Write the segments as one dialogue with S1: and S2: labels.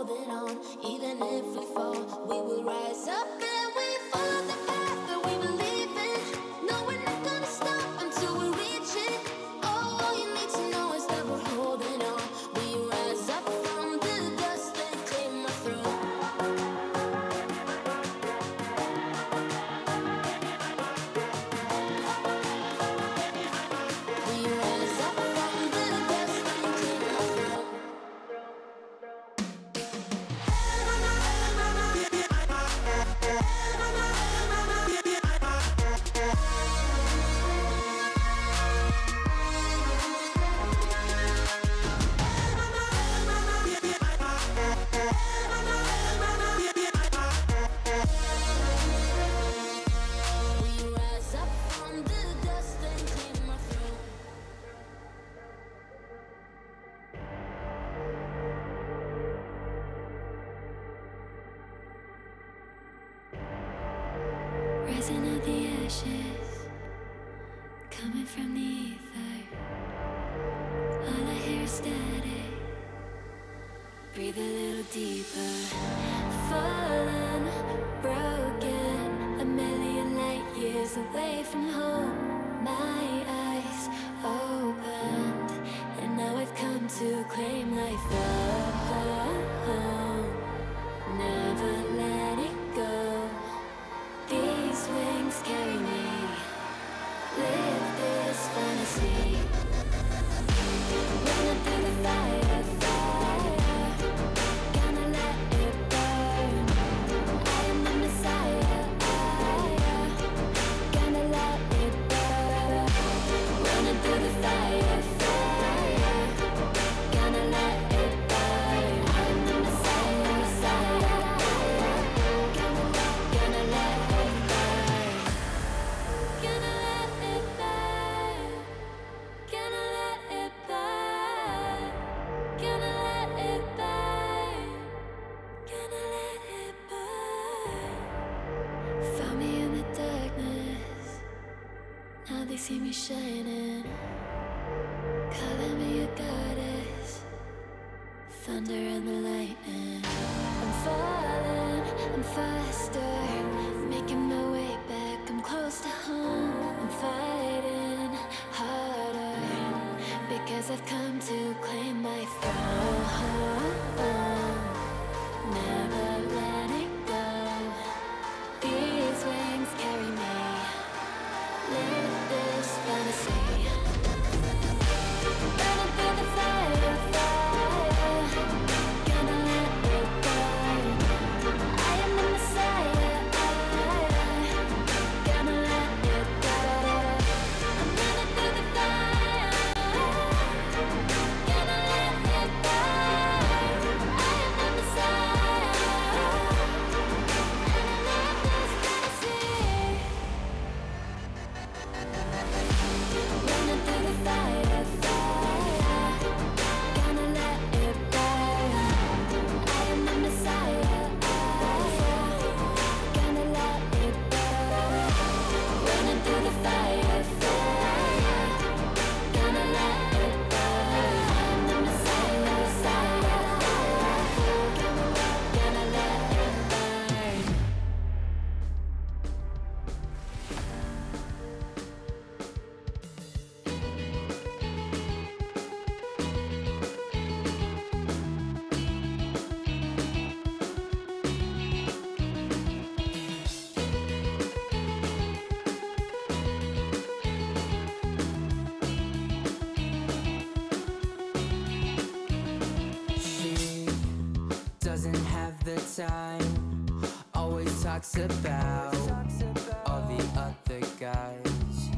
S1: holding on. Even if we fall, we will rise up and we follow the path that we believe in. No, we're not gonna stop until we reach it. All you need to know is that we're holding on. We rise up from the dust and claim our throne. We rise up from the dust and claim our throne. We rise up from the dust and claim our throne.
S2: Rising out the ashes, coming from the ether. All I hear is static. Breathe a little deeper. Fallen, broken, a million light years away from home. My eyes opened, and now I've come to claim life. Oh, never letting go. These wings carry me. Live this fantasy. Running through the fire, fire. Gonna let it burn. I am the Messiah. Gonna let it burn. Running through the fire, fire. Gonna let it burn. I am the Messiah, Messiah. Gonna let it burn. Gonna let it burn. Gonna let it burn. Gonna let it burn. Gonna let it burn. Found me in the darkness. Now they see me shining. Calling me a goddess. Thunder and the lightning. I'm falling, I'm faster. Making my way back, I'm close to home. I'm fighting harder because I've come to claim my throne. Never letting go. These wings carry me. Live this fantasy. Running through the fire, fire. Gonna let it burn. I am the Messiah. Gonna let it burn. I'm running through the fire. Gonna let it burn. I am the Messiah. And I love this fantasy. Running through the fire, fire. Gonna let it burn. I am the Messiah. Gonna let it burn. Running through the fire, fire. Gonna let it burn. I am the Messiah, Messiah. Gonna let it burn.
S3: She doesn't have the time. Always talks about all the other guys.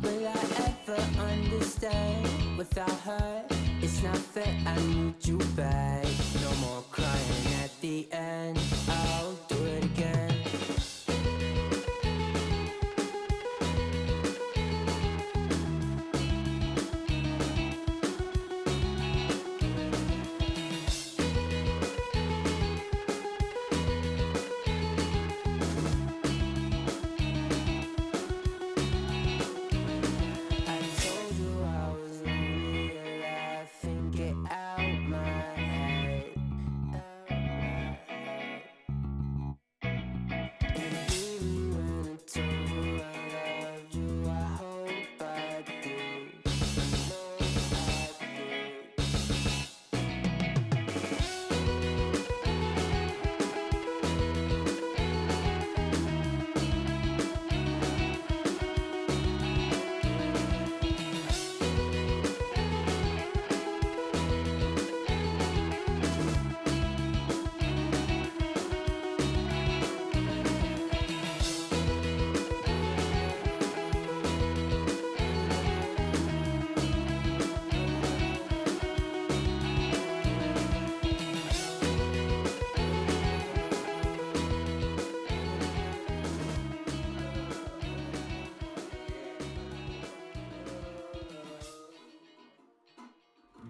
S3: Will I ever understand? Without her, it's not fair. I need you back. No more crying at the end. I'll do it again.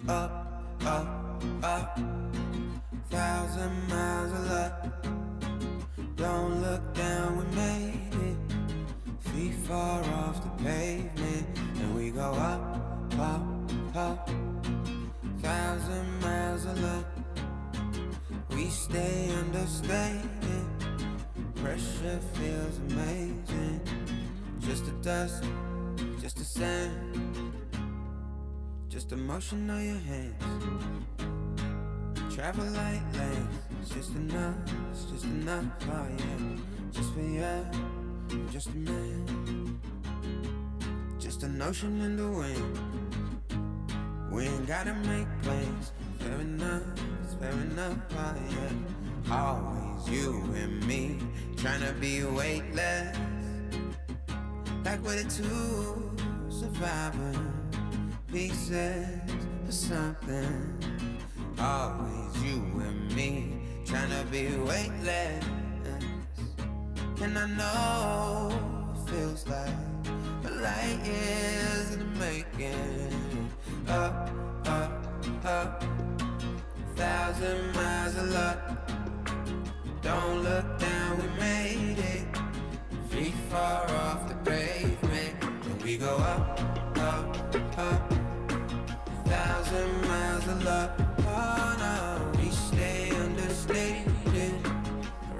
S3: up, up, up. 1,000 miles of luck. Don't look down, we made it. Feet far off the pavement, and we go up, up, up. 1,000 miles of luck. We stay understated. Pressure feels amazing. Just the dust, just the sand, just the motion of your hands. Travel like lanes, it's just enough, oh yeah. Just for you, I'm just a man. Just an ocean in the wind. We ain't gotta make plans. Fair enough, oh yeah. Always you and me, tryna be weightless. Like we're the two surviving pieces of something. Always you and me, tryna be weightless. And I know it feels like a light years in the making. Up, up, up. 1,000 miles of luck. Don't look down, we made it. Feet far off the pavement, and we go up, up, up. 1,000 miles of luck. Oh no, we stay understated.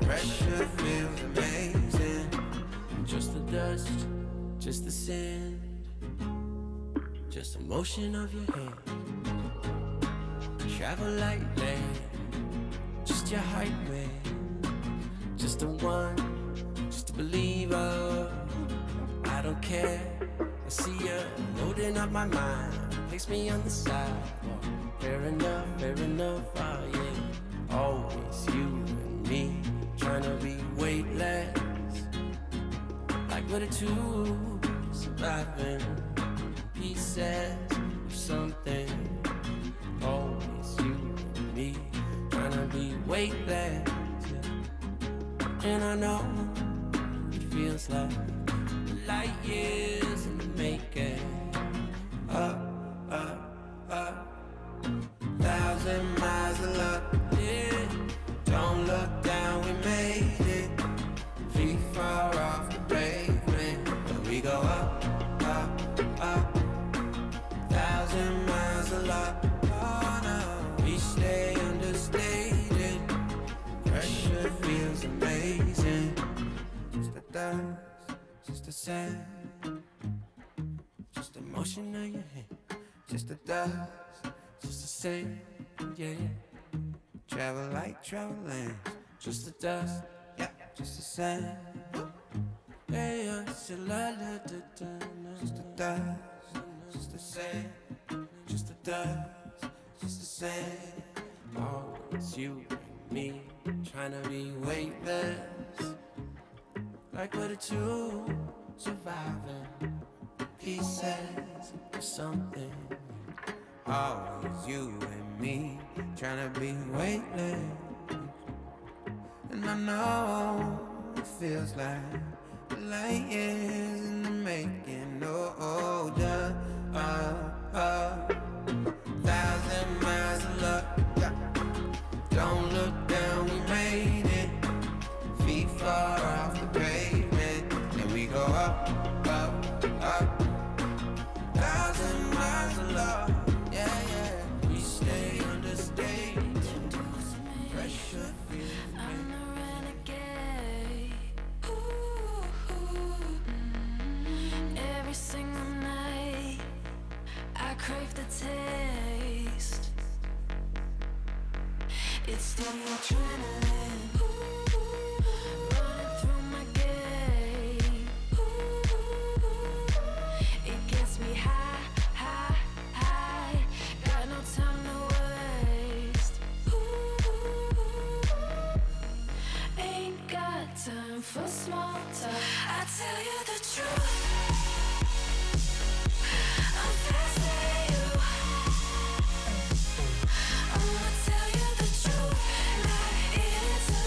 S3: Pressure feels amazing. Just the dust, just the sand, just the motion of your hand. Travel like land, just your highway. Just the one, just a believer. I don't care, I see you loading up my mind. Place me on the sidewalk. Fair enough, oh yeah. Always you and me, tryna be weightless. Like we're the two surviving pieces of something. Always you and me, tryna be weightless. And I know it feels like light years in the making. Up, up, up. 1,000 miles of luck, yeah. Don't look down, we made it. Feet far off the pavement, but we go up, up, up. 1,000 miles of luck. Oh no, we stay understated. Pressure feels amazing. Just the dust, just the sand, just the motion of your hand. Just the dust, just the sand, yeah. Travel like traveling. Just the dust, yeah. Just the sand, yeah, yeah. Just the dust, just the sand, just the dust, just the sand. Always you and me, tryna be weightless. Like we're the two surviving pieces of something. Always you and me, tryna be weightless. And I know it feels like light years in the making. Oh, duh, 1,000 miles of luck. Don't look down, we made it. Feet far off the pavement, and we go up, up, up. 1,000 miles of luck, yeah, yeah. We stay understated. Pressure feels
S2: I'm a renegade. Every single night, I crave the taste. It's the adrenaline running through my gate. It gets me high, high, high. Got no time to waste. Ain't got time for small talk. I tell you the truth. I'm faster you. I'ma tell you the truth. Not in it to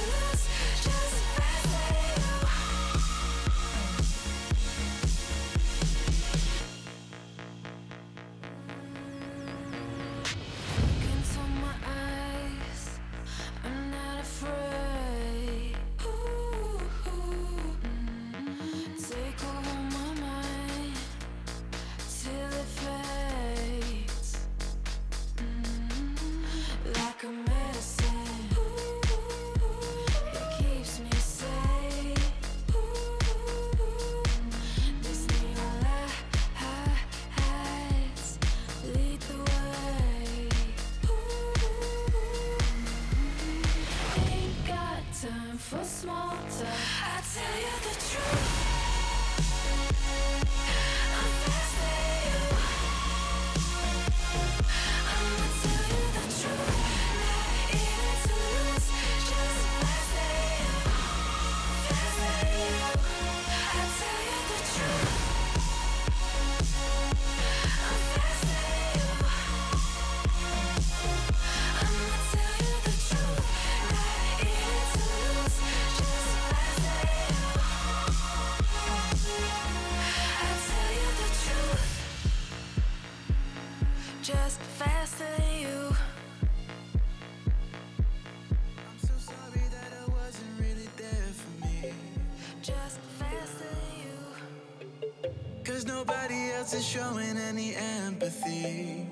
S3: nobody else is showing any empathy.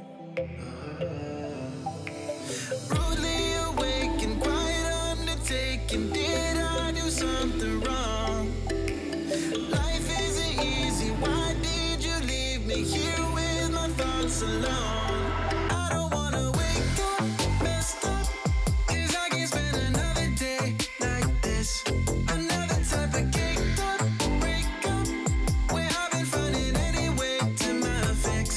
S3: Rudely awakened, quiet undertaking. Did I do something wrong? Life isn't easy. Why did you leave me here with my thoughts alone? I don't wanna wake up messed up, 'cause I can't spend another day like this. Another type of caked up breakup, where I've been finding any way to my fix.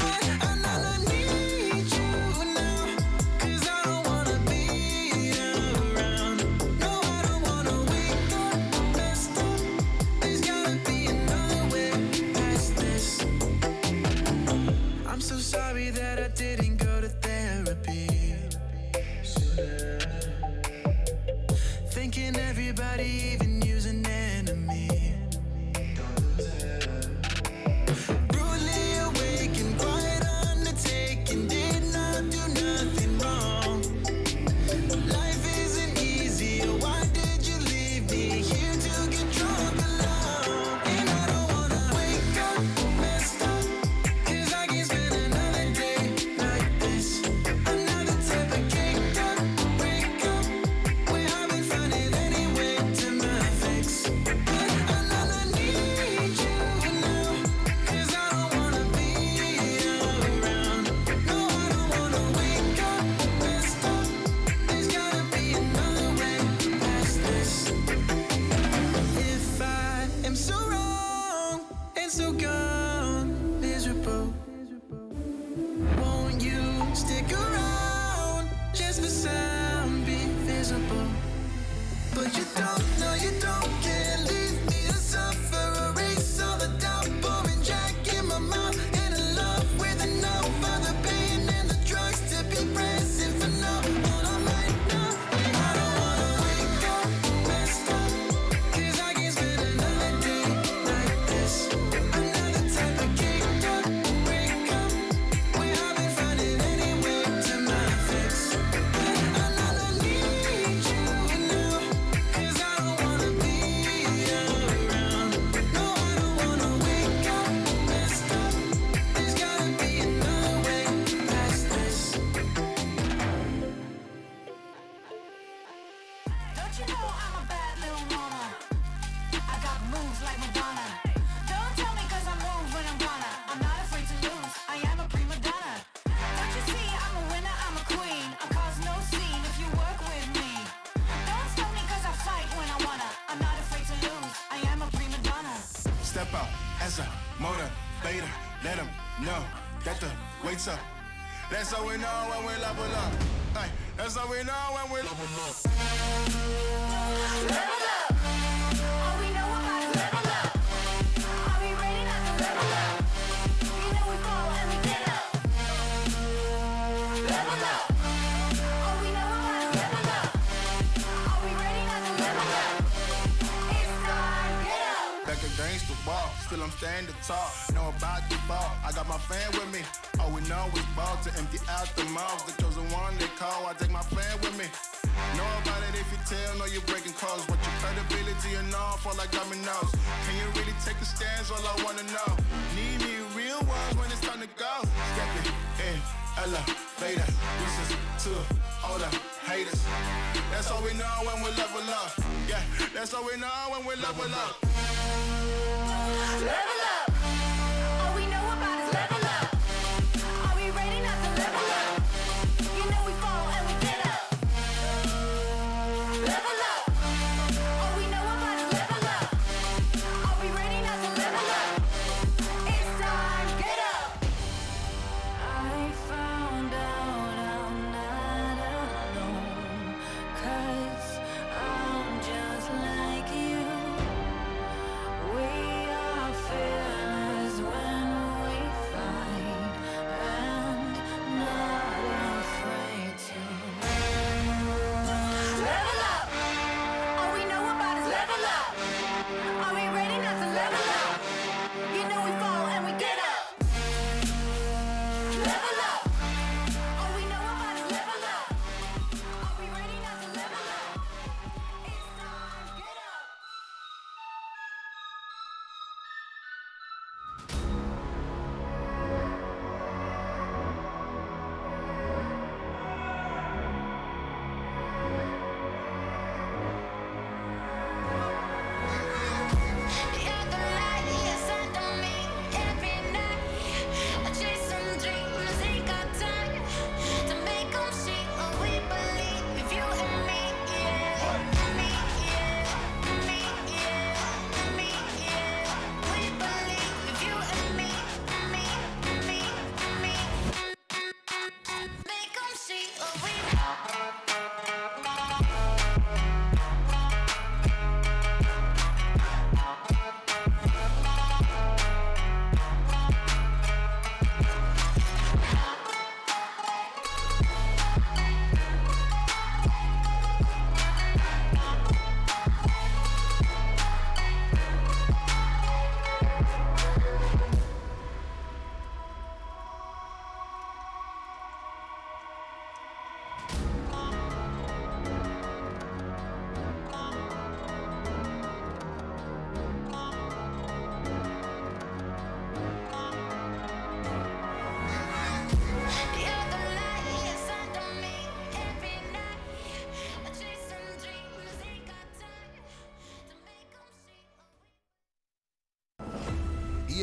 S3: But I need you now, 'cause I don't wanna be around. No, I don't wanna wake up messed up. There's gotta be another way past this. I'm so sorry that I didn't go to therapy. Thinking everybody, even you's an enemy. Rudely awakened, quiet undertaking. Did not do nothing wrong. Life isn't easy. Why did you leave me here to get drunk alone? And I don't wanna wake up messed up, 'cause I can't spend another day like this. Another type of caked up breakup, where I've been finding any way to my fix. But I need you now, 'cause I don't wanna be around. No, I don't wanna wake up messed up. There's gotta be another way past this. If I am so wrong and so gone, miserable, won't you stick around just for some be visible? But you don't, no you don't, can't leave me to suffer. Erase all the doubt, pouring Jack in my mouth. And in love with enough of the pain and the drugs to be present for now. All I might know, I don't wanna wake up messed up, 'cause I can't spend another day like this. Another type of caked up breakup, where I've been finding any way to my fix. But I need you now, 'cause I don't wanna be around. No, I don't wanna wake up messed up. There's gotta be another way past this.
S4: Don't you know I'm a bad little mama? I got moves like Madonna. Don't tell me 'cause I'm moved when I'm gonna. I'm not afraid to lose, I am a prima donna. Don't you see I'm a winner, I'm a queen. I cause no scene if you work with me. Don't stop me 'cause I fight when I wanna. I'm not afraid to lose, I am a prima donna.
S5: Step out as a motivator. Let them know that the weight's up. That's how we know when we level up. Hey, that's how we know when we level up.
S4: Level up! All we know about is level up. Are we ready not to level up? You know we fall and we get up. Level up! All we know about is level up. Are we ready not to level up? It's time, get up!
S5: Back against the wall, still I'm standing tall. Know about the ball, I got my fan with me. All we know is ball to empty out the mouth. The chosen one they call, I take my fan with me. Know about it if you tell, know you're breaking codes. What your credibility and all fall like dominoes. Can you really take a stand? All I wanna know. Need me real ones when it's time to go. Stepping in, elevator. This is to all the haters. That's all we know when we level up. Yeah, that's all we know when we level up.
S4: Level up! All we know about is level up. Are we ready not to level up? You know we fall and we get up. Level up! All we know about is level up. Are we ready not to level up? It's time, get up! I found out I'm not alone, 'cause I'm just like you. We are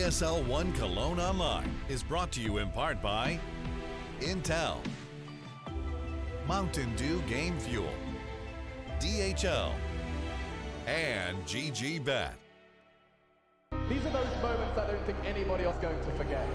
S6: ESL 1 Cologne Online is brought to you in part by Intel, Mountain Dew Game Fuel, DHL, and GGBet.
S7: These are those moments I don't think anybody else is going to forget.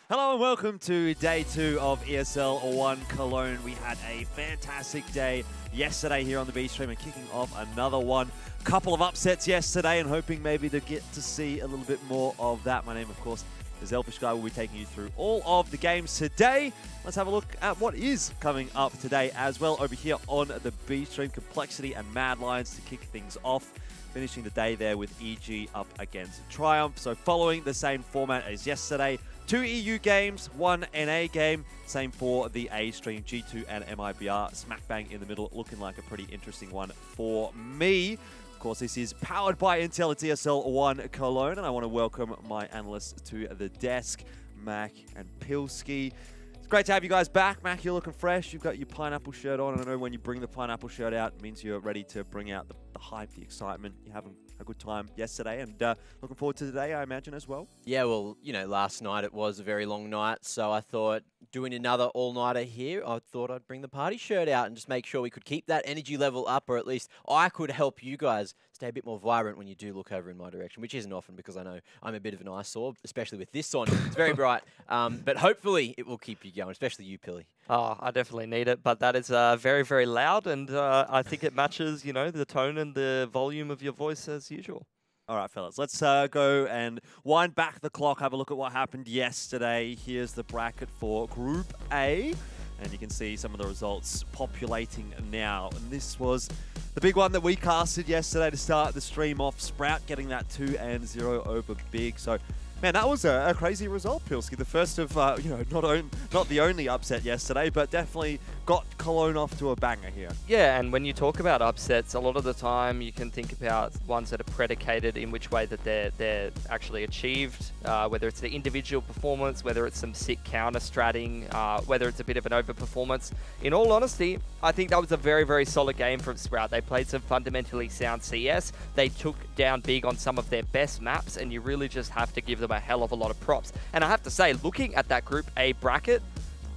S8: Hello and welcome to day 2 of ESL 1 Cologne. We had a fantastic day yesterday here on the B stream and kicking off another one. Couple of upsets yesterday and hoping maybe to get to see a little bit more of that. My name, of course, is Elfish Guy. We'll be taking you through all of the games today. Let's have a look at what is coming up today as well over here on the B stream. Complexity and Mad Lions to kick things off. Finishing the day there with EG up against Triumph. So following the same format as yesterday, 2 EU games, 1 NA game. Same for the A stream, G2 and MIBR. Smack bang in the middle, looking like a pretty interesting one for me. Of course, this is powered by Intel. It's ESL 1 Cologne, and I want to welcome my analysts to the desk, Mac and Pilski. It's great to have you guys back. Mac, you're looking fresh. You've got your pineapple shirt on, and I know when you bring the pineapple shirt out, it means you're ready to bring out the hype, the excitement. You're having a good time yesterday, and looking forward to today, I imagine, as well.
S9: Yeah, well, you know, last night it was a very long night, so I thought doing another all-nighter here, I thought I'd bring the party shirt out and just make sure we could keep that energy level up, or at least I could help you guys stay a bit more vibrant when you do look over in my direction, which isn't often because I know I'm a bit of an eyesore, especially with this on. It's very bright, but hopefully it will keep you going, especially you, Pilly.
S10: Oh, I definitely need it, but that is very, very loud, and I think it matches, you know, the tone and the volume of your voice as usual.
S8: All right, fellas, let's go and wind back the clock, have a look at what happened yesterday. Here's the bracket for Group A, and you can see some of the results populating now. And this was the big one that we casted yesterday to start the stream off. Sprout getting that 2-0 over Big. So, man, that was a crazy result, Pilski. The first of, you know, not the only upset yesterday, but definitely got Cologne off to a banger here.
S10: Yeah, and when you talk about upsets, a lot of the time you can think about ones that are predicated in which way that they're actually achieved, whether it's the individual performance, whether it's some sick counter-stratting, whether it's a bit of an overperformance. In all honesty, I think that was a very, very solid game from Sprout. They played some fundamentally sound CS. They took down Big on some of their best maps, and you really just have to give them a hell of a lot of props. And I have to say, looking at that Group A bracket,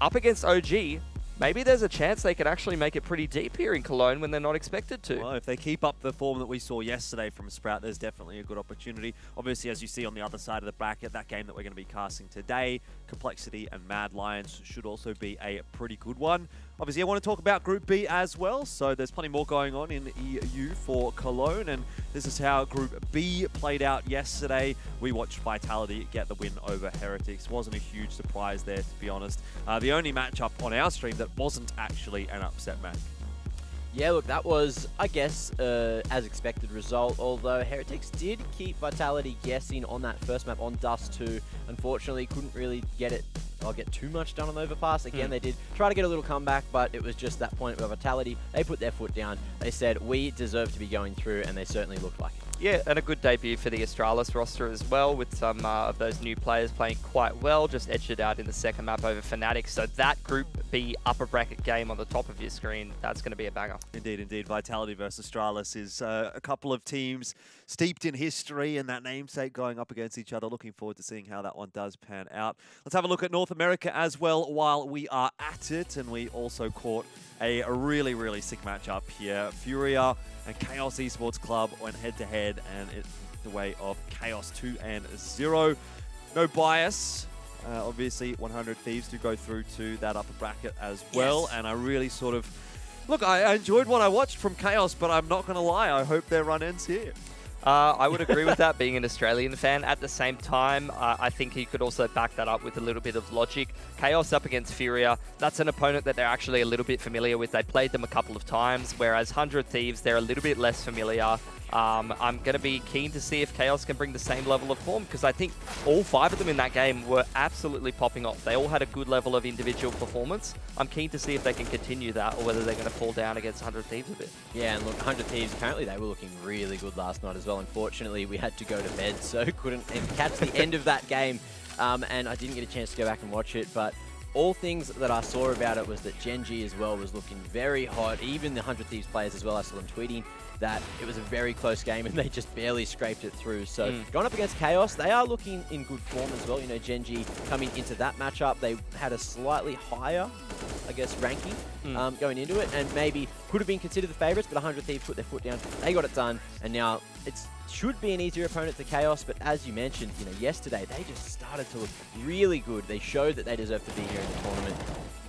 S10: up against OG, maybe there's a chance they could actually make it pretty deep here in Cologne when they're not expected to.
S8: Well, if they keep up the form that we saw yesterday from Sprout, there's definitely a good opportunity. Obviously, as you see on the other side of the bracket, that game that we're going to be casting today, Complexity and Mad Lions, should also be a pretty good one. Obviously, I want to talk about Group B as well, so there's plenty more going on in EU for Cologne, and this is how Group B played out yesterday. We watched Vitality get the win over Heretics. Wasn't a huge surprise there, to be honest. The only matchup on our stream that wasn't actually an upset match.
S9: Yeah, look, that was, I guess, as expected result, although Heretics did keep Vitality guessing on that first map on Dust 2. Unfortunately, couldn't really get too much done on Overpass. Again, they did try to get a little comeback, but it was just that point of Vitality. They put their foot down. They said, we deserve to be going through, and they certainly looked like it.
S10: Yeah, and a good debut for the Astralis roster as well, with some of those new players playing quite well. Just edged it out in the second map over Fnatic. So that Group B upper bracket game on the top of your screen, that's going to be a banger.
S8: Indeed, indeed. Vitality versus Astralis is a couple of teams steeped in history and that namesake going up against each other. Looking forward to seeing how that one does pan out. Let's have a look at North America as well while we are at it. And we also caught a really, really sick matchup here. Furia and Chaos Esports Club went head-to-head, and it's the way of Chaos 2-0. No bias. Obviously, 100 Thieves do go through to that upper bracket as well. Yes. And I really sort of... Look, I enjoyed what I watched from Chaos, but I'm not going to lie. I hope their run ends here.
S10: I would agree with that, being an Australian fan. At the same time, I think he could also back that up with a little bit of logic. Chaos up against Furia, that's an opponent that they're actually a little bit familiar with. They played them a couple of times, whereas 100 Thieves, they're a little bit less familiar. I'm going to be keen to see if Chaos can bring the same level of form, because I think all 5 of them in that game were absolutely popping off. They all had a good level of individual performance. I'm keen to see if they can continue that, or whether they're going to fall down against 100 Thieves a bit. Yeah,
S9: and look, 100 Thieves, apparently they were looking really good last night as well. Unfortunately, we had to go to bed, so couldn't catch the end of that game, and I didn't get a chance to go back and watch it, but all things that I saw about it was that Gen G as well was looking very hot. Even the 100 Thieves players as well, I saw them tweeting that it was a very close game and they just barely scraped it through. So going up against Chaos, they are looking in good form as well. You know, Gen G coming into that matchup, they had a slightly higher, I guess, ranking going into it, and maybe could have been considered the favourites, but 100 Thieves put their foot down. They got it done, and now it should be an easier opponent to Chaos, but as you mentioned, you know, yesterday they just started to look really good. They showed that they deserve to be here in the tournament,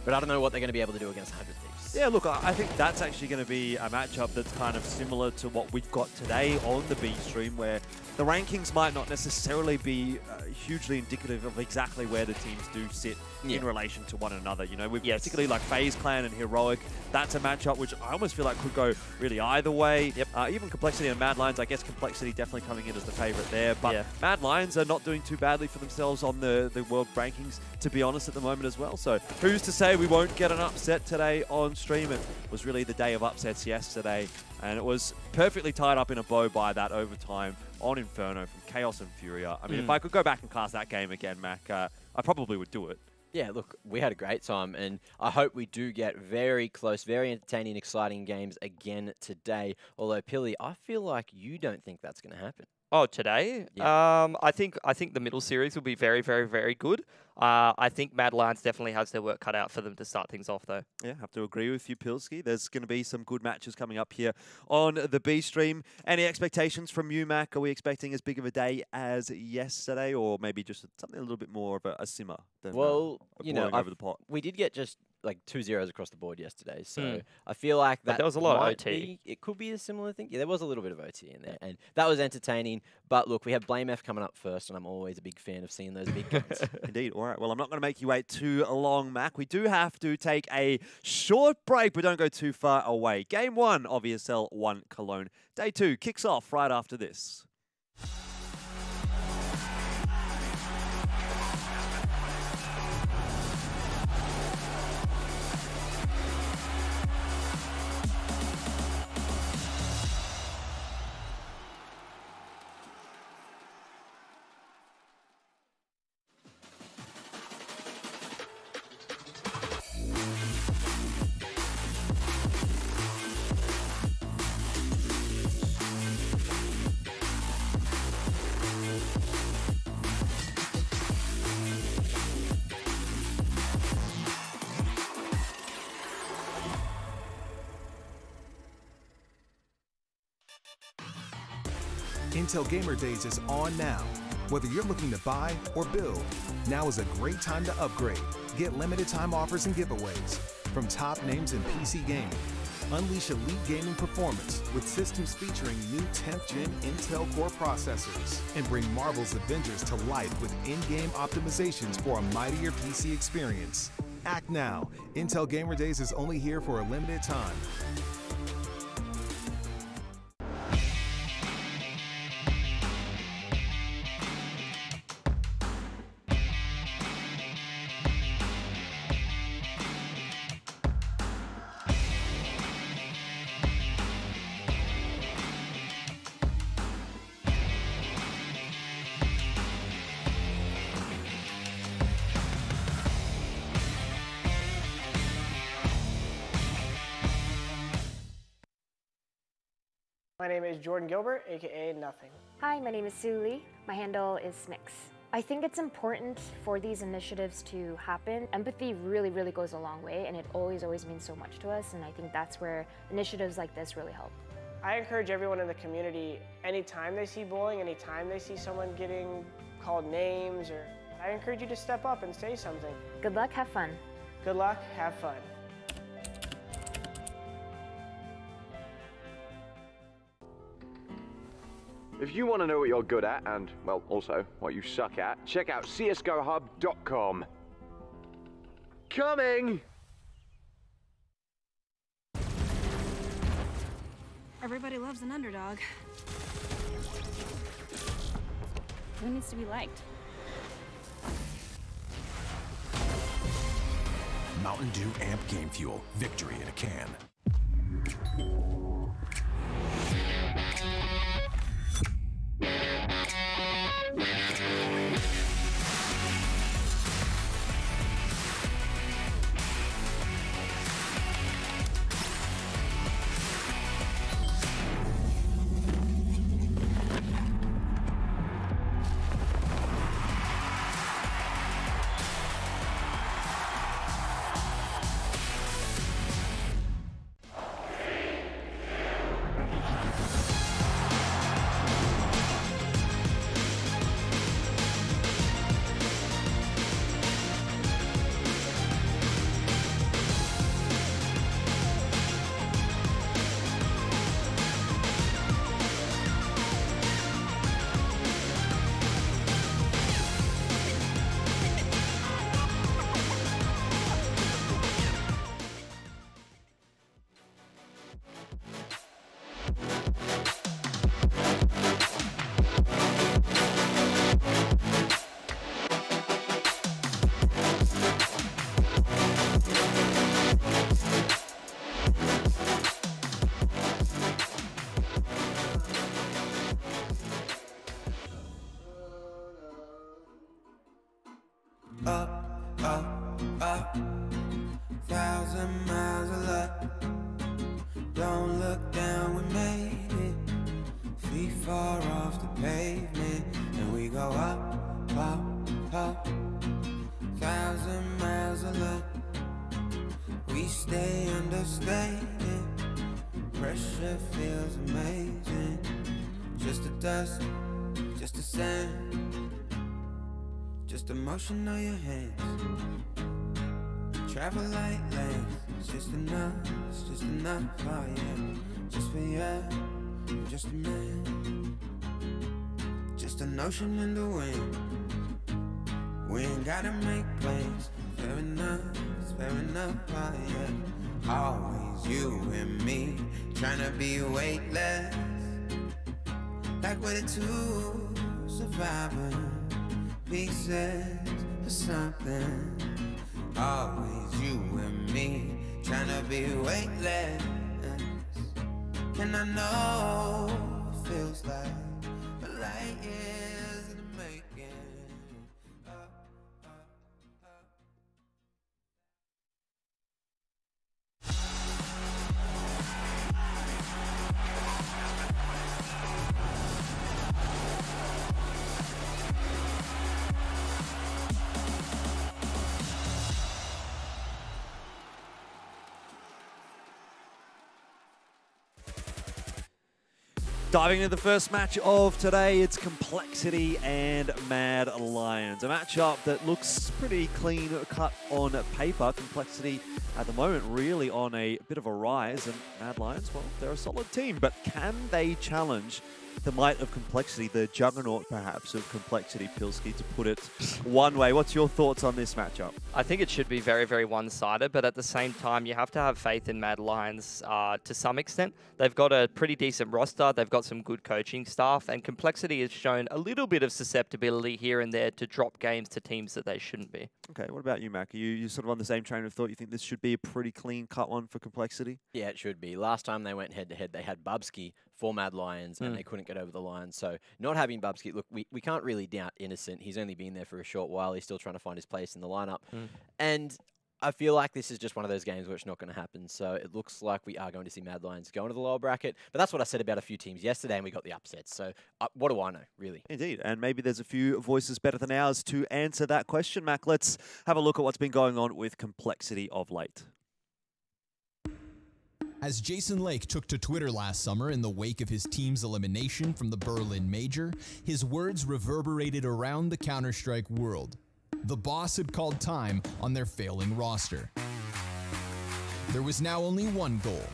S9: but I don't know what they're going to be able to do against 100 Thieves.
S8: Yeah, look, I think that's actually going to be a matchup that's kind of similar to what we've got today on the B stream, where the rankings might not necessarily be hugely indicative of exactly where the teams do sit in relation to one another. You know, with particularly like FaZe Clan and Heroic, that's a matchup which I almost feel like could go really either way. Even Complexity and Mad Lions, I guess Complexity definitely coming in as the favorite there, but Mad Lions are not doing too badly for themselves on the world rankings, to be honest, at the moment as well. So who's to say we won't get an upset today on stream? It was really the day of upsets yesterday, and it was perfectly tied up in a bow by that overtime on Inferno from Chaos and Furia. I mean, if I could go back and cast that game again, Mac, I probably would do it.
S9: Yeah, look, we had a great time, and I hope we do get very close, very entertaining, exciting games again today. Although, Pilly, I feel like you don't think that's going to happen.
S10: Oh, today? Yeah. I think the middle series will be very, very, very good. I think Mad Lions definitely has their work cut out for them to start things off, though.
S8: Yeah, have to agree with you, Pilsky. There's going to be some good matches coming up here on the B stream. Any expectations from you, Mac? Are we expecting as big of a day as yesterday, or maybe just something a little bit more of a simmer than
S9: you know,
S8: over the pot?
S9: We did get just like 2 zeros across the board yesterday, so I feel like that
S10: there was a lot of OT.
S9: It could be a similar thing. Yeah, there was a little bit of OT in there, and that was entertaining. But look, we have Blame F coming up first, and I'm always a big fan of seeing those big guns.
S8: Indeed. All right. Well, I'm not going to make you wait too long, Mac. We do have to take a short break, but don't go too far away. Game 1 of ESL 1 Cologne. Day 2 kicks off right after this.
S11: Intel Gamer Days is on now. Whether you're looking to buy or build, now is a great time to upgrade. Get limited time offers and giveaways from top names in PC gaming. Unleash elite gaming performance with systems featuring new 10th gen Intel Core processors, and bring Marvel's Avengers to life with in-game optimizations for a mightier PC experience. Act now. Intel Gamer Days is only here for a limited time.
S12: My name is Jordan Gilbert, aka Nothing.
S13: Hi, my name is Sue Lee. My handle is Smix. I think it's important for these initiatives to happen. Empathy really, really goes a long way, and it always means so much to us, and I think that's where initiatives like this really help.
S12: I encourage everyone in the community, anytime they see bullying, anytime they see someone getting called names, I encourage you to step up and say something.
S13: Good luck, have fun.
S12: Good luck, have fun.
S14: If you want to know what you're good at, and, well, also what you suck at, check out csgohub.com. Coming!
S15: Everybody loves an underdog. Who needs to be liked?
S11: Mountain Dew Amp Game Fuel. Victory in a can.
S3: Up, up, up, 1,000 miles of luck. Don't look down, we made it. Feet far off the pavement, and we go up, up, up. 1,000 miles of luck. We stay understated. Pressure feels amazing. Just a dust, just a sand. Just the motion of your hands. Travel like lanes. It's just enough, oh yeah. Just for you, I'm just a man. Just an ocean in the wind. We ain't gotta make plans. Fair enough, it's fair enough, oh yeah. Always you and me, trying to be weightless. Like we're the two surviving pieces of something. Always you and me, trying to be weightless. And I know it feels like a light years in the making.
S8: Diving into the first match of today, it's Complexity and Mad Lions. A matchup that looks pretty clean cut on paper. Complexity at the moment really on a bit of a rise, and Mad Lions, well, they're a solid team, but can they challenge the might of Complexity, the juggernaut perhaps of Complexity, Pilski, to put it one way? What's your thoughts on this matchup?
S10: I think it should be very, very one-sided, but at the same time, you have to have faith in Mad Lions to some extent. They've got a pretty decent roster, they've got some good coaching staff, and Complexity has shown a little bit of susceptibility here and there to drop games to teams that they shouldn't be.
S8: Okay, what about you, Mac? Are you sort of on the same train of thought? You think this should be a pretty clean-cut one for Complexity?
S9: Yeah, it should be. Last time they went head-to-head, they had Bubsky for Mad Lions, and they couldn't get over the line. So not having Bubsky, look, we can't really doubt Innocent. He's only been there for a short while. He's still trying to find his place in the lineup. And I feel like this is just one of those games where it's not going to happen. So it looks like we are going to see Mad Lions go into the lower bracket. But that's what I said about a few teams yesterday, and we got the upsets. So what do I know, really?
S8: Indeed. And maybe there's a few voices better than ours to answer that question, Mac. Let's have a look at what's been going on with Complexity of late.
S16: As Jason Lake took to Twitter last summer in the wake of his team's elimination from the Berlin Major, his words reverberated around the Counter-Strike world. The boss had called time on their failing roster. There was now only one goal: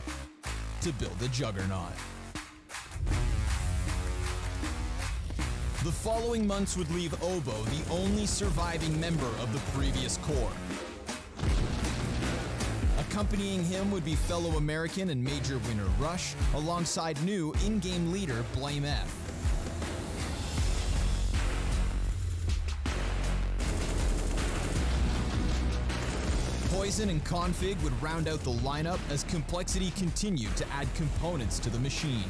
S16: to build a juggernaut. The following months would leave Obo the only surviving member of the previous core. A Accompanying him would be fellow American and major winner Rush, alongside new in-game leader Blame F. Poison and Config would round out the lineup as Complexity continued to add components to the machine.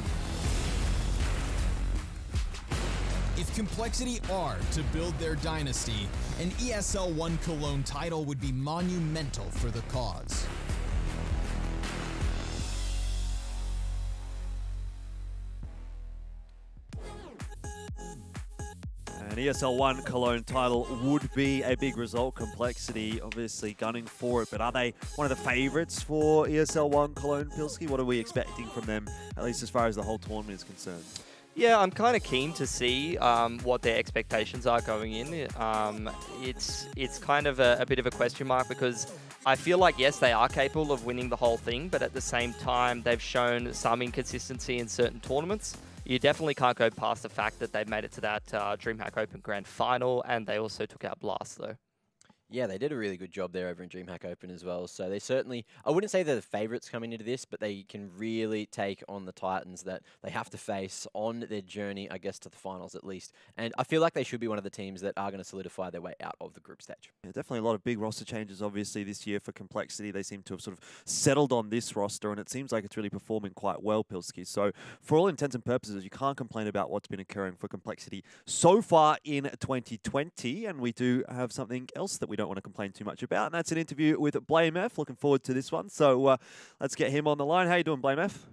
S16: If Complexity are to build their dynasty, an ESL 1 Cologne title would be monumental for the cause.
S8: An ESL 1 Cologne title would be a big result. Complexity obviously gunning for it, but are they one of the favourites for ESL 1 Cologne, Pilski? What are we expecting from them, at least as far as the whole tournament is concerned?
S10: Yeah, I'm kind of keen to see what their expectations are going in. It's kind of a bit of a question mark because I feel like, yes, they are capable of winning the whole thing, but at the same time, they've shown some inconsistency in certain tournaments. You definitely can't go past the fact that they made it to that DreamHack Open Grand Final, and they also took out Blast, though.
S9: Yeah, they did a really good job there over in DreamHack Open as well. So they certainly, I wouldn't say they're the favourites coming into this, but they can really take on the Titans that they have to face on their journey, I guess, to the finals at least. And I feel like they should be one of the teams that are going to solidify their way out of the group stage.
S8: Yeah, definitely a lot of big roster changes, obviously, this year for Complexity. They seem to have sort of settled on this roster, and it seems like it's really performing quite well, Pilski. So for all intents and purposes, you can't complain about what's been occurring for Complexity so far in 2020, and we do have something else that we don't want to complain too much about, and that's an interview with Blame F. Looking forward to this one. So let's get him on the line. How you doing, Blame F?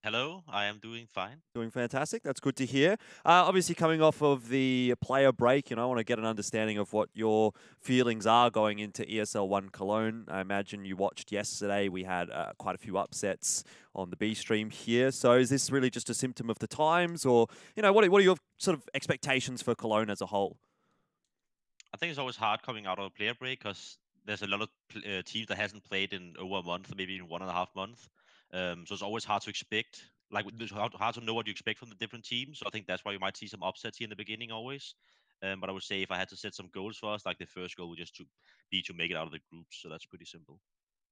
S17: Hello, I am doing fine.
S8: Doing fantastic. That's good to hear. Obviously, coming off of the player break, I want to get an understanding of what your feelings are going into ESL 1 Cologne. I imagine you watched yesterday. We had quite a few upsets on the B stream here. So is this really just a symptom of the times, or what are your sort of expectations for Cologne as a whole?
S17: I think it's always hard coming out of a player break because there's a lot of teams that hasn't played in over a month, maybe even 1.5 months. So it's always hard to expect, it's hard to know what you expect from the different teams. So I think that's why you might see some upsets here in the beginning always. But I would say if I had to set some goals for us, like the first goal would just to make it out of the groups. So that's pretty simple.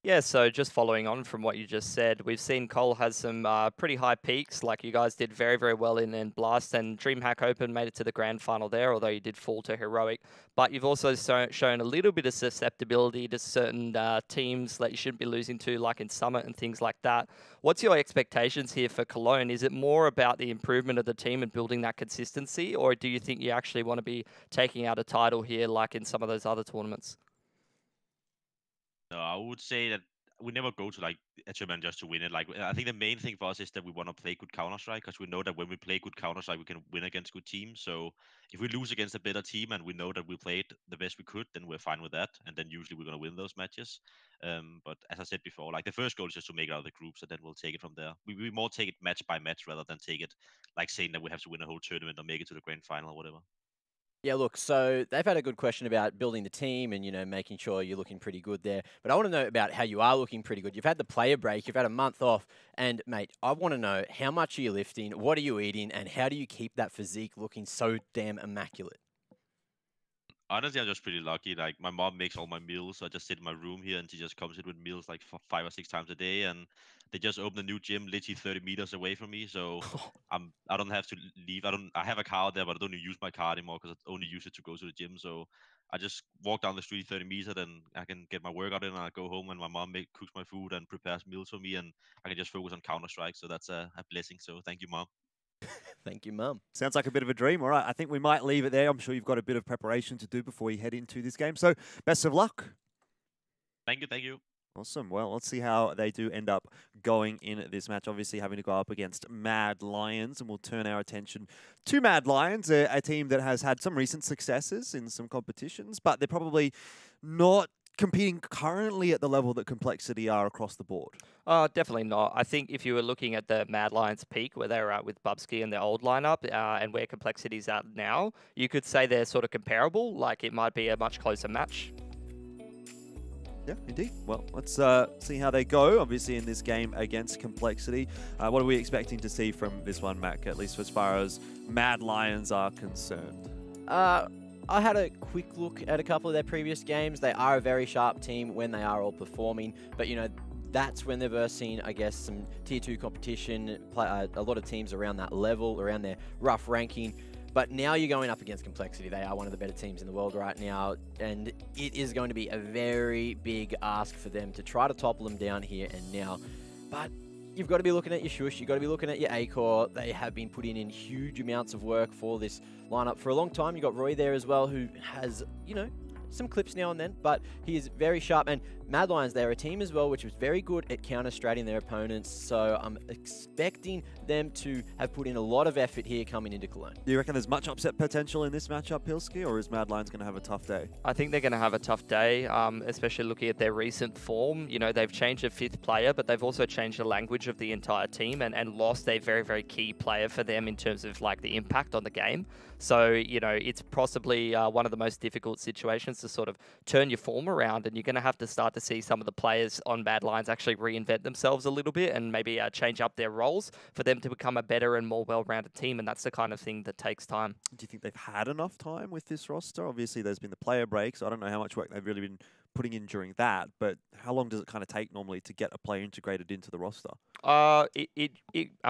S10: Yeah, so just following on from what you just said, we've seen Cole has some pretty high peaks. Like you guys did very, very well in Blast, and DreamHack Open made it to the grand final there, although you did fall to Heroic. But you've also shown a little bit of susceptibility to certain teams that you shouldn't be losing to, like in Summit and things like that. What's your expectations here for Cologne? Is it more about the improvement of the team and building that consistency, or do you think you actually want to be taking out a title here like in some of those other tournaments?
S17: No, I would say that we never go to a tournament just to win it. I think the main thing for us is that we want to play good Counter-Strike because we know that when we play good Counter-Strike, we can win against good teams. So if we lose against a better team and we know that we played the best we could, then we're fine with that. And then usually we're going to win those matches. But as I said before, the first goal is just to make it out of the groups, and then we'll take it from there. We more take it match by match rather than take it like saying that we have to win a whole tournament or make it to the grand final or whatever.
S9: Yeah, look, so they've had a good question about building the team and, making sure you're looking pretty good there. But I want to know about how you are looking pretty good. You've had the player break, you've had a month off. And, mate, I want to know how much are you lifting, what are you eating, and how do you keep that physique looking so damn immaculate?
S17: Honestly, I'm just pretty lucky. My mom makes all my meals, so I just sit in my room here, and she just comes in with meals 5 or 6 times a day. And they just opened a new gym literally 30 meters away from me, so I don't have to leave. I have a car out there, but I don't use my car anymore because I only use it to go to the gym. So I just walk down the street 30 meters, and I can get my workout in, and I go home, and my mom cooks my food and prepares meals for me, and I can just focus on Counter-Strike. So that's a blessing. So thank you, Mom.
S9: Thank you, Mum.
S8: Sounds like a bit of a dream. All right, I think we might leave it there. I'm sure you've got a bit of preparation to do before you head into this game. So best of luck.
S17: Thank you. Thank you.
S8: Awesome. Well, let's see how they do end up going in this match. Obviously, having to go up against Mad Lions, and we'll turn our attention to Mad Lions, a team that has had some recent successes in some competitions, but they're probably not competing currently at the level that Complexity are across the board.
S10: Definitely not. I think if you were looking at the Mad Lions peak, where they were at with Bubsky and their old lineup, and where Complexity's at now, you could say they're sort of comparable. Like it might be a much closer match.
S8: Yeah, indeed. Well, let's see how they go, obviously, in this game against Complexity. What are we expecting to see from this one, Mac, at least as far as Mad Lions are concerned?
S9: I had a quick look at a couple of their previous games. They are a very sharp team when they are all performing, but you know, that's when they've seen, I guess, some Tier 2 competition, a lot of teams around that level, around their rough ranking. But now you're going up against Complexity. They are one of the better teams in the world right now, and it is going to be a very big ask for them to try to topple them down here and now. But you've got to be looking at your Shush, you've got to be looking at your A-Core. They have been putting in huge amounts of work for this lineup for a long time. You've got Roy there as well, who has, you know, some clips now and then, but he is very sharp. And Mad Lions, they're a team as well, which was very good at counter-strating their opponents, so I'm expecting them to have put in a lot of effort here coming into Cologne.
S8: Do you reckon there's much upset potential in this matchup, Pilski, or is Mad Lions going to have a tough day?
S10: I think they're going to have a tough day, especially looking at their recent form. You know, they've changed a 5th player, but they've also changed the language of the entire team and lost a very, very key player for them in terms of like the impact on the game. So, you know, it's possibly one of the most difficult situations to sort of turn your form around, and you're going to have to start to see some of the players on Mad Lions actually reinvent themselves a little bit and maybe change up their roles for them to become a better and more well-rounded team, and that's the kind of thing that takes time.
S8: Do you think they've had enough time with this roster? Obviously, there's been the player breaks. I don't know how much work they've really been putting in during that, but how long does it kind of take normally to get a player integrated into the roster?
S10: I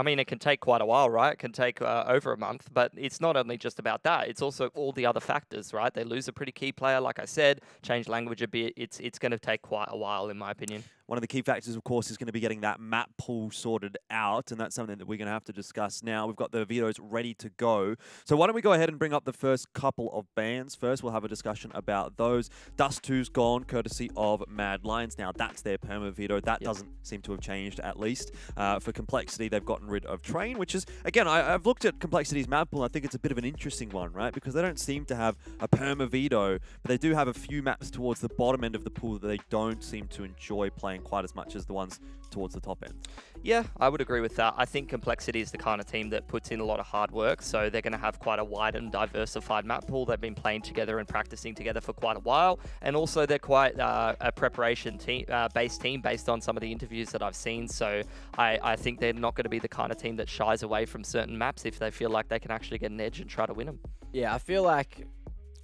S10: mean, it can take quite a while, right? It can take over a month, but it's not only just about that. It's also all the other factors, right? They lose a pretty key player, like I said, change language a bit. It's going to take quite a while, in my opinion.
S8: One of the key factors, of course, is going to be getting that map pool sorted out, and that's something that we're going to have to discuss now. We've got the vetoes ready to go. So why don't we go ahead and bring up the first couple of bans. First, we'll have a discussion about those. Dust 2's gone, courtesy of Mad Lions. Now, that's their perma veto. That doesn't seem to have changed, at least. For Complexity, they've gotten rid of Train, which is, again, I've looked at Complexity's map pool. I think it's a bit of an interesting one, right? Because they don't seem to have a perma veto, but they do have a few maps towards the bottom end of the pool that they don't seem to enjoy playing quite as much as the ones towards the top end.
S10: Yeah, I would agree with that. I think Complexity is the kind of team that puts in a lot of hard work, so they're going to have quite a wide and diversified map pool. They've been playing together and practicing together for quite a while, and also they're quite a preparation team, based team based on some of the interviews that I've seen, so I think they're not going to be the kind of team that shies away from certain maps if they feel like they can actually get an edge and try to win them.
S9: Yeah, I feel like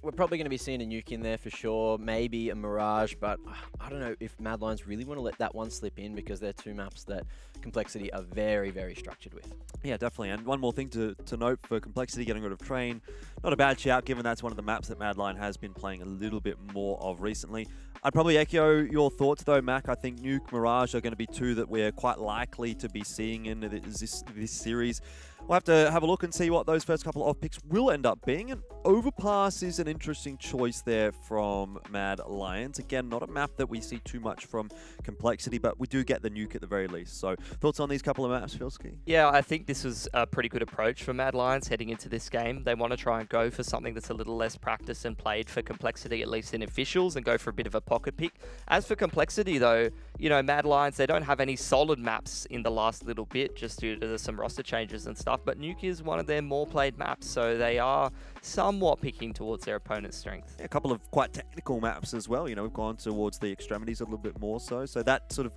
S9: we're probably going to be seeing a nuke in there for sure, maybe a Mirage, but I don't know if Mad Lions really want to let that one slip in because they're 2 maps that Complexity are very, very structured with.
S8: Yeah, definitely. And one more thing to note for Complexity, getting rid of Train. Not a bad shout, given that's one of the maps that Mad Lion has been playing a little bit more of recently. I'd probably echo your thoughts, though, Mac. I think Nuke, Mirage are going to be 2 that we're quite likely to be seeing in this series. We'll have to have a look and see what those first couple of picks will end up being. And Overpass is an interesting choice there from Mad Lions. Again, not a map that we see too much from Complexity, but we do get the nuke at the very least. So thoughts on these couple of maps, Filski?
S10: Yeah, I think this was a pretty good approach for Mad Lions heading into this game. They want to try and go for something that's a little less practiced and played for Complexity, at least in officials, and go for a bit of a pocket pick. As for Complexity, though, you know, Mad Lions, they don't have any solid maps in the last little bit just due to some roster changes and stuff, but Nuke is one of their more played maps, so they are somewhat picking towards their opponent's strength.
S8: Yeah, a couple of quite technical maps as well. You know, we've gone towards the extremities a little bit more so that sort of,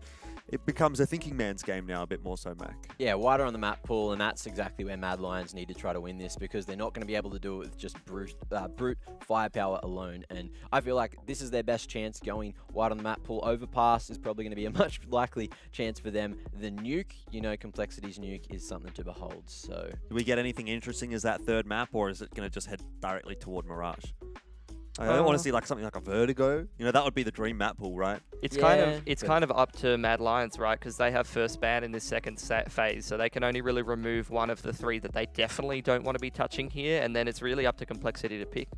S8: it becomes a thinking man's game now a bit more so, Mac.
S9: Yeah, wider on the map pool, and that's exactly where Mad Lions need to try to win this because they're not going to be able to do it with just brute firepower alone. And I feel like this is their best chance going wide on the map pool. Overpass is probably going to be a much likely chance for them. The nuke, you know, Complexity's nuke is something to behold. So,
S8: do we get anything interesting as that third map, or is it going to just head directly toward Mirage? I don't want to see like something like a Vertigo. You know, that would be the dream map pool, right?
S10: It's kind of up to Mad Lions, right? Because they have first ban in this second phase, so they can only really remove one of the 3 that they definitely don't want to be touching here, and then it's really up to Complexity to pick.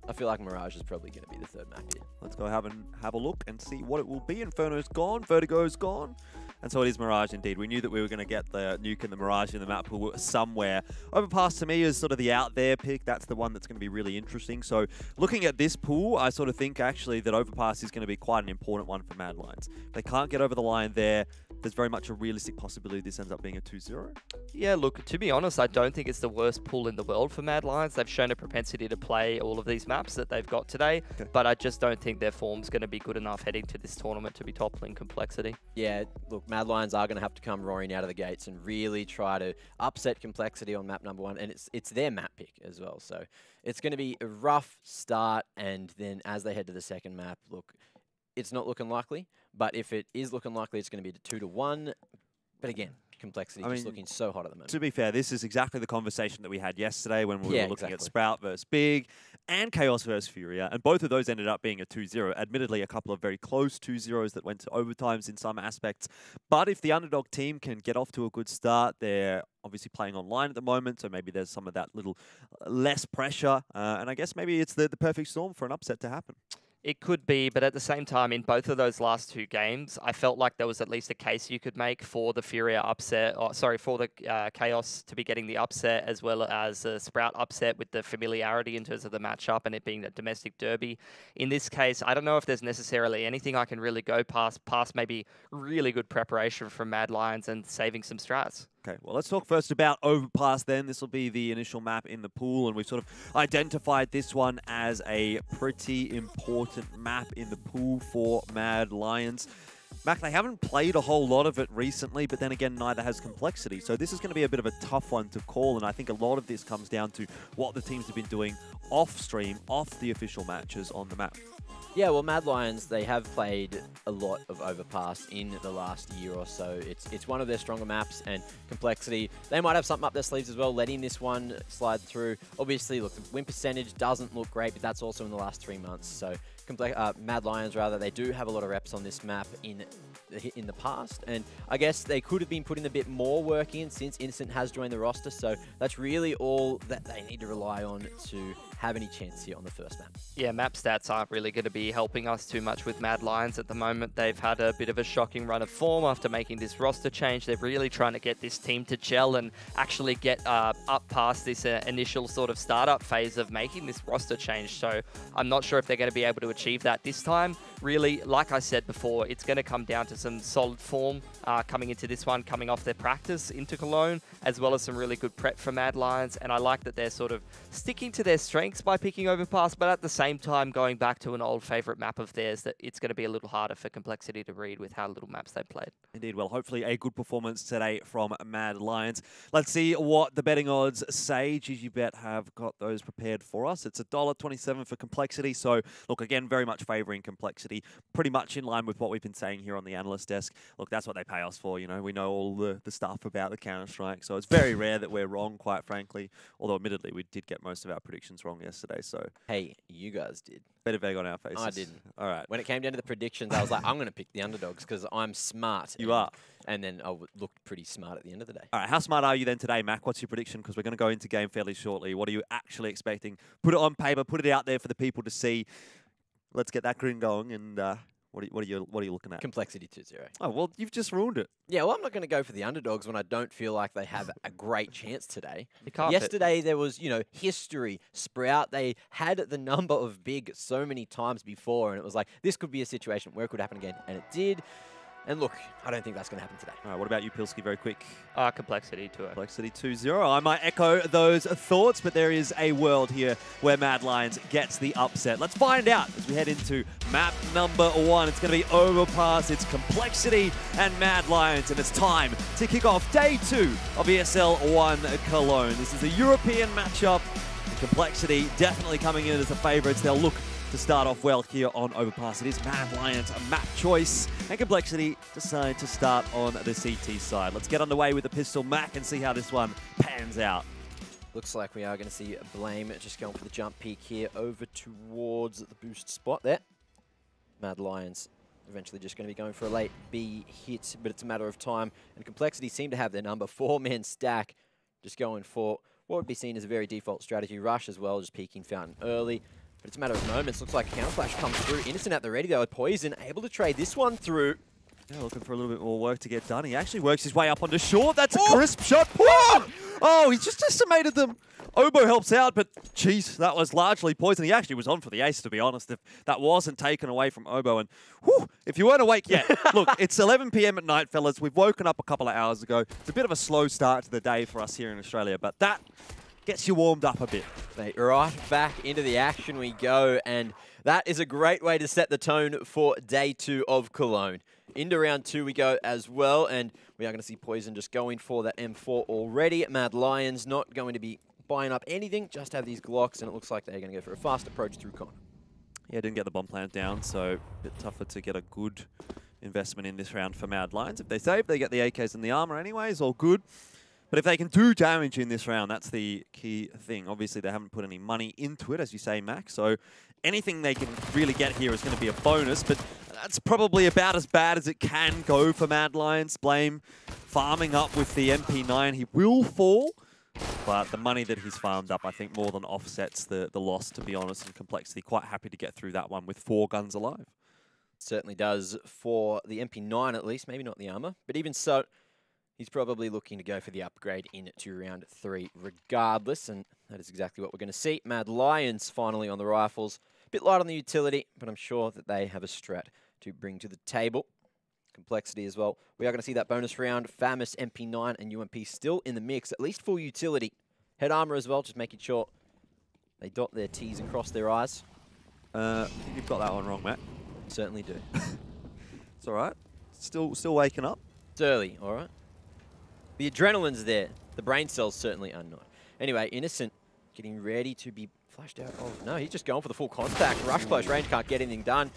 S9: I feel like Mirage is probably going to be the third map here.
S8: Let's go have a look and see what it will be. Inferno's gone, Vertigo's gone. And so it is Mirage indeed. We knew that we were going to get the nuke and the Mirage in the map pool somewhere. Overpass to me is sort of the out there pick. That's the one that's going to be really interesting. So looking at this pool, I sort of think actually that Overpass is going to be quite an important one for Mad Lions. If they can't get over the line there, there's very much a realistic possibility this ends up being a 2-0?
S10: Yeah, look, to be honest, I don't think it's the worst pool in the world for Mad Lions. They've shown a propensity to play all of these maps that they've got today, but I just don't think their form's going to be good enough heading to this tournament to be toppling Complexity.
S9: Yeah, look, Mad Lions are going to have to come roaring out of the gates and really try to upset Complexity on map number 1, and it's their map pick as well. So it's going to be a rough start, and then as they head to the second map, look, it's not looking likely, but if it is looking likely, it's going to be 2-1. But again, Complexity just looking so hot at the moment.
S8: To be fair, this is exactly the conversation that we had yesterday when we were looking at
S9: exactly.
S8: Sprout versus Big and Chaos versus Furia, and both of those ended up being a 2-0. Admittedly, a couple of very close 2-0s that went to overtimes in some aspects. But if the underdog team can get off to a good start, they're obviously playing online at the moment, so maybe there's some of that little less pressure. And I guess maybe it's the perfect storm for an upset to happen.
S10: It could be, but at the same time, in both of those last 2 games, I felt like there was at least a case you could make for the Furia upset, or sorry, for the Chaos to be getting the upset, as well as the Sprout upset with the familiarity in terms of the matchup and it being a domestic derby. In this case, I don't know if there's necessarily anything I can really go past maybe really good preparation from Mad Lions and saving some strats.
S8: Okay, well, let's talk first about Overpass then. This will be the initial map in the pool, and we've sort of identified this one as a pretty important map in the pool for Mad Lions. Mac, they haven't played a whole lot of it recently, but then again, neither has Complexity. So this is going to be a bit of a tough one to call, and I think a lot of this comes down to what the teams have been doing off-stream, off the official matches on the map.
S9: Yeah, well, Mad Lions, they have played a lot of Overpass in the last year or so. It's one of their stronger maps, and Complexity, they might have something up their sleeves as well, letting this one slide through. Obviously, look, the win percentage doesn't look great, but that's also in the last 3 months. So Mad Lions, rather, they do have a lot of reps on this map in the past, and I guess they could have been putting a bit more work in since Innocent has joined the roster, so that's really all that they need to rely on to have any chance here on the first map.
S10: Yeah, map stats aren't really going to be helping us too much with Mad Lions at the moment. They've had a bit of a shocking run of form after making this roster change. They're really trying to get this team to gel and actually get up past this initial sort of startup phase of making this roster change. So I'm not sure if they're going to be able to achieve that this time. Really, like I said before, it's going to come down to some solid form coming into this one, coming off their practice into Cologne, as well as some really good prep for Mad Lions. And I like that they're sort of sticking to their strengths by picking Overpass, but at the same time going back to an old favorite map of theirs that it's going to be a little harder for Complexity to read with how little maps they've played.
S8: Indeed. Well, hopefully a good performance today from Mad Lions. Let's see what the betting odds say. GGBet have got those prepared for us. It's $1.27 for Complexity. So, look, again, very much favouring Complexity. Pretty much in line with what we've been saying here on the analyst desk. Look, that's what they pay us for. You know, we know all the stuff about the Counter-Strike. So it's very rare that we're wrong, quite frankly. Although, admittedly, we did get most of our predictions wrong yesterday. So,
S9: hey, you guys did.
S8: Better vague on our faces.
S9: I didn't.
S8: All right.
S9: When it came down to the predictions, I was like, I'm going to pick the underdogs because I'm smart.
S8: You are.
S9: And then I looked pretty smart at the end of the day.
S8: All right, how smart are you then today, Mac? What's your prediction? Because we're going to go into game fairly shortly. What are you actually expecting? Put it on paper, put it out there for the people to see. Let's get that grin going. And what are you looking at?
S9: Complexity 2-0.
S8: Oh, well, you've just ruined it.
S9: Yeah, well, I'm not going to go for the underdogs when I don't feel like they have a great chance today.
S10: You can't
S9: Yesterday, there was, history. Sprout, they had the number of big so many times before, and it was like, this could be a situation where it could happen again, and it did. And look, I don't think that's going to happen today.
S8: All right, what about you, Pilsky, very quick?
S10: Complexity 2-0.
S8: Complexity 2-0. I might echo those thoughts, but there is a world here where Mad Lions gets the upset. Let's find out as we head into map number 1. It's going to be Overpass, it's Complexity and Mad Lions, and it's time to kick off day 2 of ESL 1 Cologne. This is a European matchup. Complexity definitely coming in as the favourites. They'll look to start off well here on Overpass. It is Mad Lions a map choice, and Complexity decide to start on the CT side. Let's get underway with the pistol Mac and see how this one pans out.
S9: Looks like we are going to see Blame just going for the jump peak here over towards the boost spot there. Mad Lions eventually just going to be going for a late B hit, but it's a matter of time. And Complexity seem to have their number. 4-man stack, just going for what would be seen as a very default strategy. Rush as well, just peeking Fountain early. But it's a matter of moments. Looks like Counterflash comes through. Innocent at the ready though with Poison, able to trade this one through.
S8: Yeah, looking for a little bit more work to get done. He actually works his way up onto short. That's a crisp shot. Whoa! Oh, he's just decimated them. Obo helps out, but geez, that was largely Poison. He actually was on for the ace, to be honest, if that wasn't taken away from Obo. And whew, if you weren't awake yet, look, it's 11 p.m. at night, fellas. We've woken up a couple of hours ago. It's a bit of a slow start to the day for us here in Australia, but that gets you warmed up a bit.
S9: Mate, right back into the action we go, and that is a great way to set the tone for day 2 of Cologne. Into round 2 we go as well, and we are going to see Poison just going for that M4 already. Mad Lions not going to be buying up anything, just have these Glocks, and it looks like they're going to go for a fast approach through Con.
S8: Yeah, didn't get the bomb plant down, so a bit tougher to get a good investment in this round for Mad Lions. If they save, they get the AKs and the armor anyways, all good. But if they can do damage in this round, that's the key thing. Obviously, they haven't put any money into it, as you say, Mac, so anything they can really get here is going to be a bonus, but that's probably about as bad as it can go for Mad Lions. Blame farming up with the MP9. He will fall, but the money that he's farmed up, I think, more than offsets the loss, to be honest, and Complexity. Quite happy to get through that one with 4 guns alive.
S9: Certainly does for the MP9 at least, maybe not the armor, but even so, he's probably looking to go for the upgrade into round 3 regardless, and that is exactly what we're going to see. Mad Lions finally on the rifles. A bit light on the utility, but I'm sure that they have a strat to bring to the table. Complexity as well. We are going to see that bonus round. Famous MP9 and UMP still in the mix, at least full utility. Head armor as well, just making sure they dot their T's and cross their I's.
S8: You've got that one wrong, Matt.
S9: Certainly do.
S8: It's all right. Still waking up.
S9: It's early, all right. The adrenaline's there. The brain cells certainly are not. Anyway, Innocent getting ready to be flashed out. Oh, no, he's just going for the full contact. Rush close range, can't get anything done.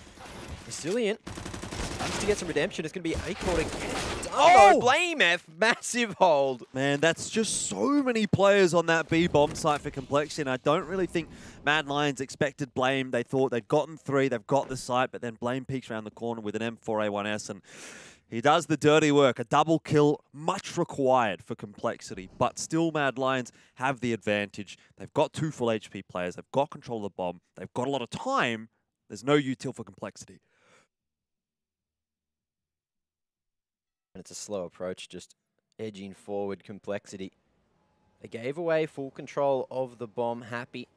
S9: Resilient. Just to get some redemption, it's going to be A-Core to get it done. Oh! Blame F, massive hold.
S8: Man, that's just so many players on that B bomb site for Complexity, and I don't really think Mad Lions expected Blame. They thought they'd gotten 3, they've got the site, but then Blame peeks around the corner with an M4A1S, and he does the dirty work. A double kill, much required for Complexity, but still Mad Lions have the advantage. They've got 2 full HP players, they've got control of the bomb, they've got a lot of time. There's no util for Complexity.
S9: And it's a slow approach, just edging forward. Complexity. They gave away full control of the bomb, happy,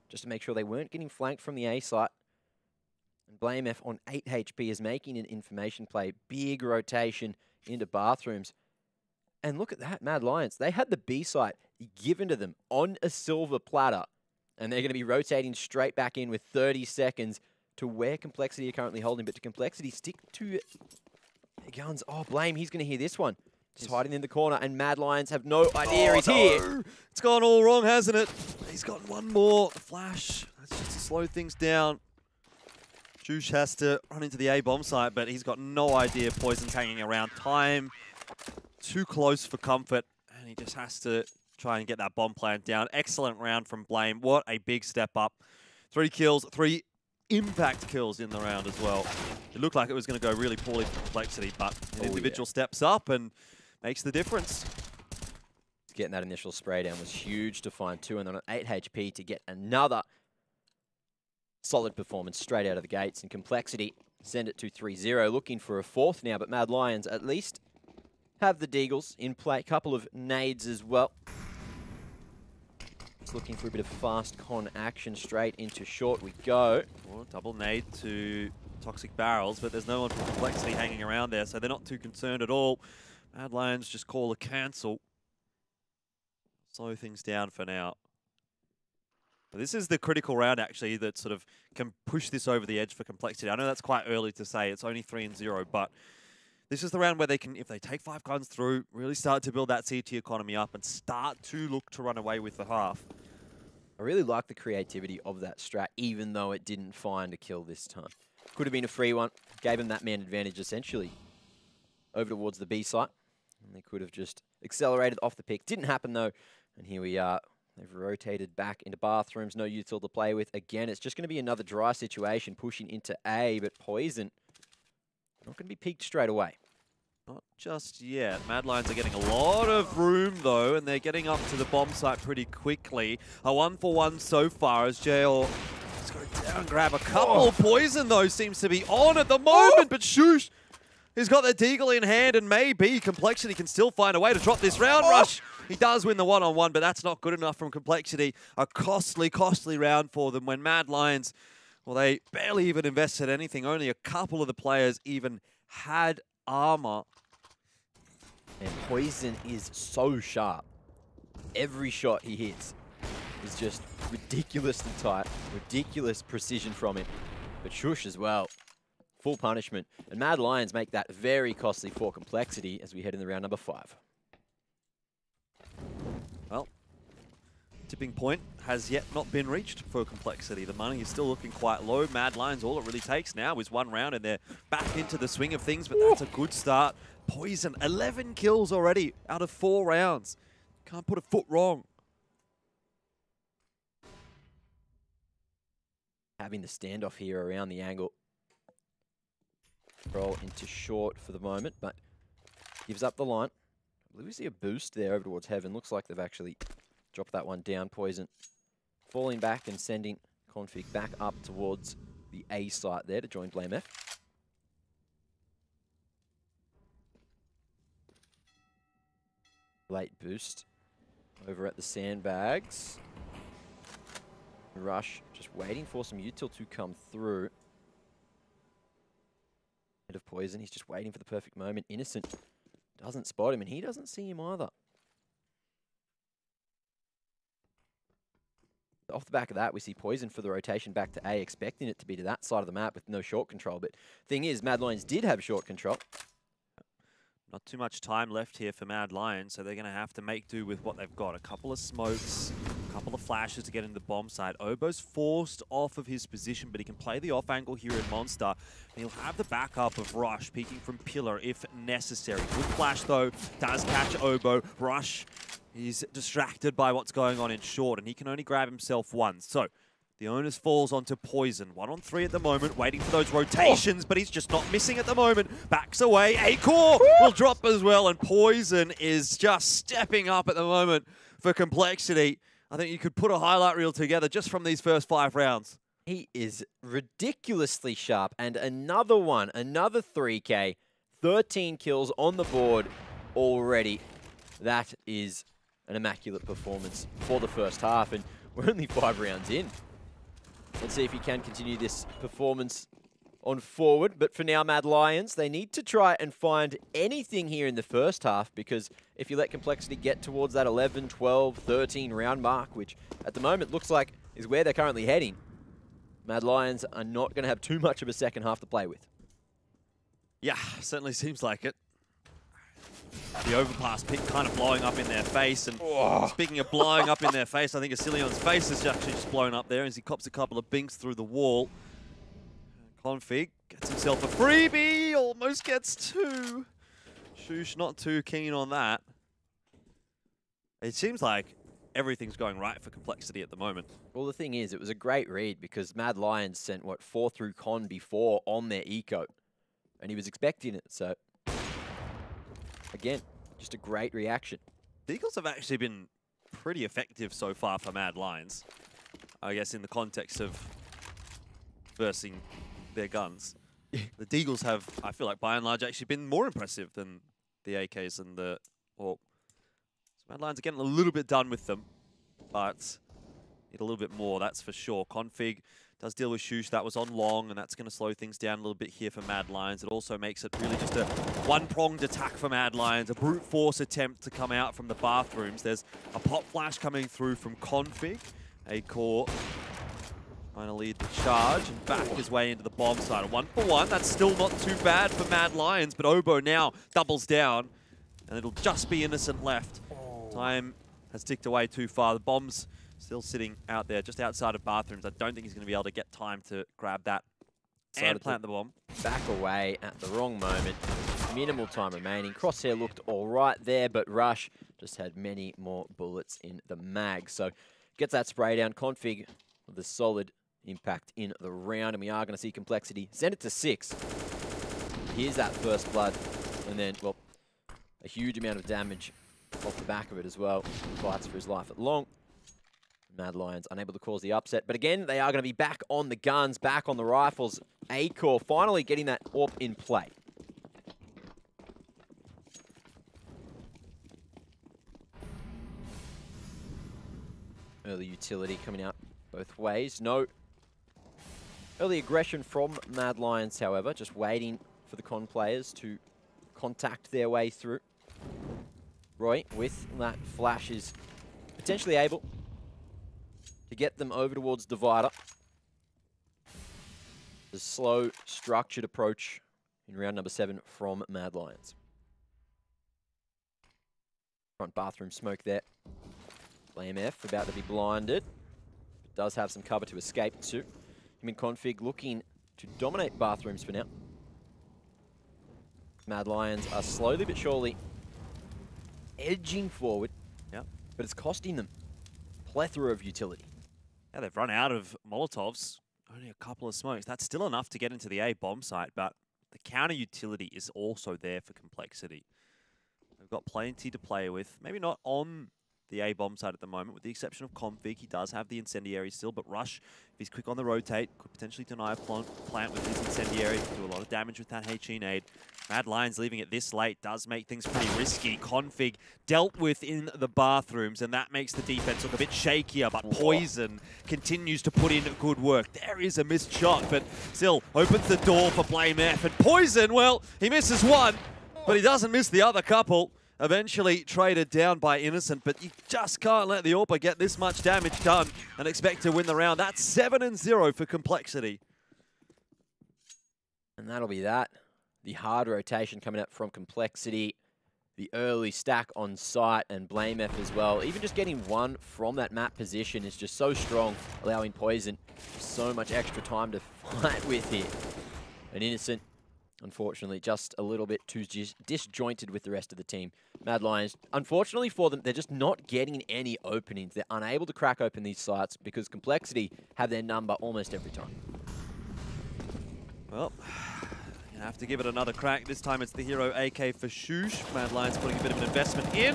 S9: just to make sure they weren't getting flanked from the A site. And Blame F on 8 HP is making an information play. Big rotation into bathrooms. And look at that, Mad Lions. They had the B site given to them on a silver platter. And they're going to be rotating straight back in with 30 seconds to where Complexity are currently holding. But to Complexity, stick to guns. Oh, Blame, he's going to hear this one. Just hiding in the corner, and Mad Lions have no idea he's here.
S8: It's gone all wrong, hasn't it? He's got one more. The flash. That's just to slow things down. Juice has to run into the A bomb site, but he's got no idea Poison's hanging around. Time too close for comfort, and he just has to try and get that bomb plant down. Excellent round from Blame. What a big step up. 3 kills, 3 impact kills in the round as well. It looked like it was going to go really poorly for Complexity, but an individual steps up and makes the difference.
S9: Getting that initial spray down was huge to find 2, and then on 8 HP to get another solid performance straight out of the gates. And Complexity send it to 3-0, looking for a 4th now, but Mad Lions at least have the Deagles in play. Couple of nades as well. Just looking for a bit of fast con action. Straight into short we go.
S8: Oh, double nade to Toxic Barrels, but there's no one from Complexity hanging around there, so they're not too concerned at all. Mad Lions just call a cancel. Slow things down for now. But this is the critical round, actually, that sort of can push this over the edge for Complexity. I know that's quite early to say. It's only 3-0, but this is the round where they can, if they take 5 guns through, really start to build that CT economy up and start to look to run away with the half.
S9: I really like the creativity of that strat, even though it didn't find a kill this time. Could have been a free one. Gave him that man advantage, essentially, over towards the B site. And they could have just accelerated off the pick. Didn't happen, though. And here we are. They've rotated back into bathrooms. No util to play with. Again, it's just going to be another dry situation, pushing into A, but Poison not going to be peaked straight away.
S8: Not just yet. Mad Lions are getting a lot of room, though, and they're getting up to the bomb site pretty quickly. A 1-for-1 so far as JL has got to down grab a couple. Poison, though, seems to be on at the moment, but Shoosh He's got the Deagle in hand, and maybe Complexity can still find a way to drop this round. Rush, he does win the one-on-one, but that's not good enough from Complexity. A costly, costly round for them when Mad Lions, well, they barely even invested anything. Only a couple of the players even had armor.
S9: And Poison is so sharp. Every shot he hits is just ridiculously tight, ridiculous precision from him. But Shush as well. Full punishment. And Mad Lions make that very costly for Complexity as we head in the round number 5.
S8: Well, tipping point has yet not been reached for Complexity. The money is still looking quite low. Mad Lions, all it really takes now is one round and they're back into the swing of things, but that's a good start. Poison, 11 kills already out of 4 rounds. Can't put a foot wrong.
S9: Having the standoff here around the angle. Roll into short for the moment, but gives up the line. I believe we see a boost there over towards Heaven. Looks like they've actually dropped that one down. Poison falling back and sending Config back up towards the A site there to join Blame F. Late boost over at the sandbags. Rush just waiting for some util to come through. Head of Poison, he's just waiting for the perfect moment. Innocent doesn't spot him, and he doesn't see him either. Off the back of that, we see Poison for the rotation back to A, expecting it to be to that side of the map with no short control. But thing is, Mad Lions did have short control.
S8: Not too much time left here for Mad Lions, so they're going to have to make do with what they've got. A couple of smokes, a couple of flashes to get into the bomb site. Obo's forced off of his position, but he can play the off angle here in Monster. And he'll have the backup of Rush peeking from Pillar if necessary. Good flash, though. Does catch Obo. Rush, he's distracted by what's going on in short, and he can only grab himself once. So the onus falls onto Poison. 1-on-3 at the moment, waiting for those rotations, but he's just not missing at the moment. Backs away. A-Core will drop as well, and Poison is just stepping up at the moment for Complexity. I think you could put a highlight reel together just from these first 5 rounds.
S9: He is ridiculously sharp, and another one, another 3K, 13 kills on the board already. That is an immaculate performance for the first half, and we're only 5 rounds in. Let's see if he can continue this performance on forward. But for now, Mad Lions, they need to try and find anything here in the first half, because if you let Complexity get towards that 11, 12, 13 round mark, which at the moment looks like is where they're currently heading, Mad Lions are not going to have too much of a second half to play with.
S8: Yeah, certainly seems like it. The overpass pick kind of blowing up in their face. And speaking of blowing up in their face, I think Asilion's face is actually just blown up there as he cops a couple of binks through the wall. Config gets himself a freebie, almost gets 2. Shush not too keen on that. It seems like everything's going right for Complexity at the moment.
S9: Well, the thing is, it was a great read because Mad Lions sent, 4 through Con before on their eco. And he was expecting it, so again, just a great reaction.
S8: The Eagles have actually been pretty effective so far for Mad Lions, I guess, in the context of versing their guns. The Deagles have, I feel like, by and large, actually been more impressive than the AKs and the... Well, so Mad Lions are getting a little bit done with them, but need a little bit more, that's for sure. Config does deal with Shush. That was on long, and that's going to slow things down a little bit here for Mad Lions. It also makes it really just a one-pronged attack for Mad Lions, a brute force attempt to come out from the bathrooms. There's a pop flash coming through from Config. A-Core trying to lead the charge and back his way into the bomb side. A 1-for-1, that's still not too bad for Mad Lions, but Obo now doubles down, and it'll just be Innocent left. Time has ticked away too far. The bomb's still sitting out there, just outside of bathrooms. I don't think he's going to be able to get time to grab that and plant the bomb.
S9: Back away at the wrong moment. Minimal time remaining. Crosshair looked all right there, but Rush just had many more bullets in the mag. So gets that spray down. Config with a solid impact in the round, and we are going to see Complexity send it to 6. Here's that first blood, and then, well, a huge amount of damage off the back of it as well. Fights for his life at long. Mad Lions unable to cause the upset. But again, they are going to be back on the guns, back on the rifles. A-Core finally getting that AWP in play. Early utility coming out both ways. No early aggression from Mad Lions, however. Just waiting for the Con players to contact their way through. Roy, with that flash, is potentially able to get them over towards Divider. The slow, structured approach in round number 7 from Mad Lions. Front bathroom smoke there. Blame F about to be blinded. But does have some cover to escape to. Him and Config looking to dominate bathrooms for now. Mad Lions are slowly but surely edging forward.
S8: Yep.
S9: But it's costing them a plethora of utility.
S8: Yeah, they've run out of Molotovs. Only a couple of smokes. That's still enough to get into the A bomb site, but the counter utility is also there for Complexity. They've got plenty to play with. Maybe not on the A bomb side at the moment, with the exception of Config. He does have the incendiary still, but Rush, if he's quick on the rotate, could potentially deny a plant with his incendiary. Do a lot of damage with that HE nade. Mad Lions leaving it this late does make things pretty risky. Config dealt with in the bathrooms, and that makes the defense look a bit shakier, but Poison continues to put in good work. There is a missed shot, but still opens the door for Blame F. And Poison, well, he misses one, but he doesn't miss the other couple. Eventually traded down by Innocent, but you just can't let the AWPer get this much damage done and expect to win the round. That's 7-0 for Complexity.
S9: And that'll be that. The hard rotation coming up from Complexity. The early stack on site and Blame F as well. Even just getting one from that map position is just so strong, allowing Poison so much extra time to fight with here. And Innocent, unfortunately, just a little bit too disjointed with the rest of the team. Mad Lions, unfortunately for them, they're just not getting any openings. They're unable to crack open these sites because Complexity have their number almost every time.
S8: Well, you have to give it another crack. This time it's the hero AK for Shoosh. Mad Lions putting a bit of an investment in.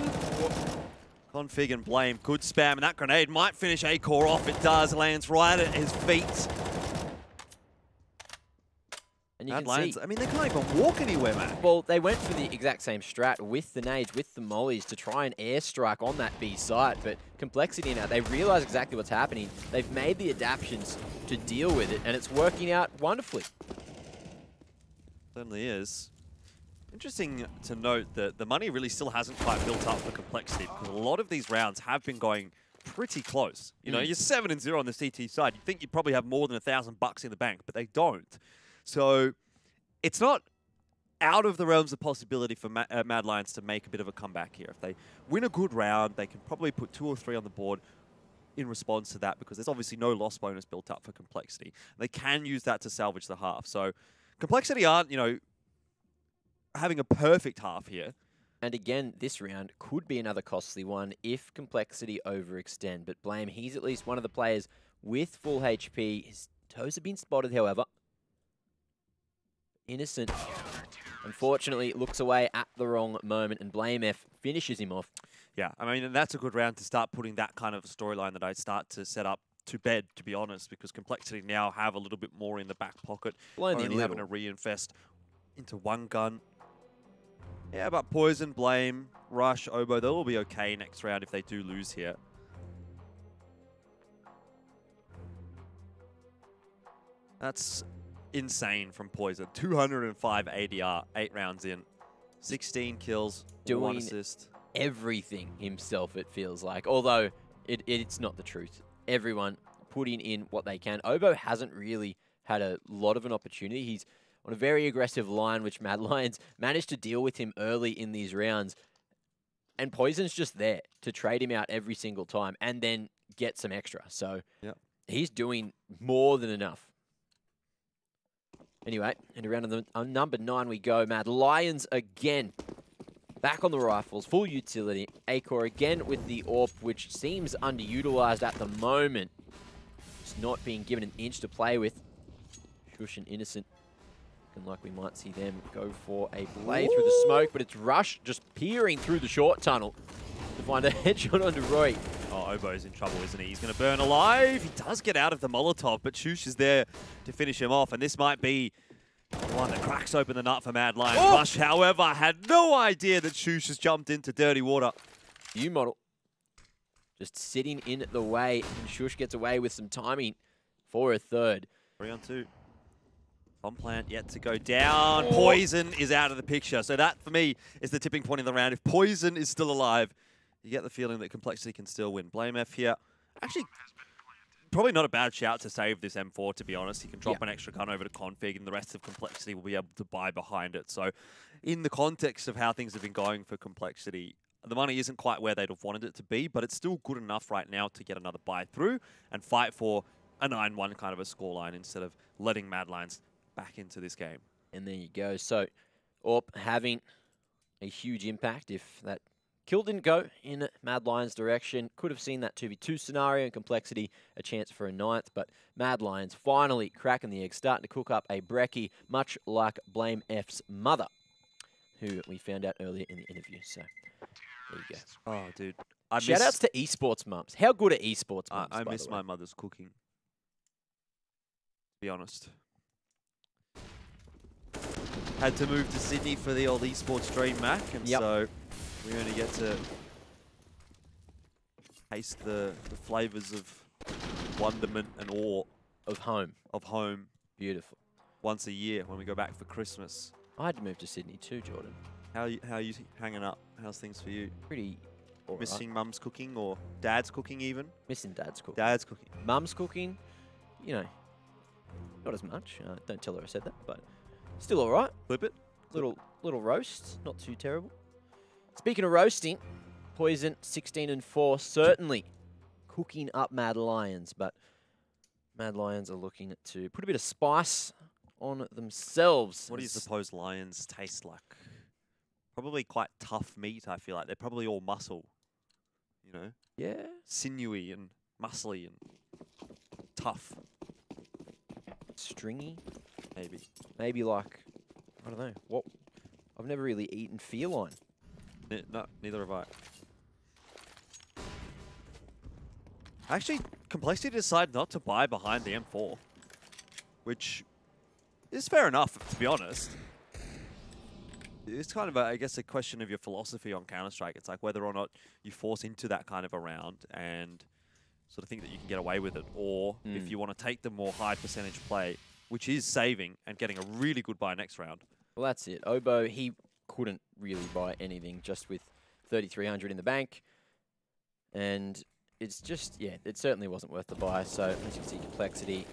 S8: Config and Blame could spam, and that grenade might finish A-Core off. It does, lands right at his feet.
S9: And you
S8: Mad
S9: can
S8: Lions,
S9: see,
S8: I mean, they can't even walk anywhere, man.
S9: well, they went for the exact same strat with the nades, with the mollies to try and airstrike on that B site, but Complexity now, they realize exactly what's happening. They've made the adaptations to deal with it, and it's working out wonderfully.
S8: Certainly is. Interesting to note that the money really still hasn't quite built up for Complexity, because a lot of these rounds have been going pretty close. You know, you're 7-0 on the CT side. You'd think you'd probably have more than $1,000 in the bank, but they don't. So it's not out of the realms of possibility for Mad Lions to make a bit of a comeback here. If they win a good round, they can probably put 2 or 3 on the board in response to that, because there's obviously no loss bonus built up for Complexity. They can use that to salvage the half. So Complexity aren't, you know, having a perfect half here.
S9: And again, this round could be another costly one if Complexity overextend. But Blame, he's at least one of the players with full HP. His toes have been spotted, however. Innocent, unfortunately, looks away at the wrong moment, and Blame F finishes him off.
S8: Yeah, I mean, and that's a good round to start putting that kind of storyline that I start to set up to bed, to be honest, because Complexity now have a little bit more in the back pocket. Only having to reinvest into one gun. Yeah, but Poison, Blame, Rush, Oboe, they'll all be okay next round if they do lose here. That's insane from Poison. 205 ADR, 8 rounds in. 16 kills, 1 assist.
S9: Everything himself, it feels like. Although, it's not the truth. Everyone putting in what they can. Oboe hasn't really had a lot of an opportunity. He's on a very aggressive line, which Mad Lions managed to deal with him early in these rounds. And Poison's just there to trade him out every single time and then get some extra. So he's doing more than enough. Anyway, and around on number 9 we go. Mad Lions again. Back on the rifles, full utility. A-Core again with the AWP, which seems underutilized at the moment. It's not being given an inch to play with. Shush and Innocent. Looking like we might see them go for a blade through the smoke, but it's Rush just peering through the short tunnel to find a headshot onto Roy.
S8: Oh, Oboe's in trouble, isn't he? He's going to burn alive. He does get out of the Molotov, but Shush is there to finish him off, and this might be the one that cracks open the nut for Mad Lions. Rush, however, had no idea that Shush has jumped into dirty water.
S9: U model. just sitting in the way, and Shush gets away with some timing for a third.
S8: 3 on 2. Bomb plant yet to go down. Poison is out of the picture. So that, for me, is the tipping point in the round. If Poison is still alive, you get the feeling that Complexity can still win. Blame F here. Actually, probably not a bad shout to save this M4, to be honest. He can drop an extra gun over to Config, and the rest of Complexity will be able to buy behind it. So in the context of how things have been going for Complexity, the money isn't quite where they'd have wanted it to be, but it's still good enough right now to get another buy through and fight for a 9-1 kind of a scoreline instead of letting Mad Lions back into this game.
S9: And there you go. So, Orp having a huge impact. If that kill didn't go in Mad Lions' direction, could have seen that 2v2 scenario and Complexity a chance for a 9th, but Mad Lions finally cracking the egg, starting to cook up a brekkie, much like Blame F's mother, who we found out earlier in the interview. So, there you go.
S8: Oh, dude.
S9: Shout-outs to esports mums. How good are esports mums,
S8: I
S9: by
S8: miss
S9: the way?
S8: my mother's cooking, to be honest. Had to move to Sydney for the old esports dream, Mac, and so we only get to taste the flavours of wonderment and awe
S9: of home.
S8: Beautiful. Once a year when we go back for Christmas.
S9: I had to move to Sydney too, Jordan.
S8: How are you hanging up? How's things for you?
S9: Pretty all right.
S8: Missing mum's cooking or dad's cooking even?
S9: Missing dad's cooking.
S8: Dad's cooking.
S9: Mum's cooking, you know, not as much. Don't tell her I said that, but still all right.
S8: Flip it.
S9: Little roasts, not too terrible. Speaking of roasting, Poison 16-4, certainly cooking up Mad Lions, but Mad Lions are looking to put a bit of spice on themselves.
S8: What do you suppose lions taste like? Probably quite tough meat, I feel like. They're probably all muscle, you know?
S9: Yeah.
S8: Sinewy and muscly and tough.
S9: Stringy?
S8: Maybe.
S9: Maybe like, I don't know. What? I've never really eaten feline.
S8: No, neither have I. Actually, Complexity decided not to buy behind the M4, which is fair enough, to be honest. It's kind of, I guess, a question of your philosophy on Counter-Strike. It's like whether or not you force into that kind of a round and sort of think that you can get away with it, or if you want to take the more high percentage play, which is saving and getting a really good buy next round.
S9: Well, that's it. Obo, he couldn't really buy anything just with 3,300 in the bank. And it's just, yeah, it certainly wasn't worth the buy. So, as you can see, Complexity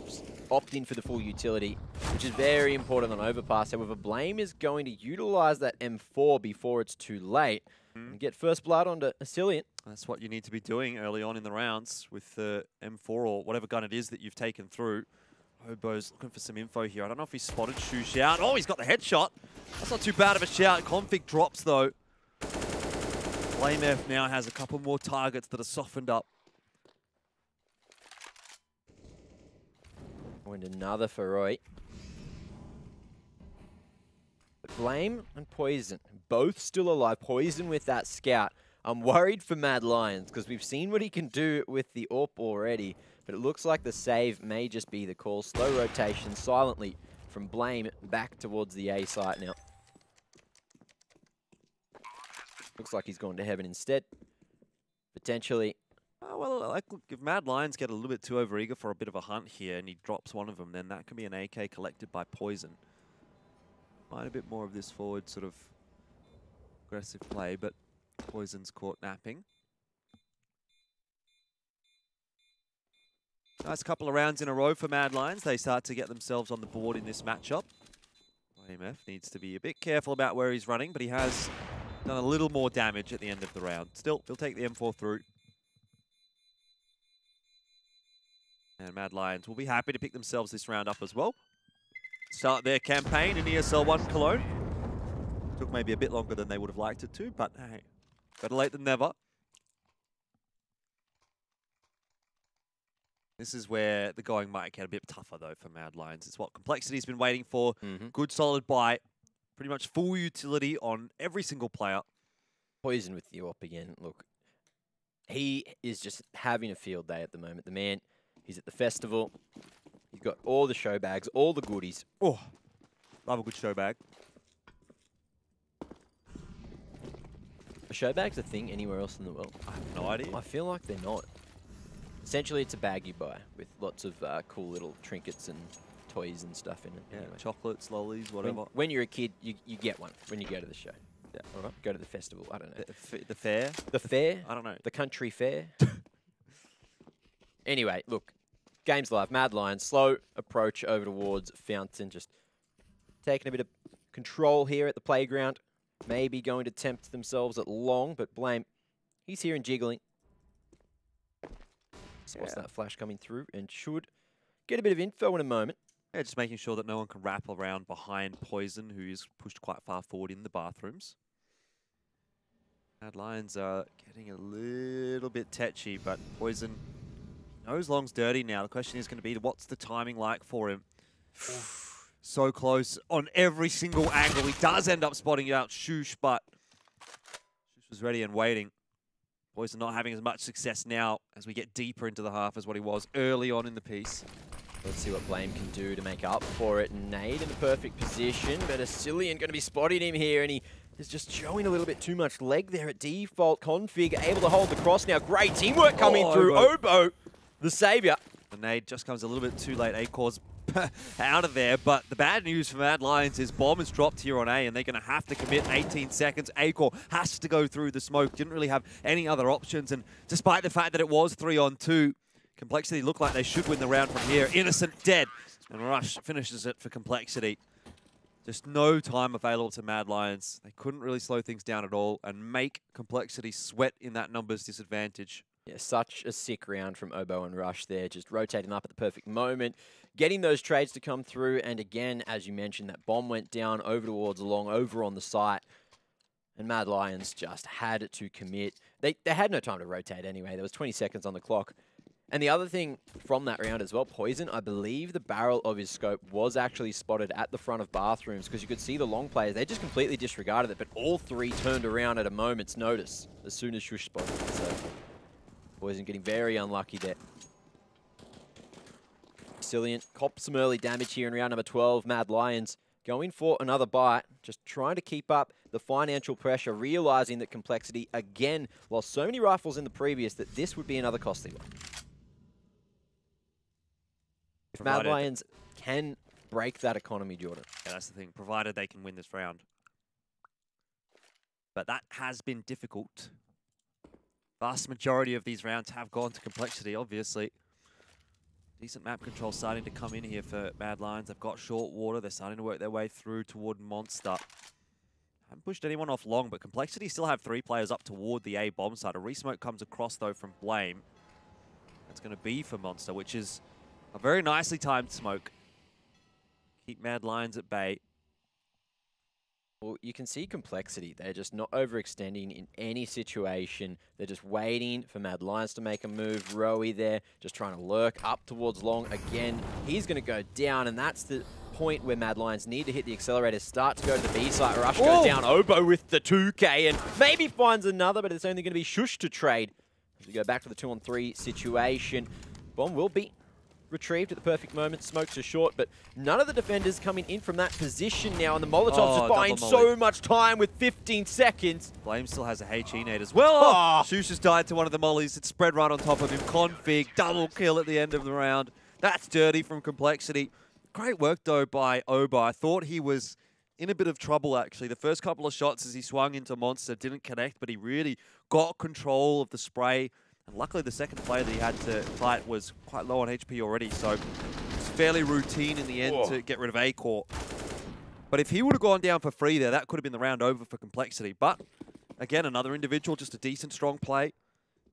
S9: just opt in for the full utility, which is very important on overpass. However, Blame is going to utilize that M4 before it's too late and get first blood onto Asilian.
S8: That's what you need to be doing early on in the rounds with the M4 or whatever gun it is that you've taken through. Obo's looking for some info here. I don't know if he spotted Shush out. Oh, he's got the headshot. That's not too bad of a shout. Config drops, though. Blame F now has a couple more targets that are softened up.
S9: And another for Roy. Blame and Poison, both still alive. Poison with that scout. I'm worried for Mad Lions because we've seen what he can do with the AWP already, but it looks like the save may just be the call. Slow rotation silently from Blame back towards the A site now. Looks like he's gone to heaven instead. Potentially.
S8: Well, like, look, if Mad Lions get a little bit too overeager for a bit of a hunt here and he drops one of them, then that can be an AK collected by Poison. Might a bit more of this forward sort of aggressive play, but Poison's caught napping. Nice couple of rounds in a row for Mad Lions. They start to get themselves on the board in this matchup. AMF needs to be a bit careful about where he's running, but he has done a little more damage at the end of the round. Still, he'll take the M4 through. And Mad Lions will be happy to pick themselves this round up as well. Start their campaign in ESL 1 Cologne. Took maybe a bit longer than they would have liked it to, but hey, better late than never. This is where the going might get a bit tougher, though, for Mad Lions. It's what Complexity's been waiting for. Good, solid buy. Pretty much full utility on every single player.
S9: Poison with the AWP again. Look, he is just having a field day at the moment. The man, he's at the festival. He's got all the show bags, all the goodies.
S8: Oh, love a good show bag.
S9: Are show bags a thing anywhere else in the world?
S8: I have no idea.
S9: I feel like they're not. Essentially, it's a bag you buy with lots of cool little trinkets and toys and stuff in it.
S8: Yeah,
S9: Anyway.
S8: chocolates, lollies, whatever.
S9: When you're a kid, you get one when you go to the show.
S8: Yeah.
S9: All right. Go to the festival. I don't know.
S8: The fair?
S9: The fair?
S8: I don't know.
S9: The country fair? Anyway, look. Game's live. Mad Lions. Slow approach over towards Fountain. Just taking a bit of control here at the playground. Maybe going to tempt themselves at long, but Blame. He's here and jiggling. Spots that flash coming through and should get a bit of info in a moment.
S8: Yeah, just making sure that no one can wrap around behind Poison, who is pushed quite far forward in the bathrooms. Mad Lions are getting a little bit tetchy, but Poison knows Long's dirty now. The question is going to be, what's the timing like for him? So close on every single angle. He does end up spotting out Shush, but Shush was ready and waiting. Poison not having as much success now as we get deeper into the half as what he was early on in the piece.
S9: Let's see what Blame can do to make up for it. Nade in the perfect position, but Asilian going to be spotting him here, and he is just showing a little bit too much leg there at default config, able to hold the cross now. Great teamwork coming through. Obo, the saviour.
S8: The nade just comes a little bit too late. Acor's out of there, but the bad news for Mad Lions is Bomb is dropped here on A, and they're going to have to commit 18 seconds. Acor has to go through the smoke. Didn't really have any other options, and despite the fact that it was 3-on-2, Complexity looked like they should win the round from here. Innocent dead, and Rush finishes it for Complexity. Just no time available to Mad Lions. They couldn't really slow things down at all and make Complexity sweat in that numbers disadvantage.
S9: Yeah, such a sick round from Obo and Rush there, just rotating up at the perfect moment, getting those trades to come through, and again, as you mentioned, that bomb went down over towards Long, over on the site, and Mad Lions just had to commit. They had no time to rotate anyway. There was 20 seconds on the clock. And the other thing from that round as well, Poison, I believe the barrel of his scope was actually spotted at the front of bathrooms, because you could see the Long players, they just completely disregarded it, but all three turned around at a moment's notice as soon as Shush spotted it. So Poison getting very unlucky there. Resilient copped some early damage here in round number 12. Mad Lions going for another bite, just trying to keep up the financial pressure, realizing that Complexity, again, lost so many rifles in the previous that this would be another costly one. If Mad Lions can break that economy, Jordan.
S8: Yeah, that's the thing, provided they can win this round. But that has been difficult. Vast majority of these rounds have gone to Complexity, obviously. Decent map control starting to come in here for Mad Lions. They've got short water. They're starting to work their way through toward Monster. Haven't pushed anyone off Long, but Complexity still have 3 players up toward the A bomb side. A resmoke comes across, though, from Blame. That's going to be for Monster, which is a very nicely timed smoke. Keep Mad Lions at bay.
S9: Well, you can see Complexity. They're just not overextending in any situation. They're just waiting for Mad Lions to make a move. Rowie there, just trying to lurk up towards Long again. He's going to go down, and that's the point where Mad Lions need to hit the accelerator, start to go to the B site. Rush goes down. Obo with the 2K, and maybe finds another, but it's only going to be Shush to trade. As we go back to the 2-on-3 situation. Bomb will be retrieved at the perfect moment. Smokes are short, but none of the defenders coming in from that position now, and the Molotovs are buying so much time with 15 seconds.
S8: Blame still has a HE nade as well. Shush has died to one of the mollies. It's spread right on top of him. Config, double kill at the end of the round. That's dirty from Complexity. Great work, though, by Oba. I thought he was in a bit of trouble, actually. The first couple of shots as he swung into Monster didn't connect, but he really got control of the spray. And luckily, the second player that he had to fight was quite low on HP already, so it's fairly routine in the end to get rid of Acor. But if he would have gone down for free there, that could have been the round over for Complexity. But, again, another individual, just a decent, strong play.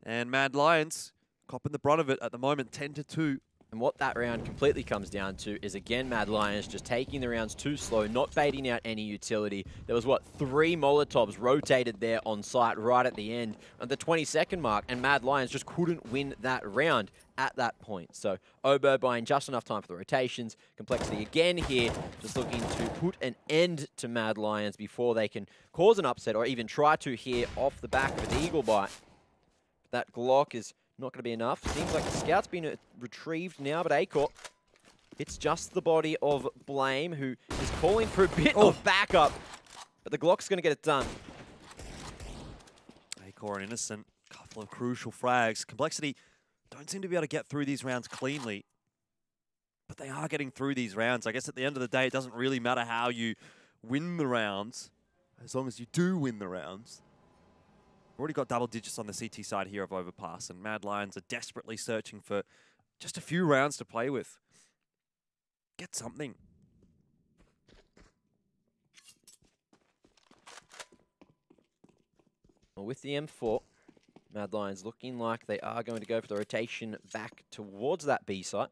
S8: And Mad Lions copping the brunt of it at the moment, 10-2.
S9: And what that round completely comes down to is, again, Mad Lions just taking the rounds too slow, not baiting out any utility. There was, 3 Molotovs rotated there on site right at the end, at the 20-second mark, and Mad Lions just couldn't win that round at that point. So Obo buying just enough time for the rotations. Complexity again here, just looking to put an end to Mad Lions before they can cause an upset or even try to here off the back of an Eagle bite. That Glock is not going to be enough. Seems like the scout's been retrieved now, but Acor, it's just the body of Blame, who is calling for a bit of backup, but the Glock's going to get it done.
S8: Core and Innocent. Couple of crucial frags. Complexity don't seem to be able to get through these rounds cleanly. But they are getting through these rounds. I guess at the end of the day, it doesn't really matter how you win the rounds, as long as you do win the rounds. We've already got double digits on the CT side here of Overpass, and Mad Lions are desperately searching for just a few rounds to play with. Get something.
S9: Well, with the M4, Mad Lions looking like they are going to go for the rotation back towards that B site.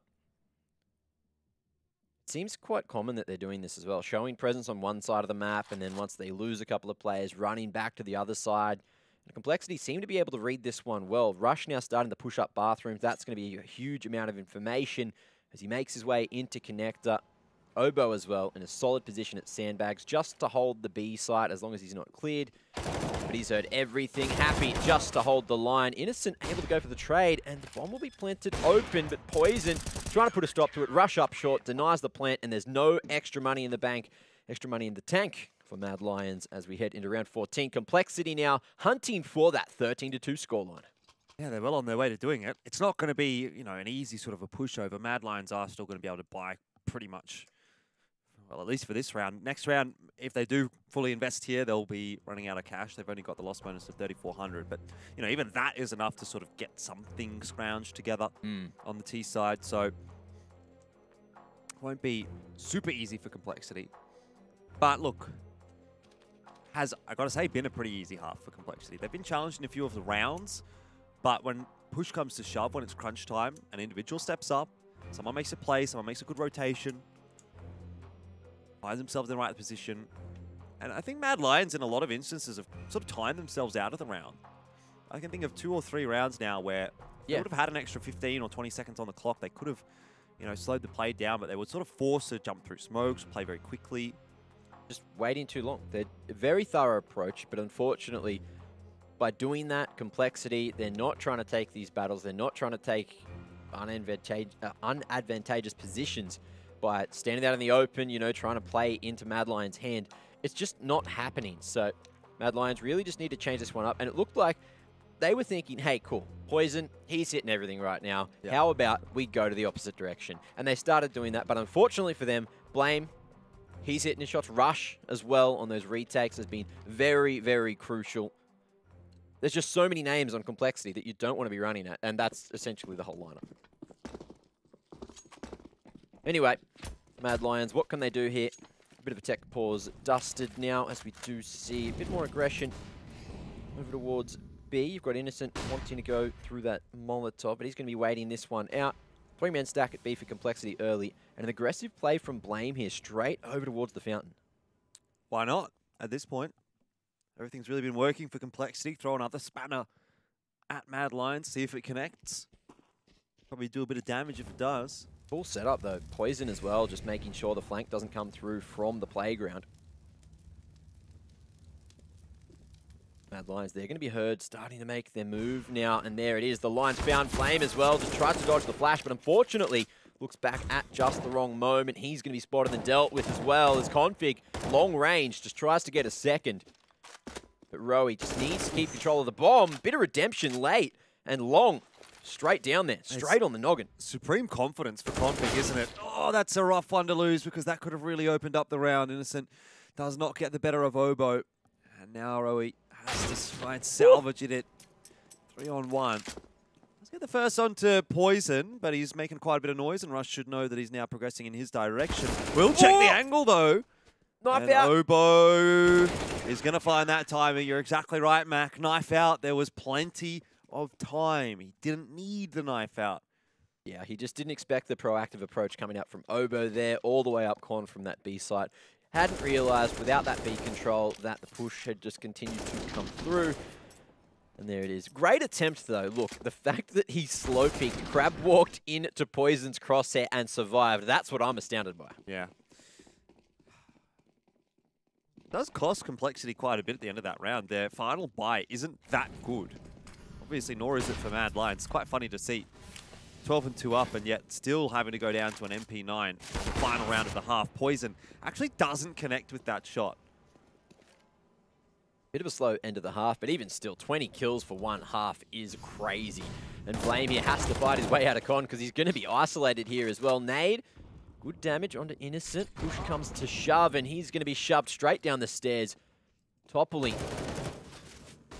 S9: It seems quite common that they're doing this as well, showing presence on one side of the map, and then once they lose a couple of players, running back to the other side. And Complexity seem to be able to read this one well. Rush now starting to push up bathrooms. That's going to be a huge amount of information as he makes his way into Connector. Oboe as well in a solid position at Sandbags just to hold the B site as long as he's not cleared. But he's heard everything. Happy just to hold the line. Innocent able to go for the trade, and the bomb will be planted open, but Poison trying to put a stop to it. Rush up short, denies the plant, and there's no extra money in the bank, extra money in the tank for Mad Lions as we head into round 14. Complexity now hunting for that 13-2 scoreline.
S8: Yeah, they're well on their way to doing it. It's not going to be, you know, an easy sort of a pushover. Mad Lions are still going to be able to buy pretty much, well, at least for this round. Next round, if they do fully invest here, they'll be running out of cash. They've only got the loss bonus of 3,400. But, you know, even that is enough to sort of get something scrounged together on the T side. So, it won't be super easy for Complexity. But, look, has, I got to say, been a pretty easy half for Complexity. They've been challenged in a few of the rounds, but when push comes to shove, when it's crunch time, an individual steps up, someone makes a play, someone makes a good rotation, finds themselves in the right position. And I think Mad Lions, in a lot of instances, have sort of timed themselves out of the round. I can think of 2 or 3 rounds now where they would have had an extra 15 or 20 seconds on the clock. They could have, you know, slowed the play down, but they were sort of forced to jump through smokes, play very quickly.
S9: Just waiting too long. They're a very thorough approach, but unfortunately, by doing that, Complexity, they're not trying to take these battles. They're not trying to take unadvantageous positions by standing out in the open, you know, trying to play into Mad Lions' hand. It's just not happening. So Mad Lions really just need to change this one up. And it looked like they were thinking, hey, cool, Poison, he's hitting everything right now.
S8: Yeah.
S9: How about we go to the opposite direction? And they started doing that. But unfortunately for them, Blame, he's hitting his shots. Rush as well on those retakes has been very, very crucial. There's just so many names on Complexity that you don't want to be running at, and that's essentially the whole lineup. Anyway, Mad Lions, what can they do here? A bit of a tech pause dusted now as we do see a bit more aggression over towards B. You've got Innocent wanting to go through that Molotov, but he's going to be waiting this one out. 3-man stack at B for Complexity early, and an aggressive play from Blame here straight over towards the fountain.
S8: Why not at this point? Everything's really been working for Complexity. Throw another spanner at Mad Lions, see if it connects. Probably do a bit of damage if it does.
S9: Full setup though. Poison as well, just making sure the flank doesn't come through from the playground. Mad Lions, they're going to be heard starting to make their move now, and there it is. The Lions found Flame as well, just tries to dodge the flash, but unfortunately looks back at just the wrong moment. He's going to be spotted and dealt with as well as Config, long range, just tries to get a second. But Rowie just needs to keep control of the bomb. Bit of redemption late, and Long straight down there, straight on the noggin.
S8: Supreme confidence for Config, isn't it? Oh, that's a rough one to lose because that could have really opened up the round. Innocent does not get the better of Oboe. And now Rowie has to try and salvage it at 3-on-1. Let's get the first on to Poison, but he's making quite a bit of noise, and Rush should know that he's now progressing in his direction. We'll check the angle, though.
S9: Knife
S8: and
S9: out.
S8: Oboe is going to find that timing. You're exactly right, Mac. Knife out. There was plenty of time. He didn't need the knife out.
S9: Yeah, he just didn't expect the proactive approach coming out from Oboe there, all the way up con from that B site. Hadn't realized without that B control that the push had just continued to come through. And there it is. Great attempt though. Look, the fact that he slow peeked, crab walked into Poison's crosshair and survived, that's what I'm astounded by.
S8: Yeah. Does cost Complexity quite a bit at the end of that round. Their final buy isn't that good. Obviously, nor is it for Mad Lions. It's quite funny to see 12-2 up and yet still having to go down to an MP9 in the final round of the half. Poison actually doesn't connect with that shot.
S9: Bit of a slow end of the half, but even still, 20 kills for one half is crazy. And Blame here has to fight his way out of con because he's going to be isolated here as well. Nade, good damage onto Innocent. Push comes to shove, and he's going to be shoved straight down the stairs. Toppling.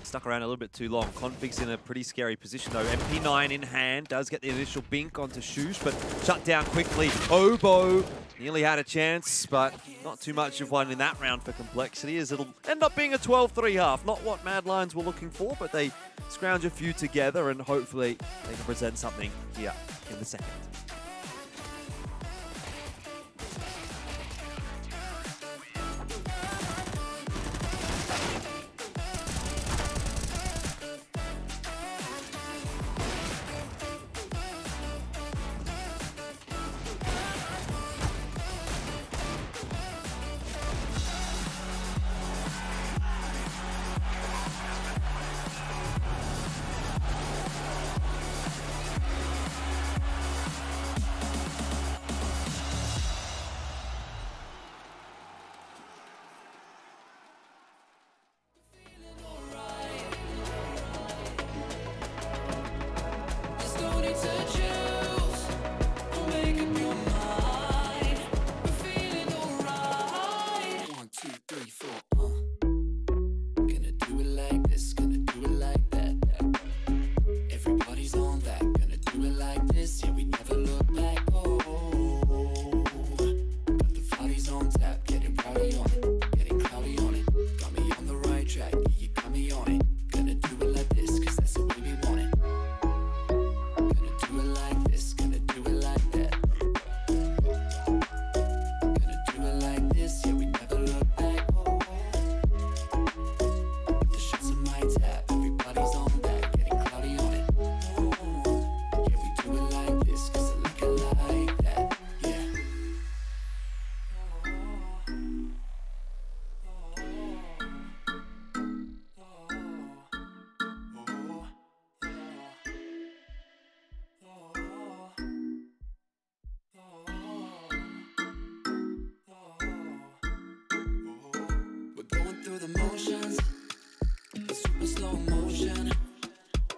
S8: Stuck around a little bit too long. Config's in a pretty scary position though. MP9 in hand, does get the initial bink onto Shoes, but shut down quickly. Oboe nearly had a chance, but not too much of one in that round for Complexity, as it'll end up being a 12-3 half. Not what Mad Lions were looking for, but they scrounge a few together, and hopefully they can present something here in the second.
S3: The motions, the super slow motion.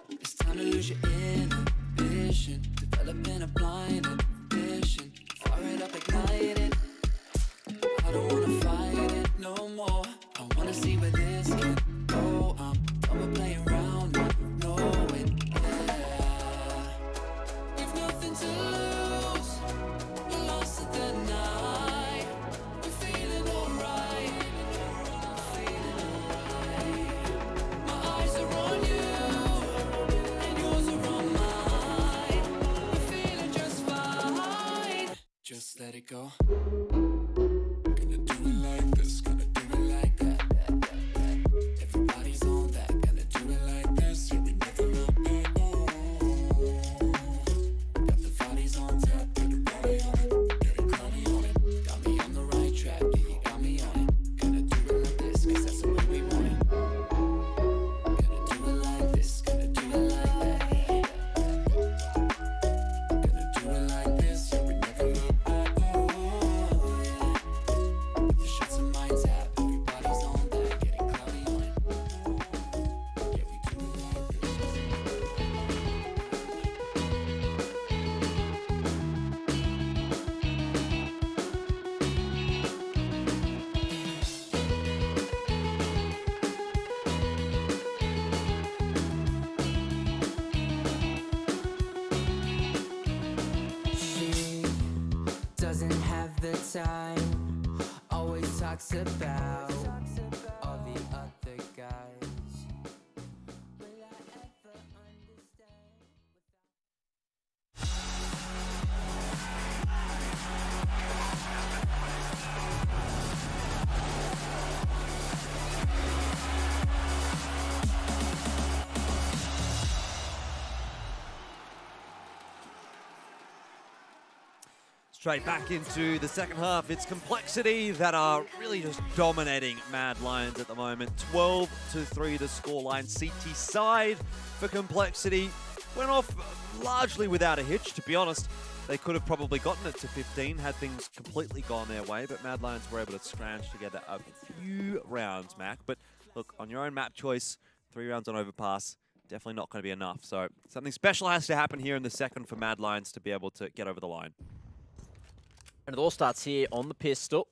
S3: It's time to lose your inhibition, developing a blind ambition. Fire it up, ignite it. I don't wanna fight it no more. I wanna see where this can go. I'm done with playing around, I know it. Yeah, we've nothing to lose. We're lost at the night. We're feeling alright. Just let it go. Gonna do it like this, gonna do it like that. Everybody's on that, gonna do it like this. Yeah, we never look back. Oh, got the bodies on tap, get it rowdy on it, get it cloudy on it. Got me on the right track, yeah, you got me on it. Gonna do it like this, cause that's the way we want it. Gonna do it like this, gonna do it like that. Gonna do it like this, yeah, we never look. Doesn't have the time, always talks about all the other guys. Will I ever understand?
S8: Straight back into the second half. It's Complexity that are really just dominating Mad Lions at the moment. 12-3 the scoreline. CT side for Complexity. Went off largely without a hitch, to be honest. They could have probably gotten it to 15 had things completely gone their way, but Mad Lions were able to scrounge together a few rounds, Mac. But look, on your own map choice, 3 rounds on overpass, definitely not going to be enough. So something special has to happen here in the second for Mad Lions to be able to get over the line.
S9: And it all starts here on the pistol.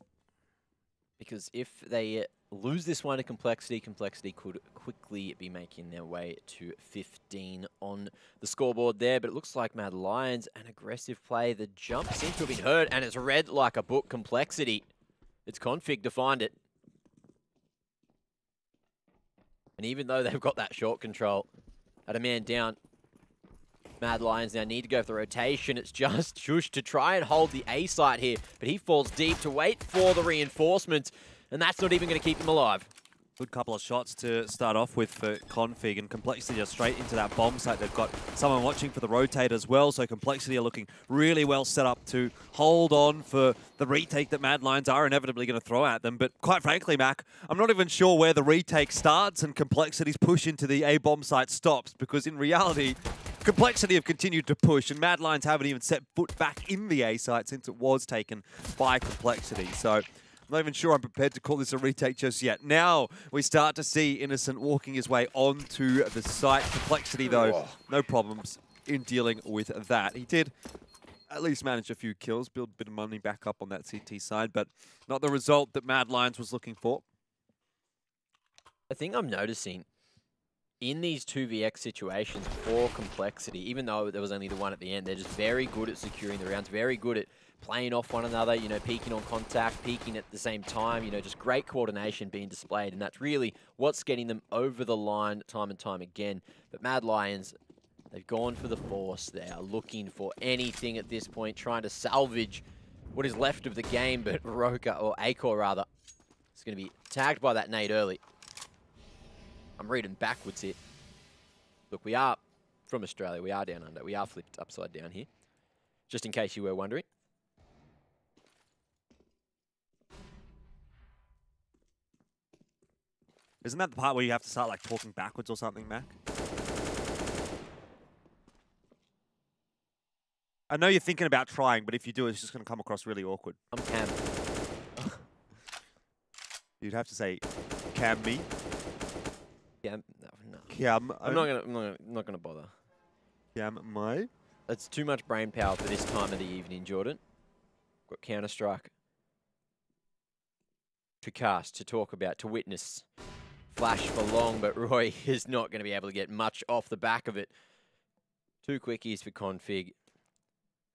S9: Because if they lose this one to Complexity, Complexity could quickly be making their way to 15 on the scoreboard there. But it looks like Mad Lions, an aggressive play. The jump seems to have been heard, and it's read like a book. Complexity. It's config to find it. And even though they've got that short control at a man down, Mad Lions now need to go for the rotation. It's just Shush to try and hold the A site here, but he falls deep to wait for the reinforcements, and that's not even going to keep him alive.
S8: Good couple of shots to start off with for Config, and Complexity just straight into that bomb site. They've got someone watching for the rotate as well, so Complexity are looking really well set up to hold on for the retake that Mad Lions are inevitably going to throw at them. But quite frankly, Mac, I'm not even sure where the retake starts and Complexity's push into the A bomb site stops, because in reality, Complexity have continued to push, and Mad Lions haven't even set foot back in the A site since it was taken by Complexity. So I'm not even sure I'm prepared to call this a retake just yet. Now we start to see Innocent walking his way onto the site. Complexity, though, no problems in dealing with that. He did at least manage a few kills, build a bit of money back up on that CT side, but not the result that Mad Lions was looking for.
S9: I think I'm noticing in these 2vx situations for Complexity, even though there was only the one at the end, they're just very good at securing the rounds, very good at playing off one another, you know, peeking on contact, peeking at the same time, you know, just great coordination being displayed, and that's really what's getting them over the line time and time again. But Mad Lions, they've gone for the force. They are looking for anything at this point, trying to salvage what is left of the game, but Roka, or Acor rather, is going to be tagged by that nade early. I'm reading backwards here. Look, we are from Australia. We are down under. We are flipped upside down here, just in case you were wondering.
S8: Isn't that the part where you have to start like talking backwards or something, Mac? I know you're thinking about trying, but if you do, it's just going to come across really awkward.
S9: I'm Cam.
S8: You'd have to say, Cam me.
S9: Cam, no.
S8: Cam.
S9: I'm not gonna bother.
S8: Cam my.
S9: That's too much brain power for this time of the evening, Jordan. Got Counter-Strike to cast, to talk about, to witness. Flash for long, but Roy is not going to be able to get much off the back of it. 2 quickies for Config.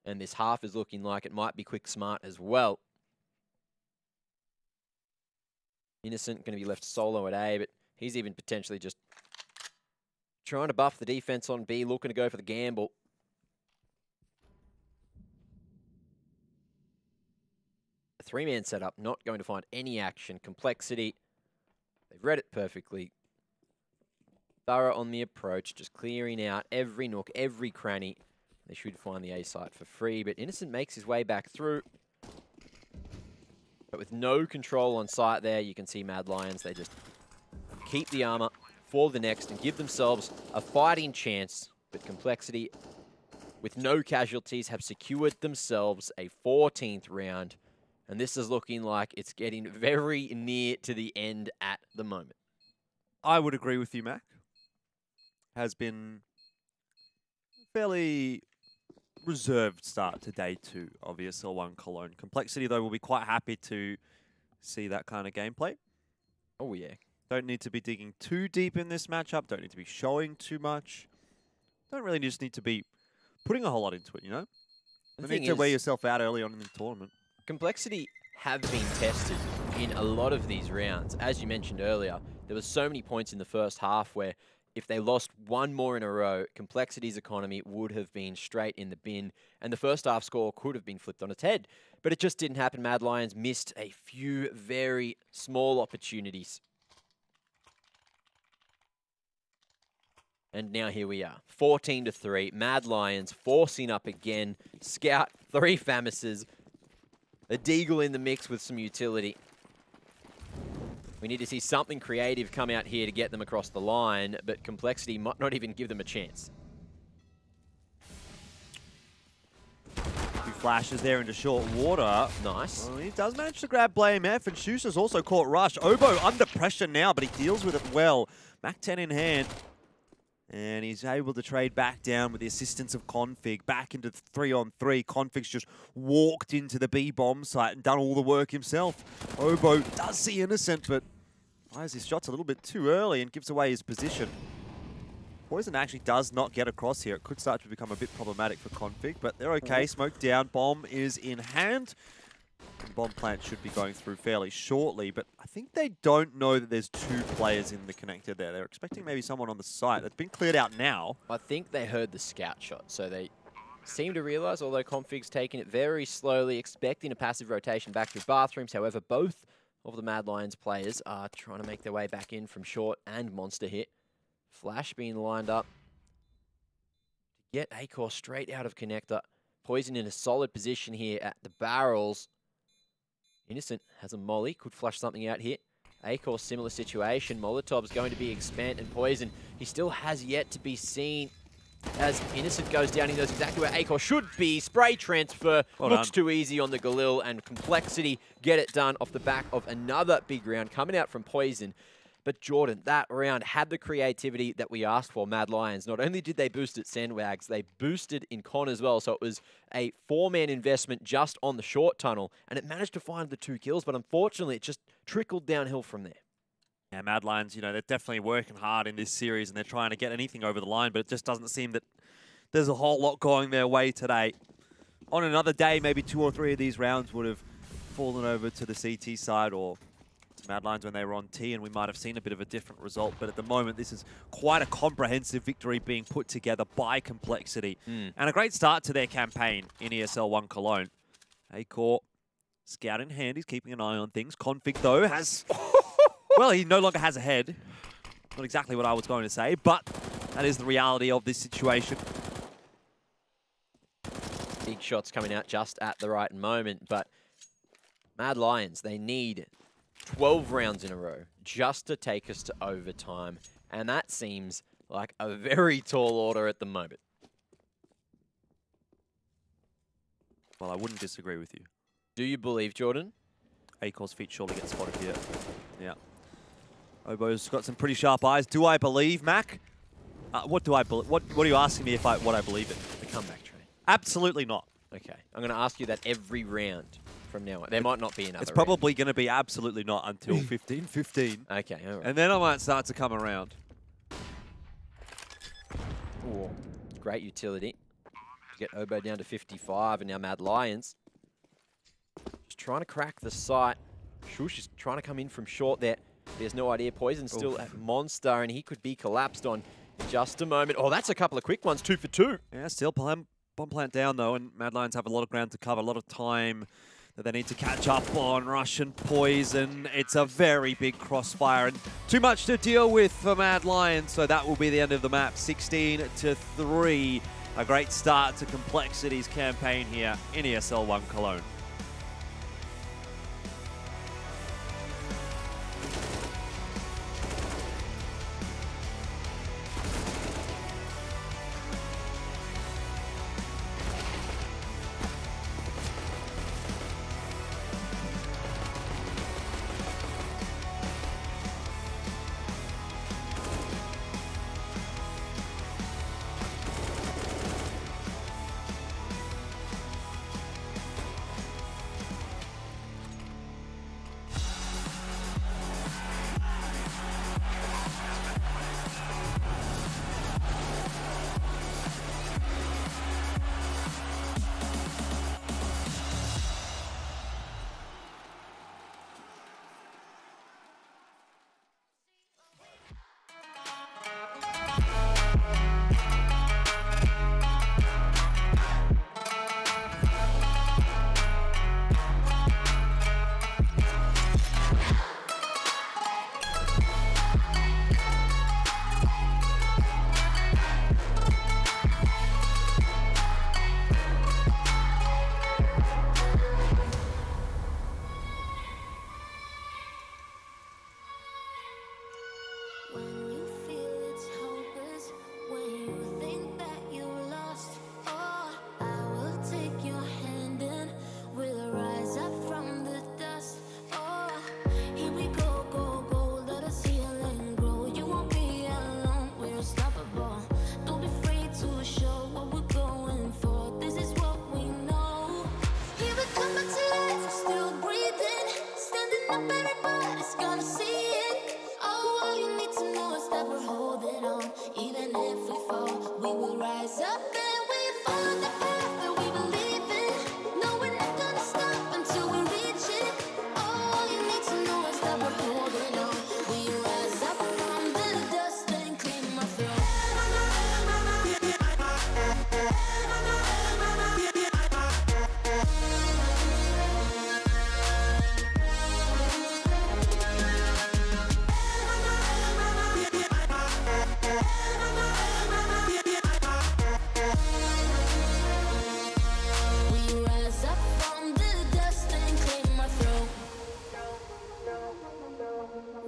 S9: And this half is looking like it might be quick smart as well. Innocent going to be left solo at A, but he's even potentially just trying to buff the defense on B, looking to go for the gamble. A 3-man setup, not going to find any action. Complexity, they've read it perfectly. Thorough on the approach, just clearing out every nook, every cranny. They should find the A site for free, but Innocent makes his way back through. But with no control on site there, you can see Mad Lions, they just keep the armor for the next and give themselves a fighting chance. But Complexity, with no casualties, have secured themselves a 14th round. And this is looking like it's getting very near to the end at the moment.
S8: I would agree with you, Mac. Has been fairly reserved start to day 2 of ESL 1 Cologne. Complexity, though, will be quite happy to see that kind of gameplay.
S9: Oh, yeah.
S8: Don't need to be digging too deep in this matchup. Don't need to be showing too much. Don't really just need to be putting a whole lot into it, you know? You need to wear yourself out early on in the tournament.
S9: Complexity have been tested in a lot of these rounds. As you mentioned earlier, there were so many points in the first half where if they lost one more in a row, Complexity's economy would have been straight in the bin, and the first half score could have been flipped on its head. But it just didn't happen. Mad Lions missed a few very small opportunities. And now here we are, 14-3. Mad Lions forcing up again. Scout, 3 Famises. A Deagle in the mix with some utility. We need to see something creative come out here to get them across the line, but Complexity might not even give them a chance.
S8: To be flashes there into short water.
S9: Nice.
S8: Well, he does manage to grab Blame F, and Schuster's also caught Rush. Obo under pressure now, but he deals with it well. Mac 10 in hand. And he's able to trade back down with the assistance of Config. Back into the 3-on-3. Config's just walked into the B-bomb site and done all the work himself. Obo does see Innocent, but fires his shots a little bit too early and gives away his position. Poison actually does not get across here. It could start to become a bit problematic for Config, but they're okay. Smoke down. Bomb is in hand. The bomb plant should be going through fairly shortly, but I think they don't know that there's 2 players in the connector there. They're expecting maybe someone on the site. That's been cleared out now.
S9: I think they heard the scout shot, so they seem to realize, although Config's taking it very slowly, expecting a passive rotation back through bathrooms. However, both of the Mad Lions players are trying to make their way back in from short and monster hit. Flash being lined up to get Acor straight out of connector. Poison in a solid position here at the barrels. Innocent has a molly, could flush something out here. Acor, similar situation. Molotov's going to be expand, and Poison, he still has yet to be seen. As Innocent goes down, he knows exactly where Acor should be. Spray transfer, looks too easy on the Galil, and Complexity get it done off the back of another big round coming out from Poison. But Jordan, that round had the creativity that we asked for, Mad Lions. Not only did they boost at Sandwags, they boosted in Con as well. So it was a 4-man investment just on the short tunnel. And it managed to find the 2 kills, but unfortunately it just trickled downhill from there.
S8: Yeah, Mad Lions, you know, they're definitely working hard in this series and they're trying to get anything over the line, but it just doesn't seem that there's a whole lot going their way today. On another day, maybe 2 or 3 of these rounds would have fallen over to the CT side or Mad Lions when they were on T, and we might have seen a bit of a different result. But at the moment, this is quite a comprehensive victory being put together by Complexity. And a great start to their campaign in ESL 1 Cologne. Acor, scout in hand, he's keeping an eye on things. Config, though, has... well, he no longer has a head. Not exactly what I was going to say, but that is the reality of this situation.
S9: Big shots coming out just at the right moment, but Mad Lions, they need 12 rounds in a row just to take us to overtime. And that seems like a very tall order at the moment.
S8: Well, I wouldn't disagree with you.
S9: Do you believe, Jordan?
S8: Acor's feet surely get spotted here. Yeah. Obo's got some pretty sharp eyes. Do I believe, Mac? What do I believe? What are you asking me if what I believe in?
S9: The comeback train.
S8: Absolutely not.
S9: Okay. I'm going to ask you that every round from now on. There might not be another
S8: It's probably going to be absolutely not until 15-15.
S9: Okay, all right.
S8: And then I might start to come around.
S9: Ooh, great utility. Get Obo down to 55, and now Mad Lions just trying to crack the site. Shush is trying to come in from short there. There's no idea. Poison's still at Monster, and he could be collapsed on in just a moment. Oh, that's a couple of quick ones, 2 for 2.
S8: Yeah, still bomb plant down, though, and Mad Lions have a lot of ground to cover, a lot of time that they need to catch up on. Rush and Poison. It's a very big crossfire and too much to deal with for Mad Lions, so that will be the end of the map. 16-3. A great start to Complexity's campaign here in ESL 1 Cologne.
S1: rise up and we follow the path that we believe in. No, we're not gonna stop until we reach it. All you need to know is that we're holding on. We rise up from the dust and claim my throne. We rise up from the dust and claim my throne.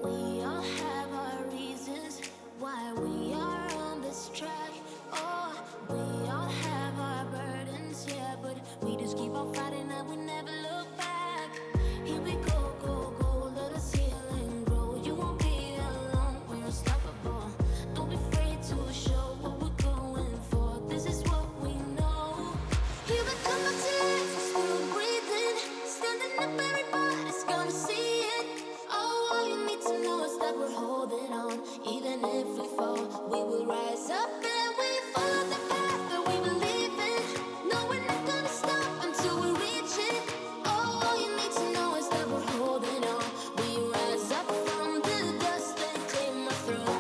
S1: We all have our reasons why we are on this track. Oh, we all have our burdens, yeah, but we just keep on fighting and we never look back. Here we go, go, go, let us heal and grow. You won't be alone, we're unstoppable. Don't be afraid to show what we're going for. This is what we know. Here we come, my tears, we're still breathing. Standing up, everybody's gonna see it. Oh, all you need to know is that we're holding on. Even if we fall, we will rise up and we follow the path that we believe in. No, we're not gonna stop until we reach it. Oh, all you need to know is that we're holding on. We rise up from the dust and claim our throne.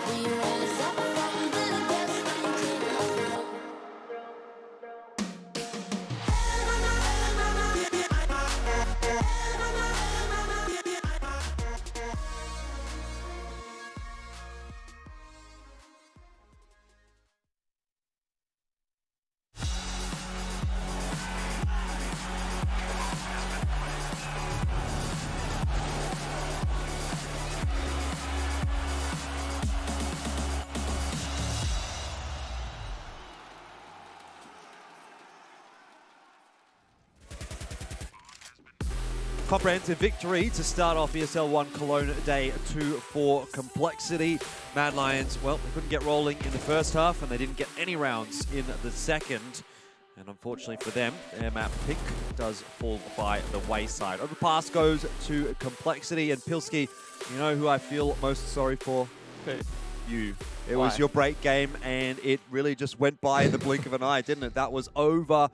S1: We rise up from the dust and claim our throne.
S8: Comprehensive victory to start off ESL 1 Cologne Day 2 for Complexity. Mad Lions, well, they couldn't get rolling in the first half and they didn't get any rounds in the second. And unfortunately for them, their map pick does fall by the wayside. Overpass goes to Complexity, and Pilski, you know who I feel most sorry for?
S10: Who?
S8: You. It
S10: Why?
S8: was your break game and it really just went by in the blink of an eye, didn't it? That was over.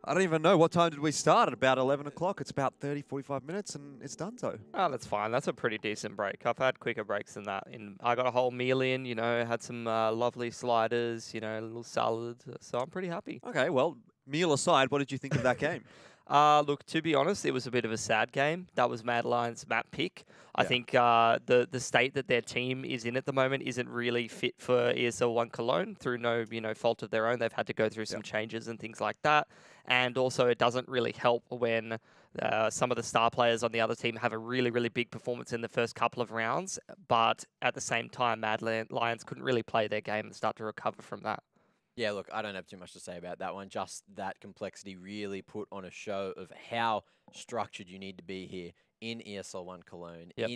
S8: I don't even know. What time did we start? At about 11 o'clock. It's about 30, 45 minutes, and it's done so.
S10: Oh, that's fine. That's a pretty decent break. I've had quicker breaks than that. I got a whole meal in, you know, had some lovely sliders, you know, a little salad. So I'm pretty happy.
S8: Okay, well, meal aside, what did you think of that game?
S10: Look, to be honest, it was a bit of a sad game. That was Mad Lions' map pick. I
S8: Yeah.
S10: think the state that their team is in at the moment isn't really fit for ESL 1 Cologne through no fault of their own. They've had to go through some changes and things like that. And also, it doesn't really help when some of the star players on the other team have a really, really big performance in the first couple of rounds. But at the same time, Mad Lions couldn't really play their game and start to recover from that.
S9: Yeah, look, I don't have too much to say about that one. Just that Complexity really put on a show of how structured you need to be here in ESL 1 Cologne,
S10: Yep.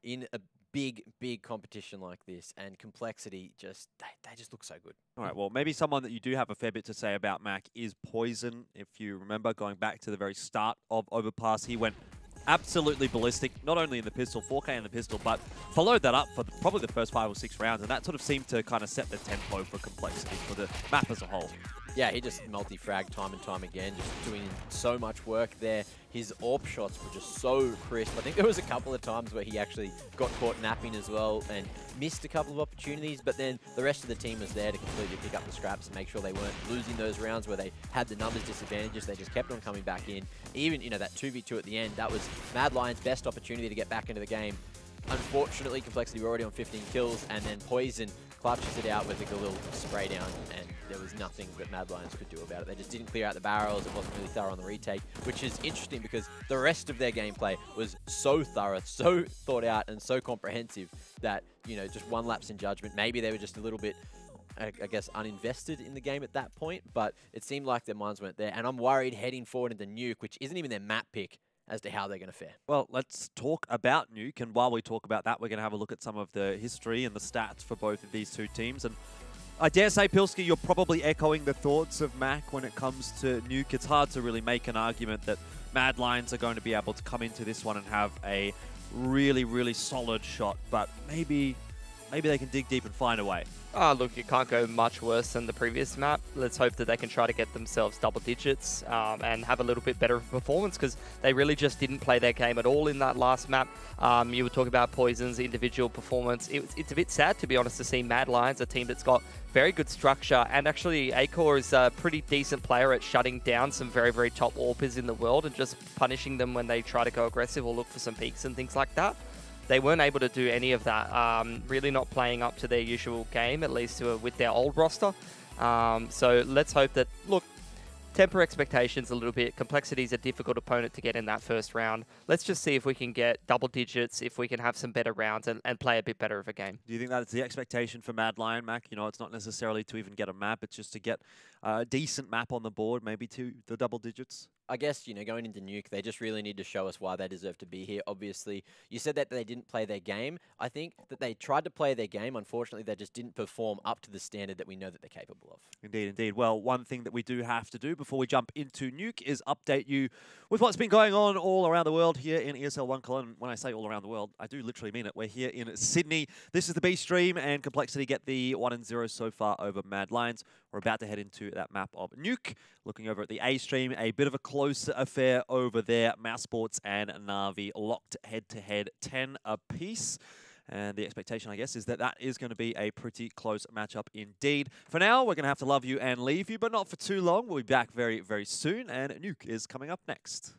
S9: in a big competition like this. And Complexity, just they just look so good.
S8: All right, well, maybe someone that you do have a fair bit to say about Mac is Poison. If you remember, going back to the very start of Overpass, he went absolutely ballistic, not only in the pistol, 4K in the pistol, but followed that up for probably the first 5 or 6 rounds, and that sort of seemed to kind of set the tempo for Complexity for the map as a whole.
S9: Yeah, he just multi-fragged time and time again, just doing so much work there. His AWP shots were just so crisp. I think there was a couple of times where he actually got caught napping as well and missed a couple of opportunities, but then the rest of the team was there to completely pick up the scraps and make sure they weren't losing those rounds where they had the numbers disadvantages. They just kept on coming back in. Even, that 2v2 at the end, that was Mad Lions' best opportunity to get back into the game. Unfortunately, Complexity were already on 15 kills, and then Poison clutches it out with a little spray down, and there was nothing that Mad Lions could do about it. They just didn't clear out the barrels. It wasn't really thorough on the retake, which is interesting because the rest of their gameplay was so thorough, so thought out, and so comprehensive that, just one lapse in judgment. Maybe they were just a little bit, I guess, uninvested in the game at that point, but it seemed like their minds weren't there. And I'm worried heading forward into Nuke, which isn't even their map pick, as to how they're going to fare.
S8: Well, let's talk about Nuke, and while we talk about that, we're going to have a look at some of the history and the stats for both of these two teams. And I dare say, Pilski, you're probably echoing the thoughts of Mac when it comes to Nuke. It's hard to really make an argument that Mad Lions are going to be able to come into this one and have a really, really solid shot, but maybe they can dig deep and find a way.
S10: Look, it can't go much worse than the previous map. Let's hope that they can try to get themselves double digits and have a little bit better performance, because they really just didn't play their game at all in that last map. You were talking about Poison's individual performance. It's a bit sad, to be honest, to see Mad Lions, a team that's got very good structure, and actually Acor is a pretty decent player at shutting down some very, very top AWPers in the world and just punishing them when they try to go aggressive or look for some peaks and things like that. They weren't able to do any of that, really not playing up to their usual game, at least with their old roster. So let's hope that, look, temper expectations a little bit. Complexity is a difficult opponent to get in that first round. Let's just see if we can get double digits, if we can have some better rounds and play a bit better of a game.
S8: Do you think that's the expectation for Mad Lion, Mac? You know, it's not necessarily to even get a map, it's just to get a decent map on the board, maybe to the double digits?
S9: I guess, you know, going into Nuke, they just really need to show us why they deserve to be here. Obviously, you said that they didn't play their game. I think that they tried to play their game. Unfortunately, they just didn't perform up to the standard that we know that they're capable of.
S8: Indeed, indeed. Well, one thing that we do have to do before we jump into Nuke is update you with what's been going on all around the world here in ESL 1 Cologne. When I say all around the world, I do literally mean it. We're here in Sydney. This is the B stream, and Complexity get the 1-0 so far over Mad Lions. We're about to head into that map of Nuke. Looking over at the A stream, a bit of a closer affair over there. Mousesports and Na'Vi locked head-to-head 10 apiece. And the expectation, I guess, is that that is going to be a pretty close matchup indeed. For now, we're going to have to love you and leave you, but not for too long. We'll be back very, very soon, and Nuke is coming up next.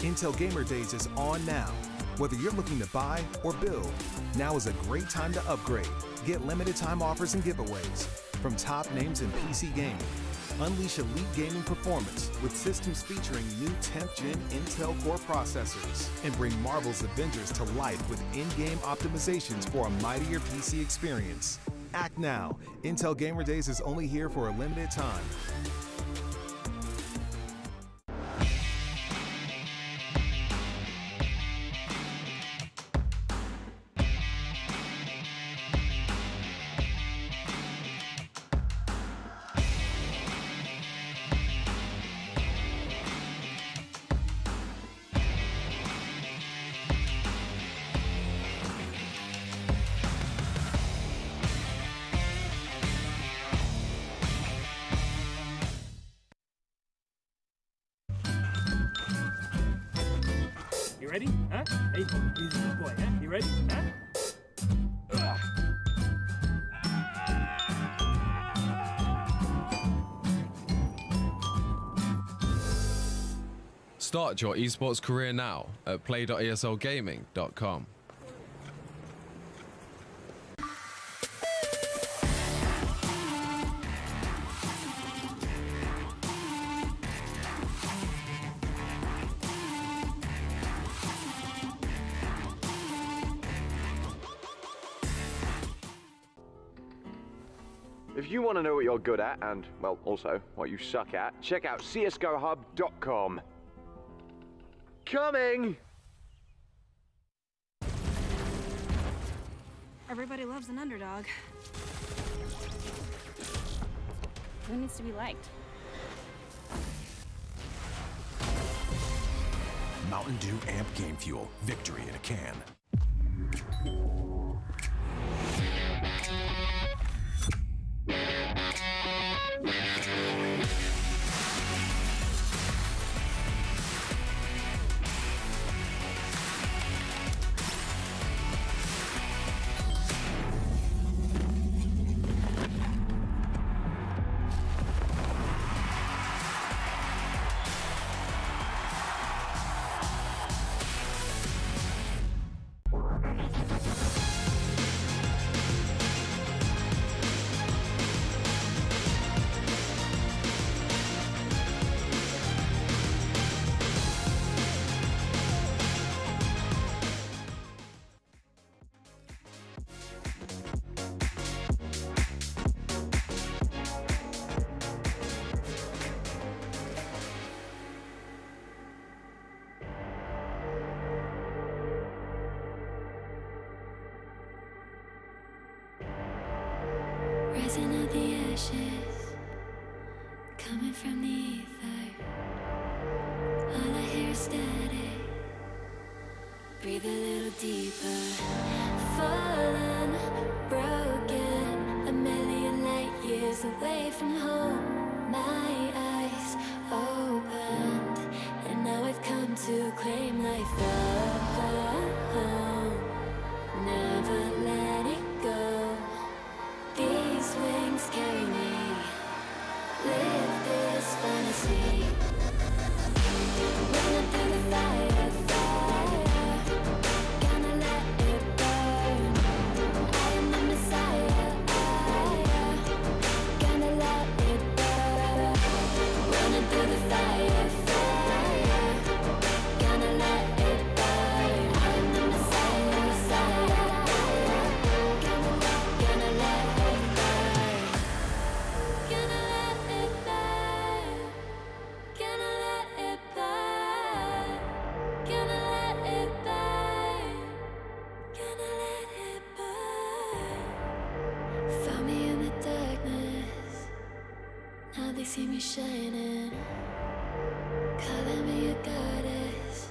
S11: Intel Gamer Days is on now. Whether you're looking to buy or build, now is a great time to upgrade. Get limited time offers and giveaways from top names in PC gaming. Unleash elite gaming performance with systems featuring new 10th gen Intel Core processors, and bring Marvel's Avengers to life with in-game optimizations for a mightier PC experience. Act now. Intel Gamer Days is only here for a limited time.
S18: You ready? Huh? Hey, he's a good boy, huh? You ready? Huh?
S19: Start your esports career now at play.eslgaming.com.
S14: If you want to know what you're good at and, well, also what you suck at, check out csgohub.com. Coming!
S15: Everybody loves an underdog. Who needs to be liked?
S20: Mountain Dew Amp Game Fuel. Victory in a can.
S2: from the ether. All I hear is static. Breathe a little deeper. Fallen, broken, a million light years away from home. My eyes opened, and now I've come to claim life. Never let it go. These wings carry me. Live this fantasy. Running through the fire, fire. Gonna let it burn. I am the Messiah. Gonna let it burn. Running through the fire, fire. Gonna let it burn. I am the Messiah, Messiah. Gonna let it burn. Gonna let it burn. Gonna let it burn. Gonna let it burn. Gonna let it burn. Found me in the darkness. Now they see me shining. Calling me a goddess.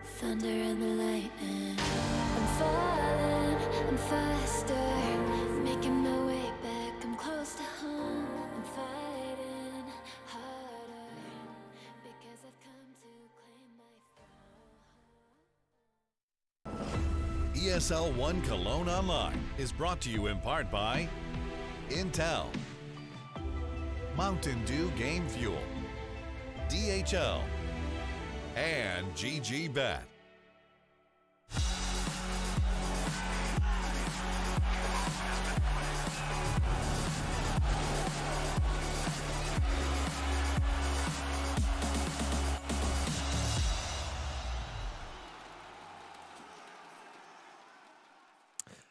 S2: Thunder and the lightning. I'm falling, I'm faster. Making my way back, I'm close to home. I'm fighting harder. Because I've come to claim my
S6: ESL 1 Cologne Online is brought to you in part by Intel, Mountain Dew Game Fuel, DHL, and GG Bet.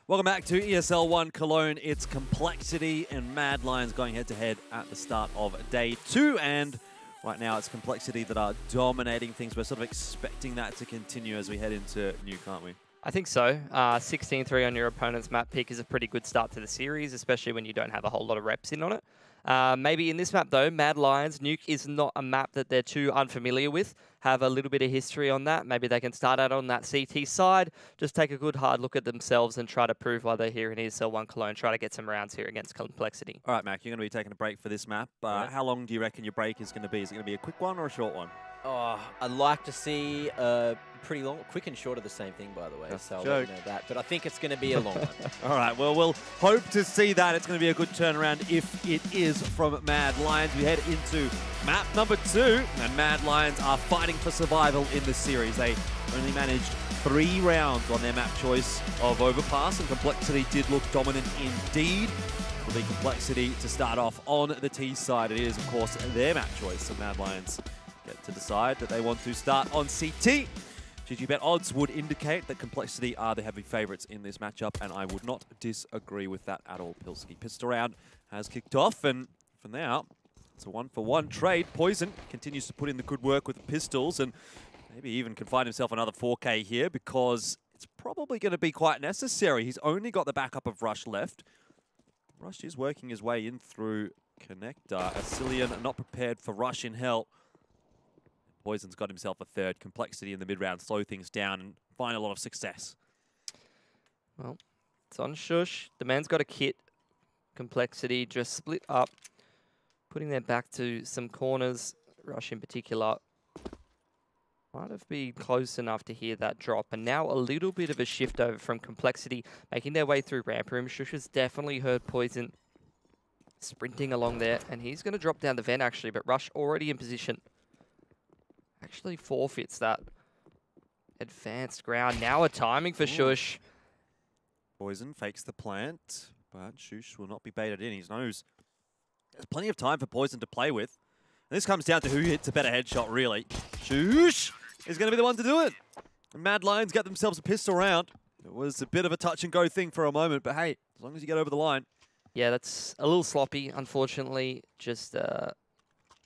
S8: Welcome back to ESL 1 Cologne. It's Complexity and Mad Lions going head-to-head at the start of day 2. And right now it's Complexity that are dominating things. We're sort of expecting that to continue as we head into New, can't we?
S10: I think so. 16-3 on your opponent's map pick is a pretty good start to the series, especially when you don't have a whole lot of reps in on it. Maybe in this map, though, Mad Lions, Nuke is not a map that they're too unfamiliar with. Have a little bit of history on that. Maybe they can start out on that CT side, just take a good hard look at themselves and try to prove why they're here in ESL 1 Cologne, try to get some rounds here against Complexity.
S8: All right, Mac, you're going to be taking a break for this map. How long do you reckon your break is going to be? Is it going to be a quick one or a short one?
S9: Oh, I'd like to see a pretty long, quick and short are the same thing, by the way.
S8: That's
S9: so
S8: a
S9: I'll
S8: joke.
S9: let you know that. But I think it's going to be a long one.
S8: All right, well, we'll hope to see that. It's going to be a good turnaround if it is from Mad Lions. We head into map number 2, and Mad Lions are fighting for survival in the series. They only managed 3 rounds on their map choice of Overpass, and Complexity did look dominant indeed. It'll be Complexity to start off on the T side. It is, of course, their map choice, so Mad Lions get to decide that they want to start on CT. GG Bet odds would indicate that Complexity are the heavy favourites in this matchup, and I would not disagree with that at all. Pilski pistol round has kicked off, and for now, it's a 1-for-1 trade. Poison continues to put in the good work with the pistols, and maybe even can find himself another 4K here, because it's probably going to be quite necessary. He's only got the backup of Rush left. Rush is working his way in through Connector. Asilian not prepared for Rush in hell. Poison's got himself a third. Complexity in the mid-round, slow things down and find a lot of success.
S10: Well, it's on Shush. The man's got a kit. Complexity just split up, putting their back to some corners. Rush in particular might have been close enough to hear that drop. And now a little bit of a shift over from Complexity, making their way through ramp room. Shush has definitely heard Poison sprinting along there, and he's going to drop down the vent actually, but Rush already in position. Actually forfeits that advanced ground. Now a timing for Shush.
S8: Poison fakes the plant, but Shush will not be baited in. He knows there's plenty of time for Poison to play with. And this comes down to who hits a better headshot, really. Shush is going to be the one to do it. And Mad Lions get themselves a pistol round. It was a bit of a touch-and-go thing for a moment, but hey, as long as you get over the line.
S10: Yeah, that's a little sloppy, unfortunately. Just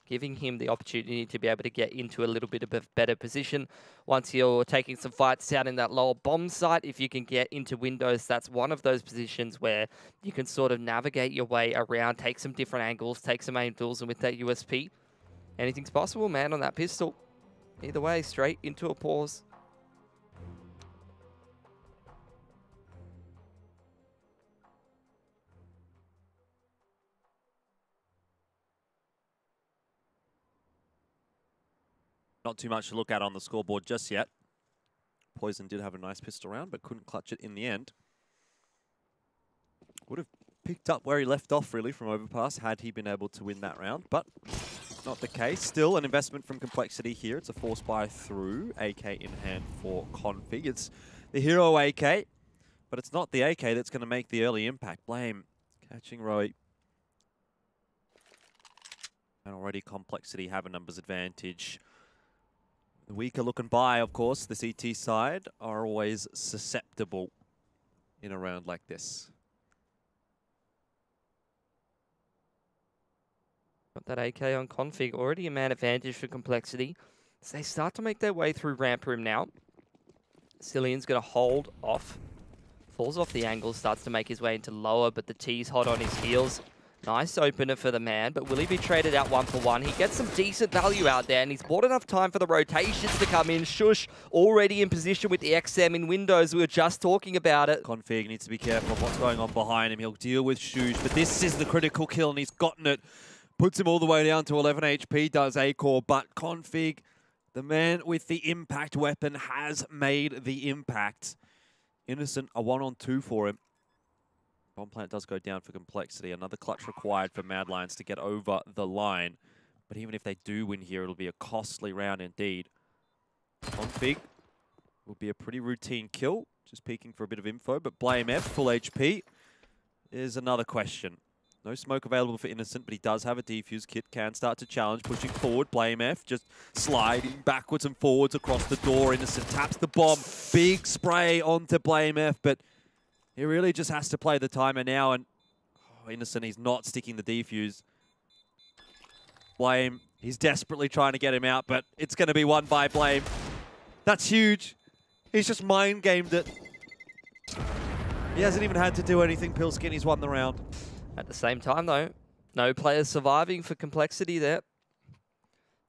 S10: giving him the opportunity to be able to get into a little bit of a better position. Once you're taking some fights out in that lower bomb site, if you can get into windows, that's one of those positions where you can sort of navigate your way around, take some different angles, take some angles, and with that USP, anything's possible, man, on that pistol. Either way, straight into a pause.
S8: Not too much to look at on the scoreboard just yet. Poison did have a nice pistol round, but couldn't clutch it in the end. Would have picked up where he left off, really, from Overpass, had he been able to win that round, but not the case. Still, an investment from Complexity here. It's a force buy through, AK in hand for Config. It's the hero AK, but it's not the AK that's going to make the early impact. Blame catching Roy. And already Complexity have a numbers advantage. The weaker looking buy, of course, the CT side, are always susceptible in a round like this.
S10: Got that AK on Config, already a man advantage for Complexity. As they start to make their way through ramp room now. Cillian's going to hold off. Falls off the angle, starts to make his way into lower, but the T's hot on his heels. Nice opener for the man, but will he be traded out 1-for-1? He gets some decent value out there, and he's bought enough time for the rotations to come in. Shush already in position with the XM in windows. We were just talking about it.
S8: Config needs to be careful of what's going on behind him. He'll deal with Shush, but this is the critical kill, and he's gotten it. Puts him all the way down to 11 HP, does Acor, but Config, the man with the impact weapon, has made the impact. Innocent, a 1-on-2 for him. Bomb plant does go down for Complexity. Another clutch required for Mad Lions to get over the line. But even if they do win here, it'll be a costly round indeed. Config will be a pretty routine kill. Just peeking for a bit of info, but Blame F, full HP, is another question. No smoke available for Innocent, but he does have a defuse kit. Can start to challenge, pushing forward. Blame F just sliding backwards and forwards across the door. Innocent taps the bomb. Big spray onto Blame F, but he really just has to play the timer now, and Innocent, he's not sticking the defuse. Blame, he's desperately trying to get him out, but it's going to be won by Blame. That's huge. He's just mind-gamed it. He hasn't even had to do anything, Pilskin. He's won the round.
S10: At the same time, though, no players surviving for Complexity there.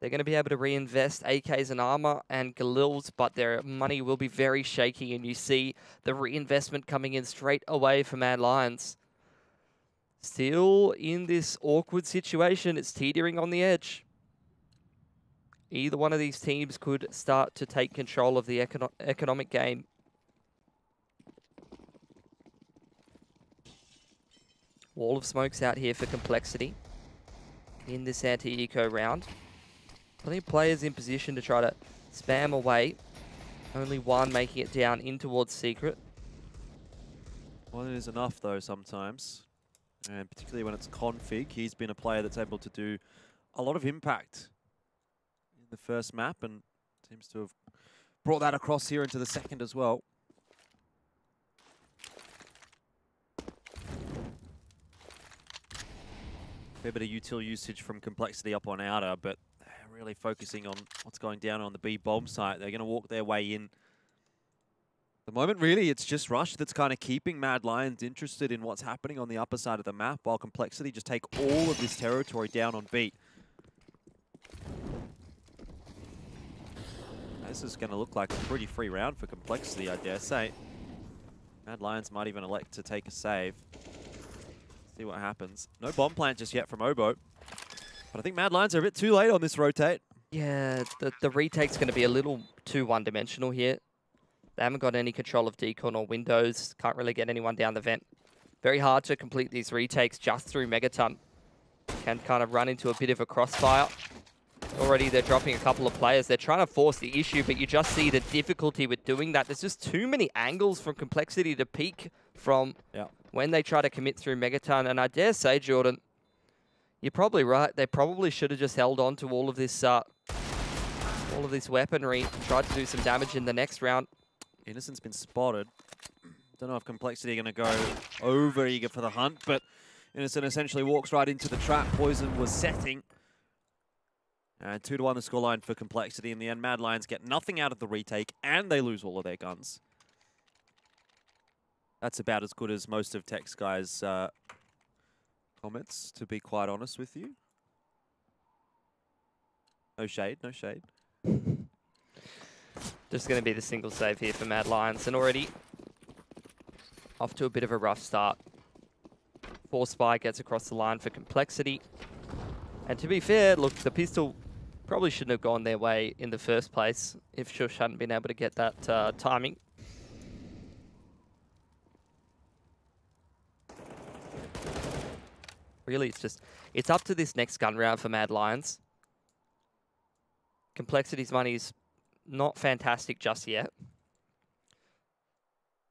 S10: They're going to be able to reinvest AKs and armor and Galils, but their money will be very shaky, and you see the reinvestment coming in straight away for Mad Lions. Still in this awkward situation, it's teetering on the edge. Either one of these teams could start to take control of the economic game. Wall of smokes out here for Complexity in this anti-eco round. Plenty of players in position to try to spam away. Only one making it down in towards Secret.
S8: Well, it is enough, though, sometimes. And particularly when it's Config. He's been a player that's able to do a lot of impact in the first map, and seems to have brought that across here into the second as well. Fair bit of util usage from Complexity up on outer, but really focusing on what's going down on the B bomb site. They're going to walk their way in. At the moment, really, it's just Rush that's kind of keeping Mad Lions interested in what's happening on the upper side of the map, while Complexity just take all of this territory down on beat. This is going to look like a pretty free round for Complexity, I dare say. Mad Lions might even elect to take a save. See what happens. No bomb plant just yet from Obo. But I think Mad Lions are a bit too late on this rotate.
S10: Yeah, the retake's going to be a little too one-dimensional here. They haven't got any control of decon or windows. Can't really get anyone down the vent. Very hard to complete these retakes just through Megaton. Can kind of run into a bit of a crossfire. Already they're dropping a couple of players. They're trying to force the issue, but you just see the difficulty with doing that. There's just too many angles from Complexity to peak from when they try to commit through Megaton. And I dare say, Jordan, you're probably right. They probably should have just held on to all of this weaponry and tried to do some damage in the next round.
S8: Innocent's been spotted. Don't know if Complexity are going to go over eager for the hunt, but Innocent essentially walks right into the trap Poison was setting. And 2-1 the scoreline for Complexity. In the end, Mad Lions get nothing out of the retake, and they lose all of their guns. That's about as good as most of Tech Sky's comments, to be quite honest with you. No shade, no shade.
S10: Just going to be the single save here for Mad Lions, and already off to a bit of a rough start. 4 Spy gets across the line for Complexity. And to be fair, look, the pistol probably shouldn't have gone their way in the first place if Shush hadn't been able to get that timing. Really, it's up to this next gun round for Mad Lions. Complexity's money's not fantastic just yet.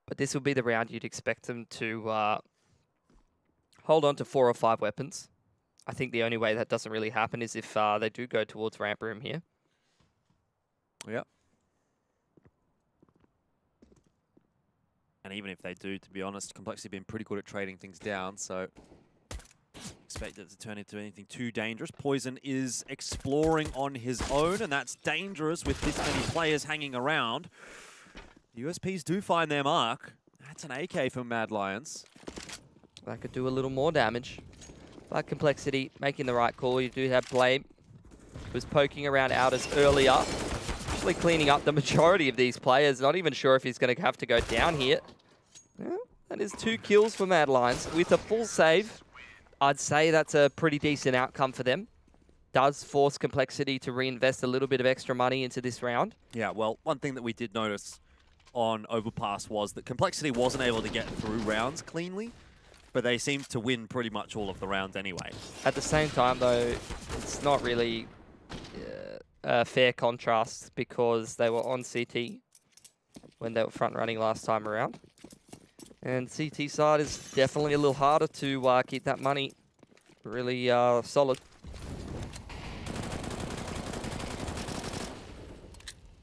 S10: But this will be the round you'd expect them to hold on to 4 or 5 weapons. I think the only way that doesn't really happen is if they do go towards ramp room here.
S8: Yep. And even if they do, to be honest, Complexity have been pretty good at trading things down, so expect it to turn into anything too dangerous. Poison is exploring on his own, and that's dangerous with this many players hanging around. The USPs do find their mark. That's an AK for Mad Lions.
S10: That could do a little more damage. But Complexity making the right call. You do have Blame, who was poking around Outers earlier. Actually cleaning up the majority of these players. Not even sure if he's going to have to go down here. Yeah, that is 2 kills for Mad Lions. With a full save, I'd say that's a pretty decent outcome for them. Does force Complexity to reinvest a little bit of extra money into this round.
S8: Yeah, well, one thing that we did notice on Overpass was that Complexity wasn't able to get through rounds cleanly, but they seemed to win pretty much all of the rounds anyway.
S10: At the same time, though, it's not really a fair contrast because they were on CT when they were front running last time around. And CT side is definitely a little harder to keep that money really solid.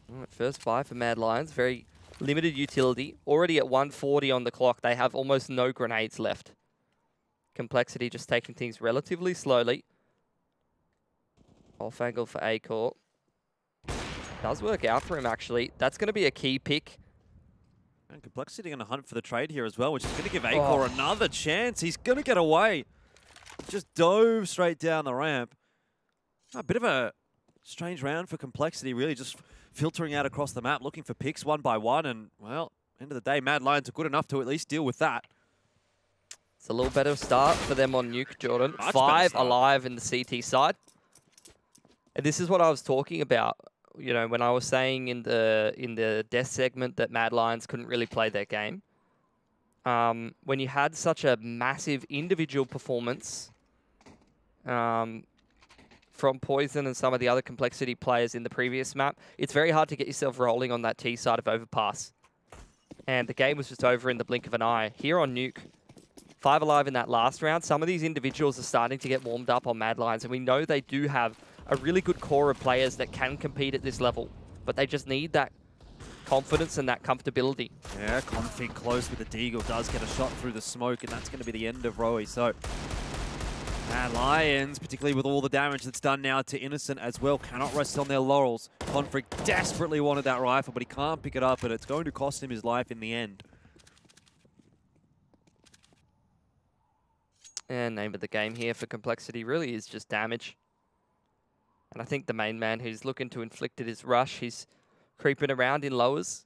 S10: Right, first buy for Mad Lions, very limited utility. Already at 140 on the clock, they have almost no grenades left. Complexity just taking things relatively slowly. Off angle for A-Core. Does work out for him, actually. That's going to be a key pick.
S8: And Complexity going to hunt for the trade here as well, which is going to give A-Core another chance. He's going to get away. Just dove straight down the ramp. A bit of a strange round for Complexity, really just filtering out across the map, looking for picks one by one. And, well, end of the day, Mad Lions are good enough to at least deal with that.
S10: It's a little better start for them on Nuke, Jordan. 5 alive in the CT side. And this is what I was talking about, you know, when I was saying in the death segment that Mad Lions couldn't really play their game. When you had such a massive individual performance from Poison and some of the other Complexity players in the previous map, it's very hard to get yourself rolling on that T side of Overpass. And the game was just over in the blink of an eye. Here on Nuke, 5 alive in that last round. Some of these individuals are starting to get warmed up on Mad Lions, and we know they do have a really good core of players that can compete at this level, but they just need that confidence and that comfortability.
S8: Yeah, Config close with the Deagle, does get a shot through the smoke, and that's going to be the end of Rowie. So Mad Lions, particularly with all the damage that's done now to Innocent as well, cannot rest on their laurels. Config desperately wanted that rifle, but he can't pick it up, and it's going to cost him his life in the end.
S10: And name of the game here for Complexity really is just damage. And I think the main man who's looking to inflict it is Rush. He's creeping around in lowers.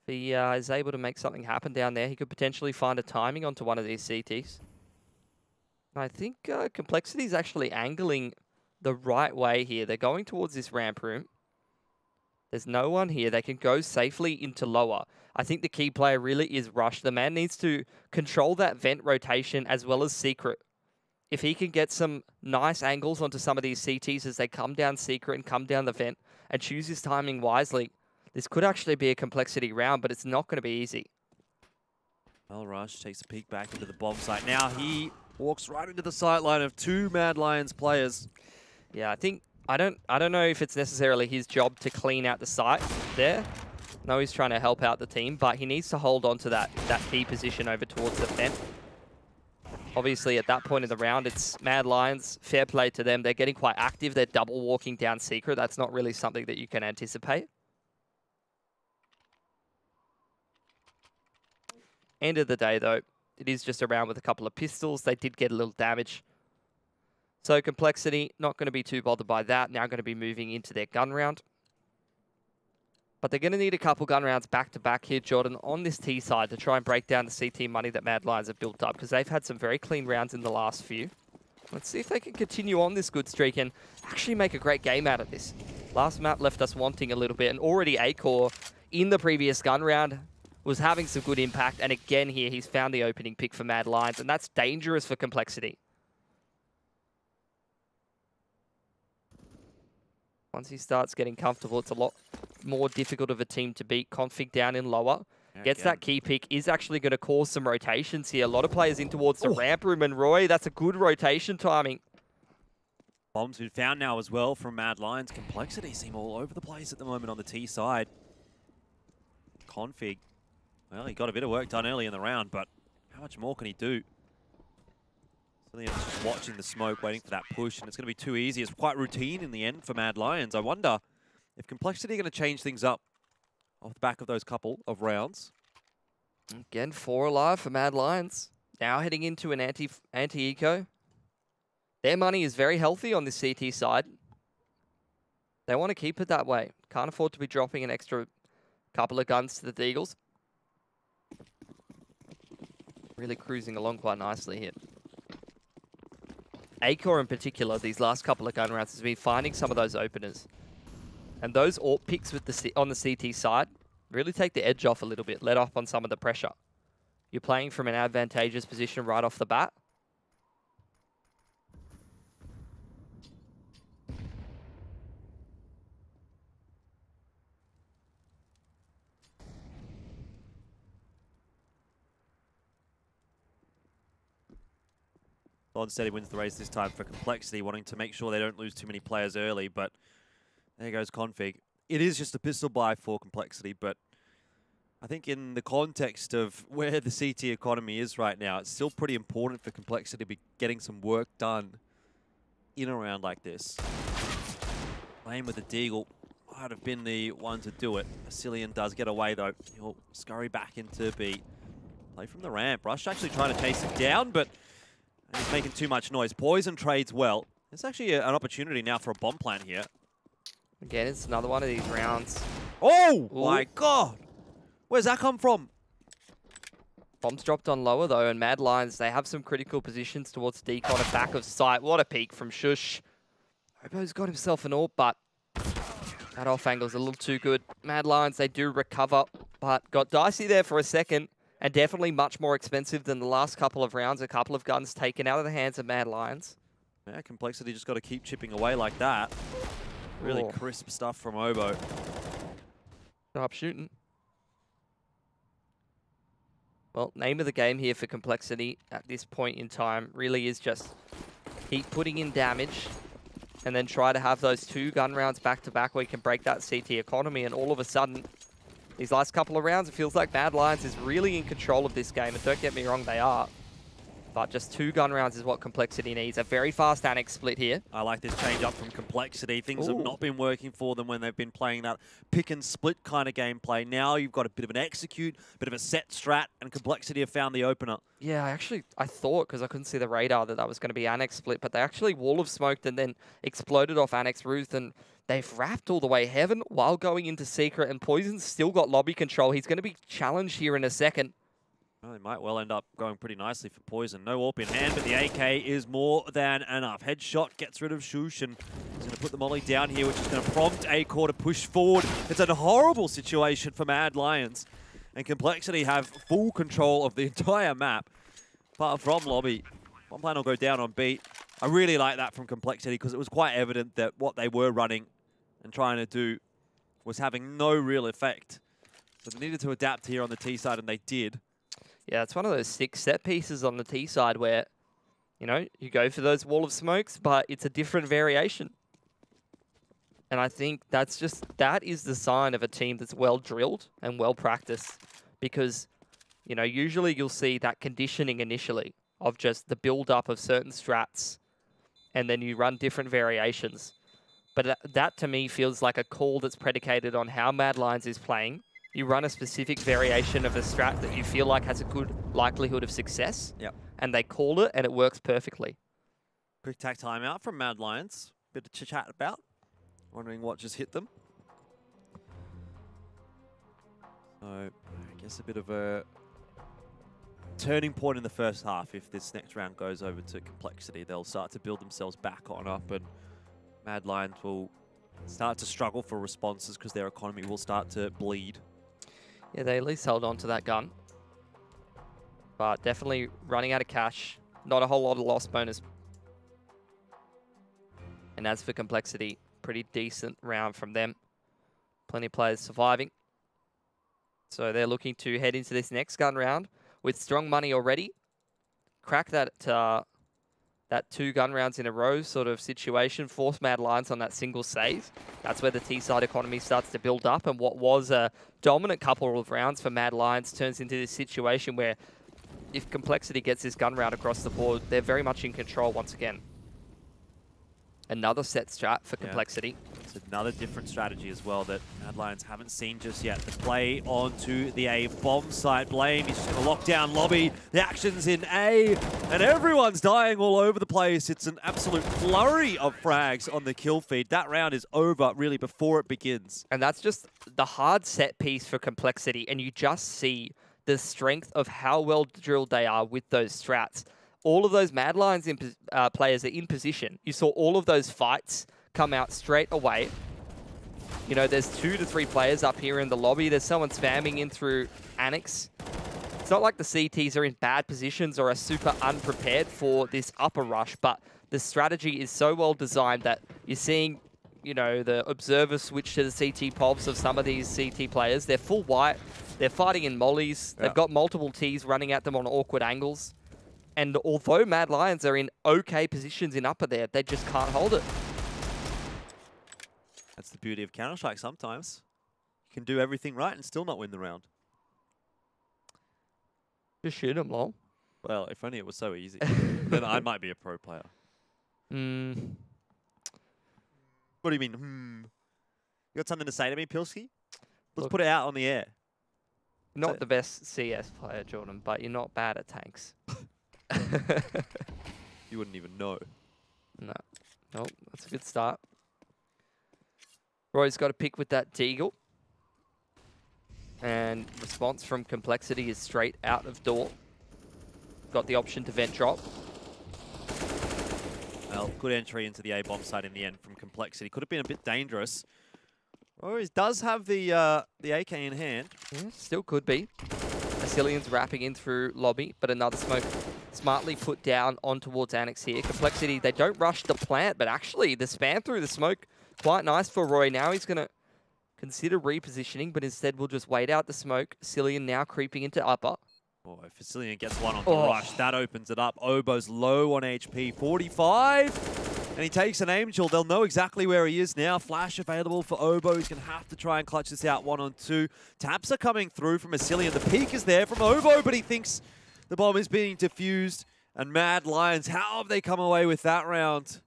S10: If he is able to make something happen down there, he could potentially find a timing onto one of these CTs. I think Complexity is actually angling the right way here. They're going towards this ramp room. There's no one here. They can go safely into lower. I think the key player really is Rush. The man needs to control that vent rotation as well as Secret. If he can get some nice angles onto some of these CTs as they come down Secret and come down the vent and choose his timing wisely, this could actually be a Complexity round, but it's not going to be easy.
S8: Well, Rush takes a peek back into the bomb site. Now he walks right into the sight line of 2 Mad Lions players.
S10: Yeah, I think I don't know if it's necessarily his job to clean out the site there. No, he's trying to help out the team, but he needs to hold on to that key position over towards the vent. obviously at that point in the round, it's Mad Lions, fair play to them. They're getting quite active. They're double walking down Secret. That's not really something that you can anticipate. End of the day, though, it is just a round with a couple of pistols. They did get a little damage. So Complexity, not going to be too bothered by that. Now going to be moving into their gun round. But they're going to need a couple gun rounds back-to-back here, Jordan, on this T side to try and break down the CT money that Mad Lions have built up, because they've had some very clean rounds in the last few. Let's see if they can continue on this good streak and actually make a great game out of this. Last map left us wanting a little bit, and already Acor in the previous gun round was having some good impact. And again here, he's found the opening pick for Mad Lions, and that's dangerous for Complexity. Once he starts getting comfortable, it's a lot more difficult of a team to beat. Config down in lower. Gets that key pick, is actually going to cause some rotations here. A lot of players in towards the ramp room, and Roy, that's a good rotation timing.
S8: Bombs been found now as well from Mad Lions. Complexity seem all over the place at the moment on the T side. Config, well, he got a bit of work done early in the round, but how much more can he do? So he's just watching the smoke, waiting for that push, and it's going to be too easy. It's quite routine in the end for Mad Lions. I wonder if Complexity are going to change things up off the back of those couple of rounds.
S10: Again, 4 alive for Mad Lions. Now heading into an anti-eco. Their money is very healthy on this CT side. They want to keep it that way. Can't afford to be dropping an extra couple of guns to the Deagles. Really cruising along quite nicely here. Acor in particular, these last couple of gun rounds, has been finding some of those openers. And those AWP picks with on the CT side really take the edge off a little bit, let off on some of the pressure. You're playing from an advantageous position right off the bat.
S8: Steady wins the race this time for Complexity, wanting to make sure they don't lose too many players early, but there goes Config. It is just a pistol buy for Complexity, but I think in the context of where the CT economy is right now, it's still pretty important for Complexity to be getting some work done in a round like this. Playing with the Deagle might have been the one to do it. Vasilian does get away though. He'll scurry back into B. Play from the ramp. Rush actually trying to chase him down, but he's making too much noise. Poison trades well. There's actually an opportunity now for a bomb plant here.
S10: Again, it's another one of these rounds.
S8: Oh my god! Where's that come from?
S10: Bombs dropped on lower though, and Mad Lions, they have some critical positions towards Decon at back of sight. What a peek from Shush. Hobo's got himself an AWP, but that off angle's a little too good. Mad Lions, they do recover, but got dicey there for a second, and definitely much more expensive than the last couple of rounds. A couple of guns taken out of the hands of Mad Lions.
S8: Yeah, Complexity just got to keep chipping away like that. Really crisp stuff from Obo.
S10: Stop shooting. Well, name of the game here for Complexity at this point in time really is just keep putting in damage and then try to have those 2 gun rounds back-to-back where you can break that CT economy, and all of a sudden, these last couple of rounds, it feels like Mad Lions is really in control of this game, and don't get me wrong, they are. But just 2 gun rounds is what Complexity needs. A very fast annex split here.
S8: I like this change up from Complexity. Things have not been working for them when they've been playing that pick and split kind of gameplay. Now you've got a bit of an execute, bit of a set strat, and Complexity have found the opener.
S10: Yeah, I thought, because I couldn't see the radar, that was going to be annex split, but they actually wall of smoked and then exploded off annex roof, and they've wrapped all the way heaven while going into secret, and Poison's still got lobby control. He's going to be challenged here in a second.
S8: Well, they might well end up going pretty nicely for Poison. No AWP in hand, but the AK is more than enough. Headshot gets rid of Shush, and he's going to put the molly down here, which is going to prompt Acor to push forward. It's a horrible situation for Mad Lions, and Complexity have full control of the entire map, apart from lobby. One plan will go down on beat. I really like that from Complexity, because it was quite evident that what they were running and trying to do was having no real effect. So they needed to adapt here on the T side, and they did.
S10: Yeah, it's one of those 6 set pieces on the T side where, you know, you go for those wall of smokes, but it's a different variation. And I think that is the sign of a team that's well drilled and well practiced, because, you know, usually you'll see that conditioning initially of just the build-up of certain strats, and then you run different variations. But that, to me, feels like a call that's predicated on how Mad Lions is playing. You run a specific variation of a strat that you feel like has a good likelihood of success, and they call it, and it works perfectly.
S8: Quick tack timeout from Mad Lions. Bit of chit-chat about. Wondering what just hit them. So, I guess a bit of a turning point in the first half. If this next round goes over to Complexity, they'll start to build themselves back on up, and Mad Lions will start to struggle for responses because their economy will start to bleed.
S10: Yeah, they at least held on to that gun. But definitely running out of cash. Not a whole lot of loss bonus. And as for Complexity, pretty decent round from them. Plenty of players surviving. So they're looking to head into this next gun round with strong money already. Crack that that 2 gun rounds in a row sort of situation. Force Mad Lions on that single save. That's where the T-side economy starts to build up. And what was a dominant couple of rounds for Mad Lions turns into this situation where if Complexity gets this gun round across the board, they're very much in control once again. Another set strat for Complexity.
S8: It's another different strategy as well that Mad Lions haven't seen just yet. The play onto the A bomb site. Blame, he's just going to lock down lobby. The action's in A, and everyone's dying all over the place. It's an absolute flurry of frags on the kill feed. That round is over, really, before it begins.
S10: And that's just the hard set piece for Complexity, and you just see the strength of how well drilled they are with those strats. All of those Mad Lions players are in position. You saw all of those fights come out straight away. You know, there's 2 to 3 players up here in the lobby. There's someone spamming in through Annex. It's not like the CTs are in bad positions or are super unprepared for this upper rush, but the strategy is so well designed that you're seeing, you know, the observer switch to the CT pops of some of these CT players. They're full white. They're fighting in mollies. They've got multiple Ts running at them on awkward angles. And although Mad Lions are in okay positions in upper there, they just can't hold it.
S8: That's the beauty of Counter-Strike sometimes. You can do everything right and still not win the round.
S10: Just shoot them, lol.
S8: Well, if only it was so easy. Then I might be a pro player. What do you mean, You got something to say to me, Pilsky? Let's put it out on the air.
S10: Not the best CS player, Jordan, but you're not bad at tanks.
S8: You wouldn't even know.
S10: No. Nope, that's a good start. Roy's got a pick with that Deagle. And response from Complexity is straight out of door. Got the option to vent drop.
S8: Well, good entry into the A bomb site in the end from Complexity. Could have been a bit dangerous. Oh, he does have the AK in hand.
S10: Yeah, still could be. Asilian's wrapping in through lobby, but another smoke smartly put down on towards Annex here. Complexity, they don't rush the plant, but actually the spam through the smoke, quite nice for Roy. Now he's going to consider repositioning, but instead we'll just wait out the smoke. Asilian now creeping into upper.
S8: Oh, if Asilian gets one on the rush, that opens it up. Obo's low on HP, 45. And he takes an Angel. They'll know exactly where he is now. Flash available for Obo. He's going to have to try and clutch this out 1-on-2. Taps are coming through from Asilian. The peak is there from Obo, but he thinks the bomb is being defused. And Mad Lions, how have they come away with that round?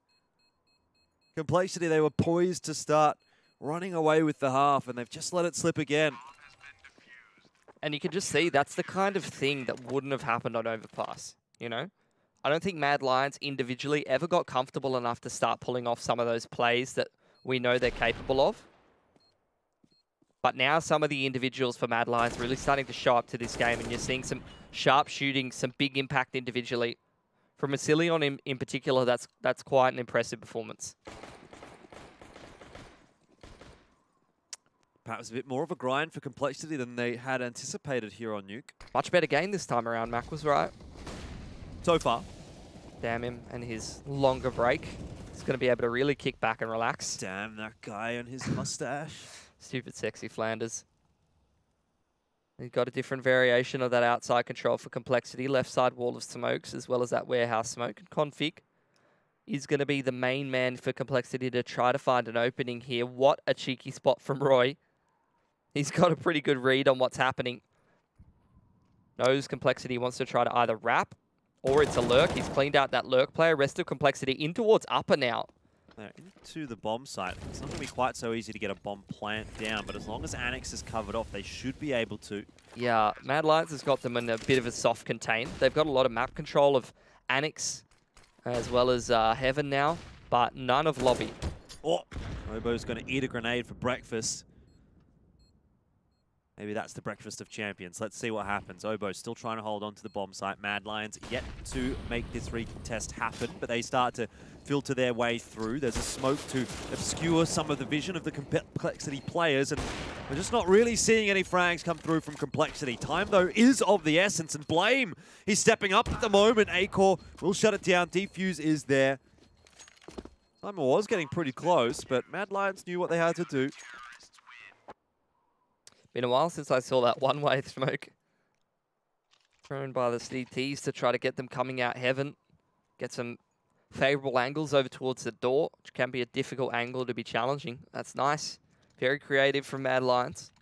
S8: Complexity, they were poised to start running away with the half, and they've just let it slip again.
S10: And you can just see that's the kind of thing that wouldn't have happened on Overpass, you know? I don't think Mad Lions individually ever got comfortable enough to start pulling off some of those plays that we know they're capable of. But now some of the individuals for Mad Lions really starting to show up to this game, and you're seeing some sharp shooting, some big impact individually. From Asilion in particular, that's quite an impressive performance.
S8: Perhaps a bit more of a grind for Complexity than they had anticipated here on Nuke.
S10: Much better game this time around, Mac was right.
S8: So far.
S10: Damn him and his longer break. He's going to be able to really kick back and relax.
S8: Damn that guy and his mustache.
S10: Stupid sexy Flanders. He's got a different variation of that outside control for Complexity. Left side wall of smokes as well as that warehouse smoke. Config is going to be the main man for Complexity to try to find an opening here. What a cheeky spot from Roy. He's got a pretty good read on what's happening. Knows Complexity wants to try to either wrap Or it's a lurk. He's cleaned out that lurk player. Rest of Complexity in towards upper now.
S8: They're into the bomb site. It's not going to be quite so easy to get a bomb plant down, but as long as Annex is covered off, they should be able to.
S10: Yeah, Mad Lions has got them in a bit of a soft contain. They've got a lot of map control of Annex as well as Heaven now, but none of Lobby.
S8: Oh, Obo's going to eat a grenade for breakfast. Maybe that's the breakfast of champions. Let's see what happens. Obo's still trying to hold on to the bomb site. Mad Lions yet to make this recontest happen, but they start to filter their way through. There's a smoke to obscure some of the vision of the Complexity players, and we're just not really seeing any frags come through from Complexity. Time, though, is of the essence, and Blame, he's stepping up at the moment. Acor will shut it down. Defuse is there. Time was getting pretty close, but Mad Lions knew what they had to do.
S10: Been a while since I saw that one-way smoke thrown by the CTs to try to get them coming out Heaven. Get some favorable angles over towards the door, which can be a difficult angle to be challenging. That's nice. Very creative from Mad Lions.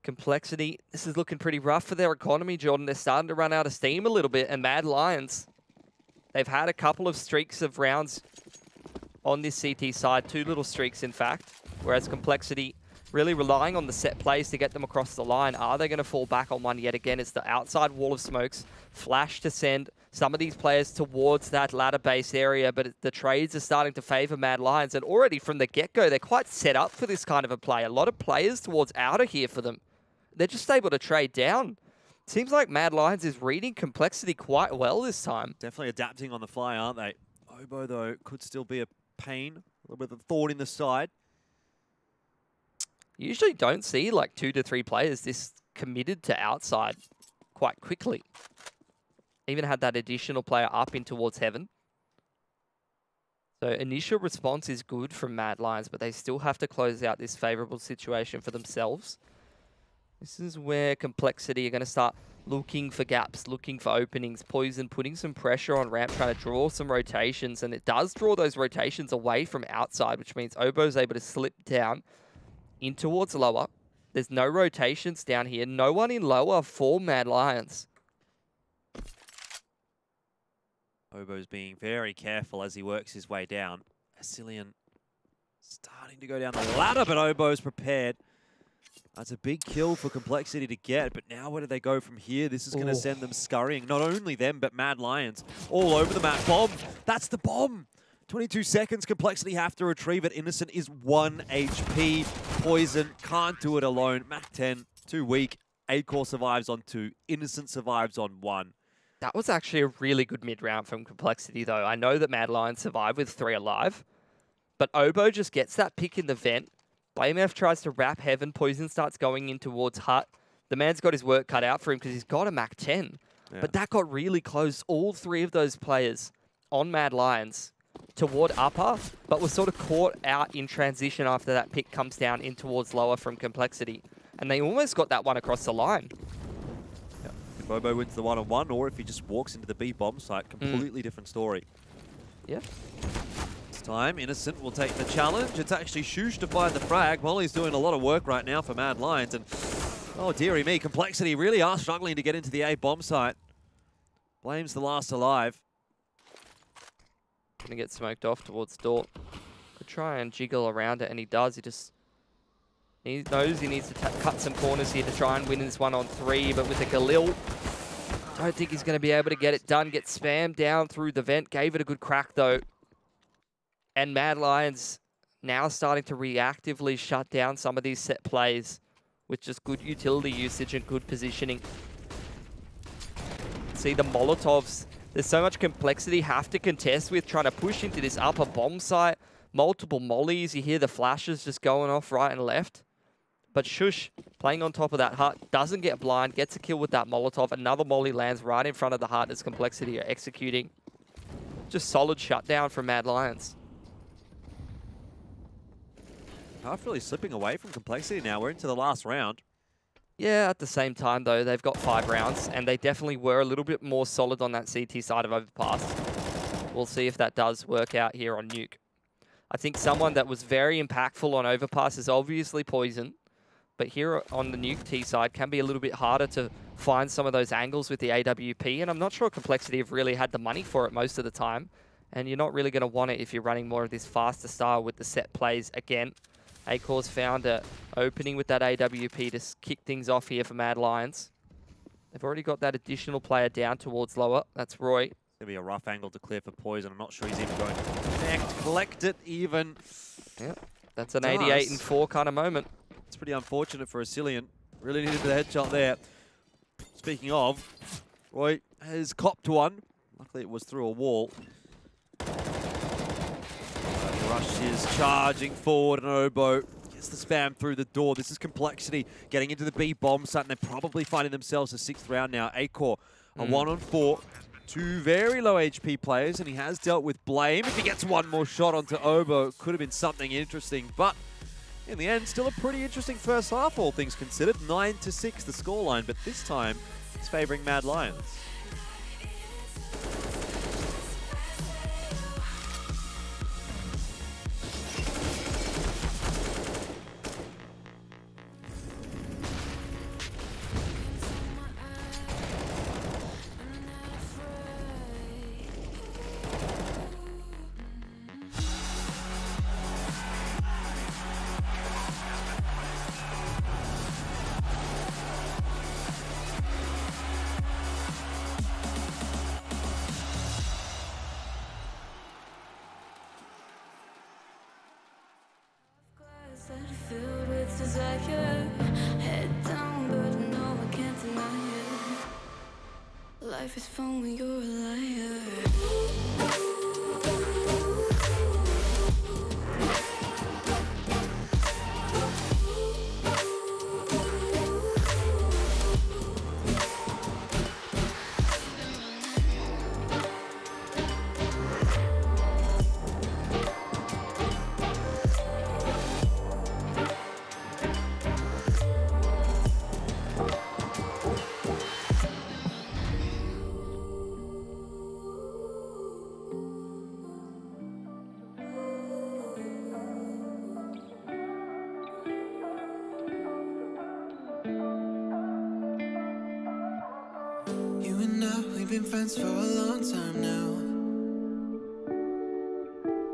S10: Complexity, this is looking pretty rough for their economy, Jordan. They're starting to run out of steam a little bit, and Mad Lions, they've had a couple of streaks of rounds on this CT side, 2 little streaks, in fact, whereas Complexity really relying on the set plays to get them across the line. Are they going to fall back on one yet again? It's the outside wall of smokes. Flash to send some of these players towards that ladder base area, but the trades are starting to favor Mad Lions. And already from the get-go, they're quite set up for this kind of a play. A lot of players towards outer here for them. They're just able to trade down. Seems like Mad Lions is reading Complexity quite well this time.
S8: Definitely adapting on the fly, aren't they? Obo, though, could still be a pain. A little bit of a thorn in the side.
S10: You usually don't see like 2 to 3 players this committed to outside quite quickly. Even had that additional player up in towards Heaven. So initial response is good from Mad Lions, but they still have to close out this favorable situation for themselves. This is where Complexity are going to start looking for gaps, looking for openings. Poison putting some pressure on ramp, trying to draw some rotations, and it does draw those rotations away from outside, which means Obo's able to slip down in towards lower. There's no rotations down here. No one in lower for Mad Lions.
S8: Obo's being very careful as he works his way down. Asilian starting to go down the ladder, but Obo's prepared. That's a big kill for Complexity to get, but now where do they go from here? This is going to send them scurrying. Not only them, but Mad Lions all over the map. Bomb! That's the bomb! 22 seconds, Complexity have to retrieve it. Innocent is 1 HP. Poison can't do it alone. Mac 10, too weak. Acor survives on 2. Innocent survives on 1.
S10: That was actually a really good mid-round from Complexity, though. I know that Mad Lions survived with 3 alive, but Obo just gets that pick in the vent. BlameF tries to wrap Heaven. Poison starts going in towards Hut. The man's got his work cut out for him because he's got a Mac 10. Yeah. But that got really close. All 3 of those players on Mad Lions toward upper, but was sort of caught out in transition after that pick comes down in towards lower from Complexity. And they almost got that one across the line.
S8: Yeah. If Obo wins the one-on-one, or if he just walks into the B bomb site, completely different story.
S10: Yeah.
S8: This time, Innocent will take the challenge. It's actually Shush to find the frag. Molly's doing a lot of work right now for Mad Lions, and oh dearie me, Complexity really are struggling to get into the A bomb site. Blame's the last alive.
S10: Gonna get smoked off towards door. Could try and jiggle around it, and he does. He knows he needs to cut some corners here to try and win this 1-on-3, but with the Galil, don't think he's going to be able to get it done. Get spammed down through the vent. Gave it a good crack, though. And Mad Lions now starting to reactively shut down some of these set plays with just good utility usage and good positioning. See the Molotovs. There's so much Complexity have to contest with, trying to push into this upper bomb site. Multiple mollies. You hear the flashes just going off right and left. But Shush, playing on top of that Hut, doesn't get blind, gets a kill with that Molotov. Another molly lands right in front of the Hut as Complexity are executing. Just solid shutdown from Mad Lions.
S8: Half really slipping away from Complexity now. We're into the last round.
S10: Yeah, at the same time, though, they've got 5 rounds, and they definitely were a little bit more solid on that CT side of Overpass. We'll see if that does work out here on Nuke. I think someone that was very impactful on Overpass is obviously Poison, but here on the Nuke T side can be a little bit harder to find some of those angles with the AWP, and I'm not sure Complexity have really had the money for it most of the time, and you're not really going to want it if you're running more of this faster style with the set plays again. Acor's found an opening with that AWP to kick things off here for Mad Lions. They've already got that additional player down towards lower. That's Roy.
S8: It's going to be a rough angle to clear for Poison. I'm not sure he's even going to collect it even.
S10: Yep, that's an 88-4 kind of moment.
S8: It's pretty unfortunate for Asilian. Really needed the headshot there. Speaking of, Roy has copped one. Luckily it was through a wall. Rush is charging forward, and Obo gets the spam through the door. This is Complexity getting into the B bomb site, and they're probably finding themselves a 6th round now. Acor, a 1-on-4. 2 very low HP players, and he has dealt with Blame. If he gets one more shot onto Obo, it could have been something interesting, but in the end, still a pretty interesting first half, all things considered. 9-6 the scoreline, but this time it's favouring Mad Lions.
S2: Filled with desire, head down, but no, I can't deny it. Life is fun when you're a liar.
S3: Been friends for a long time now.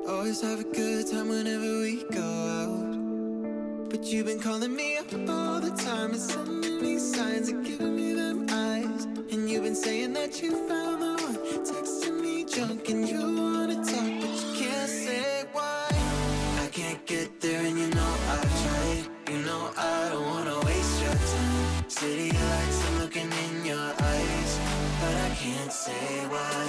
S3: Always have a good time whenever we go out. But you've been calling me up all the time and sending me signs and giving me them eyes. And you've been saying that you found the one, texting me junk and you wanna talk, but you can't say why. I can't get there and you know I've tried. You know I don't wanna waste your time. City lights, I'm looking in your eyes, but I can't say why.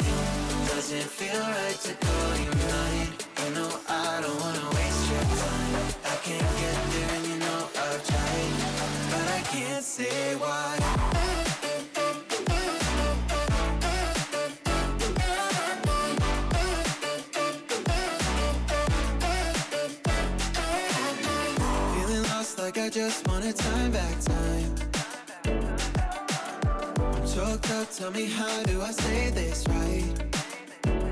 S3: Doesn't feel right to call you mine. You know I don't wanna waste your time. I can't get there and you know I've tried, but I can't say why. Feeling lost like I just wanna time back time. Choked up, tell me how do I say this right?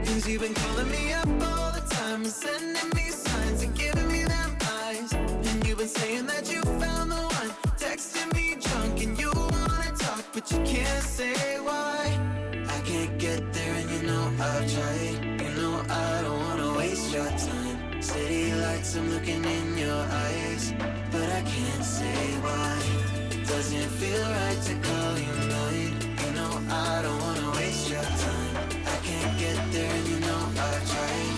S3: Cause you've been calling me up all the time and sending me signs and giving me them eyes. And you've been saying that you found the one, texting me drunk and you wanna talk, but you can't say why. I can't get there and you know I've tried. You know I don't wanna waste your time. City lights, I'm looking in your eyes, but I can't say why. Doesn't feel right to call you mine. I don't wanna waste your time. I can't get there and you know I've tried,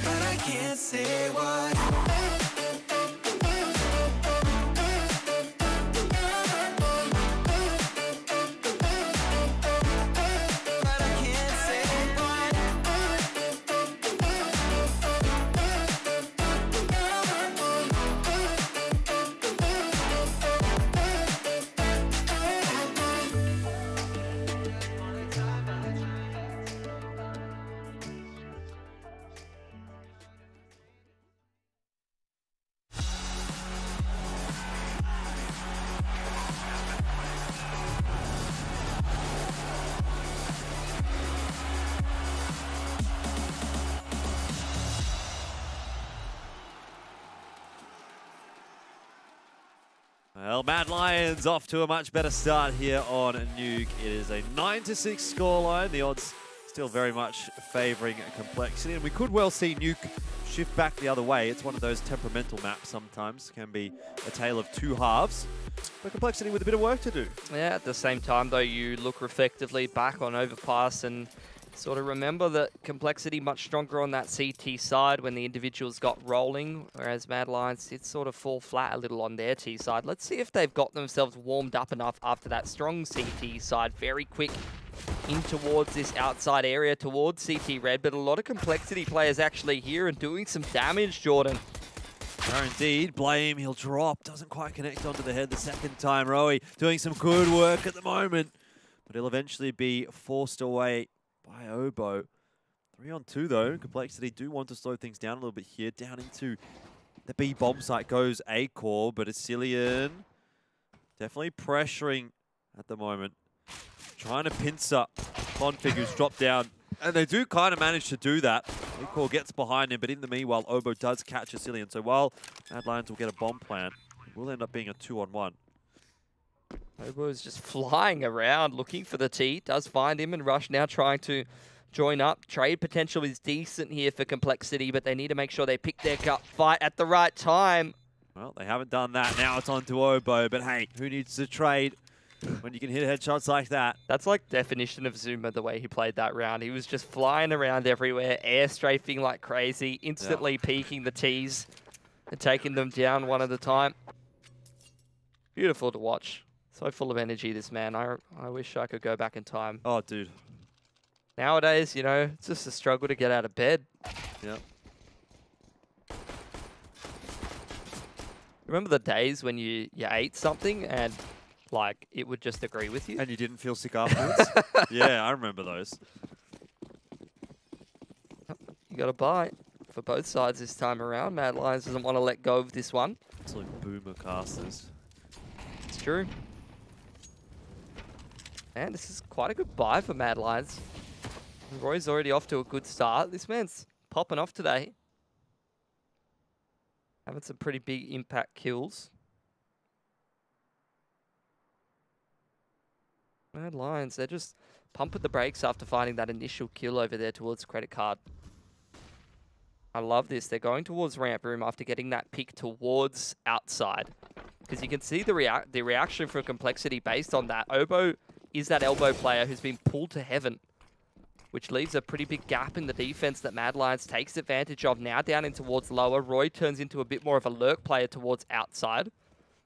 S3: but I can't say why. But I can't say why.
S8: Well, Mad Lions off to a much better start here on Nuke. It is a 9-6 scoreline. The odds still very much favouring Complexity, and we could well see Nuke shift back the other way. It's one of those temperamental maps sometimes. Can be a tale of two halves. But Complexity with a bit of work to do.
S10: Yeah, at the same time, though, you look reflectively back on Overpass and sort of remember that Complexity much stronger on that CT side when the individuals got rolling, whereas Mad Lions did sort of fall flat a little on their T side. Let's see if they've got themselves warmed up enough after that strong CT side. Very quick in towards this outside area, towards CT Red, but a lot of Complexity players actually here and doing some damage, Jordan.
S8: Oh, indeed. Blame, he'll drop. Doesn't quite connect onto the head the second time. Rowie doing some good work at the moment, but he'll eventually be forced away by Obo. 3-on-2 though. Complexity do want to slow things down a little bit here. Down into the B bomb site goes A-Core, but Asilian definitely pressuring at the moment. Trying to pincer Config, who's dropped down. And they do kind of manage to do that. A-Core gets behind him, but in the meanwhile, Obo does catch Asilian. So while Mad Lions will get a bomb plant, it will end up being a 2-on-1.
S10: Obo is just flying around looking for the T. Does find him, and Rush now trying to join up. Trade potential is decent here for Complexity, but they need to make sure they pick their gut fight at the right time.
S8: Well, they haven't done that. Now it's on to Obo, but hey, who needs to trade when you can hit headshots like that?
S10: That's like definition of Zuma, the way he played that round. He was just flying around everywhere, air strafing like crazy, instantly peeking the Ts and taking them down one at a time. Beautiful to watch. So full of energy, this man. I wish I could go back in time.
S8: Oh, dude.
S10: Nowadays, you know, it's just a struggle to get out of bed.
S8: Yep.
S10: Remember the days when you ate something and, like, it would just agree with you?
S8: And you didn't feel sick afterwards? Yeah, I remember those.
S10: You got to buy for both sides this time around. Mad Lions doesn't want to let go of this one.
S8: Absolute boomer casters.
S10: It's true. And this is quite a good buy for Mad Lions. Roy's already off to a good start. This man's popping off today. Having some pretty big impact kills. Mad Lions, they're just pumping the brakes after finding that initial kill over there towards credit card. I love this. They're going towards ramp room after getting that pick towards outside. Because you can see the reaction from Complexity based on that. Obo is that elbow player who's been pulled to heaven, which leaves a pretty big gap in the defense that Mad Lions takes advantage of. Now down in towards lower. Roy turns into a bit more of a lurk player towards outside.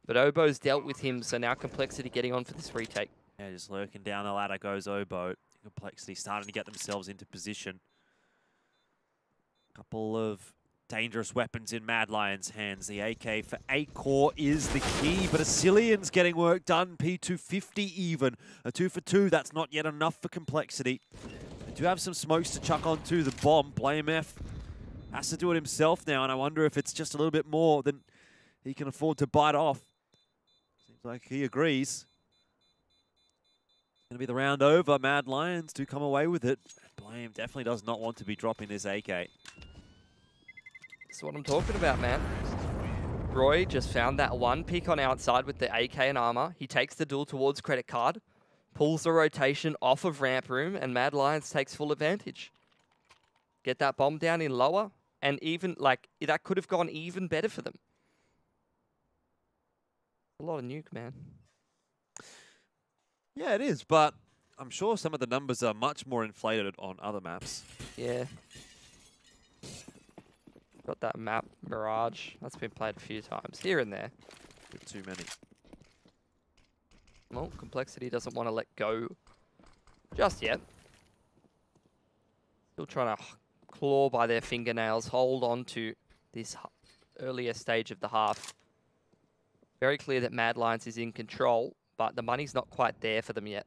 S10: But Obo's dealt with him, so now Complexity getting on for this retake.
S8: Yeah, just lurking down the ladder goes Obo. Complexity starting to get themselves into position. Couple of dangerous weapons in Mad Lions' hands. The AK for A-Core is the key, but Asilian's getting work done. P250 even. A 2-for-2, that's not yet enough for Complexity. They do have some smokes to chuck onto the bomb. Blame F has to do it himself now, and I wonder if it's just a little bit more than he can afford to bite off. Seems like he agrees. Going to be the round over. Mad Lions do come away with it. Blame definitely does not want to be dropping this AK.
S10: That's what I'm talking about, man. Roy just found that one pick on outside with the AK and armor. He takes the duel towards credit card, pulls the rotation off of ramp room, and Mad Lions takes full advantage. Get that bomb down in lower, and even, like, that could have gone even better for them. A lot of nuke, man.
S8: Yeah, it is, but I'm sure some of the numbers are much more inflated on other maps.
S10: Yeah. Got that map, Mirage. That's been played a few times, here and there.
S8: Bit too many.
S10: Well, Complexity doesn't want to let go just yet. Still trying to claw by their fingernails, hold on to this earlier stage of the half. Very clear that Mad Lions is in control, but the money's not quite there for them yet.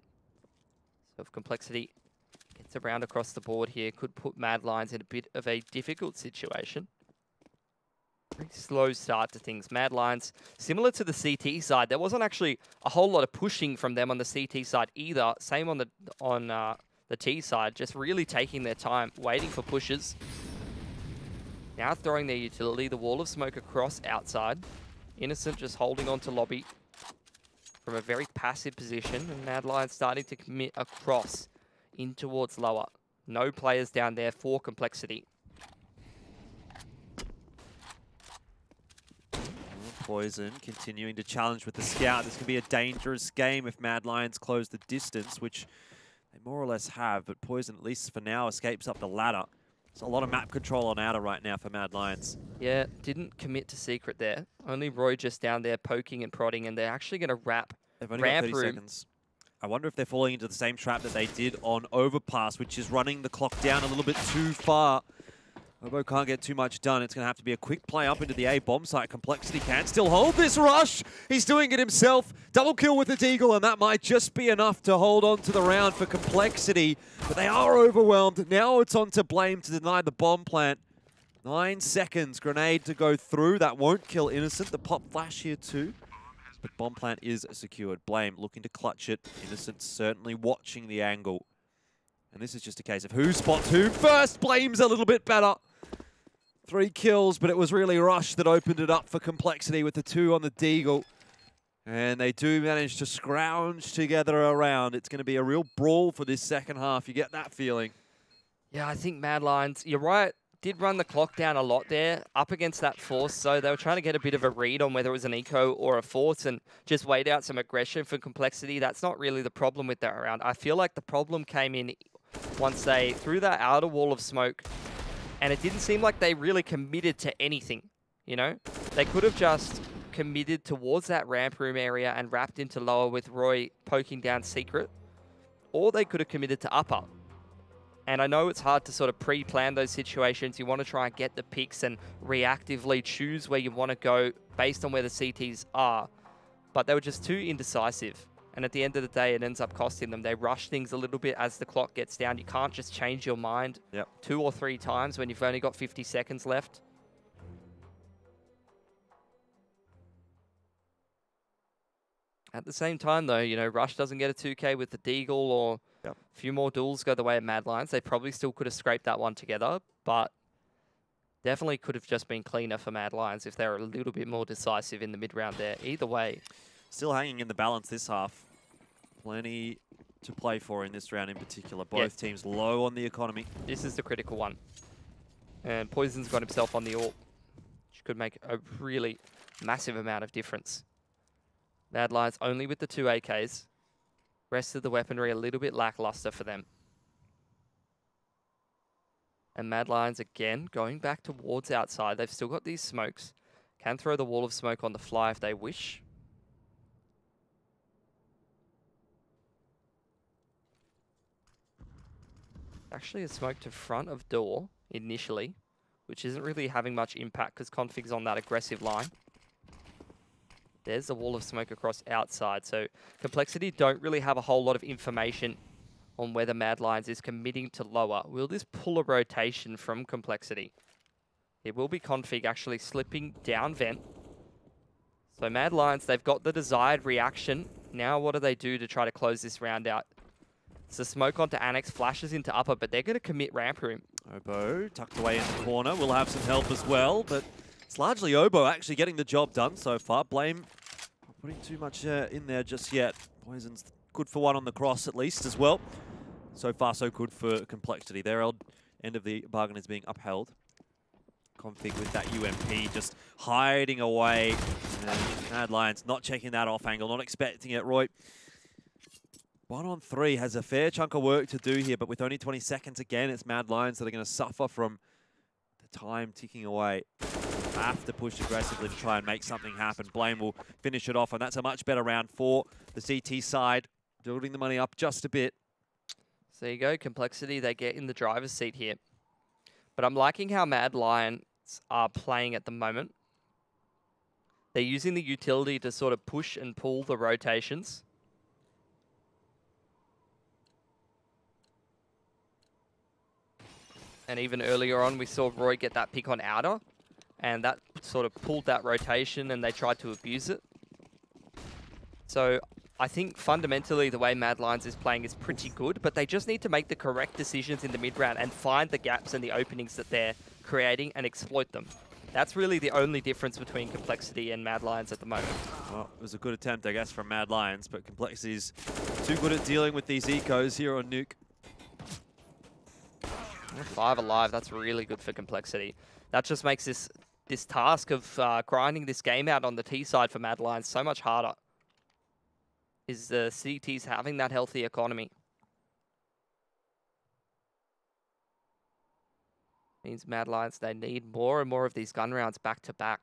S10: So if Complexity gets around across the board here, could put Mad Lions in a bit of a difficult situation. Very slow start to things. Mad Lions, similar to the CT side, there wasn't actually a whole lot of pushing from them on the CT side either. Same on the T side, just really taking their time, waiting for pushes. Now throwing their utility, the wall of smoke across outside. Innocent just holding on to lobby. from a very passive position, and Mad Lions starting to commit across in towards lower. No players down there for Complexity.
S8: Poison continuing to challenge with the scout. This can be a dangerous game if Mad Lions close the distance, which they more or less have, but Poison, at least for now, escapes up the ladder. There's a lot of map control on outer right now for Mad Lions.
S10: Yeah, didn't commit to secret there. Only Roy just down there poking and prodding, and they're actually going to wrap
S8: They've only got 30 seconds. I wonder if they're falling into the same trap that they did on Overpass, which is running the clock down a little bit too far. Obo can't get too much done. It's going to have to be a quick play up into the A bomb site. Complexity can still hold this rush. He's doing it himself. Double kill with the Deagle, and that might just be enough to hold on to the round for Complexity. But they are overwhelmed. Now it's on to Blame to deny the bomb plant. 9 seconds. Grenade to go through. That won't kill Innocent. The pop flash here too. But bomb plant is secured. Blame looking to clutch it. Innocent certainly watching the angle. And this is just a case of who spots who first. Blame's a little bit better. 3 kills, but it was really Rush that opened it up for Complexity with the 2 on the Deagle. And they do manage to scrounge together around. It's going to be a real brawl for this second half. You get that feeling.
S10: Yeah, I think Mad Lions, you're right, did run the clock down a lot there up against that force. So they were trying to get a bit of a read on whether it was an eco or a force and just wait out some aggression for Complexity. That's not really the problem with that round. I feel like the problem came in once they threw that outer wall of smoke. And it didn't seem like they really committed to anything, you know? They could have just committed towards that ramp room area and wrapped into lower with Roy poking down secret. Or they could have committed to upper. And I know it's hard to sort of pre-plan those situations. You want to try and get the picks and reactively choose where you want to go based on where the CTs are. But they were just too indecisive. And at the end of the day, it ends up costing them. They rush things a little bit as the clock gets down. You can't just change your mind 2 or 3 times when you've only got 50 seconds left. At the same time, though, you know, Rush doesn't get a 2K with the Deagle or a few more duels go the way of Mad Lions. They probably still could have scraped that one together, but definitely could have just been cleaner for Mad Lions if they were a little bit more decisive in the mid-round there. Either way.
S8: Still hanging in the balance this half. Plenty to play for in this round in particular. Both teams low on the economy.
S10: This is the critical one. And Poison's got himself on the AWP, which could make a really massive amount of difference. Mad Lions only with the 2 AKs. Rest of the weaponry a little bit lackluster for them. And Mad Lions again going back towards outside. They've still got these smokes. Can throw the wall of smoke on the fly if they wish. Actually a smoke to front of door initially, which isn't really having much impact because Config's on that aggressive line. There's the wall of smoke across outside. So Complexity don't really have a whole lot of information on whether Mad Lions is committing to lower. Will this pull a rotation from Complexity? It will be Config actually slipping down vent. So Mad Lions, they've got the desired reaction. Now what do they do to try to close this round out? So smoke onto Annex, flashes into upper, but they're going to commit ramp room.
S8: Obo tucked away in the corner. Will have some help as well, but it's largely Obo actually getting the job done so far. Blame not putting too much in there just yet. Poison's good for one on the cross at least as well. So far so good for Complexity. Their end of the bargain is being upheld. Config with that UMP just hiding away. And Mad Lions not checking that off angle, not expecting it. Roy, 1 on 3 has a fair chunk of work to do here, but with only 20 seconds again, it's Mad Lions that are going to suffer from the time ticking away. Have to push aggressively to try and make something happen. Blame will finish it off, and that's a much better round for the CT side, building the money up just a bit.
S10: So there you go, Complexity, they get in the driver's seat here. But I'm liking how Mad Lions are playing at the moment. They're using the utility to sort of push and pull the rotations. And even earlier on, we saw Roy get that pick on outer. And that sort of pulled that rotation and they tried to abuse it. So I think fundamentally the way Mad Lions is playing is pretty good, but they just need to make the correct decisions in the mid-round and find the gaps and the openings that they're creating and exploit them. That's really the only difference between Complexity and Mad Lions at the moment.
S8: Well, it was a good attempt, I guess, from Mad Lions, but Complexity's too good at dealing with these ecos here on Nuke.
S10: 5 alive, that's really good for Complexity. That just makes this task of grinding this game out on the T side for Mad Lions so much harder. Is the CTs having that healthy economy? Means Mad Lions, they need more and more of these gun rounds back to back.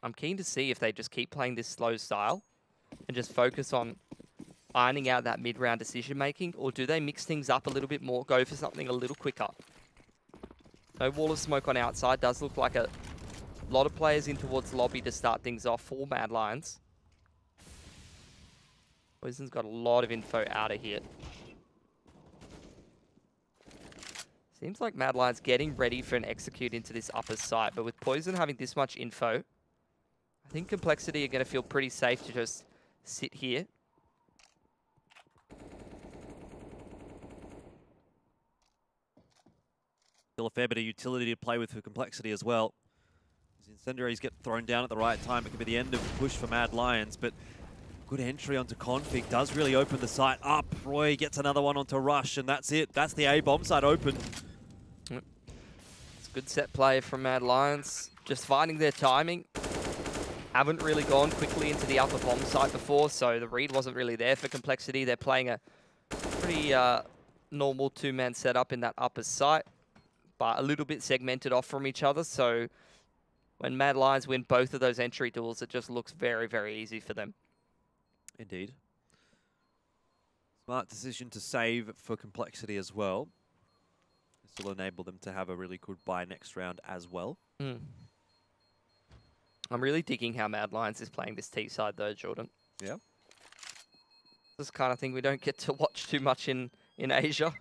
S10: I'm keen to see if they just keep playing this slow style and just focus on ironing out that mid-round decision making, or do they mix things up a little bit more, go for something a little quicker? No wall of smoke on outside. Does look like a lot of players in towards lobby to start things off for Mad Lions. Poison's got a lot of info out of here. Seems like Mad Lions getting ready for an execute into this upper site, but with Poison having this much info, I think Complexity are going to feel pretty safe to just sit here.
S8: Still a fair bit of utility to play with for Complexity as well. As Incendiaries get thrown down at the right time, it could be the end of the push for Mad Lions, but good entry onto Config does really open the site up. Roy gets another one onto Rush, and that's it. That's the A bomb site open.
S10: It's a good set play from Mad Lions. Just finding their timing. Haven't really gone quickly into the upper bomb site before, so the read wasn't really there for Complexity. They're playing a pretty normal two-man setup in that upper site, but a little bit segmented off from each other, so when Mad Lions win both of those entry duels, it just looks very, very easy for them.
S8: Indeed. Smart decision to save for Complexity as well. This will enable them to have a really good buy next round as well.
S10: I'm really digging how Mad Lions is playing this T side though, Jordan.
S8: Yeah.
S10: This kind of thing we don't get to watch too much in Asia.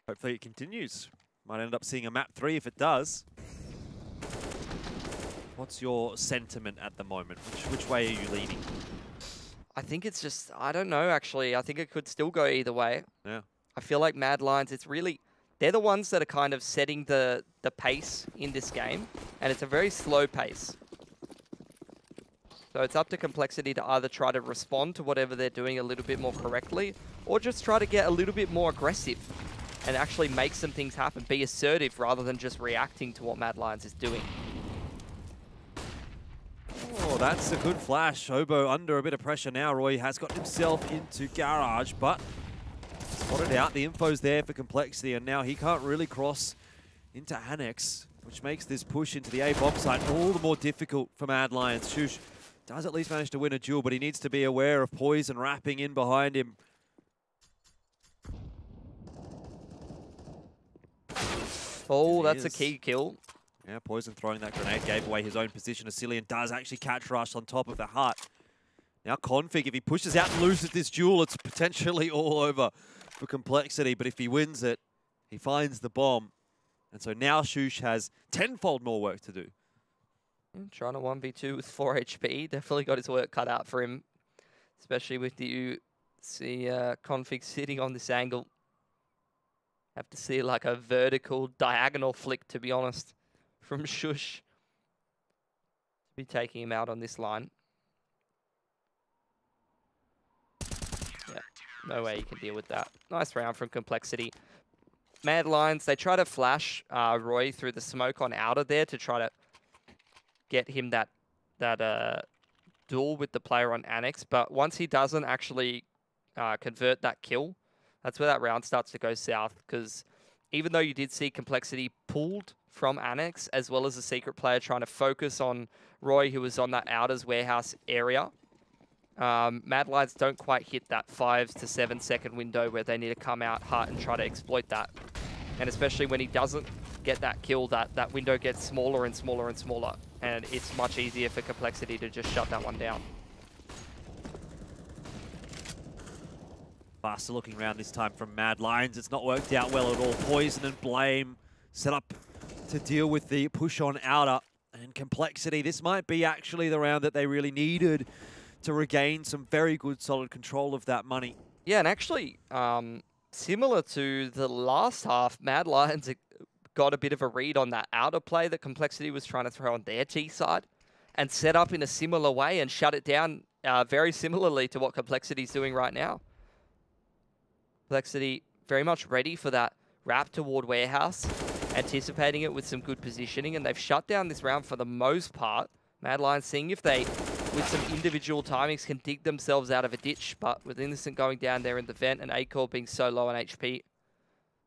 S8: Hopefully it continues. Might end up seeing a map 3 if it does. What's your sentiment at the moment? Which way are you leaning?
S10: I think it's just, I don't know actually. I think it could still go either way.
S8: Yeah.
S10: I feel like Mad Lions, it's really, they're the ones that are kind of setting the pace in this game. And it's a very slow pace. So it's up to Complexity to either try to respond to whatever they're doing a little bit more correctly, or just try to get a little bit more aggressive and actually make some things happen, be assertive rather than just reacting to what Mad Lions is doing.
S8: Oh, that's a good flash. Obo under a bit of pressure now. Roy has got himself into Garage, but spotted out. The info's there for Complexity, and now he can't really cross into Annex, which makes this push into the A bomb site all the more difficult for Mad Lions. Shush does at least manage to win a duel, but he needs to be aware of Poison wrapping in behind him.
S10: Oh, that's a key kill.
S8: Yeah, Poison throwing that grenade gave away his own position. Asilian does actually catch Rush on top of the hut. Now Config, if he pushes out and loses this duel, it's potentially all over for Complexity. But if he wins it, he finds the bomb. And so now Shush has tenfold more work to do.
S10: Trying to 1v2 with 4 HP. Definitely got his work cut out for him. Especially with the Config sitting on this angle. Have to see like a vertical diagonal flick, to be honest, from Shush. Be taking him out on this line. Yeah, no way you can deal with that. Nice round from Complexity. Mad Lions, they try to flash Roy through the smoke on outer there to try to get him that duel with the player on Annex. But once he doesn't actually convert that kill, that's where that round starts to go south, because even though you did see Complexity pulled from Annex, as well as a secret player trying to focus on Roy, who was on that Outers warehouse area, Mad Lions don't quite hit that 5 to 7 second window where they need to come out hard and try to exploit that. And especially when he doesn't get that kill, that window gets smaller and smaller and smaller. And it's much easier for Complexity to just shut that one down.
S8: Faster looking round this time from Mad Lions. It's not worked out well at all. Poison and Blame set up to deal with the push on outer. And Complexity, this might be actually the round that they really needed to regain some very good, solid control of that money.
S10: Yeah, and actually, similar to the last half, Mad Lions got a bit of a read on that outer play that Complexity was trying to throw on their T side and set up in a similar way and shut it down very similarly to what Complexity's doing right now. Complexity very much ready for that wrap toward Warehouse, anticipating it with some good positioning, and they've shut down this round for the most part. Mad Lions seeing if they, with some individual timings, can dig themselves out of a ditch, but with Innocent going down there in the vent and A-Core being so low on HP,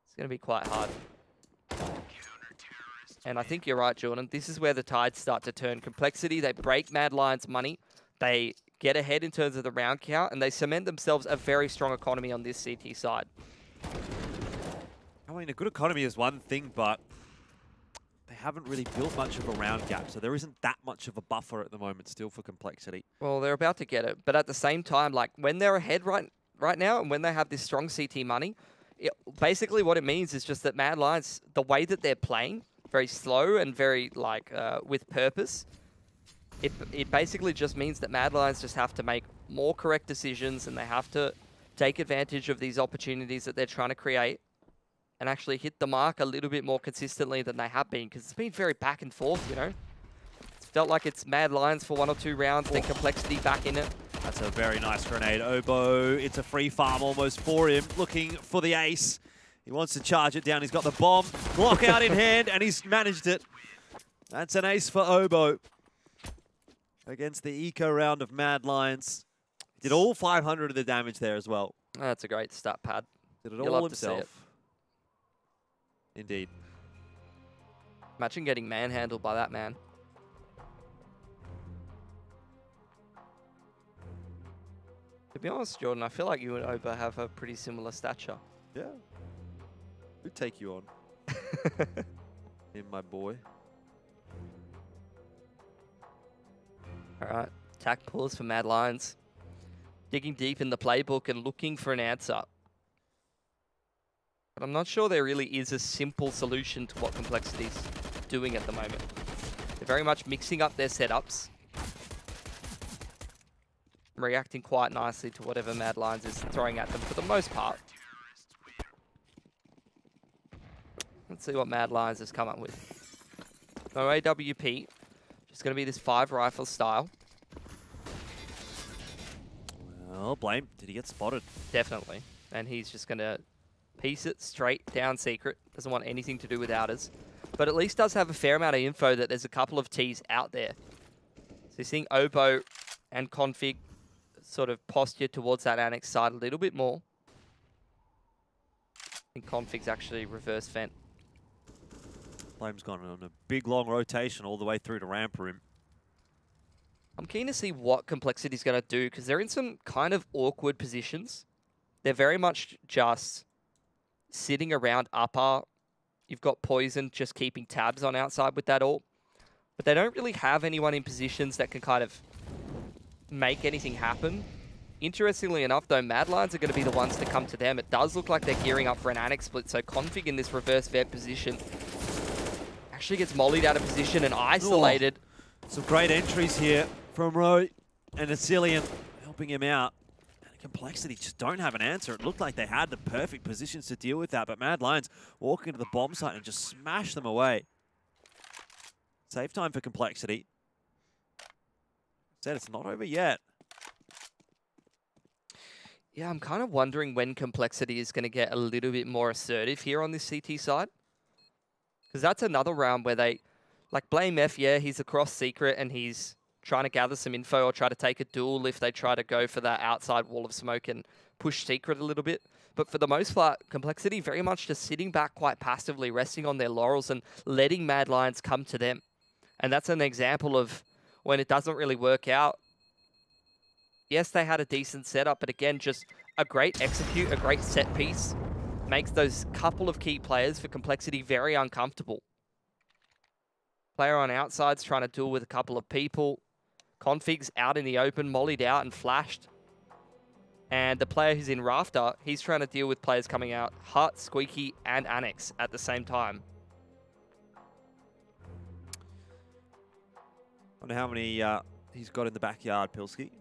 S10: it's going to be quite hard. And I think you're right, Jordan. This is where the tides start to turn. Complexity, they break Mad Lions' money. They get ahead in terms of the round count, and they cement themselves a very strong economy on this CT side.
S8: I mean, a good economy is one thing, but they haven't really built much of a round gap, so there isn't that much of a buffer at the moment still for Complexity.
S10: Well, they're about to get it, but at the same time, like when they're ahead right now, and when they have this strong CT money, basically what it means is just that Mad Lions, the way that they're playing, very slow and very like with purpose, it basically just means that Mad Lions just have to make more correct decisions, and they have to take advantage of these opportunities that they're trying to create and actually hit the mark a little bit more consistently than they have been, because it's been very back and forth, you know. It's felt like it's Mad Lions for 1 or 2 rounds, then Complexity back in it.
S8: That's a very nice grenade. Oboe, it's a free farm almost for him, looking for the ace. He wants to charge it down. He's got the bomb, lockout in hand, and he's managed it. That's an ace for Oboe against the eco round of Mad Lions. Did all 500 of the damage there as well.
S10: That's a great stat pad.
S8: Did it all himself. Indeed.
S10: Imagine getting manhandled by that man. To be honest, Jordan, I feel like you and Oba have a pretty similar stature.
S8: Yeah. Who'd take you on? Him, my boy.
S10: All right. Attack pause for Mad Lions. Digging deep in the playbook and looking for an answer. But I'm not sure there really is a simple solution to what Complexity's doing at the moment. They're very much mixing up their setups, reacting quite nicely to whatever Mad Lions is throwing at them for the most part. Let's see what Mad Lions has come up with. No AWP, just going to be this 5 rifle style.
S8: Well, Blame, did he get spotted?
S10: Definitely. And he's just going to piece it straight down secret. Doesn't want anything to do with outers. But at least does have a fair amount of info that there's a couple of Ts out there. So you're seeing Oboe and Config sort of posture towards that annex side a little bit more. I think Config's actually reverse vent.
S8: Flame's gone on a big long rotation all the way through to ramp room.
S10: I'm keen to see what Complexity's going to do, because they're in some kind of awkward positions. They're very much just sitting around upper. You've got Poison just keeping tabs on outside with that ult. But they don't really have anyone in positions that can kind of make anything happen. Interestingly enough, though, Mad Lions are going to be the ones to come to them. It does look like they're gearing up for an annex split, so Config in this reverse vet position actually gets mollied out of position and isolated.
S8: Oh, some great entries here from Roy and Asilian helping him out. And Complexity just don't have an answer. It looked like they had the perfect positions to deal with that, but Mad Lions walking to the bomb site and just smash them away. Save time for Complexity. Said it's not over yet.
S10: Yeah, I'm kind of wondering when Complexity is going to get a little bit more assertive here on this CT side. Because that's another round where they, like Blame F, yeah, he's across secret and he's trying to gather some info or try to take a duel if they try to go for that outside wall of smoke and push secret a little bit. But for the most part, Complexity very much just sitting back quite passively, resting on their laurels and letting Mad Lions come to them. And that's an example of when it doesn't really work out. Yes, they had a decent setup, but again, just a great execute, a great set piece makes those couple of key players for Complexity very uncomfortable. Player on outside's trying to duel with a couple of people. Config's out in the open, mollied out and flashed. And the player who's in Rafter, he's trying to deal with players coming out, Hut, Squeaky, and Annex at the same time.
S8: Wonder how many he's got in the backyard, Pilski.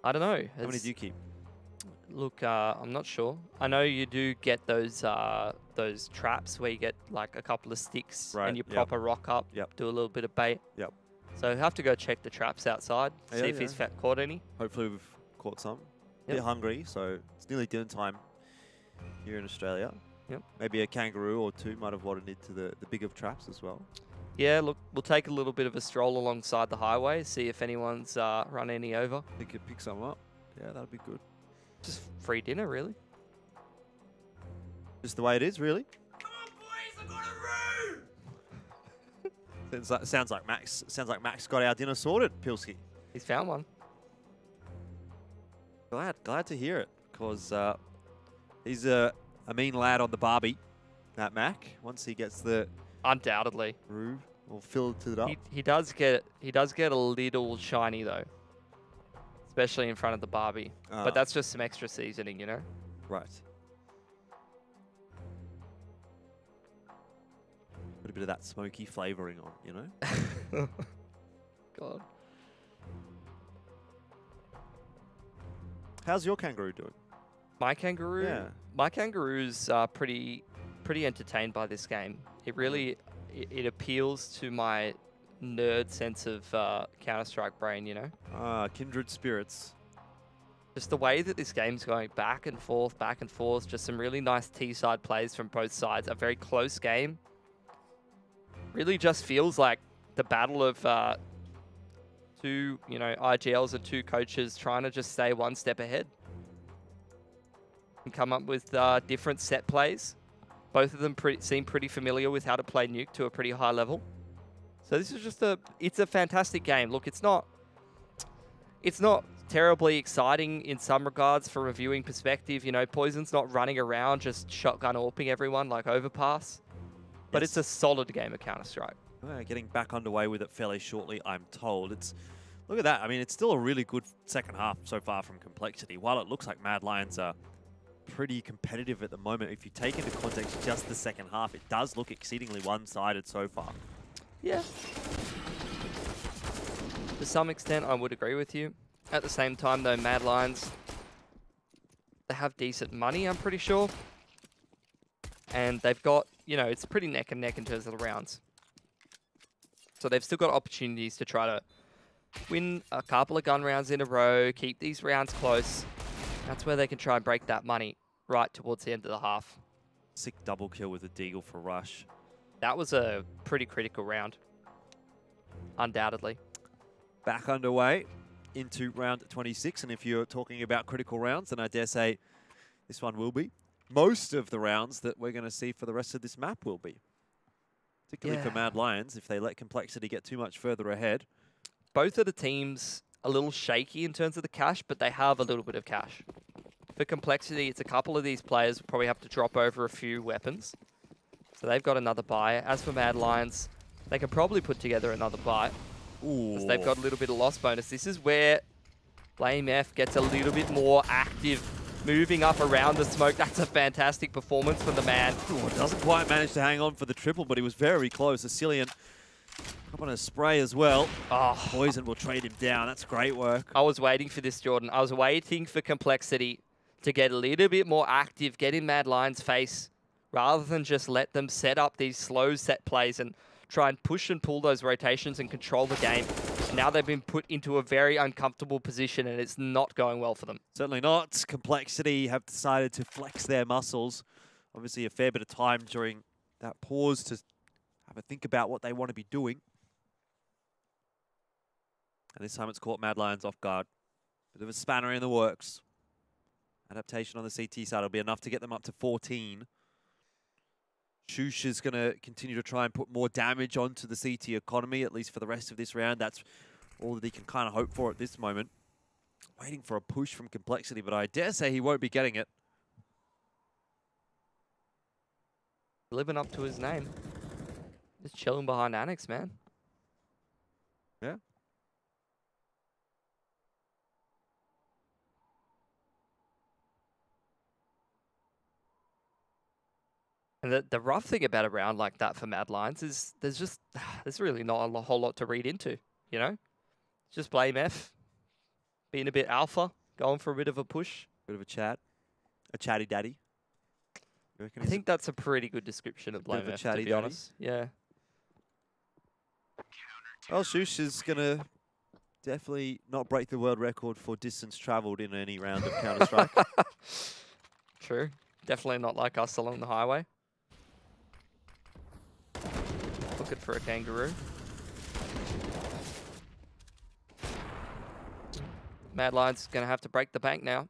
S10: I don't know.
S8: How many do you keep?
S10: Look, I'm not sure. I know you do get those traps where you get like a couple of sticks and you prop a rock up, do a little bit of bait.
S8: Yep.
S10: So you have to go check the traps outside, see if he's caught any.
S8: Hopefully we've caught some.
S10: Yep.
S8: Bit hungry, so it's nearly dinner time here in Australia.
S10: Yep.
S8: Maybe a kangaroo or two might have wandered into the bigger traps as well.
S10: Yeah, look, we'll take a little bit of a stroll alongside the highway, see if anyone's run any over.
S8: We could pick some up. Yeah, that'd be good.
S10: Just free dinner, really.
S8: Just the way it is, really. Sounds like Max got our dinner sorted, Pilsky.
S10: He's found one.
S8: Glad to hear it, because he's a mean lad on the barbie, that Mac. Once he gets the
S10: undoubtedly
S8: groove, or filled it up.
S10: He does get a little shiny though, especially in front of the barbie. But that's just some extra seasoning, you know.
S8: Right. Put a bit of that smoky flavoring on, you know.
S10: God.
S8: How's your kangaroo doing?
S10: My kangaroo?
S8: Yeah.
S10: My kangaroo's pretty entertained by this game. It really it appeals to my nerd sense of Counter-Strike brain, you know?
S8: Kindred spirits.
S10: Just the way that this game's going back and forth, just some really nice T-side plays from both sides. A very close game. Really just feels like the battle of two, you know, IGLs and two coaches trying to just stay one step ahead and come up with different set plays. Both of them seem pretty familiar with how to play Nuke to a pretty high level. So this is just it's a fantastic game. Look, it's not terribly exciting in some regards from a viewing perspective. You know, Poison's not running around just shotgun AWPing everyone like Overpass. But it's a solid game of Counter-Strike.
S8: Getting back underway with it fairly shortly, I'm told. Look at that. I mean, it's still a really good second half so far from Complexity. While it looks like Mad Lions are pretty competitive at the moment, if you take into context just the second half, it does look exceedingly one-sided so far.
S10: Yeah. To some extent, I would agree with you. At the same time, though, Mad Lions, they have decent money, I'm pretty sure. And they've got, you know, it's pretty neck and neck in terms of the rounds. So they've still got opportunities to try to win a couple of gun rounds in a row, keep these rounds close. That's where they can try and break that money right towards the end of the half.
S8: Sick double kill with a Deagle for Rush.
S10: That was a pretty critical round, undoubtedly.
S8: Back underway into round 26, and if you're talking about critical rounds, then I dare say this one will be. Most of the rounds that we're going to see for the rest of this map will be. Particularly for Mad Lions, if they let Complexity get too much further ahead.
S10: Both of the teams a little shaky in terms of the cash, but they have a little bit of cash. For Complexity, it's a couple of these players will probably have to drop over a few weapons. So they've got another buy. As for Mad Lions, they can probably put together another buy. Because they've got a little bit of loss bonus. This is where Blame F gets a little bit more active, moving up around the smoke. That's a fantastic performance from the man.
S8: Doesn't quite manage to hang on for the triple, but he was very close. Ascillion up on a spray as well. Poison will trade him down. That's great work.
S10: I was waiting for this, Jordan. I was waiting for Complexity to get a little bit more active, get in Mad Lions' face, rather than just let them set up these slow set plays and try and push and pull those rotations and control the game. And now they've been put into a very uncomfortable position, and it's not going well for them.
S8: Certainly not. Complexity have decided to flex their muscles. Obviously a fair bit of time during that pause to have a think about what they want to be doing. And this time it's caught Mad Lions off guard. Bit of a spanner in the works. Adaptation on the CT side will be enough to get them up to 14. Shush is going to continue to try and put more damage onto the CT economy, at least for the rest of this round. That's all that he can kind of hope for at this moment. Waiting for a push from Complexity, but I dare say he won't be getting it.
S10: Living up to his name. Just chilling behind Annex, man.
S8: Yeah.
S10: And the rough thing about a round like that for Mad Lions is there's really not a whole lot to read into, you know? Just Blame F being a bit alpha, going for a bit of a push.
S8: Bit of a chat. A chatty daddy.
S10: I think that's a pretty good description of
S8: bit of a
S10: Blame F,
S8: chatty
S10: to be
S8: daddy.
S10: honest. Yeah.
S8: Well, Shush is going to definitely not break the world record for distance travelled in any round of Counter-Strike.
S10: True. Definitely not like us along the highway. Looking for a kangaroo. Mad Lion's going to have to break the bank now.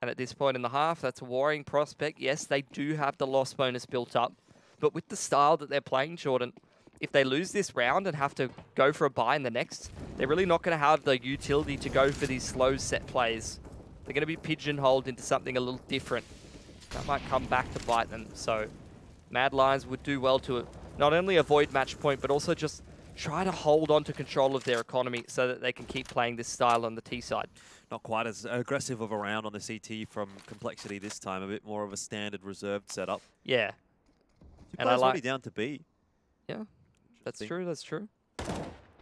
S10: And at this point in the half, that's a worrying prospect. Yes, they do have the loss bonus built up. But with the style that they're playing, Jordan, if they lose this round and have to go for a buy in the next, they're really not going to have the utility to go for these slow set plays. They're going to be pigeonholed into something a little different. That might come back to bite them. So Mad Lions would do well to not only avoid match point, but also just try to hold on to control of their economy so that they can keep playing this style on the T side.
S8: Not quite as aggressive of a round on the CT from Complexity this time. A bit more of a standard reserved setup.
S10: Yeah.
S8: And I like down to B.
S10: Yeah, that's true. That's true.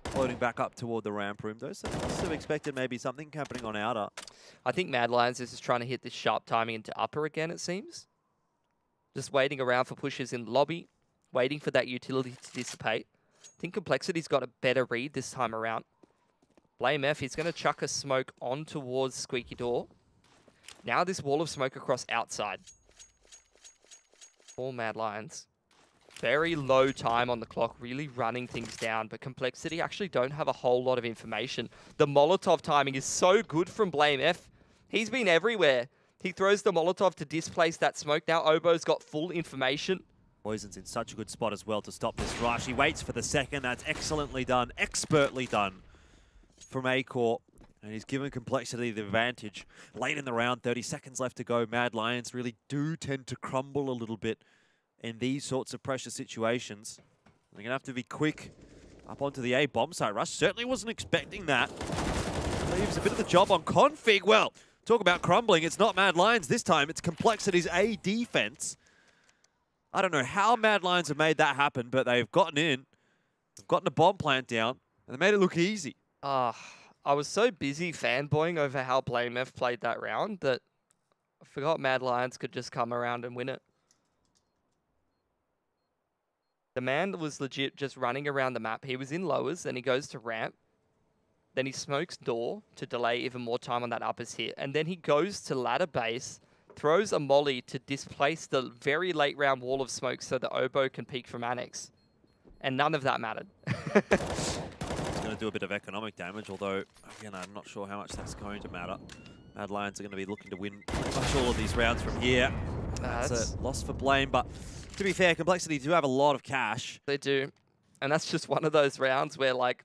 S8: Floating back up toward the ramp room, though, so I must have expected maybe something happening on outer.
S10: I think Mad Lions is just trying to hit this sharp timing into upper again, it seems. Just waiting around for pushes in the lobby, waiting for that utility to dissipate. I think Complexity's got a better read this time around. Blame F, he's going to chuck a smoke on towards Squeaky Door. Now this wall of smoke across outside. For Mad Lions. Very low time on the clock, really running things down, but Complexity actually don't have a whole lot of information. The Molotov timing is so good from Blame F. He's been everywhere. He throws the Molotov to displace that smoke. Now Obo's got full information.
S8: Poison's in such a good spot as well to stop this rush. He waits for the second. That's excellently done, expertly done from A-Core. And he's given Complexity the advantage. Late in the round, 30 seconds left to go. Mad Lions really do tend to crumble a little bit in these sorts of pressure situations. They're going to have to be quick up onto the A bomb site. Rush certainly wasn't expecting that. Leaves a bit of the job on Config. Well, talk about crumbling. It's not Mad Lions this time. It's Complexity's A defense. I don't know how Mad Lions have made that happen, but they've gotten in. They've gotten a bomb plant down, and they made it look easy.
S10: I was so busy fanboying over how Blame F played that round that I forgot Mad Lions could just come around and win it. The man was legit just running around the map. He was in lowers, then he goes to ramp. Then he smokes door to delay even more time on that uppers hit. And then he goes to ladder base, throws a molly to displace the very late round wall of smoke so that Obo can peek from Annex. And none of that mattered.
S8: It's going to do a bit of economic damage, although, again, I'm not sure how much that's going to matter. Mad Lions are going to be looking to win pretty much all of these rounds from here. That's a loss for Blame, but to be fair, Complexity do have a lot of cash.
S10: They do. And that's just one of those rounds where, like,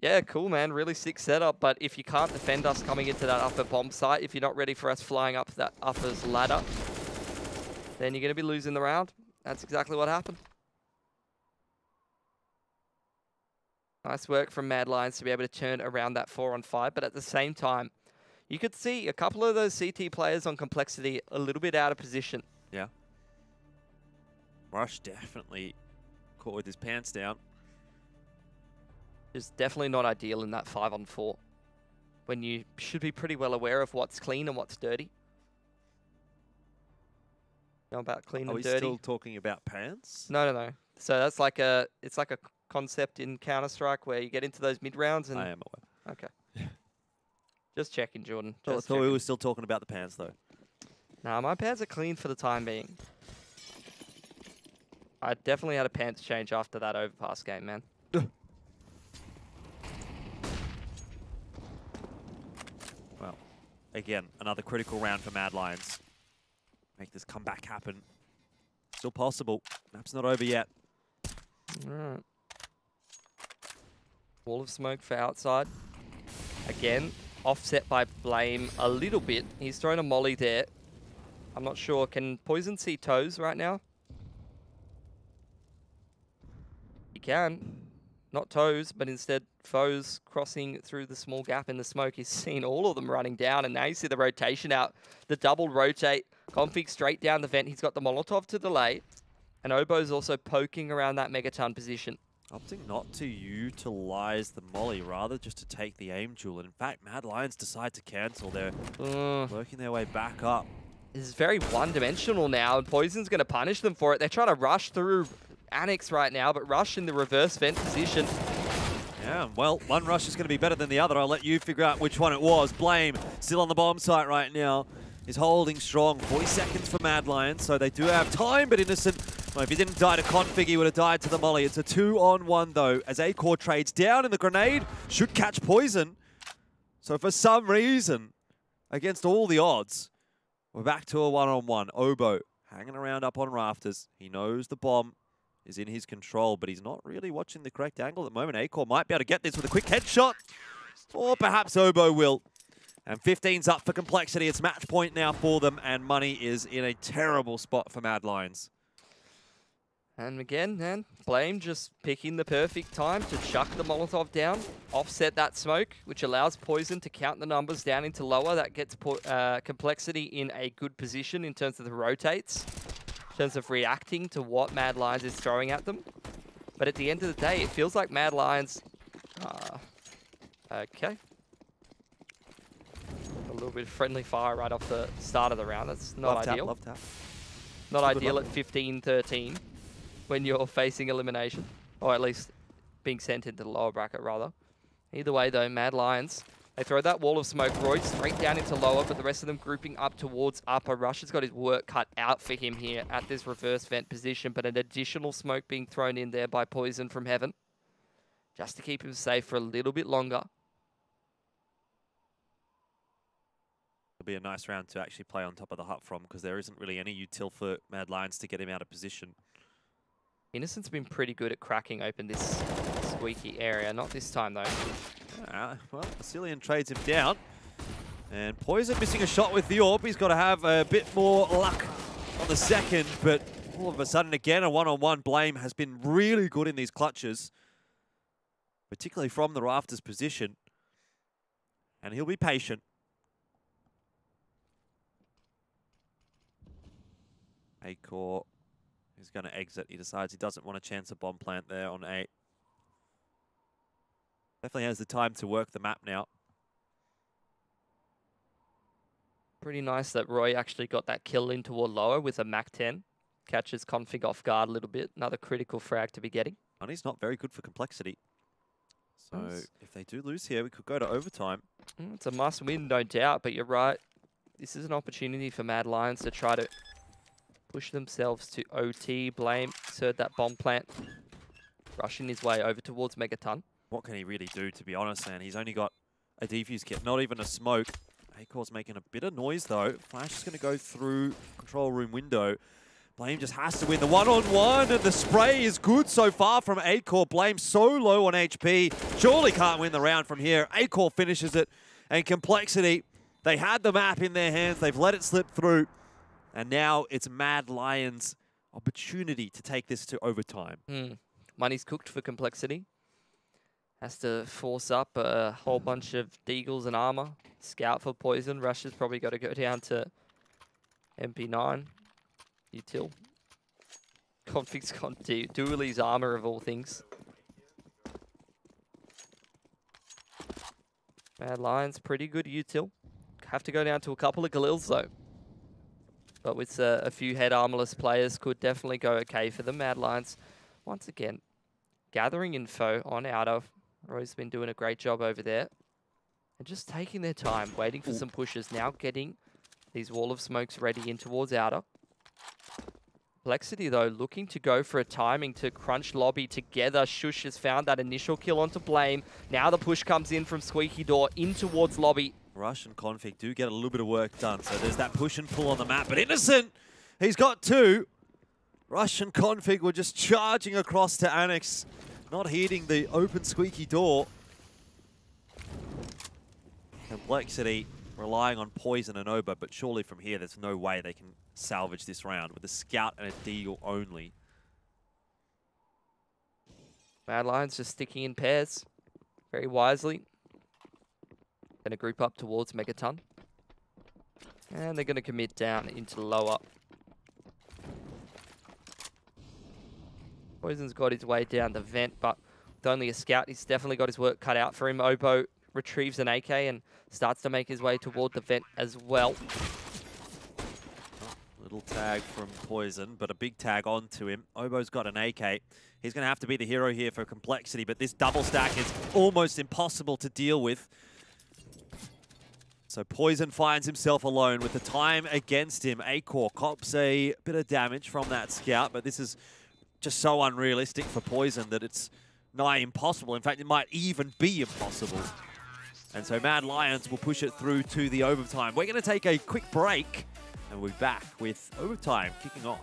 S10: yeah, cool, man, really sick setup, but if you can't defend us coming into that upper bomb site, if you're not ready for us flying up that uppers ladder, then you're going to be losing the round. That's exactly what happened. Nice work from Mad Lions to be able to turn around that 4-on-5, but at the same time, you could see a couple of those CT players on Complexity a little bit out of position.
S8: Yeah. Rush definitely caught with his pants down.
S10: It's definitely not ideal in that 5-on-4 when you should be pretty well aware of what's clean and what's dirty. You know about clean and dirty?
S8: Are we still talking about pants?
S10: No. So that's like it's like a concept in Counter-Strike where you get into those mid rounds and
S8: I am aware.
S10: Okay. Just checking, Jordan.
S8: I thought we were still talking about the pants though.
S10: Nah, my pants are clean for the time being. I definitely had a pants change after that overpass game, man.
S8: Well, again, another critical round for Mad Lions. Make this comeback happen. Still possible. Map's not over yet.
S10: All right. Wall of smoke for outside. Again, offset by Blame a little bit. He's thrown a molly there. I'm not sure. Can Poison see toes right now? He can. Not toes, but instead foes crossing through the small gap in the smoke. He's seen all of them running down, and now you see the rotation out. The double rotate. Config straight down the vent. He's got the Molotov to delay. And Obo's also poking around that Megaton position.
S8: Opting not to utilize the molly, rather just to take the aim duel. And in fact, Mad Lions decide to cancel. They're working their way back up.
S10: This is very one-dimensional now, and Poison's going to punish them for it. They're trying to rush through Annex right now, but rush in the reverse vent position.
S8: Yeah, well, one rush is going to be better than the other. I'll let you figure out which one it was. Blame, still on the bomb site right now, is holding strong. 40 seconds for Mad Lions, so they do have time, but Innocent, well, if he didn't die to Config, he would have died to the molly. It's a 2-on-1, though, as Acor trades down, and the grenade should catch Poison. So for some reason, against all the odds, we're back to a 1-on-1. Obo hanging around up on rafters. He knows the bomb is in his control, but he's not really watching the correct angle at the moment. Acor might be able to get this with a quick headshot, or perhaps Obo will. And 15's up for Complexity. It's match point now for them, and Money is in a terrible spot for Mad Lions.
S10: And again, man, Blame just picking the perfect time to chuck the Molotov down, offset that smoke, which allows Poison to count the numbers down into lower. That gets Complexity in a good position in terms of the rotates, in terms of reacting to what Mad Lions is throwing at them. But at the end of the day, it feels like Mad Lions... okay. A little bit of friendly fire right off the start of the round. That's not ideal.
S8: Love tap.
S10: Not ideal at 15-13 when you're facing elimination, or at least being sent into the lower bracket, rather. Either way, though, Mad Lions, they throw that wall of smoke. Roy straight down into lower, but the rest of them grouping up towards upper. Rush has got his work cut out for him here at this reverse vent position, but an additional smoke being thrown in there by Poison from Heaven, just to keep him safe for a little bit longer.
S8: It'll be a nice round to actually play on top of the hut from, because there isn't really any util for Mad Lions to get him out of position.
S10: Innocent's been pretty good at cracking open this squeaky area. Not this time, though.
S8: Well, Vasilian trades him down. And Poison missing a shot with the AWP. He's got to have a bit more luck on the second, but all of a sudden, again, a one-on-one. Blame has been really good in these clutches, particularly from the rafters position. And he'll be patient. Acor is going to exit. He decides he doesn't want to chance a bomb plant there on 8. Definitely has the time to work the map now.
S10: Pretty nice that Roy actually got that kill in toward lower with a Mac 10. Catches Config off guard a little bit. Another critical frag to be getting.
S8: And he's not very good for Complexity. So if they do lose here, we could go to overtime.
S10: It's a must win, no doubt, but you're right. This is an opportunity for Mad Lions to try to push themselves to OT. Blame, insert that bomb plant. Rushing his way over towards Megaton.
S8: What can he really do, to be honest, man? He's only got a defuse kit, not even a smoke. Acor's making a bit of noise, though. Flash is going to go through control room window. Blame just has to win the one-on-one, and the spray is good so far from Acor. Blame so low on HP. Surely can't win the round from here. Acor finishes it, and Complexity, they had the map in their hands. They've let it slip through. And now it's Mad Lions' opportunity to take this to overtime.
S10: Money's cooked for Complexity. Has to force up a whole bunch of deagles and armor. Scout for Poison. Rush has probably got to go down to MP9. Util. Config's gone to Dooley's armor of all things. Mad Lions, pretty good util. Have to go down to a couple of Galils, though. But with a few head armorless players, could definitely go okay for the Mad Lions. Once again, gathering info on outer. Roy's been doing a great job over there. And just taking their time, waiting for some pushes. Now getting these wall of smokes ready in towards outer. Complexity, though, looking to go for a timing to crunch lobby together. Shush has found that initial kill onto Blame. Now the push comes in from Squeaky Door in towards lobby.
S8: Rush and Config do get a little bit of work done. So there's that push and pull on the map. But Innocent, he's got 2. Rush and Config were just charging across to Annex, not hitting the open Squeaky Door. Complexity relying on Poison and Oba, but surely from here there's no way they can salvage this round with a Scout and a Deagle only.
S10: Mad Lions just sticking in pairs very wisely. Going to group up towards Megaton. And they're going to commit down into lower. Poison's got his way down the vent, but with only a scout, he's definitely got his work cut out for him. Obo retrieves an AK and starts to make his way toward the vent as well.
S8: Little tag from Poison, but a big tag onto him. Obo's got an AK. He's going to have to be the hero here for Complexity, but this double stack is almost impossible to deal with. So Poison finds himself alone with the time against him. Acor cops a bit of damage from that scout, but this is just so unrealistic for Poison that it's nigh impossible. In fact, it might even be impossible. And so Mad Lions will push it through to the overtime. We're going to take a quick break, and we'll be back with overtime kicking off.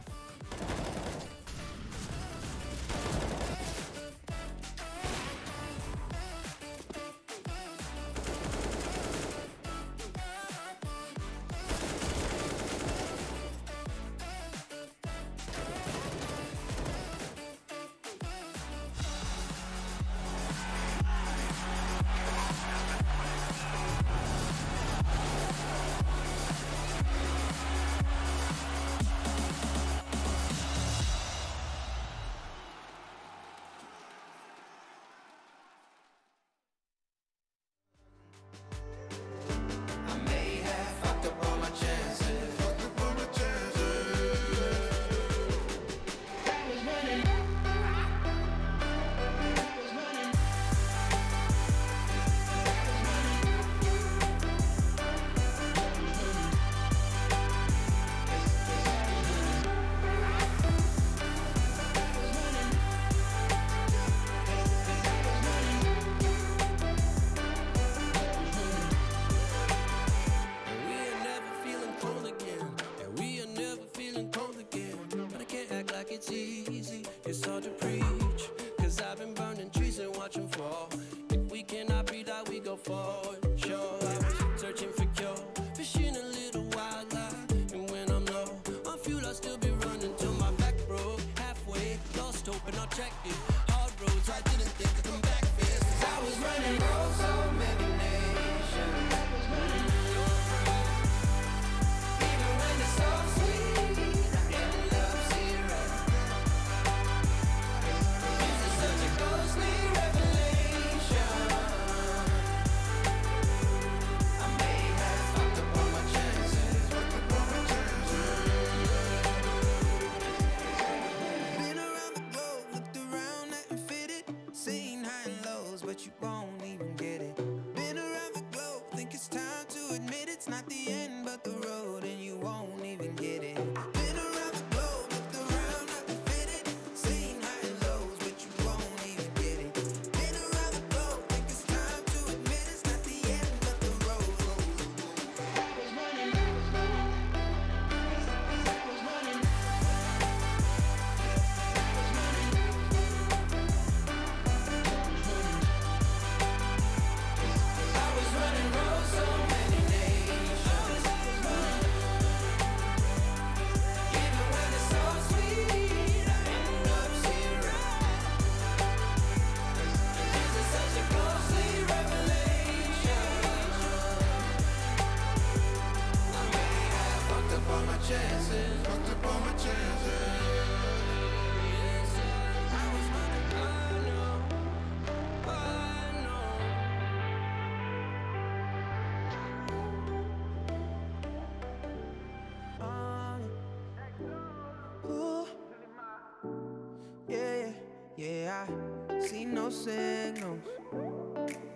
S3: Yeah, I see no signals,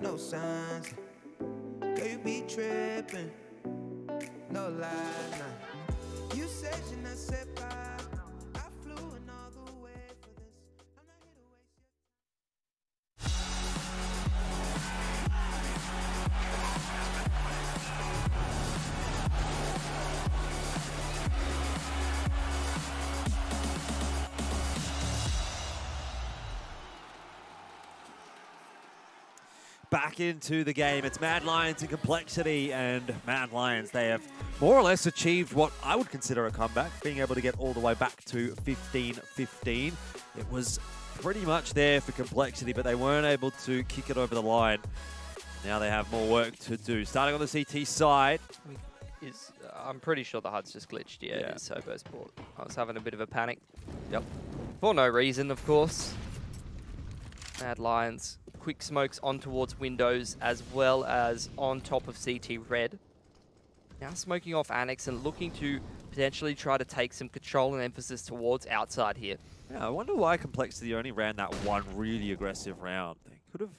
S3: no signs. Girl, you be tripping, no lies. Nah. You said you're not set by. I flew in all the way for this. I'm not here to waste
S8: Back into the game. It's Mad Lions in Complexity, and Mad Lions, they have more or less achieved what I would consider a comeback, being able to get all the way back to 15-15. It was pretty much there for Complexity, but they weren't able to kick it over the line. Now they have more work to do. Starting on the CT side.
S10: I'm pretty sure the HUD's just glitched. Yeah, it is Sobo's bought. I was having a bit of a panic.
S8: Yep.
S10: For no reason, of course. Mad Lions, quick smokes on towards windows as well as on top of CT Red. Now smoking off Annex and looking to potentially try to take some control and emphasis towards outside here.
S8: Yeah, I wonder why Complexity only ran that one really aggressive round. They could have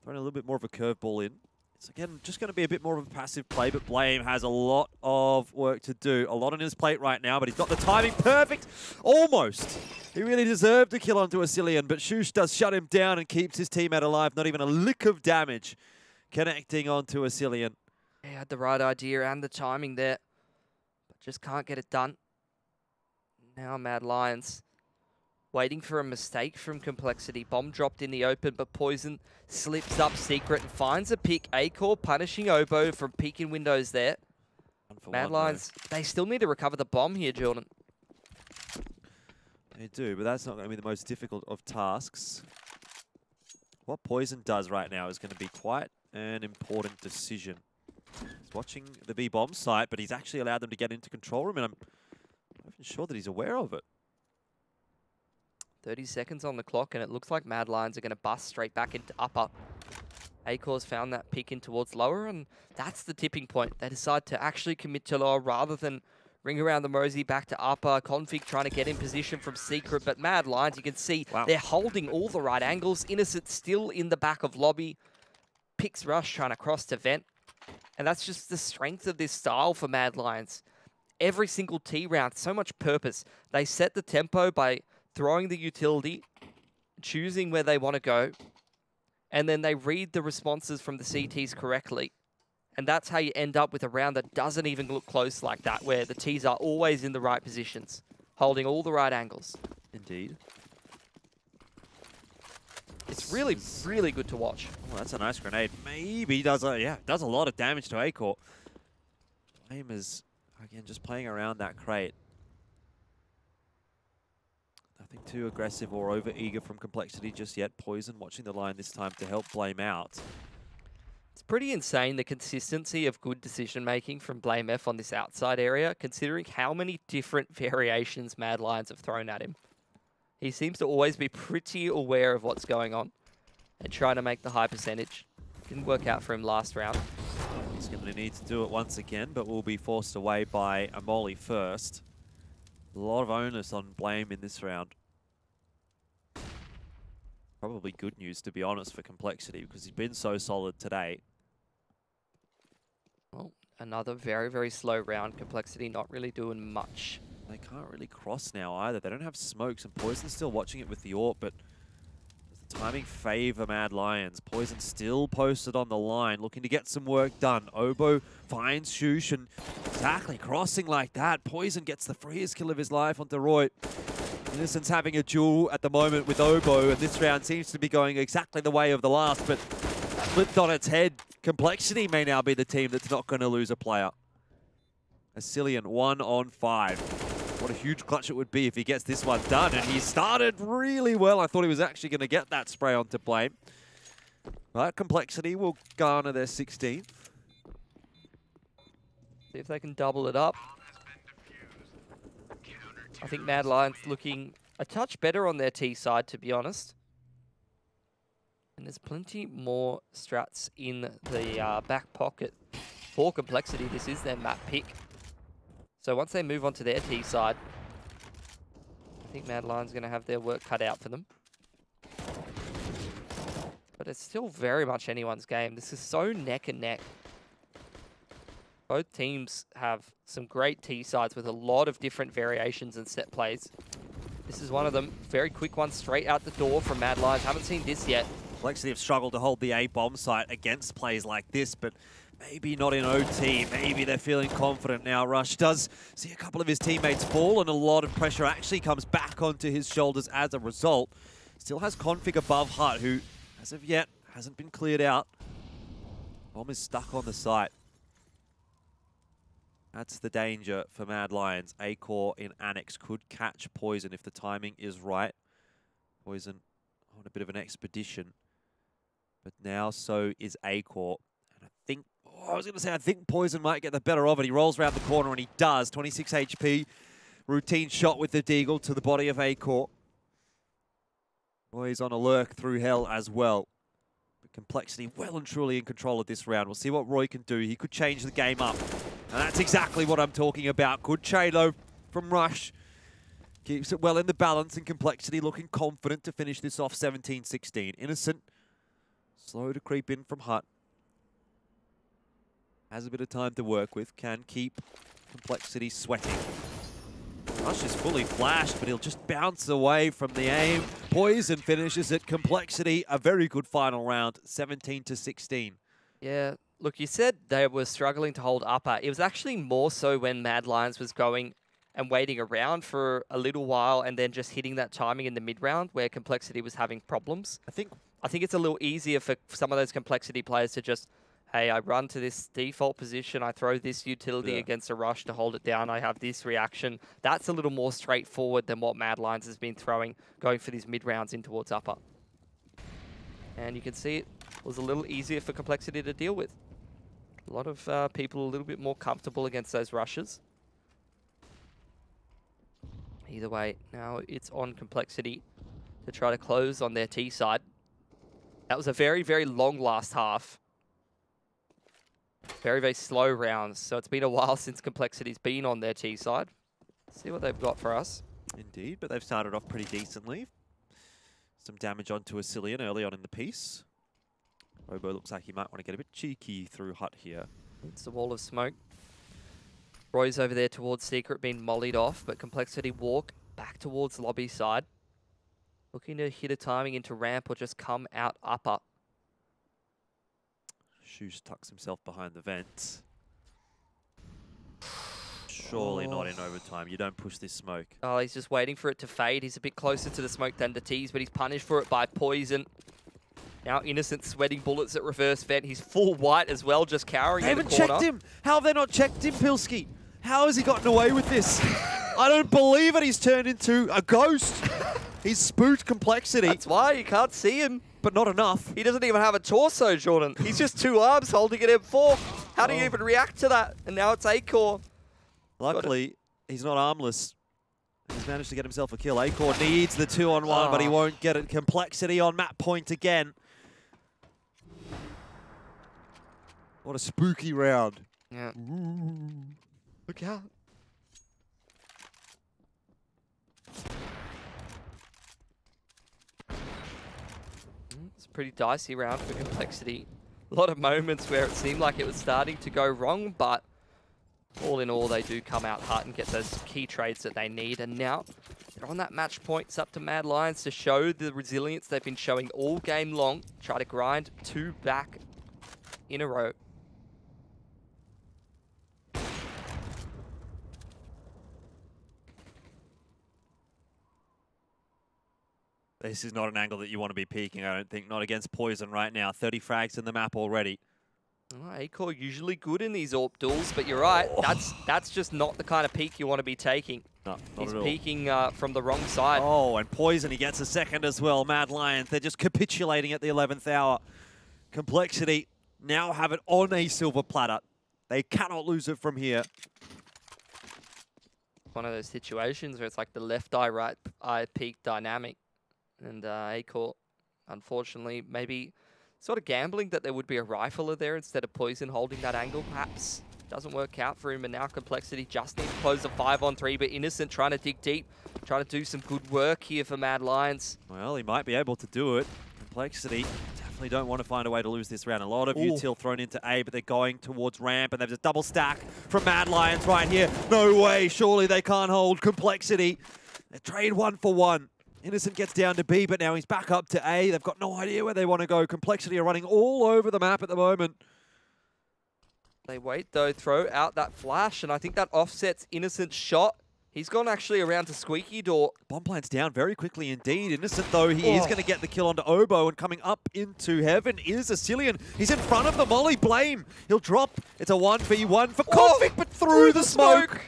S8: thrown a little bit more of a curveball in. It's, again, just going to be a bit more of a passive play, but Blame has a lot of work to do. A lot on his plate right now, but he's got the timing perfect. Almost. He really deserved to kill onto Asilian, but Shush does shut him down and keeps his teammate alive. Not even a lick of damage connecting onto Asilian.
S10: He had the right idea and the timing there, but just can't get it done. Now Mad Lions waiting for a mistake from Complexity. Bomb dropped in the open, but Poison slips up secret and finds a pick. Acor punishing Oboe from peeking windows there. Mad Lions, they still need to recover the bomb here, Jordan.
S8: They do, but that's not going to be the most difficult of tasks. What Poison does right now is going to be quite an important decision. He's watching the B-bomb site, but he's actually allowed them to get into control room, and I'm not even sure that he's aware of it.
S10: 30 seconds on the clock, and it looks like Mad Lions are going to bust straight back into upper. Acor's found that pick in towards lower, and that's the tipping point. They decide to actually commit to lower rather than ring around the Mosey back to upper. Config trying to get in position from secret, but Mad Lions, you can see they're holding all the right angles. Innocent still in the back of lobby. Picks Rush trying to cross to vent. And that's just the strength of this style for Mad Lions. Every single T round, so much purpose. They set the tempo by throwing the utility, choosing where they want to go, and then they read the responses from the CTs correctly. And that's how you end up with a round that doesn't even look close like that, where the Ts are always in the right positions, holding all the right angles.
S8: Indeed.
S10: It's really, really good to watch.
S8: Oh, that's a nice grenade. Maybe does a lot of damage to Acor. Blame is, again, just playing around that crate. Nothing too aggressive or over-eager from Complexity just yet. Poison watching the line this time to help Blame out.
S10: It's pretty insane, the consistency of good decision-making from Blame F on this outside area, considering how many different variations Mad Lions have thrown at him. He seems to always be pretty aware of what's going on and trying to make the high percentage. Didn't work out for him last round.
S8: He's going to need to do it once again, but will be forced away by Amoli first. A lot of onus on Blame in this round. Probably good news, to be honest, for Complexity, because he's been so solid today.
S10: Well, another very, very slow round. Complexity not really doing much.
S8: They can't really cross now either. They don't have smokes, and Poison's still watching it with the AWP, but does the timing favor Mad Lions? Poison still posted on the line, looking to get some work done. Oboe finds Shush, and exactly crossing like that. Poison gets the freest kill of his life onto Roy. Innocent's having a duel at the moment with Oboe, and this round seems to be going exactly the way of the last, but flipped on its head. Complexity may now be the team that's not going to lose a player. Asilian 1 on 5. What a huge clutch it would be if he gets this one done, and he started really well. I thought he was actually going to get that spray onto Blame. But Complexity will garner their 16th.
S10: See if they can double it up. I think Mad Lions looking a touch better on their T side, to be honest. And there's plenty more strats in the back pocket for Complexity. This is their map pick. So once they move on to their T side, I think Mad Lions are going to have their work cut out for them. But it's still very much anyone's game. This is so neck and neck. Both teams have some great T sides with a lot of different variations and set plays. This is one of them. Very quick one straight out the door from Mad Lions. Haven't seen this yet.
S8: Complexity have struggled to hold the A-bomb site against plays like this, but maybe not in OT. Maybe they're feeling confident now. Rush does see a couple of his teammates fall, and a lot of pressure actually comes back onto his shoulders as a result. Still has Config above Hut, who, as of yet, hasn't been cleared out. Bomb is stuck on the site. That's the danger for Mad Lions. Acor in Annex could catch Poison if the timing is right. Poison on a bit of an expedition. But now so is Acor. And I think, I think Poison might get the better of it. He rolls around the corner and he does. 26 HP. Routine shot with the Deagle to the body of Acor. Roy's on a lurk through hell as well. But Complexity well and truly in control of this round. We'll see what Roy can do. He could change the game up. And that's exactly what I'm talking about. Good trade, though, from Rush. Keeps it well in the balance, and Complexity looking confident to finish this off 17-16. Innocent, slow to creep in from Hut. Has a bit of time to work with. Can keep Complexity sweating. Rush is fully flashed, but he'll just bounce away from the aim. Poison finishes it. Complexity, a very good final round, 17-16.
S10: Yeah, look, you said they were struggling to hold upper. It was actually more so when Mad Lions was going and waiting around for a little while and then just hitting that timing in the mid-round where Complexity was having problems. I think it's a little easier for some of those Complexity players to just, hey, I run to this default position, I throw this utility against a Rush to hold it down, I have this reaction. That's a little more straightforward than what Mad Lions has been throwing, going for these mid-rounds in towards upper. And you can see it was a little easier for Complexity to deal with. A lot of people a little bit more comfortable against those rushes. Either way, now it's on Complexity to try to close on their T side. That was a very, very long last half. Very, very slow rounds. So it's been a while since Complexity's been on their T side. Let's see what they've got for us.
S8: Indeed, but they've started off pretty decently. Some damage onto Asilian early on in the piece. Robo looks like he might want to get a bit cheeky through Hut here.
S10: It's a wall of smoke. Roy's over there towards Secret, being mollied off, but Complexity walk back towards lobby side. Looking to hit a timing into ramp or just come out upper.
S8: Shoes tucks himself behind the vent. Surely not in overtime. You don't push this smoke.
S10: Oh, he's just waiting for it to fade. He's a bit closer to the smoke than the tease, but he's punished for it by Poison. Now Innocent sweating bullets at reverse vent. He's full white as well, just cowering in the corner.
S8: They haven't checked him. How have they not checked him, Pilski? How has he gotten away with this? I don't believe it. He's turned into a ghost. He's spooked Complexity.
S10: That's why you can't see him.
S8: But not enough.
S10: He doesn't even have a torso, Jordan. He's just two arms holding an M4. How do you even react to that? And now it's Acor.
S8: Luckily, he's not armless. He's managed to get himself a kill. Acor needs the 2-on-1, but he won't get it. Complexity on map point again. What a spooky round.
S10: Yeah.
S8: Ooh. Look out.
S10: It's a pretty dicey round for Complexity. A lot of moments where it seemed like it was starting to go wrong, but all in all, they do come out hot and get those key trades that they need. And now they're on that match point. It's up to Mad Lions to show the resilience they've been showing all game long. Try to grind 2 back in a row.
S8: This is not an angle that you want to be peeking, I don't think. Not against Poison right now. 30 frags in the map already.
S10: Acor usually good in these AWP duels, but you're right. That's just not the kind of peek you want to be taking.
S8: No, not
S10: He's
S8: at all.
S10: peeking from the wrong side.
S8: Oh, and Poison, he gets a second as well. Mad Lions, they're just capitulating at the 11th hour. Complexity now have it on a silver platter. They cannot lose it from here.
S10: One of those situations where it's like the left eye, right eye peak dynamic. And Acor, unfortunately, maybe sort of gambling that there would be a rifler there instead of Poison holding that angle, perhaps. Doesn't work out for him, and now Complexity just needs to close the 5-on-3, but Innocent trying to dig deep, trying to do some good work here for Mad Lions.
S8: Well, he might be able to do it. Complexity definitely don't want to find a way to lose this round. A lot of util thrown into A, but they're going towards ramp, and there's a double stack from Mad Lions right here. No way, surely they can't hold Complexity. They trade 1-for-1. Innocent gets down to B, but now he's back up to A. They've got no idea where they want to go. Complexity are running all over the map at the moment.
S10: They wait, though, throw out that flash, and I think that offsets Innocent's shot. He's gone actually around to Squeaky Door.
S8: Bomb plant's down very quickly indeed. Innocent, though, he is going to get the kill onto Oboe, and coming up into heaven is Asilian. He's in front of the Molly. Blame. He'll drop. It's a 1v1 for Config, but through the smoke.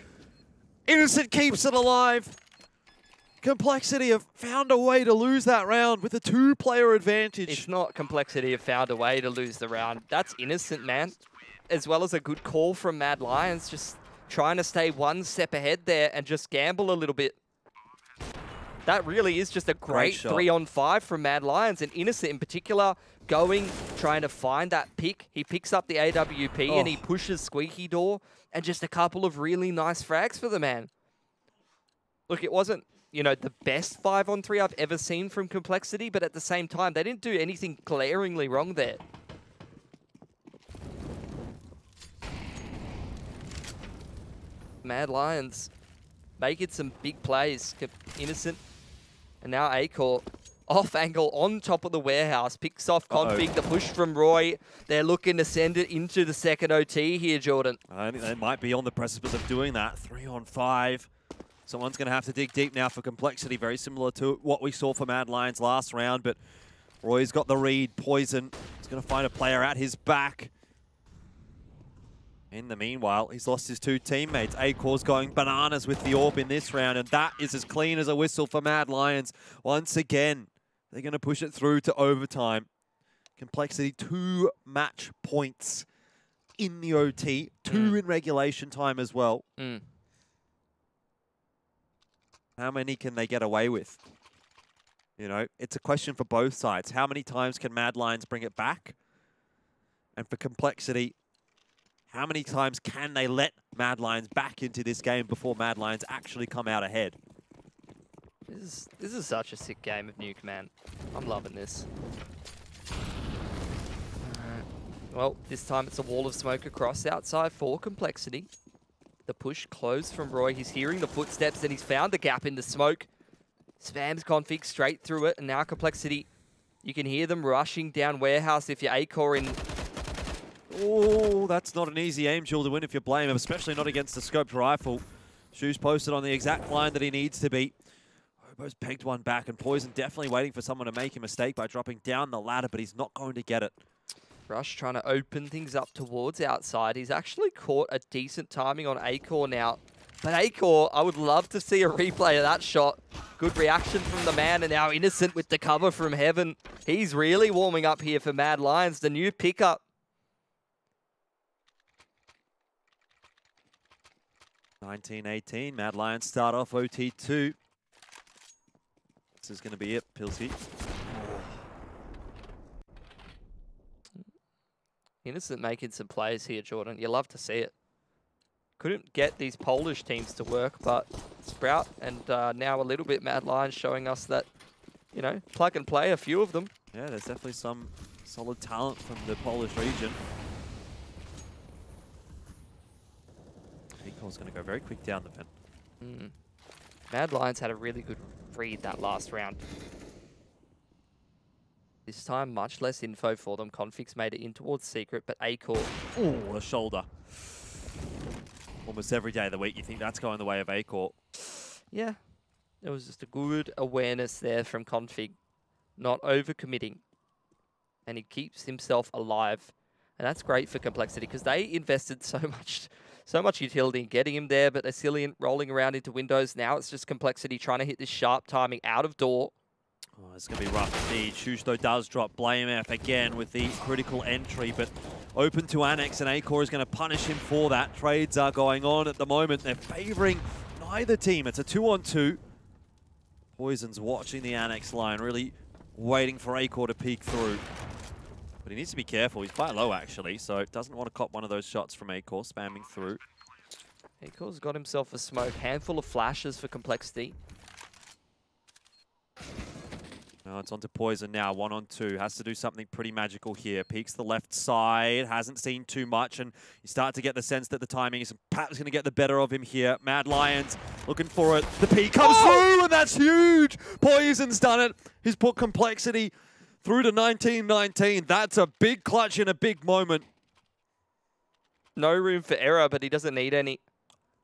S8: Innocent keeps it alive. Complexity have found a way to lose that round with a 2-player advantage.
S10: It's not Complexity have found a way to lose the round. That's Innocent, man. As well as a good call from Mad Lions, just trying to stay one step ahead there and just gamble a little bit. That really is just a great
S8: shot.
S10: 3-on-5 from Mad Lions, and Innocent in particular going, trying to find that pick. He picks up the AWP and he pushes Squeaky Door, and just a couple of really nice frags for the man. Look, it wasn't, you know, the best 5-on-3 I've ever seen from Complexity, but at the same time, they didn't do anything glaringly wrong there. Mad Lions making some big plays. Innocent. And now Acor off angle on top of the warehouse. Picks off Config. The push from Roy. They're looking to send it into the second OT here, Jordan.
S8: I think they might be on the precipice of doing that. 3-on-5. Someone's going to have to dig deep now for Complexity. Very similar to what we saw for Mad Lions last round. But Roy's got the read. Poison is going to find a player at his back. In the meanwhile, he's lost his 2 teammates. Acor's going bananas with the AWP in this round, and that is as clean as a whistle for Mad Lions. Once again, they're going to push it through to overtime. Complexity 2 match points in the OT, 2 in regulation time as well. How many can they get away with? You know, it's a question for both sides. How many times can Mad Lions bring it back? And for Complexity, how many times can they let Mad Lions back into this game before Mad Lions actually come out ahead?
S10: This is such a sick game of Nuke, man. I'm loving this. Well, this time it's a wall of smoke across outside for Complexity. The push closed from Roy. He's hearing the footsteps and he's found the gap in the smoke. Spams Config straight through it, and now Complexity, you can hear them rushing down warehouse if you're Acor in.
S8: Oh, that's not an easy aim duel to win if you blame him, especially not against the scoped rifle. Shoes posted on the exact line that he needs to be. Hobo's pegged one back, and Poison definitely waiting for someone to make a mistake by dropping down the ladder, but he's not going to get it.
S10: Rush trying to open things up towards outside. He's actually caught a decent timing on Acor now. But Acor, I would love to see a replay of that shot. Good reaction from the man, and now Innocent with the cover from heaven. He's really warming up here for Mad Lions, the new pickup.
S8: 19-18, Mad Lions start off OT2. This is going to be it, Pilsy.
S10: Innocent making some plays here, Jordan. You love to see it. Couldn't get these Polish teams to work, but Sprout and now a little bit Mad Lions showing us that, you know, plug and play a few of them.
S8: Yeah, there's definitely some solid talent from the Polish region. Ecol's going to go very quick down the pen.
S10: Mad Lions had a really good read that last round. This time, much less info for them. Config's made it in towards Secret, but Acor...
S8: Oh, the shoulder. Almost every day of the week, you think that's going the way of Acor.
S10: Yeah. It was just a good awareness there from Config. Not overcommitting. And he keeps himself alive. And that's great for Complexity, because they invested so much utility in getting him there, but Asilian rolling around into windows. Now it's just Complexity trying to hit this sharp timing out of door.
S8: Oh, it's going to be rough indeed. Shusto does drop Blame F again with the critical entry, but open to Annex, and Acor is going to punish him for that. Trades are going on at the moment. They're favoring neither team. It's a 2-on-2. Poison's watching the Annex line, really waiting for Acor to peek through. But he needs to be careful. He's quite low, actually, so doesn't want to cop one of those shots from Acor, spamming through.
S10: Acor's got himself a smoke. Handful of flashes for Complexity.
S8: No, it's onto Poison now, 1-on-2. Has to do something pretty magical here. Peeks the left side, hasn't seen too much, and you start to get the sense that the timing is perhaps going to get the better of him here. Mad Lions looking for it. The peek comes through, and that's huge! Poison's done it. He's put Complexity through to 19-19. That's a big clutch in a big moment.
S10: No room for error, but he doesn't need any.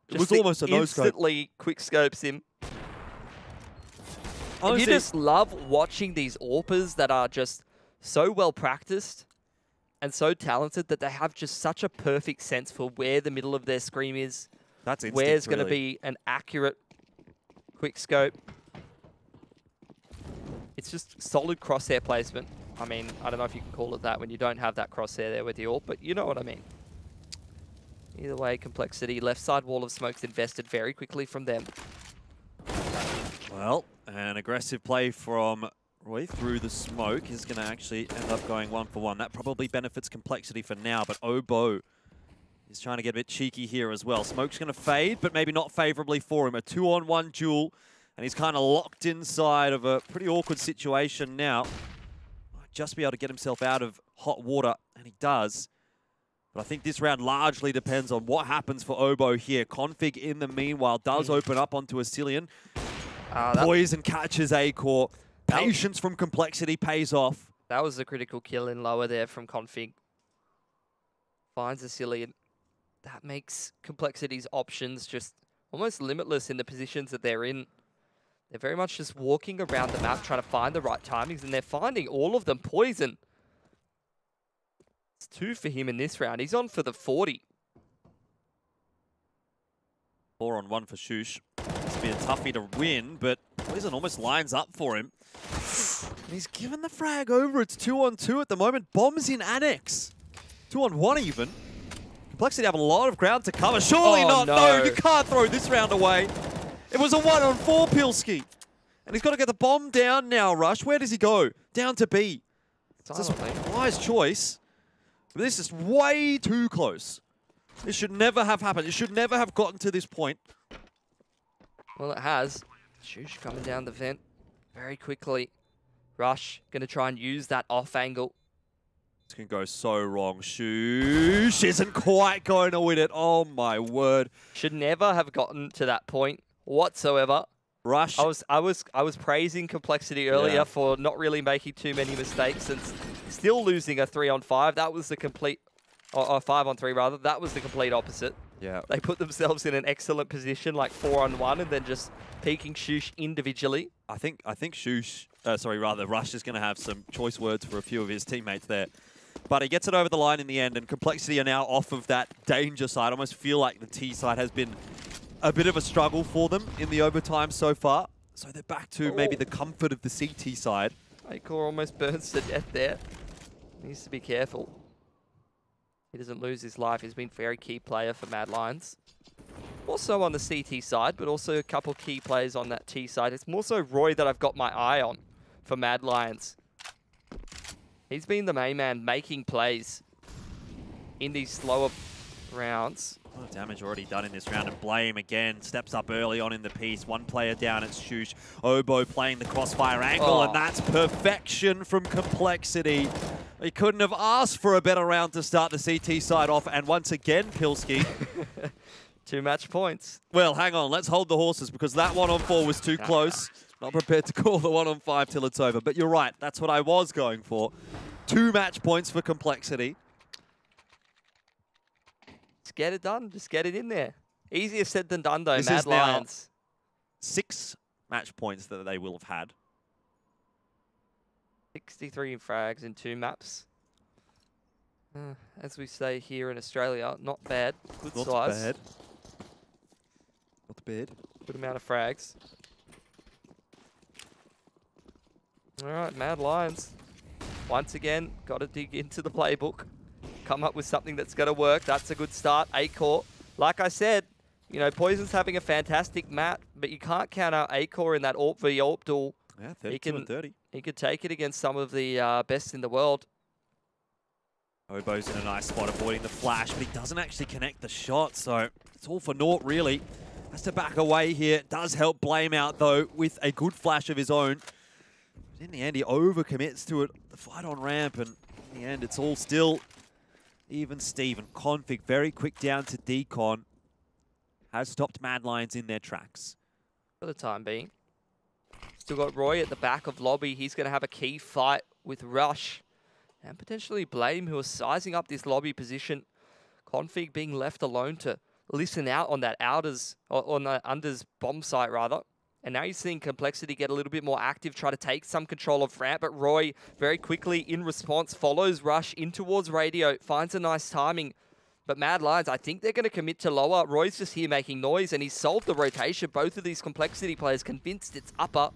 S8: It was almost a no-scope.
S10: Instantly quick scopes him. And you just love watching these AWPers that are just so well practiced and so talented that they have just such a perfect sense for where the middle of their screen is.
S8: That's instinct,
S10: where's going to be an accurate quick scope. It's just solid crosshair placement. I mean, I don't know if you can call it that when you don't have that crosshair there with the AWP, but you know what I mean. Either way, Complexity, left side wall of smoke's invested very quickly from them.
S8: Well, An aggressive play from Roy through the smoke is going to actually end up going 1-for-1. That probably benefits Complexity for now, but Obo is trying to get a bit cheeky here as well. Smoke's going to fade, but maybe not favorably for him. A 2-on-1 duel, and he's kind of locked inside of a pretty awkward situation now. Might just be able to get himself out of hot water, and he does. But I think this round largely depends on what happens for Obo here. Config, in the meanwhile, does open up onto Asilian. Poison catches A-Core. Patience from Complexity pays off.
S10: That was a critical kill in lower there from Config. Finds Asilian. That makes Complexity's options just almost limitless in the positions that they're in. They're very much just walking around the map trying to find the right timings, and they're finding all of them. Poison. It's 2 for him in this round. He's on for the 40.
S8: 4-on-1 for Shush. This will be a toughie to win, but Poison almost lines up for him. And he's given the frag over. It's 2-on-2 at the moment. Bombs in Annex. 2-on-1 even. Complexity have a lot of ground to cover. Surely not. No, you can't throw this round away. It was a 1-on-4 Pilski. And he's got to get the bomb down now, Rush. Where does he go? Down to B. It's a wise choice. But this is way too close. This should never have happened. It should never have gotten to this point.
S10: Well, it has. Shush coming down the vent very quickly. Rush going to try and use that off angle.
S8: This can go so wrong. Shush isn't quite going to win it. Oh my word.
S10: Should never have gotten to that point whatsoever.
S8: Rush.
S10: I was praising Complexity earlier for not really making too many mistakes and still losing a 3-on-5. That was the complete, or 5-on-3 rather. That was the complete opposite.
S8: Yeah.
S10: They put themselves in an excellent position, like 4-on-1, and then just peeking Shush individually.
S8: I think Shush, Rush is going to have some choice words for a few of his teammates there. But he gets it over the line in the end, and Complexity are now off of that danger side. I almost feel like the T side has been a bit of a struggle for them in the overtime so far. So they're back to maybe the comfort of the CT side.
S10: A-Core almost burns to death there. Needs to be careful. He doesn't lose his life. He's been a very key player for Mad Lions. Also on the CT side, but also a couple key players on that T side. It's more so Roy that I've got my eye on for Mad Lions. He's been the main man making plays in these slower rounds.
S8: A lot of damage already done in this round, and Blame again steps up early on in the piece. One player down, it's Shush. Obo playing the crossfire angle, and that's perfection from Complexity. He couldn't have asked for a better round to start the CT side off, and once again, Pilski.
S10: 2 match points.
S8: Well, hang on, let's hold the horses, because that 1-on-4 was too close. Not prepared to call the 1-on-5 till it's over, but you're right, that's what I was going for. 2 match points for Complexity.
S10: Just get it done. Just get it in there. Easier said than done, though,
S8: This
S10: Mad
S8: is now
S10: Lions.
S8: 6 match points that they will have had.
S10: 63 frags in 2 maps. As we say here in Australia, not bad. Good size.
S8: Not bad. Not bad.
S10: Good amount of frags. All right, Mad Lions. Once again, got to dig into the playbook. Come up with something that's going to work. That's a good start. A-Core. Like I said, you know, Poison's having a fantastic mat, but you can't count out A-Core in that AWP v AWP duel.
S8: Yeah, 32 and 30.
S10: He could take it against some of the best in the world.
S8: Obo's in a nice spot, avoiding the flash, but he doesn't actually connect the shot, so it's all for naught, really. Has to back away here. Does help Blame out, though, with a good flash of his own. But in the end, he overcommits to it. The fight on ramp, and in the end, it's all still even Steven. Config, very quick down to Decon. Has stopped Mad Lions in their tracks.
S10: For the time being. Still got Roy at the back of lobby. He's going to have a key fight with Rush. And potentially Blame, who are sizing up this lobby position. Config being left alone to listen out on that outers, or on the unders bomb site, rather. And now you're seeing Complexity get a little bit more active, try to take some control of ramp. But Roy, very quickly in response, follows Rush in towards radio, finds a nice timing. But Mad Lions, I think they're going to commit to lower. Roy's just here making noise, and he's solved the rotation. Both of these Complexity players convinced it's upper.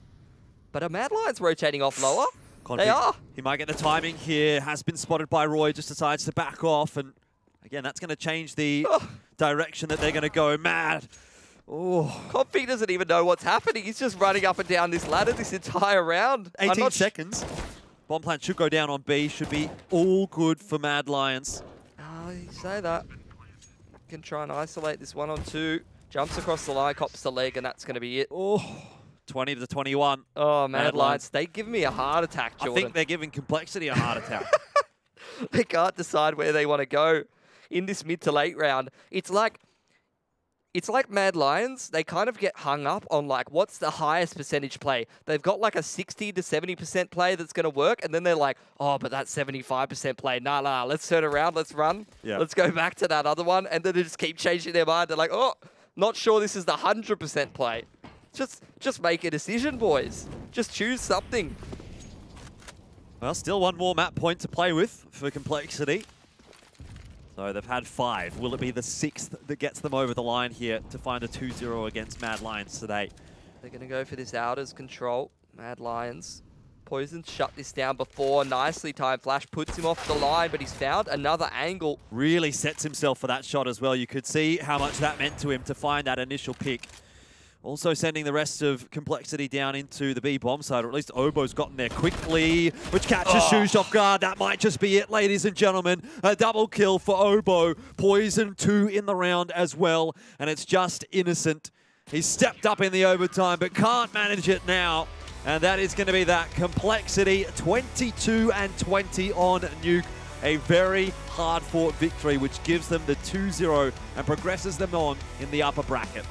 S10: But are Mad Lions rotating off lower?
S8: Config,
S10: they are.
S8: He might get the timing here. Has been spotted by Roy, just decides to back off. And again, that's going to change the direction that they're going to go. Mad Oh.
S10: Config doesn't even know what's happening. He's just running up and down this ladder this entire round.
S8: 18 seconds. Bomb plant should go down on B. Should be all good for Mad Lions.
S10: Oh, you say that. Can try and isolate this 1-on-2. Jumps across the line, cops the leg, and that's going to be it.
S8: Oh, 20 to 21.
S10: Oh, Mad Lions. They give me a heart attack, Jordan.
S8: I think they're giving Complexity a heart attack.
S10: They can't decide where they want to go in this mid to late round. It's like Mad Lions. They kind of get hung up on like, what's the highest percentage play? They've got like a 60 to 70% play that's going to work. And then they're like, oh, but that 75% play. Nah, let's turn around. Let's run.
S8: Yeah.
S10: Let's go back to that other one. And then they just keep changing their mind. They're like, oh, not sure this is the 100% play. Just make a decision, boys. Just choose something.
S8: Well, still one more map point to play with for Complexity. So they've had 5. Will it be the 6th that gets them over the line here to find a 2-0 against Mad Lions today?
S10: They're going to go for this Outers control. Mad Lions. Poison shut this down before. Nicely timed flash puts him off the line, but he's found another angle.
S8: Really sets himself for that shot as well. You could see how much that meant to him to find that initial pick. Also sending the rest of Complexity down into the B bomb side, or at least Obo's gotten there quickly, which catches Shush off guard. That might just be it, ladies and gentlemen. A double kill for Obo. Poison 2 in the round as well, and it's just innocent. He's stepped up in the overtime, but can't manage it now. And that is going to be that. Complexity 22-20 on Nuke. A very hard-fought victory, which gives them the 2-0 and progresses them on in the upper bracket.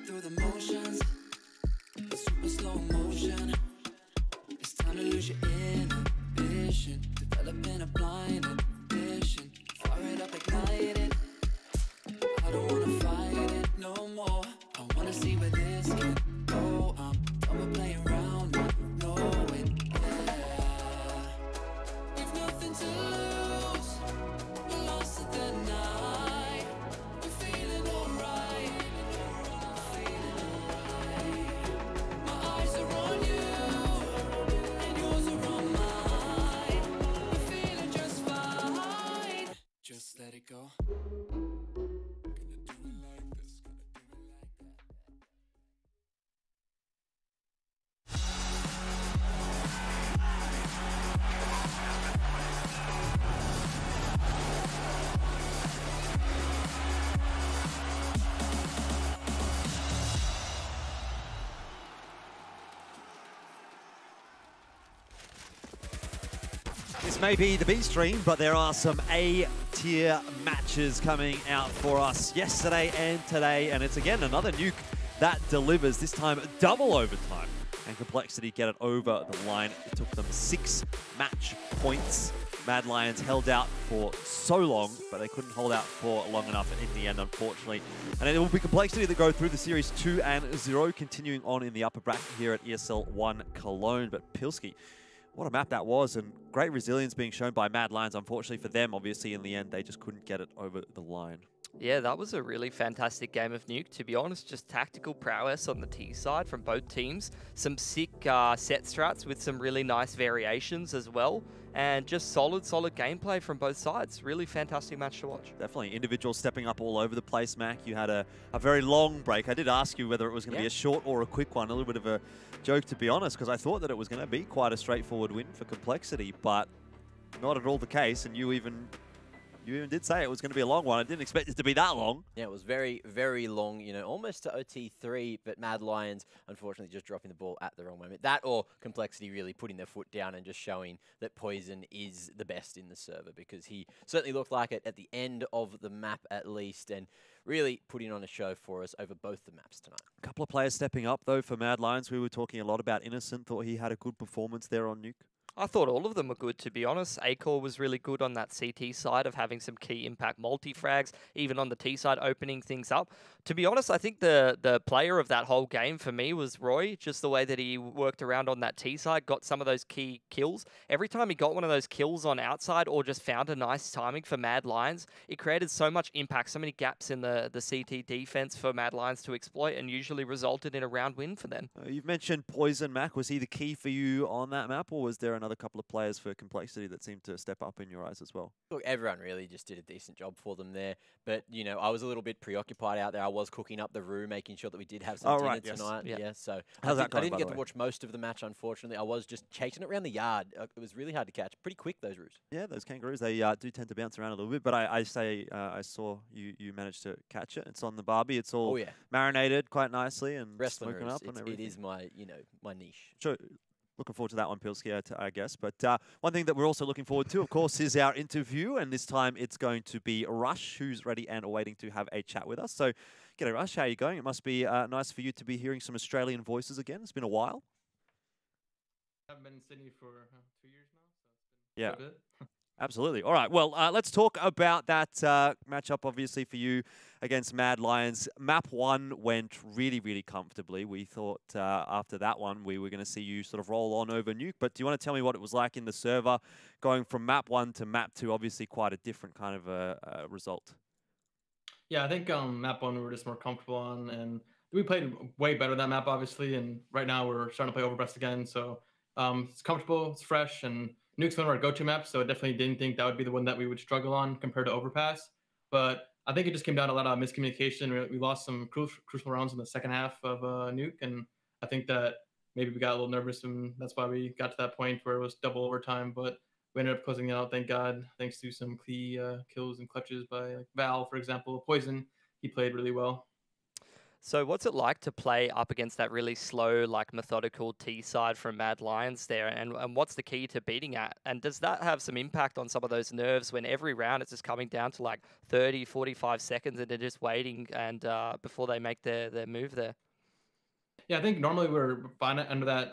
S3: through the motions, the super slow motion. It's time to lose your inhibition, developing a blind ambition. Fire it up, ignite it. I don't wanna fight it no more. I wanna see where this can go. I'm done with playing around, not knowing. Yeah, we've nothing to lose.
S8: This may be the B stream, but there are some A-tier matches coming out for us yesterday and today, and it's again another nuke that delivers, this time double overtime. And Complexity get it over the line. It took them 6 match points. Mad Lions held out for so long, but they couldn't hold out for long enough in the end, unfortunately. And it will be Complexity that go through the series 2-0, continuing on in the upper bracket here at ESL 1 Cologne. But Pilski, what a map that was, and great resilience being shown by Mad Lions. Unfortunately for them, obviously, in the end, they just couldn't get it over the line.
S10: Yeah, that was a really fantastic game of Nuke, to be honest. Just tactical prowess on the T side from both teams. Some sick set strats with some really nice variations as well. And just solid gameplay from both sides. Really fantastic match to watch.
S8: Definitely. Individuals stepping up all over the place, Mac. You had a very long break. I did ask you whether it was going to be a short or a quick one. A little bit of a joke, to be honest, because I thought that it was going to be quite a straightforward win for Complexity, but not at all the case. And you even did say it was going to be a long one. I didn't expect it to be that long.
S9: Yeah, it was very, very long, you know, almost to OT3, but Mad Lions, unfortunately, just dropping the ball at the wrong moment. That or Complexity really putting their foot down and just showing that Poison is the best in the server, because he certainly looked like it at the end of the map at least, and really putting on a show for us over both the maps tonight.
S8: A couple of players stepping up, though, for Mad Lions. We were talking a lot about Innocent. Thought he had a good performance there on Nuke.
S10: I thought all of them were good, to be honest. Acor was really good on that CT side of having some key impact multi-frags, even on the T side, opening things up. To be honest, I think the player of that whole game for me was Roy, just the way that he worked around on that T side, got some of those key kills. Every time he got one of those kills on outside or just found a nice timing for Mad Lions, it created so much impact, so many gaps in the CT defense for Mad Lions to exploit, and usually resulted in a round win for them.
S8: You've mentioned Poison, Mac. Was he the key for you on that map, or was there another couple of players for Complexity that seemed to step up in your eyes as well?
S9: Look, everyone really just did a decent job for them there. But, you know, I was a little bit preoccupied out there. I was cooking up the room, making sure that we did have some dinner tonight. Yeah, so
S8: How's that going,
S9: I didn't
S8: by
S9: get
S8: the
S9: to
S8: way?
S9: watch most of the match, unfortunately. I was just chasing it around the yard. It was really hard to catch. Pretty quick, those roos.
S8: Yeah, those kangaroos, they do tend to bounce around a little bit, but I saw you managed to catch it. It's on the barbie. It's all marinated quite nicely and
S9: Wrestling
S8: smoking
S9: roos,
S8: up and everything.
S9: it is my, you know, my niche.
S8: Sure. Looking forward to that one, Pilski, I guess. But one thing that we're also looking forward to, of course, is our interview. And this time it's going to be Rush, who's ready and waiting to have a chat with us. So, g'day, Rush. How are you going? It must be nice for you to be hearing some Australian voices again. It's been a while.
S21: I've been in Sydney for 2 years now, so it's been a bit.
S8: Absolutely. All right. Well, let's talk about that matchup, obviously, for you against Mad Lions. Map 1 went really, really comfortably. We thought after that one, we were going to see you sort of roll on over Nuke. But do you want to tell me what it was like in the server going from Map 1 to Map 2? Obviously, quite a different kind of result.
S21: Yeah, I think map 1 we were just more comfortable on, and we played way better that map, obviously. And right now we're starting to play Overbreast again, so it's comfortable, it's fresh, and Nuke's one of our go-to maps, so I definitely didn't think that would be the one that we would struggle on compared to Overpass. But I think it just came down to a lot of miscommunication. We lost some crucial rounds in the second half of Nuke, and I think that maybe we got a little nervous, and that's why we got to that point where it was double overtime. But we ended up closing it out, thank God, thanks to some key kills and clutches by Val, for example. Poison, he played really well.
S10: So what's it like to play up against that really slow, like methodical T side from Mad Lions there? And what's the key to beating at? And does that have some impact on some of those nerves when every round it's just coming down to like 30, 45 seconds and they're just waiting and before they make their move there?
S21: Yeah, I think normally we're fine under that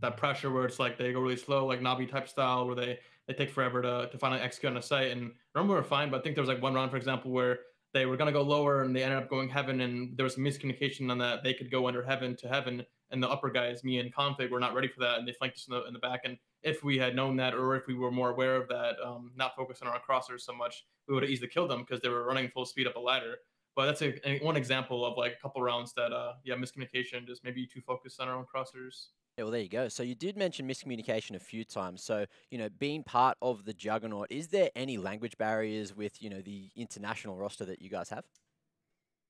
S21: that pressure where it's like they go really slow, like Navi type style, where they take forever to finally execute on a site. And normally we're fine, but I think there was like one round, for example, where they were going to go lower and they ended up going heaven, and there was some miscommunication on that. They could go under heaven to heaven, and the upper guys, me and Config, were not ready for that, and they flanked us in the back. And if we had known that, or if we were more aware of that, not focusing on our crossers so much, we would have easily killed them because they were running full speed up a ladder. But that's one example of like a couple rounds that, miscommunication, just maybe too focused on our own crossers.
S9: Yeah, well, there you go. So you did mention miscommunication a few times. So, you know, being part of the Juggernaut, is there any language barriers with, you know, the international roster that you guys have?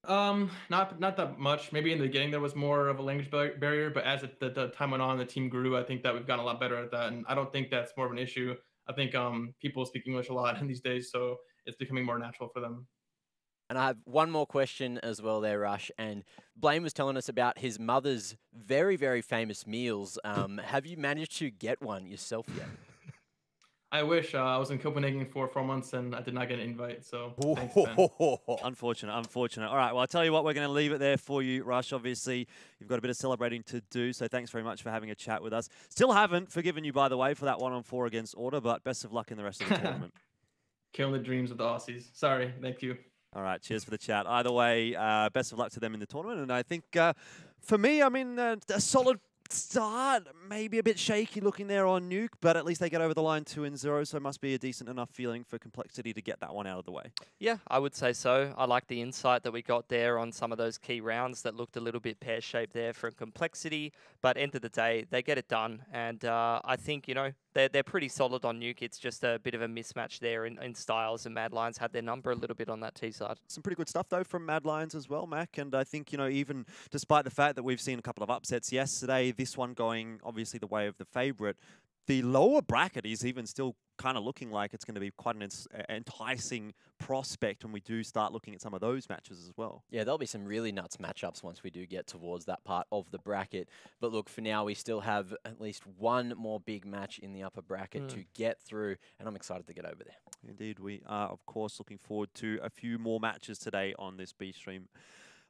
S21: Not that much. Maybe in the beginning there was more of a language barrier, but as the time went on, the team grew. I think that we've gotten a lot better at that, and I don't think that's more of an issue. I think people speak English a lot in these days, so it's becoming more natural for them.
S9: And I have one more question as well there, Rush. And Blaine was telling us about his mother's very, very famous meals. Have you managed to get one yourself yet?
S21: I wish I was in Copenhagen for 4 months and I did not get an invite. So thanks, Ben.
S8: Unfortunate, unfortunate. All right, well, I'll tell you what, we're going to leave it there for you, Rush. Obviously, you've got a bit of celebrating to do, so thanks very much for having a chat with us. Still haven't forgiven you, by the way, for that 1-on-4 against Order, but best of luck in the rest of the tournament.
S21: Killing the dreams of the Aussies. Sorry, thank you.
S8: All right, cheers for the chat. Either way, best of luck to them in the tournament. And I think, for me, I mean, a solid start, maybe a bit shaky looking there on Nuke, but at least they get over the line 2-0, so it must be a decent enough feeling for Complexity to get that one out of the way.
S10: Yeah, I would say so. I like the insight that we got there on some of those key rounds that looked a little bit pear-shaped there for Complexity, but end of the day, they get it done, and I think, you know, they're pretty solid on Nuke. It's just a bit of a mismatch there in styles, and Mad Lions had their number a little bit on that T side.
S8: Some pretty good stuff, though, from Mad Lions as well, Mac, and I think, you know, even despite the fact that we've seen a couple of upsets yesterday, this one going obviously the way of the favourite, the lower bracket is even still kind of looking like it's going to be quite an enticing prospect when we do start looking at some of those matches as well.
S9: Yeah, there'll be some really nuts matchups once we do get towards that part of the bracket. But look, for now, we still have at least one more big match in the upper bracket to get through, and I'm excited to get over there.
S8: Indeed, we are, of course, looking forward to a few more matches today on this B stream.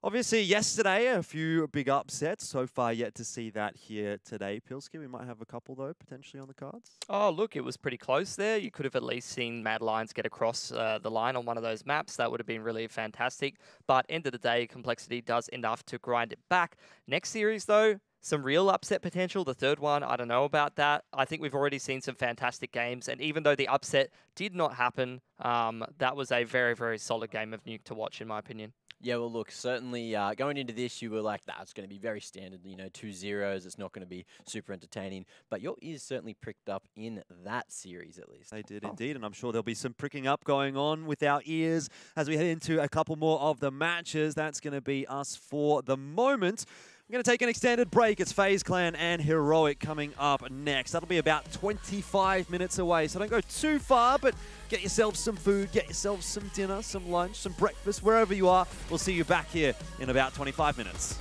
S8: Obviously, yesterday, a few big upsets. So far, yet to see that here today. Pilsky, we might have a couple, though, potentially on the cards.
S10: Oh, look, it was pretty close there. You could have at least seen Mad Lions get across the line on one of those maps. That would have been really fantastic. But end of the day, Complexity does enough to grind it back. Next series, though, some real upset potential. The third one, I don't know about that. I think we've already seen some fantastic games. And even though the upset did not happen, that was a very, very solid game of Nuke to watch, in my opinion.
S9: Yeah, well, look, certainly going into this, you were like, it's going to be very standard, you know, 2-0s. It's not going to be super entertaining. But your ears certainly pricked up in that series, at least.
S8: They did indeed, and I'm sure there'll be some pricking up going on with our ears as we head into a couple more of the matches. That's going to be us for the moment. I'm going to take an extended break. It's FaZe Clan and Heroic coming up next. That'll be about 25 minutes away, so don't go too far, but get yourself some food, get yourself some dinner, some lunch, some breakfast, wherever you are. We'll see you back here in about 25 minutes.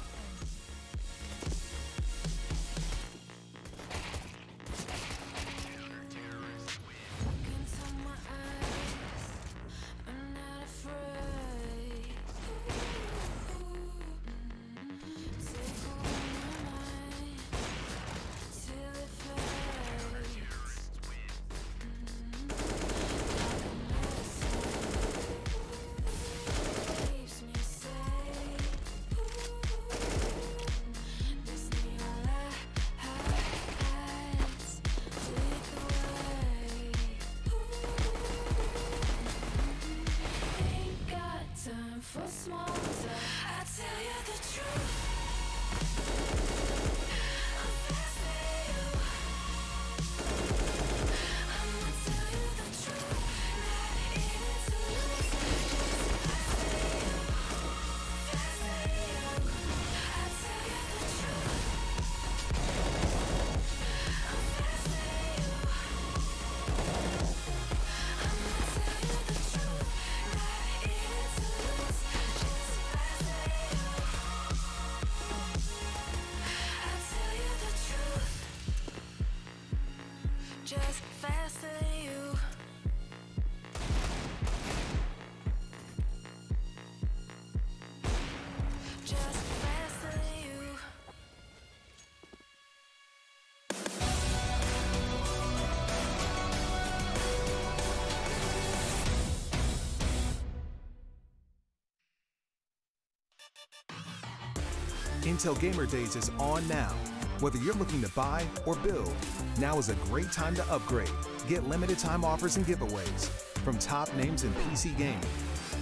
S2: Just faster than you. Just faster than you.
S11: Intel Gamer Days is on now. Whether you're looking to buy or build, now is a great time to upgrade. Get limited time offers and giveaways from top names in PC gaming.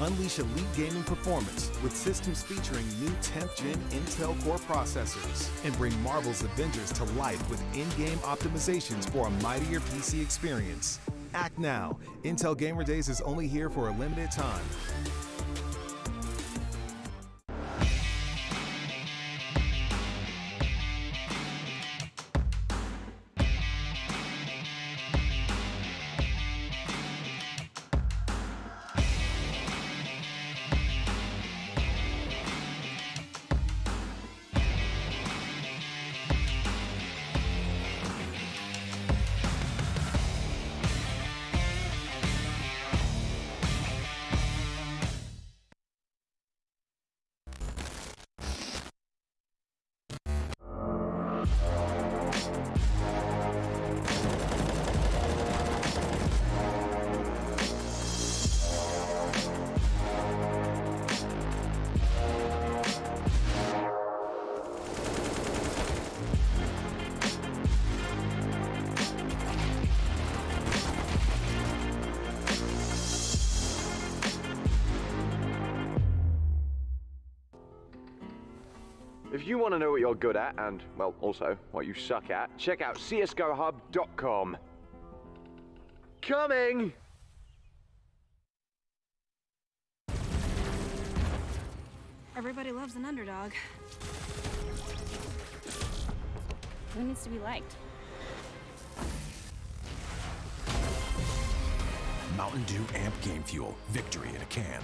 S11: Unleash elite gaming performance with systems featuring new 10th gen Intel Core processors. And bring Marvel's Avengers to life with in-game optimizations for a mightier PC experience. Act now. Intel Gamer Days is only here for a limited time.
S14: you want to know what you're good at and, well, also what you suck at, check out csgohub.com. Coming!
S15: Everybody loves an underdog. Who needs to be liked?
S20: Mountain Dew Amp Game Fuel. Victory in a can.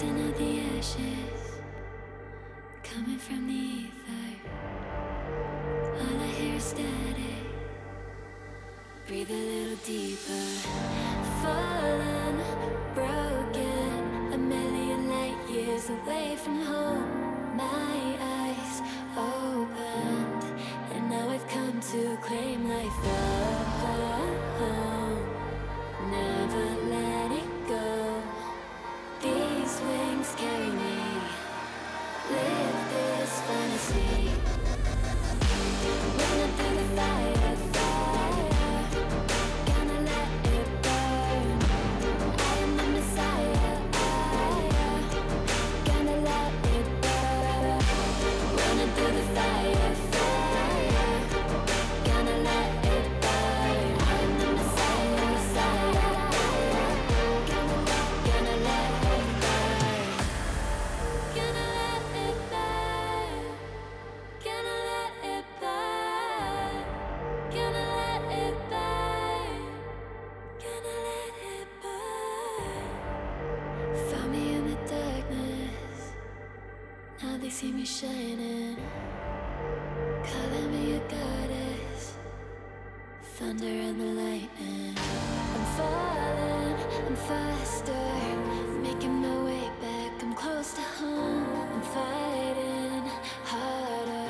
S2: Rising out the ashes, coming from the ether. All I hear is static. Breathe a little deeper. Fallen, broken, a million light years away from home. My eyes opened, and now I've come to claim life. Never let it go. These wings carry me. Live this fantasy. Running through the fire, fire. Gonna let it burn. I am the Messiah. Gonna let it burn. Running through the fire, fire. Gonna let it burn. I am the Messiah, Messiah. Gonna let it burn. Gonna let it burn. Gonna let it burn. Gonna let it burn. Gonna let it burn. Found me in the darkness. Now they see me shining. Calling me a goddess. Thunder and the lightning. I'm falling, I'm faster. Making my way back, I'm close to home. I'm fighting harder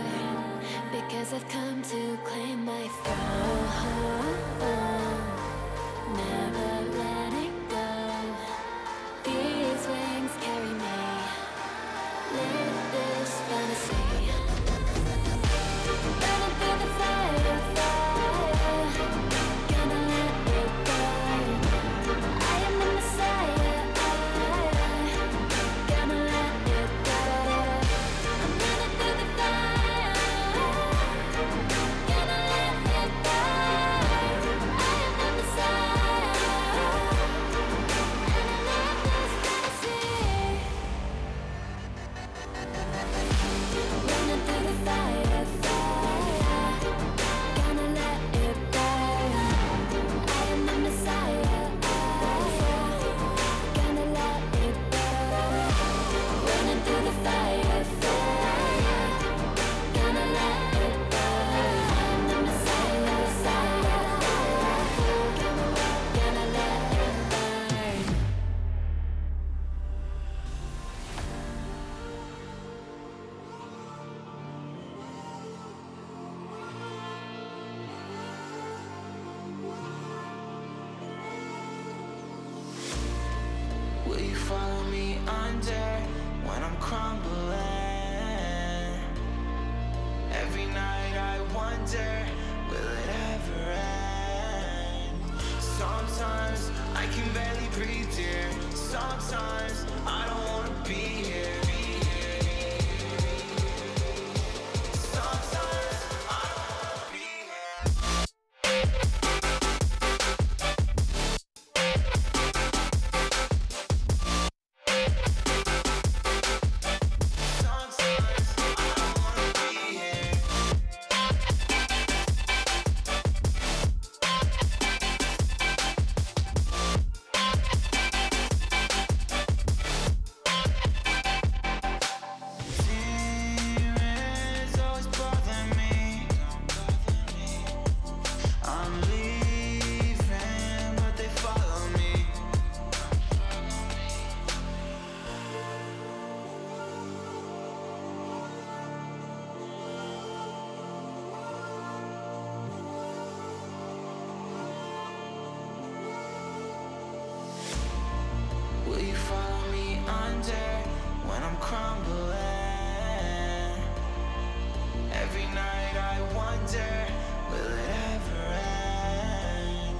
S2: because I've come to claim my throne. Never let it go. These wings carry me. Live this fantasy. Running through the fire, fire. Gonna let it burn. I am the Messiah. Gonna let it burn. I'm running through the fire. Gonna let it burn. I am the Messiah. And I love this fantasy. Running through the fire, fire. Gonna let it burn. I am the Messiah. Gonna let it burn. Running through the fire, fire. Gonna let it burn. I am the Messiah, Messiah. Gonna let it burn.
S3: Will you follow me under when I'm crumbling? Every night I wonder, will it ever end? Sometimes I can barely breathe, dear. Sometimes I don't wanna be here. Sometimes I don't wanna be here. Demons always bother me. I'm leaving, but they follow me. Will you follow me under when I'm crumbling? Every night I wonder, will it ever end?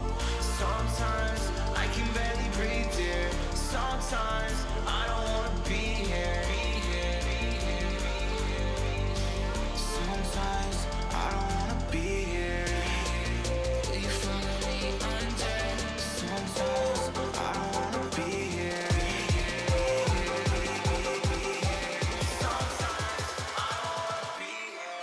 S3: Sometimes I can barely breathe, dear. Sometimes I don't wanna be here. Sometimes I don't wanna be here. Will you follow me under? Sometimes I don't wanna be here. Sometimes I don't wanna be here. Sometimes I don't wanna be here.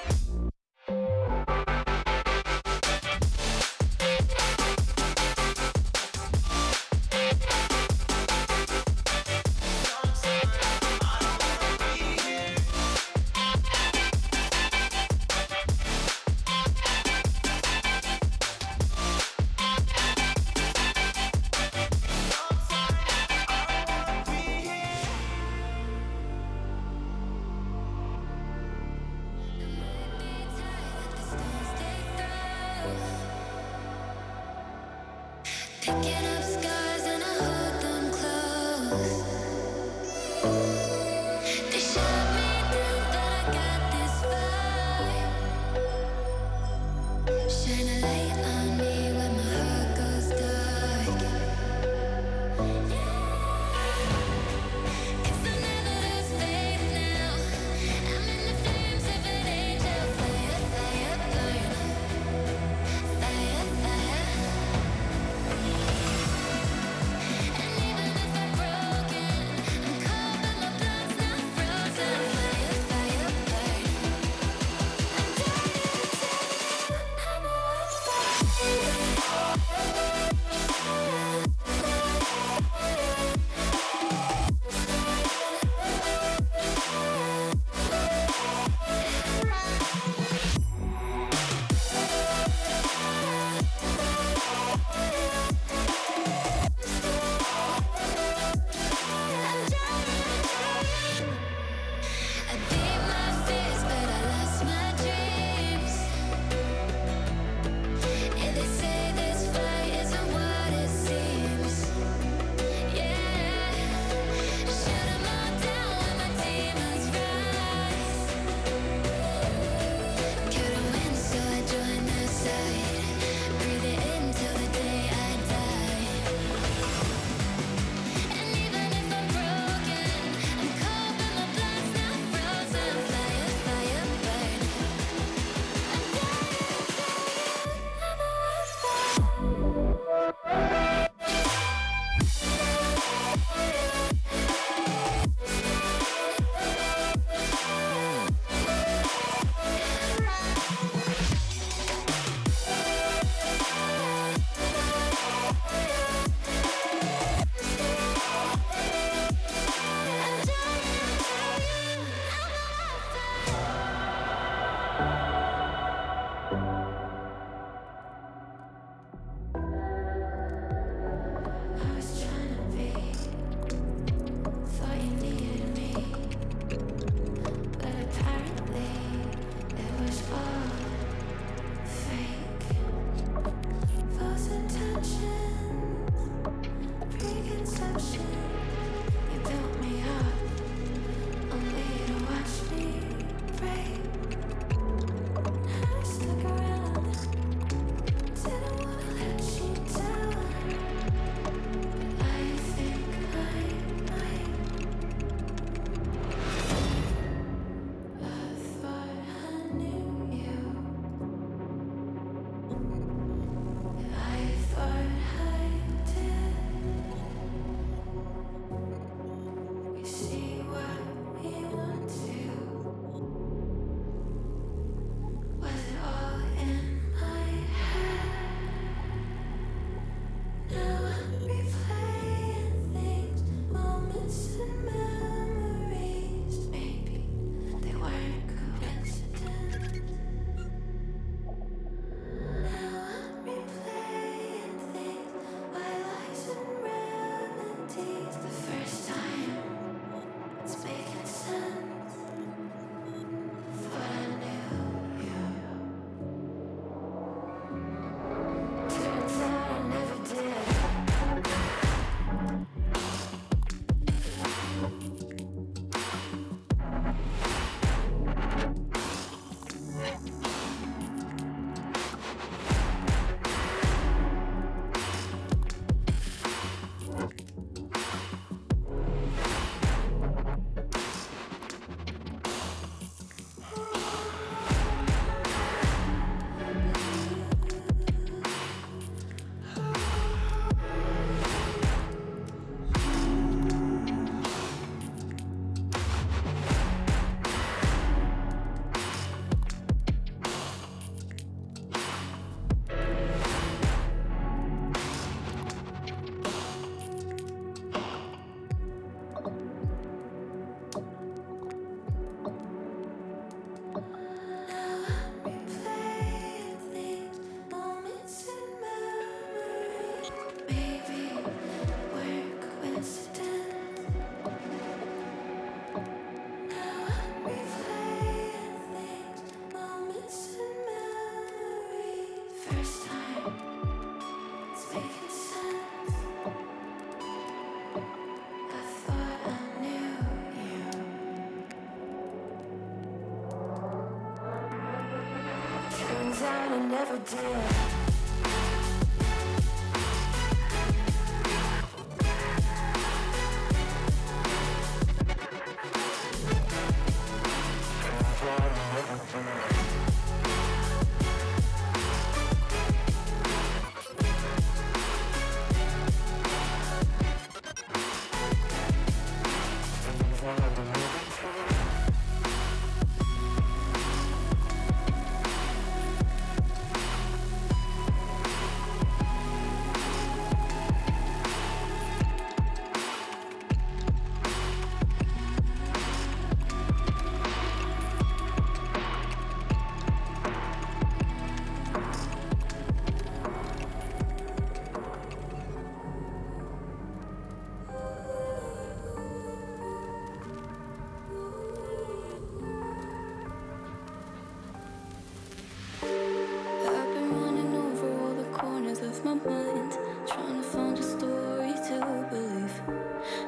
S2: I've been running over all the corners of my mind, trying to find a story to believe.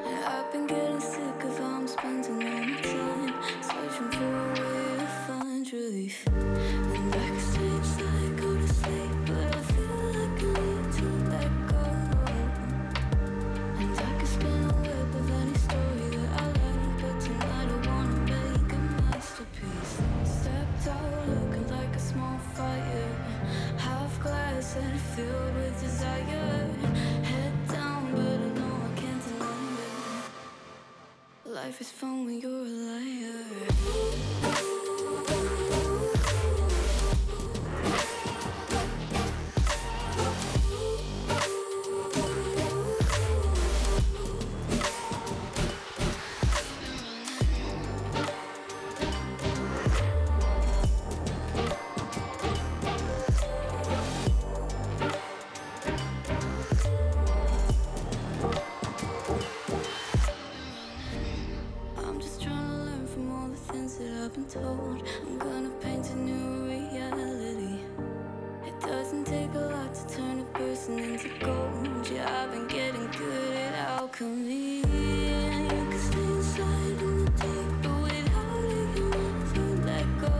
S2: And I've been getting sick of how I'm spending all my time, searching for a way to find relief. And I can stay inside, go to sleep, but I feel like I need to let go. And I can spin a web of any story that I like, but tonight I wanna make a masterpiece. Stepped out looking like a small fire, half glass and filled with desire. Head down, but I know I can't deny it. Life is fun when you're a liar. I'm just trying to learn from all the things that I've been told. I'm gonna paint a new reality. It doesn't take a lot to turn a person into gold. Yeah, I've been getting good at alchemy. And you can stay inside in the dark, but without it you'll never let go.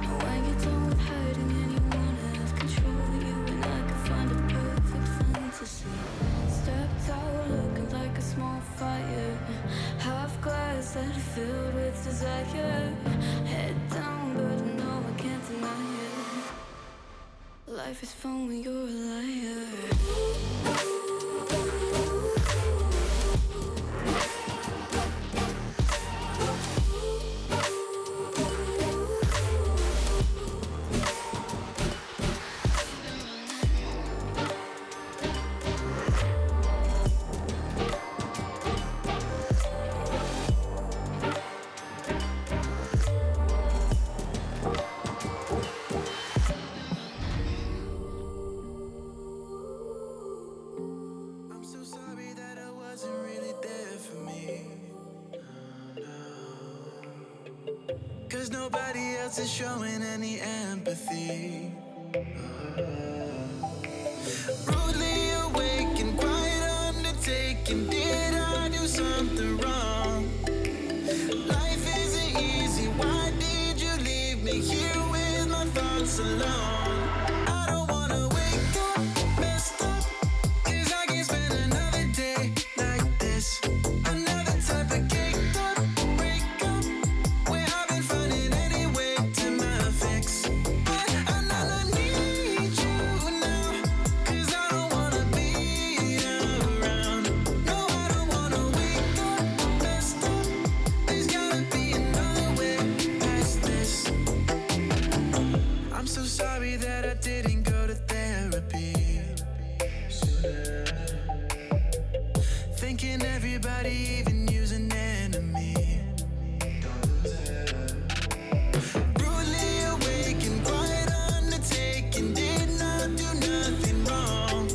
S2: And when you're done with hiding and you wanna have control, you and I can find a perfect fantasy. Stepped out looking like a small fire, half glass that filled with desire. Head down, but I know I can't deny it. Life is fun when you're a liar.
S3: I'm so sorry that I wasn't really there for me. Cause nobody else is showing any empathy. Rudely awake and quite undertaken. Did I do something wrong? Life isn't easy. Why did you leave me here with my thoughts alone? I don't wanna wake up messed up, 'cause I can't spend another day like this. Another type of caked up breakup, where I've been finding any way to my fix. But I need you now, 'cause I don't wanna be around. No, I don't wanna wake up messed up. There's gotta be another way past this. I'm so sorry that I didn't go to therapy. Thinking everybody, even you's an enemy. Rudely awake and quite undertaken. Did not do nothing wrong.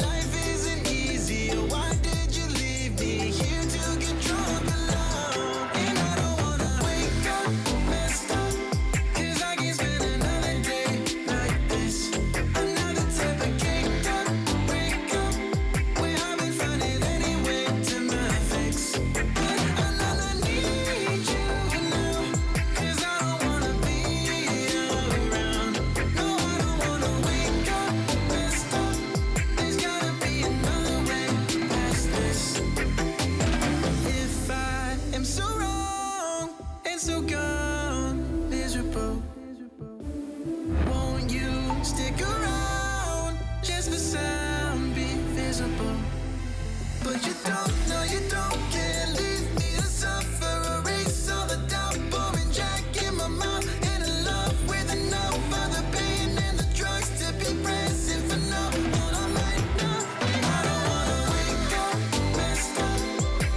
S3: Life isn't easy. Why did you leave me here to get drunk alone? And I don't wanna wake up messed up, 'cause I can't spend another day like this. Another type of caked up breakup, where I've been finding any way to my
S1: but you don't, no you don't. Can't leave me to suffer, erase all the doubt. Pouring Jack in my mouth, and in love with a no for the pain and the drugs to be present for now. All I'm right now, I don't wanna wake up messed up,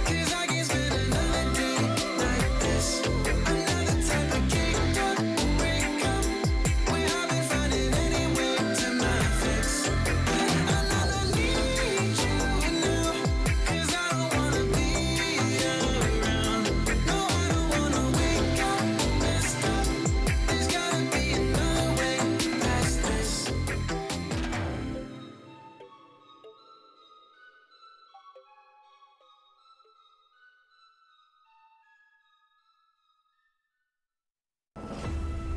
S1: 'cause I can't spend another day like this. Another type of kicked up, break up, where I've been finding any way to manifest. I need you now, 'cause I don't wanna be around. No, I don't wanna wake up messed up. There's gotta be another way past this.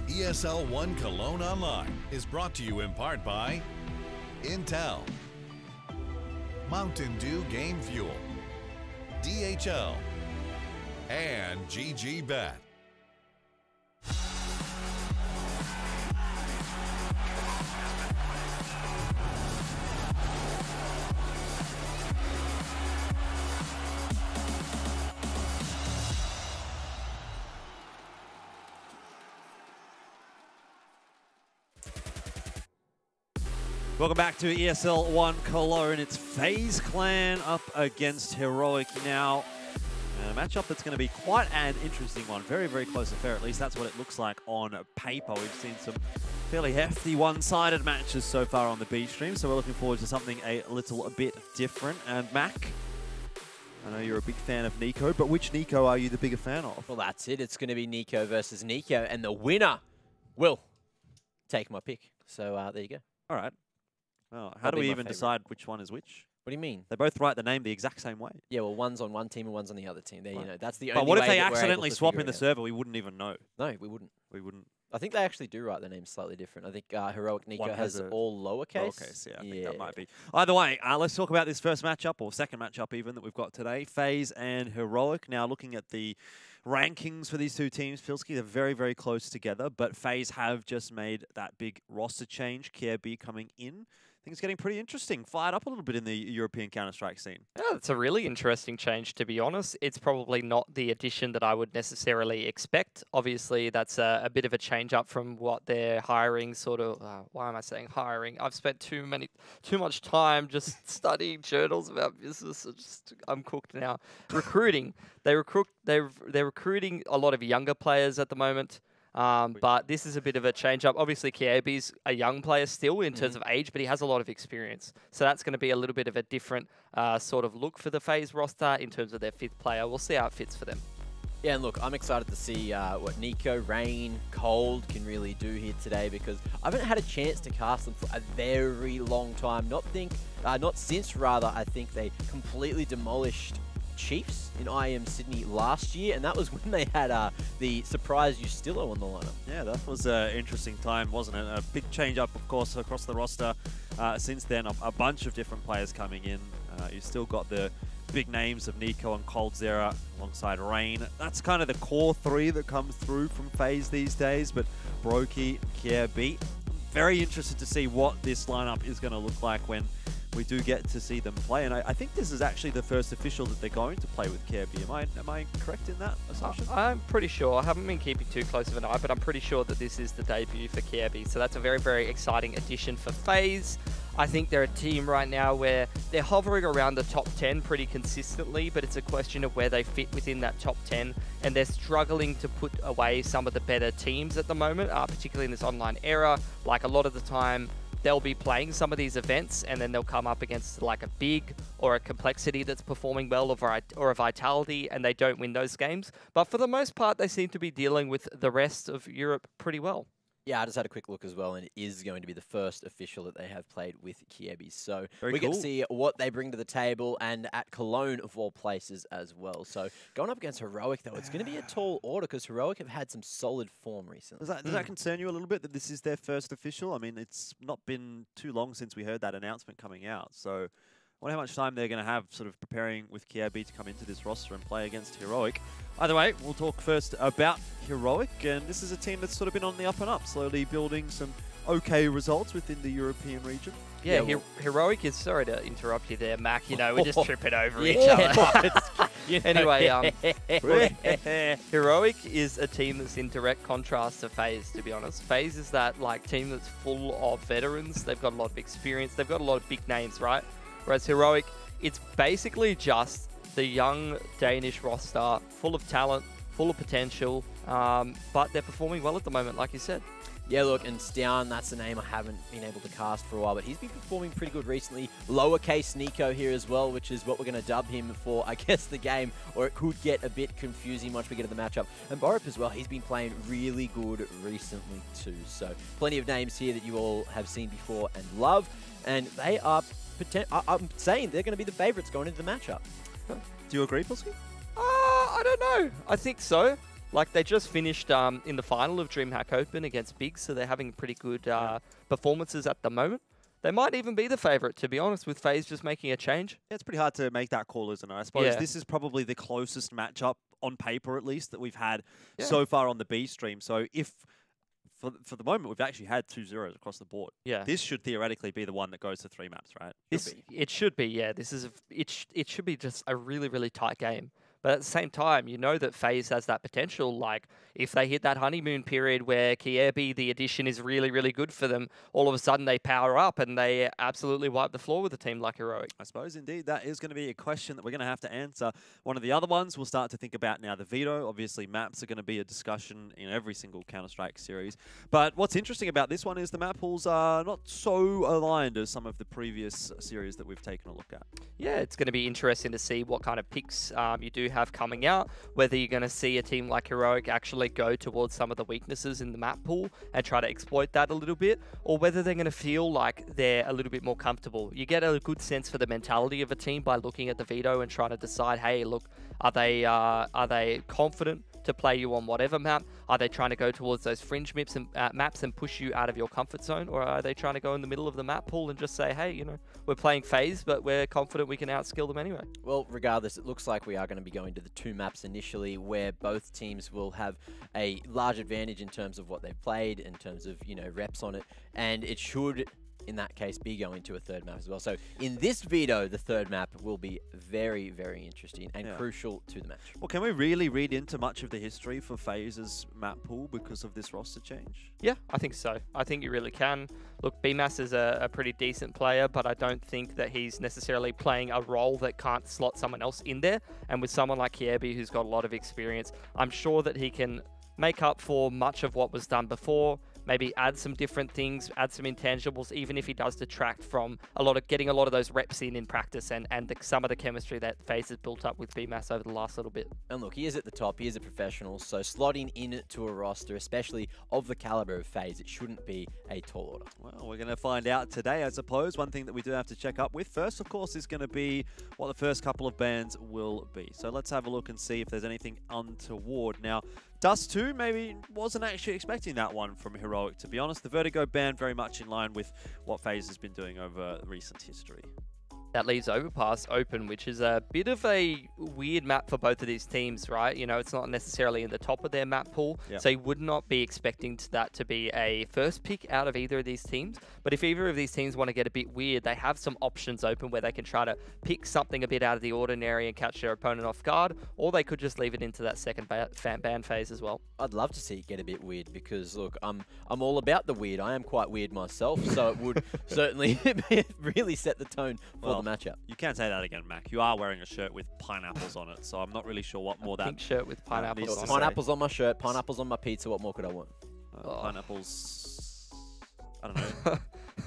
S6: ESL 1 Cologne Online is brought to you in part by Intel, Mountain Dew Game Fuel, DHL, and GG Bet.
S8: Welcome back to ESL 1 Cologne. It's FaZe Clan up against Heroic now. And a matchup that's going to be quite an interesting one. Very, very close affair. At least that's what it looks like on paper. We've seen some fairly hefty one-sided matches so far on the B stream. So we're looking forward to something a little bit different. And Mac, I know you're a big fan of Nico, but which Nico are you the bigger fan of?
S9: Well, that's it. It's going to be Nico versus Nico, and the winner will take my pick. So there you go.
S8: All right. Well, how
S9: That'll
S8: do
S9: be
S8: we
S9: my
S8: even
S9: favourite.
S8: decide which one is which?
S9: What do you mean?
S8: They both write the name the exact same way.
S9: Yeah, well, one's on one team and one's on the other team. There, you know, that's the only
S8: But what if
S9: way
S8: they
S9: that we're able
S8: accidentally
S9: to
S8: swap
S9: figure
S8: in the
S9: it out.
S8: server? We wouldn't even know.
S9: No, we wouldn't.
S8: We wouldn't.
S9: I think they actually do write their names slightly different. I think Heroic Nico
S8: One
S9: has
S8: a
S9: all lowercase.
S8: Lowercase, yeah, I think that might be. Either way, let's talk about this first matchup, or second matchup even, that we've got today. FaZe and Heroic. Now, looking at the rankings for these two teams, Pilski, they're very, very close together, but FaZe have just made that big roster change, KRB coming in. I think it's getting pretty interesting, fired up a little bit in the European Counter-Strike scene.
S10: Yeah, it's a really interesting change, to be honest. It's probably not the addition that I would necessarily expect. Obviously, that's a bit of a change up from what they're hiring, sort of, why am I saying hiring? I've spent too much time just studying journals about business. I'm cooked now. Recruiting. They're recruiting a lot of younger players at the moment. But this is a bit of a change up. Obviously, Kiebe's a young player still in terms of age, but he has a lot of experience. So that's going to be a little bit of a different sort of look for the FaZe roster in terms of their fifth player. We'll see how it fits for them.
S9: Yeah, and look, I'm excited to see what Nico, Rain, Cold can really do here today, because I haven't had a chance to cast them for a very long time. Not since, I think they completely demolished Chiefs in IM Sydney last year, and that was when they had the surprise Ustillo on the lineup.
S8: Yeah, that was an interesting time, wasn't it? A big change up, of course, across the roster. Since then, a bunch of different players coming in. You've still got the big names of Nico and Cold Zera alongside Rain. That's kind of the core three that comes through from FaZe these days, but Brokey, KRB. Very interested to see what this lineup is going to look like when we do get to see them play, and I think this is actually the first official that they're going to play with KRB. Am I correct in that assumption?
S10: I'm pretty sure. I haven't been keeping too close of an eye, but I'm pretty sure that this is the debut for KRB. So that's a very, very exciting addition for FaZe. I think they're a team right now where they're hovering around the top 10 pretty consistently, but it's a question of where they fit within that top 10, and they're struggling to put away some of the better teams at the moment, particularly in this online era. Like, a lot of the time, they'll be playing some of these events, and then they'll come up against like a big or a complexity that's performing well, or a vitality, and they don't win those games. But for the most part, they seem to be dealing with the rest of Europe pretty well.
S9: Yeah, I just had a quick look as well, and it is going to be the first official that they have played with Kiebi. So we get to see what they bring to the table, and at Cologne, of all places, as well. So going up against Heroic, though, it's going to be a tall order, because Heroic have had some solid form recently.
S8: Does that concern you a little bit, that this is their first official? I mean, it's not been too long since we heard that announcement coming out. So I wonder how much time they're going to have sort of preparing with KRB to come into this roster and play against Heroic. Either way, we'll talk first about Heroic, and this is a team that's sort of been on the up and up, slowly building some okay results within the European region.
S10: Yeah,
S9: well-
S10: Heroic is, sorry to interrupt you there, Mac. You know, we're just tripping over each
S9: Yeah,
S10: other.
S9: you know.
S10: Anyway, look, Heroic is a team that's in direct contrast to FaZe, to be honest. FaZe is that like team that's full of veterans. They've got a lot of experience. They've got a lot of big names, right? Whereas Heroic, it's basically just the young Danish roster, full of talent, full of potential, but they're performing well at the moment, like you said.
S9: Yeah, look, and Stown, that's a name I haven't been able to cast for a while, but he's been performing pretty good recently. Lowercase Nico here as well, which is what we're going to dub him for, I guess, the game, or it could get a bit confusing once we get to the matchup. And Borup as well, he's been playing really good recently too. So plenty of names here that you all have seen before and love, and they are, I'm saying they're going to be the favorites going into the matchup.
S8: Do you agree, Polsky?
S10: I don't know. I think so. Like, they just finished in the final of DreamHack Open against Big, so they're having pretty good performances at the moment. They might even be the favourite, to be honest, with FaZe just making a change.
S8: Yeah, it's pretty hard to make that call, isn't it? I suppose this is probably the closest matchup, on paper at least, that we've had so far on the B stream. So if, for the moment, we've actually had 2-0s across the board.
S10: Yeah.
S8: This should theoretically be the one that goes to 3 maps, right?
S10: It should be, yeah. This is it should be just a really, really tight game. But at the same time, you know that FaZe has that potential. Like, if they hit that honeymoon period where Kiebi, the addition, is really, really good for them, all of a sudden they power up and they absolutely wipe the floor with a team like Heroic.
S8: I suppose, indeed, that is going to be a question that we're going to have to answer. One of the other ones we'll start to think about now, the veto. Obviously, maps are going to be a discussion in every single Counter-Strike series. But what's interesting about this one is the map pools are not so aligned as some of the previous series that we've taken a look at.
S10: Yeah, it's going to be interesting to see what kind of picks you do have coming out, whether you're going to see a team like Heroic actually go towards some of the weaknesses in the map pool and try to exploit that a little bit, or whether they're going to feel like they're a little bit more comfortable. You get a good sense for the mentality of a team by looking at the veto and trying to decide, hey, look, are they confident to play you on whatever map? Are they trying to go towards those fringe maps and push you out of your comfort zone? Or are they trying to go in the middle of the map pool and just say, hey, you know, we're playing FaZe, but we're confident we can outskill them anyway?
S9: Well, regardless, it looks like we are going to be going to the 2 maps initially, where both teams will have a large advantage in terms of what they've played, in terms of, you know, reps on it, and it should, in that case, be going to a 3rd map as well. So in this veto, the 3rd map will be very, very interesting and crucial to the match.
S8: Well, can we really read into much of the history for FaZe's map pool because of this roster change?
S10: Yeah, I think so. I think you really can. Look, BMAS is a pretty decent player, but I don't think that he's necessarily playing a role that can't slot someone else in there. And with someone like Kiebi, who's got a lot of experience, I'm sure that he can make up for much of what was done before, maybe add some different things, add some intangibles, even if he does detract from getting a lot of those reps in practice and some of the chemistry that FaZe has built up with BMAS over the last little bit.
S9: And look, he is at the top, he is a professional, so slotting in to a roster, especially of the caliber of FaZe, it shouldn't be a tall order.
S8: Well, we're going to find out today, I suppose. One thing that we do have to check up with first, of course, is going to be what the first couple of bans will be. So let's have a look and see if there's anything untoward. Now, Dust 2 maybe wasn't actually expecting that one from Heroic, to be honest. The Vertigo ban very much in line with what FaZe has been doing over recent history.
S10: That leaves Overpass open, which is a bit of a weird map for both of these teams, right? You know, it's not necessarily in the top of their map pool, so you would not be expecting that to be a first pick out of either of these teams. But if either of these teams want to get a bit weird, they have some options open where they can try to pick something a bit out of the ordinary and catch their opponent off guard, or they could just leave it into that second ban phase as well.
S9: I'd love to see it get a bit weird because, look, I'm all about the weird. I am quite weird myself, so it would certainly really set the tone for the matchup.
S8: You can't say that again, Mac. You are wearing a shirt with pineapples on it, so I'm not really sure what more that...
S10: Pink shirt with pineapples on it.
S9: Pineapples on my shirt, pineapples on my pizza. What more could I want?
S8: Pineapples... I don't know.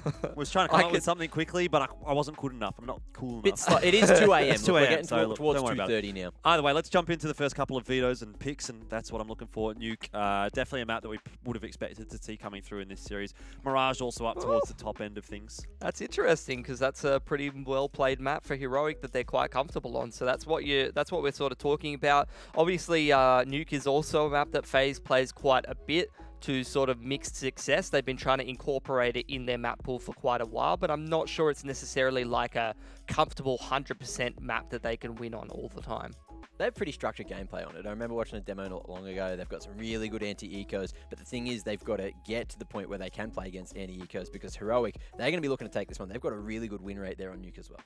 S8: I was trying to come up with something quickly, but I wasn't good enough. I'm not cool enough.
S9: It is 2 a.m.
S8: It's 2
S9: We're
S8: a.m.
S9: getting
S8: so
S9: towards
S8: don't worry
S9: 2:30 now.
S8: Either way, let's jump into the first couple of vetoes and picks, and that's what I'm looking for. Nuke, definitely a map that we would have expected to see coming through in this series. Mirage also up towards the top end of things.
S10: That's interesting because that's a pretty well played map for Heroic that they're quite comfortable on. So that's what we're sort of talking about. Obviously, Nuke is also a map that FaZe plays quite a bit to sort of mixed success. They've been trying to incorporate it in their map pool for quite a while, but I'm not sure it's necessarily like a comfortable 100% map that they can win on all the time.
S9: They have pretty structured gameplay on it. I remember watching a demo not long ago. They've got some really good anti-ecos, but the thing is they've got to get to the point where they can play against anti-ecos because Heroic, they're going to be looking to take this one. They've got a really good win rate there on Nuke as well.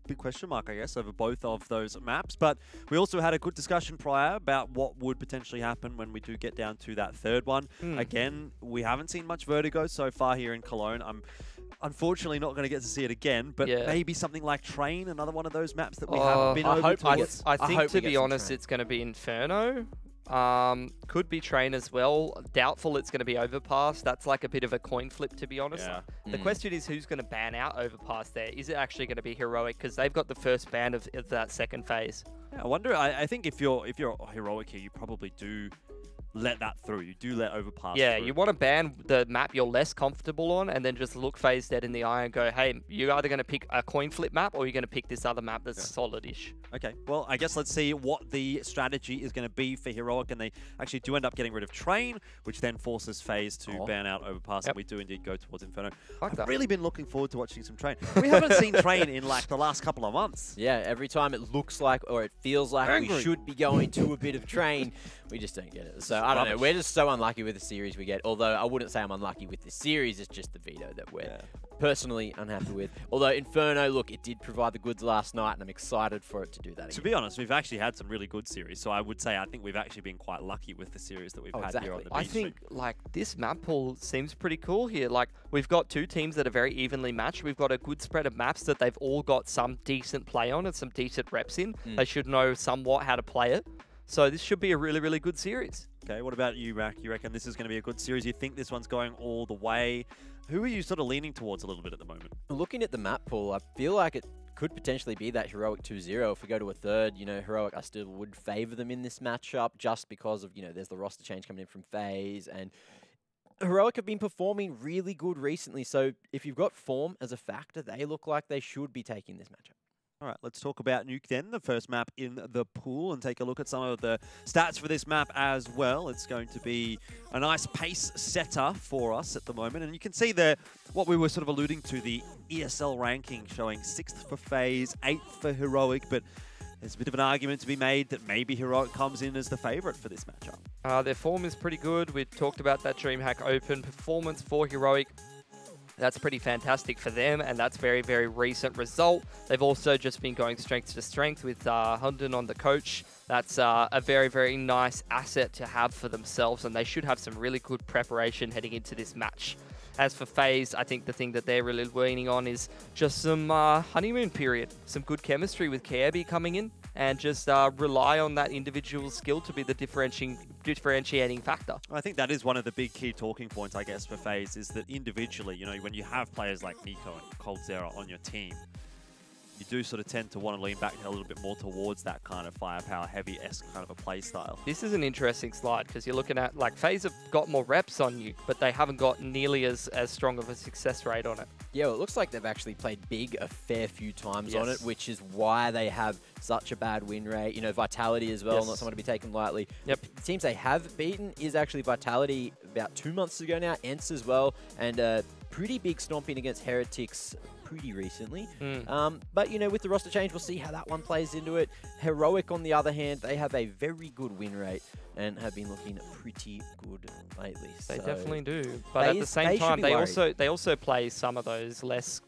S8: Big question mark, I guess, over both of those maps. But we also had a good discussion prior about what would potentially happen when we do get down to that third one. Again, we haven't seen much Vertigo so far here in Cologne. I'm unfortunately not going to get to see it again, but maybe something like Train, another one of those maps that we haven't been over towards.
S10: I think, to be honest, it's going to be Inferno. Could be Train as well. Doubtful it's going to be Overpass. That's like a bit of a coin flip, to be honest. The question is who's going to ban out Overpass there. Is it actually going to be Heroic? Because they've got the first ban of that second phase.
S8: Yeah, I wonder. I think if you're Heroic here, you probably do let that through. You do let Overpass
S10: Yeah,
S8: through.
S10: you want to ban the map you're less comfortable on and then just look FaZe dead in the eye and go, hey, you're either going to pick a coin flip map or you're going to pick this other map that's solid-ish.
S8: Okay, well, I guess let's see what the strategy is going to be for Heroic, and they actually do end up getting rid of Train, which then forces FaZe to ban out Overpass, and we do indeed go towards Inferno. I've really been looking forward to watching some Train. We haven't seen Train in like the last couple of months.
S9: Yeah, every time it looks like or it feels like we should be going to a bit of Train, we just don't get it. So I don't know, we're just so unlucky with the series we get, although I wouldn't say I'm unlucky with this series, it's just the veto that we're personally unhappy with. Although Inferno, look, it did provide the goods last night, and I'm excited for it to do that again.
S8: To be honest, we've actually had some really good series, so I would say I think we've actually been quite lucky with the series that we've had here on the beach.
S10: I think like this map pool seems pretty cool here. Like we've got two teams that are very evenly matched. We've got a good spread of maps that they've all got some decent play on and some decent reps in. They should know somewhat how to play it. So this should be a really, really good series.
S8: Okay, what about you, Rack? You reckon this is going to be a good series? You think this one's going all the way? Who are you sort of leaning towards a little bit at the moment?
S9: Looking at the map pool, I feel like it could potentially be that Heroic 2-0. If we go to a third, you know, Heroic, I still would favour them in this matchup just because of, you know, there's the roster change coming in from FaZe, and Heroic have been performing really good recently. So if you've got form as a factor, they look like they should be taking this matchup.
S8: All right, let's talk about Nuke then, the first map in the pool, and take a look at some of the stats for this map as well. It's going to be a nice pace setter for us at the moment. And you can see there what we were sort of alluding to, the ESL ranking showing 6th for FaZe, 8th for Heroic, but there's a bit of an argument to be made that maybe Heroic comes in as the favourite for this matchup.
S10: Their form is pretty good. We talked about that DreamHack Open performance for Heroic. That's pretty fantastic for them, and that's very, very recent result. They've also just been going strength to strength with Hunden on the coach. That's a very, very nice asset to have for themselves, and they should have some really good preparation heading into this match. As for FaZe, I think the thing that they're really leaning on is just some honeymoon period, some good chemistry with Kirby coming in, and just rely on that individual skill to be the differentiating factor.
S8: I think that is one of the big key talking points, I guess, for FaZe, is that individually, you know, when you have players like Nico and Coldzera on your team, you do sort of tend to want to lean back a little bit more towards that kind of firepower heavy-esque kind of a play style.
S10: This is an interesting slide because you're looking at, like, FaZe have got more reps on you, but they haven't got nearly as strong of a success rate on it.
S9: Yeah, well, it looks like they've actually played big a fair few times on it, which is why they have such a bad win rate. You know, Vitality as well, not someone to be taken lightly.
S10: Yep.
S9: The teams they have beaten is actually Vitality about 2 months ago now, Ents as well, and a pretty big stomping against Heretics pretty recently. But, you know, with the roster change, we'll see how that one plays into it. Heroic, on the other hand, they have a very good win rate and have been looking pretty good lately.
S10: They definitely do. But at the same time, they also play some of those less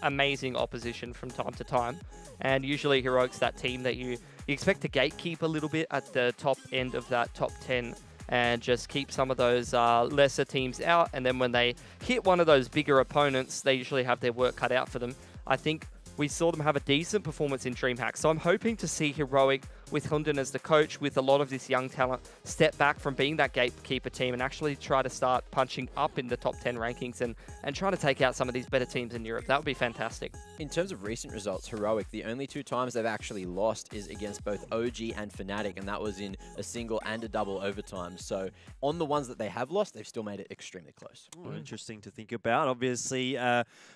S10: amazing opposition from time to time. And usually Heroic's that team that you expect to gatekeep a little bit at the top end of that top 10 and just keep some of those lesser teams out. And then when they hit one of those bigger opponents, they usually have their work cut out for them. I think we saw them have a decent performance in DreamHack. So I'm hoping to see Heroic with Hunden as the coach, with a lot of this young talent, step back from being that gatekeeper team and actually try to start punching up in the top 10 rankings and try to take out some of these better teams in Europe. That would be fantastic.
S9: In terms of recent results, Heroic, the only 2 times they've actually lost is against both OG and Fnatic, and that was in a single and a double overtime. So on the ones that they have lost, they've still made it extremely close.
S8: Interesting to think about. Obviously,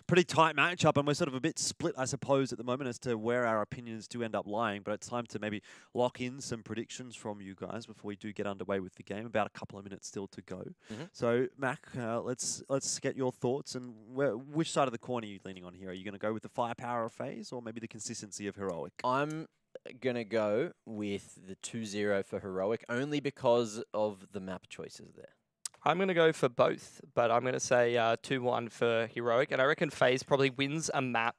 S8: pretty tight matchup, and we're sort of a bit split, I suppose, at the moment as to where our opinions do end up lying, but it's time to maybe lock in some predictions from you guys before we do get underway with the game. About a couple of minutes still to go. So, Mac, let's get your thoughts, and which side of the coin are you leaning on here? Are you going to go with the firepower of FaZe or maybe the consistency of Heroic?
S9: I'm going to go with the 2-0 for Heroic, only because of the map choices there.
S10: I'm going to go for both, but I'm going to say 2-1 for Heroic, and I reckon FaZe probably wins a map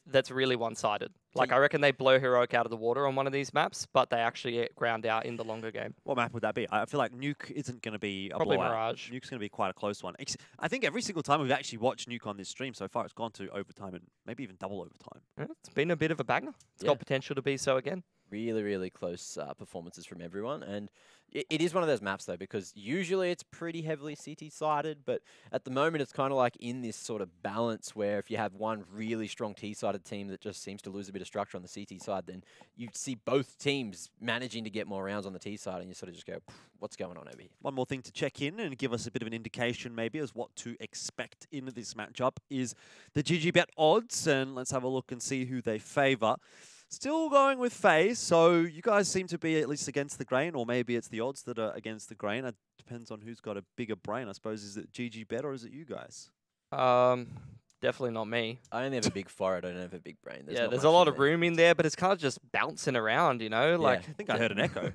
S10: that's really one-sided. Like, I reckon they blow Heroic out of the water on one of these maps, but they actually get ground out in the longer game.
S8: What map would that be? I feel like Nuke isn't going to be a
S10: Probably
S8: blowout.
S10: Mirage.
S8: Nuke's going to be quite a close one. I think every single time we've actually watched Nuke on this stream so far, it's gone to overtime and maybe even double overtime.
S10: Yeah, it's been a bit of a banger. It's got potential to be so again.
S9: Really, really close performances from everyone. And it is one of those maps, though, because usually it's pretty heavily CT-sided, but at the moment it's kind of like in this sort of balance where if you have one really strong T-sided team that just seems to lose a bit of structure on the CT side, then you see both teams managing to get more rounds on the T side, and you sort of just go, what's going on over here?
S8: One more thing to check in and give us a bit of an indication maybe as what to expect in this matchup is the GGBet odds, and let's have a look and see who they favour. Still going with FaZe, so you guys seem to be at least against the grain, or maybe it's the odds that are against the grain. It depends on who's got a bigger brain, I suppose. Is it GGBet or is it you guys?
S10: Definitely not me.
S9: I only have a big forehead, I don't have a big brain.
S10: There's a lot of room in there, but it's kind of just bouncing around, you know? Like,
S8: I think I heard an echo.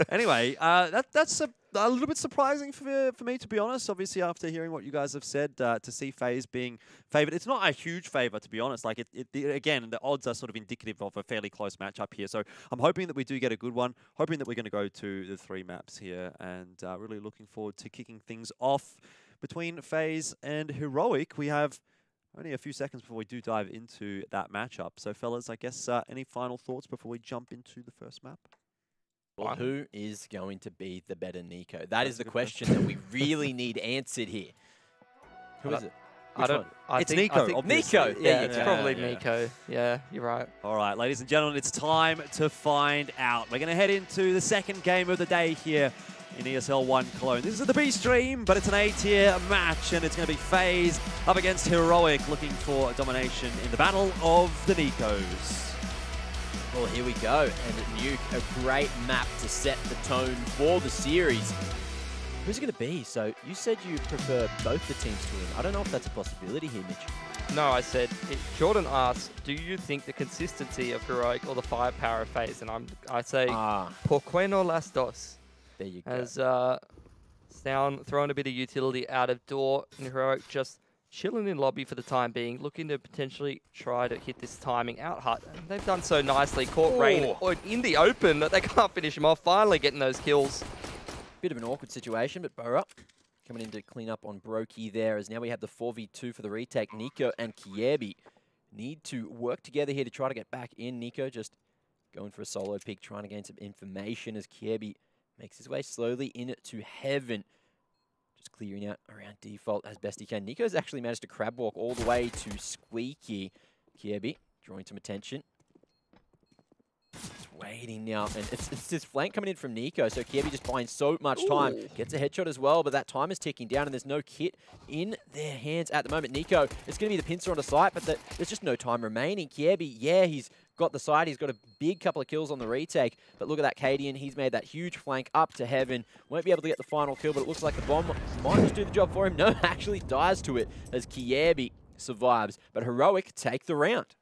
S8: Anyway, that's a little bit surprising for me, to be honest. Obviously, after hearing what you guys have said, to see FaZe being favoured. It's not a huge favour, to be honest. Like, again, the odds are sort of indicative of a fairly close matchup here. So I'm hoping that we do get a good one. Hoping that we're going to go to the 3 maps here. And really looking forward to kicking things off between FaZe and Heroic. We have only a few seconds before we do dive into that matchup. So, fellas, I guess any final thoughts before we jump into the first map?
S9: Well, who is going to be the better Nico? That is the question that we really need answered here. Who is it?
S8: It's Nico.
S9: Nico.
S10: Yeah, it's probably Nico. Yeah, you're right.
S8: All right, ladies and gentlemen, it's time to find out. We're going to head into the second game of the day here in ESL 1 Cologne. This is the B stream, but it's an A-tier match, and it's going to be FaZe up against Heroic, looking for domination in the battle of the Nicos.
S9: Well, here we go, and Nuke, a great map to set the tone for the series. Who's it going to be? So you said you prefer both the teams to win. I don't know if that's a possibility here, Mitch.
S10: No, I said, Jordan asked, do you think the consistency of Heroic or the firepower of FaZe? And I say, ¿Por qué no las dos?
S9: There you go.
S10: As Sound throwing a bit of utility out of door, and Heroic just chilling in lobby for the time being, looking to potentially try to hit this timing out hut. And they've done so nicely, caught Rain in the open that they can't finish him off, finally getting those kills.
S9: Bit of an awkward situation, but Bora coming in to clean up on Brokey there, as now we have the 4v2 for the retake. Nico and Kiebi need to work together here to try to get back in. Nico just going for a solo pick, trying to gain some information as Kiebi makes his way slowly into heaven. Just clearing out around default as best he can. Nico's actually managed to crab walk all the way to Squeaky. Kiebi drawing some attention. Just waiting now, and it's this flank coming in from Nico, so Kiebi just buying so much time. Gets a headshot as well, but that time is ticking down, and there's no kit in their hands at the moment. Nico, it's going to be the pincer on the site, but there's just no time remaining. Kiebi, yeah, he's got the side. He's got a big couple of kills on the retake, but look at that Cadian. He's made that huge flank up to heaven. Won't be able to get the final kill, but it looks like the bomb might just do the job for him. No, actually dies to it as Kiebi survives, but Heroic take the round.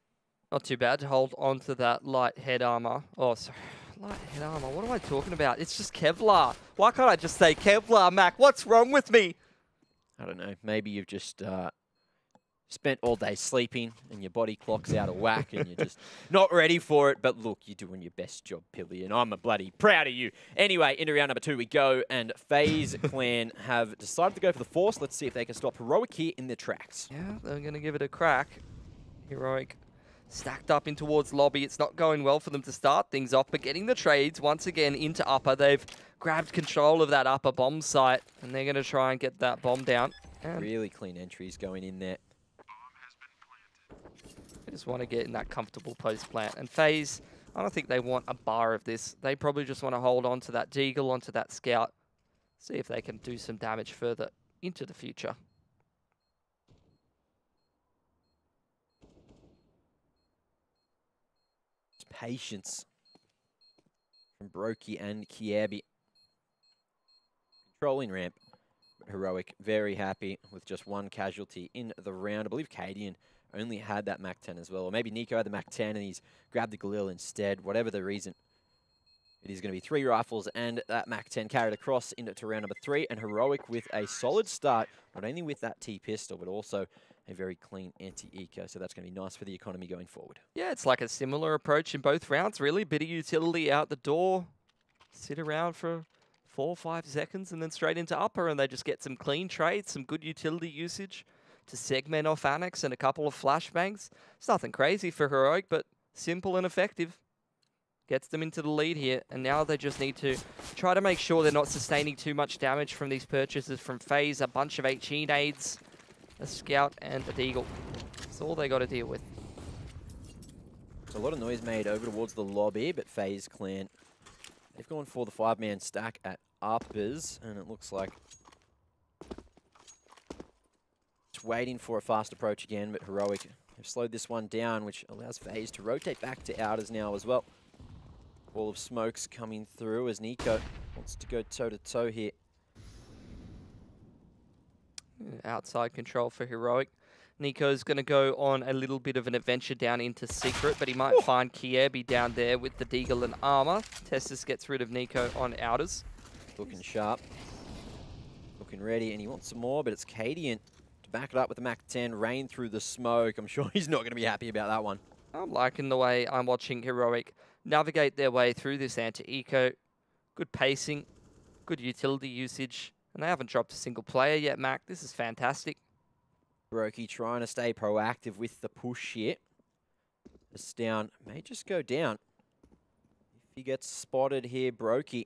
S10: Not too bad to hold on to that light head armor. Oh, sorry. Light head armor. What am I talking about? It's just Kevlar. Why can't I just say Kevlar, Mac? What's wrong with me?
S9: I don't know. Maybe you've just spent all day sleeping and your body clock's out of whack and you're just not ready for it. But look, you're doing your best job, Pilly, and I'm bloody proud of you. Anyway, into round number 2 we go, and FaZe Clan have decided to go for the Force. Let's see if they can stop Heroic here in their tracks.
S10: Yeah, they're going to give it a crack. Heroic stacked up in towards lobby. It's not going well for them to start things off, but getting the trades once again into upper. They've grabbed control of that upper bomb site, and they're going to try and get that bomb down. And
S9: really clean entries going in there.
S10: They just want to get in that comfortable post plant. And FaZe, I don't think they want a bar of this. They probably just want to hold on to that Deagle, onto that Scout, see if they can do some damage further into the future.
S9: Patience from Brokey and Kiebi. Controlling ramp. Heroic very happy with just one casualty in the round. I believe Cadian only had that MAC-10 as well. Or maybe Nico had the MAC-10 and he's grabbed the Galil instead. Whatever the reason, it is going to be 3 rifles and that MAC-10 carried across into round number 3. And Heroic with a solid start, not only with that T-pistol, but also a very clean anti-eco. So that's going to be nice for the economy going forward.
S10: Yeah, it's like a similar approach in both rounds, really. Bit of utility out the door, sit around for 4 or 5 seconds, and then straight into upper, and they just get some clean trades, some good utility usage to segment off Annex and a couple of flashbangs. It's nothing crazy for Heroic, but simple and effective. Gets them into the lead here, and now they just need to try to make sure they're not sustaining too much damage from these purchases from FaZe. A bunch of HE nades, a Scout, and a Deagle. That's all they got to deal with.
S9: There's a lot of noise made over towards the lobby, but FaZe Clan, they've gone for the 5-man stack at uppers, and it looks like it's waiting for a fast approach again, but Heroic have slowed this one down, which allows FaZe to rotate back to outers now as well. Wall of smokes coming through as Nico wants to go toe-to-toe here.
S10: Outside control for Heroic. Nico's going to go on a little bit of an adventure down into Secret, but he might find Kiebi down there with the Deagle and armor. Tessus gets rid of Nico on outers.
S9: Looking sharp. Looking ready, and he wants some more, but it's Cadian to back it up with the MAC-10. Rain through the smoke. I'm sure he's not going to be happy about that one.
S10: I'm liking the way I'm watching Heroic navigate their way through this anti-eco. Good pacing, good utility usage, and they haven't dropped a single player yet, Mac. This is fantastic.
S9: Brokey trying to stay proactive with the push here. This down may just go down. If he gets spotted here, Brokey.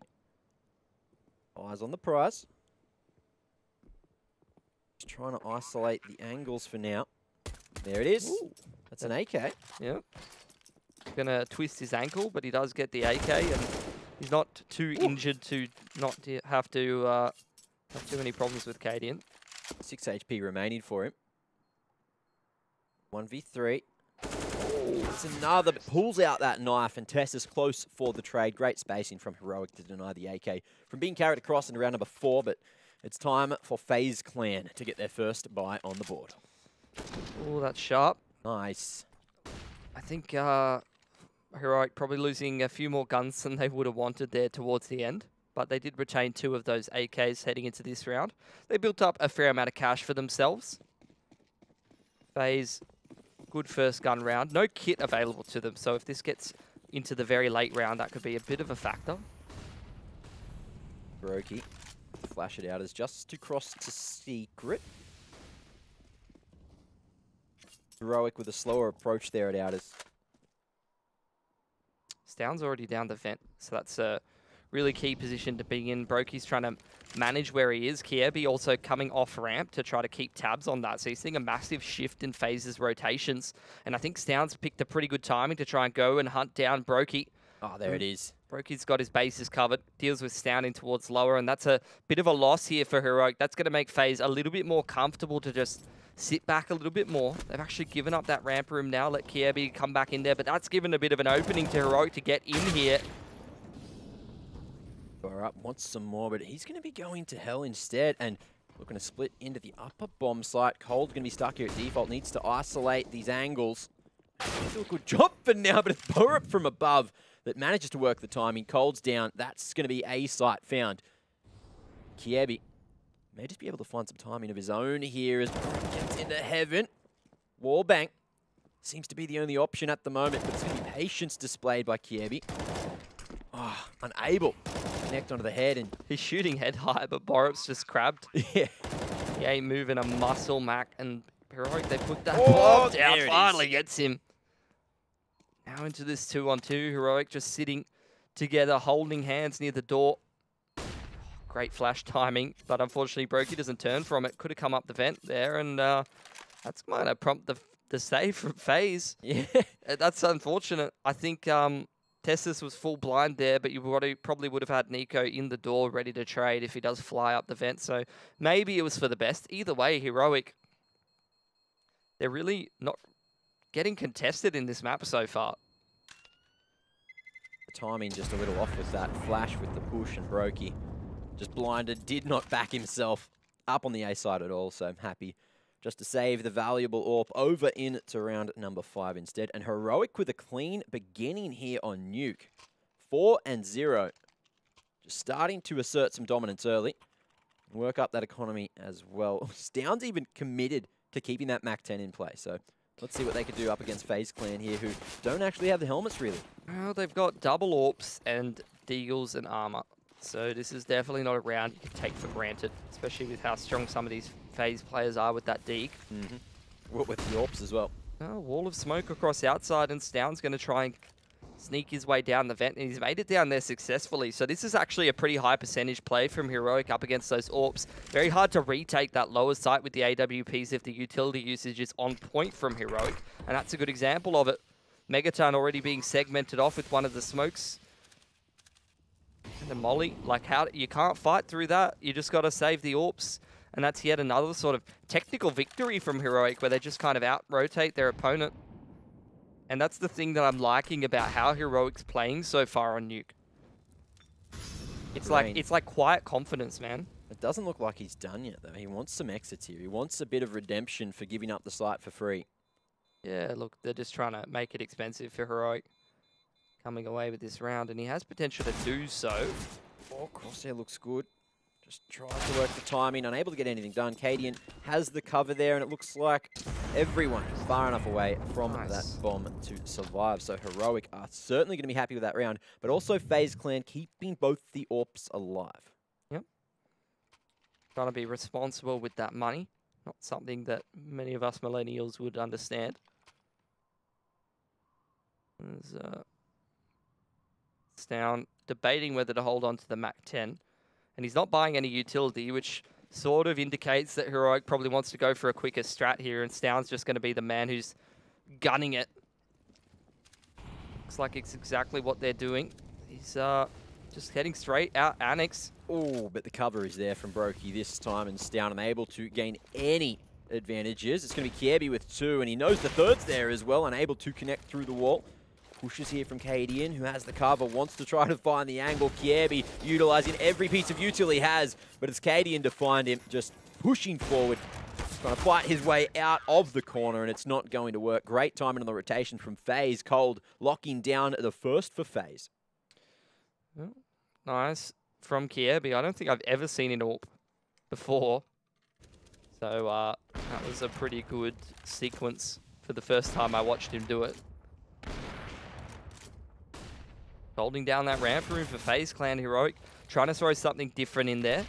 S9: Eyes on the prize. Just trying to isolate the angles for now. There it is. Ooh. That's an AK.
S10: Yeah. Gonna twist his ankle, but he does get the AK, and he's not too injured to not have to have too many problems with Cadian.
S9: 6 HP remaining for him. 1v3. It's another, pulls out that knife, and Tess is close for the trade. Great spacing from Heroic to deny the AK from being carried across in round number 4, but it's time for FaZe Clan to get their first buy on the board.
S10: Oh, that's sharp.
S9: Nice.
S10: I think Heroic probably losing a few more guns than they would have wanted there towards the end, but they did retain 2 of those AKs heading into this round. They built up a fair amount of cash for themselves. FaZe, good first gun round. No kit available to them, so if this gets into the very late round, that could be a bit of a factor.
S9: Brokey, flash it out as just to cross to Secret. Heroic with a slower approach there at outers.
S10: Stown's already down the vent, so that's a really key position to be in. Brokey's trying to manage where he is. Kiebi also coming off ramp to try to keep tabs on that. So he's seeing a massive shift in FaZe's rotations. And I think Stown's picked a pretty good timing to try and go and hunt down Brokey.
S9: Oh, there it is.
S10: Brokey's got his bases covered, deals with Stown in towards lower, and that's a bit of a loss here for Heroic. That's going to make FaZe a little bit more comfortable to just sit back a little bit more. They've actually given up that ramp room now, let Kiebi come back in there, but that's given a bit of an opening to Heroic to get in here.
S9: Up wants some more, but he's going to be going to hell instead, and looking to split into the upper bomb site. Cold's going to be stuck here at default, needs to isolate these angles. Do a good job for now, but it's Borup from above that manages to work the timing. Cold's down. That's going to be a site found. Kiebi may just be able to find some timing of his own here as Borup gets into heaven. Wallbang seems to be the only option at the moment, but it's going to be patience displayed by Kiebi. Oh, unable to connect onto the head, and
S10: he's shooting head high, but Borup's just crabbed.
S9: Yeah.
S10: He ain't moving a muscle, Mac, and Heroic, they put that bomb down, finally gets him. Now into this 2-on-2, Heroic just sitting together, holding hands near the door. Great flash timing, but unfortunately Brokey doesn't turn from it. Could have come up the vent there, and that's going to prompt the save from FaZe.
S9: Yeah.
S10: That's unfortunate. I think Tessus was full blind there, but you probably would have had Nico in the door ready to trade if he does fly up the vent. So maybe it was for the best. Either way, Heroic, they're really not getting contested in this map so far.
S9: The timing just a little off with that flash with the push, and Brokey just blinded, did not back himself. up on the A side at all, so I'm happy just to save the valuable AWP over into round number 5 instead. And Heroic with a clean beginning here on Nuke. 4-0. Just starting to assert some dominance early. Work up that economy as well. Stound's even committed to keeping that Mac 10 in play. So let's see what they could do up against FaZe Clan here, who don't actually have the helmets, really.
S10: Well, they've got double AWPs and deagles and armor. So this is definitely not a round you can take for granted, especially with how strong some of these FaZe players are with that deag.
S9: Well, with the AWPs as well.
S10: Oh, wall of smoke across outside, and Stound's going to try and sneak his way down the vent, and he's made it down there successfully. So this is actually a pretty high percentage play from Heroic up against those AWPs. Very hard to retake that lower site with the AWPs if the utility usage is on point from Heroic, and that's a good example of it. Megaton already being segmented off with one of the smokes. And the molly, like how you can't fight through that. You just got to save the AWPs. And that's yet another sort of technical victory from Heroic where they just kind of out-rotate their opponent. And that's the thing that I'm liking about how Heroic's playing so far on Nuke. It's like quiet confidence, man.
S9: It doesn't look like he's done yet, though. He wants some exits here. He wants a bit of redemption for giving up the site for free.
S10: Yeah, look, they're just trying to make it expensive for Heroic coming away with this round, and he has potential to do so.
S9: Oh, Crosshair looks good. Just tries to work the timing, unable to get anything done. Cadian has the cover there, and it looks like everyone is far enough away from that bomb to survive. So Heroic are certainly going to be happy with that round, but also FaZe Clan keeping both the AWPs alive.
S10: Yep. Trying to be responsible with that money. Not something that many of us millennials would understand. There's Stound debating whether to hold on to the Mac 10. And he's not buying any utility, which sort of indicates that Heroic probably wants to go for a quicker strat here, and Stound's just going to be the man who's gunning it. Looks like it's exactly what they're doing. He's just heading straight out Annex.
S9: Oh, but the cover is there from Brokey this time, and Stound unable to gain any advantages. It's going to be Kiebi with 2, and he knows the third's there as well, unable to connect through the wall. Pushes here from Cadian, who has the cover, wants to try to find the angle. Kiebi utilising every piece of util he has, but it's Cadian to find him, just pushing forward, trying to fight his way out of the corner, and it's not going to work. Great timing on the rotation from FaZe. Cold locking down the first for FaZe.
S10: Well, nice from Kiebi. I don't think I've ever seen an AWP before. So that was a pretty good sequence for the first time I watched him do it. Holding down that ramp room for FaZe Clan. Heroic trying to throw something different in there.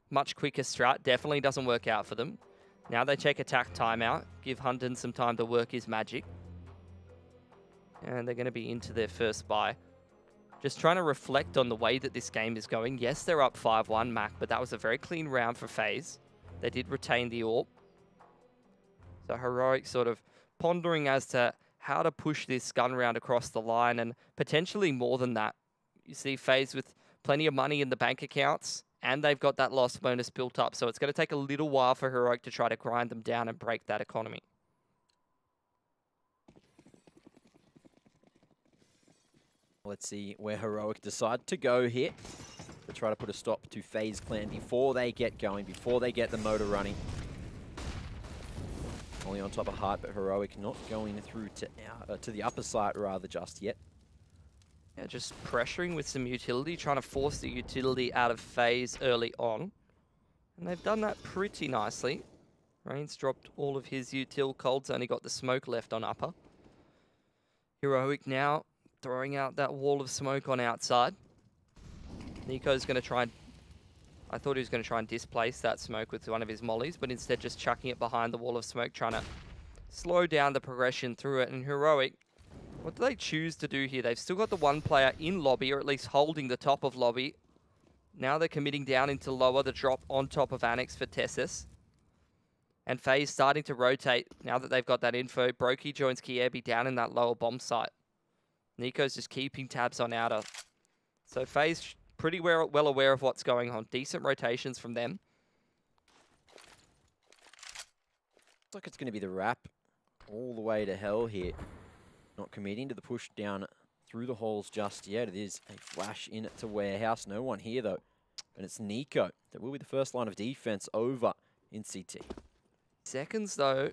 S10: Much quicker strat. Definitely doesn't work out for them. Now they take attack timeout. Give Hunden some time to work his magic. And they're going to be into their first buy. Just trying to reflect on the way that this game is going. Yes, they're up 5-1, Mac, but that was a very clean round for FaZe. They did retain the AWP. So Heroic sort of pondering as to how to push this gun round across the line, and potentially more than that. You see FaZe with plenty of money in the bank accounts, and they've got that loss bonus built up, so it's going to take a little while for Heroic to try to grind them down and break that economy.
S9: Let's see where Heroic decide to go here. To try to put a stop to FaZe Clan before they get going, before they get the motor running. Only on top of Heart, but Heroic not going through to the upper side rather just yet.
S10: Yeah, just pressuring with some utility, trying to force the utility out of FaZe early on. And they've done that pretty nicely. Rain's dropped all of his util. Cold's only got the smoke left on upper. Heroic now throwing out that wall of smoke on outside. Nico's going to try and... I thought he was going to try and displace that smoke with one of his mollies, but instead just chucking it behind the wall of smoke, trying to slow down the progression through it. And Heroic, what do they choose to do here? They've still got the one player in lobby, or at least holding the top of lobby. Now they're committing down into lower, the drop on top of Annex for Tessus. And FaZe starting to rotate now that they've got that info. Brokey joins Kiebi down in that lower bomb site. Nico's just keeping tabs on outer. So FaZe pretty well aware of what's going on. Decent rotations from them.
S9: Looks like it's going to be the wrap all the way to hell here. Not committing to the push down through the halls just yet. It is a flash in to Warehouse. No one here, though. And it's Nico that will be the first line of defense over in CT.
S10: Seconds, though,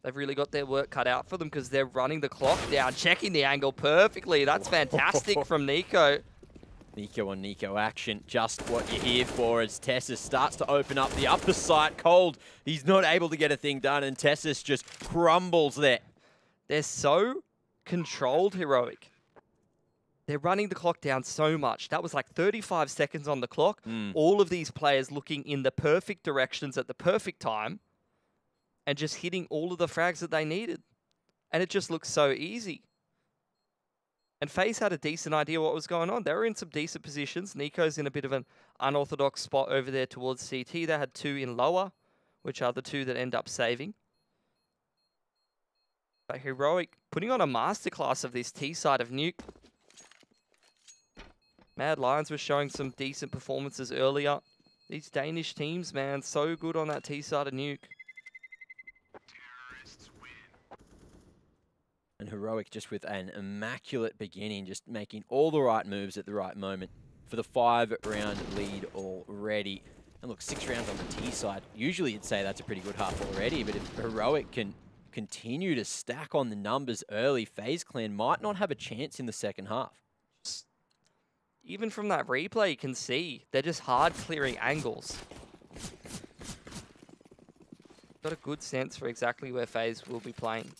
S10: they've really got their work cut out for them because they're running the clock down, checking the angle perfectly. That's fantastic from Nico.
S9: Nico on Nico action, just what you're here for as Tessus starts to open up the upper side. Cold, he's not able to get a thing done, and Tessus just crumbles there.
S10: They're so controlled, Heroic. They're running the clock down so much. That was like 35 seconds on the clock. All of these players looking in the perfect directions at the perfect time and just hitting all of the frags that they needed. And it just looks so easy. And FaZe had a decent idea what was going on. They were in some decent positions. Nico's in a bit of an unorthodox spot over there towards CT. They had 2 in lower, which are the 2 that end up saving. But Heroic putting on a masterclass of this T side of Nuke. Mad Lions were showing some decent performances earlier. These Danish teams, man, so good on that T side of Nuke.
S9: And Heroic just with an immaculate beginning, just making all the right moves at the right moment for the 5-round lead already. And look, 6 rounds on the T side. Usually you'd say that's a pretty good half already, but if Heroic can continue to stack on the numbers early, FaZe Clan might not have a chance in the second half.
S10: Even from that replay, you can see they're just hard clearing angles. Got a good sense for exactly where FaZe will be playing.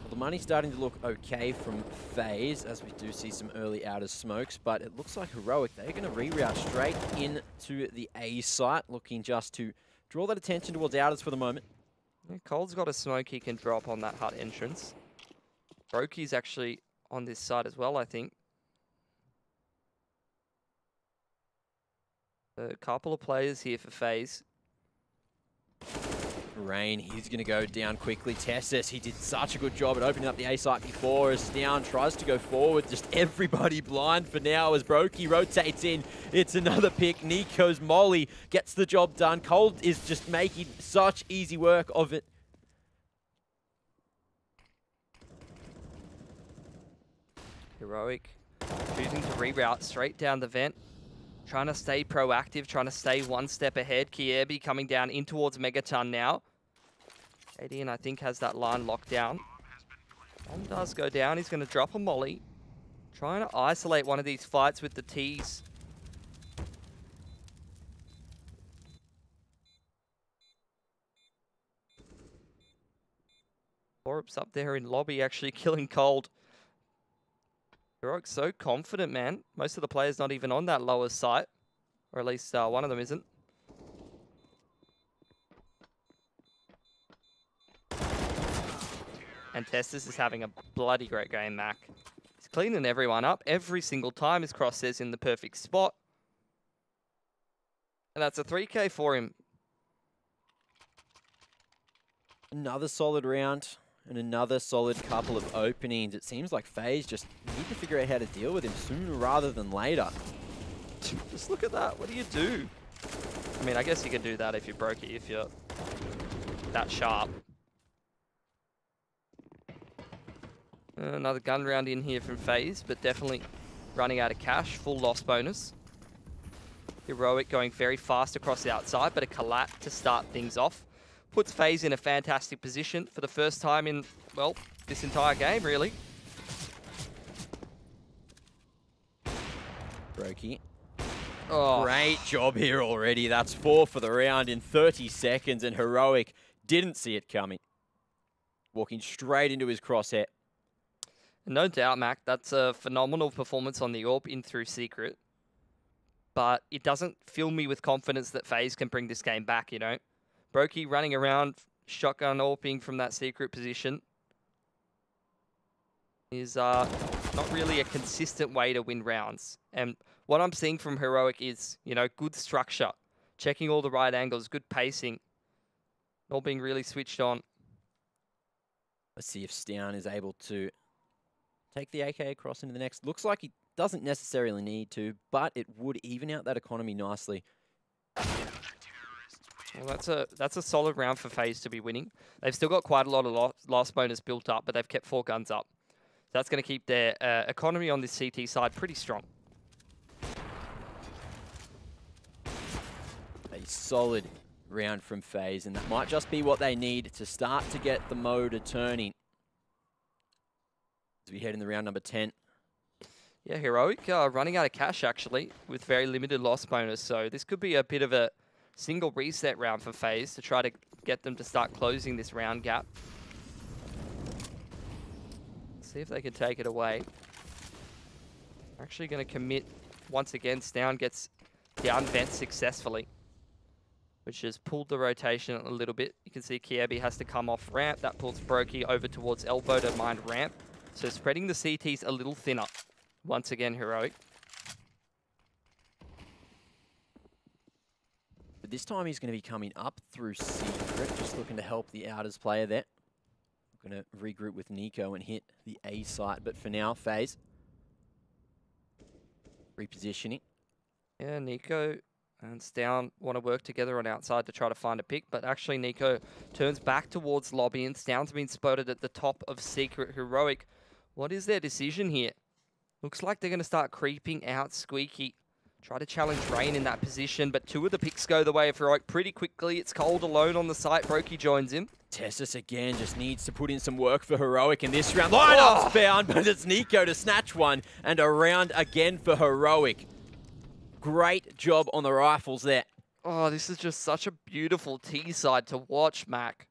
S9: Well, the money's starting to look okay from FaZe, as we do see some early outer smokes, but it looks like Heroic, they're going to reroute straight into the A site, looking just to draw that attention towards outers for the moment.
S10: Yeah, Cold's got a smoke he can drop on that hut entrance. Brokey's actually on this side as well, I think. A couple of players here for FaZe.
S9: Rain, he's going to go down quickly. Tessus, he did such a good job at opening up the A site before as Down tries to go forward. Just everybody blind for now as Brokey rotates in. It's another pick. Nico's Molly gets the job done. Cold is just making such easy work of it.
S10: Heroic choosing to reroute straight down the vent. Trying to stay proactive, trying to stay one step ahead. Kiebi coming down in towards Megaton now. Adian, I think, has that line locked down. Bomb does go down. He's going to drop a molly. Trying to isolate one of these fights with the T's. Orbs up there in lobby actually killing Cold. Heroic's so confident, man. Most of the players not even on that lower site. Or at least one of them isn't. And Tessus is having a bloody great game, Mac. He's cleaning everyone up. Every single time his cross says in the perfect spot. And that's a 3K for him.
S9: Another solid round. And another solid couple of openings. It seems like FaZe just need to figure out how to deal with him sooner rather than later.
S10: Just look at that. What do you do? I mean, I guess you can do that if you're Brokey, if you're that sharp. Another gun round in here from FaZe, but definitely running out of cash. Full loss bonus. Heroic going very fast across the outside, but a collat to start things off. Puts FaZe in a fantastic position for the first time in, well, this entire game, really.
S9: Brokey.
S10: Oh.
S9: Great job here already. That's 4 for the round in 30 seconds, and Heroic didn't see it coming. Walking straight into his crosshair.
S10: No doubt, Mac. That's a phenomenal performance on the AWP in through Secret. But it doesn't fill me with confidence that FaZe can bring this game back, you know. Brokey running around, shotgun AWPing from that secret position is not really a consistent way to win rounds. And what I'm seeing from Heroic is, you know, good structure, checking all the right angles, good pacing, all being really switched on.
S9: Let's see if Stown is able to take the AK across into the next. Looks like he doesn't necessarily need to, but it would even out that economy nicely.
S10: Well, that's a solid round for FaZe to be winning. They've still got quite a lot of loss bonus built up, but they've kept 4 guns up. That's going to keep their economy on this CT side pretty strong.
S9: A solid round from FaZe, and that might just be what they need to start to get the motor turning. As we head in the round number 10.
S10: Yeah, Heroic running out of cash, actually, with very limited loss bonus. So this could be a bit of a single reset round for FaZe to try to get them to start closing this round gap. See if they can take it away. Actually going to commit once again. Stown gets down vent successfully, which has pulled the rotation a little bit. You can see Kiebi has to come off ramp. That pulls Brokey over towards elbow to mine ramp. So spreading the CTs a little thinner. Once again, Heroic.
S9: But this time he's going to be coming up through Secret, just looking to help the Outers player there. Going to regroup with Nico and hit the A site, but for now, FaZe repositioning.
S10: Yeah, Nico and Stown want to work together on outside to try to find a pick, but actually Nico turns back towards lobby and Stown's been spotted at the top of Secret. Heroic, what is their decision here? Looks like they're going to start creeping out Squeaky. Try to challenge Rain in that position, but two of the picks go the way of Heroic pretty quickly. It's Cold alone on the site. Brokey joins him.
S9: Tessus again just needs to put in some work for Heroic in this round. Lineup's found, but it's Nico to snatch one, and a round again for Heroic. Great job on the rifles there.
S10: Oh, this is just such a beautiful T-side to watch, Mac.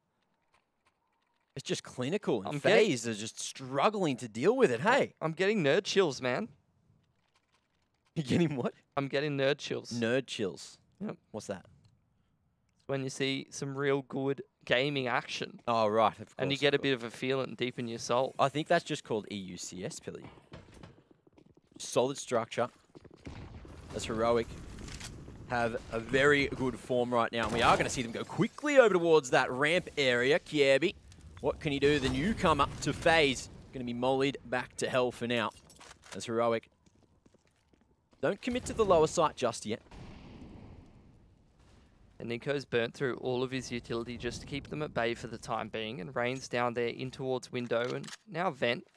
S9: It's just clinical, and FaZe are just struggling to deal with it, hey?
S10: I'm getting nerd chills, man.
S9: You're getting what?
S10: I'm getting nerd chills.
S9: Nerd chills?
S10: Yep.
S9: What's that?
S10: When you see some real good gaming action.
S9: Oh, right, of course.
S10: And you get a bit of a feeling deep in your soul.
S9: I think that's just called EUCS, Pilly. Solid structure. As Heroic have a very good form right now. And we are going to see them go quickly over towards that ramp area. Kiebi, what can he do? The newcomer to FaZe going to be mollied back to hell for now. As Heroic don't commit to the lower site just yet.
S10: And Nico's burnt through all of his utility just to keep them at bay for the time being. And Rain's down there in towards window and now vent.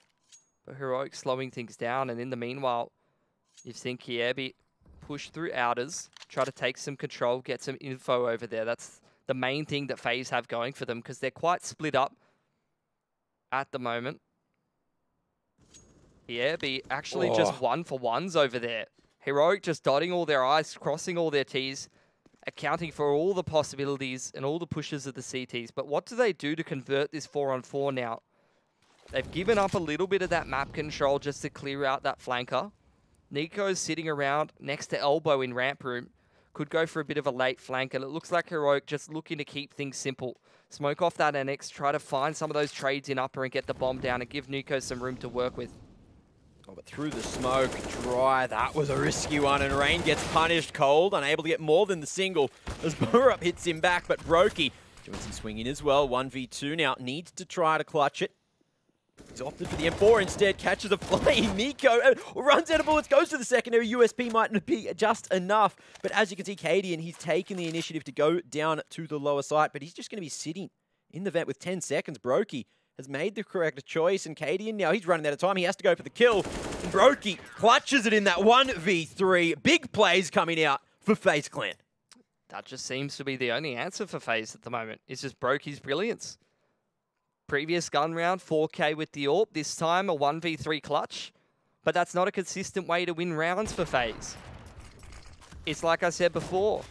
S10: But Heroic slowing things down. And in the meanwhile, you've seen Kiebi push through Outers, try to take some control, get some info over there. That's the main thing that FaZe have going for them because they're quite split up at the moment. Kiebi actually just 1-for-1s over there. Heroic just dotting all their I's, crossing all their T's, accounting for all the possibilities and all the pushes of the CTs. But what do they do to convert this 4-on-4 now? They've given up a little bit of that map control just to clear out that flanker. Nico's sitting around next to elbow in ramp room. Could go for a bit of a late flank, and it looks like Heroic just looking to keep things simple. Smoke off that NX, try to find some of those trades in upper and get the bomb down and give Nico some room to work with.
S9: Oh, but through the smoke, dry, that was a risky one, and Rain gets punished. Cold, unable to get more than the single as Burup hits him back, but Brokey joins him swinging as well. 1v2 now, needs to try to clutch it. He's opted for the M4 instead, catches a flame. Nico runs out of bullets, goes to the secondary. USP might be just enough. But as you can see, Cadian, he's taken the initiative to go down to the lower site, but he's just going to be sitting in the vent with 10 seconds. Brokey has made the correct choice, and Cadian now, he's running out of time. He has to go for the kill. And Brokey clutches it in that 1v3. Big plays coming out for FaZe Clan.
S10: That just seems to be the only answer for FaZe at the moment. It's just Brokey's brilliance. Previous gun round, 4K with the AWP. This time, a 1v3 clutch. But that's not a consistent way to win rounds for FaZe. It's like I said before.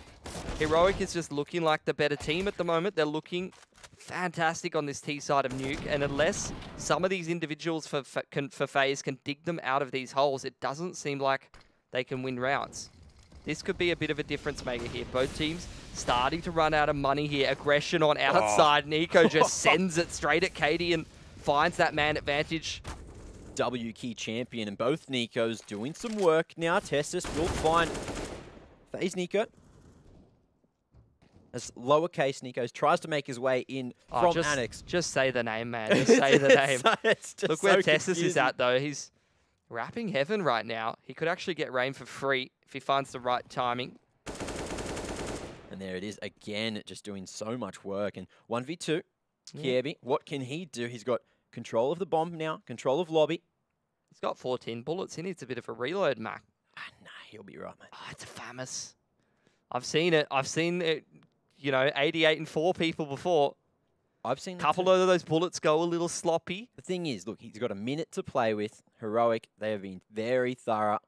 S10: Heroic is just looking like the better team at the moment. They're looking fantastic on this T side of Nuke. And unless some of these individuals for FaZe can dig them out of these holes, it doesn't seem like they can win rounds. This could be a bit of a difference maker here. Both teams starting to run out of money here. Aggression on outside. Nico just sends it straight at Katie and finds that man advantage.
S9: W key champion, and both Nikos doing some work now. Tessus will find FaZe Nico. As lowercase Nikos tries to make his way in from Annex.
S10: Just say the name, man. Just say the name. Look where Tessus is at, though. He's rapping heaven right now. He could actually get Rain for free if he finds the right timing.
S9: And there it is again, just doing so much work. And 1v2, Kiebi, what can he do? He's got control of the bomb now, control of lobby.
S10: He's got 14 bullets. He needs a bit of a reload, Mac.
S9: Nah, he'll be right, mate.
S10: Oh, it's a FAMAS. I've seen it. I've seen it, you know, 88 and 4 people before.
S9: I've seen
S10: a couple of those bullets go a little sloppy.
S9: The thing is, look, he's got a minute to play with. Heroic, they have been very thorough.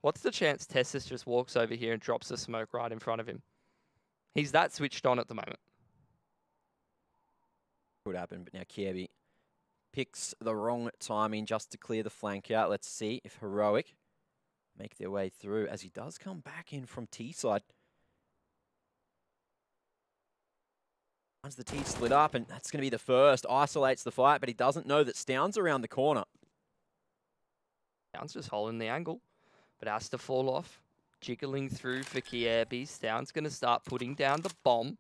S10: What's the chance Tessus just walks over here and drops a smoke right in front of him? He's that switched on at the moment.
S9: Could happen, but now Kirby picks the wrong timing just to clear the flank out. Let's see if Heroic make their way through as he does come back in from T-side. Once the T split up, and that's going to be the first. Isolates the fight, but he doesn't know that Stoun's around the corner.
S10: Stoun's just holding the angle, but has to fall off. Jiggling through for Kierby. Stoun's going to start putting down the bomb.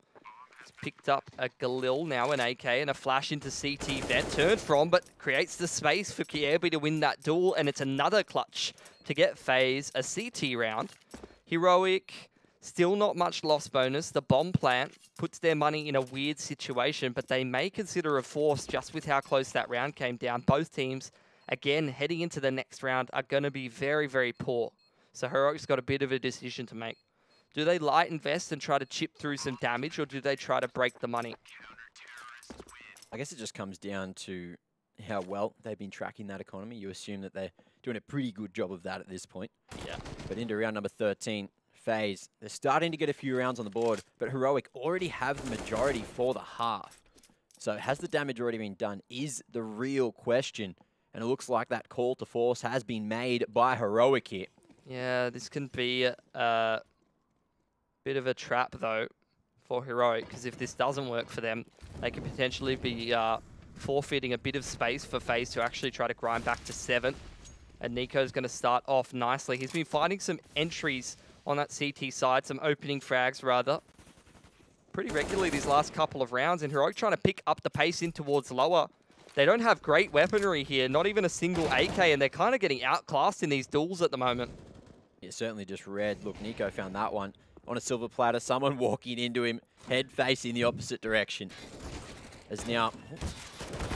S10: He's picked up a Galil, now an AK, and a flash into CT vent. Turned from, but creates the space for Kierby to win that duel, and it's another clutch to get FaZe a CT round. Heroic, still not much loss bonus. The bomb plant puts their money in a weird situation, but they may consider a force just with how close that round came down. Both teams, again, heading into the next round, are going to be very, very poor. So Heroic's got a bit of a decision to make. Do they light invest and try to chip through some damage, or do they try to break the money?
S9: I guess it just comes down to how well they've been tracking that economy. You assume that they're doing a pretty good job of that at this point.
S10: Yeah.
S9: But into round number 13, FaZe, they're starting to get a few rounds on the board, but Heroic already have the majority for the half. So has the damage already been done is the real question. And it looks like that call to force has been made by Heroic here.
S10: Yeah, this can be a bit of a trap, though, for Heroic, because if this doesn't work for them, they could potentially be forfeiting a bit of space for FaZe to actually try to grind back to 7. And Nico's going to start off nicely. He's been finding some entries on that CT side, some opening frags, rather, pretty regularly these last couple of rounds, and Heroic trying to pick up the pace in towards lower. They don't have great weaponry here, not even a single AK, and they're kind of getting outclassed in these duels at the moment.
S9: Yeah, certainly just red. Look, Nico found that one on a silver platter. Someone walking into him, head facing the opposite direction. As now,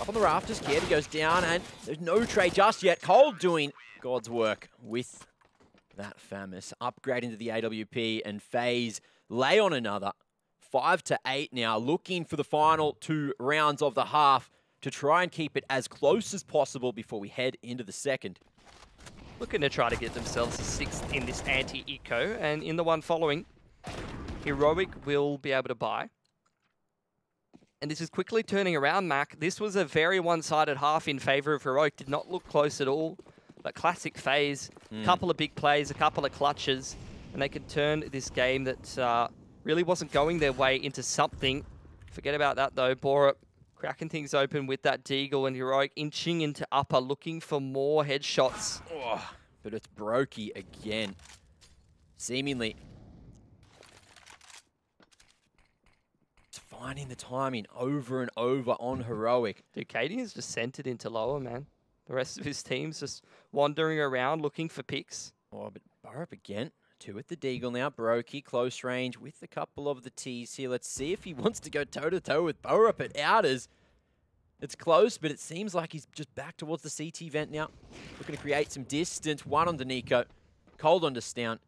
S9: up on the rafters, Kirby goes down, and there's no trade just yet. Cole doing God's work with that famous upgrade into the AWP, and FaZe lay on another. 5-8 now, looking for the final 2 rounds of the half to try and keep it as close as possible before we head into the second.
S10: Looking to try to get themselves a 6th in this anti-eco, and in the one following, Heroic will be able to buy. And this is quickly turning around, Mac. This was a very one-sided half in favor of Heroic. Did not look close at all, but classic FaZe. A couple of big plays, a couple of clutches, and they could turn this game that really wasn't going their way into something. Forget about that, though. Borup cracking things open with that Deagle, and Heroic inching into upper, looking for more headshots.
S9: Oh, but it's Brokey again. Seemingly finding the timing over and over on Heroic.
S10: Dude, Cadian's just sent it into lower, man. The rest of his team's just wandering around looking for picks.
S9: Oh, but Borup again. 2 with the Deagle now. Brokey, close range with a couple of the T's here. Let's see if he wants to go toe-to-toe with Borup at Outers. It's close, but it seems like he's just back towards the CT vent now. Looking to create some distance. 1 onto Nico. Cold onto Stout.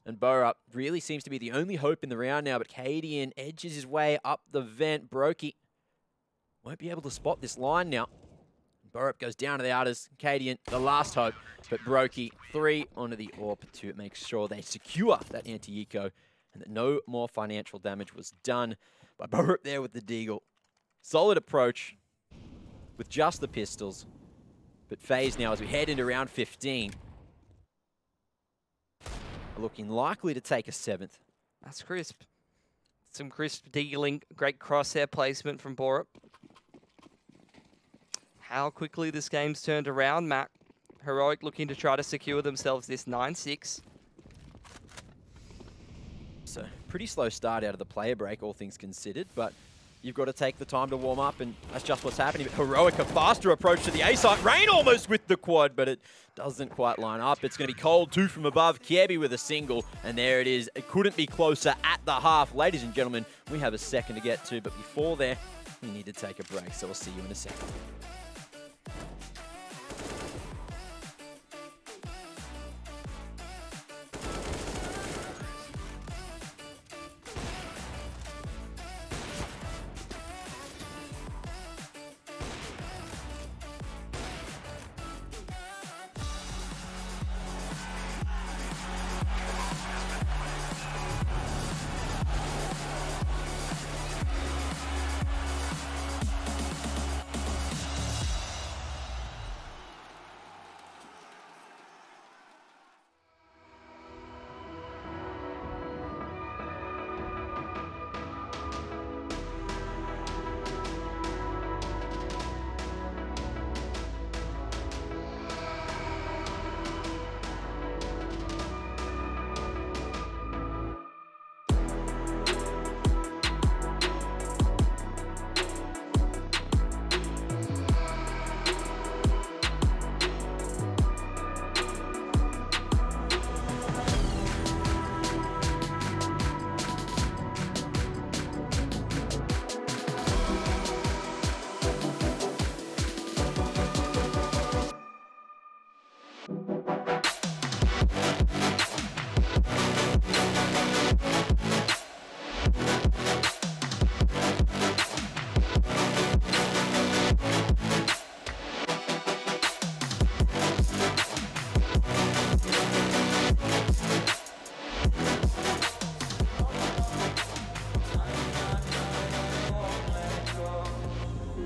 S9: And Borup really seems to be the only hope in the round now, but Cadian edges his way up the vent. Brokey won't be able to spot this line now. Borup goes down to the Outers. Cadian, the last hope. But Brokey, 3 onto the AWP to make sure they secure that anti-eco and that no more financial damage was done by Borup there with the Deagle. Solid approach with just the pistols. But FaZe now, as we head into round 15, are looking likely to take a 7th.
S10: That's crisp. Some crisp dealing. Great crosshair placement from Borup. How quickly this game's turned around, Mac. Heroic looking to try to secure themselves this 9-6.
S9: So, pretty slow start out of the player break, all things considered, but you've got to take the time to warm up, and that's just what's happening. But Heroic, a faster approach to the A site. Rain almost with the quad, but it doesn't quite line up. It's going to be Cold, 2 from above. Kirby with a single, and there it is. It couldn't be closer at the half. Ladies and gentlemen, we have a second to get to, but before there, we need to take a break, so we'll see you in a second.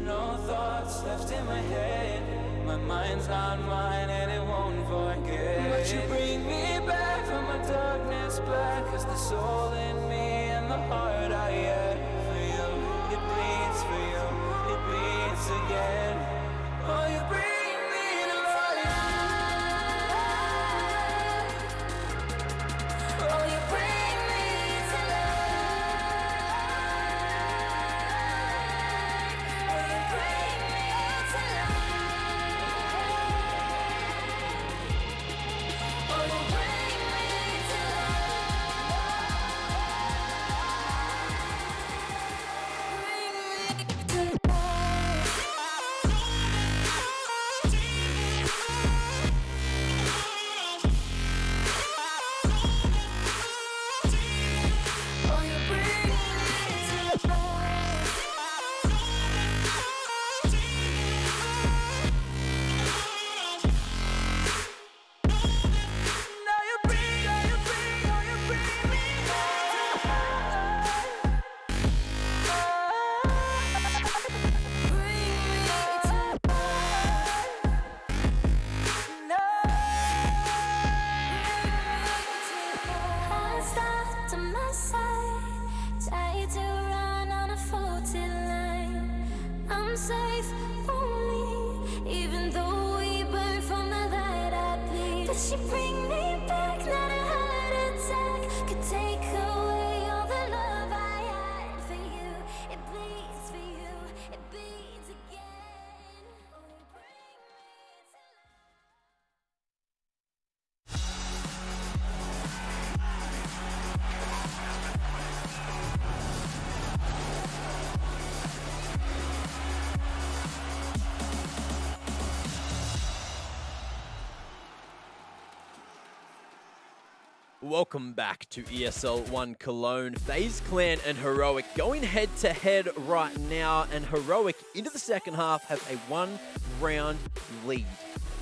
S3: No thoughts left in my head. My mind's not mine and it won't forget. But you bring me back from my darkness black. Cause the soul in me and the heart I had for you. It bleeds for you, it bleeds again. Oh, you bring me to life. Oh, you bring me to life. Oh, you bring me to life. Oh, you bring me to safe only, even though we burn from the light I bleed. But she bring me back, not a heart attack could take away all the love I had for you. It bleeds for you, it bleeds again. Oh, you bring me to
S9: Welcome back to ESL 1 Cologne. FaZe Clan and Heroic going head-to-head right now, and Heroic into the second half have a one-round lead.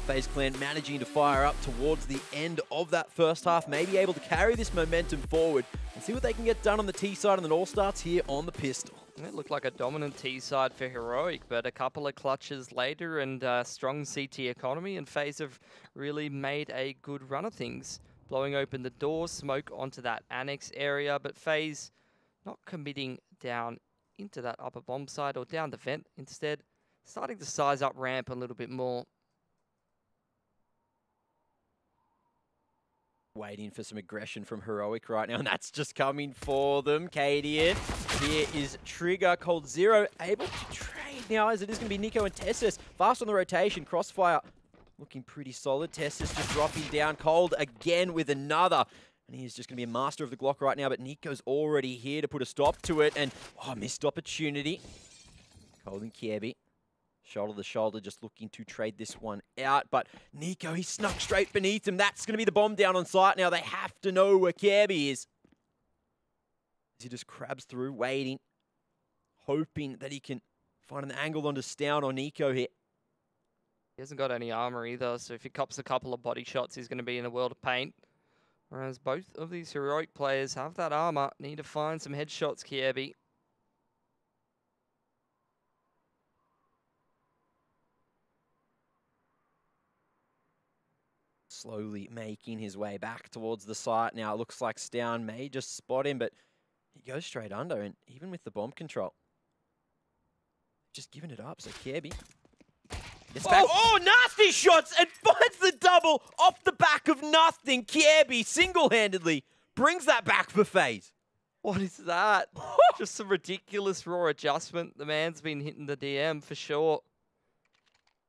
S9: FaZe Clan managing to fire up towards the end of that first half, maybe able to carry this momentum forward and see what they can get done on the T side, and then all starts here on the pistol.
S10: It looked like a dominant T side for Heroic, but a couple of clutches later and strong CT economy, and FaZe have really made a good run of things. Blowing open the door, smoke onto that annex area, but FaZe not committing down into that upper bomb side or down the vent. Instead, starting to size up ramp a little bit more.
S9: Waiting for some aggression from Heroic right now, and that's just coming for them. Cadian, here is Trigger, Cold Zero, able to trade now, as it is going to be Nico and Tessus. Fast on the rotation, Crossfire looking pretty solid. Tessus just dropping down. Cold again with another. And he's just going to be a master of the Glock right now, but Nico's already here to put a stop to it. And, oh, missed opportunity. Cold and Kiebi, shoulder to shoulder, just looking to trade this one out. But Nico, he snuck straight beneath him. That's going to be the bomb down on site now. They have to know where Kiebi is. As he just crabs through, waiting, hoping that he can find an angle onto Stown or Nico here.
S10: He hasn't got any armor either, so if he cops a couple of body shots, he's going to be in a world of pain. Whereas both of these Heroic players have that armor. Need to find some headshots, Kiebi.
S9: Slowly making his way back towards the site. Now it looks like Stown may just spot him, but he goes straight under, and even with the bomb control, just giving it up. So Kiebi gets back. Oh, nasty shots, and finds the double off the back of nothing. Kiebi single-handedly brings that back for FaZe.
S10: What is that? Just some ridiculous raw adjustment. The man's been hitting the DM for sure.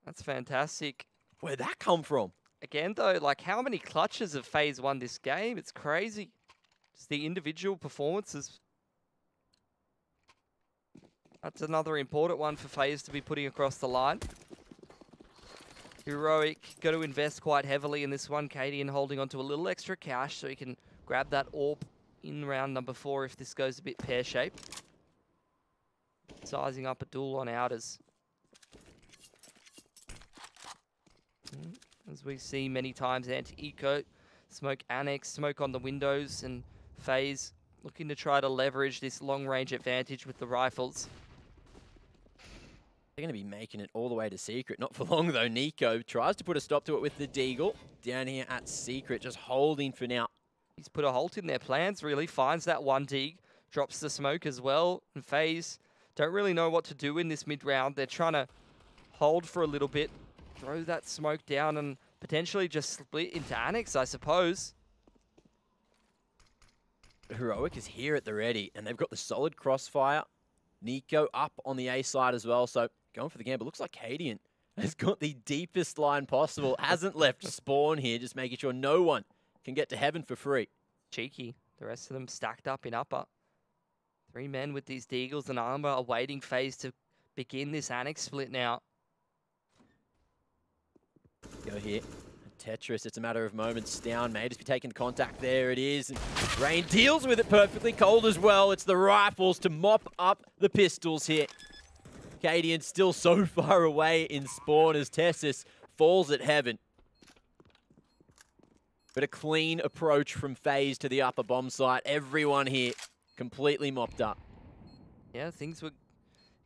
S10: That's fantastic.
S9: Where'd that come from?
S10: Again, though, like, how many clutches have FaZe won this game? It's crazy. Just the individual performances. That's another important one for FaZe to be putting across the line. Heroic got to invest quite heavily in this one. Cadian holding onto a little extra cash so he can grab that orb in round number 4 if this goes a bit pear-shaped. Sizing up a duel on outers. As we see many times, anti-eco, smoke annex, smoke on the windows, and FaZe looking to try to leverage this long-range advantage with the rifles.
S9: They're going to be making it all the way to Secret. Not for long, though. Nico tries to put a stop to it with the Deagle. Down here at Secret, just holding for now.
S10: He's put a halt in their plans, really. Finds that one dig. Drops the smoke as well. And FaZe don't really know what to do in this mid-round. They're trying to hold for a little bit. Throw that smoke down and potentially just split into Annex, I suppose.
S9: Heroic is here at the ready, and they've got the solid crossfire. Nico up on the A side as well, so going for the gamble. Looks like Cadian has got the deepest line possible. Hasn't left spawn here, just making sure no one can get to heaven for free.
S10: Cheeky. The rest of them stacked up in upper. 3 men with these Deagles and armor awaiting FaZe to begin this Annex split now.
S9: Go here. Tetris, it's a matter of moments. Down, may just be taking contact. There it is. And Rain deals with it perfectly. Cold as well. It's the rifles to mop up the pistols here. Cadian still so far away in spawn as Tessis falls at heaven. But a clean approach from FaZe to the upper bomb site. Everyone here completely mopped up.
S10: Yeah, things were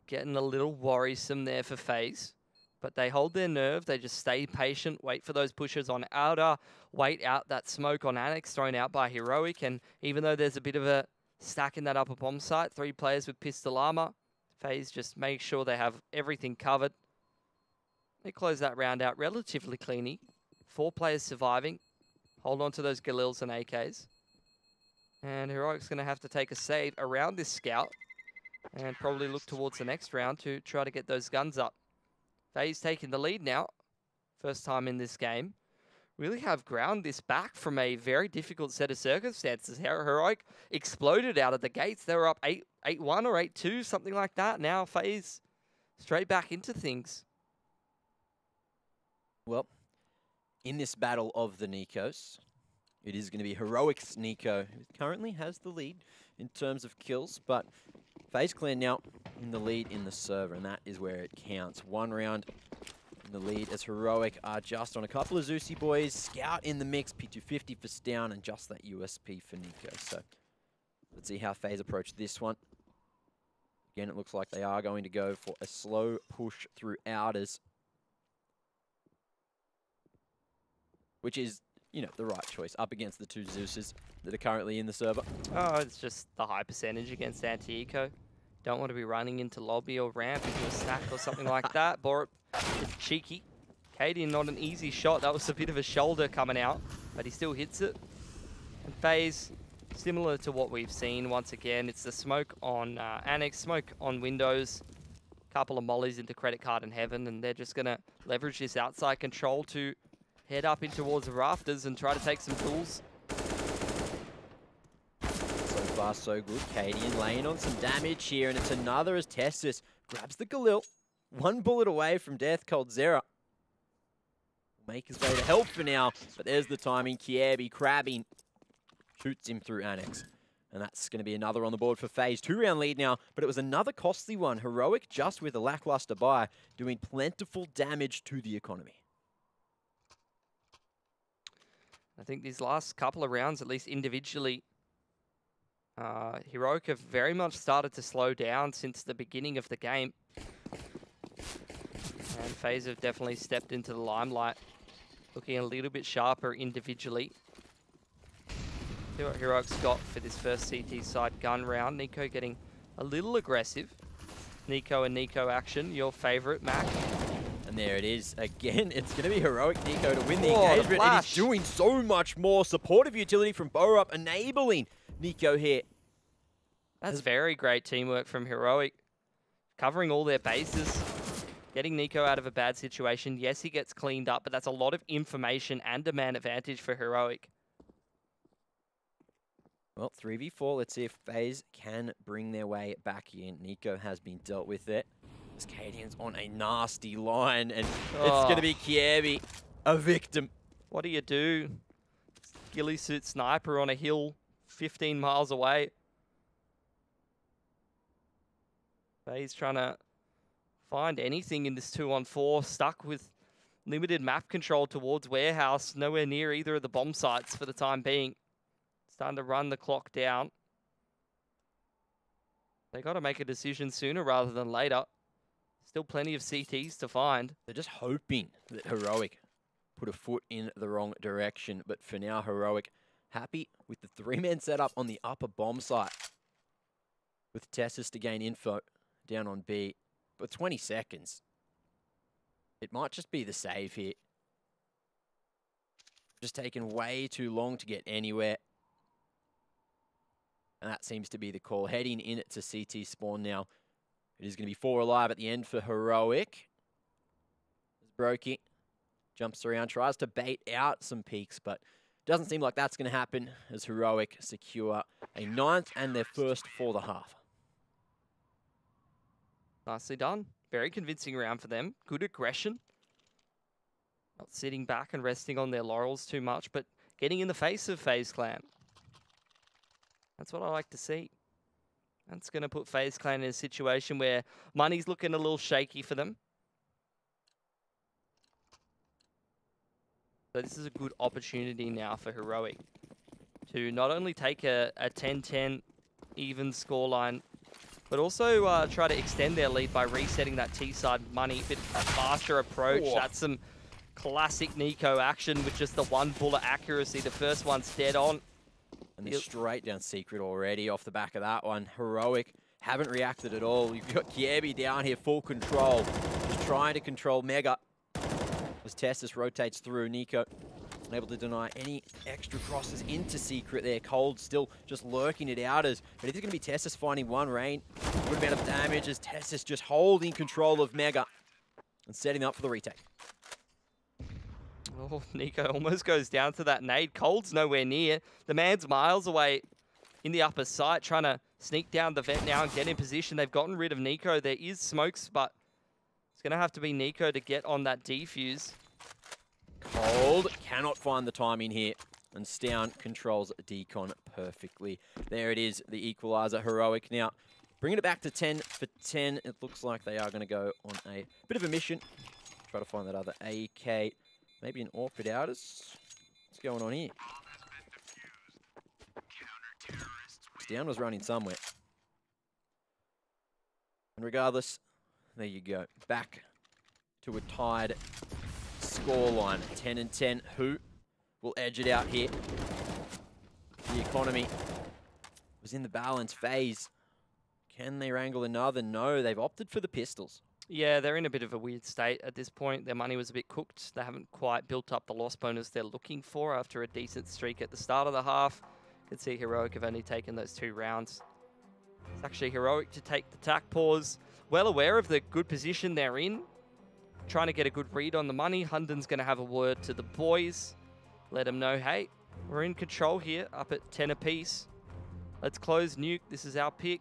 S10: getting a little worrisome there for FaZe. But they hold their nerve. They just stay patient, wait for those pushes on outer, wait out that smoke on Annex thrown out by Heroic. And even though there's a bit of a stack in that upper bomb site, 3 players with pistol armor, FaZe just make sure they have everything covered. They close that round out relatively cleanly. 4 players surviving. Hold on to those Galils and AKs. And Heroic's going to have to take a save around this scout and probably look towards the next round to try to get those guns up. FaZe taking the lead now. First time in this game. Really have ground this back from a very difficult set of circumstances. Heroic exploded out of the gates. They were up 8-1 or 8-2, something like that. Now FaZe straight back into things.
S9: Well, in this battle of the Nikos, it is going to be Heroic's Nico, who currently has the lead in terms of kills, but FaZe Clan now in the lead in the server, and that is where it counts. 1 round in the lead as Heroic are just on a couple of Zeusy boys. Scout in the mix, P250 for Stown, and just that USP for Nico. So let's see how FaZe approach this one. Again, it looks like they are going to go for a slow push through outers, which is, you know, the right choice up against the 2 Zeuses that are currently in the server.
S10: Oh, it's just the high percentage against anti-eco. Don't want to be running into lobby or ramp into a stack or something like that. Borup is cheeky. Cadian, not an easy shot. That was a bit of a shoulder coming out, but he still hits it. And FaZe, similar to what we've seen once again, it's the smoke on Annex, smoke on Windows, couple of mollies into Credit Card and Heaven, and they're just going to leverage this outside control to head up in towards the rafters and try to take some tools.
S9: So far, so good. Cadian laying on some damage here, and it's another as Testis grabs the Galil. 1 bullet away from death. Cold Zera make his way to help for now, but there's the timing. Kiebi crabbing, shoots him through Annex. And that's going to be another on the board for FaZe. 2-round lead now, but it was another costly one. Heroic just with a lackluster buy, doing plentiful damage to the economy.
S10: I think these last couple of rounds, at least individually, Heroic have very much started to slow down since the beginning of the game. And FaZe have definitely stepped into the limelight, looking a little bit sharper individually. See what Heroic's got for this first CT side gun round. Nico getting a little aggressive. Nico and Nico action, your favorite, Mac.
S9: And there it is. Again, it's going to be Heroic Nico to win the
S10: Oh,
S9: engagement. And he's doing so much more. Supportive utility from Borup, enabling Nico here.
S10: That's very great teamwork from Heroic. Covering all their bases. Getting Nico out of a bad situation. Yes, he gets cleaned up, but that's a lot of information and demand advantage for Heroic.
S9: Well, 3v4. Let's see if FaZe can bring their way back in. Nico has been dealt with it. This Cadian's on a nasty line, and it's going to be Kiebi, a victim.
S10: What do you do? Ghillie suit sniper on a hill 15 miles away. FaZe trying to find anything in this 2-on-4, stuck with limited map control towards Warehouse, nowhere near either of the bomb sites for the time being. Starting to run the clock down. They got to make a decision sooner rather than later. Still plenty of CTs to find.
S9: They're just hoping that Heroic put a foot in the wrong direction. But for now, Heroic happy with the 3-man setup on the upper bomb site. With Tessus to gain info down on B. But 20 seconds. It might just be the save here. Just taken way too long to get anywhere. And that seems to be the call. Heading in to CT spawn now. It is going to be 4 alive at the end for Heroic. Brokey jumps around, tries to bait out some peaks, but doesn't seem like that's going to happen as Heroic secure a 9th and their first for the half.
S10: Nicely done. Very convincing round for them. Good aggression. Not sitting back and resting on their laurels too much, but getting in the face of FaZe Clan. That's what I like to see. That's going to put FaZe Clan in a situation where money's looking a little shaky for them. So this is a good opportunity now for Heroic to not only take a 10-10 even scoreline, but also try to extend their lead by resetting that T-side money. A bit faster approach.
S9: Whoa.
S10: That's some classic Nico action with just the 1 bullet accuracy. The first one's dead on.
S9: And they're straight down Secret already off the back of that one. Heroic haven't reacted at all. You've got Kiebi down here, full control. Just trying to control Mega. As Tessus rotates through, Nico unable to deny any extra crosses into Secret there. Cold still just lurking it out as, but it is going to be Tessus finding one rain. Good amount of damage as Tessus just holding control of Mega and setting up for the retake.
S10: Oh, Nico almost goes down to that nade. Cold's nowhere near. The man's miles away in the upper site, trying to sneak down the vent now and get in position. They've gotten rid of Nico. There is smokes, but it's going to have to be Nico to get on that defuse.
S9: Cold cannot find the timing here, and Stown controls Decon perfectly. There it is, the equalizer. Heroic now bringing it back to 10 for 10. It looks like they are going to go on a bit of a mission. Try to find that other AK. Maybe an Orchid Outers. What's going on here? Stown was running somewhere. And regardless, there you go. Back to a tied scoreline. 10-10. Who will edge it out here? The economy was in the balance phase. Can they wrangle another? No, they've opted for the pistols.
S10: Yeah, they're in a bit of a weird state at this point. Their money was a bit cooked. They haven't quite built up the loss bonus they're looking for after a decent streak at the start of the half. You can see Heroic have only taken those 2 rounds. It's actually Heroic to take the tack pause. Well aware of the good position they're in. Trying to get a good read on the money. Hunden's going to have a word to the boys. Let them know, hey, we're in control here, up at 10 apiece. Let's close Nuke. This is our pick.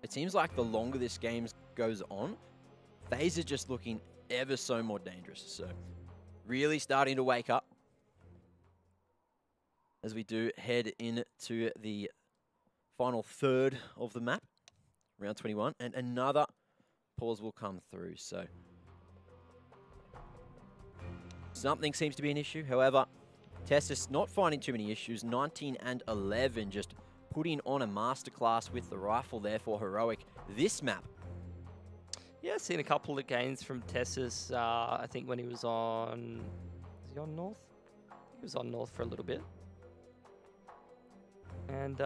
S9: It seems like the longer this game goes on, FaZe are just looking ever so more dangerous. So really starting to wake up as we do head into the final third of the map, round 21, and another pause will come through. So something seems to be an issue. However, Tessus not finding too many issues. 19 and 11, just putting on a masterclass with the rifle there for Heroic this map.
S10: Yeah, seen a couple of gains from Tessus. I think when he was on... Was he on North? He was on North for a little bit. And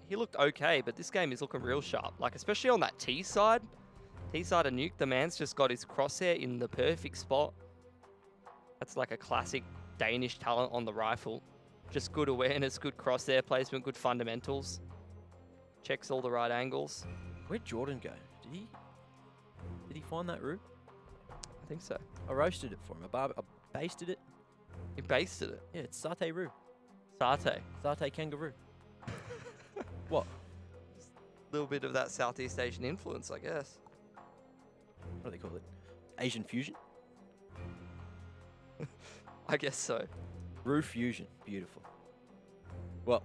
S10: he looked okay, but this game is looking real sharp. Like, especially on that T side. T side of Nuke, the man's just got his crosshair in the perfect spot. That's like a classic Danish talent on the rifle. Just good awareness, good crosshair placement, good fundamentals. Checks all the right angles.
S9: Where'd Jordan go? Did he find that roux?
S10: I think so.
S9: I roasted it for him. I basted it.
S10: You basted it?
S9: Yeah, it's satay roux.
S10: Satay?
S9: Satay kangaroo. What?
S10: Just a little bit of that Southeast Asian influence, I guess.
S9: What do they call it? Asian fusion?
S10: I guess so.
S9: Roux fusion. Beautiful. Well,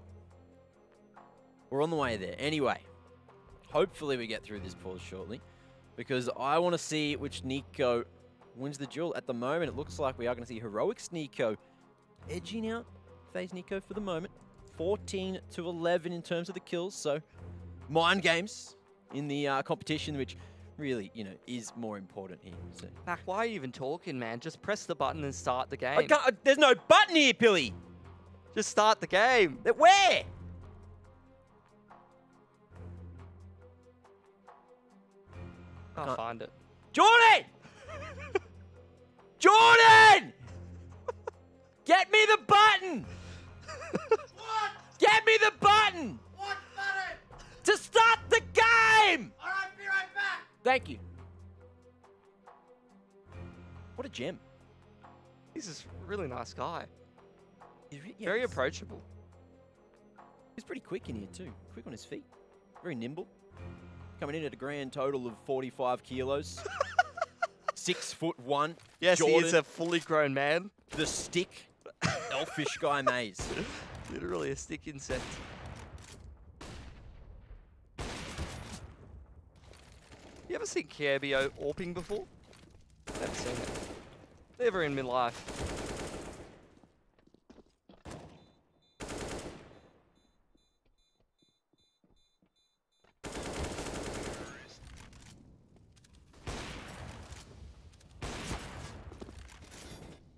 S9: we're on the way there. Anyway, hopefully we get through this pause shortly, because I want to see which Nico wins the duel. At the moment, it looks like we are going to see Heroic's Nico edging out FaZe Nico for the moment. 14 to 11 in terms of the kills, so mind games in the competition, which really, you know, is more important here. So.
S10: Mac, why are you even talking, man? Just press the button and start the game.
S9: I can't, there's no button here, Pilly.
S10: Just start the game.
S9: Where?
S10: I'll find it.
S9: Jordan! Jordan! Get me the button! What? Get me the button! What button? To start the game! Alright, be right back! Thank you. What a gem.
S10: He's just a really nice guy.
S9: Yeah,
S10: Very approachable.
S9: He's pretty quick in here too. Quick on his feet. Very nimble. Coming in at a grand total of 45 kilos. 6'1".
S10: Yes,
S9: Jordan,
S10: he is a fully grown man.
S9: The stick. Elfish guy maze.
S10: Literally a stick insect. You ever seen Kirby AWPing before? Never seen it. Never in my life.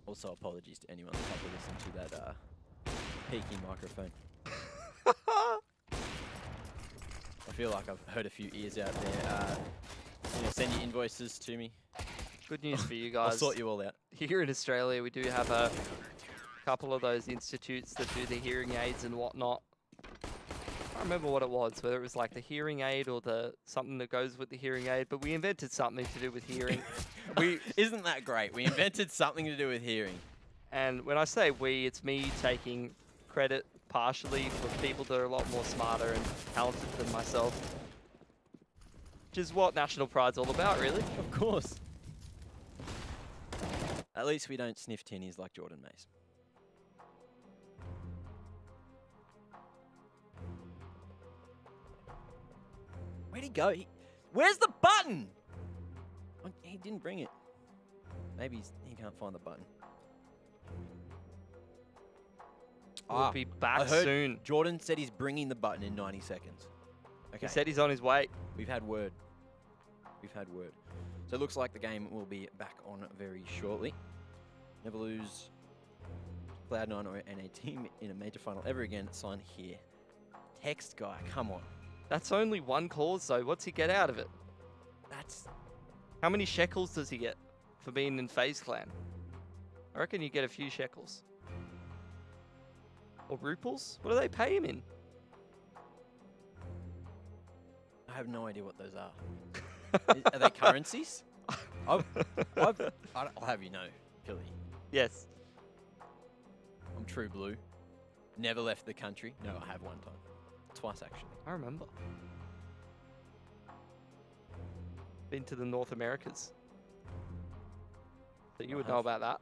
S9: Also, apologies to anyone that had to listen to that peaky microphone. I feel like I've heard a few ears out there. You know, send your invoices to me.
S10: Good news for you guys.
S9: I'll sort you all out.
S10: Here in Australia, we do have a couple of those institutes that do the hearing aids and whatnot. I can't remember what it was, whether it was like the hearing aid or the something that goes with the hearing aid, but we invented something to do with hearing.
S9: Isn't that great? We invented something to do with hearing.
S10: And when I say we, it's me taking credit partially for people that are a lot more smarter and talented than myself. Which is what national pride's all about, really.
S9: Of course. At least we don't sniff tinnies like Jordan Mays. Where'd he go? Where's the button? Oh, he didn't bring it. Maybe he can't find the button.
S10: We'll be back
S9: I heard
S10: soon.
S9: Jordan said he's bringing the button in 90 seconds. Okay.
S10: He said he's on his way.
S9: We've had word. We've had word. So it looks like the game will be back on very shortly. Never lose Cloud9 or NA team in a major final ever again. Sign here. Text guy, come on.
S10: That's only one cause, though. What's he get out of it?
S9: That's...
S10: How many shekels does he get for being in FaZe Clan? I reckon you get a few shekels. Or ruples? What do they pay him in?
S9: I have no idea what those are. Are they currencies? I'll have you know, Pilly.
S10: Yes.
S9: I'm true blue. Never left the country. No, I have one time. Twice, actually.
S10: I remember. Been to the North Americas. So you would know about that.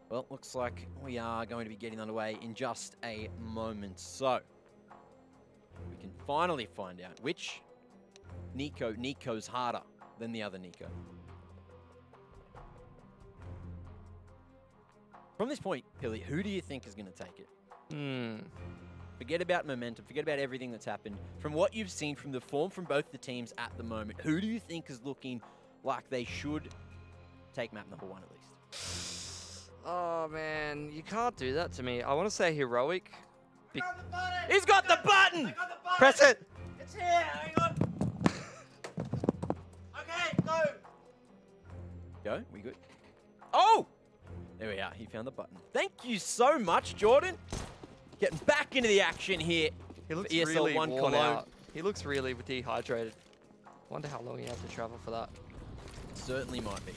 S9: Well, looks like we are going to be getting underway in just a moment. So, we can finally find out which Nico's harder than the other Nico. From this point, Pilly, who do you think is going to take it? Forget about momentum. Forget about everything that's happened. From what you've seen from the form from both the teams at the moment, who do you think is looking like they should take map number 1 at least?
S10: Oh, man. You can't do that to me. I want to say Heroic.
S9: He's got the button!
S10: Press it!
S9: It's here! Hang on! Okay, go! Go? We good? Oh! There we are. He found the button. Thank you so much, Jordan. Getting back into the action here.
S10: He looks
S9: ESL
S10: really
S9: 1
S10: worn
S9: Cologne.
S10: out. He looks really dehydrated. Wonder how long he has to travel for that.
S9: Certainly might be.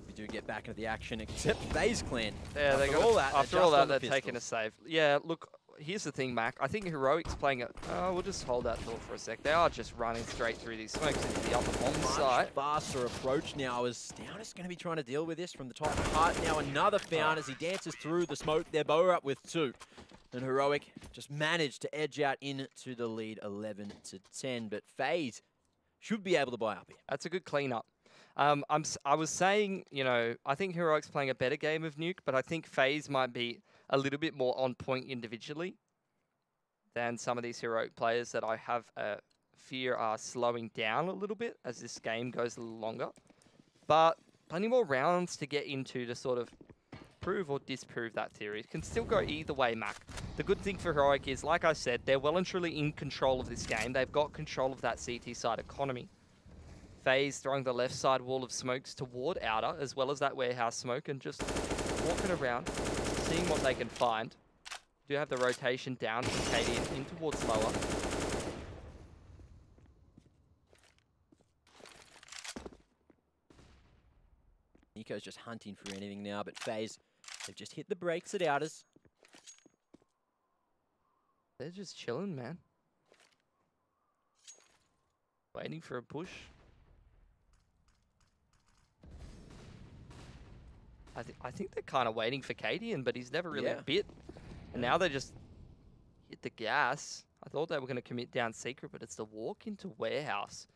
S9: We do get back into the action, except FaZe Clan.
S10: Yeah,
S9: after
S10: they got
S9: all that,
S10: after all that, they're taking a save. Yeah, look, here's the thing, Mac. I think Heroic's playing it. We'll just hold that thought for a sec. They are just running straight through these smokes into the upper bomb site.
S9: Faster approach now as Stoudis going to be trying to deal with this from the top part. Now another found as he dances through the smoke. They're bow up with 2. And Heroic just managed to edge out into the lead 11-10. But FaZe should be able to buy up here.
S10: That's a good cleanup. I was saying, you know, I think Heroic's playing a better game of Nuke, but I think FaZe might be a little bit more on point individually. than some of these heroic players that I have a fear are slowing down a little bit as this game goes a little longer. But plenty more rounds to get into to sort of prove or disprove that theory. It can still go either way, Mac. The good thing for Heroic is, like I said, they're well and truly in control of this game. They've got control of that CT side economy. FaZe throwing the left side wall of smokes toward Outer, as well as that warehouse smoke, and just walking around, seeing what they can find. Do have the rotation down from Katie in towards lower.
S9: Nico's just hunting for anything now, but FaZe, they've just hit the brakes at Outers.
S10: They're just chilling, man. Waiting for a push. I think they're kind of waiting for Cadian, but he's never really bit. And now they just hit the gas. I thought they were going to commit down secret, but it's the walk into warehouse.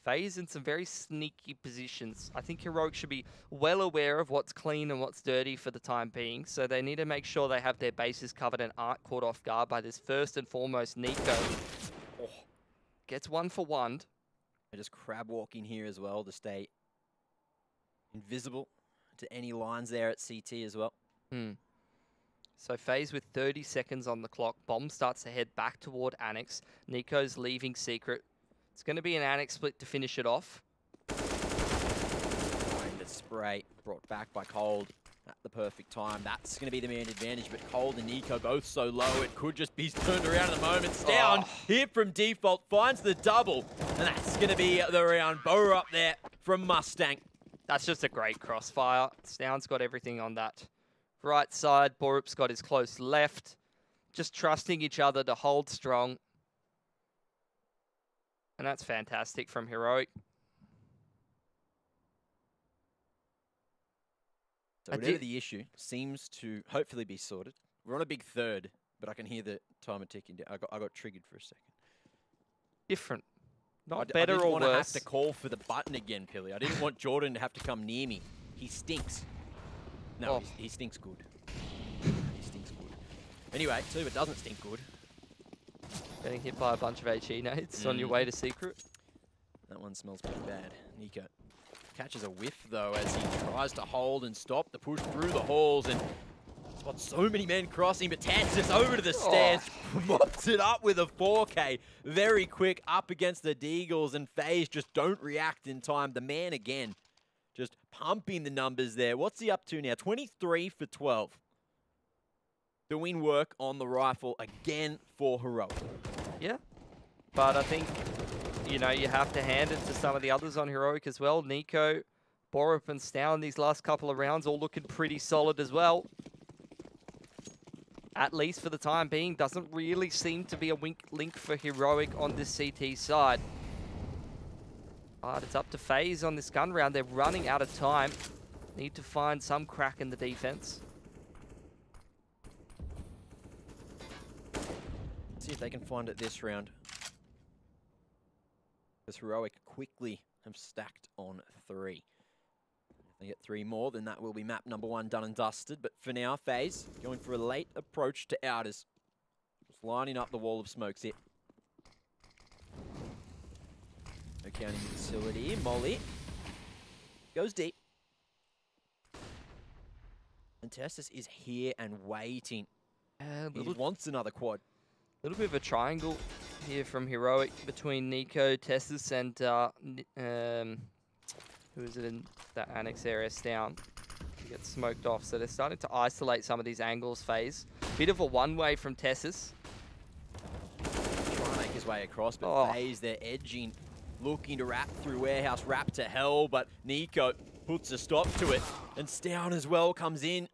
S10: FaZe in some very sneaky positions. I think Heroic should be well aware of what's clean and what's dirty for the time being, so they need to make sure they have their bases covered and aren't caught off guard by this first and foremost Nico. Oh, gets 1 for 1.
S9: They're just crab walking here as well to stay invisible to any lines there at CT as well.
S10: So FaZe with 30 seconds on the clock. Bomb starts to head back toward Annex. Nico's leaving secret. It's going to be an Annex split to finish it off.
S9: The spray brought back by Cold at the perfect time. That's going to be the man advantage, but Cold and Nico both so low, it could just be turned around at the moment. Stown here from default finds the double, and that's going to be the round. Bow up there from Mustang.
S10: That's just a great crossfire. Stown's got everything on that right side. Borup's got his close left. Just trusting each other to hold strong. And that's fantastic from Heroic.
S9: So whatever the issue seems to hopefully be sorted. We're on a big third, but I can hear the timer ticking down. I got triggered for a second.
S10: Different. Not
S9: I
S10: better
S9: didn't
S10: or
S9: want to have
S10: worse.
S9: to call for the button again, Pilly. I didn't want Jordan to have to come near me. He stinks. No, he stinks good. He stinks good. Anyway, tell you what doesn't stink good.
S10: Getting hit by a bunch of HE nades on your way to secret.
S9: That one smells pretty bad. Nico catches a whiff, though, as he tries to hold and stop the push through the halls, and spots so many men crossing, but Tans just over to the stairs, mops it up with a 4K. Very quick up against the Deagles, and FaZe just don't react in time. The man again, just pumping the numbers there. What's he up to now? 23 for 12. Doing work on the rifle again for Heroic.
S10: Yeah, but I think, you know, you have to hand it to some of the others on Heroic as well. Nico, Borup, and Stown these last couple of rounds all looking pretty solid as well. At least for the time being, doesn't really seem to be a weak link for Heroic on this CT side. But it's up to FaZe on this gun round. They're running out of time. Need to find some crack in the defense.
S9: See if they can find it this round. Because Heroic quickly have stacked on 3. If they get 3 more, then that will be map number 1 done and dusted. But for now, FaZe going for a late approach to Outers. Just lining up the wall of smokes here. No counting utility. Molly goes deep. And Testis is here and waiting. He wants another quad.
S10: A little bit of a triangle here from Heroic between Nico, Tessus, and who is it in that Annex area? Stown. He gets smoked off, so they're starting to isolate some of these angles. FaZe. Bit of a one-way from Tessus.
S9: Trying to make his way across, but FaZe, they're edging, looking to wrap through warehouse, wrap to hell, but Nico puts a stop to it, and Stown as well comes in,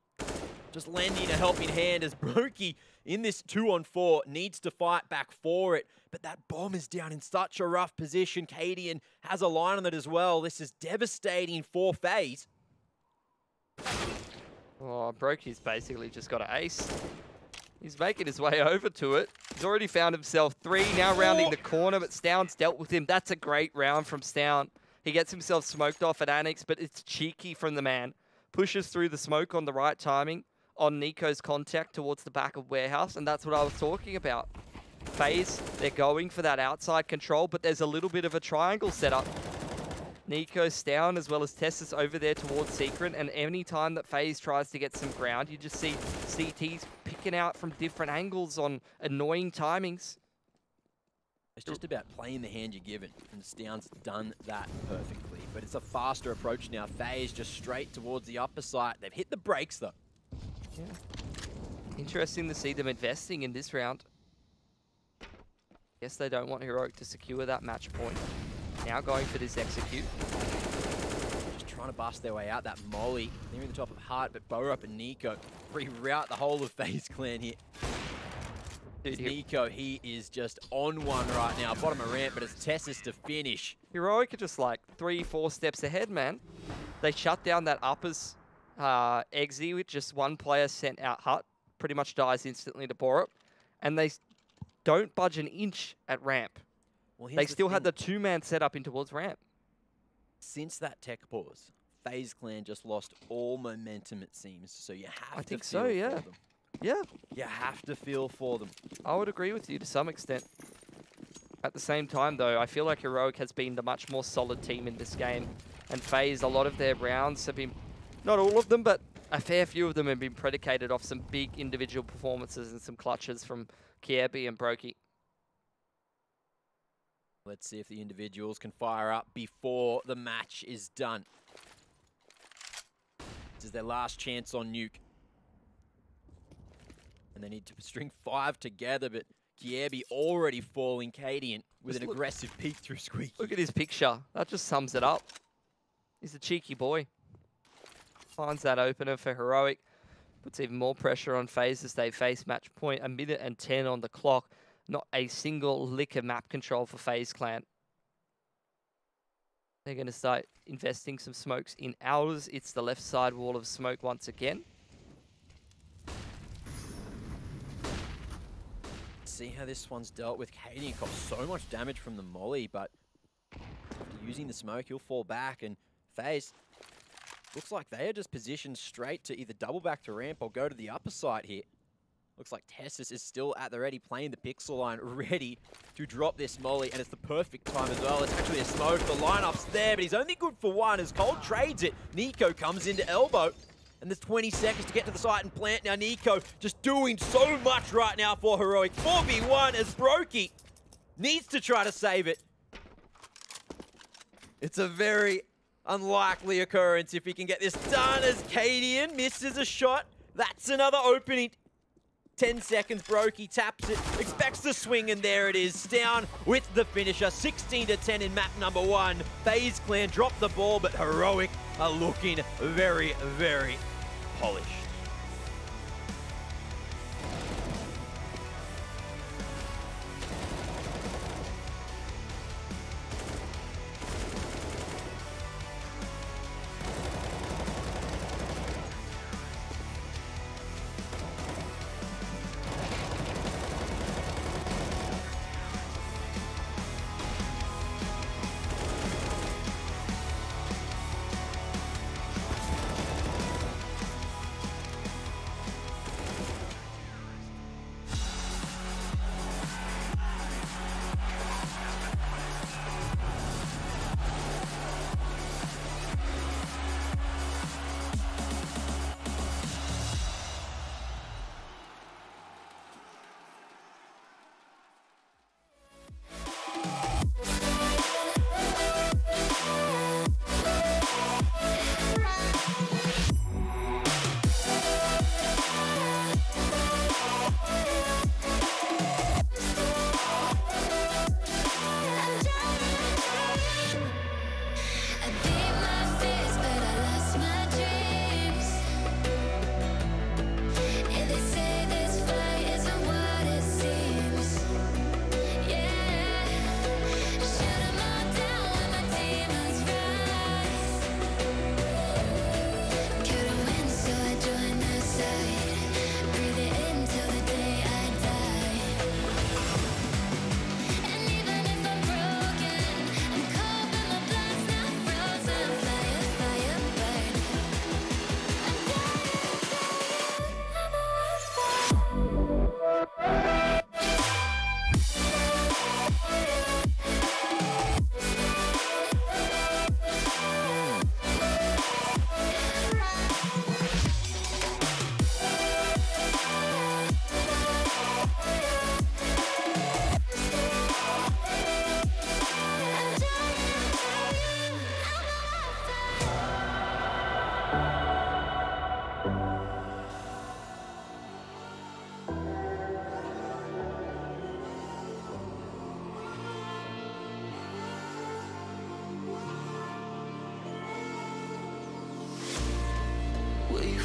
S9: just lending a helping hand as Brokey in this 2-on-4 needs to fight back for it, but that bomb is down in such a rough position. Cadian has a line on it as well. This is devastating for FaZe.
S10: Oh, Brokey's basically just got an ace. He's making his way over to it. He's already found himself 3, now rounding the corner, but Stown's dealt with him. That's a great round from Stown. He gets himself smoked off at Annex, but it's cheeky from the man. Pushes through the smoke on the right timing on Nico's contact towards the back of warehouse, and that's what I was talking about. FaZe, they're going for that outside control, but there's a little bit of a triangle setup. Nico's down as well as Tessa's over there towards Secret, and any time that FaZe tries to get some ground, you just see CTs picking out from different angles on annoying timings.
S9: It's just about playing the hand you're given, and Stown's done that perfectly. But it's a faster approach now. FaZe just straight towards the upper side. They've hit the brakes, though.
S10: Yeah. Interesting to see them investing in this round. Guess they don't want Heroic to secure that match point. Now going for this execute.
S9: Just trying to bust their way out. That molly nearing the top of Hart, but Borup and Nico reroute the whole of FaZe Clan here. Dude, Nico, he is just on one right now. Bottom of ramp, but it's Tessus to finish.
S10: Heroic are just like 3-4 steps ahead, man. They shut down that uppers exi with just one player sent out Hut. Pretty much dies instantly to Borup. And they don't budge an inch at ramp. Well, they still had the two-man setup in towards ramp.
S9: Since that tech pause, FaZe Clan just lost all momentum, it seems. So you have to feel for them.
S10: Yeah.
S9: You have to feel for them.
S10: I would agree with you to some extent. At the same time, though, I feel like Heroic has been the much more solid team in this game. And FaZe, a lot of their rounds have been, not all of them, but a fair few of them have been predicated off some big individual performances and some clutches from Kiebi and Brokey.
S9: Let's see if the individuals can fire up before the match is done. This is their last chance on Nuke. And they need to string 5 together, but Kiebi already falling Cadian with an aggressive peek through Squeaky.
S10: Look at his picture. That just sums it up. He's a cheeky boy. Finds that opener for Heroic. Puts even more pressure on FaZe as they face match point. 1 minute and 10 on the clock. Not a single lick of map control for FaZe Clan. They're going to start investing some smokes in ours. It's the left side wall of smoke once again.
S9: See how this one's dealt with. Cadian got so much damage from the molly, but after using the smoke, he'll fall back. And FaZe looks like they are just positioned straight to either double back to ramp or go to the upper side here. Looks like Tessus is still at the ready, playing the pixel line, ready to drop this molly, and it's the perfect time as well. It's actually a smoke. The lineup's there, but he's only good for one as Cold trades it. Nico comes into elbow, and there's 20 seconds to get to the site and plant. Now Nico just doing so much right now for Heroic. 4v1 as Brokey needs to try to save it. It's a very unlikely occurrence if he can get this done as Cadian misses a shot. That's another opening. 10 seconds, Brokey taps it, expects the swing, and there it is. Down with the finisher, 16-10 in map number 1. FaZe Clan dropped the ball, but Heroic are looking very, very polished.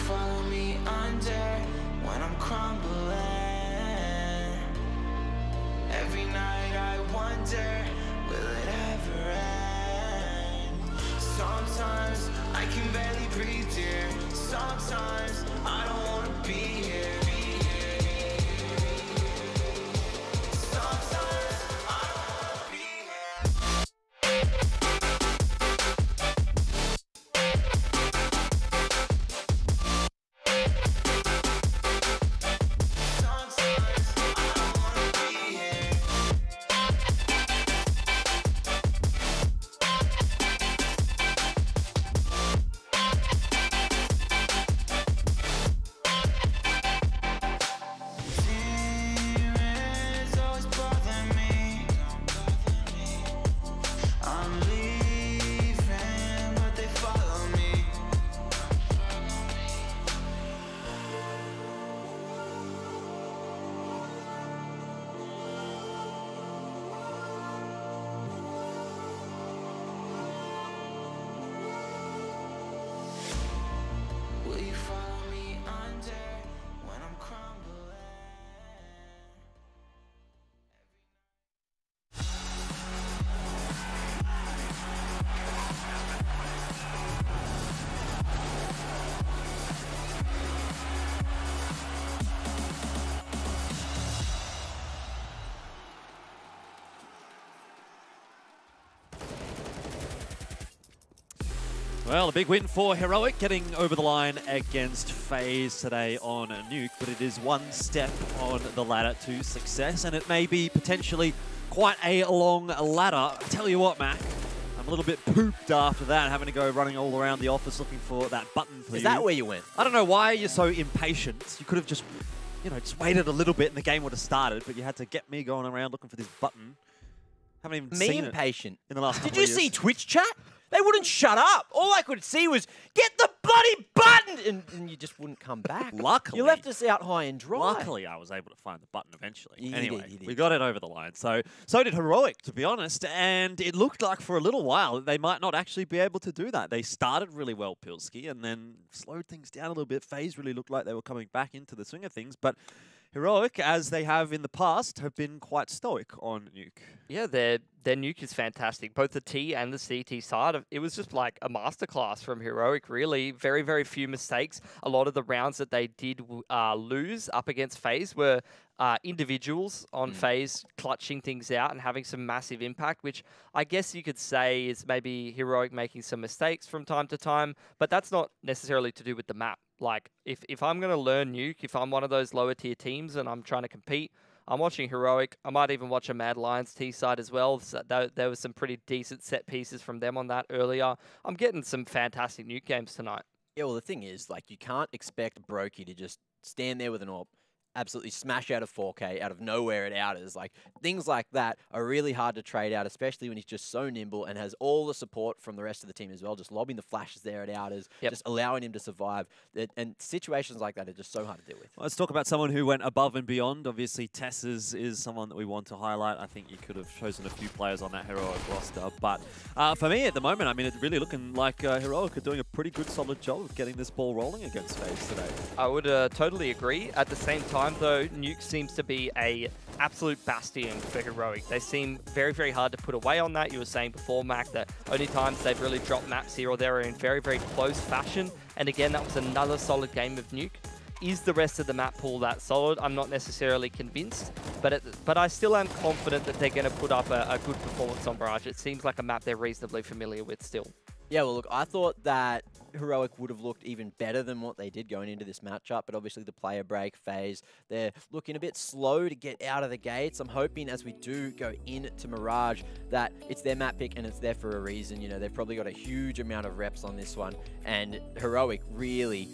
S3: follow me under when I'm crumbling? Every night I wonder, will it ever end? Sometimes I can barely breathe, dear. Sometimes I don't wanna be here. Sometimes I don't wanna be here. Will you follow me under when I'm crumbling?
S8: Well, a big win for Heroic, getting over the line against FaZe today on Nuke, but it is one step on the ladder to success, and it may be potentially quite a long ladder. I tell you what, Mac, I'm a little bit pooped after that, having to go running all around the office looking for that button for you.
S9: Is that where you went?
S8: I don't know why you're so impatient. You could have just, you know, just waited a little bit and the game would have started, but you had to get me going around looking for this button. Haven't even seen
S9: impatient.
S8: it in the last
S9: Did
S8: couple
S9: you
S8: of years.
S9: see Twitch chat? They wouldn't shut up. All I could see was, get the bloody button! And you just wouldn't come back.
S8: Luckily.
S9: You left us out high and dry.
S8: Luckily, I was able to find the button eventually.
S9: You
S8: Anyway,
S9: did.
S8: we got it over the line. So did Heroic, to be honest. And it looked like for a little while that they might not actually be able to do that. They started really well, Pilski, and then slowed things down a little bit. FaZe really looked like they were coming back into the swing of things. But Heroic, as they have in the past, have been quite stoic on Nuke.
S10: Yeah, their Nuke is fantastic. Both the T and the CT side, it was just like a masterclass from Heroic, really. Very, very few mistakes. A lot of the rounds that they did lose up against FaZe were individuals on FaZe clutching things out and having some massive impact, which I guess you could say is maybe Heroic making some mistakes from time to time, but that's not necessarily to do with the map. Like, if I'm going to learn Nuke, if I'm one of those lower tier teams and I'm trying to compete, I'm watching Heroic. I might even watch a Mad Lions T side as well. So there was some pretty decent set pieces from them on that earlier. I'm getting some fantastic Nuke games tonight.
S9: Yeah, well, the thing is, like, you can't expect Brokey to just stand there with an AWP, absolutely smash out of 4K out of nowhere at outers. Like, things like that are really hard to trade out, especially when he's just so nimble and has all the support from the rest of the team as well, just lobbing the flashes there at outers, just allowing him to survive. And situations like that are just so hard to deal with.
S8: Well, let's talk about someone who went above and beyond. Obviously, Tess is someone that we want to highlight. I think you could have chosen a few players on that Heroic roster. But for me at the moment, I mean, it's really looking like Heroic are doing a pretty good, solid job of getting this ball rolling against FaZe today.
S10: I would totally agree. At the same time, though, Nuke seems to be a absolute bastion for Heroic. They seem very, very hard to put away on that. You were saying before, Mac, that only times they've really dropped maps here or there are in very, very close fashion. And again, that was another solid game of Nuke. Is the rest of the map pool that solid? I'm not necessarily convinced, but I still am confident that they're going to put up a good performance on Mirage. It seems like a map they're reasonably familiar with still.
S9: Yeah, well, look, I thought that Heroic would have looked even better than what they did going into this matchup, but obviously the player break phase, they're looking a bit slow to get out of the gates. I'm hoping as we do go into Mirage that it's their map pick and it's there for a reason. You know, they've probably got a huge amount of reps on this one, and Heroic really,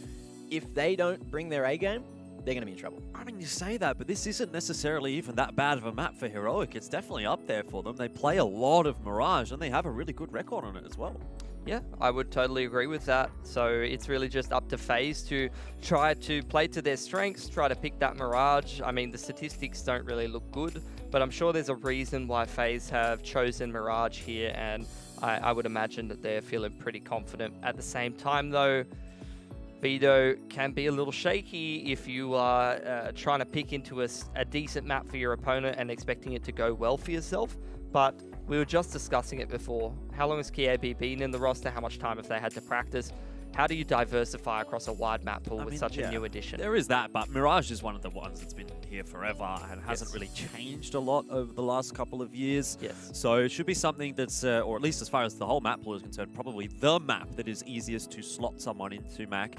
S9: if they don't bring their A game, they're going to be in trouble.
S8: I mean, you say that, but this isn't necessarily even that bad of a map for Heroic. It's definitely up there for them. They play a lot of Mirage, and they have a really good record on it as well.
S10: Yeah, I would totally agree with that. So it's really just up to FaZe to try to play to their strengths, try to pick that Mirage. I mean, the statistics don't really look good, but I'm sure there's a reason why FaZe have chosen Mirage here, and I would imagine that they're feeling pretty confident. At the same time, though, Vito can be a little shaky if you are trying to pick into a decent map for your opponent and expecting it to go well for yourself. But we were just discussing it before. How long has KAB been in the roster? How much time have they had to practice? How do you diversify across a wide map pool with such a new addition?
S8: There is that, but Mirage is one of the ones that's been here forever and hasn't really changed a lot over the last couple of years.
S10: Yes.
S8: So it should be something that's, or at least as far as the whole map pool is concerned, probably the map that is easiest to slot someone into, Mac.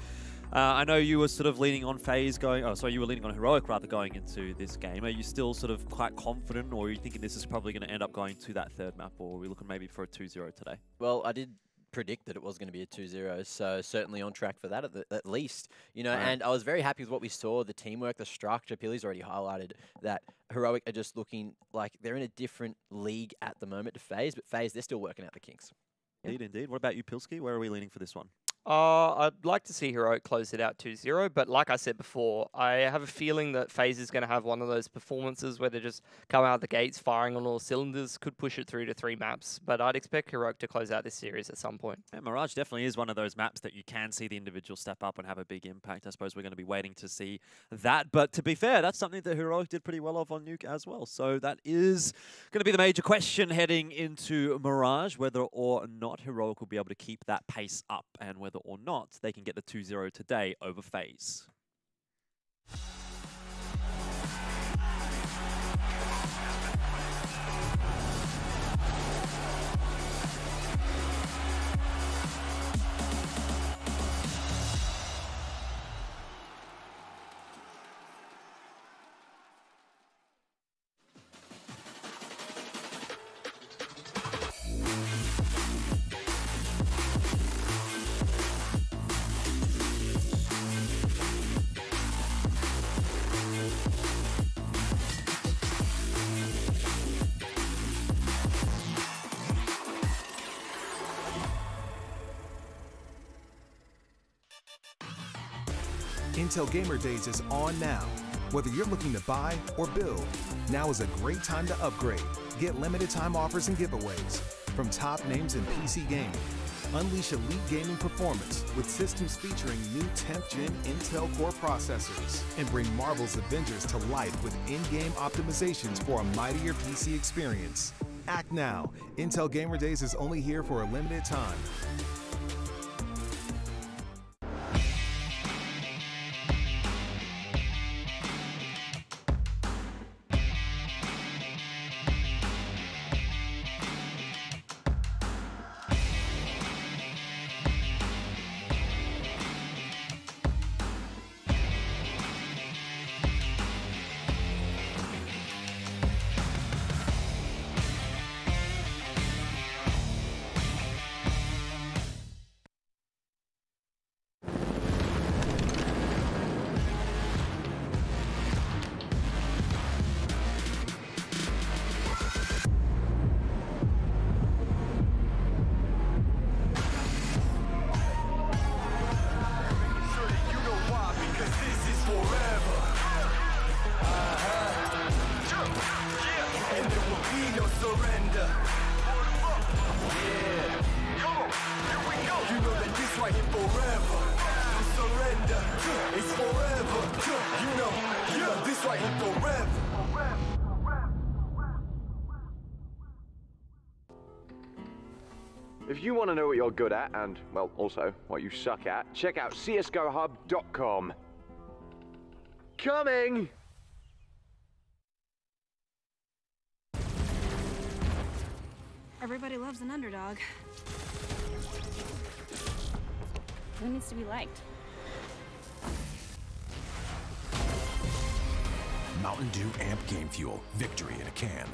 S8: I know you were sort of leaning on FaZe going, oh, sorry, you were leaning on Heroic rather going into this game. Are you still sort of quite confident, or are you thinking this is probably going to end up going to that third map, or are we looking maybe for a 2-0 today?
S9: Well, I did predict that it was going to be a 2-0, so certainly on track for that at least. You know, and I was very happy with what we saw, the teamwork, the structure. Pilly's already highlighted that Heroic are just looking like they're in a different league at the moment to FaZe, but FaZe, they're still working out the kinks.
S8: Indeed, indeed. What about you, Pilsky? Where are we leaning for this one?
S10: I'd like to see Heroic close it out 2-0, but like I said before, I have a feeling that FaZe is going to have one of those performances where they just come out the gates firing on all cylinders, could push it through to 3 maps, but I'd expect Heroic to close out this series at some point.
S8: Yeah, Mirage definitely is one of those maps that you can see the individual step up and have a big impact. I suppose we're going to be waiting to see that, but to be fair, that's something that Heroic did pretty well of on Nuke as well, so that is going to be the major question heading into Mirage, whether or not Heroic will be able to keep that pace up, and whether or not they can get the 2-0 today over FaZe.
S11: Intel Gamer Days is on now. Whether you're looking to buy or build, now is a great time to upgrade. Get limited time offers and giveaways from top names in PC gaming. Unleash elite gaming performance with systems featuring new 10th gen Intel Core processors, and bring Marvel's Avengers to life with in-game optimizations for a mightier PC experience. Act now. Intel Gamer Days is only here for a limited time.
S14: If you want to know what you're good at and, well, also what you suck at, check out csgohub.com. Coming!
S15: Everybody loves an underdog. Who needs to be liked?
S20: Mountain Dew Amp Game Fuel. Victory in a can.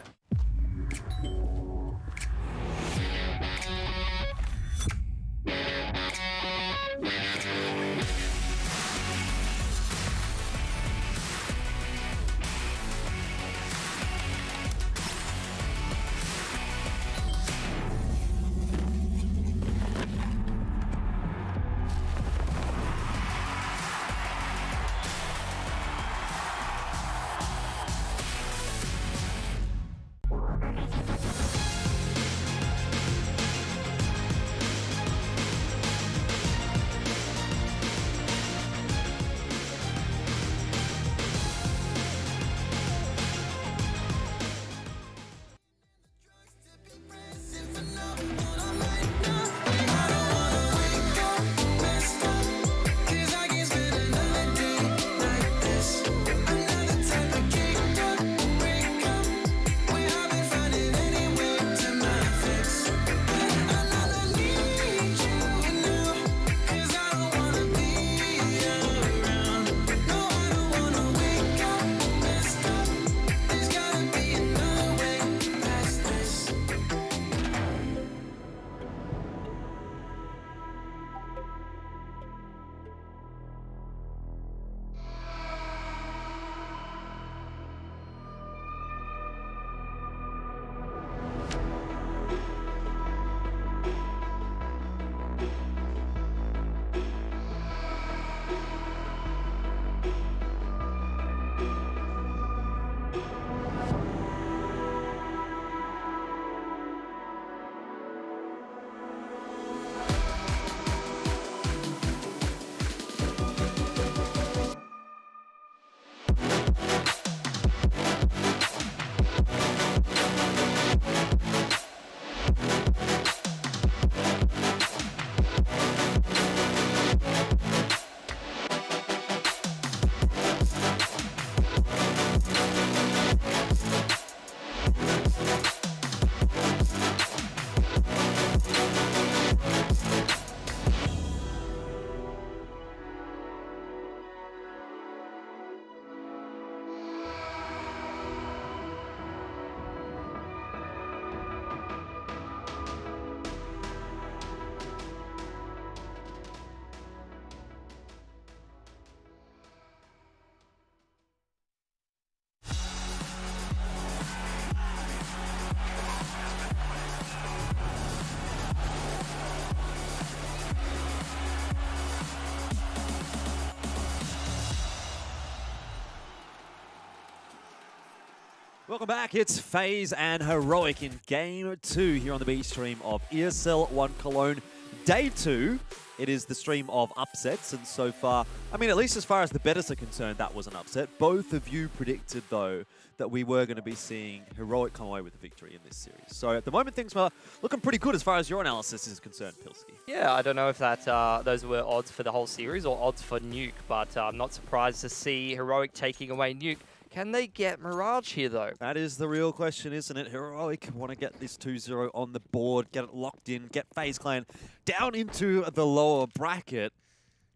S8: Welcome back. It's FaZe and Heroic in Game 2 here on the B stream of ESL 1 Cologne. Day 2, it is the stream of upsets, and so far, I mean, at least as far as the bettors are concerned, that was an upset. Both of you predicted, though, that we were going to be seeing Heroic come away with the victory in this series. So at the moment, things are looking pretty good as far as your analysis is concerned, Pilsky.
S10: Yeah, I don't know if that those were odds for the whole series or odds for Nuke, but I'm not surprised to see Heroic taking away Nuke. Can they get Mirage here, though?
S8: That is the real question, isn't it? Heroic want to get this 2-0 on the board, get it locked in, get FaZe Clan down into the lower bracket.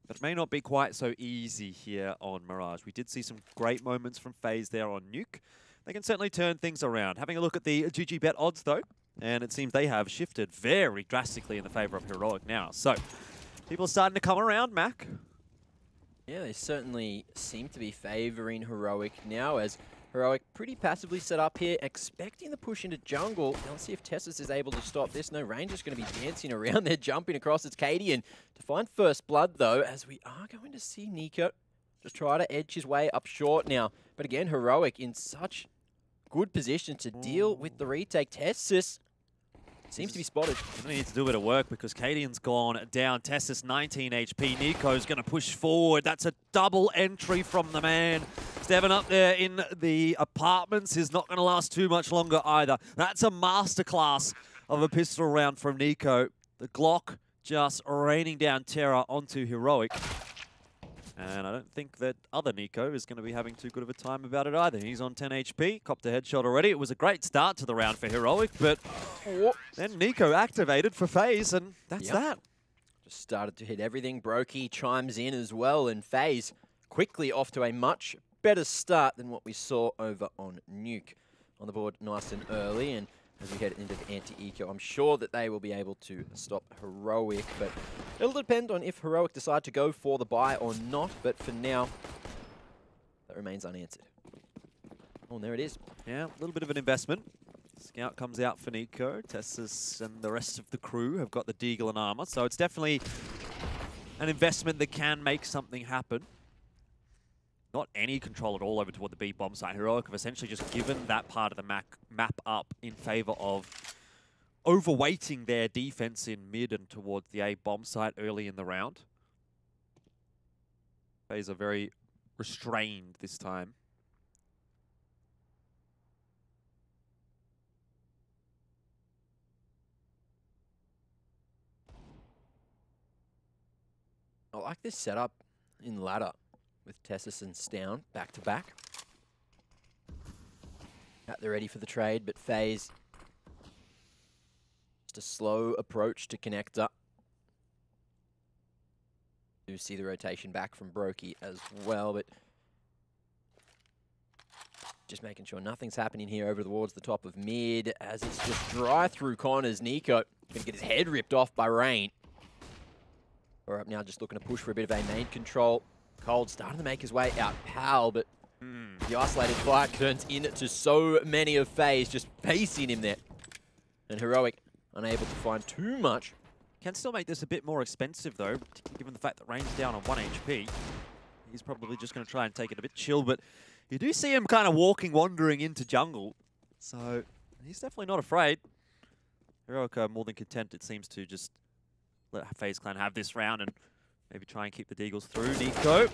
S8: But it may not be quite so easy here on Mirage. We did see some great moments from FaZe there on Nuke. They can certainly turn things around. Having a look at the GG bet odds, though, and it seems they have shifted very drastically in the favor of Heroic now. So, people are starting to come around, Mac.
S9: Yeah, they certainly seem to be favouring Heroic now, as Heroic pretty passively set up here, expecting the push into jungle. Let's see if Tessus is able to stop this. No, Ranger's going to be dancing around there, jumping across. It's Cadian to find first blood, though, as we are going to see Nico just try to edge his way up short now. But again, Heroic in such good position to deal with the retake. Tessus seems to be spotted.
S8: We need to do a bit of work because Cadian's gone down. Tessus 19 HP. Nico's going to push forward. That's a double entry from the man. Steven up there in the apartments is not going to last too much longer either. That's a masterclass of a pistol round from Nico. The Glock just raining down terror onto Heroic. And I don't think that other Nico is going to be having too good of a time about it either. He's on 10 HP, copped a headshot already. It was a great start to the round for Heroic, but then Nico activated for FaZe, and that's that.
S9: Just started to hit everything. Brokey chimes in as well, and FaZe quickly off to a much better start than what we saw over on Nuke. On the board nice and early, and as we head into the anti-eco, I'm sure that they will be able to stop Heroic, but it'll depend on if Heroic decide to go for the buy or not, but for now, that remains unanswered. Oh, and there it is.
S8: Yeah, a little bit of an investment. Scout comes out for Nico. Tessus and the rest of the crew have got the Deagle and armor, so it's definitely an investment that can make something happen. Not any control at all over toward the B bomb site. Heroic have essentially just given that part of the map up in favor of overweighting their defense in mid and towards the A bomb site early in the round. FaZe are very restrained this time.
S9: I like this setup in ladder with Tessus and Stown back to back. They're ready for the trade, but FaZe just a slow approach to connector. Do see the rotation back from Brokey as well, but just making sure nothing's happening here over towards the top of mid as it's just dry through corners. Nico gonna get his head ripped off by Rain. We're up now just looking to push for a bit of a main control. Cold starting to make his way out Pal, but the isolated fight turns into so many of FaZe just facing him there. And Heroic unable to find too much.
S8: Can still make this a bit more expensive though, given the fact that Rain's down on 1 HP. He's probably just going to try and take it a bit chill, but you do see him kind of wandering into jungle. So he's definitely not afraid. Heroic are more than content, it seems, to just let FaZe Clan have this round and maybe try and keep the Deagles through. Nico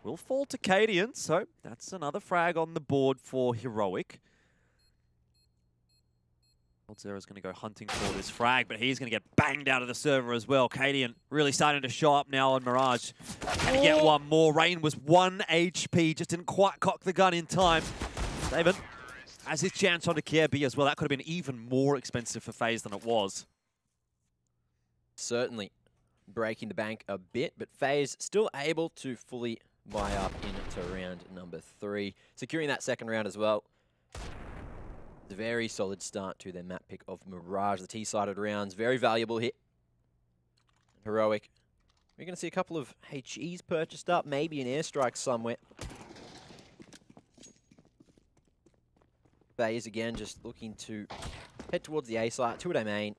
S8: will fall to Cadian, so that's another frag on the board for Heroic. Zera's going to go hunting for this frag, but he's going to get banged out of the server as well. Cadian really starting to show up now on Mirage. Can he get one more? Rain was 1 HP, just didn't quite cock the gun in time. David has his chance onto KRB as well. That could have been even more expensive for FaZe than it was.
S9: Certainly breaking the bank a bit, but FaZe still able to fully buy up into round number 3. Securing that second round as well. It's a very solid start to their map pick of Mirage. The T-sided rounds, very valuable hit. Heroic. We're going to see a couple of HEs purchased up, maybe an airstrike somewhere. FaZe again just looking to head towards the A site, 2 at A main.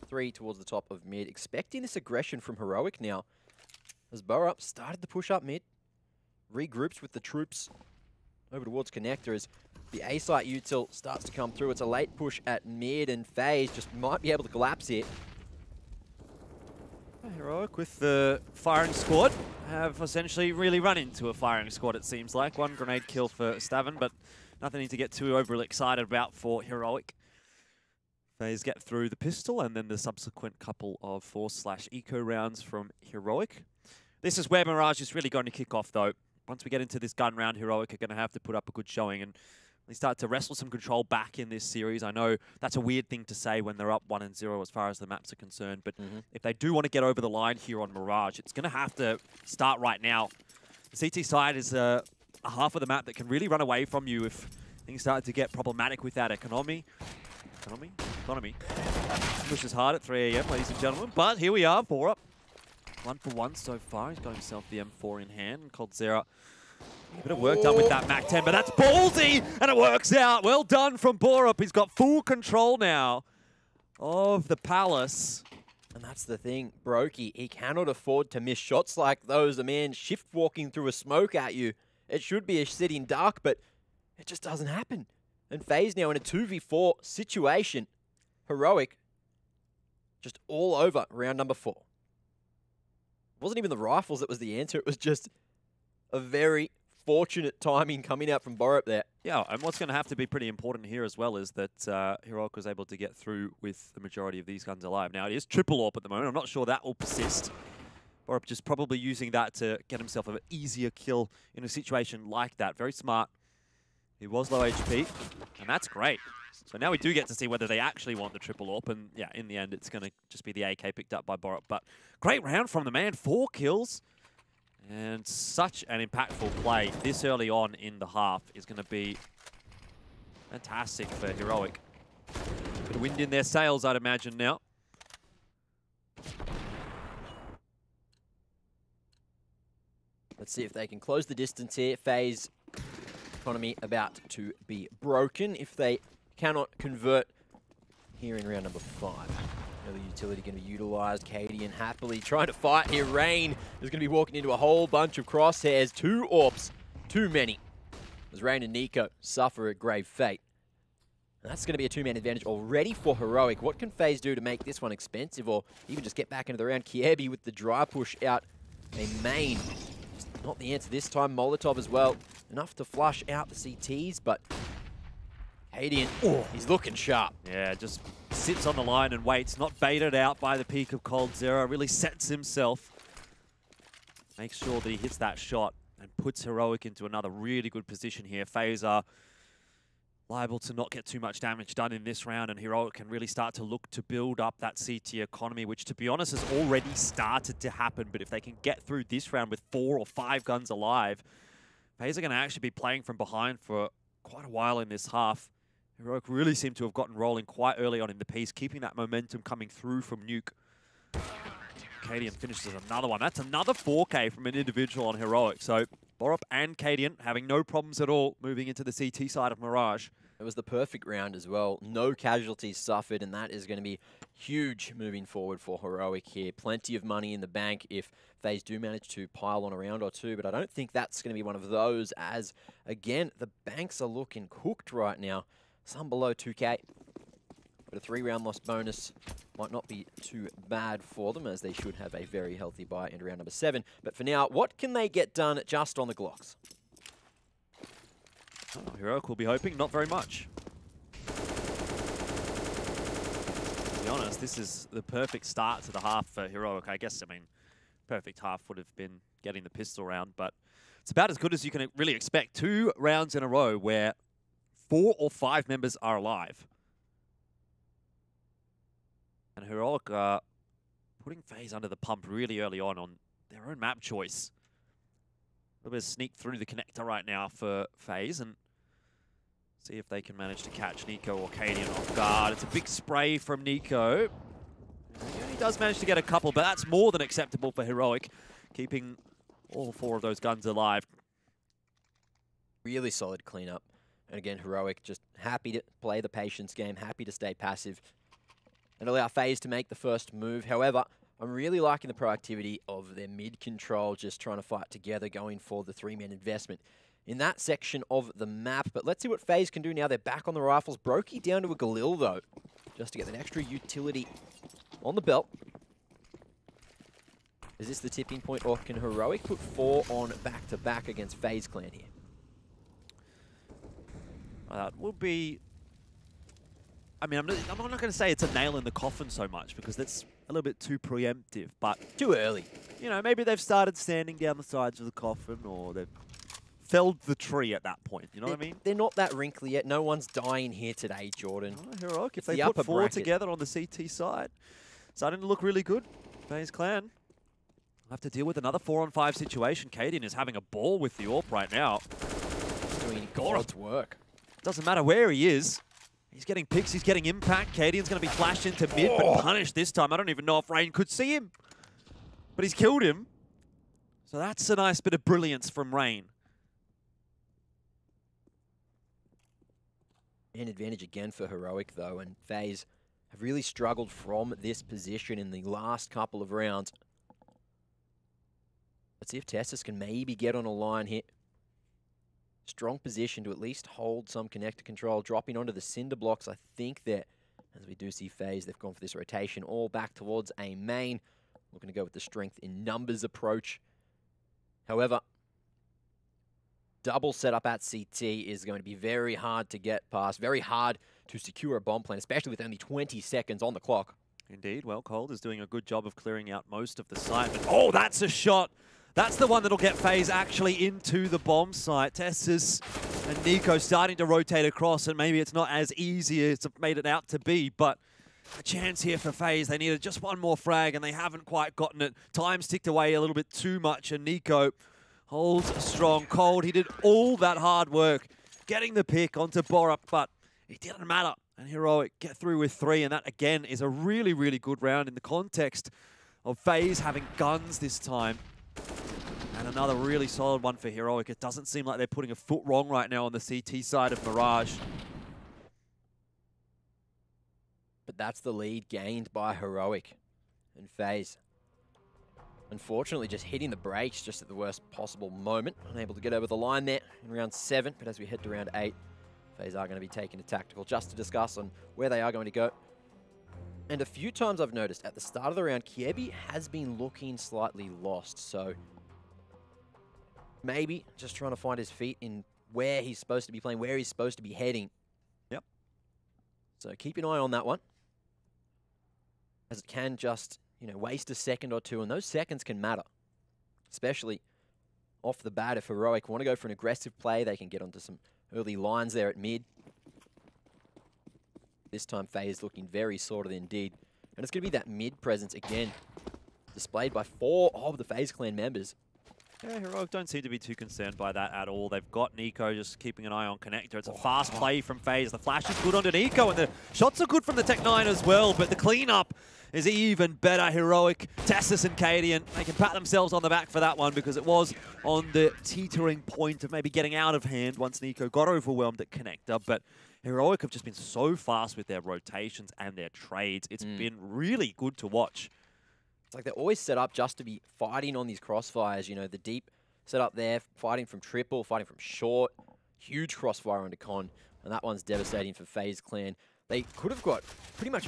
S9: 3 towards the top of mid. Expecting this aggression from Heroic now. As Borup started to push up mid. Regroups with the troops over towards Connector as The A-site util starts to come through. It's a late push at mid, and FaZe just might be able to collapse here.
S8: Heroic with the firing squad have essentially really run into a firing squad, it seems like. One grenade kill for Stavin, but nothing to get too overly excited about for Heroic. FaZe get through the pistol and then the subsequent couple of Force/Eco rounds from Heroic. This is where Mirage is really going to kick off, though. Once we get into this gun round, Heroic are going to have to put up a good showing, and they start to wrestle some control back in this series. I know that's a weird thing to say when they're up 1-0 as far as the maps are concerned, but if they do want to get over the line here on Mirage, it's going to have to start right now. The CT side is a half of the map that can really run away from you if things start to get problematic with that economy. Pushes hard at 3 AM, ladies and gentlemen. But here we are, Borup. 1 for 1 so far. He's got himself the M4 in hand. And coldzera, a bit of work done with that MAC-10, but that's ballsy, and it works out. Well done from Borup. He's got full control now of the Palace.
S9: And that's the thing, Brokey, he cannot afford to miss shots like those. A man shift walking through a smoke at you. It should be a sitting duck, but it just doesn't happen. And FaZe now in a 2v4 situation. Heroic just all over round number 4. It wasn't even the rifles that was the answer. It was just a very fortunate timing coming out from Borup there.
S8: Yeah, and what's going to have to be pretty important here as well is that Heroic was able to get through with the majority of these guns alive. Now, it is triple AWP at the moment. I'm not sure that will persist. Borup just probably using that to get himself an easier kill in a situation like that. Very smart. He was low HP, and that's great. So now we do get to see whether they actually want the triple AWP, and yeah, in the end, it's going to just be the AK picked up by Borup. But great round from the man, 4 kills, and such an impactful play this early on in the half is going to be fantastic for Heroic. Bit of wind in their sails, I'd imagine now.
S9: Let's see if they can close the distance here. FaZe economy about to be broken if they cannot convert here in round number 5. Early utility going to be utilized. Cadian happily trying to fight here. Rain is going to be walking into a whole bunch of crosshairs. 2 AWPs, too many. As Rain and Nico suffer a grave fate. And that's going to be a 2-man advantage already for Heroic. What can FaZe do to make this one expensive, or even just get back into the round? Kiebi with the dry push out a main. Just not the answer this time. Molotov as well. Enough to flush out the CTs, but Cadian, oh, he's looking sharp.
S8: Yeah, just sits on the line and waits, not baited out by the peak of coldzera. Really sets himself. Makes sure that he hits that shot and puts Heroic into another really good position here. FaZe are liable to not get too much damage done in this round, and Heroic can really start to look to build up that CT economy, which, to be honest, has already started to happen. But if they can get through this round with 4 or 5 guns alive, FaZe are going to actually be playing from behind for quite a while in this half. Heroic really seem to have gotten rolling quite early on in the piece, keeping that momentum coming through from Nuke. Cadian finishes another one. That's another 4K from an individual on Heroic. So Borup and Cadian having no problems at all moving into the CT side of Mirage.
S9: It was the perfect round as well. No casualties suffered, and that is going to be huge moving forward for Heroic here. Plenty of money in the bank if FaZe do manage to pile on a round or 2, but I don't think that's going to be one of those, as, again, the banks are looking cooked right now. Some below 2K, but a 3-round loss bonus might not be too bad for them, as they should have a very healthy buy into round number 7. But for now, what can they get done just on the Glocks?
S8: Oh, Heroic will be hoping not very much. To be honest, this is the perfect start to the half for Heroic. I guess, I mean, perfect half would have been getting the pistol round, but it's about as good as you can really expect. 2 rounds in a row where 4 or 5 members are alive. And Heroic are putting FaZe under the pump really early on their own map choice. A little bit of sneak through the connector right now for FaZe, and see if they can manage to catch Nico or Cadian off guard. It's a big spray from Nico. He does manage to get a couple, but that's more than acceptable for Heroic, keeping all 4 of those guns alive.
S9: Really solid cleanup. And again, Heroic just happy to play the patience game, happy to stay passive and allow FaZe to make the first move. However, I'm really liking the proactivity of their mid control, just trying to fight together, going for the 3-man investment in that section of the map. But let's see what FaZe can do now. They're back on the rifles. Brokey down to a Galil, though, just to get an extra utility on the belt. Is this the tipping point, or can Heroic put 4 on back-to-back against FaZe Clan here?
S8: Will be... I mean, I'm not going to say it's a nail in the coffin so much, because that's a little bit too preemptive, but...
S9: Too early.
S8: You know, maybe they've started standing down the sides of the coffin, or they've felled the tree at that point, you know what I mean?
S9: They're not that wrinkly yet. No one's dying here today, Jordan.
S8: Oh, Heroic, if
S9: It's
S8: they
S9: the
S8: put
S9: upper
S8: 4
S9: bracket.
S8: together on the CT side, starting to look really good. FaZe Clan have to deal with another 4-on-5 situation. Cadian is having a ball with the AWP right now.
S9: Doing God's work.
S8: Doesn't matter where he is. He's getting picks, he's getting impact. Cadian's going to be flashed into mid, but punished this time. I don't even know if Rain could see him. But he's killed him. So that's a nice bit of brilliance from Rain.
S9: An advantage again for Heroic, though, and FaZe have really struggled from this position in the last couple of rounds. Let's see if Tessus can maybe get on a line here. Strong position to at least hold some connector control. Dropping onto the cinder blocks, I think that, as we do see FaZe, they've gone for this rotation all back towards a main. Looking to go with the strength in numbers approach. However, double setup at CT is going to be very hard to get past, very hard to secure a bomb plan, especially with only 20 seconds on the clock.
S8: Indeed. Well, Cold is doing a good job of clearing out most of the site. But oh, that's a shot. That's the one that'll get FaZe actually into the bomb site. Tessus and Nico starting to rotate across, and maybe it's not as easy as it's made it out to be, but a chance here for FaZe. They needed just one more frag, and they haven't quite gotten it. Time's ticked away a little bit too much, and Nico holds strong. Cold, he did all that hard work getting the pick onto Borup, but it didn't matter. And Heroic get through with 3, and that, again, is a really, really good round in the context of FaZe having guns this time. And another really solid one for Heroic. It doesn't seem like they're putting a foot wrong right now on the CT side of Mirage.
S9: But that's the lead gained by Heroic. And FaZe, unfortunately, just hitting the brakes just at the worst possible moment. Unable to get over the line there in round 7. But as we head to round 8, FaZe are going to be taking a tactical just to discuss on where they are going to go. And a few times I've noticed at the start of the round, Kiebi has been looking slightly lost. So maybe just trying to find his feet in where he's supposed to be playing, where he's supposed to be heading.
S8: Yep.
S9: So keep an eye on that one, as it can just, you know, waste a second or two, and those seconds can matter, especially off the bat. If Heroic want to go for an aggressive play, they can get onto some early lines there at mid. This time FaZe looking very sorted indeed, and it's going to be that mid presence again, displayed by 4 of the FaZe Clan members.
S8: Yeah, Heroic don't seem to be too concerned by that at all. They've got Nico just keeping an eye on connector. It's a fast play from FaZe. The flash is good onto Nico, and the shots are good from the Tech-9 as well, but the cleanup is even better. Heroic, Tessus and Cadian, they can pat themselves on the back for that one, because it was on the teetering point of maybe getting out of hand once Nico got overwhelmed at connector. But Heroic have just been so fast with their rotations and their trades. It's been really good to watch.
S9: It's like they're always set up just to be fighting on these crossfires. You know, the deep set up there, fighting from triple, fighting from short. Huge crossfire onto Con, and that one's devastating for FaZe Clan. They could have got pretty much,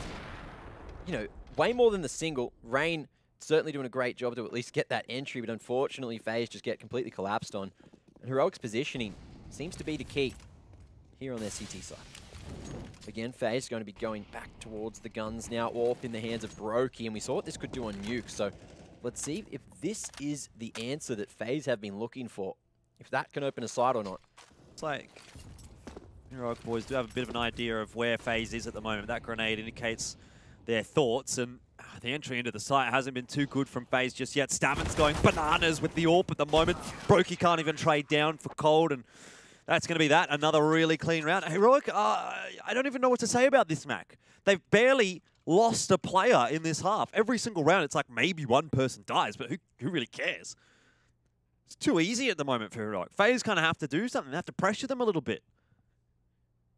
S9: you know, way more than the single. Rain certainly doing a great job to at least get that entry, but unfortunately FaZe just get completely collapsed on. And Heroic's positioning seems to be the key here on their CT side. Again, FaZe going to be going back towards the guns now, AWP in the hands of Brokey, and we saw what this could do on Nuke. So let's see if this is the answer that FaZe have been looking for, if that can open a side or not.
S8: It's like Heroic boys do have a bit of an idea of where FaZe is at the moment. That grenade indicates their thoughts, and the entry into the site hasn't been too good from FaZe just yet. Stamin's going bananas with the AWP at the moment. Brokey can't even trade down for Cold, and that's going to be that. Another really clean round. Heroic, I don't even know what to say about this, Mac. They've barely lost a player in this half. Every single round, it's like maybe one person dies, but who really cares? It's too easy at the moment for Heroic. FaZe kind of have to do something. They have to pressure them a little bit.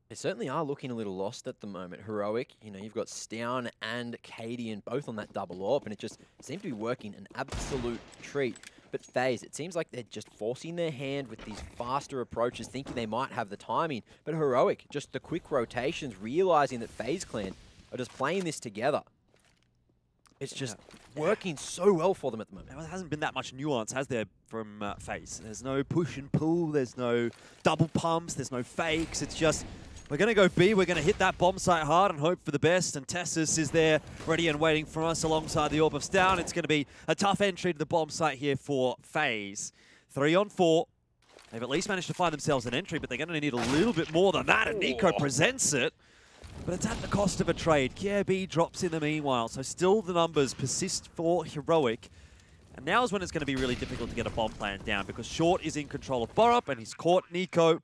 S9: They certainly are looking a little lost at the moment. Heroic, you know, you've got Stown and Cadian both on that double AWP, and it just seems to be working an absolute treat. But FaZe, it seems like they're just forcing their hand with these faster approaches, thinking they might have the timing. But Heroic, just the quick rotations, realizing that FaZe Clan are just playing this together. It's just working so well for them at the moment.
S8: There hasn't been that much nuance, has there, from FaZe? There's no push and pull, there's no double pumps, there's no fakes. It's just, we're going to go B, we're going to hit that bomb site hard and hope for the best. And Tessus is there, ready and waiting for us alongside the Orb of Down. It's going to be a tough entry to the bomb site here for FaZe. 3 on 4. They've at least managed to find themselves an entry, but they're going to need a little bit more than that. And Nico presents it. But it's at the cost of a trade. KRB drops in the meanwhile, so still the numbers persist for Heroic. And now is when it's going to be really difficult to get a bomb plant down, because Short is in control of Borup and he's caught Nico.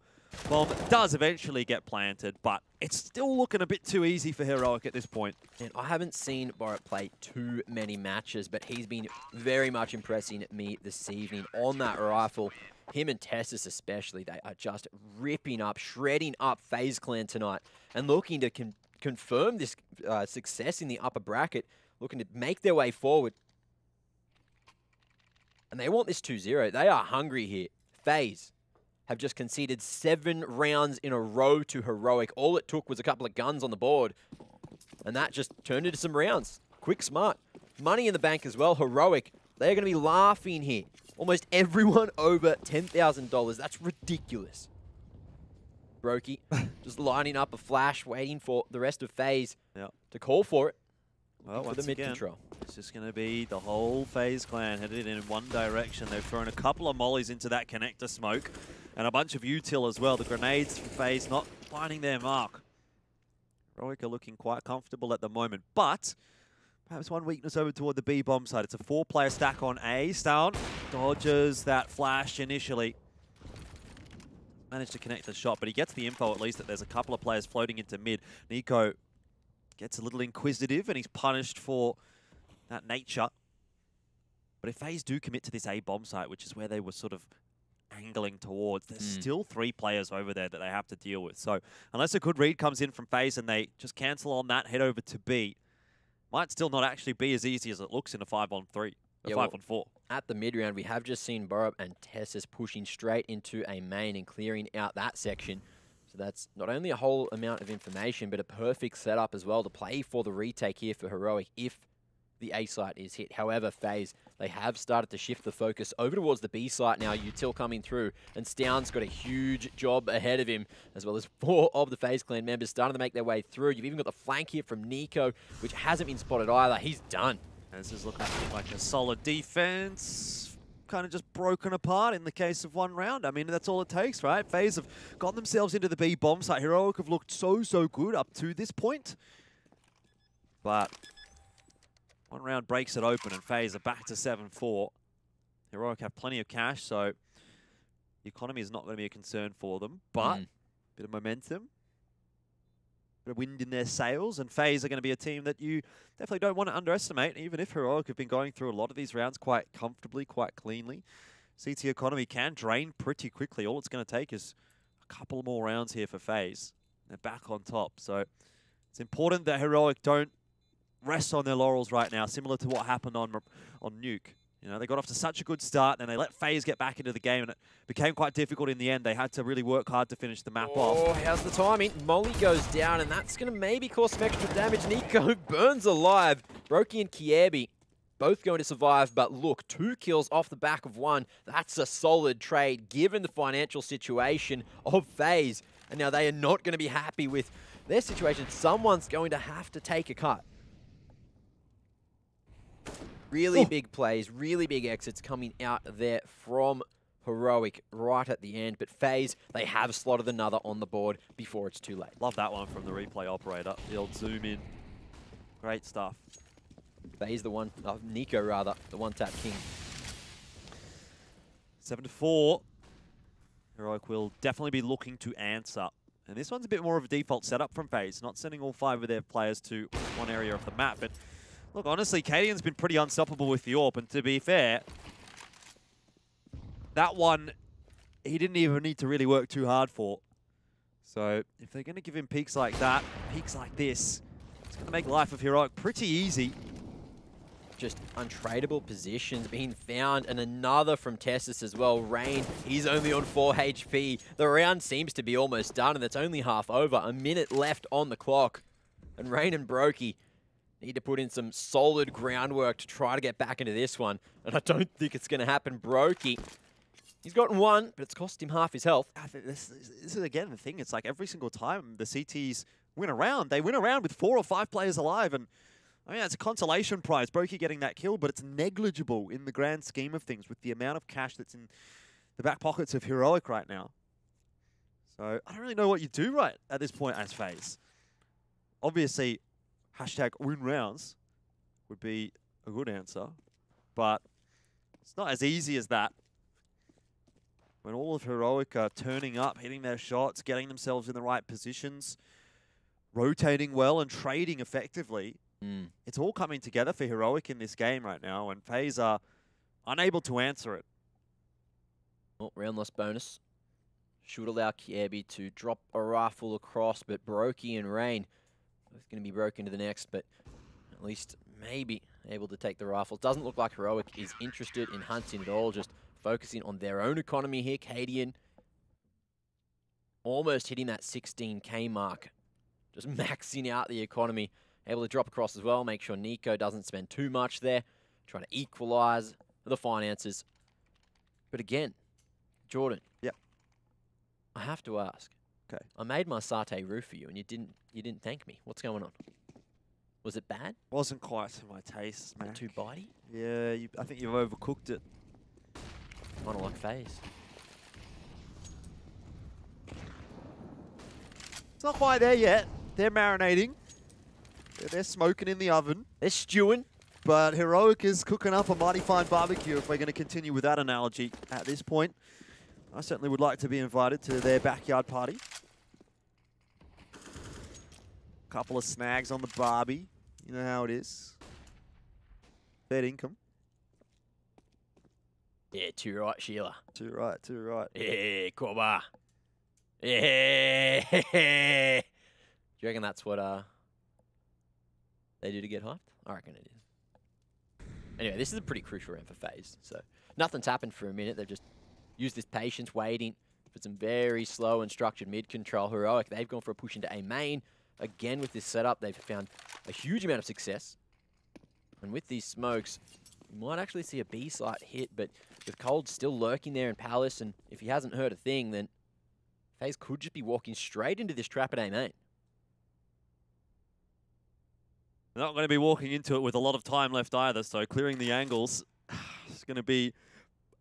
S8: Bomb does eventually get planted, but it's still looking a bit too easy for Heroic at this point.
S9: And I haven't seen Borup play too many matches, but he's been very much impressing me this evening on that rifle. Him and Tessus especially, they are just ripping up, shredding up FaZe Clan tonight and looking to confirm this success in the upper bracket, looking to make their way forward. And they want this 2-0. They are hungry here. FaZe have just conceded 7 rounds in a row to Heroic. All it took was a couple of guns on the board, and that just turned into some rounds. Quick, smart. Money in the bank as well. Heroic, they're going to be laughing here. Almost everyone over $10,000. That's ridiculous. Brokey just lining up a flash, waiting for the rest of FaZe to call for it.
S8: Well,
S9: for
S8: once
S9: the mid
S8: again,
S9: control.
S8: It's just going to be the whole FaZe Clan headed in one direction. They've thrown a couple of mollies into that connector smoke and a bunch of util as well. The grenades for FaZe not finding their mark. Heroic are looking quite comfortable at the moment, but perhaps one weakness over toward the B bomb side. It's a 4-player stack on A. Stown dodges that flash initially. Managed to connect the shot, but he gets the info at least that there's a couple of players floating into mid. Nico gets a little inquisitive and he's punished for that nature. But if FaZe do commit to this A bomb site, which is where they were sort of angling towards, there's still 3 players over there that they have to deal with. So unless a good read comes in from FaZe and they just cancel on that, head over to B, might still not actually be as easy as it looks in a 5-on-3, a 5-on-4.
S9: At the mid-round, we have just seen Borup and Tessus pushing straight into a main and clearing out that section. So that's not only a whole amount of information, but a perfect setup as well to play for the retake here for Heroic if the A site is hit. However, FaZe, they have started to shift the focus over towards the B site now. Util coming through, and Stown's got a huge job ahead of him, as well as 4 of the FaZe Clan members starting to make their way through. You've even got the flank here from Nico, which hasn't been spotted either. He's done.
S8: This is looking like a solid defense, kind of just broken apart in the case of one round. I mean, that's all it takes, right? FaZe have gotten themselves into the B bomb site. Heroic have looked so good up to this point. But one round breaks it open and FaZe are back to 7-4. Heroic have plenty of cash, so the economy is not going to be a concern for them. But bit of momentum, bit of wind in their sails, and FaZe are going to be a team that you definitely don't want to underestimate, even if Heroic have been going through a lot of these rounds quite comfortably, quite cleanly. CT economy can drain pretty quickly. All it's going to take is a couple more rounds here for FaZe. They're back on top, so it's important that Heroic don't rest on their laurels right now, similar to what happened on Nuke. You know, they got off to such a good start, and they let FaZe get back into the game, and it became quite difficult in the end. They had to really work hard to finish the map off.
S9: Oh, how's the timing? Molly goes down, and that's going to maybe cause some extra damage. Nico burns alive. Brokey and KRB both going to survive, but look, 2 kills off the back of 1. That's a solid trade, given the financial situation of FaZe. And now they are not going to be happy with their situation. Someone's going to have to take a cut. Really big plays, really big exits coming out there from Heroic right at the end. But FaZe, they have slotted another on the board before it's too late.
S8: Love that one from the replay operator. The old zoom in. Great stuff.
S9: FaZe Nico rather, the one-tap king.
S8: 7-4. Heroic will definitely be looking to answer. And this one's a bit more of a default setup from FaZe, not sending all 5 of their players to one area of the map. But look, honestly, Cadian's been pretty unstoppable with the AWP, and to be fair, that one, he didn't even need to really work too hard for. So if they're going to give him peaks like that, peaks like this, it's going to make life of Heroic pretty easy.
S9: just untradeable positions being found, and another from Tessus as well. Rain, he's only on 4 HP. The round seems to be almost done, and it's only half over. A minute left on the clock. And Rain and Brokey need to put in some solid groundwork to try to get back into this one. And I don't think it's going to happen. Brokey, he's gotten one, but it's cost him half his health.
S8: I think this is again the thing. It's like every single time the CTs win a round, they win a round with 4 or 5 players alive. And I mean, it's a consolation prize, Brokey getting that kill, but it's negligible in the grand scheme of things with the amount of cash that's in the back pockets of Heroic right now. So I don't really know what you do right at this point as FaZe. Obviously, hashtag win rounds would be a good answer, but it's not as easy as that. When all of Heroic are turning up, hitting their shots, getting themselves in the right positions, rotating well and trading effectively, it's all coming together for Heroic in this game right now, and FaZe are unable to answer it.
S9: Well, round loss bonus should allow Kiebi to drop a rifle across, but Brokey and Rain both going to be broken to the next, but at least maybe able to take the rifle. Doesn't look like Heroic is interested in hunting at all, just focusing on their own economy here. Cadian almost hitting that 16k mark, just maxing out the economy. Able to drop across as well, make sure Nico doesn't spend too much there, trying to equalize the finances. But again, Jordan.
S8: Yep.
S9: I have to ask.
S8: Okay.
S9: I made my satay roux for you, and you didn't thank me. What's going on? Was it bad?
S8: Wasn't quite to my taste, man.
S9: Too bitey?
S8: Yeah, I think you've overcooked it.
S9: Kind of like FaZe.
S8: It's not quite there yet. They're marinating. They're smoking in the oven.
S9: They're stewing.
S8: But Heroic is cooking up a mighty fine barbecue if we're going to continue with that analogy at this point. I certainly would like to be invited to their backyard party. Couple of snags on the barbie. You know how it is. Fair income.
S9: Yeah, too right, Sheila.
S8: Too right, too right.
S9: Yeah, Koba. Yeah. Do you reckon that's what they do to get hyped? I reckon it is. Anyway, this is a pretty crucial round for FaZe. So nothing's happened for a minute. They've just used this patience, waiting for some very slow and structured mid control. Heroic, they've gone for a push into A main. Again, with this setup, they've found a huge amount of success. And with these smokes, you might actually see a B site hit, but with Cold still lurking there in Palace, and if he hasn't heard a thing, then FaZe could just be walking straight into this trap at A main.
S8: They're not going to be walking into it with a lot of time left either, so clearing the angles is going to be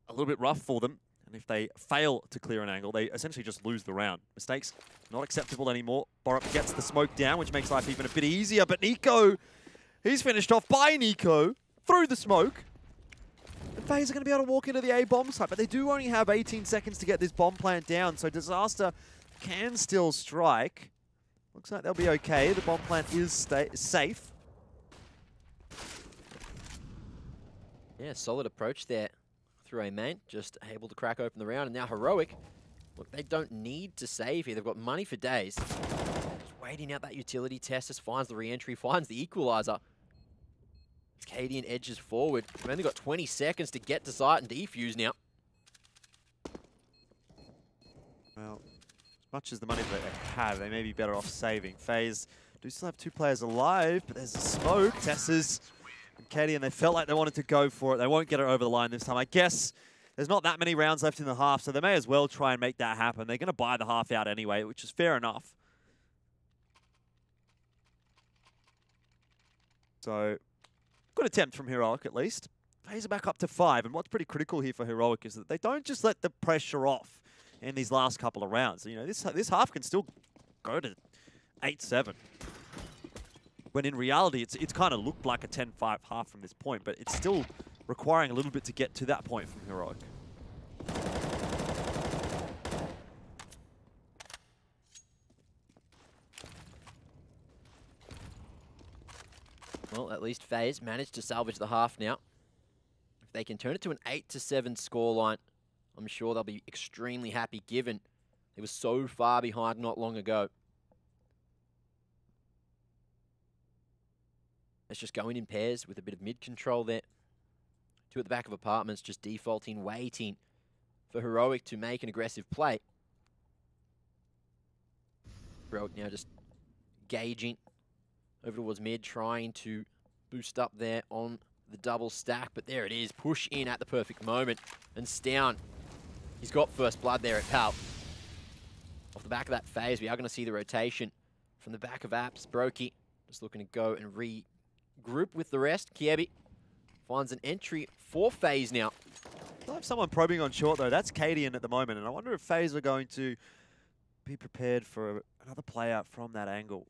S8: a little bit rough for them. And if they fail to clear an angle, they essentially just lose the round. Mistakes not acceptable anymore. Borup gets the smoke down, which makes life even a bit easier. But Nico, he's finished off by Nico through the smoke. And FaZe are going to be able to walk into the A bomb site, but they do only have 18 seconds to get this bomb plant down, so Disaster can still strike. Looks like they'll be okay. The bomb plant is safe.
S9: Yeah, solid approach there through A main, just able to crack open the round. And now Heroic, look, they don't need to save here. They've got money for days. Just waiting out that utility test, just finds the re-entry, finds the equalizer. Cadian edges forward. We've only got 20 seconds to get to site and defuse now.
S8: Well, as much as the money that they have, they may be better off saving. FaZe do still have 2 players alive, but there's a smoke. Tess's and Cadian, they felt like they wanted to go for it. They won't get it over the line this time. I guess there's not that many rounds left in the half, so they may as well try and make that happen. They're going to buy the half out anyway, which is fair enough. So, good attempt from Heroic at least. FaZe are back up to 5, and what's pretty critical here for Heroic is that they don't just let the pressure off in these last couple of rounds. You know, this half can still go to 8-7. When in reality, it's kind of looked like a 10-5 half from this point, but it's still requiring a little bit to get to that point from Heroic.
S9: Well, at least FaZe managed to salvage the half now. If they can turn it to an 8-7 scoreline, I'm sure they'll be extremely happy, given they were so far behind not long ago. It's just going in pairs with a bit of mid-control there. 2 at the back of apartments, just defaulting, waiting for Heroic to make an aggressive play. Heroic now just gauging over towards mid, trying to boost up there on the double stack, but there it is, push in at the perfect moment, and Stown, he's got first blood there at Pal. Off the back of that phase, we are going to see the rotation from the back of Apps. Brokey just looking to go and regroup with the rest. Kiebi finds an entry for FaZe now.
S8: Still have someone probing on short though, that's Cadian at the moment, and I wonder if FaZe are going to be prepared for another play out from that angle.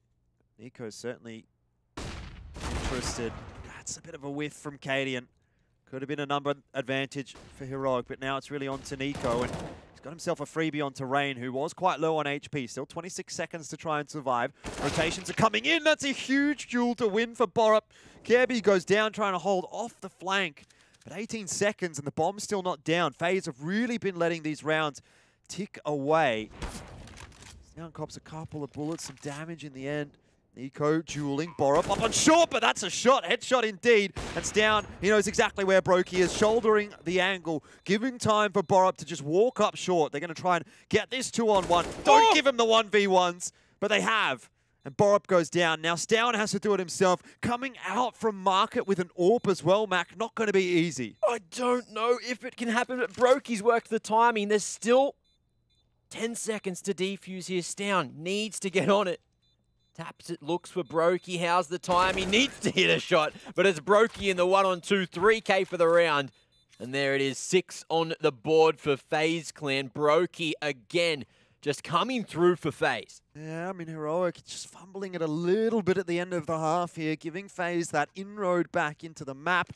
S8: Nico's certainly interested. That's a bit of a whiff from Cadian. Could have been a number advantage for Heroic, but now it's really on to Nico, and he's got himself a freebie onto Rain, who was quite low on HP. Still 26 seconds to try and survive. Rotations are coming in. That's a huge duel to win for Borup. Kirby goes down trying to hold off the flank, but 18 seconds and the bomb's still not down. FaZe have really been letting these rounds tick away. Stown cops a couple of bullets, some damage in the end. Nico dueling, Borup up on short, but that's a shot, headshot indeed. And Stown, he knows exactly where Brokey is, shouldering the angle, giving time for Borup to just walk up short. They're going to try and get this 2-on-1. Don't give him the 1v1s, but they have. And Borup goes down. Now Stown has to do it himself. Coming out from market with an AWP as well, Mac, not going to be easy.
S9: I don't know if it can happen, but Brokey's worked the timing. There's still 10 seconds to defuse here. Stown needs to get on it. Taps it, looks for Brokey. How's the time? He needs to hit a shot, but it's Brokey in the 1-on-2, 3K for the round. And there it is, 6 on the board for FaZe Clan. Brokey again, just coming through for FaZe.
S8: Yeah, I mean, Heroic just fumbling it a little bit at the end of the half here, giving FaZe that inroad back into the map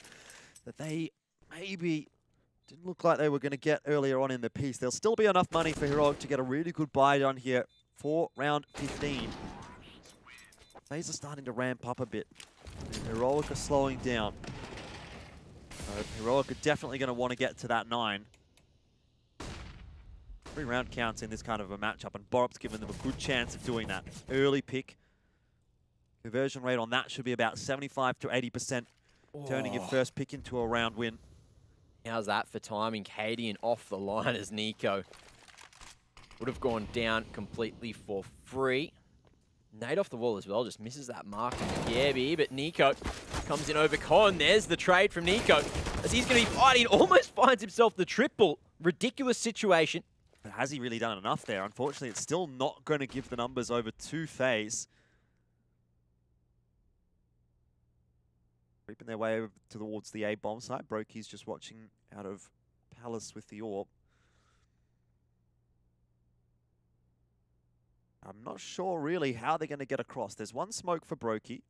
S8: that they maybe didn't look like they were going to get earlier on in the piece. There'll still be enough money for Heroic to get a really good buy done here for round 15. FaZe are starting to ramp up a bit. And Heroic are slowing down. Heroic are definitely going to want to get to that 9. 3 round counts in this kind of a matchup, and Borup's given them a good chance of doing that. Early pick. Conversion rate on that should be about 75 to 80%, turning your first pick into a round win.
S9: How's that for timing? Cadian off the line as Nico would have gone down completely for free. Nade off the wall as well, just misses that mark on Gabby, but Nico comes in over Con. There's the trade from Nico as he's going to be fighting, almost finds himself the triple. Ridiculous situation.
S8: But has he really done enough there? Unfortunately, it's still not going to give the numbers over to FaZe. Creeping their way over towards the A bomb site. Brokey's just watching out of Palace with the AWP. I'm not sure really how they're going to get across. There's one smoke for Brokey.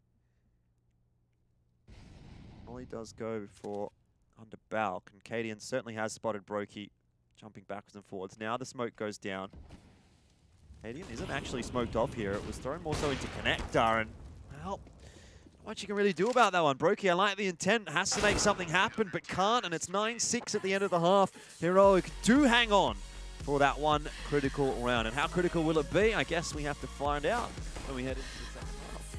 S8: Ollie does go for under Balk, and Cadian certainly has spotted Brokey jumping backwards and forwards. Now the smoke goes down. Cadian isn't actually smoked off here. It was thrown more so into connector, and well, not much you can really do about that one. Brokey, I like the intent, has to make something happen, but can't, and it's 9-6 at the end of the half. Heroic do hang on for that one critical round. And how critical will it be? I guess we have to find out when we head into the second half.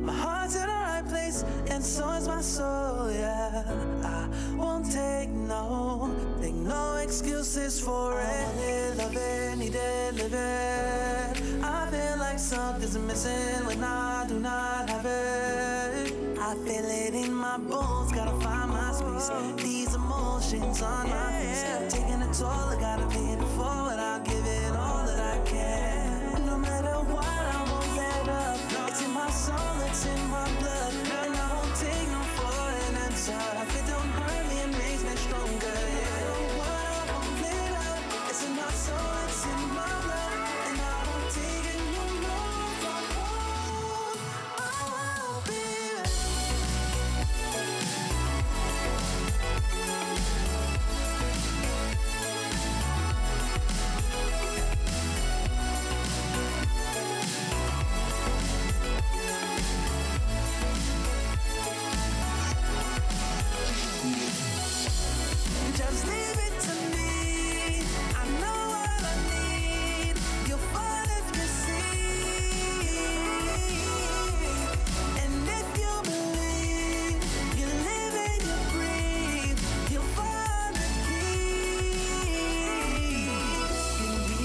S5: My heart's in the right place, and so is my soul, yeah. I won't take no this is for it. Love it, need it, live it. I feel like something's missing when I do not have it. I feel it in my bones, gotta find my space. These emotions on my face, taking a toll, I gotta pay it forward. I'll give it all that I can. No matter what, I won't let up. It's in my soul, it's in my blood, and I won't take no for an answer. If it don't hurt me, it makes me stronger. Yeah. No matter what, I won't let up. It's in my soul, it's in my blood, and I won't take it no more. I won't be. Just leave it to me. I know what I need. You'll find if you see. And if you believe, you live and you breathe, you'll find the key. Lifting me,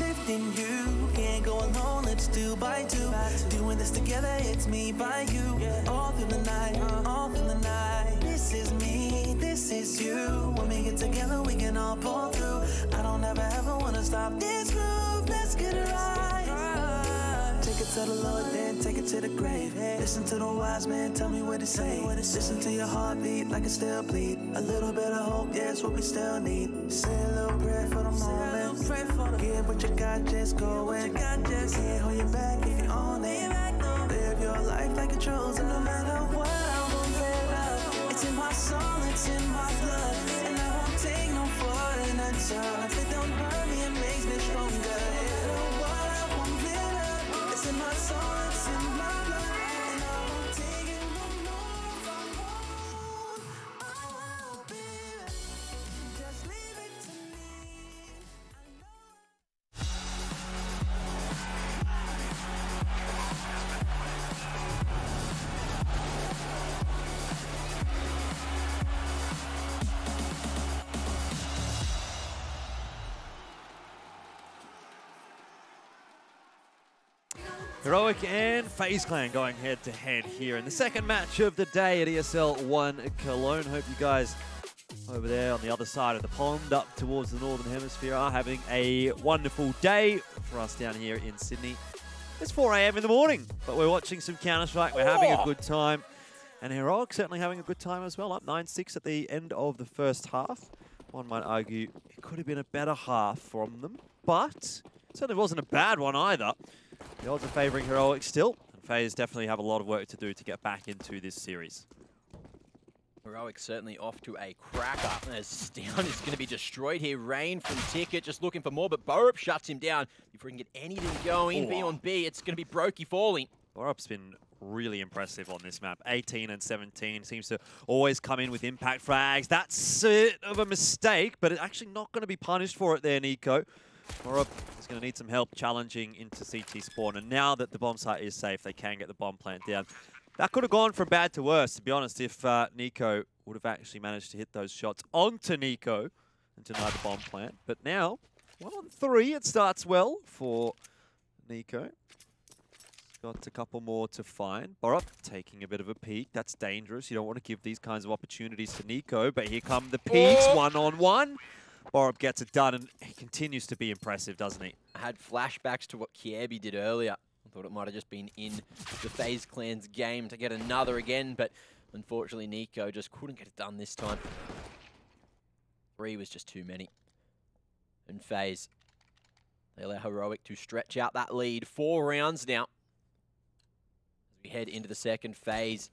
S5: lifting you. Can't go alone, let's do by two. Doing this together, it's me by you. All through the night, all through the night. This is me, this is you. When we get together, we can all pull through. I don't ever wanna stop this groove. Let's get it right. Take it to the Lord, then take it to the grave. Listen to the wise man, tell me what to say. Listen to your heartbeat like it still bleed. A little bit of hope, yeah, it's what we still need. Say a little prayer for the moment. Give what you got, just go and can't hold you back if you own it. Live your life like a chosen, no matter what, I won't let up. It's in my soul, it's in my blood, and I won't take no for an answer. If it don't hurt me, it makes me stronger. Yeah, no what, I won't let up. It's in my soul, it's in my blood, and I won't take it no more. I won't be. Just leave it to me.
S8: Heroic and FaZe Clan going head-to-head here in the second match of the day at ESL 1 Cologne. Hope you guys over there on the other side of the pond up towards the Northern Hemisphere are having a wonderful day. For us down here in Sydney, it's 4 AM in the morning, but we're watching some Counter-Strike. We're having a good time. And Heroic certainly having a good time as well, up 9-6 at the end of the first half. One might argue it could have been a better half from them, but it certainly wasn't a bad one either. The odds are favouring Heroic still, and FaZe definitely have a lot of work to do to get back into this series.
S9: Heroic certainly off to a cracker as Stown is going to be destroyed here. Rain from Ticket just looking for more, but Borup shuts him down. Before he can get anything going, B on B, it's going to be Brokey falling.
S8: Borup's been really impressive on this map. 18 and 17 seems to always come in with impact frags. That's a bit of a mistake, but it's actually not going to be punished for it there, Nico. Borup is going to need some help challenging into CT spawn, and now that the bomb site is safe, they can get the bomb plant down. That could have gone from bad to worse, to be honest, if Nico would have actually managed to hit those shots onto Nico and deny the bomb plant. But now, 1 on 3, it starts well for Nico. Got a couple more to find. Borup taking a bit of a peek. That's dangerous. You don't want to give these kinds of opportunities to Nico, but here come the peaks, 1-on-1. Borup gets it done, and he continues to be impressive, doesn't he?
S9: I had flashbacks to what Kiebi did earlier. I thought it might have just been in the FaZe Clan's game to get another again, but unfortunately Nico just couldn't get it done this time. 3 was just too many. And FaZe, they allow Heroic to stretch out that lead. 4 rounds now. As we head into the second phase,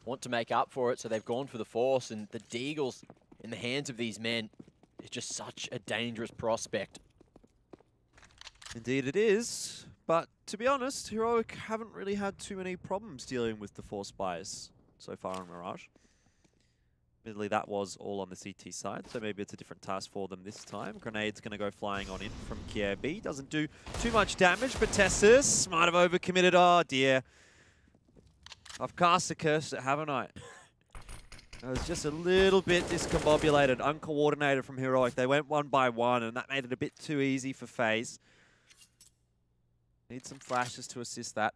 S9: want to make up for it, so they've gone for the Force, and the Deagles in the hands of these men is just such a dangerous prospect.
S8: Indeed it is, but to be honest, Heroic haven't really had too many problems dealing with the Force bias so far on Mirage. Admittedly, that was all on the CT side, so maybe it's a different task for them this time. Grenade's going to go flying on in from KRB. Doesn't do too much damage, but Tessus might have overcommitted. Oh dear. I've cast a curse, haven't I? It was just a little bit discombobulated, uncoordinated from Heroic. They went 1 by 1, and that made it a bit too easy for FaZe. Need some flashes to assist that.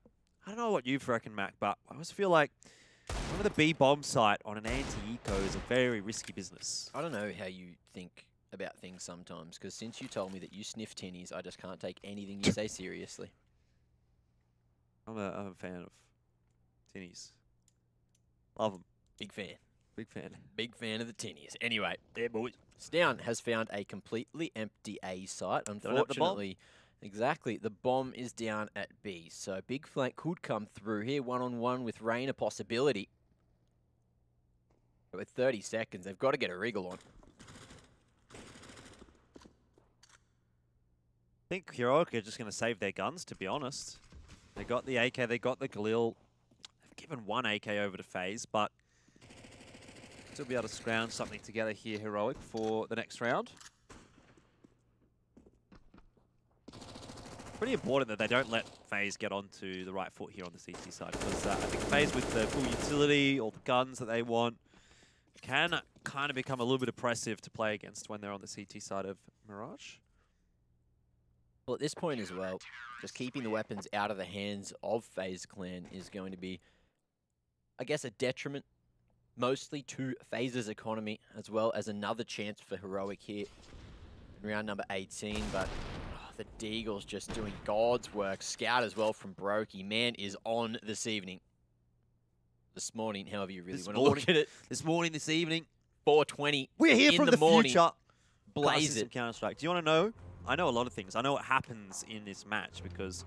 S8: I don't know what you reckon, Mac, but I always feel like one of the B-bomb site on an anti-eco is a very risky business.
S9: I don't know how you think about things sometimes, because since you told me that you sniff tinnies, I just can't take anything you say seriously.
S8: I'm a fan of tinnies. Love them.
S9: Big fan.
S8: Big fan.
S9: Big fan of the tinnies. Anyway,
S8: yeah, boys.
S9: Stown has found a completely empty A site. Unfortunately, exactly, the bomb is down at B. So big flank could come through here. One-on-one with Rain, a possibility. But with 30 seconds, they've got to get a wriggle on.
S8: I think Heroic are just going to save their guns, to be honest. They got the AK, they got the Galil. They've given one AK over to FaZe, but still be able to scrounge something together here, Heroic, for the next round. Pretty important that they don't let FaZe get onto the right foot here on the CT side, because I think FaZe with the full utility, all the guns that they want, can kind of become a little bit oppressive to play against when they're on the CT side of Mirage.
S9: Well, at this point as well, just keeping the weapons out of the hands of FaZe Clan is going to be, I guess, a detriment mostly to FaZe's economy, as well as another chance for Heroic here in round number 18. But the Deagle's just doing God's work. Scout as well from Brokey. Man is on this evening. This morning, however you really want to look at it.
S8: This morning, this evening.
S9: 4:20.
S8: We're here from the
S9: morning.
S8: future.
S9: Blaze it.
S8: Counter-Strike. Do you want to know? I know a lot of things. I know what happens in this match because,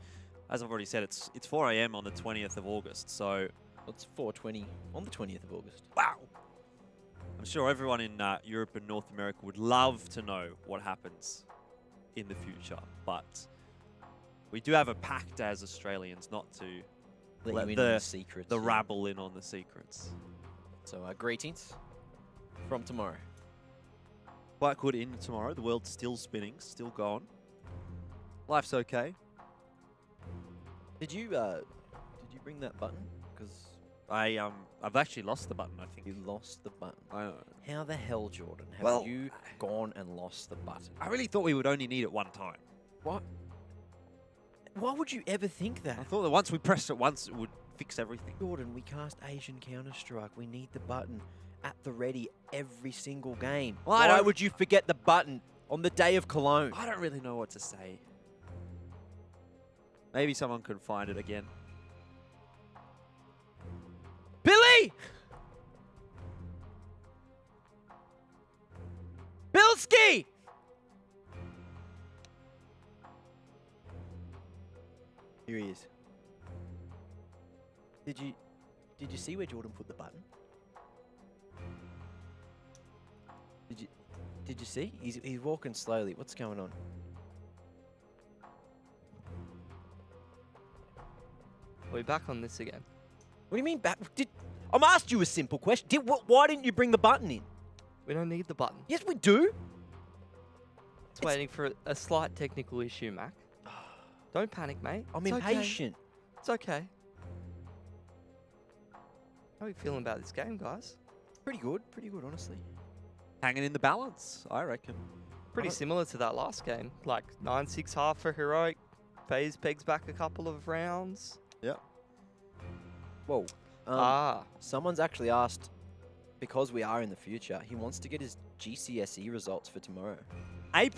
S8: as I've already said, it's 4 AM on the 20th of August. So
S9: it's 4:20 on the 20th of August.
S8: Wow. I'm sure everyone in Europe and North America would love to know what happens in the future, but we do have a pact as Australians not to let the rabble in on the secrets.
S9: So greetings from tomorrow.
S8: Quite good in tomorrow. The world's still spinning, still going. Life's okay.
S9: Did you bring that button? Because
S8: I've actually lost the button, I think.
S9: You lost the button.
S8: I know.
S9: How the hell, Jordan, have you gone and lost the button?
S8: I really thought we would only need it one time.
S9: What? Why would you ever think that?
S8: I thought that once we pressed it once, it would fix everything.
S9: Jordan, we cast Asian Counter-Strike. We need the button at the ready every single game.
S8: Well,
S9: Why would you forget the button on the day of Cologne?
S8: I don't really know what to say. Maybe someone could find it again.
S9: Billy! Bilski! Here he is. Did you see where Jordan put the button? Did you see? He's walking slowly. What's going on?
S10: We're back on this again.
S9: What do you mean back? I'm asked you a simple question. Why didn't you bring the button in?
S10: We don't need the button.
S9: Yes, we do.
S10: It's waiting for a slight technical issue, Mac. Don't panic, mate.
S9: I'm
S10: It's
S9: impatient.
S10: Okay. It's okay. How are you feeling about this game, guys?
S9: Pretty good, honestly.
S8: Hanging in the balance, I reckon.
S10: Pretty similar to that last game. Like 9-6 half for Heroic. FaZe pegs back a couple of rounds.
S8: Yep.
S9: Whoa. Someone's actually asked, because we are in the future, he wants to get his GCSE results for tomorrow.
S8: A+.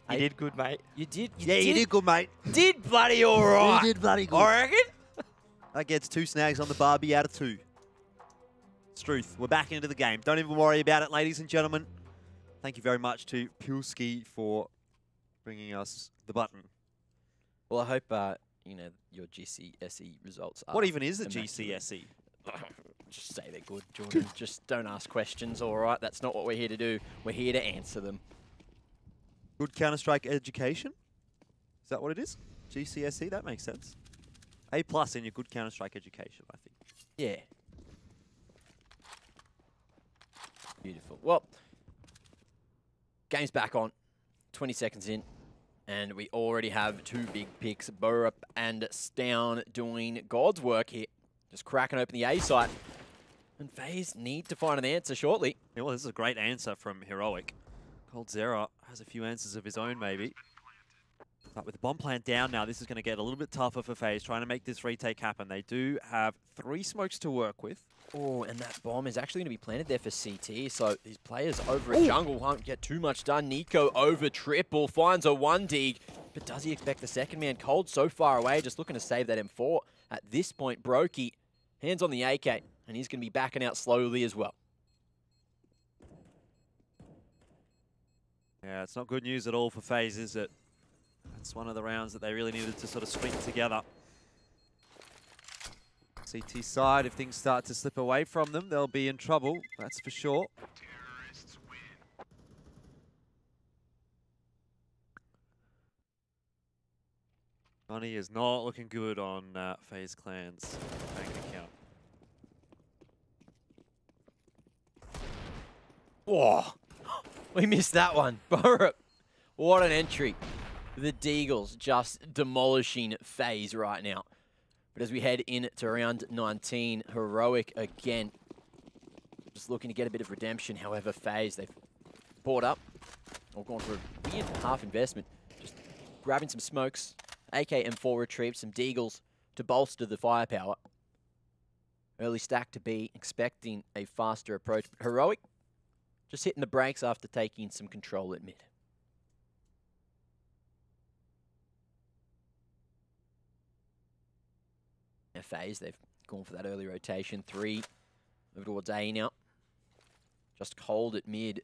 S10: You did good, mate.
S9: You did?
S8: You did good, mate.
S9: Did bloody all right.
S8: You did bloody good.
S9: I reckon.
S8: That gets 2 snags on the Barbie out of 2. Struth, we're back into the game. Don't even worry about it, ladies and gentlemen. Thank you very much to Pilski for bringing us the button.
S9: Well, I hope your GCSE results are...
S8: What even is the
S9: immaculate.
S8: GCSE?
S9: Just say they're good, Jordan. Just don't ask questions, all right? That's not what we're here to do. We're here to answer them.
S8: Good Counter-Strike education? Is that what it is? GCSE? That makes sense. A+ in your good Counter-Strike education, I think.
S9: Yeah. Beautiful. Well, game's back on. 20 seconds in. And we already have 2 big picks. Borup and Stown doing God's work here. Just cracking open the A site. And FaZe need to find an answer shortly.
S8: Yeah, well, this is a great answer from Heroic. coldzera has a few answers of his own, maybe. But with the bomb plant down now, this is going to get a little bit tougher for FaZe, trying to make this retake happen. They do have 3 smokes to work with.
S9: Oh, and that bomb is actually going to be planted there for CT, so these players over at jungle won't get too much done. Nico over triple, finds a 1 dig, but does he expect the second man? Cold so far away, just looking to save that M4. At this point, Brokey, hands on the AK, and he's going to be backing out slowly as well.
S8: Yeah, it's not good news at all for FaZe, is it? That's one of the rounds that they really needed to sort of string together. CT side, if things start to slip away from them, they'll be in trouble, that's for sure. Money is not looking good on FaZe Clan's bank account.
S9: Whoa, we missed that one. Borup, what an entry. The Deagles just demolishing FaZe right now. But as we head into round 19, Heroic again. Just looking to get a bit of redemption. However, FaZe, they've bought up or gone for a weird half investment. Just grabbing some smokes, AK M4 retrieved, some Deagles to bolster the firepower. Early stack to B, expecting a faster approach. But Heroic just hitting the brakes after taking some control at mid. FaZe, they've gone for that early rotation. 3 over towards A now. Just cold at mid,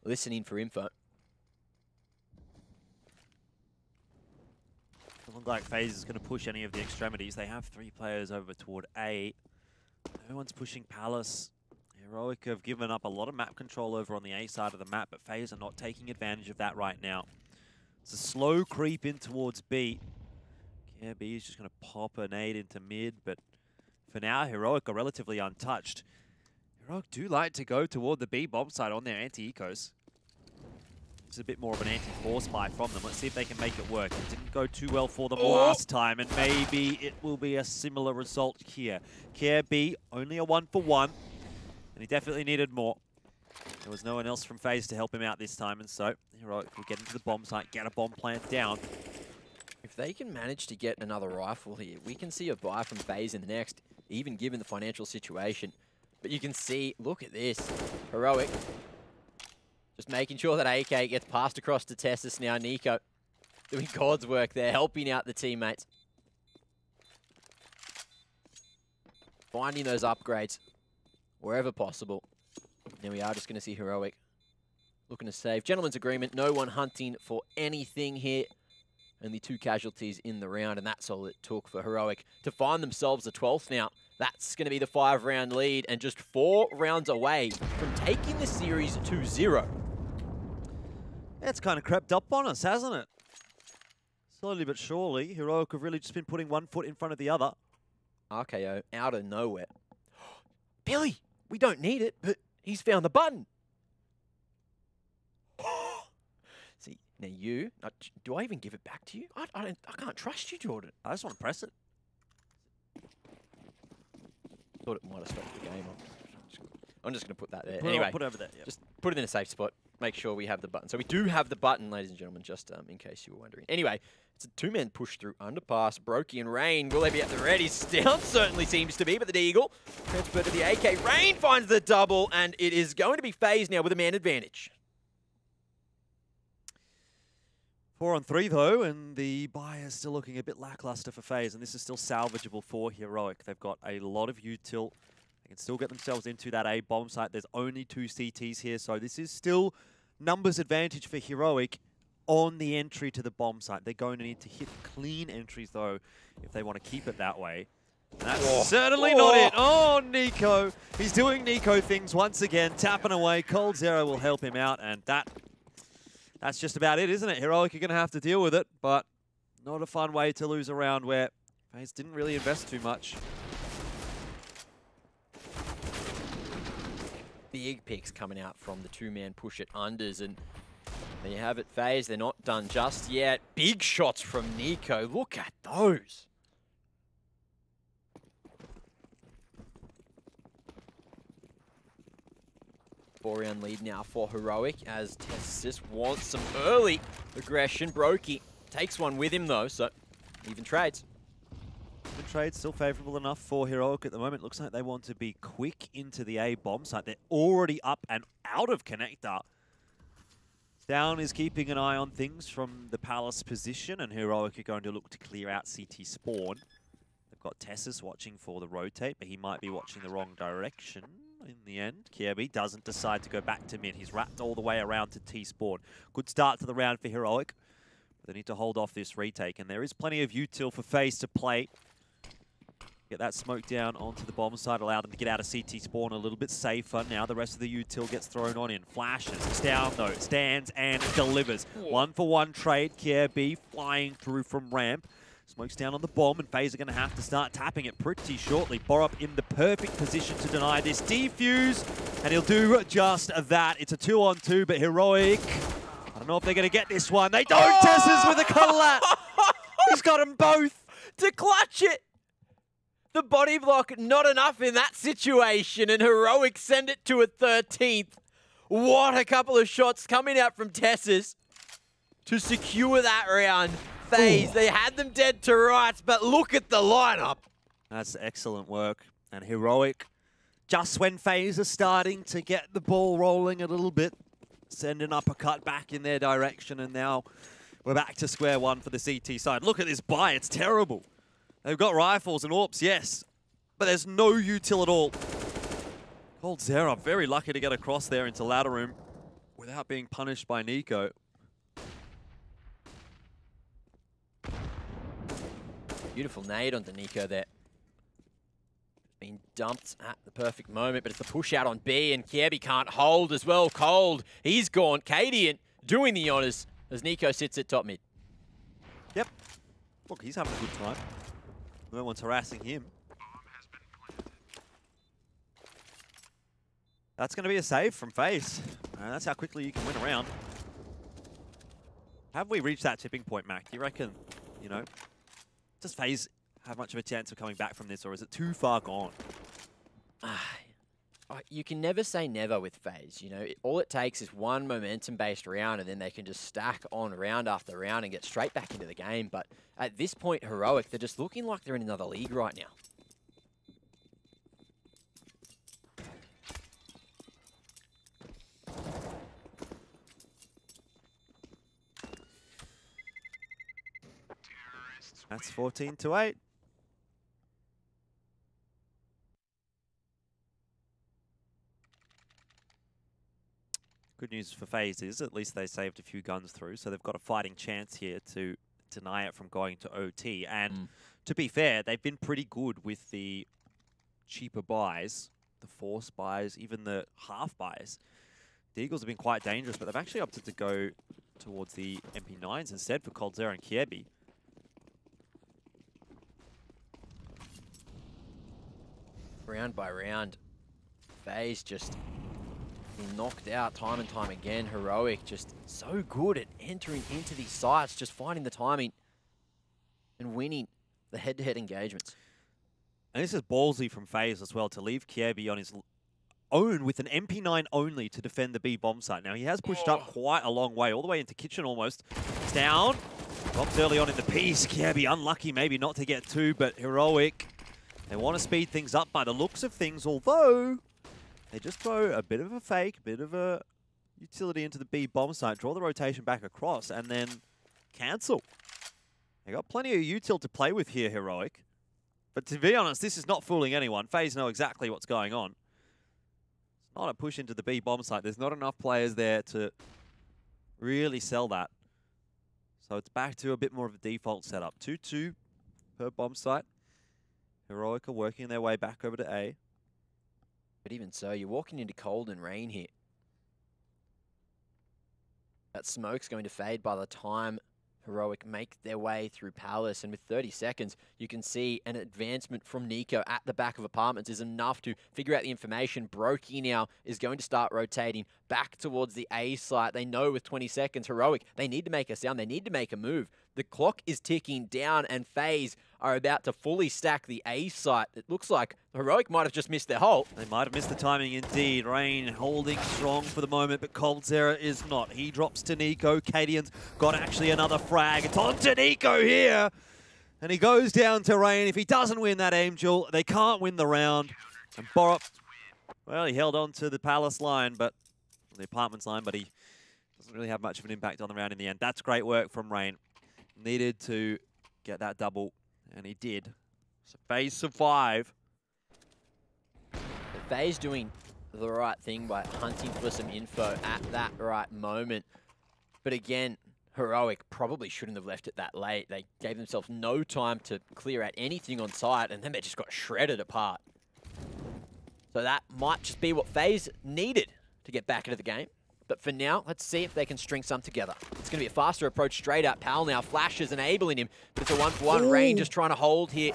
S9: listening for info.
S8: Doesn't look like FaZe is going to push any of the extremities. They have 3 players over toward A. No one's pushing Palace. Heroic have given up a lot of map control over on the A side of the map, but FaZe are not taking advantage of that right now. It's a slow creep in towards B. Yeah, B is just going to pop a nade into mid, but for now, Heroic are relatively untouched. Heroic do like to go toward the B bomb site on their anti-ecos. It's a bit more of an anti-force buy from them. Let's see if they can make it work. It didn't go too well for them last time, and maybe it will be a similar result here. Care B, only a 1-for-1, and he definitely needed more. There was no one else from FaZe to help him out this time, and so Heroic will get into the bomb site, get a bomb plant down.
S9: If they can manage to get another rifle here, we can see a buy from FaZe in the next, even given the financial situation. But you can see, look at this. Heroic just making sure that AK gets passed across to Tessus now. Nico doing God's work there, helping out the teammates. Finding those upgrades wherever possible. Now we are just going to see Heroic looking to save. Gentleman's agreement, no one hunting for anything here. Only 2 casualties in the round, and that's all it took for Heroic to find themselves a 12th now. That's going to be the 5-round lead, and just 4 rounds away from taking the series to 0.
S8: It's kind of crept up on us, hasn't it? Slowly but surely, Heroic have really just been putting one foot in front of the other.
S9: RKO out of nowhere. Billy, we don't need it, but he's found the button. See, now you, do I even give it back to you? I can't trust you, Jordan.
S8: I just want to press it.
S9: Thought it might have stopped the game. I'm just going to put that there.
S8: Put
S9: anyway,
S8: it over there. Yep.
S9: Just put it in a safe spot. Make sure we have the button. So we do have the button, ladies and gentlemen, just in case you were wondering. Anyway, it's a 2-man push through underpass. Brokey and Rain, will they be at the ready? Still certainly seems to be, but the Deagle transferred to the AK. Rain finds the double, and it is going to be FaZe now with a man advantage.
S8: 4-on-3 though, and the buy is still looking a bit lackluster for FaZe, and this is still salvageable for Heroic. They've got a lot of util. They can still get themselves into that A bomb site. There's only 2 CTs here, so this is still numbers advantage for Heroic on the entry to the bomb site. They're going to need to hit clean entries though if they want to keep it that way. And that's certainly not it. Oh, Nico. He's doing Nico things once again, tapping away. coldzera will help him out, and that's just about it, isn't it? Heroic are going to have to deal with it, but not a fun way to lose a round where FaZe didn't really invest too much.
S9: Big picks coming out from the 2-man push at unders, and there you have it, FaZe. They're not done just yet. Big shots from Nico. Look at those. 4-round lead now for Heroic as Tessis wants some early aggression. Brokey takes one with him though, so even trades.
S8: The trade still favourable enough for Heroic at the moment. Looks like they want to be quick into the A bomb site. They're already up and out of connector. Down is keeping an eye on things from the Palace position, and Heroic are going to look to clear out CT spawn. They've got Tessis watching for the rotate, but he might be watching the wrong direction in the end. Kirby doesn't decide to go back to mid. He's wrapped all the way around to T spawn. Good start to the round for Heroic. They need to hold off this retake, and there is plenty of util for FaZe to play. Get that smoke down onto the bomb side, allow them to get out of CT spawn a little bit safer. Now the rest of the util gets thrown on in. Flashes, it's down though, stands and delivers. 1-for-1 trade, KRB flying through from ramp. Smokes down on the bomb, and FaZe are going to have to start tapping it pretty shortly. Borup in the perfect position to deny this defuse, and he'll do just that. It's a 2-on-2, but Heroic, I don't know if they're going to get this one. They don't! Tessis with a collat! He's got them both!
S9: To clutch it! The body block, not enough in that situation, and Heroic send it to a 13th. What a couple of shots coming out from Tessis to secure that round. FaZe, they had them dead to rights, but look at the lineup.
S8: That's excellent work. And Heroic, just when FaZe are starting to get the ball rolling a little bit, send an uppercut back in their direction, and now we're back to square one for the CT side. Look at this buy, it's terrible. They've got rifles and AWPs, yes, but there's no util at all. coldzera very lucky to get across there into ladder room without being punished by Nico.
S9: Beautiful nade onto Nico there. Been dumped at the perfect moment, but it's the push out on B, and Kiebi can't hold as well. Cold, he's gone. Cadian doing the honours as Nico sits at top mid.
S8: Yep. Look, he's having a good time. No one's harassing him. That's going to be a save from FaZe. That's how quickly you can win a round. Have we reached that tipping point, Mac? Do you reckon, you know, does FaZe have much of a chance of coming back from this, or is it too far gone?
S9: You can never say never with FaZe. You know, all it takes is one momentum-based round, and then they can just stack on round after round and get straight back into the game. But at this point, Heroic, they're just looking like they're in another league right now.
S8: That's 14-8. Good news for FaZe is at least they saved a few guns through, so they've got a fighting chance here to deny it from going to OT. And to be fair, they've been pretty good with the cheaper buys, the force buys, even the half buys. The Eagles have been quite dangerous, but they've actually opted to go towards the MP9s instead for coldzera and Kiebi.
S9: Round by round, FaZe just knocked out time and time again. Heroic just so good at entering into these sites, just finding the timing and winning the head-to-head engagements.
S8: And this is ballsy from FaZe as well, to leave Kiebi on his own with an MP9 only to defend the B bomb site. Now, he has pushed up quite a long way, all the way into kitchen almost. It's down. Bombs early on in the piece. Kiebi unlucky maybe not to get two, but Heroic, they want to speed things up by the looks of things, although they just throw a bit of a fake, bit of a utility into the B bomb site, draw the rotation back across, and then cancel. They got plenty of util to play with here, Heroic. But to be honest, this is not fooling anyone. FaZe know exactly what's going on. It's not a push into the B bomb site. There's not enough players there to really sell that. So it's back to a bit more of a default setup. 2-2 per bomb site. Heroic are working their way back over to A.
S9: But even so, you're walking into cold and rain here. That smoke's going to fade by the time Heroic make their way through Palace, and with 30 seconds, you can see an advancement from Nico at the back of apartments is enough to figure out the information. Brokey now is going to start rotating back towards the A site. They know with 20 seconds, Heroic, they need to make a sound, they need to make a move. The clock is ticking down, and FaZe are about to fully stack the A site. It looks like Heroic might have just missed their halt.
S8: They might have missed the timing indeed. Rain holding strong for the moment, but Coldzera is not. He drops to Nico. Cadian's got actually another frag. It's on to Nico here. And he goes down to Rain. If he doesn't win that Angel, they can't win the round. And Borup, well, he held on to the Palace line, but the Apartments line, but he doesn't really have much of an impact on the round in the end. That's great work from Rain. Needed to get that double, and he did. So FaZe survive.
S9: FaZe doing the right thing by hunting for some info at that right moment. But again, Heroic probably shouldn't have left it that late. They gave themselves no time to clear out anything on site, and then they just got shredded apart. So that might just be what FaZe needed to get back into the game. But for now, let's see if they can string some together. It's going to be a faster approach straight up. Pal now flashes, enabling him, but it's a 1-for-1. Rain just trying to hold here.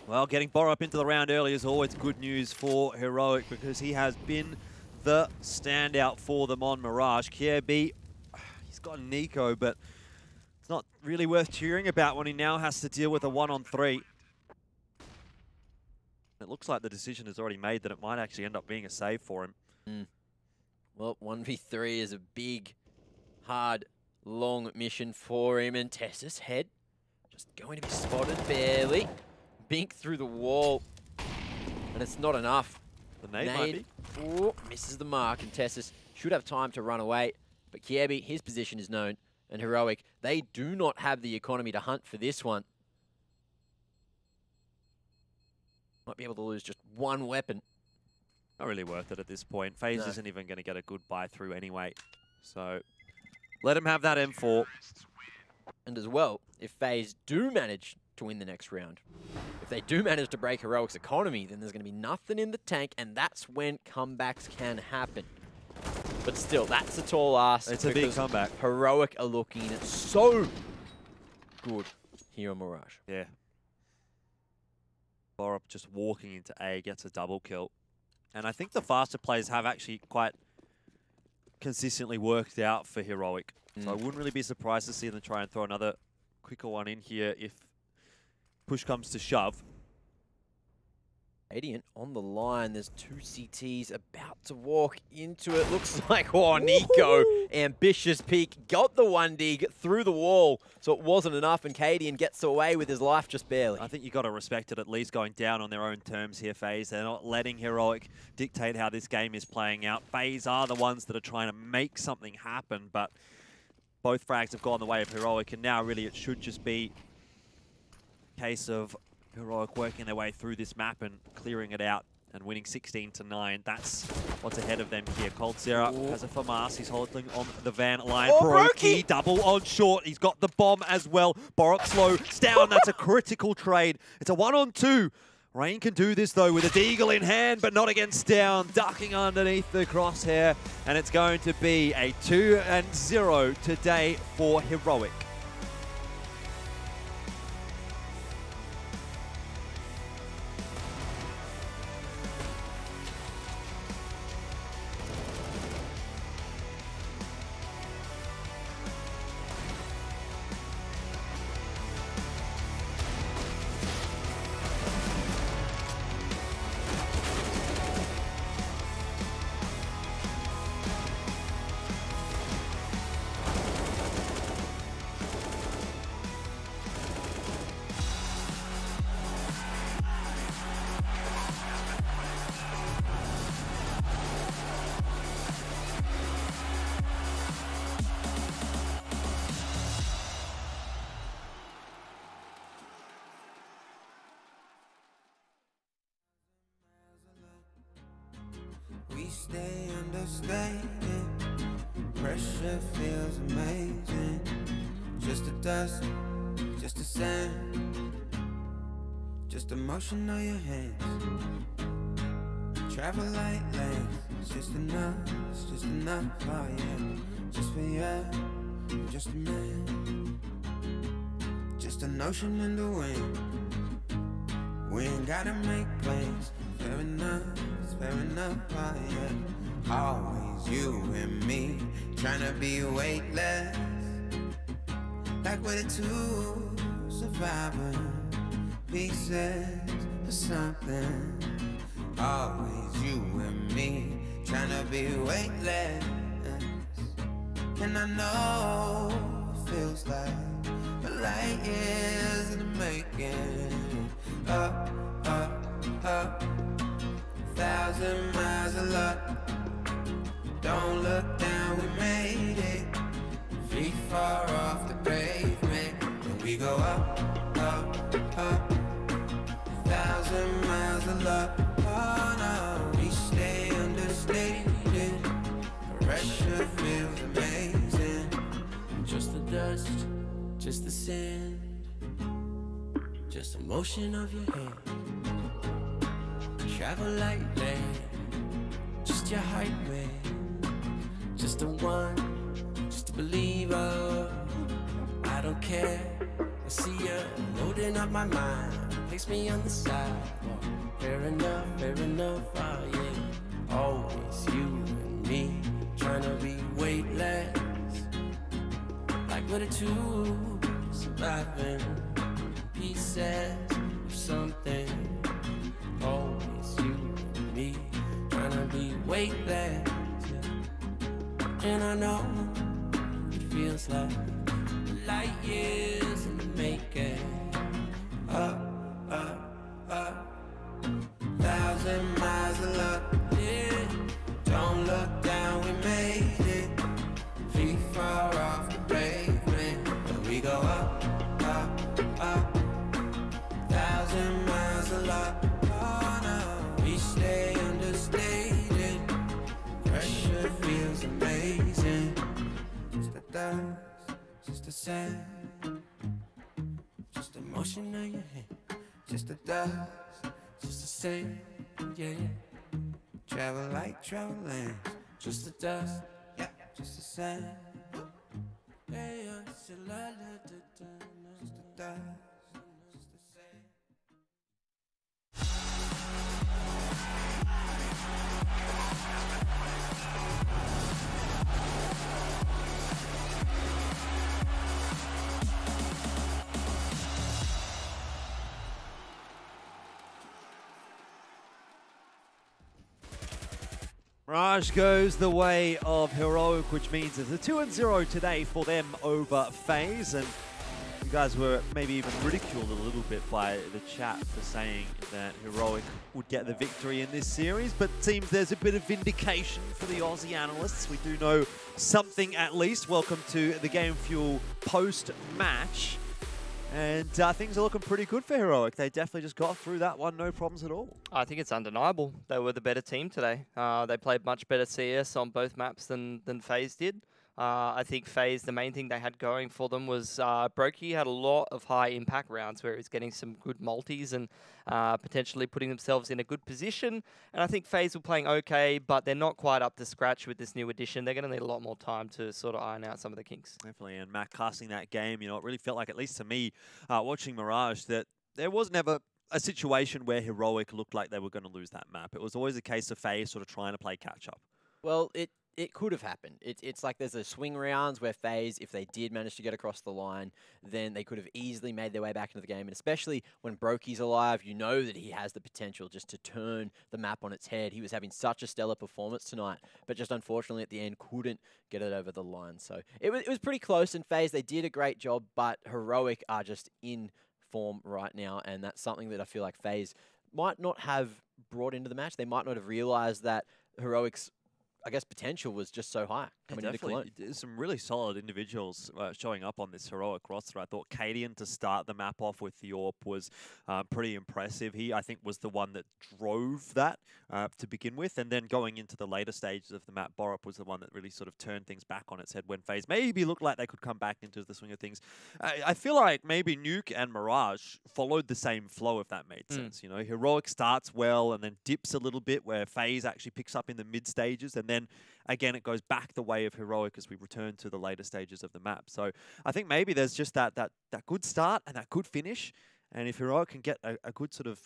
S8: Well, getting Borup into the round early is always good news for Heroic because he has been the standout for them on Mirage. KRB, he's got Nico, but it's not really worth cheering about when he now has to deal with a 1-on-3. It looks like the decision is already made that it might actually end up being a save for him.
S9: Well, 1v3 is a big, hard, long mission for him. And Tessa's head just going to be spotted barely. Bink through the wall. And it's not enough.
S8: The nade might be.
S9: Ooh, misses the mark. And Tessus should have time to run away. But Kiebi, his position is known. And Heroic, they do not have the economy to hunt for this one. Might be able to lose just one weapon.
S8: Not really worth it at this point. FaZe isn't even going to get a good buy through anyway. So let him have that M4.
S9: And as well, if FaZe do manage to win the next round, if they do manage to break Heroic's economy, then there's going to be nothing in the tank, and that's when comebacks can happen. But still, that's a tall ask.
S8: It's a big comeback.
S9: Heroic are looking so good here on Mirage.
S8: Yeah. Borup just walking into A, gets a double kill. And I think the faster plays have actually quite consistently worked out for Heroic. So I wouldn't really be surprised to see them try and throw another quicker one in here if push comes to shove.
S9: Radiant on the line. There's two CTs about to walk into it. Looks like, oh, Nico, ambitious peek, got the 1D through the wall, so it wasn't enough, and Cadian gets away with his life just barely.
S8: I think you got to respect it, at least going down on their own terms here, FaZe. They're not letting Heroic dictate how this game is playing out. FaZe are the ones that are trying to make something happen, but both frags have gone the way of Heroic, and now really it should just be a case of Heroic working their way through this map and clearing it out and winning 16-9. That's what's ahead of them here. Coldzera has a FAMAS. He's holding on the van line. Brokey double on short. He's got the bomb as well. Borup slows down. That's a critical trade. It's a 1-on-2. Rain can do this though with a deagle in hand, but not against down. Ducking underneath the crosshair. And it's going to be a 2-0 today for Heroic.
S3: We stay understated. Pressure feels amazing. Just a dust, just a sand, just a motion of your hands. Travel like lanes. It's just enough, oh yeah. Just for you, I'm just a man. Just an ocean in the wind. We ain't gotta make plans. Fair enough, oh yeah. Always you and me, trying to be weightless. Like we're the two surviving pieces of something. Always you and me, trying to be weightless. And I know it feels like a light years in the making. Up, up, up, 1,000 miles of luck. Don't look down, we made it. Feet far off the pavement. And we go up, up, up, 1,000 miles of luck. Oh no, we stay understated. Pressure feels amazing. Just the dust, just the sand, just the motion of your hand. Travel lightly, just your hype man. Just the one, just a believer. I don't care, I see you loading up my mind. Place me on the sidewalk. Fair enough, oh yeah. Always you and me, trying to be weightless. Like we're the two surviving pieces of something. Always you and me, trying to be weightless. And I know it feels like light years in the making. Up, up, up, 1,000 miles of luck. Yeah. Don't look down, we made it. Feet far off the pavement. And we go up, up, up, 1,000 miles of luck. Oh no, we stay understated. Pressure feels amazing. Just the dust, just the sand, just the motion of your hand. Just the dust, just the sand, yeah, yeah. Travel like traveling. Just the dust, yeah, just the sand. Yeah, yeah, just the dust, just the sand.
S8: Mirage goes the way of Heroic, which means it's a 2-0 today for them over FaZe. And you guys were maybe even ridiculed a little bit by the chat for saying that Heroic would get the victory in this series, but it seems there's a bit of vindication for the Aussie analysts. We do know something at least. Welcome to the Game Fuel post-match. And things are looking pretty good for Heroic. They definitely just got through that one, no problems at all.
S10: I think it's undeniable. They were the better team today. They played much better CS on both maps than FaZe did. I think FaZe, the main thing they had going for them was Brokey had a lot of high impact rounds where he was getting some good multis and potentially putting themselves in a good position. And I think FaZe were playing okay, but they're not quite up to scratch with this new addition. They're going to need a lot more time to sort of iron out some of the kinks.
S8: Definitely, and Matt casting that game, you know, it really felt like, at least to me, watching Mirage, that there was never a situation where Heroic looked like they were going to lose that map. It was always a case of FaZe sort of trying to play catch-up.
S9: Well, it could have happened. It's like there's a swing rounds where FaZe, if they did manage to get across the line, then they could have easily made their way back into the game. And especially when Brokey's alive, you know that he has the potential just to turn the map on its head. He was having such a stellar performance tonight, but just unfortunately at the end couldn't get it over the line. So it was pretty close in FaZe. They did a great job, but Heroic are just in form right now, and that's something that I feel like FaZe might not have brought into the match. They might not have realized that Heroic's, I guess, potential was just so high coming into Cologne.
S8: There's some really solid individuals showing up on this Heroic roster. I thought Cadian to start the map off with the AWP was pretty impressive. He, I think, was the one that drove that to begin with. And then going into the later stages of the map, Borup was the one that really sort of turned things back on its head when FaZe maybe looked like they could come back into the swing of things. I feel like maybe Nuke and Mirage followed the same flow, if that made sense. You know, Heroic starts well and then dips a little bit, where FaZe actually picks up in the mid stages, and then again it goes back the way of Heroic as we return to the later stages of the map. So I think maybe there's just that good start and that good finish, And if Heroic can get a good sort of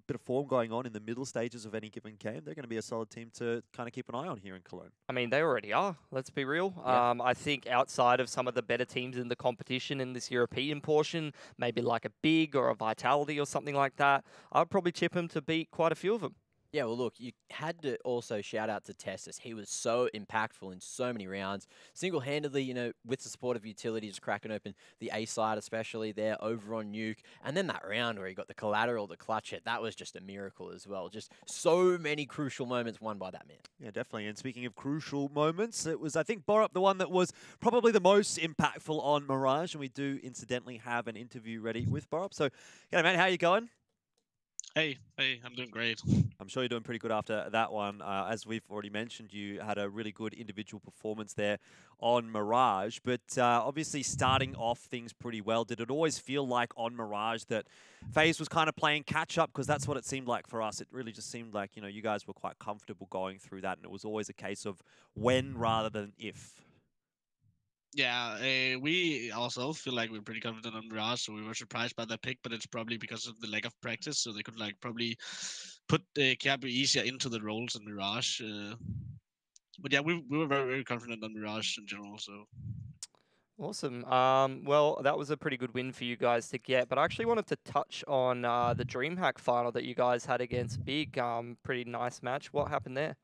S8: bit of form going on in the middle stages of any given game, they're going to be a solid team to kind of keep an eye on here in Cologne.
S10: I mean, they already are, let's be real.
S8: Yeah.
S10: I think outside of some of the better teams in the competition in this European portion, maybe like a Big or a Vitality or something like that, I'd probably chip them to beat quite a few of them.
S9: Yeah, well, look, you had to also shout out to Testis. He was so impactful in so many rounds. Single-handedly, you know, with the support of utilities, cracking open the A side, especially there over on Nuke. And then that round where he got the collateral, the clutch hit, that was just a miracle as well. Just so many crucial moments won by that man.
S8: Yeah, definitely. And speaking of crucial moments, it was, I think, Borup, the one that was probably the most impactful on Mirage. And we do incidentally have an interview ready with Borup. So, g'day, mate. How you going?
S4: Hey, I'm doing great.
S8: I'm sure you're doing pretty good after that one. As we've already mentioned, you had a really good individual performance there on Mirage, but obviously starting off things pretty well. Did it always feel like on Mirage that FaZe was kind of playing catch-up? Because that's what it seemed like for us. It really just seemed like, you know, you guys were quite comfortable going through that, and it was always a case of when rather than if.
S4: Yeah, we ourselves feel like we're pretty confident on Mirage, so we were surprised by that pick, but it's probably because of the lack of practice, so they could like probably put Kiabu easier into the roles in Mirage. But yeah, we were very, very confident on Mirage in general, so.
S10: Awesome. Well, that was a pretty good win for you guys to get, but I actually wanted to touch on the DreamHack final that you guys had against Big. Pretty nice match. What happened there?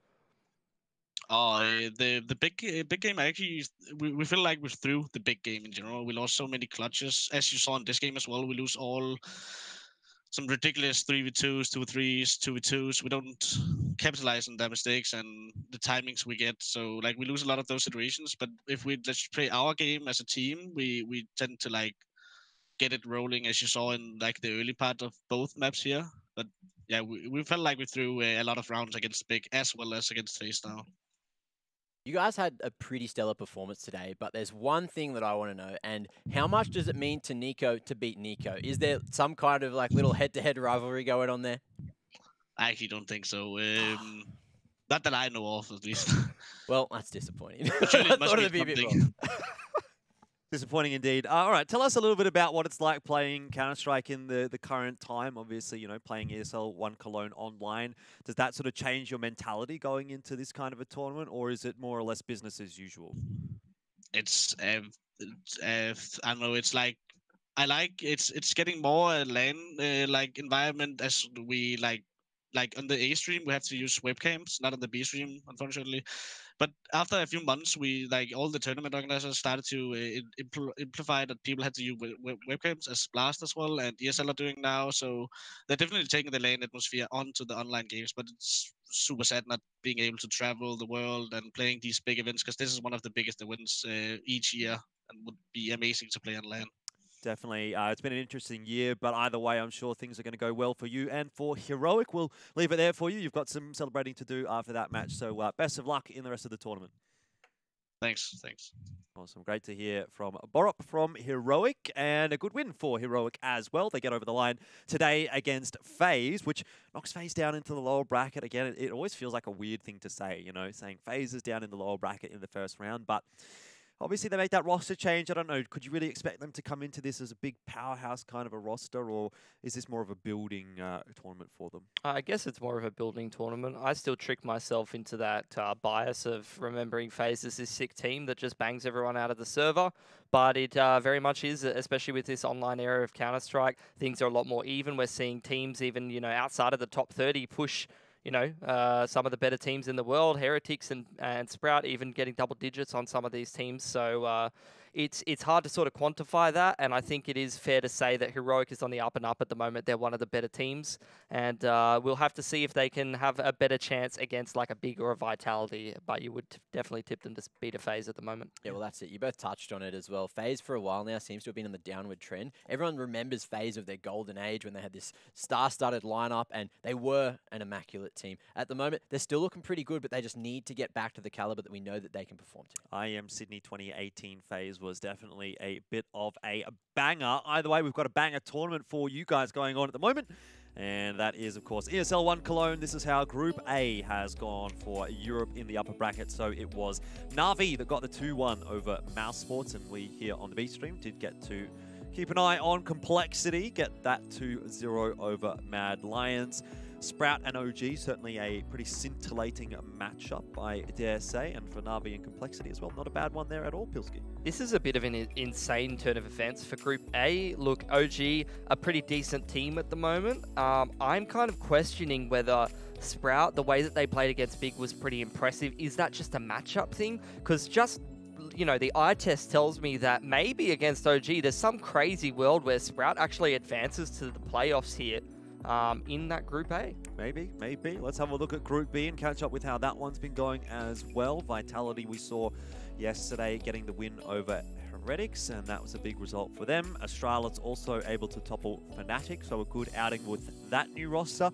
S4: Oh, the big game, actually, we feel like we're through the big game in general. We lost so many clutches, as you saw in this game as well. We lose some ridiculous 3v2s, 2v3s, 2v2s. We don't capitalize on their mistakes and the timings we get. So like we lose a lot of those situations. But if we just play our game as a team, we tend to like get it rolling, as you saw in like the early part of both maps here. But yeah, we felt like we threw a lot of rounds against Big as well as against FaZe now.
S9: You guys had a pretty stellar performance today, but there's one thing that I want to know, and how much does it mean to Nico to beat Nico? Is there some kind of like little head-to-head rivalry going on there?
S4: I actually don't think so. Not that I know of, at least.
S9: Well, that's disappointing.
S4: Surely it must
S9: Thought
S4: be
S9: it'd be a bit
S4: something.
S9: more.
S8: Disappointing indeed. All right, tell us a little bit about what it's like playing Counter-Strike in the current time. Obviously, you know, playing ESL 1 Cologne online. Does that sort of change your mentality going into this kind of a tournament, or is it more or less business as usual?
S4: It's I don't know. It's like it's getting more a LAN like environment, as we like on the A stream we have to use webcams, not on the B stream, unfortunately. But after a few months, we like all the tournament organizers started to amplify that people had to use webcams, as Blast as well, and ESL are doing now. So they're definitely taking the LAN atmosphere onto the online games. But it's super sad not being able to travel the world and playing these big events, because this is one of the biggest events each year, and would be amazing to play on LAN.
S8: Definitely. It's been an interesting year, but either way, I'm sure things are going to go well for you and for Heroic. We'll leave it there for you. You've got some celebrating to do after that match, so best of luck in the rest of the tournament.
S4: Thanks.
S8: Awesome. Great to hear from Borup from Heroic, and a good win for Heroic as well. They get over the line today against FaZe, which knocks FaZe down into the lower bracket. Again, it always feels like a weird thing to say, you know, saying FaZe is down in the lower bracket in the first round, but obviously, they made that roster change. I don't know, could you really expect them to come into this as a big powerhouse kind of a roster, or is this more of a building tournament for them?
S10: I guess it's more of a building tournament. I still trick myself into that bias of remembering FaZe as this sick team that just bangs everyone out of the server, but it very much is, especially with this online era of Counter-Strike. Things are a lot more even. We're seeing teams even, you know, outside of the top 30 push, you know, some of the better teams in the world, Heretics and Sprout, even getting double digits on some of these teams. So it's hard to sort of quantify that, and I think it is fair to say that Heroic is on the up and up at the moment. They're one of the better teams, and we'll have to see if they can have a better chance against like a Big or a Vitality, but you would definitely tip them to beat a FaZe at the moment.
S9: Yeah, well, that's it. You both touched on it as well. FaZe for a while now seems to have been on the downward trend. Everyone remembers FaZe of their golden age when they had this star-studded lineup, and they were an immaculate team. At the moment, they're still looking pretty good, but they just need to get back to the caliber that we know that they can perform to.
S8: I am Sydney 2018 FaZe was definitely a bit of a banger. Either way, we've got a banger tournament for you guys going on at the moment. And that is, of course, ESL 1 Cologne. This is how Group A has gone for Europe in the upper bracket. So it was Na'Vi that got the 2-1 over Mouse Sports. And we here on the B stream did get to Keep an eye on Complexity. Get that 2-0 over Mad Lions. Sprout and OG, certainly a pretty scintillating matchup, I dare say. And for Na'Vi and Complexity as well, not a bad one there at all, Pilski.
S10: This is a bit of an insane turn of events for Group A. Look, OG, a pretty decent team at the moment. I'm kind of questioning whether Sprout, the way that they played against Big was pretty impressive. Is that just a matchup thing? Because just, you know, the eye test tells me that maybe against OG, there's some crazy world where Sprout actually advances to the playoffs here. In that Group A.
S8: Maybe. Let's have a look at Group B and catch up with how that one's been going as well. Vitality we saw yesterday getting the win over Heretics, and that was a big result for them. Astralis also able to topple Fnatic, so a good outing with that new roster.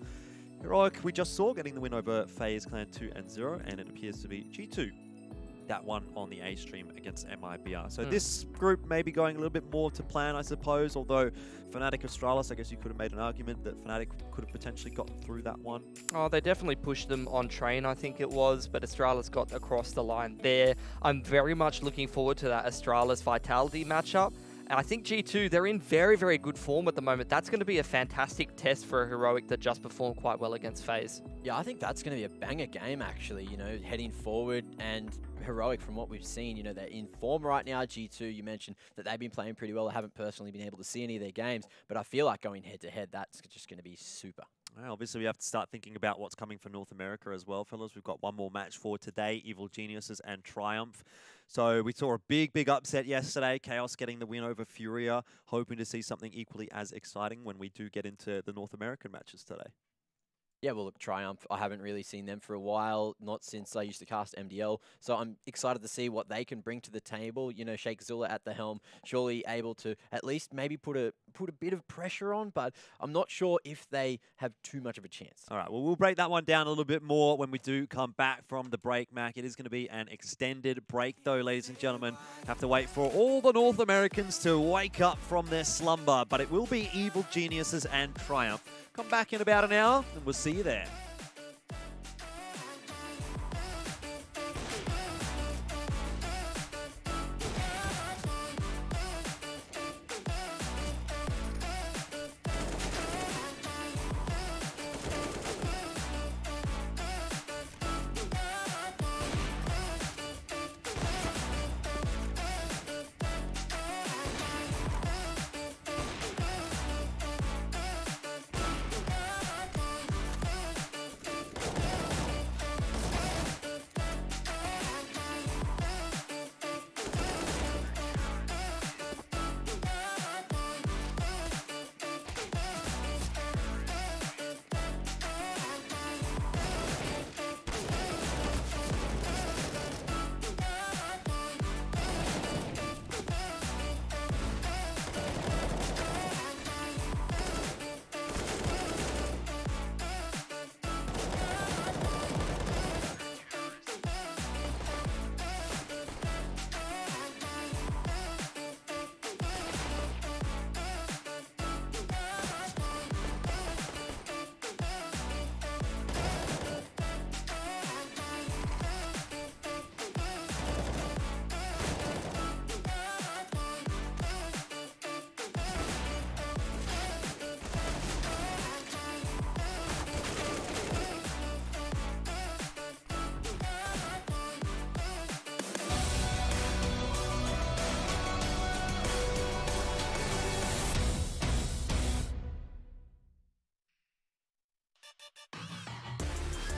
S8: Heroic we just saw getting the win over FaZe Clan 2-0, and it appears to be G2. That one on the A stream against MIBR. So this group may be going a little bit more to plan, I suppose, although Fnatic Astralis, I guess you could have made an argument that Fnatic could have potentially gotten through that one.
S10: Oh, they definitely pushed them on train, I think it was, but Astralis got across the line there. I'm very much looking forward to that Astralis Vitality matchup. And I think G2, they're in very, very good form at the moment. That's going to be a fantastic test for a Heroic that just performed quite well against FaZe.
S9: Yeah, I think that's going to be a banger game, actually, you know, heading forward. And Heroic, from what we've seen, you know, they're in form right now. G2, you mentioned that they've been playing pretty well. I haven't personally been able to see any of their games, but I feel like going head-to-head, that's just going to be super.
S8: Well, obviously, we have to start thinking about what's coming for North America as well, fellas. We've got one more match for today, Evil Geniuses and Triumph. So we saw a big upset yesterday. Chaos getting the win over Furia, hoping to see something equally as exciting when we do get into the North American matches today.
S9: Yeah, well, look, Triumph, I haven't really seen them for a while, not since I used to cast MDL. So I'm excited to see what they can bring to the table. You know, Sheikh Zula at the helm, surely able to at least maybe put a bit of pressure on, but I'm not sure if they have too much of a chance.
S8: All right, well, we'll break that one down a little bit more when we do come back from the break, Mac. It is going to be an extended break, though, ladies and gentlemen. Have to wait for all the North Americans to wake up from their slumber, but it will be Evil Geniuses and Triumph. Come back in about an hour, and we'll see you there.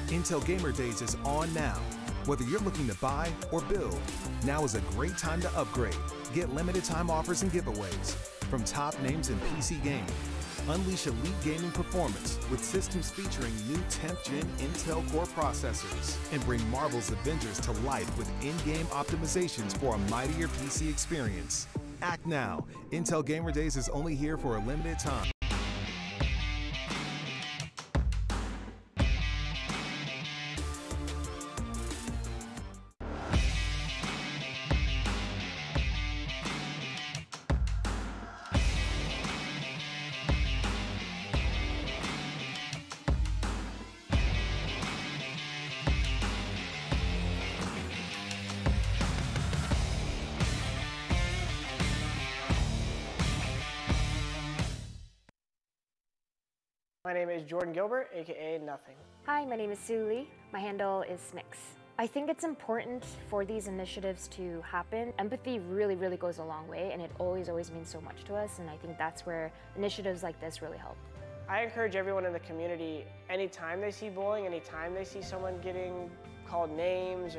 S11: Intel Gamer Days is on now. Whether you're looking to buy or build, now is a great time to upgrade. Get limited time offers and giveaways from top names in PC gaming. Unleash elite gaming performance with systems featuring new 10th gen Intel Core processors, and bring Marvel's Avengers to life with in-game optimizations for a mightier PC experience. Act now. Intel Gamer Days is only here for a limited time.
S12: My name is Jordan Gilbert, aka Nothing.
S13: Hi, my name is Sue Lee. My handle is Smix. I think it's important for these initiatives to happen. Empathy really, really goes a long way, and it always means so much to us, and I think that's where initiatives like this really help.
S12: I encourage everyone in the community, anytime they see bullying, anytime they see someone getting called names,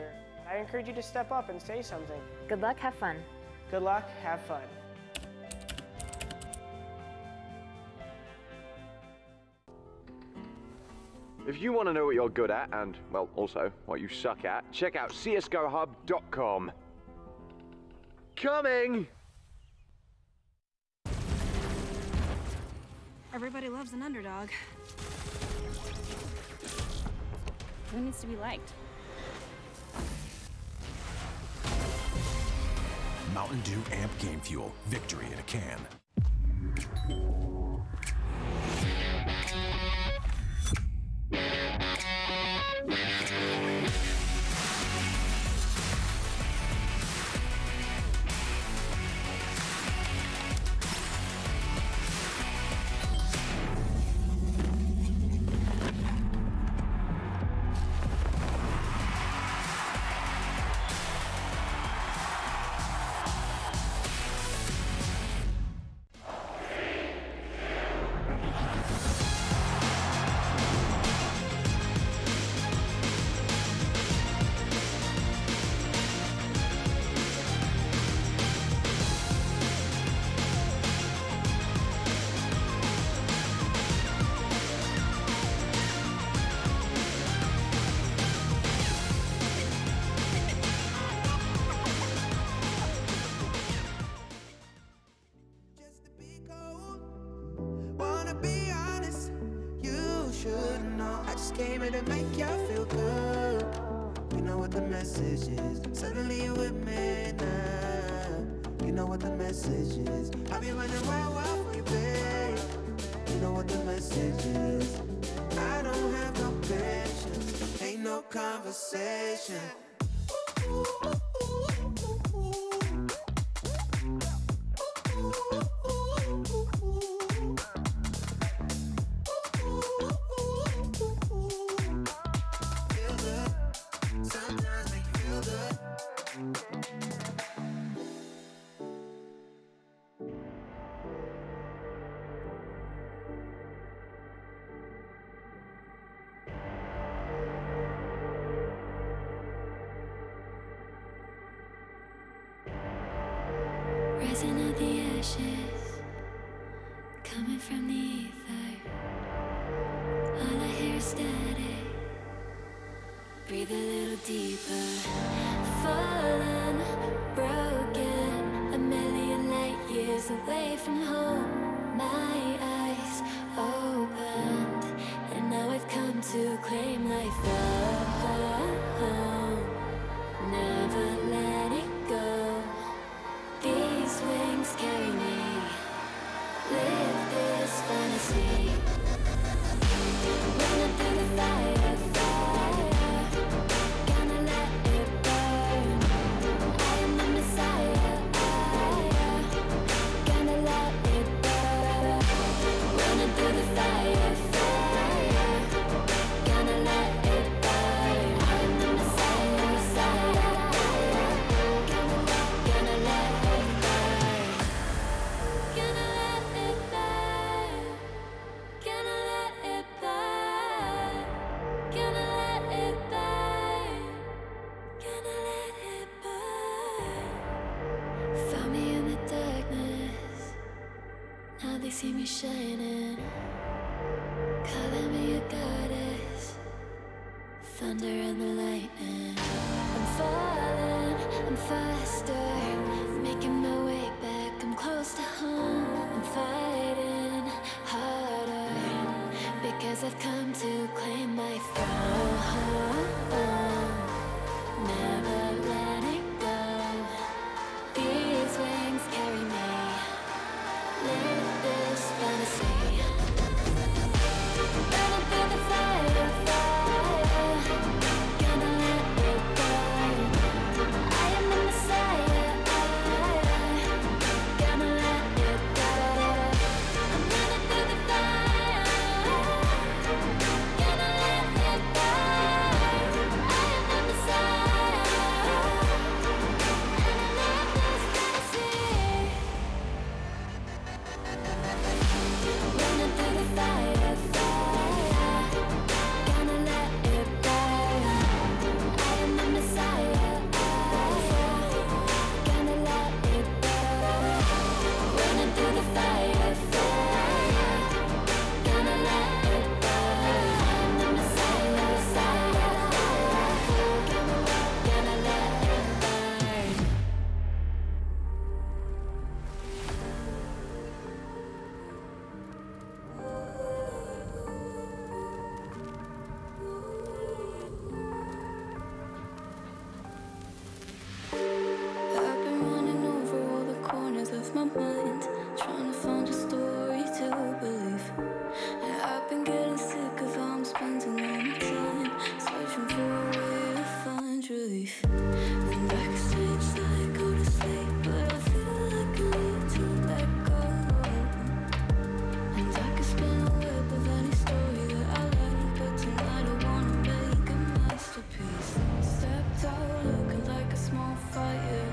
S12: I encourage you to step up and say something.
S13: Good luck, have fun.
S12: Good luck, have fun.
S14: If you want to know what you're good at and, well, also what you suck at, check out csgohub.com. Coming!
S15: Everybody loves an underdog. Who needs to be liked?
S20: Mountain Dew Amp Game Fuel. Victory in a can.
S5: Came here to make you feel good. You know what the message is. Suddenly you with me now. You know what the message is. I be running wild for you, babe. You know what the message is. I don't have no patience. Ain't no conversation.
S2: Rising of the ashes, coming from the ether. All I hear is static. Breathe a little deeper. Fallen, broken, a million light years away from home. My eyes opened, and now I've come to claim life. Never letting go. These wings carry me. Live this fantasy. Running through the fire, fire. Gonna let it burn. I am the Messiah. Gonna let it burn. Running through the fire, fire. Gonna let it burn. I am the Messiah, Messiah. Gonna let it burn. Gonna let it burn. Gonna let it burn. Gonna let it burn. Gonna let it burn. Found me in the darkness. Now they see me shining. Calling me a goddess. Thunder and the lightning. I'm falling, I'm faster. Making my way back, I'm close to home. I'm fighting harder because I've come to claim my throne. Never letting go. These wings carry me. Live this fantasy. Running through the fire, fire. Gonna let it burn. I am the Messiah. Gonna let it burn. I'm running through the fire. mind, trying to find a story to believe. And I've been getting sick of how I'm spending all my time, searching for a way to find relief. And I can stay inside, go to sleep, but I feel like I need to let go. And I can spin a web of any story that I like, but tonight I wanna make a masterpiece. Stepped out looking like a small fire,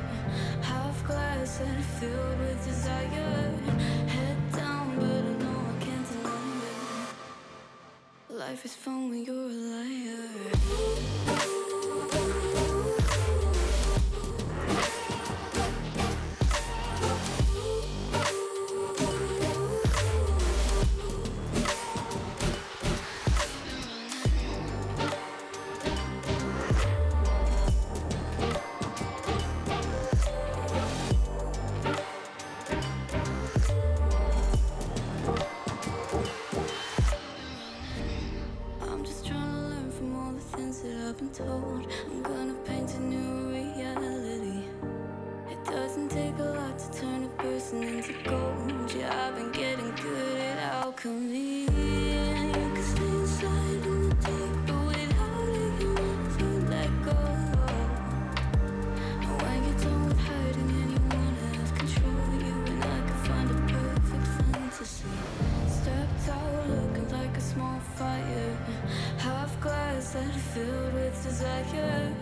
S2: half glass and filled with desire. Head down, but I know I can't deny it. Life is fun when you're a liar. I'm just trying to learn from all the things that I've been told. I'm gonna paint a new reality. It doesn't take a lot to turn a person into gold. Yeah, I've been getting good at alchemy. And you can stay inside in the dark, but without it you never let go. And when you're done with hiding and you wanna have control, you and I can find a perfect fantasy. Stepped out looking like a small fire, half glass that filled with desire.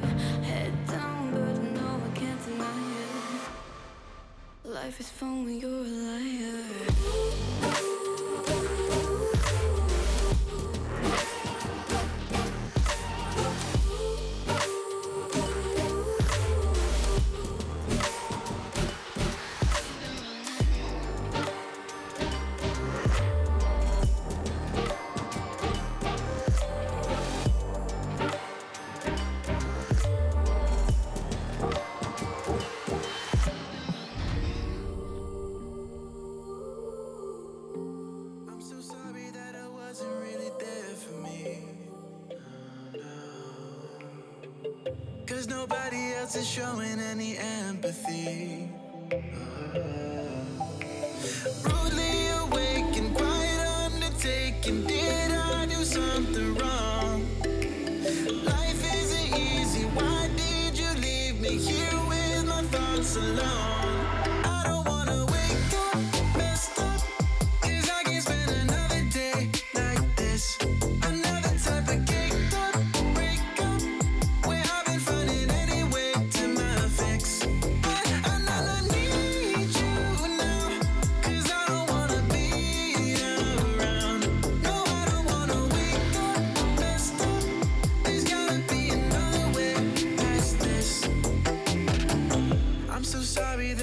S2: Head down, but I know I can't deny it. Life is fun when you're a liar.
S5: I'm so sorry that I wasn't really there for me. Cause nobody else is showing any empathy. Rudely awakened, quite undertaken. Did I do something wrong? Life isn't easy. Why did you leave me here with my thoughts alone? I don't wanna wake up messed up, 'cause I can't spend another day like this. Another type of caked up breakup, where I've been finding any way to my fix. But I need you now, 'cause I don't wanna be around. No, I don't wanna wake up messed up. There's gotta be another way past this. I'm so sorry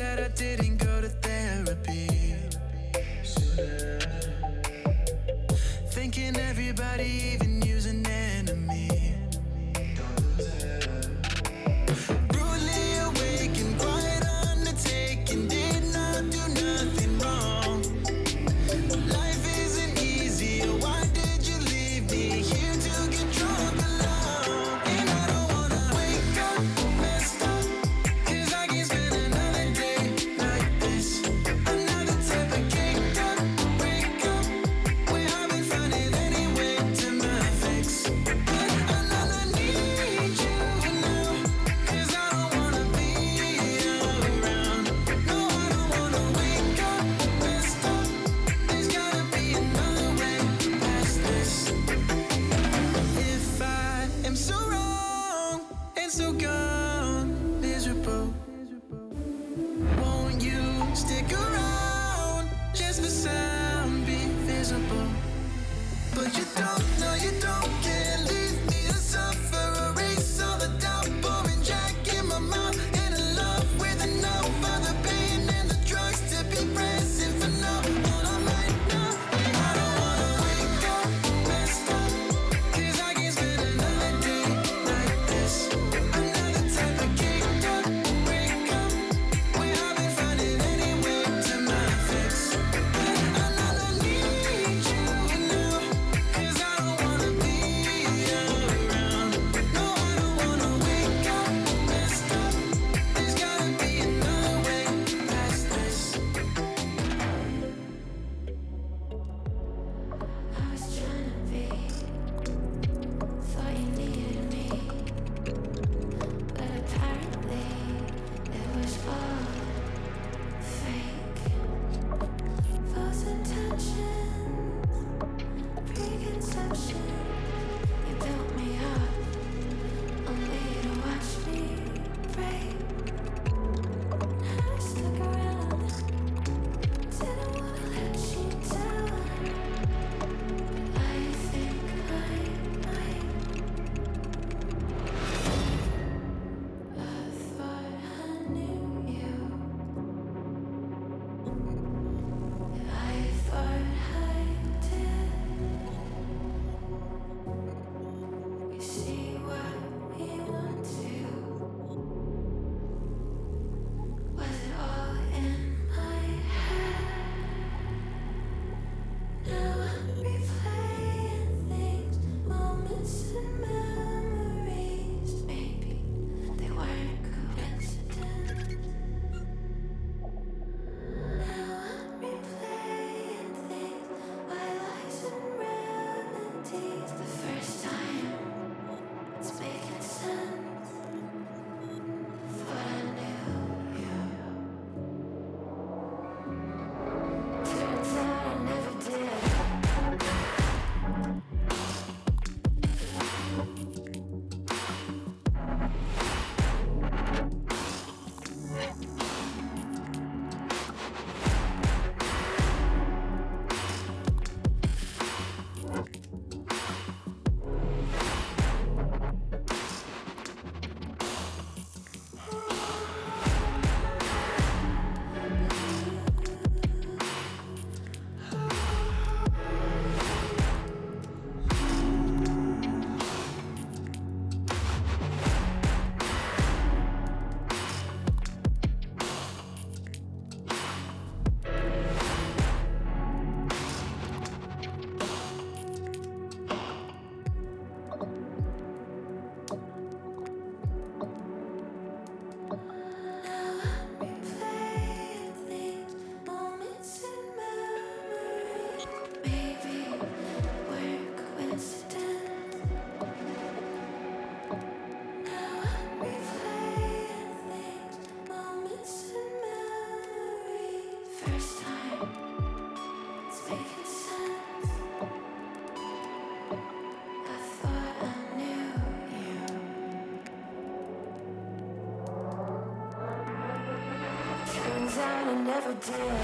S1: never did.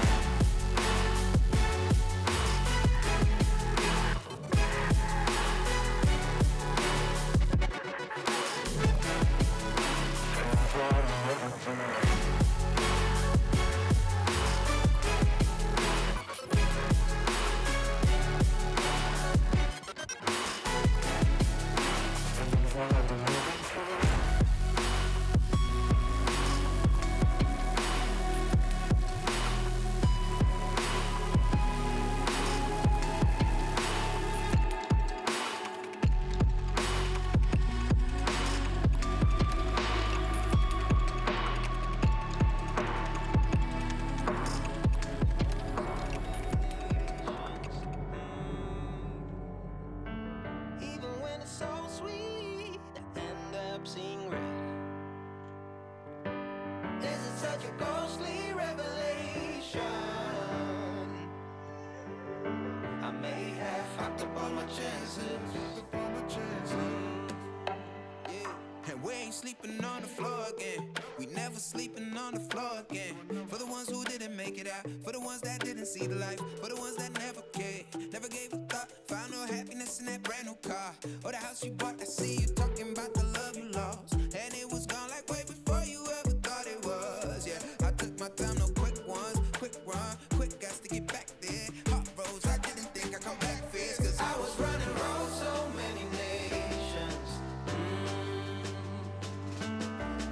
S5: Sleeping on the floor again. We never sleeping on the floor again. For the ones who didn't make it out, for the ones that didn't see the light, for the ones that never cared, never gave a thought, found no happiness in that brand new car or the house you bought. I see you talking about the love you lost, and it was gone like way before you ever thought it was. Yeah, I took my time, no quick ones, quick run, quick guys to get back there. Hot roads, I didn't think I'd come back fast, cause I was running roads so many nations.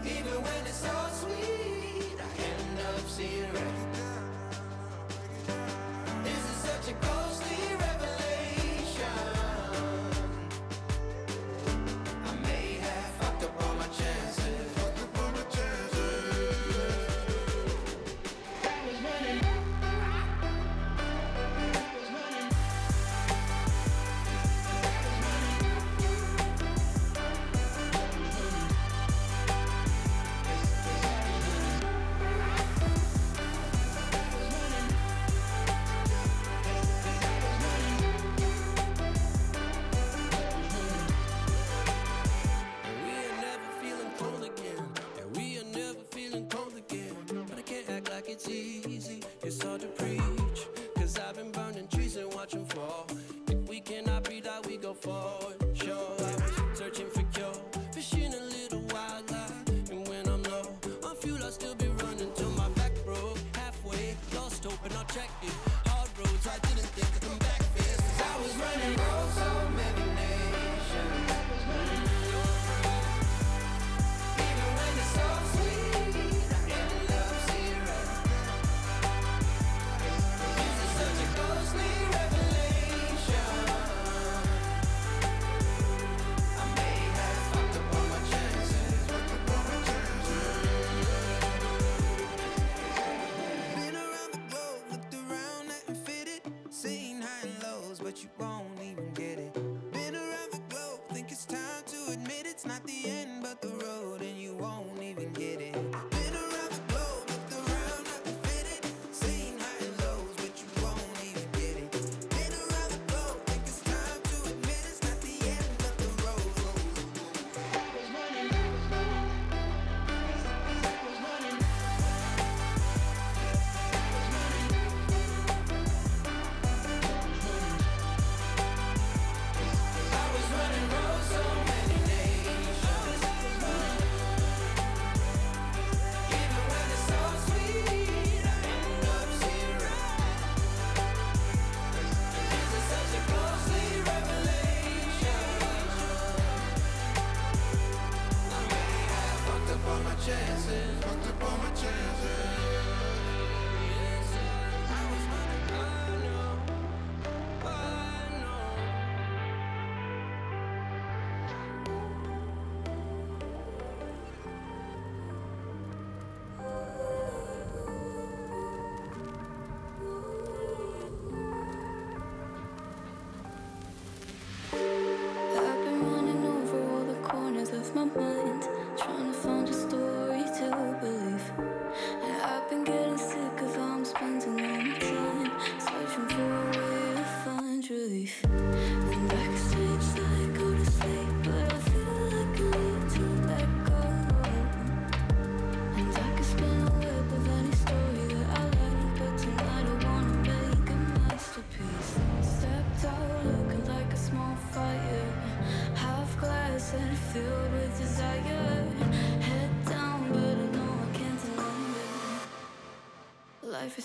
S5: Even when it's so sweet, I end up seeing red. This is such a ghostly revelation. I may have fucked up all my chances. Fucked up all my chances. I was running. It's easy, it's hard to preach, cause I've been burning trees and watching fall. If we cannot breathe out, we go forward. Sure, I was searching for cure, fishing a little wildlife, and when I'm low on fuel, I'll still be running till my back broke. Halfway, lost hope and I checked it. Hard roads, I didn't think I'd come back fast, cause I was running roads so many nations. Even when it's so sweet, I end up seeing red. Such a ghostly revelation. I may have fucked up all my chances. Fucked up all my chances. Been around the globe, looked around and fitted, seen high and lows, but you won't even get it. Been around the globe, think it's time to admit it's not the end, but the road, and you won't even get it. Been around the globe, looked around and fitted, seen high and lows, but you won't even get it. Been around the globe, think it's time to admit it's not the end, but the road. I was running. I was running roads so many nations.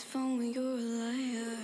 S2: is fun when you're a liar.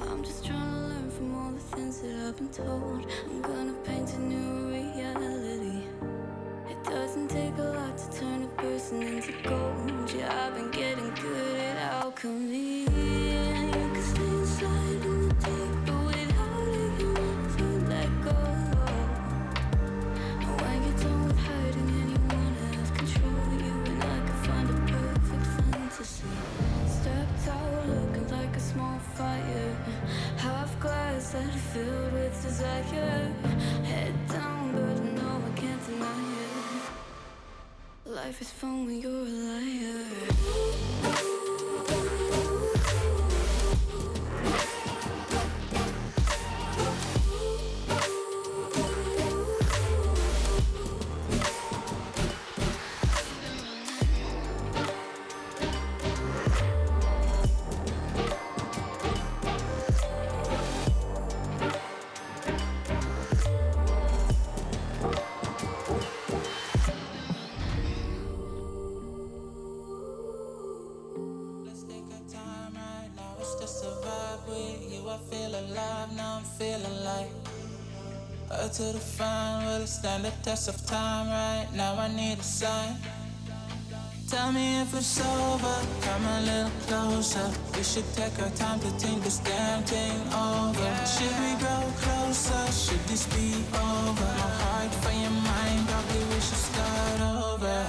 S2: I'm just trying to learn from all the things that I've been told. I'm gonna paint a new reality. It doesn't take a lot to turn a person into gold. Yeah, I've been getting good at alchemy. And you can stay inside in the dark, but without it, you never let go. And when you're done with hiding and you wanna have control, you and I can find a perfect fantasy. Stepped out looking like a small fire, half glass that filled with desire. Head down, but no, I can't deny it. Life is fun when you're a liar.
S5: Let's take our time right now. It's just a vibe with you. I feel alive now. I'm feeling like her to the fine. Will it stand the test of time right now? I need a sign. Tell me if it's over. Come a little closer. We should take our time to think this damn thing over. Should we grow closer? Should this be over? My heart for your mind. Probably we should start over.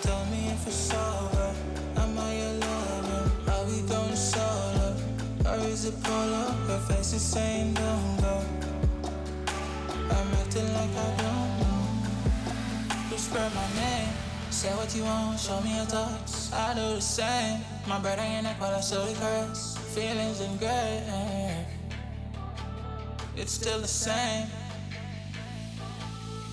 S5: Tell me if it's over. Am I your lover? Are we going solo? Or is it polo? Her face is saying don't go. I'm acting like I don't know. Whisper my name. Say what you want, show me your thoughts. I do the same. My breath on your neck while I slowly caress. Feelings in gray. It's still the same.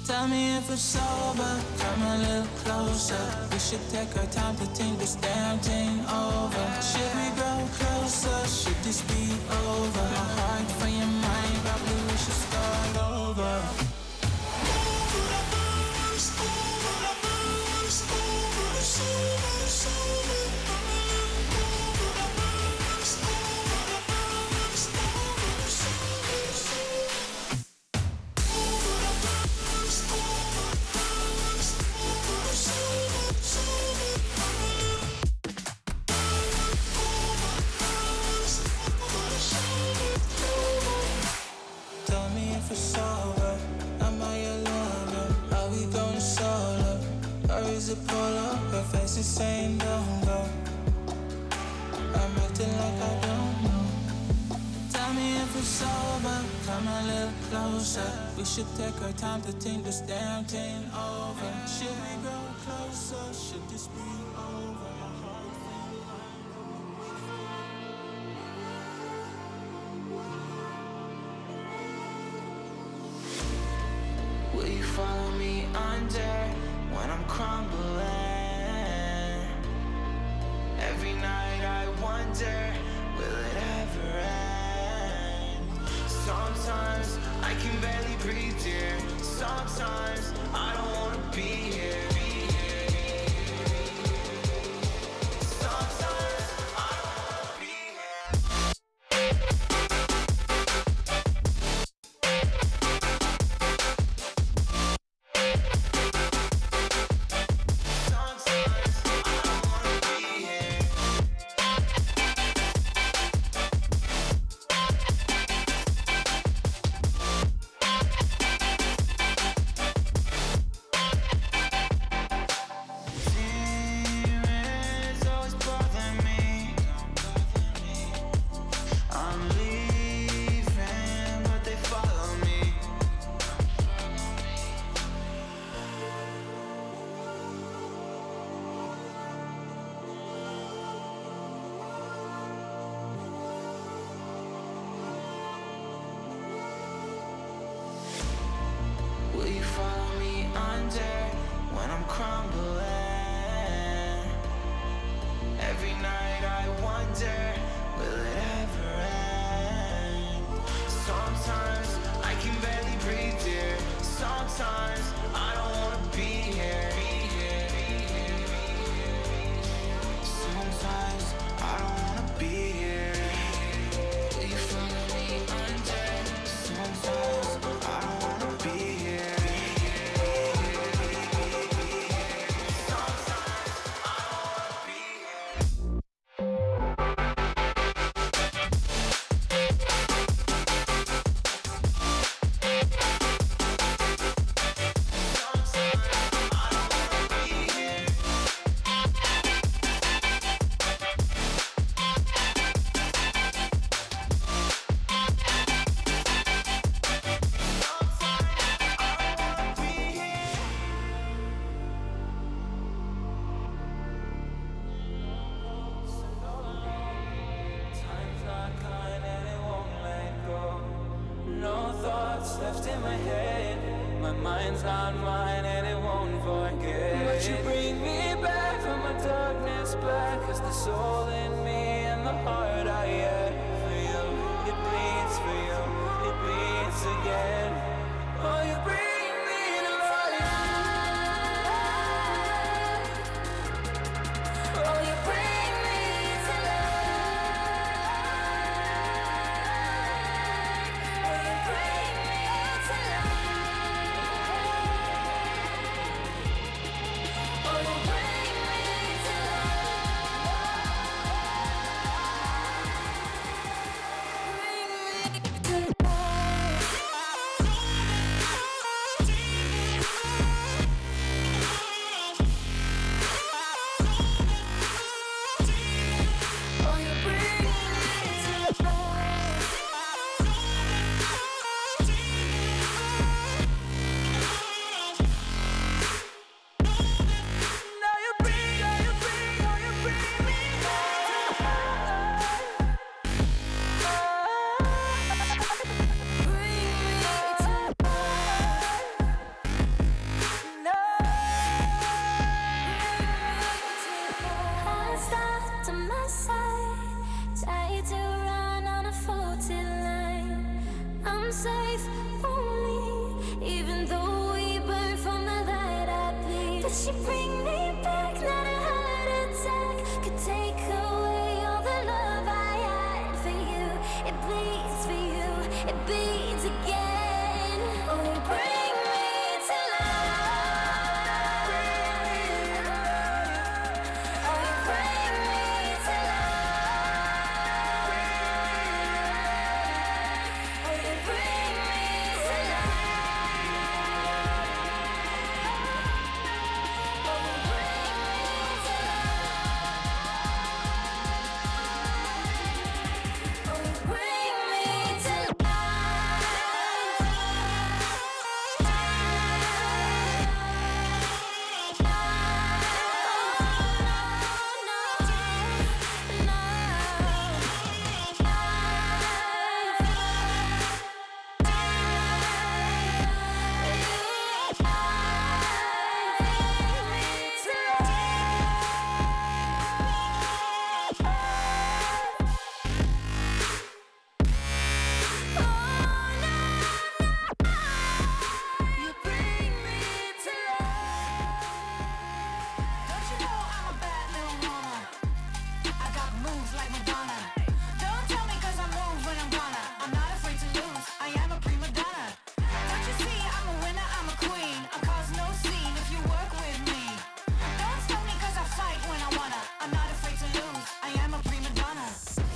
S5: Tell me if it's over. Come a little closer. We should take our time to think this damn thing over. Should we grow closer? Should this be over? My heart for your mind. Probably we should start over. Tell me if it's over. Am I your lover? Are we going solo? Or is it polo? Her face is saying don't go. I'm acting like I don't know. Tell me if it's over. Come a little closer. We should take our time to think this damn thing over. Should we go closer? Should this be over? My heart Will you follow me under when I'm crumbling? Every night I wonder, will it ever end? Sometimes I can barely breathe, dear. Sometimes I don't wanna be here. Sometimes I don't wanna be here.
S3: Will you follow me under when I'm crumbling? Every night I wonder, will it ever end? Sometimes I can barely breathe, dear. Sometimes I don't wanna be here. Sometimes I don't wanna be here. Will you follow me under? Sometimes I don't wanna be here. Left in my head, my mind's not mine and it won't forget. But you bring me back from my darkness black, 'cause the soul in me and the heart I had for you, it bleeds for you, it beats again. Oh, you bring me to life. Oh, you bring me to life. Oh, you bring me to life. Oh, you bring me to safe only, even though we burn from the light I bleed. But you bring me back, not a heart attack could take away all the love I had for you. It bleeds for you, it beats again. Oh, you bring me to life. Oh, you bring me to life. Oh, you bring me to life. Oh, you bring me to life. Oh, you bring me to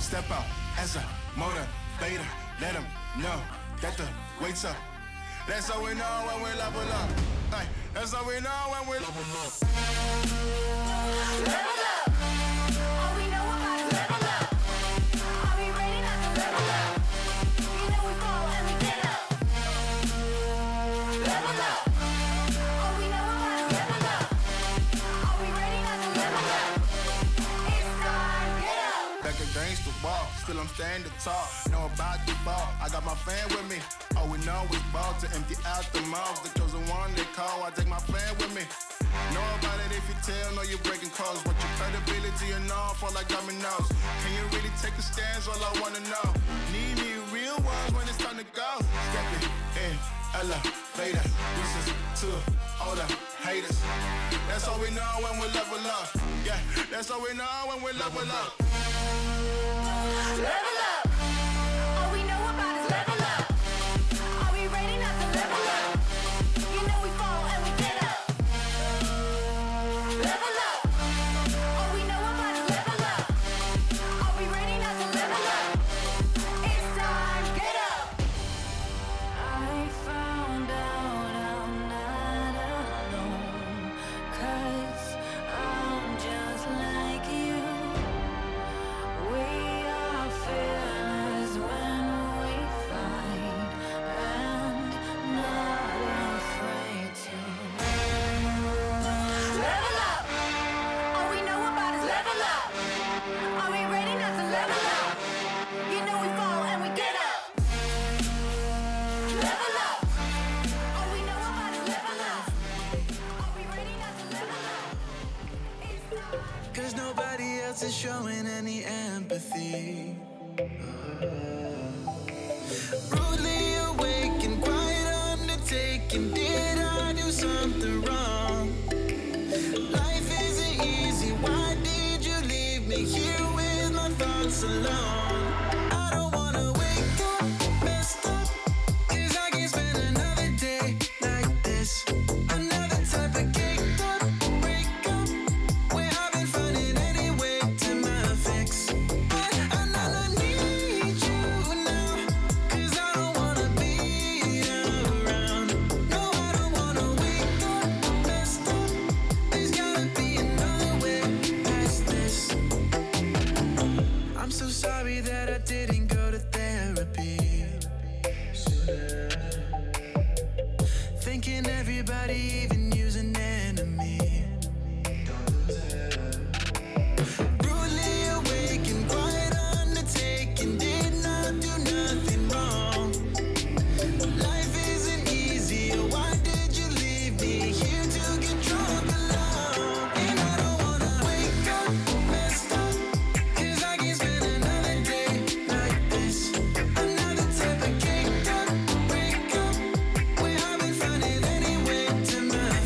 S7: Step out as a motivator, let them know that the weight's up. That's how we know when we level up. Hey, that's how we know when we level up.
S3: Level up. All we know about is level up. Are we ready not to level up? You know we fall and we get up. Level up. All we know about is level up. Are we ready not to level up? It's time, get up.
S7: Back against the wall, still I'm standing tall. Know about the ball, I got my fan with me. All we know is ball to empty out the mouth. The chosen one they call, I take my plan with me. Know about it if you tell, know you're breaking codes. But your credibility and all fall like dominoes. Can you really take a stance? All I wanna know. Need me real ones when it's time to go. Stepping in, elevator. This is to all the haters. That's all we know when we level up. Yeah, that's all we know when we level up.
S1: Level up. All we know about is level up. Are we ready not to level up? You know we fall and we get up. Level up. All we know about is level up. Are we ready not to level up? It's time, get up.
S2: I found out I'm not alone, 'cause I'm just like you. We are fearless when we fight and not afraid to.
S1: Level up. All we know about is level up. Are we ready not to level up? You know we fall and we get up. Level up. All we know about is level up. Are we ready not to level up?
S5: Cause nobody else is showing any empathy. Rudely awake and quite undertaken. Did I do something wrong? Life isn't easy. Why did you leave me here with my thoughts alone? I don't wanna wake up messed up, 'cause I can't spend another day like this. Another type of caked up breakup, where I've been finding any way to my fix. But I need you now, 'cause I don't wanna be around. No, I don't wanna wake up messed up. There's gotta be another way past this. I'm so sorry that I didn't go to therapy. Thinking everybody, even you's an enemy. Rudely awake and quite undertaken. Did not do nothing wrong. Life isn't easy. Why did you leave me here to get drunk alone? And I don't wanna wake up messed up, 'cause I can't spend another day like this. Another type of caked up breakup, where I've been finding any way to my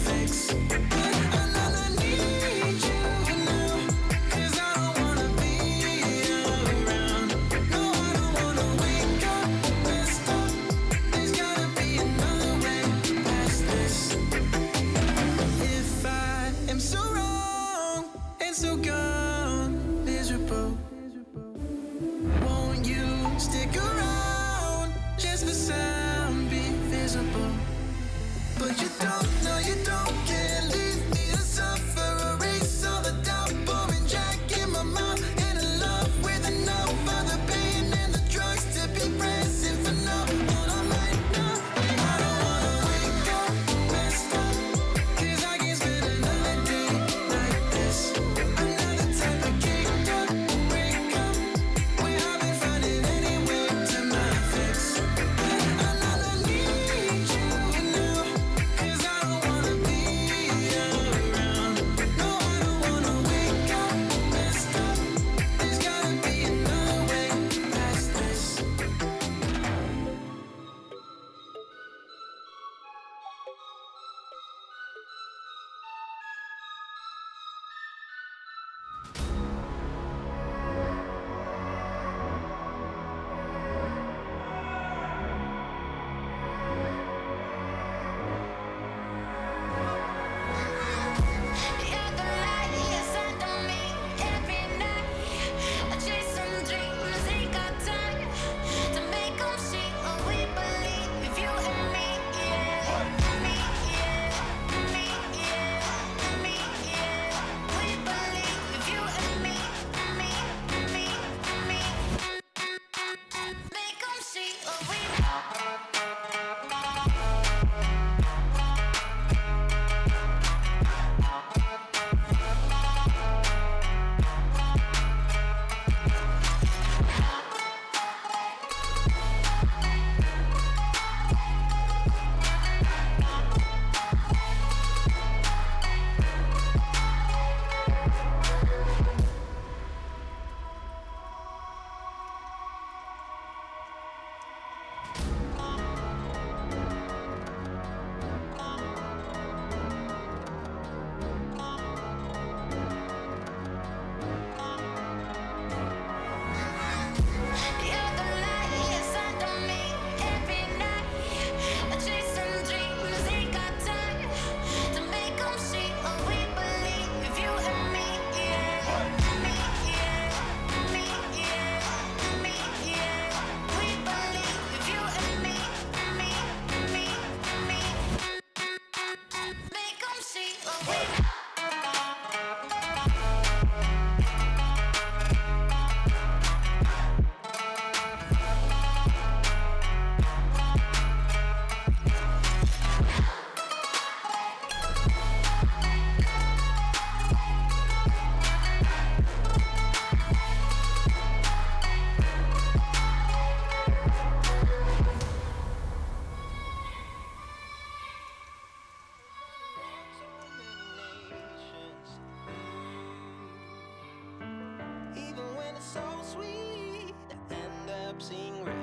S5: Even when it's so sweet, I end up seeing red.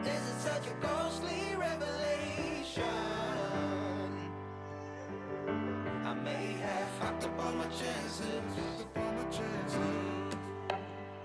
S5: Is it such a ghostly revelation? I may have fucked up all my chances.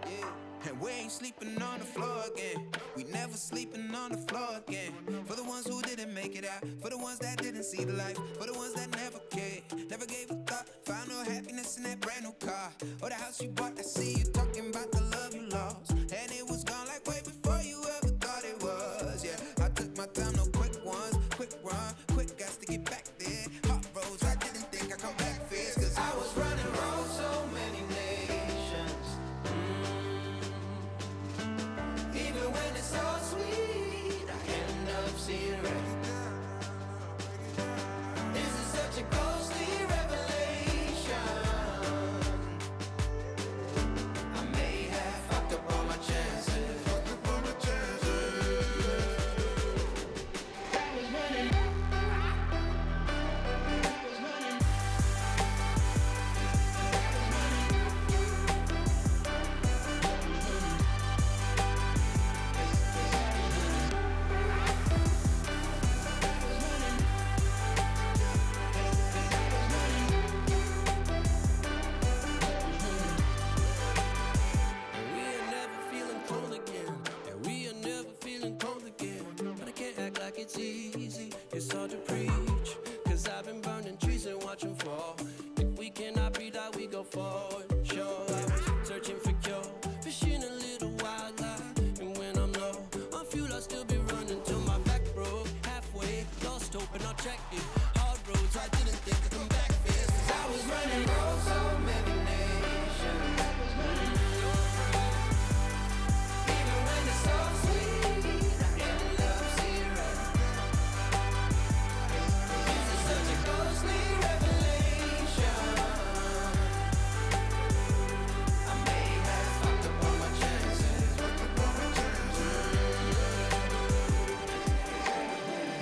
S5: Yeah. And we ain't sleeping on the floor again. We never sleeping on the floor again. For the ones who didn't make it out, for the ones that didn't see the light, for the ones that never cared, never gave a thought, found no happiness in that brand new car, or the house you bought. I see you talking about the love you lost, and it was gone like way before you ever thought it was. Yeah, I took my time, no quick ones, quick run, quick guys to get back there. Hot roads, I didn't think I'd come back fast, cause I was running road so many nations. Even when it's so sweet, I end up seeing red. Is it such a ghostly revelation? I may have fucked up all my chances. And we are never feeling cold again. And we are never feeling cold again. But I can't act like it's easy. It's hard to preach. Cause I've been burning trees and watching fall. If we cannot breathe out, we go forward. Sure, I was searching for cure. Fishing a little wildlife. And when I'm low on fuel, I'll still be running till my back broke. Halfway, lost hope and I checked it. Hard roads, I didn't think I'd come back fast. Cause I was running roads so many nations. Even when it's so sweet, I end up seeing red. Is it such a ghostly revelation? I may have fucked up all my chances.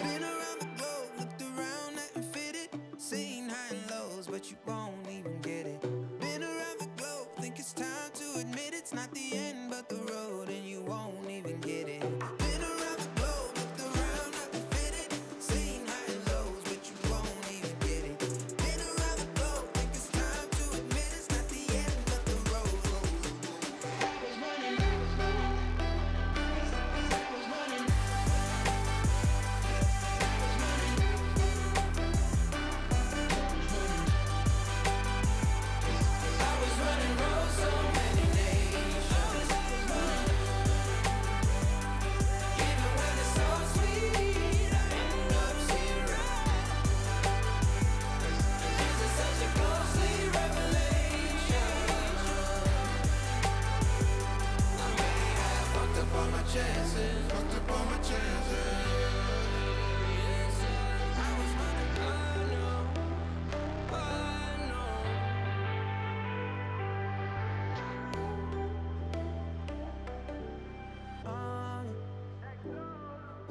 S5: Been around the globe, looked around, nothing fitted. Seen high and lows, but you won't even get it. Been around the globe, think it's time to admit it's not the end, but the road, and you won't even get it. Been around the globe, looked around, nothing fitted. Seen high and lows, but you won't even get it. Been around the globe, think it's time to admit it's not the end, but the road. I was running roads so many nations. Even when it's so sweet, I end up seeing red. Is it such a ghostly revelation? I may have fucked up all my chances. Fucked up all my chances. I was running, I know.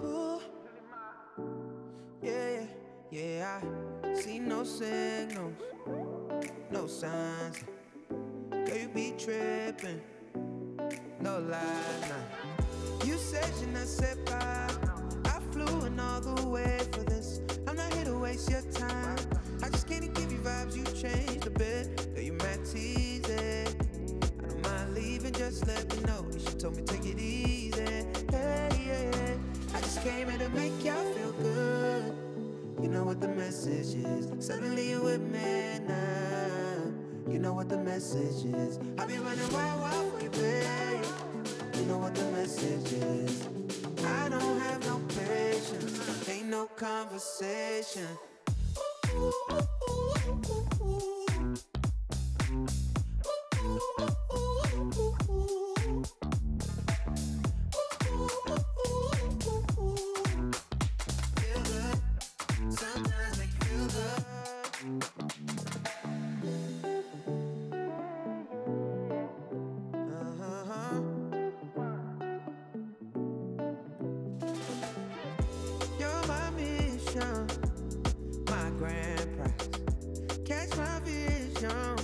S5: Ooh. Yeah, yeah, I see no signals, no signs. Girl, you be tripping, no lies, nah. You said you're not set by. I flew in all the way for this. I'm not here to waste your time. I just can't give you vibes, you changed a bit. Girl, you mad teasy. I don't mind leaving, just let me know. She told me take it easy. Hey, yeah. I just came here to make y'all feel good. You know what the message is. Suddenly you with me now. You know what the message is. I be running wild for you, babe. You know what the message is. I don't have no patience. Ain't no conversation. Sometimes make you feel good. You're my mission, my grand prize. Catch my vision,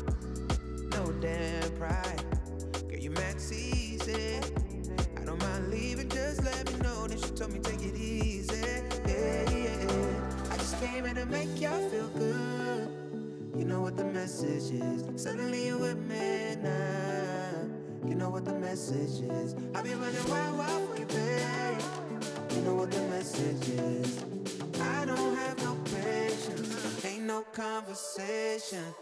S5: no damn pride. Girl, you max easy. I don't mind leaving, just let me know. Then she told me take it easy. Yeah, yeah. I just came in to make y'all feel good. You know what the message is. Suddenly you with me now. You know what the message is. I be running wild for you, babe. You know what the message is. I don't have no patience. Ain't no conversation.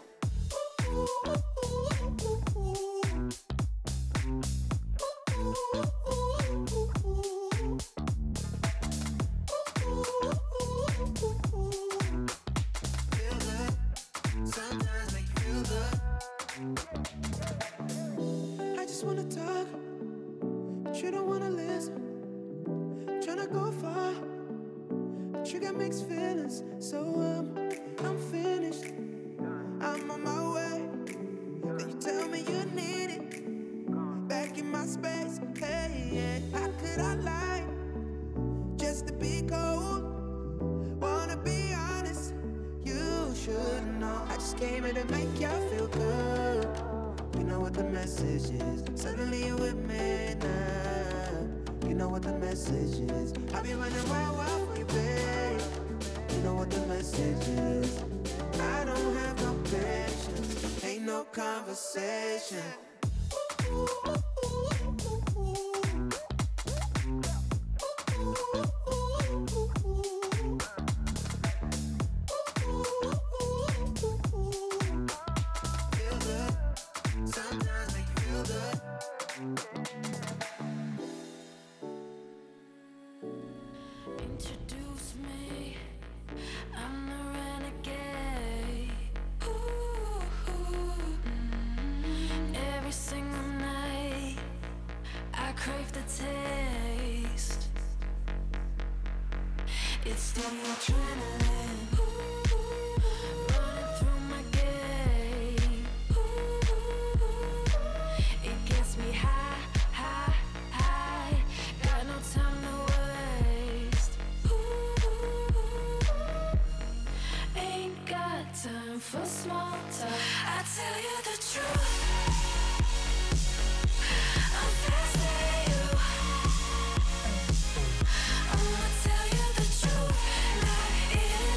S5: Sometimes make you feel good. I just wanna talk, but you don't wanna listen. Tryna go far, but you got mixed feelings. So I'm finished. I'm on my way. Then you tell me you need it. Back in my space. Hey, yeah. How could I lie? Just to be cold. Wanna be honest. You should know. I just came here to make y'all feel good. You know what the message is. Suddenly you with me now. You know what the message is. I be running wild for you, babe. You know what the message is. I don't have no patience. Ain't no conversation. Sometimes make you feel good.
S2: Introduce me, I'm the renegade. Ooh, every single night, I crave the taste. It's the adrenaline running through my game. It gets me high, high, high. Got no time to waste. Ain't got time for small talk. I tell you the truth. I'm fascinated you. I'ma tell you the truth. Not in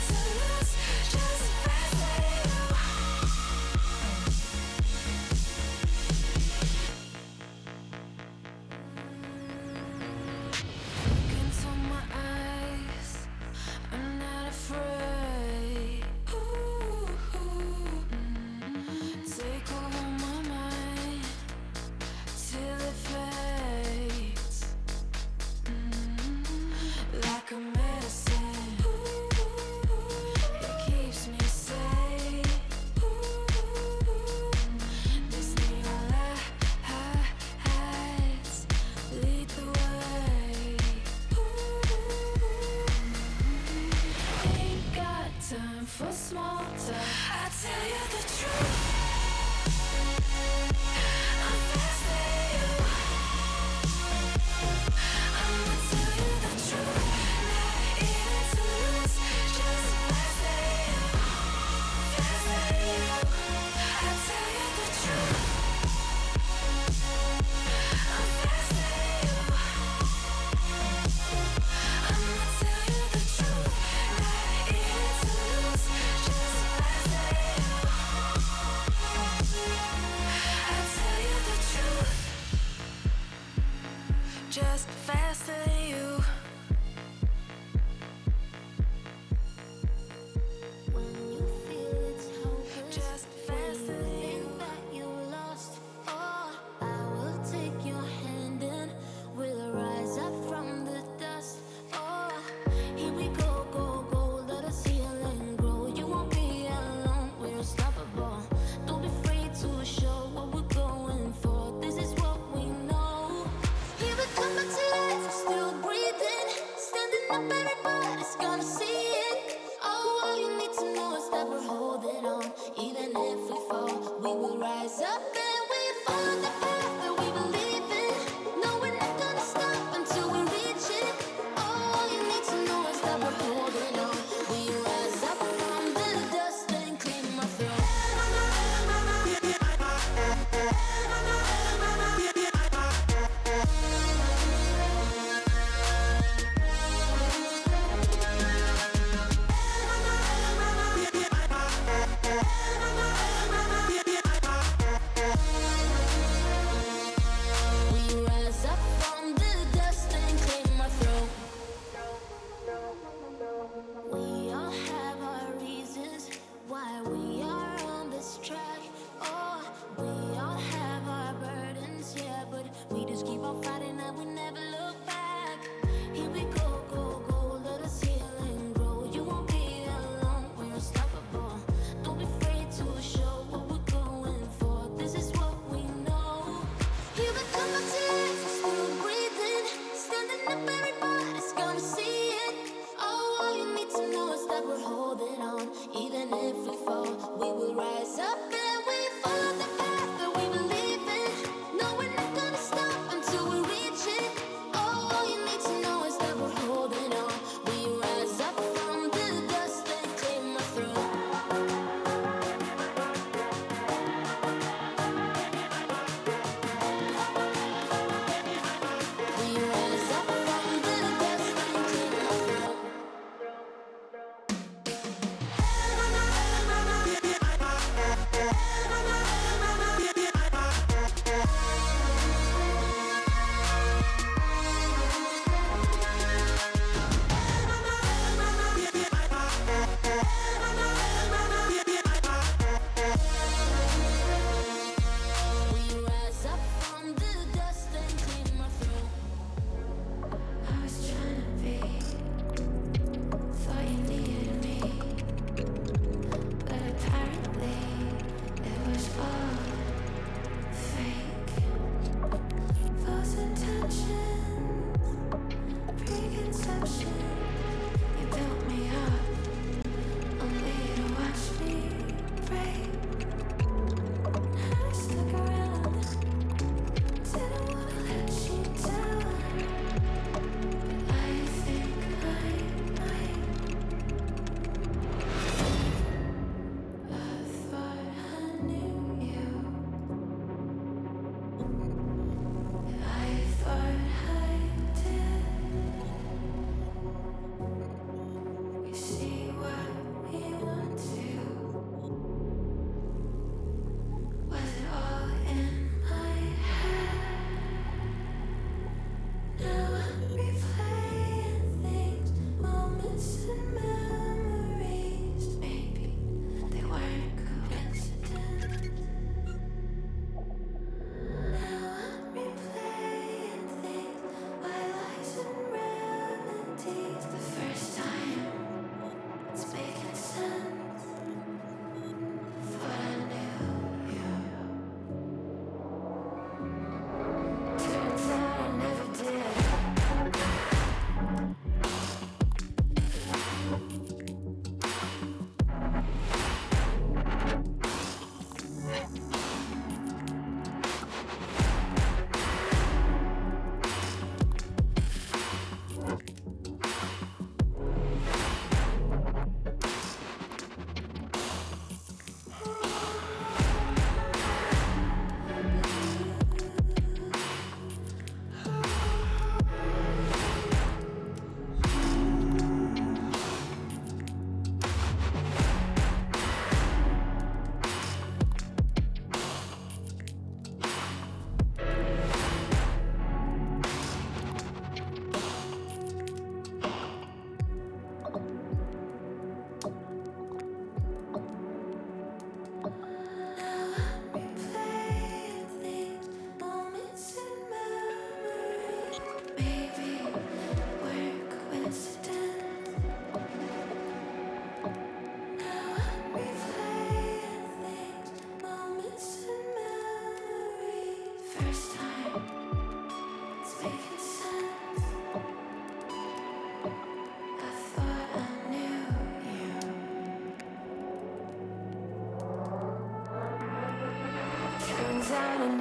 S1: up, everybody's gonna see it. Oh, all you need to know is that we're holding on. Even if we fall, we will rise up and we follow the path that we believe in. No, we're not gonna stop until we reach it. Oh, all you need to know is that we're holding on. We rise up from the dust and clean my throat.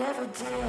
S1: never did.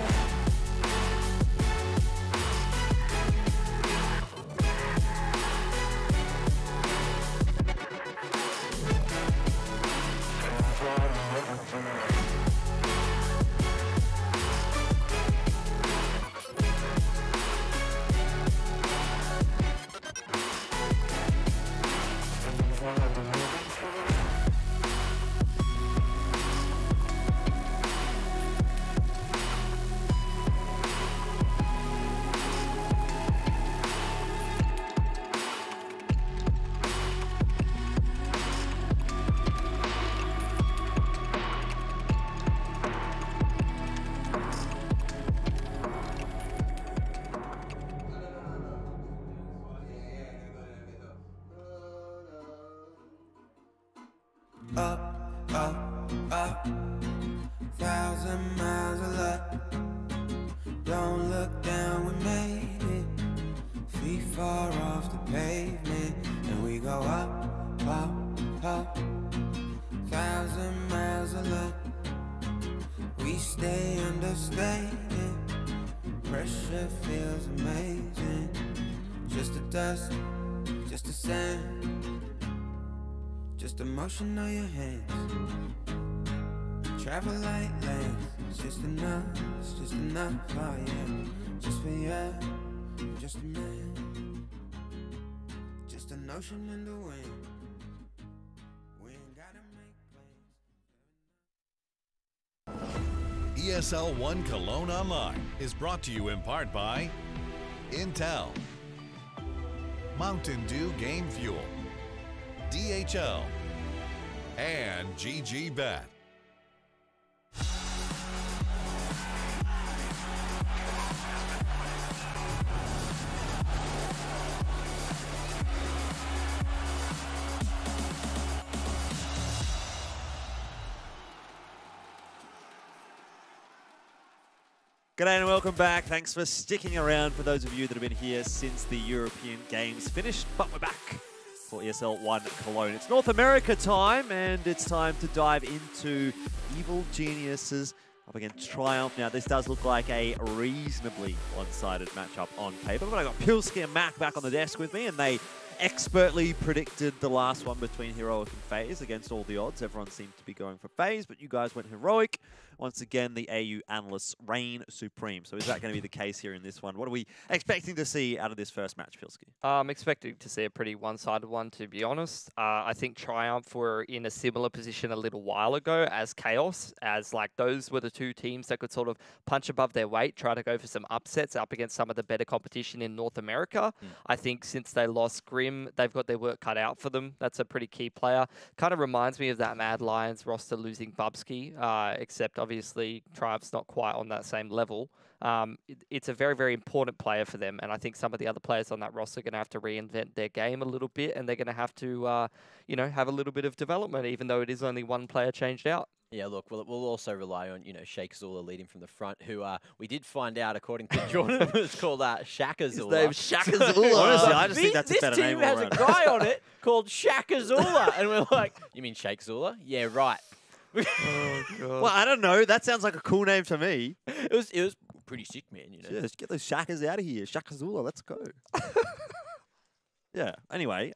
S3: Up, up, up, 1,000 miles of luck. Don't look down, we made it. Feet far off the pavement, and we go up, up, up. 1,000 miles of luck. We stay understated. Pressure feels amazing. Just the dust, just the sand. Just the motion of your hands. Travel like lanes. It's just enough, oh yeah. Just for you, just a man. Just an ocean in the wind. We ain't gotta make plans.
S6: ESL 1 Cologne Online is brought to you in part by Intel, Mountain Dew Game Fuel, DHL, and GG Bet.
S8: G'day and welcome back. Thanks for sticking around for those of you that have been here since the European Games finished, but we're back for ESL 1 Cologne. It's North America time, and it's time to dive into Evil Geniuses up against Triumph. Now, this does look like a reasonably one-sided matchup on paper, but I got Pilsky and Mac back on the desk with me, and they expertly predicted the last one between Heroic and FaZe against all the odds. Everyone seemed to be going for FaZe, but you guys went Heroic. Once again, the AU analysts reign supreme. So is that going to be the case here in this one? What are we expecting to see out of this first match, Pilsky?
S10: I'm expecting to see a pretty one-sided one, to be honest. I think Triumph were in a similar position a little while ago as Chaos, as like those were the two teams that could sort of punch above their weight, try to go for some upsets up against some of the better competition in North America. I think since they lost Grim, they've got their work cut out for them. That's a pretty key player. Kind of reminds me of that Mad Lions roster losing Bubsky, except obviously Triumph's not quite on that same level. It's a very, very important player for them, and I think some of the other players on that roster are going to have to reinvent their game a little bit, and they're going to have to, you know, have a little bit of development, even though it is only one player changed out.
S9: Yeah, look, we'll also rely on, you know, Sheikh Zula leading from the front, who we did find out, according to Jordan, it's called Shaka Zula.
S8: His name's Shaka Zula. Honestly, I just think that's a better name.
S9: This team has a guy on it called Shaka Zula, and we're like, you mean Sheikh Zula? Yeah, right.
S8: Oh, God. Well, I don't know. That sounds like a cool name to me.
S9: It was pretty sick, man, you know.
S8: Yeah, let's get those Shakas out of here. Shaka Zula, let's go. Yeah, anyway,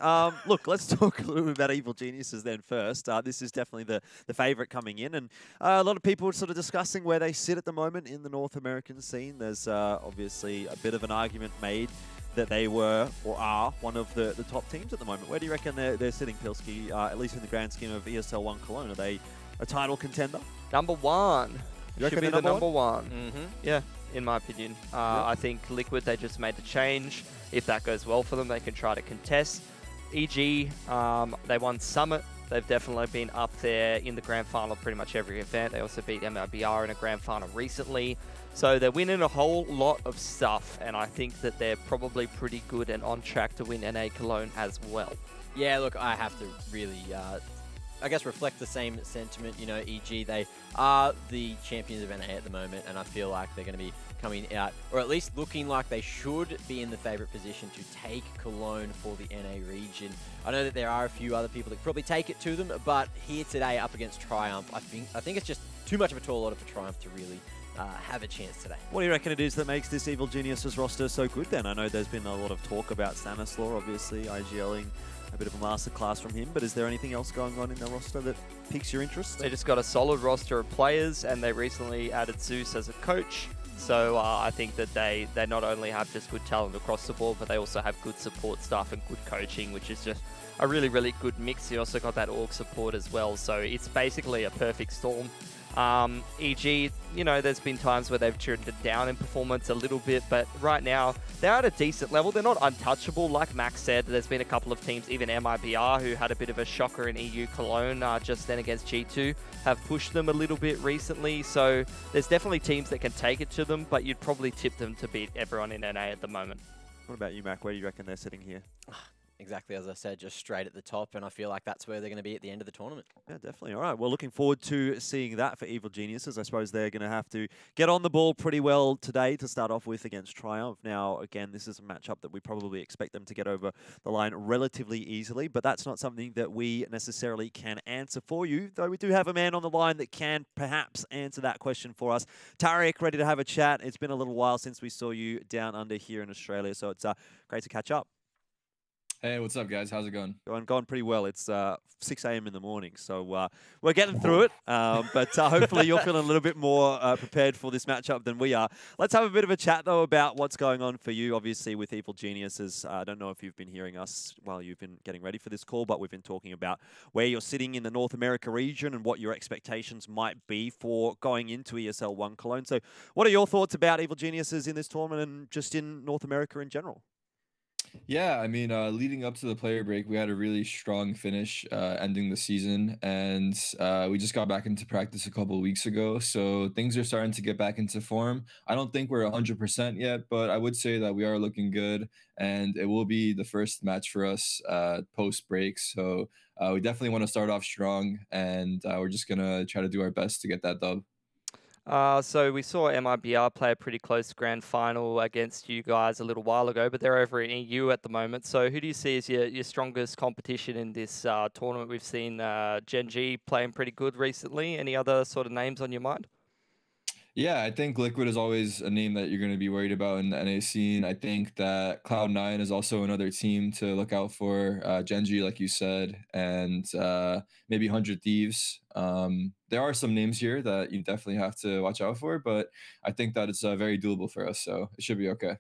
S8: look, let's talk a little bit about Evil Geniuses then first. This is definitely the favourite coming in, and a lot of people are sort of discussing where they sit at the moment in the North American scene. There's obviously a bit of an argument made that they were or are one of the top teams at the moment. Where do you reckon they're sitting, Pilsky, at least in the grand scheme of ESL 1 Cologne? Are they a title contender?
S10: Number one.
S8: You
S10: Should be the number one.
S9: Mm-hmm.
S10: Yeah, in my opinion. I think Liquid, they just made the change. If that goes well for them, they can try to contest. EG, they won Summit. They've definitely been up there in the grand final of pretty much every event. They also beat MLBR in a grand final recently. So they're winning a whole lot of stuff, and I think that they're probably pretty good and on track to win NA Cologne as well.
S9: Yeah, look, I have to really, I guess, reflect the same sentiment. You know, EG, they are the champions of NA at the moment, and I feel like they're going to be coming out, or at least looking like they should be in the favourite position to take Cologne for the NA region. I know that there are a few other people that could probably take it to them, but here today up against Triumph, I think it's just too much of a tall order for Triumph to really have a chance today.
S8: What do you reckon it is that makes this Evil Geniuses roster so good then? I know there's been a lot of talk about Stanislaw, obviously, IGLing a bit of a masterclass from him, but is there anything else going on in the roster that piques your interest?
S10: They just got a solid roster of players, and they recently added Zeus as a coach. So I think that they not only have just good talent across the board, but they also have good support staff and good coaching, which is just a really, really good mix. You also got that org support as well. So it's basically a perfect storm. EG, you know, there's been times where they've turned it down in performance a little bit, but right now they're at a decent level. They're not untouchable. Like Max said, there's been a couple of teams, even MIBR, who had a bit of a shocker in EU Cologne just then against G2, have pushed them a little bit recently. So there's definitely teams that can take it to them, but you'd probably tip them to beat everyone in NA at the moment.
S8: What about you, Mac? Where do you reckon they're sitting here?
S9: Exactly as I said, just straight at the top, and I feel like that's where they're going to be at the end of the tournament.
S8: Yeah, definitely. All right, well, looking forward to seeing that for Evil Geniuses. I suppose they're going to have to get on the ball pretty well today to start off with against Triumph. Now, again, this is a matchup that we probably expect them to get over the line relatively easily, but that's not something that we necessarily can answer for you, though we do have a man on the line that can perhaps answer that question for us. Tarek, ready to have a chat. It's been a little while since we saw you down under here in Australia, so it's great to catch up.
S16: Hey, what's up, guys? How's it going?
S8: Going pretty well. It's 6 a.m. in the morning, so we're getting through it. But hopefully you're feeling a little bit more prepared for this matchup than we are. Let's have a bit of a chat, though, about what's going on for you, obviously, with Evil Geniuses. I don't know if you've been hearing us while you've been getting ready for this call, but we've been talking about where you're sitting in the North America region and what your expectations might be for going into ESL 1 Cologne. So what are your thoughts about Evil Geniuses in this tournament and just in North America in general?
S16: Yeah, I mean, leading up to the player break, we had a really strong finish ending the season, and we just got back into practice a couple of weeks ago, so things are starting to get back into form. I don't think we're 100% yet, but I would say that we are looking good, and it will be the first match for us post-break, so we definitely want to start off strong, and we're just going to try to do our best to get that dub.
S10: So we saw MIBR play a pretty close grand final against you guys a little while ago, but they're over in EU at the moment. So who do you see as your strongest competition in this tournament? We've seen Gen G playing pretty good recently. Any other sort of names on your mind?
S16: Yeah, I think Liquid is always a name that you're going to be worried about in the NA scene. I think that Cloud9 is also another team to look out for. Genji, like you said, and maybe 100 Thieves. There are some names here that you definitely have to watch out for, but I think that it's very doable for us, so it should be okay.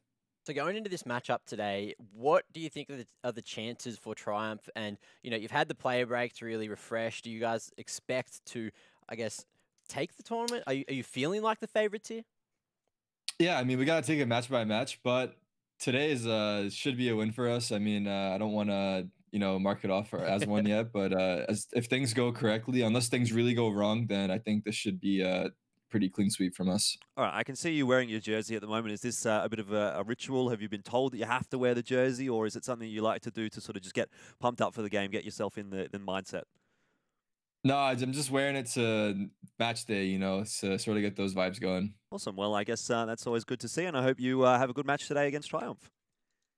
S9: So going into this matchup today, what do you think are the chances for Triumph? And, you know, you've had the player break to really refresh. Do you guys expect to, I guess, take the tournament? Are you feeling like the favorites here?
S16: Yeah, I mean, we got to take it match by match, but today is should be a win for us. I mean, I don't want to, you know, mark it off as one yet, but if things go correctly, unless things really go wrong, then I think this should be a pretty clean sweep from us.
S8: All right, I can see you wearing your jersey at the moment. Is this a bit of a ritual? Have you been told that you have to wear the jersey, or is it something you like to do to sort of just get pumped up for the game, get yourself in the mindset?
S16: No, I'm just wearing it to match day, you know, to sort of get those vibes going.
S8: Awesome. Well, I guess that's always good to see, and I hope you have a good match today against Triumph.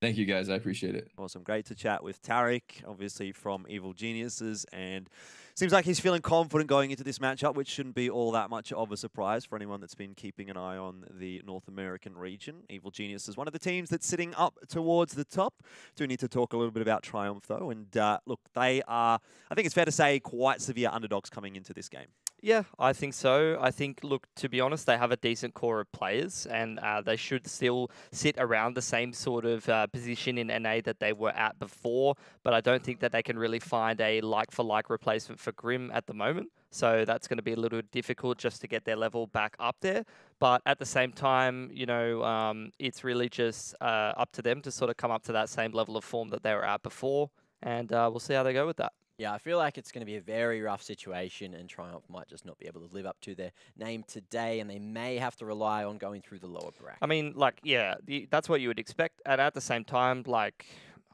S16: Thank you, guys. I appreciate it.
S8: Awesome. Great to chat with Tarek, obviously from Evil Geniuses, and seems like he's feeling confident going into this matchup, which shouldn't be all that much of a surprise for anyone that's been keeping an eye on the North American region. Evil Genius is one of the teams that's sitting up towards the top. Do need to talk a little bit about Triumph, though, and look, they are, I think it's fair to say, quite severe underdogs coming into this game.
S10: Yeah, I think so. I think, look, to be honest, they have a decent core of players, and they should still sit around the same sort of position in NA that they were at before, but I don't think that they can really find a like-for-like replacement for Grim at the moment. So that's going to be a little difficult just to get their level back up there. But at the same time, you know, it's really just up to them to sort of come up to that same level of form that they were at before, and we'll see how they go with that.
S9: Yeah, I feel like it's going to be a very rough situation, and Triumph might just not be able to live up to their name today, and they may have to rely on going through the lower bracket.
S10: I mean, like, yeah, that's what you would expect. And at the same time, like,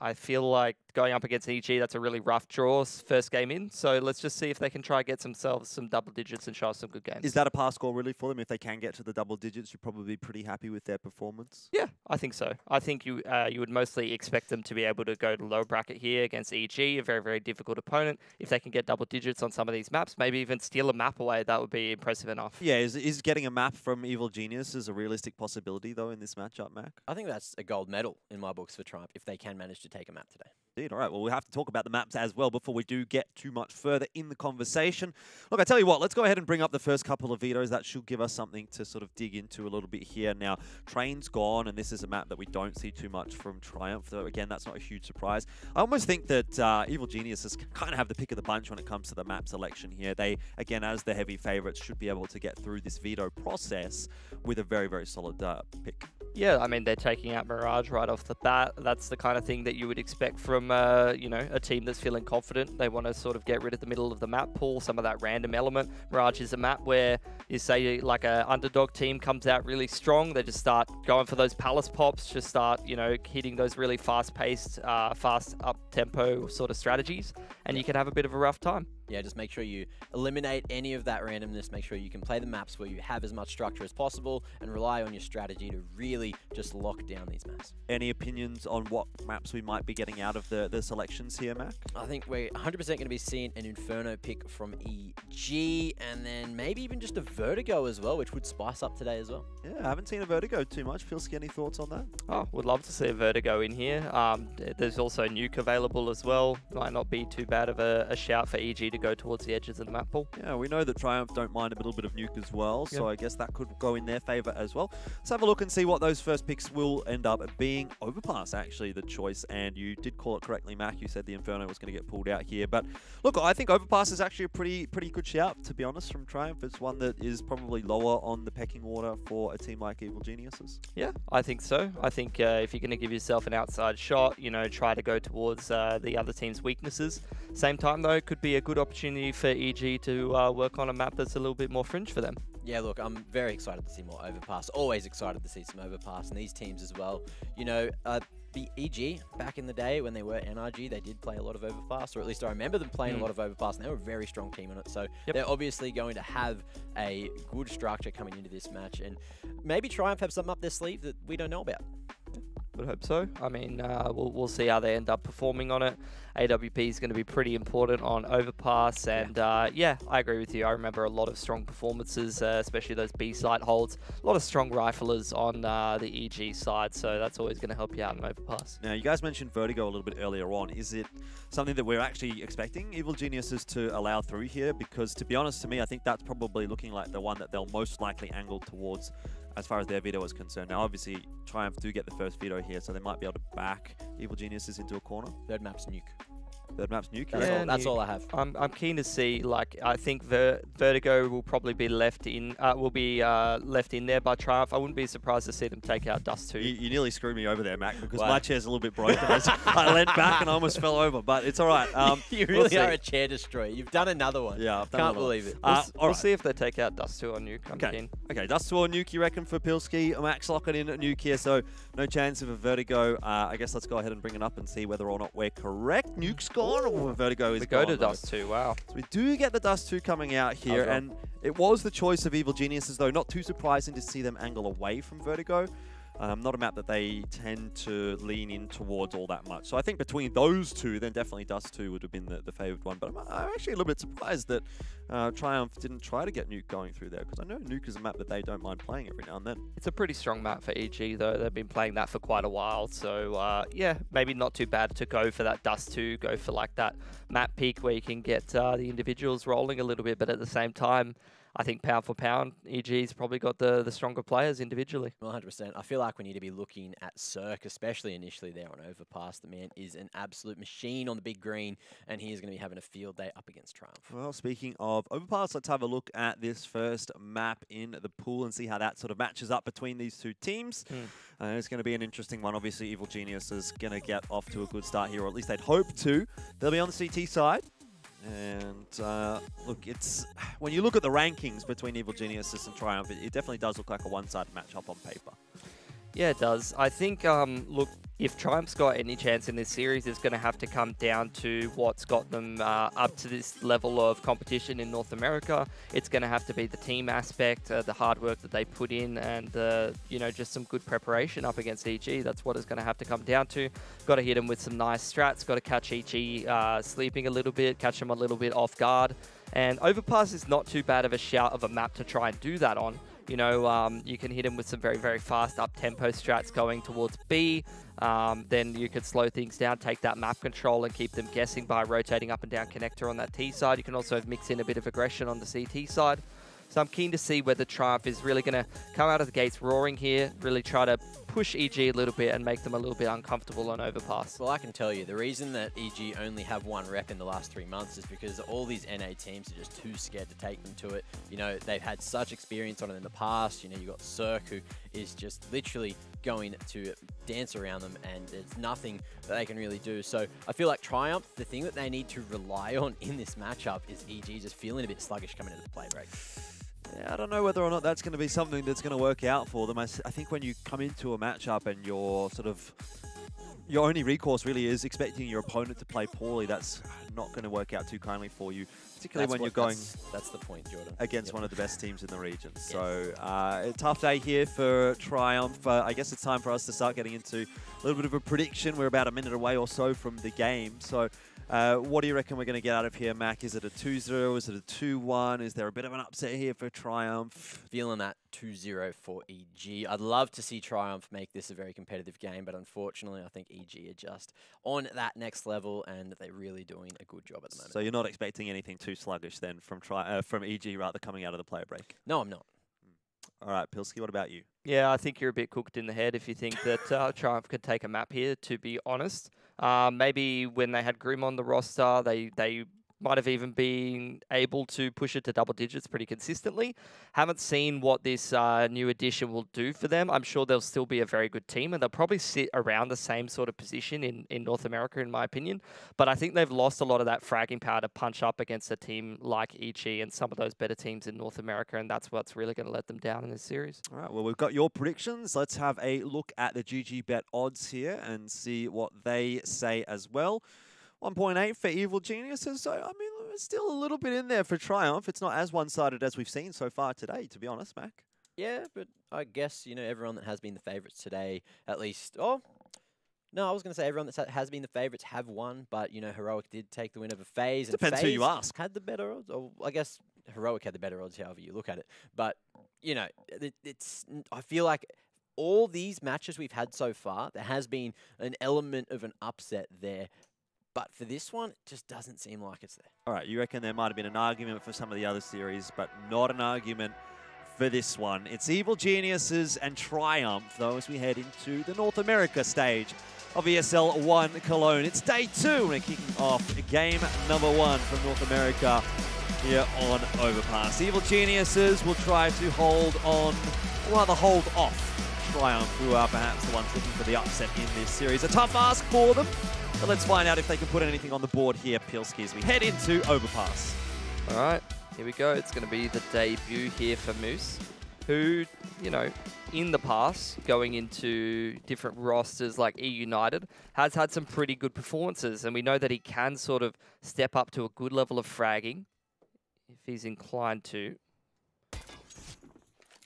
S10: I feel like going up against EG, that's a really rough draw first game in. So let's just see if they can try get themselves some double digits and show us some good games.
S8: Is that a pass score really for them? If they can get to the double digits, you're probably pretty happy with their performance?
S10: Yeah, I think so. I think you would mostly expect them to be able to go to low bracket here against EG, a very, very difficult opponent. If they can get double digits on some of these maps, maybe even steal a map away, that would be impressive enough.
S8: Yeah, is getting a map from Evil Geniuses a realistic possibility, though, in this matchup, Mac?
S9: I think that's a gold medal in my books for Triumph if they can manage to take a map today.
S8: Indeed. All right, well, we'll have to talk about the maps as well before we do get too much further in the conversation. Look, I tell you what, let's go ahead and bring up the first couple of vetoes. That should give us something to sort of dig into a little bit here. Now, Train's gone, and this is a map that we don't see too much from Triumph, though, again, that's not a huge surprise. I almost think that Evil Geniuses kind of have the pick of the bunch when it comes to the map selection here. They, again, as the heavy favorites, should be able to get through this veto process with a very, very solid pick.
S10: Yeah, I mean, they're taking out Mirage right off the bat. That's the kind of thing that you would expect from, you know, a team that's feeling confident. They want to sort of get rid of the middle of the map pool, some of that random element. Mirage is a map where you say like a underdog team comes out really strong. They just start going for those palace pops, just start, you know, hitting those really fast-paced, fast up-tempo sort of strategies, and you can have a bit of a rough time.
S9: Yeah, just make sure you eliminate any of that randomness. Make sure you can play the maps where you have as much structure as possible and rely on your strategy to really just lock down these maps.
S8: Any opinions on what maps we might be getting out of the selections here, Mac?
S9: I think we're 100% going to be seeing an Inferno pick from EG and then maybe even just a Vertigo as well, which would spice up today as well.
S8: Yeah, I haven't seen a Vertigo too much. Pilsky, any thoughts on that?
S10: Oh, would love to see a Vertigo in here. There's also Nuke available as well. Might not be too bad of a shout for EG to go towards the edges of the map pool.
S8: Yeah, we know that Triumph don't mind a little bit of Nuke as well, so I guess that could go in their favor as well. Let's have a look and see what those first picks will end up being. Overpass, actually, the choice, and you did call it correctly, Mac. You said the Inferno was going to get pulled out here, but look, I think Overpass is actually a pretty good shout, to be honest, from Triumph. It's one that is probably lower on the pecking order for a team like Evil Geniuses.
S10: Yeah, I think so. I think if you're going to give yourself an outside shot, you know, try to go towards the other team's weaknesses. Same time, though, it could be a good opportunity for EG to work on a map that's a little bit more fringe for them.
S9: Yeah, look, I'm very excited to see more Overpass. Always excited to see some Overpass in these teams as well. You know, the EG, back in the day when they were NRG, they did play a lot of Overpass, or at least I remember them playing a lot of Overpass, and they were a very strong team on it. So they're obviously going to have a good structure coming into this match, and maybe Triumph have something up their sleeve that we don't know about.
S10: Would hope so. I mean, we'll see how they end up performing on it. AWP is going to be pretty important on Overpass, and yeah, I agree with you. I remember a lot of strong performances, especially those B-side holds. A lot of strong riflers on the EG side, so that's always going to help you out in Overpass.
S8: Now, you guys mentioned Vertigo a little bit earlier on. Is it something that we're actually expecting Evil Geniuses to allow through here? Because, to be honest, to me, I think that's probably looking like the one that they'll most likely angle towards as far as their veto is concerned. Now, obviously, Triumph do get the first veto here, so they might be able to back Evil Geniuses into a corner.
S9: Third map's Nuke.
S8: Third map's Nuke?
S9: That's all I have.
S10: I'm keen to see, like, I think Vertigo will probably be left in there by Triumph. I wouldn't be surprised to see them take out Dust 2.
S8: You nearly screwed me over there, Mac, because my chair's a little bit broken. I leant back and I almost fell over, but it's all right.
S9: You really are a chair destroyer. You've done another one.
S8: Yeah, I've done
S9: Can't believe it.
S10: We'll see if they take out Dust 2 on Nuke. I'm keen.
S8: Okay, Dust 2 on Nuke, you reckon, for Pilsky? Max locking in at Nuke here, so no chance of a Vertigo. I guess let's go ahead and bring it up and see whether or not we're correct. Nuke's gone, or Vertigo is gone.
S10: We go to Dust 2, wow.
S8: So we do get the Dust 2 coming out here, and it was the choice of Evil Geniuses, though. Not too surprising to see them angle away from Vertigo. Not a map that they tend to lean in towards all that much. So I think between those two, then definitely Dust 2 would have been the favoured one. But I'm actually a little bit surprised that Triumph didn't try to get Nuke going through there, because I know Nuke is a map that they don't mind playing every now and then.
S10: It's a pretty strong map for EG, though. They've been playing that for quite a while. So, yeah, maybe not too bad to go for that Dust 2, go for like that map peak where you can get the individuals rolling a little bit, but at the same time, I think pound for pound, EG's probably got the stronger players individually.
S9: 100%. I feel like we need to be looking at Cirque, especially initially there on Overpass. The man is an absolute machine on the big green, and he is going to be having a field day up against Triumph.
S8: Well, speaking of Overpass, let's have a look at this first map in the pool and see how that sort of matches up between these two teams. It's going to be an interesting one. Obviously, Evil Genius is going to get off to a good start here, or at least they'd hope to. They'll be on the CT side. And look, it's when you look at the rankings between Evil Geniuses and Triumph, it definitely does look like a one-sided matchup on paper.
S10: Yeah, it does. I think, look, if Triumph's got any chance in this series, it's going to have to come down to what's got them up to this level of competition in North America. It's going to have to be the team aspect, the hard work that they put in, and, you know, just some good preparation up against EG. That's what it's going to have to come down to. Got to hit them with some nice strats. Got to catch EG sleeping a little bit, catch them a little bit off guard. And Overpass is not too bad of a shout of a map to try and do that on. You know, you can hit him with some very, very fast up-tempo strats going towards B. Then you could slow things down, take that map control and keep them guessing by rotating up and down connector on that T side. You can also mix in a bit of aggression on the CT side. So I'm keen to see whether Triumph is really going to come out of the gates roaring here, really try to push EG a little bit and make them a little bit uncomfortable on Overpass.
S9: Well, I can tell you, the reason that EG only have one rep in the last 3 months is because all these NA teams are just too scared to take them to it. You know, they've had such experience on it in the past. You know, you got Cirque, who is just literally going to dance around them, and there's nothing that they can really do. So I feel like Triumph, the thing that they need to rely on in this matchup is EG just feeling a bit sluggish coming into the play break.
S8: Yeah, I don't know whether or not that's going to be something that's going to work out for them. I think when you come into a matchup and your only recourse really is expecting your opponent to play poorly, that's not going to work out too kindly for you, particularly when you're going
S9: that's the point, Jordan,
S8: against one of the best teams in the region. Yes. So a tough day here for Triumph. I guess it's time for us to start getting into a little bit of a prediction. We're about a minute away or so from the game. So what do you reckon we're going to get out of here, Mac? Is it a 2-0? Is it a 2-1? Is there a bit of an upset here for Triumph?
S9: Feeling that 2-0 for EG. I'd love to see Triumph make this a very competitive game, but unfortunately, I think EG are just on that next level, and they're really doing a good job at the moment.
S8: So you're not expecting anything too sluggish then from EG rather coming out of the player break?
S9: No, I'm not.
S8: All right, Pilsky, what about you?
S10: Yeah, I think you're a bit cooked in the head if you think that Triumph could take a map here, to be honest. Maybe when they had Grim on the roster, they might have even been able to push it to double digits pretty consistently. Haven't seen what this new addition will do for them. I'm sure they'll still be a very good team, and they'll probably sit around the same sort of position in North America, in my opinion. But I think they've lost a lot of that fragging power to punch up against a team like EG and some of those better teams in North America, and that's what's really going to let them down in this series. All
S8: right, well, we've got your predictions. Let's have a look at the GG Bet odds here and see what they say as well. 1.8 for Evil Geniuses, so I mean, it's still a little bit in there for Triumph. It's not as one-sided as we've seen so far today, to be honest, Mac.
S9: Yeah, but I guess, you know, everyone that has been the favourites today, at least, oh, no, I was going to say everyone that has been the favourites have won, but, you know, Heroic did take the win over FaZe.
S8: Depends who you ask.
S9: Had the better odds, or I guess Heroic had the better odds, however you look at it. But, you know, I feel like all these matches we've had so far, there has been an element of an upset there. But for this one, it just doesn't seem like it's there.
S8: All right, you reckon there might have been an argument for some of the other series, but not an argument for this one. It's Evil Geniuses and Triumph, though, as we head into the North America stage of ESL 1 Cologne. It's day 2. We're kicking off game number 1 from North America here on Overpass. Evil Geniuses will try to hold on, or rather hold off Triumph, who are perhaps the ones looking for the upset in this series. A tough ask for them. But let's find out if they can put anything on the board here, Pilsky, as we head into Overpass.
S10: All right, here we go. It's going to be the debut here for Moose, who, you know, in the past, going into different rosters like E United, has had some pretty good performances. And we know that he can sort of step up to a good level of fragging if he's inclined to.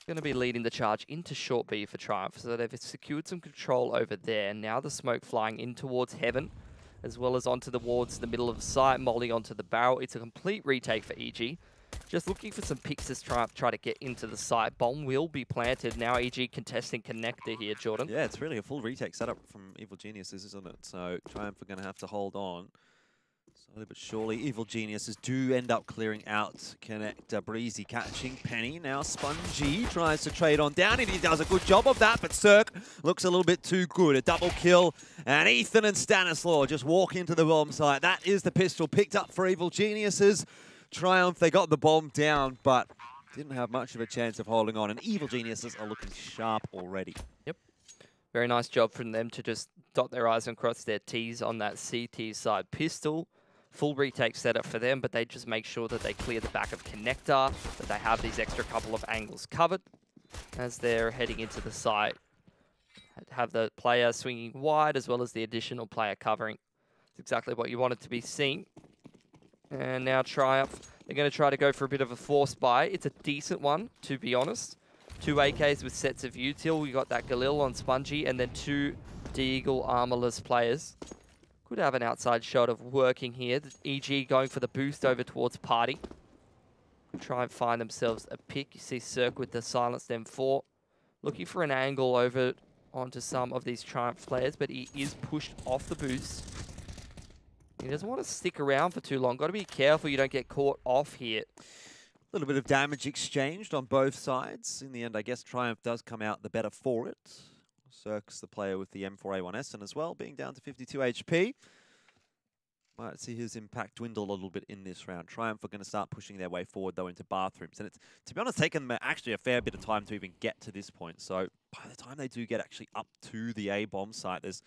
S10: Going to be leading the charge into short B for Triumph, so they've secured some control over there. Now the smoke flying in towards Heaven, as well as onto the wards, the middle of the site, molding onto the barrel. It's a complete retake for EG. Just looking for some picks as Triumph try to get into the site. Bomb will be planted. Now EG contesting connector here, Jordan.
S8: Yeah, it's really a full retake setup from Evil Geniuses, isn't it? So Triumph are going to have to hold on. Slowly but surely, Evil Geniuses do end up clearing out connector. Breezy catching Penny. Now Spongy tries to trade on down, and he does a good job of that, but Cirque looks a little bit too good. A double kill, and Ethan and Stanislaw just walk into the bomb site. That is the pistol picked up for Evil Geniuses. Triumph, they got the bomb down, but didn't have much of a chance of holding on, and Evil Geniuses are looking sharp already.
S10: Yep. Very nice job from them to just dot their I's and cross their T's on that CT side pistol. Full retake setup for them, but they just make sure that they clear the back of connector, that they have these extra couple of angles covered as they're heading into the site. have the player swinging wide as well as the additional player covering. It's exactly what you wanted to be seeing. And now Triumph, they're going to try to go for a bit of a force buy. It's a decent one, to be honest. 2 AKs with sets of util. We got that Galil on Spongy, and then 2 Deagle armorless players. Could have an outside shot of working here. The EG going for the boost over towards Party. Try and find themselves a pick. You see Cirque with the silenced M4. Looking for an angle over onto some of these Triumph players, but he is pushed off the boost. He doesn't want to stick around for too long. Got to be careful you don't get caught off here.
S8: A little bit of damage exchanged on both sides. In the end, I guess Triumph does come out the better for it. Cirque's the player with the M4A1S, and as well, being down to 52 HP. Might see his impact dwindle a little bit in this round. Triumph are going to start pushing their way forward, though, into bathrooms. And it's, to be honest, taken them actually a fair bit of time to even get to this point. So by the time they do get actually up to the A-bomb site, there's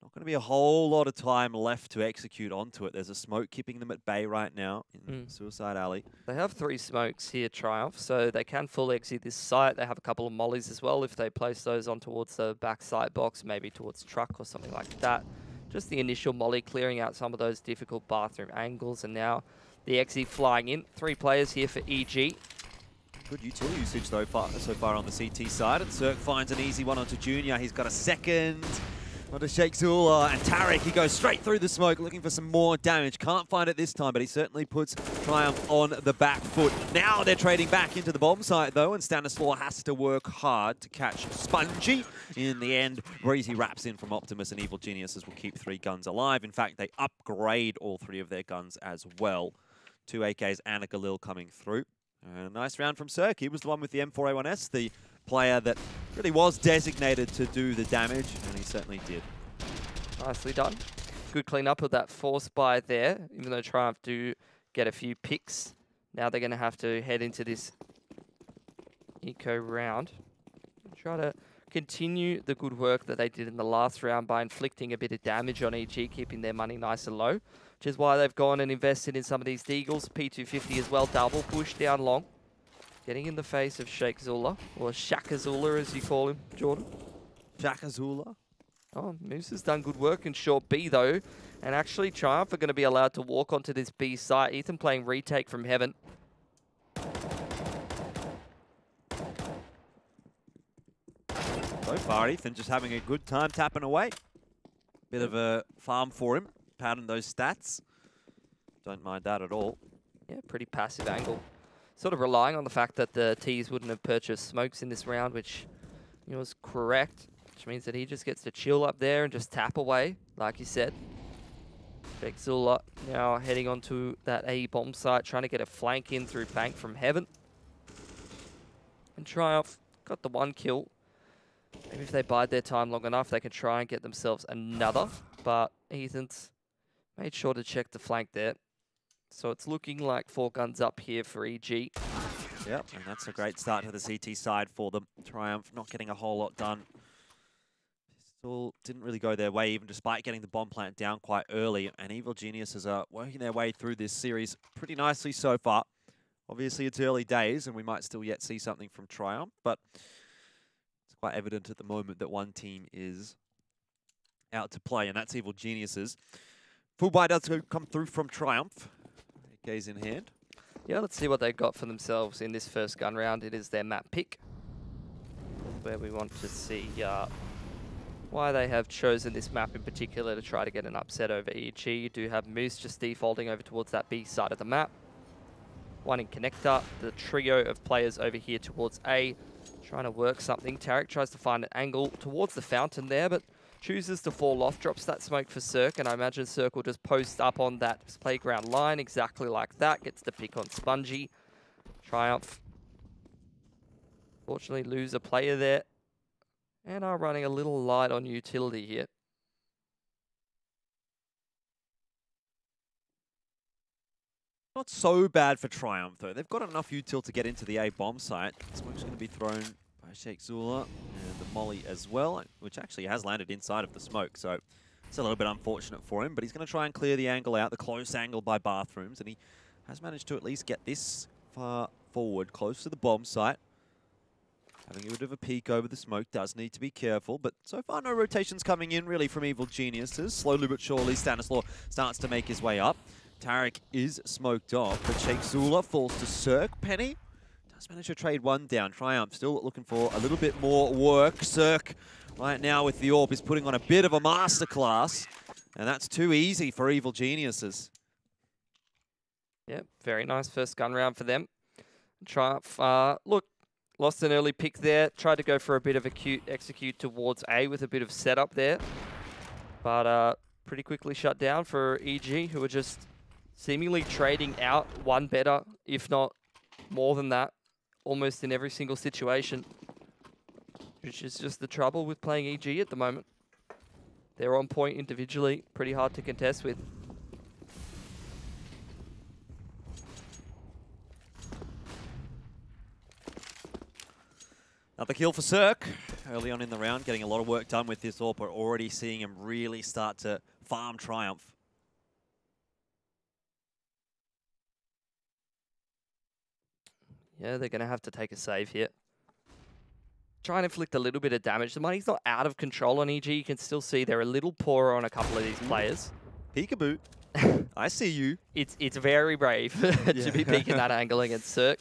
S8: not going to be a whole lot of time left to execute onto it. There's a smoke keeping them at bay right now in Suicide Alley.
S10: They have 3 smokes here, Triumph, so they can full exit this site. They have a couple of mollies as well if they place those on towards the back site box, maybe towards truck or something like that. Just the initial molly clearing out some of those difficult bathroom angles, and now the exit flying in. 3 players here for EG.
S8: Good utility usage so far on the CT side, and Cirque finds an easy one onto Junior. He's got a second onto Sheikh Zula, and Tarek, he goes straight through the smoke looking for some more damage. Can't find it this time, but he certainly puts Triumph on the back foot. Now they're trading back into the bomb site, though, and Stanislaw has to work hard to catch Spongy. In the end, Breezy wraps in from Optimus, and Evil Geniuses will keep 3 guns alive. In fact, they upgrade all 3 of their guns as well. 2 AKs and a Galil coming through. And a nice round from Cirque. He was the one with the M4A1S, the player that really was designated to do the damage, and he certainly did.
S10: Nicely done. Good cleanup of that force buy there, even though Triumph do get a few picks. Now they're going to have to head into this eco round. Try to continue the good work that they did in the last round by inflicting a bit of damage on EG, keeping their money nice and low, which is why they've gone and invested in some of these Deagles. P250 as well, double push down long. Getting in the face of Sheikh Zula, or Shaka Zula as you call him, Jordan.
S8: Shaka Zula.
S10: Oh, Moose has done good work in short B though, and actually Triumph are going to be allowed to walk onto this B site. Ethan playing retake from heaven.
S8: So far, Ethan just having a good time tapping away. Bit of a farm for him, padding those stats. Don't mind that at all.
S10: Yeah, pretty passive angle. Sort of relying on the fact that the T's wouldn't have purchased smokes in this round, which was correct, which means that he just gets to chill up there and just tap away, like you said. Sheikh Zula now heading onto that A bomb site, trying to get a flank in through Bank from heaven. And Triumph got the 1 kill. Maybe if they bide their time long enough, they can try and get themselves another. But Ethan's made sure to check the flank there. So it's looking like 4 guns up here for EG.
S8: Yep, and that's a great start to the CT side for them. Triumph not getting a whole lot done. Still didn't really go their way, even despite getting the bomb plant down quite early. And Evil Geniuses are working their way through this series pretty nicely so far. Obviously, it's early days, and we might still yet see something from Triumph, but it's quite evident at the moment that one team is out to play, and that's Evil Geniuses. Full buy does come through from Triumph. AK's in hand.
S10: Yeah, let's see what they've got for themselves in this first gun round. It is their map pick, where we want to see why they have chosen this map in particular to try to get an upset over EG. You do have Moose just defaulting over towards that B side of the map. 1 in connector, the trio of players over here towards A, trying to work something. Tarek tries to find an angle towards the fountain there, but chooses to fall off, drops that smoke for Cirque, and I imagine Cirque will just post up on that playground line exactly like that. Gets the pick on Spongy. Triumph, fortunately, lose a player there, and are running a little light on utility here.
S8: Not so bad for Triumph, though. They've got enough util to get into the A bomb site. Smoke's going to be thrown by Sheikh Zula, and the molly as well, which actually has landed inside of the smoke, so it's a little bit unfortunate for him, but he's going to try and clear the angle out, the close angle by bathrooms, and he has managed to at least get this far forward, close to the bomb site. Having a bit of a peek over the smoke, does need to be careful, but so far no rotations coming in really from Evil Geniuses. Slowly but surely, Stanislaw starts to make his way up. Tarek is smoked off, but Sheikh Zula falls to Cirque. Penny does manage to trade one down. Triumph still looking for a little bit more work. Cirque, right now with the AWP, is putting on a bit of a masterclass, and that's too easy for Evil Geniuses.
S10: Yep, very nice first gun round for them. Triumph, look, lost an early pick there. Tried to go for a bit of a cute execute towards A with a bit of setup there. But pretty quickly shut down for EG, who are just seemingly trading out one better, if not more than that, almost in every single situation. Which is just the trouble with playing EG at the moment. They're on point individually, pretty hard to contest with.
S8: Another kill for Cirque. Early on in the round, getting a lot of work done with this AWP. We're already seeing him really start to farm Triumph.
S10: Yeah, they're going to have to take a save here. Try and inflict a little bit of damage. The money's not out of control on EG. You can still see they're a little poorer on a couple of these players.
S8: Peekaboo. I see you.
S10: It's very brave to be peeking that angle against Cirque.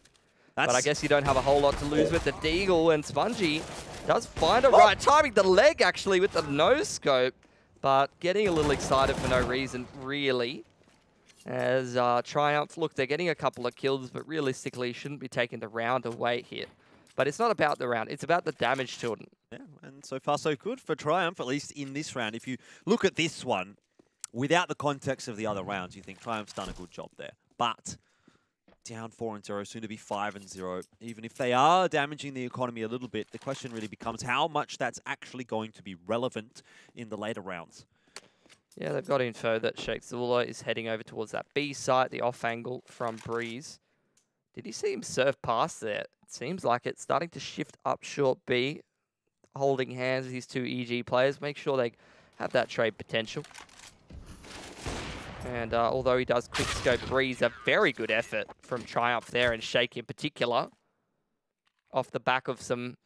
S10: But I guess you don't have a whole lot to lose with the Deagle, and Spongy does find a right timing. The leg, actually, with the no-scope, but getting a little excited for no reason, really. As Triumph, look, they're getting a couple of kills, but realistically shouldn't be taking the round away here. But it's not about the round, it's about the damage to it.
S8: Yeah, and so far so good for Triumph, at least in this round. If you look at this one, without the context of the other rounds, you think Triumph's done a good job there. But down 4-0, soon to be 5-0. Even if they are damaging the economy a little bit, the question really becomes how much that's actually going to be relevant in the later rounds.
S10: Yeah, they've got info that Sheikh Zula is heading over towards that B site, the off angle from Breeze. Did you see him surf past there? It seems like it's starting to shift up short B, holding hands with these two EG players. Make sure they have that trade potential. And although he does quick scope Breeze, a very good effort from Triumph there, and Sheikh in particular, off the back of some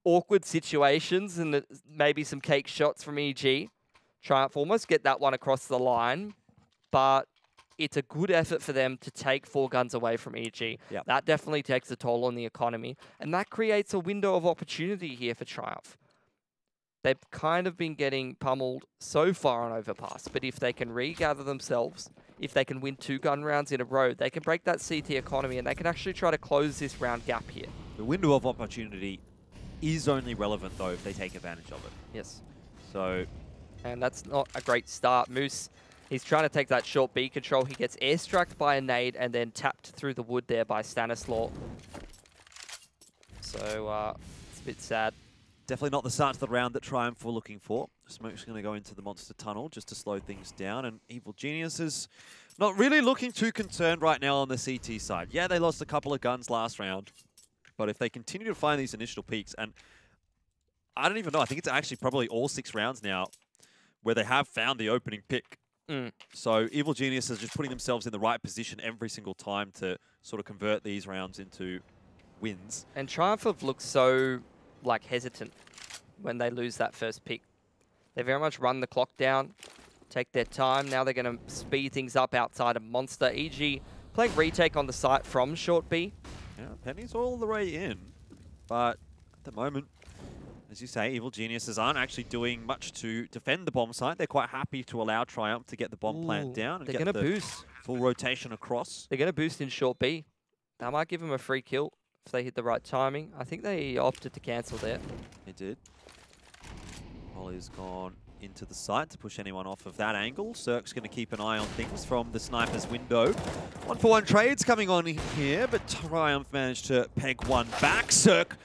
S10: awkward situations and maybe some cake shots from EG. Triumph almost get that one across the line, but it's a good effort for them to take 4 guns away from EG.
S8: Yep.
S10: That definitely takes a toll on the economy, and that creates a window of opportunity here for Triumph. They've kind of been getting pummeled so far on Overpass, but if they can regather themselves, if they can win 2 gun rounds in a row, they can break that CT economy, and they can actually try to close this round gap here.
S8: The window of opportunity is only relevant, though, if they take advantage of it.
S10: Yes.
S8: So,
S10: and that's not a great start. Moose, he's trying to take that short B control. He gets airstruck by a nade and then tapped through the wood there by Stanislaw. So it's a bit sad.
S8: Definitely not the start to the round that Triumph were looking for. Smoke's going to go into the monster tunnel just to slow things down, and Evil Genius is not really looking too concerned right now on the CT side. Yeah, they lost a couple of guns last round, but if they continue to find these initial peaks, and I don't even know, I think it's actually probably all 6 rounds now where they have found the opening pick. So Evil Genius is just putting themselves in the right position every single time to sort of convert these rounds into wins.
S10: And Triumph have looked so hesitant when they lose that first pick. They very much run the clock down, take their time. Now they're going to speed things up outside of Monster. EG playing retake on the site from short B.
S8: Yeah, Penny's all the way in, but at the moment, as you say, Evil Geniuses aren't actually doing much to defend the bomb site. They're quite happy to allow Triumph to get the bomb plant down and
S10: they're
S8: get
S10: gonna
S8: the
S10: boost.
S8: full rotation across.
S10: They're going to boost in short B. That might give them a free kill if they hit the right timing. I think they opted to cancel there.
S8: They did. Holly's gone into the site to push anyone off of that angle. Cirque's going to keep an eye on things from the sniper's window. 1-for-1 trades coming on here, but Triumph managed to peg one back. Cirque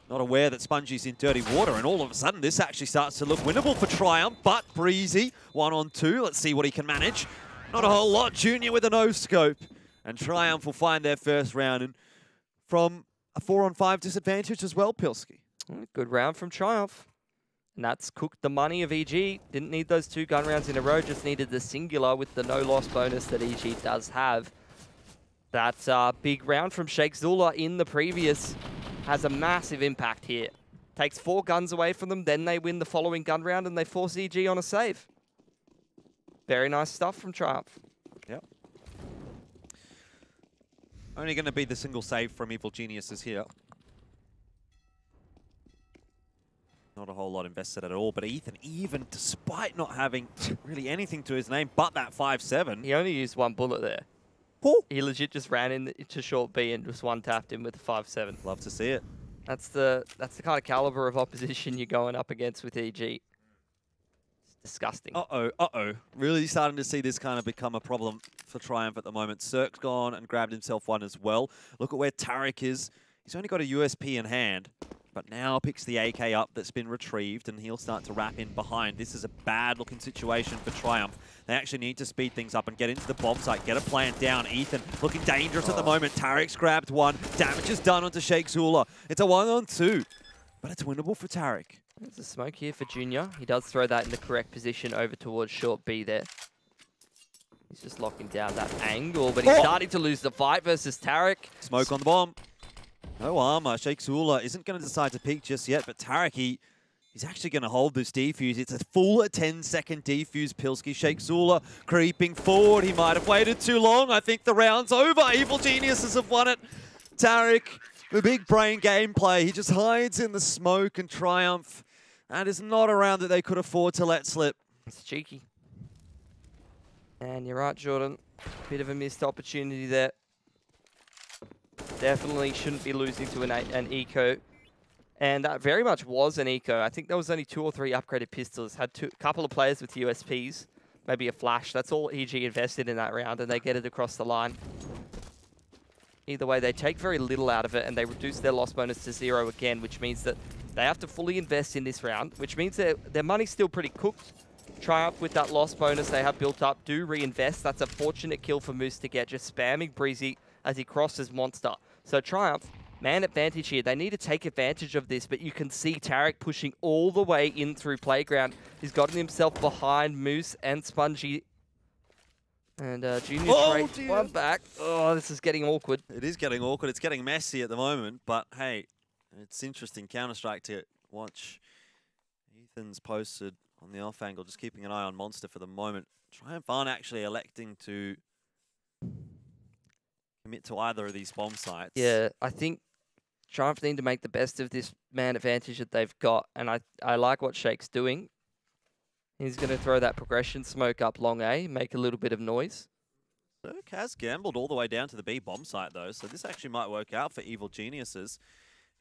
S8: not aware that Spongy's in dirty water, and all of a sudden this actually starts to look winnable for Triumph, but Breezy, 1-on-2. Let's see what he can manage. Not a whole lot. Junior with a no-scope. And Triumph will find their first round, and from a 4-on-5 disadvantage as well, Pilski.
S10: Good round from Triumph. And that's cooked the money of EG. Didn't need those 2 gun rounds in a row, just needed the singular with the no-loss bonus that EG does have. That's a big round from Sheikh Zula in the previous. has a massive impact here. Takes 4 guns away from them, then they win the following gun round and they force EG on a save. Very nice stuff from Triumph.
S8: Yep. Only going to be the single save from Evil Geniuses here. Not a whole lot invested at all, but Ethan, even despite not having really anything to his name but that 5-7.
S10: He only used 1 bullet there.
S8: Ooh.
S10: He legit just ran into short B and just one-tapped him with the 5-7.
S8: Love to see it.
S10: That's the kind of caliber of opposition you're going up against with EG. It's disgusting.
S8: Uh-oh. Really starting to see this kind of become a problem for Triumph at the moment. Cirque's gone and grabbed himself one as well. Look at where Tarek is. He's only got a USP in hand, but now picks the AK up that's been retrieved, and he'll start to wrap in behind. This is a bad-looking situation for Triumph. They actually need to speed things up and get into the bomb site, get a plant down. Ethan looking dangerous at the moment. Tarek's grabbed one. Damage is done onto Sheikh Zula. It's a 1-on-2, but it's winnable for Tarek.
S10: There's a smoke here for Junior. He does throw that in the correct position over towards short B there. He's just locking down that angle, but he's starting to lose the fight versus Tarek.
S8: Smoke on the bomb. No armor. Sheikh Zula isn't going to decide to peek just yet, but Tarek, he's actually going to hold this defuse. It's a full 10-second defuse, Pilski. Sheikh Zula creeping forward. He might have waited too long. I think the round's over. Evil Geniuses have won it. Tarek, the big brain gameplay. He just hides in the smoke and Triumph. That is not a round that they could afford to let slip.
S10: It's cheeky. And you're right, Jordan. Bit of a missed opportunity there. Definitely shouldn't be losing to an eco. And that very much was an eco. I think there was only 2 or 3 upgraded pistols. Had a couple of players with USPs, maybe a flash. That's all EG invested in that round, and they get it across the line. Either way, they take very little out of it, and they reduce their loss bonus to 0 again, which means that they have to fully invest in this round, which means their money's still pretty cooked. Triumph with that loss bonus they have built up, do reinvest. That's a fortunate kill for Moose to get, just spamming Breezy as he crosses Monster. So Triumph, man advantage here. They need to take advantage of this, but you can see Tarek pushing all the way in through Playground. He's gotten himself behind Moose and Spongy. And Junior trades one back. Oh, this is getting awkward.
S8: It is getting awkward. It's getting messy at the moment, but hey, it's interesting. Counter-Strike to watch. Ethan's posted on the off angle, just keeping an eye on Monster for the moment. Triumph aren't actually electing to commit to either of these bomb sites.
S10: Yeah, I think Triumph need to make the best of this man advantage that they've got, and I like what Shake's doing. He's going to throw that progression smoke up long A, make a little bit of noise.
S8: Cirque has gambled all the way down to the B bomb site, though, so this actually might work out for Evil Geniuses.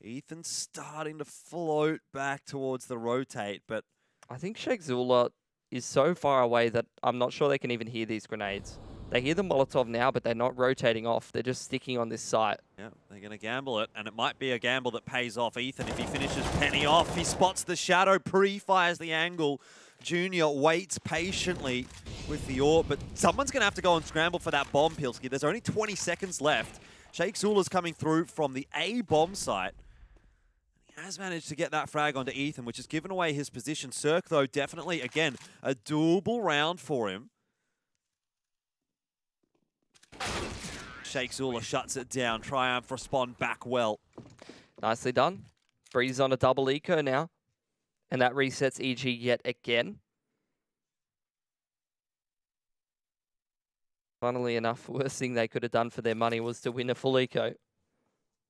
S8: Ethan's starting to float back towards the rotate, but
S10: I think Sheikh Zula is so far away that I'm not sure they can even hear these grenades. They hear the Molotov now, but they're not rotating off. They're just sticking on this site.
S8: Yeah, they're going to gamble it, and it might be a gamble that pays off. Ethan, if he finishes Penny off, he spots the shadow, pre-fires the angle. Junior waits patiently with the AWP, but someone's going to have to go and scramble for that bomb, Pilski. There's only 20 seconds left. Sheikh Zula's coming through from the A bomb site. He has managed to get that frag onto Ethan, which has given away his position. Cirque, though, definitely, again, a doable round for him. Sheikh Zula shuts it down. Triumph respond back well.
S10: Nicely done. Breeze on a double eco now. And that resets EG yet again. Funnily enough, worst thing they could have done for their money was to win a full eco,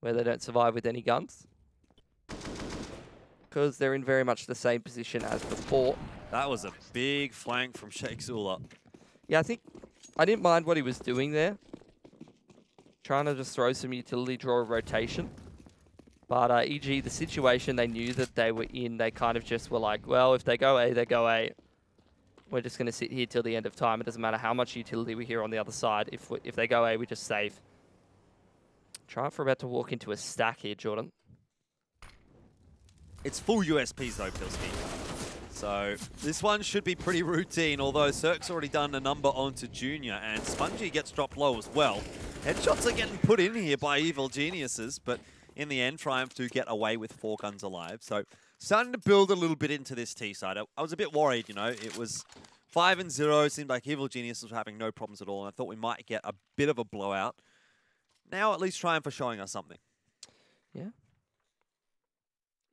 S10: where they don't survive with any guns. Because they're in very much the same position as before.
S8: That was a big flank from Sheikh Zula.
S10: Yeah, I think I didn't mind what he was doing there. Trying to just throw some utility draw rotation. But EG, the situation they knew that they were in, they kind of just were like, well, if they go A, they go A. We're just going to sit here till the end of time. It doesn't matter how much utility we hear on the other side. If they go A, we just save. Triumph are about to walk into a stack here, Jordan.
S8: It's full USPs though, Pilski. So this one should be pretty routine, although Cirque's already done a number onto Junior, and Spongy gets dropped low as well. Headshots are getting put in here by Evil Geniuses, but in the end, Triumph do get away with 4 guns alive. So starting to build a little bit into this T side. I was a bit worried, you know. It was 5-0. Seemed like Evil Geniuses were having no problems at all, and I thought we might get a bit of a blowout. Now at least Triumph are showing us something.
S10: Yeah.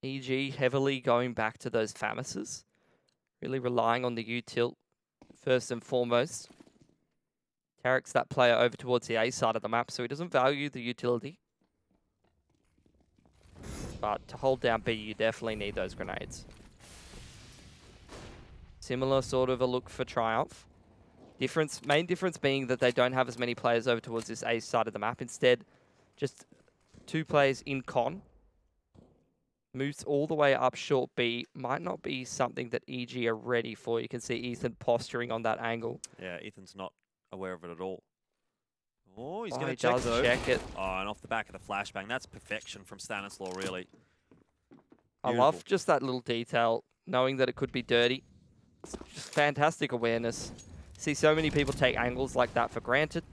S10: EG heavily going back to those Famises. Really relying on the U-tilt first and foremost. Tarek's that player over towards the A side of the map, so he doesn't value the utility. But to hold down B, you definitely need those grenades. Similar sort of a look for Triumph. Main difference being that they don't have as many players over towards this A side of the map. Instead, just 2 players in con. Moves all the way up short B. Might not be something that EG are ready for. You can see Ethan posturing on that angle.
S8: Yeah, Ethan's not aware of it at all. Oh, he's
S10: Oh,
S8: going
S10: he
S8: to check
S10: does
S8: though.
S10: check it.
S8: Oh, and off the back of the flashbang. That's perfection from Stanislaw, really.
S10: I love just that little detail, knowing that it could be dirty. It's just fantastic awareness. See so many people take angles like that for granted.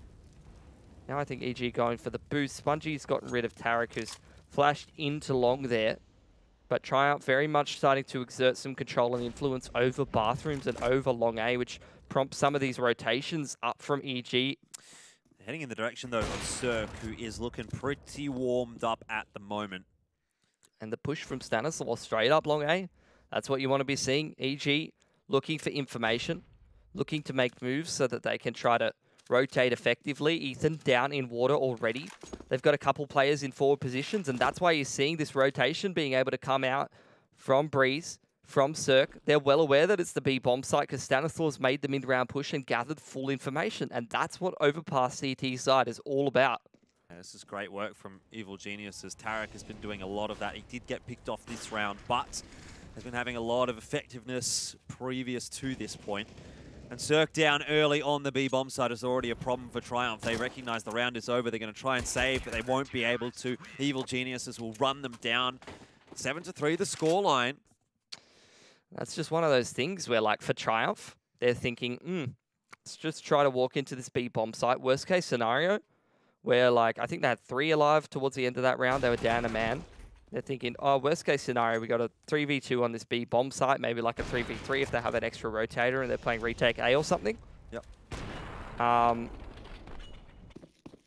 S10: Now I think EG going for the boost. Spongie's gotten rid of Tarek, who's flashed into long there. But Triumph very much starting to exert some control and influence over bathrooms and over long A, which prompts some of these rotations up from EG.
S8: Heading in the direction, though, of Cirque, who is looking pretty warmed up at the moment.
S10: And the push from Stanislaw straight up long A. That's what you want to be seeing. EG looking for information, looking to make moves so that they can try to rotate effectively. Ethan down in water already. They've got a couple players in forward positions, and that's why you're seeing this rotation being able to come out from Breeze, from Cirque. They're well aware that it's the B bomb site because Stanislaw's made the mid-round push and gathered full information, and that's what Overpass CT side is all about.
S8: Yeah, this is great work from Evil Geniuses. Tarek has been doing a lot of that. He did get picked off this round, but has been having a lot of effectiveness previous to this point. And Cirque down early on the B bomb side is already a problem for Triumph. They recognize the round is over. They're going to try and save, but they won't be able to. Evil Geniuses will run them down. 7-3 the scoreline.
S10: That's just one of those things where, like, for Triumph, they're thinking, let's just try to walk into this B bomb site. Worst case scenario, where, like, I think they had 3 alive towards the end of that round. They were down a man. They're thinking, oh, worst case scenario, we got a 3v2 on this B bomb site, maybe like a 3v3 if they have an extra rotator and they're playing retake A or something.
S8: Yep.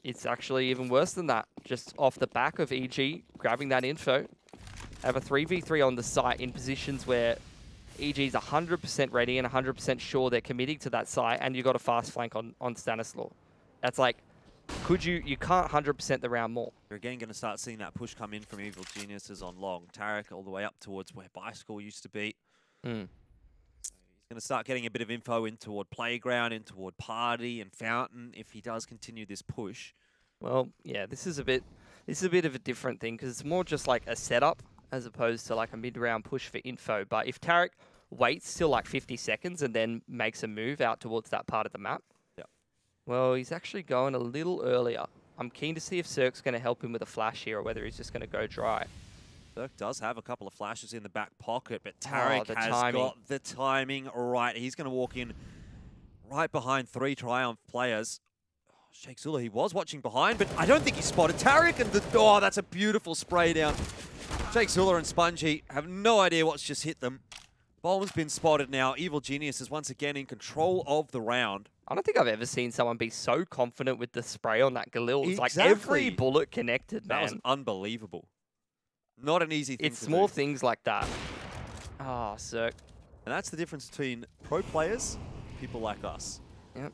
S10: It's actually even worse than that. Just off the back of EG, grabbing that info, have a 3v3 on the site in positions where EG's 100% ready and 100% sure they're committing to that site, and you got a fast flank on Stanislaw. That's like, you can't 100% the round more.
S8: You're again going to start seeing that push come in from Evil Geniuses on long. Tarek all the way up towards where Bicycle used to be.
S10: Mm.
S8: He's going to start getting a bit of info in toward Playground, in toward Party and Fountain if he does continue this push.
S10: Well, yeah, this is a bit of a different thing because it's more just like a setup as opposed to like a mid-round push for info. But if Tarek waits till like 50 seconds and then makes a move out towards that part of the map, well, he's actually going a little earlier. I'm keen to see if Cirque's going to help him with a flash here or whether he's just going to go dry.
S8: Cirque does have a couple of flashes in the back pocket, but Tarek has
S10: timing.
S8: got the timing right. He's going to walk in right behind 3 Triumph players. Sheikh Zula, he was watching behind, but I don't think he spotted Tarek. And that's a beautiful spray down. Sheikh Zula and Spongy have no idea what's just hit them. Bomb's been spotted now. Evil Genius is once again in control of the round.
S10: I don't think I've ever seen someone be so confident with the spray on that Galil. It's
S8: Exactly.
S10: like every bullet connected, man.
S8: That was unbelievable. Not an easy thing
S10: It's
S8: to
S10: small
S8: do.
S10: things like that. Ah, Cirque.
S8: And that's the difference between pro players, people like us.
S10: Yep.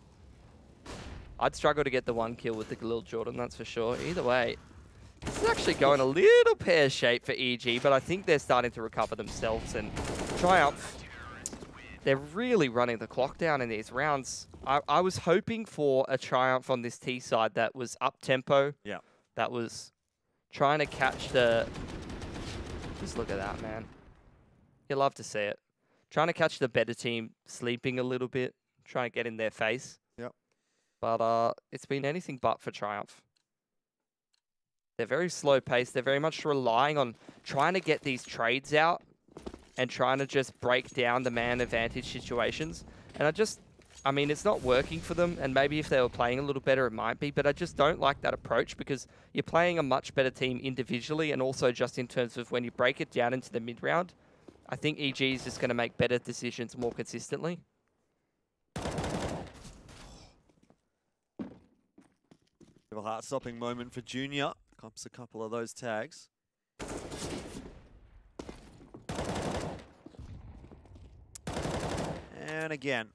S10: I'd struggle to get the 1 kill with the Galil Jordan, that's for sure. Either way, this is actually going a little pear-shaped for EG, but I think they're starting to recover themselves. And Triumph, they're really running the clock down in these rounds. I was hoping for a Triumph on this T side that was up-tempo.
S8: Yeah.
S10: That was trying to catch the... Just look at that, man. You love to see it. Trying to catch the better team sleeping a little bit, trying to get in their face.
S8: Yep.
S10: But it's been anything but for Triumph. They're very slow paced. They're very much relying on trying to get these trades out and trying to just break down the man advantage situations. And I mean, it's not working for them. And maybe if they were playing a little better, it might be. But I just don't like that approach because you're playing a much better team individually and also just in terms of when you break it down into the mid-round. I think EG is just going to make better decisions more consistently.
S8: A heart-stopping moment for Junior. Cops a couple of those tags. and again.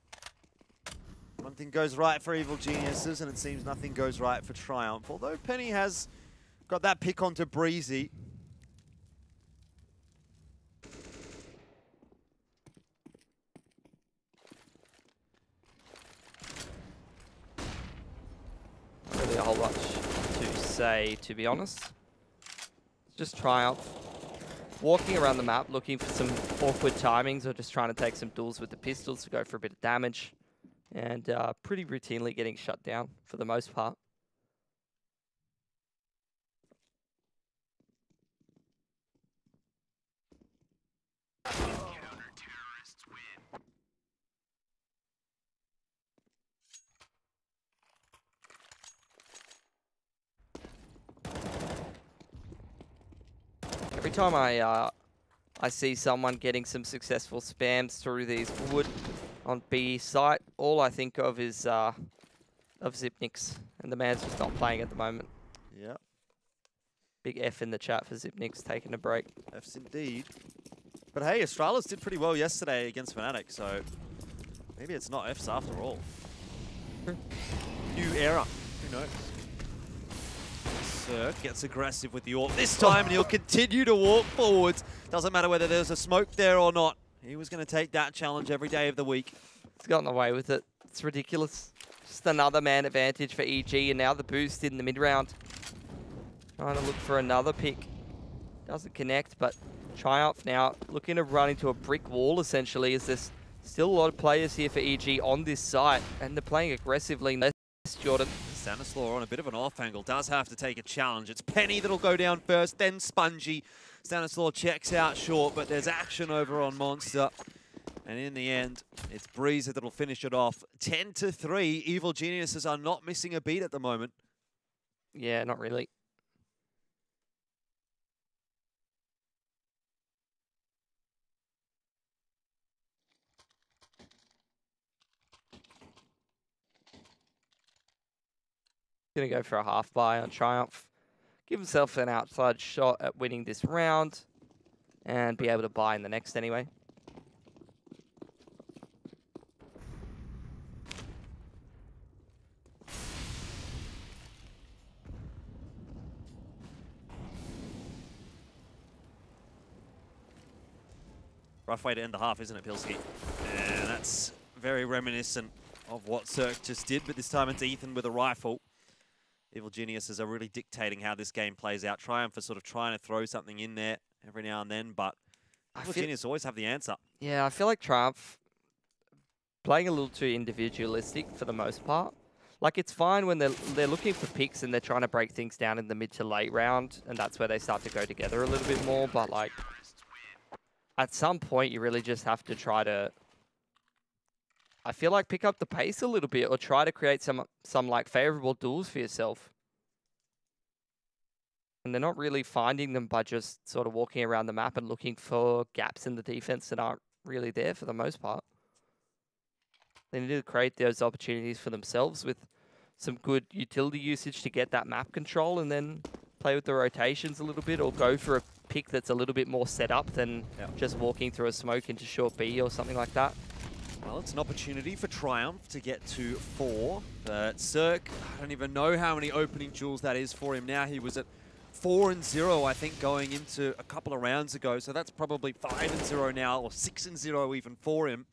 S8: One thing goes right for Evil Geniuses, and it seems nothing goes right for Triumph. Although Penny has got that pick onto Breezy.
S10: Not really a whole lot to say, to be honest. Just Triumph. Walking around the map, looking for some awkward timings or just trying to take some duels with the pistols to go for a bit of damage. And pretty routinely getting shut down for the most part. Every time I see someone getting some successful spams through these wood on B site, all I think of is of Zipnix, and the man's just not playing at the moment.
S8: Yeah.
S10: Big F in the chat for Zipnix taking a break.
S8: F's indeed. But hey, Astralis did pretty well yesterday against Fnatic, so maybe it's not F's after all. New era. Who knows? Cirque gets aggressive with the AWP this time, and he'll continue to walk forwards. Doesn't matter whether there's a smoke there or not. He was going to take that challenge every day of the week.
S10: He's gotten away with it. It's ridiculous. Just another man advantage for EG, and now the boost in the mid-round. Trying to look for another pick. Doesn't connect, but Triumph now looking to run into a brick wall, essentially, as there's still a lot of players here for EG on this site, and they're playing aggressively. Jordan.
S8: Stanislaw on a bit of an off angle, does have to take a challenge. It's Penny that'll go down first, then Spongy. Stanislaw checks out short, but there's action over on Monster. And in the end, it's Breezer that'll finish it off. 10-3, Evil Geniuses are not missing a beat at the moment.
S10: Yeah, not really. Going to go for a half buy on Triumph. Give himself an outside shot at winning this round and be able to buy in the next anyway.
S8: Rough way to end the half, isn't it, Pilski? Yeah, that's very reminiscent of what Cirque just did, but this time it's Ethan with a rifle. Evil Geniuses are really dictating how this game plays out. Triumph is sort of trying to throw something in there every now and then, but Evil Genius always have the answer.
S10: Yeah, I feel like Triumph playing a little too individualistic for the most part. Like, it's fine when they're looking for picks and they're trying to break things down in the mid to late round, and that's where they start to go together a little bit more, but like, at some point you really just have to try to, I feel like, pick up the pace a little bit or try to create some like favorable duels for yourself. And they're not really finding them by just sort of walking around the map and looking for gaps in the defense that aren't really there for the most part. They need to create those opportunities for themselves with some good utility usage to get that map control, and then play with the rotations a little bit, or go for a pick that's a little bit more set up than just walking through a smoke into short B or something like that.
S8: Well, it's an opportunity for Triumph to get to 4. But Cirque, I don't even know how many opening duels that is for him now. He was at 4-0, I think, going into a couple of rounds ago. So that's probably 5-0 now, or 6-0 even for him.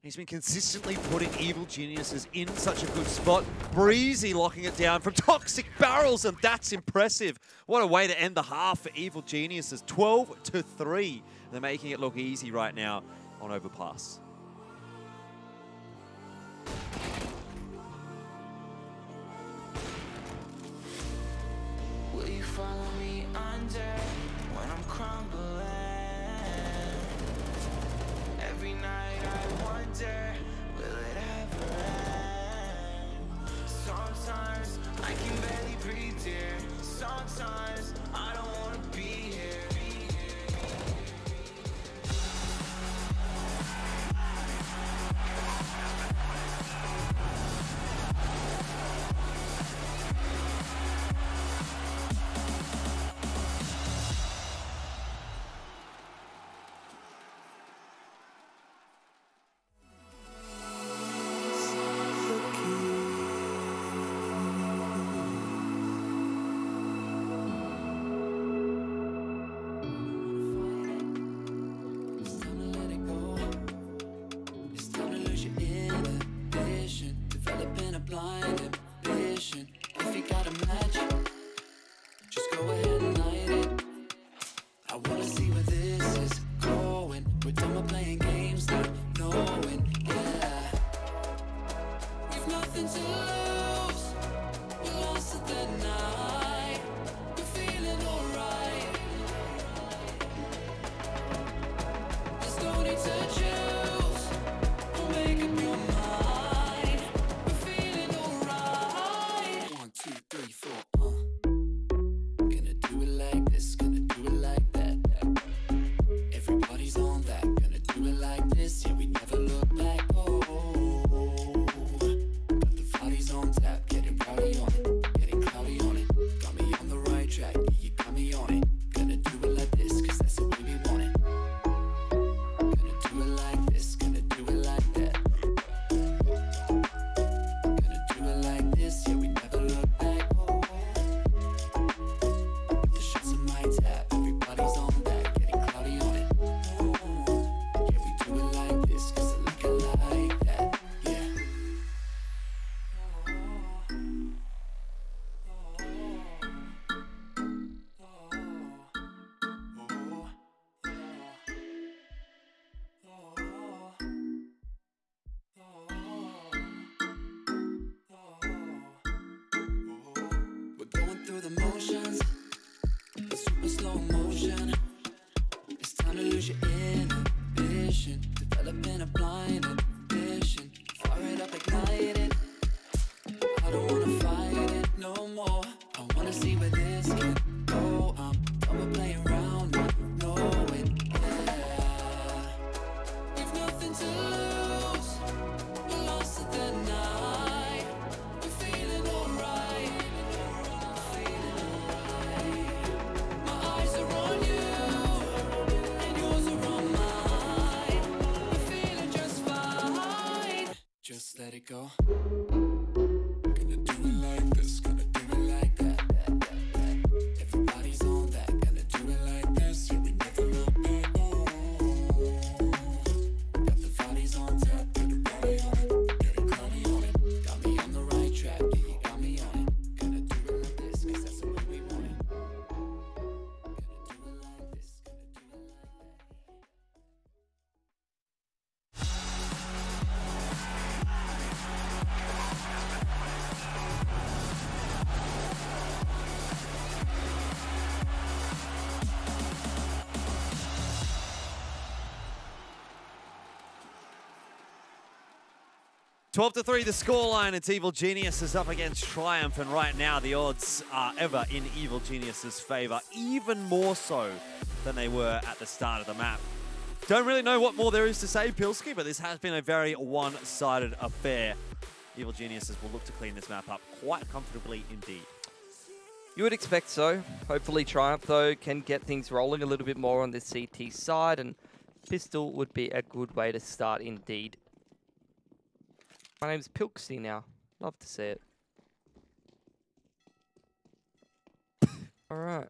S8: He's been consistently putting Evil Geniuses in such a good spot. Breezy locking it down from Toxic Barrels, and that's impressive. What a way to end the half for Evil Geniuses. 12-3. They're making it look easy right now on Overpass.
S3: Will you follow me under when I'm crumbling? Every night I wonder, will it ever end? Sometimes I can barely breathe here. Sometimes I don't want to be here. this, yeah, we never look back. The shots on my tab, everybody's on that, getting cloudy on it. Yeah, we do it like this, cause I like it like that, yeah. We're going through the motions, in super slow motion. It's time to lose your inhibition, developing a blind ambition. Fire it up, ignite it. I don't wanna fight it no more. I wanna see where this can go. I'm done with playing around, I know it, yeah. We've nothing to lose, we're lost at the night. We're feeling alright, feeling alright. My eyes are on you, and yours are on mine. We're feeling just fine. Just let it go. Gonna do it like this, gonna do it like that. Everybody's on that, gonna do it like this. Yeah, we never look back. Got the bodies on tap, put the body on it, getting cloudy on it. Got me on the right track, yeah, you got me on it. Gonna do it like this, cause that's the way we want it. Gonna do it like this, gonna do it like that.
S8: 12-3 the scoreline. It's Evil Geniuses up against Triumph, and right now the odds are ever in Evil Geniuses' favor, even more so than they were at the start of the map. Don't really know what more there is to say, Pilski, but this has been a very one-sided affair. Evil Geniuses will look to clean this map up quite comfortably indeed.
S10: You would expect so. Hopefully Triumph, though, can get things rolling a little bit more on the CT side, and Pistol would be a good way to start indeed. My name's Pilksy now. Love to see it. All right.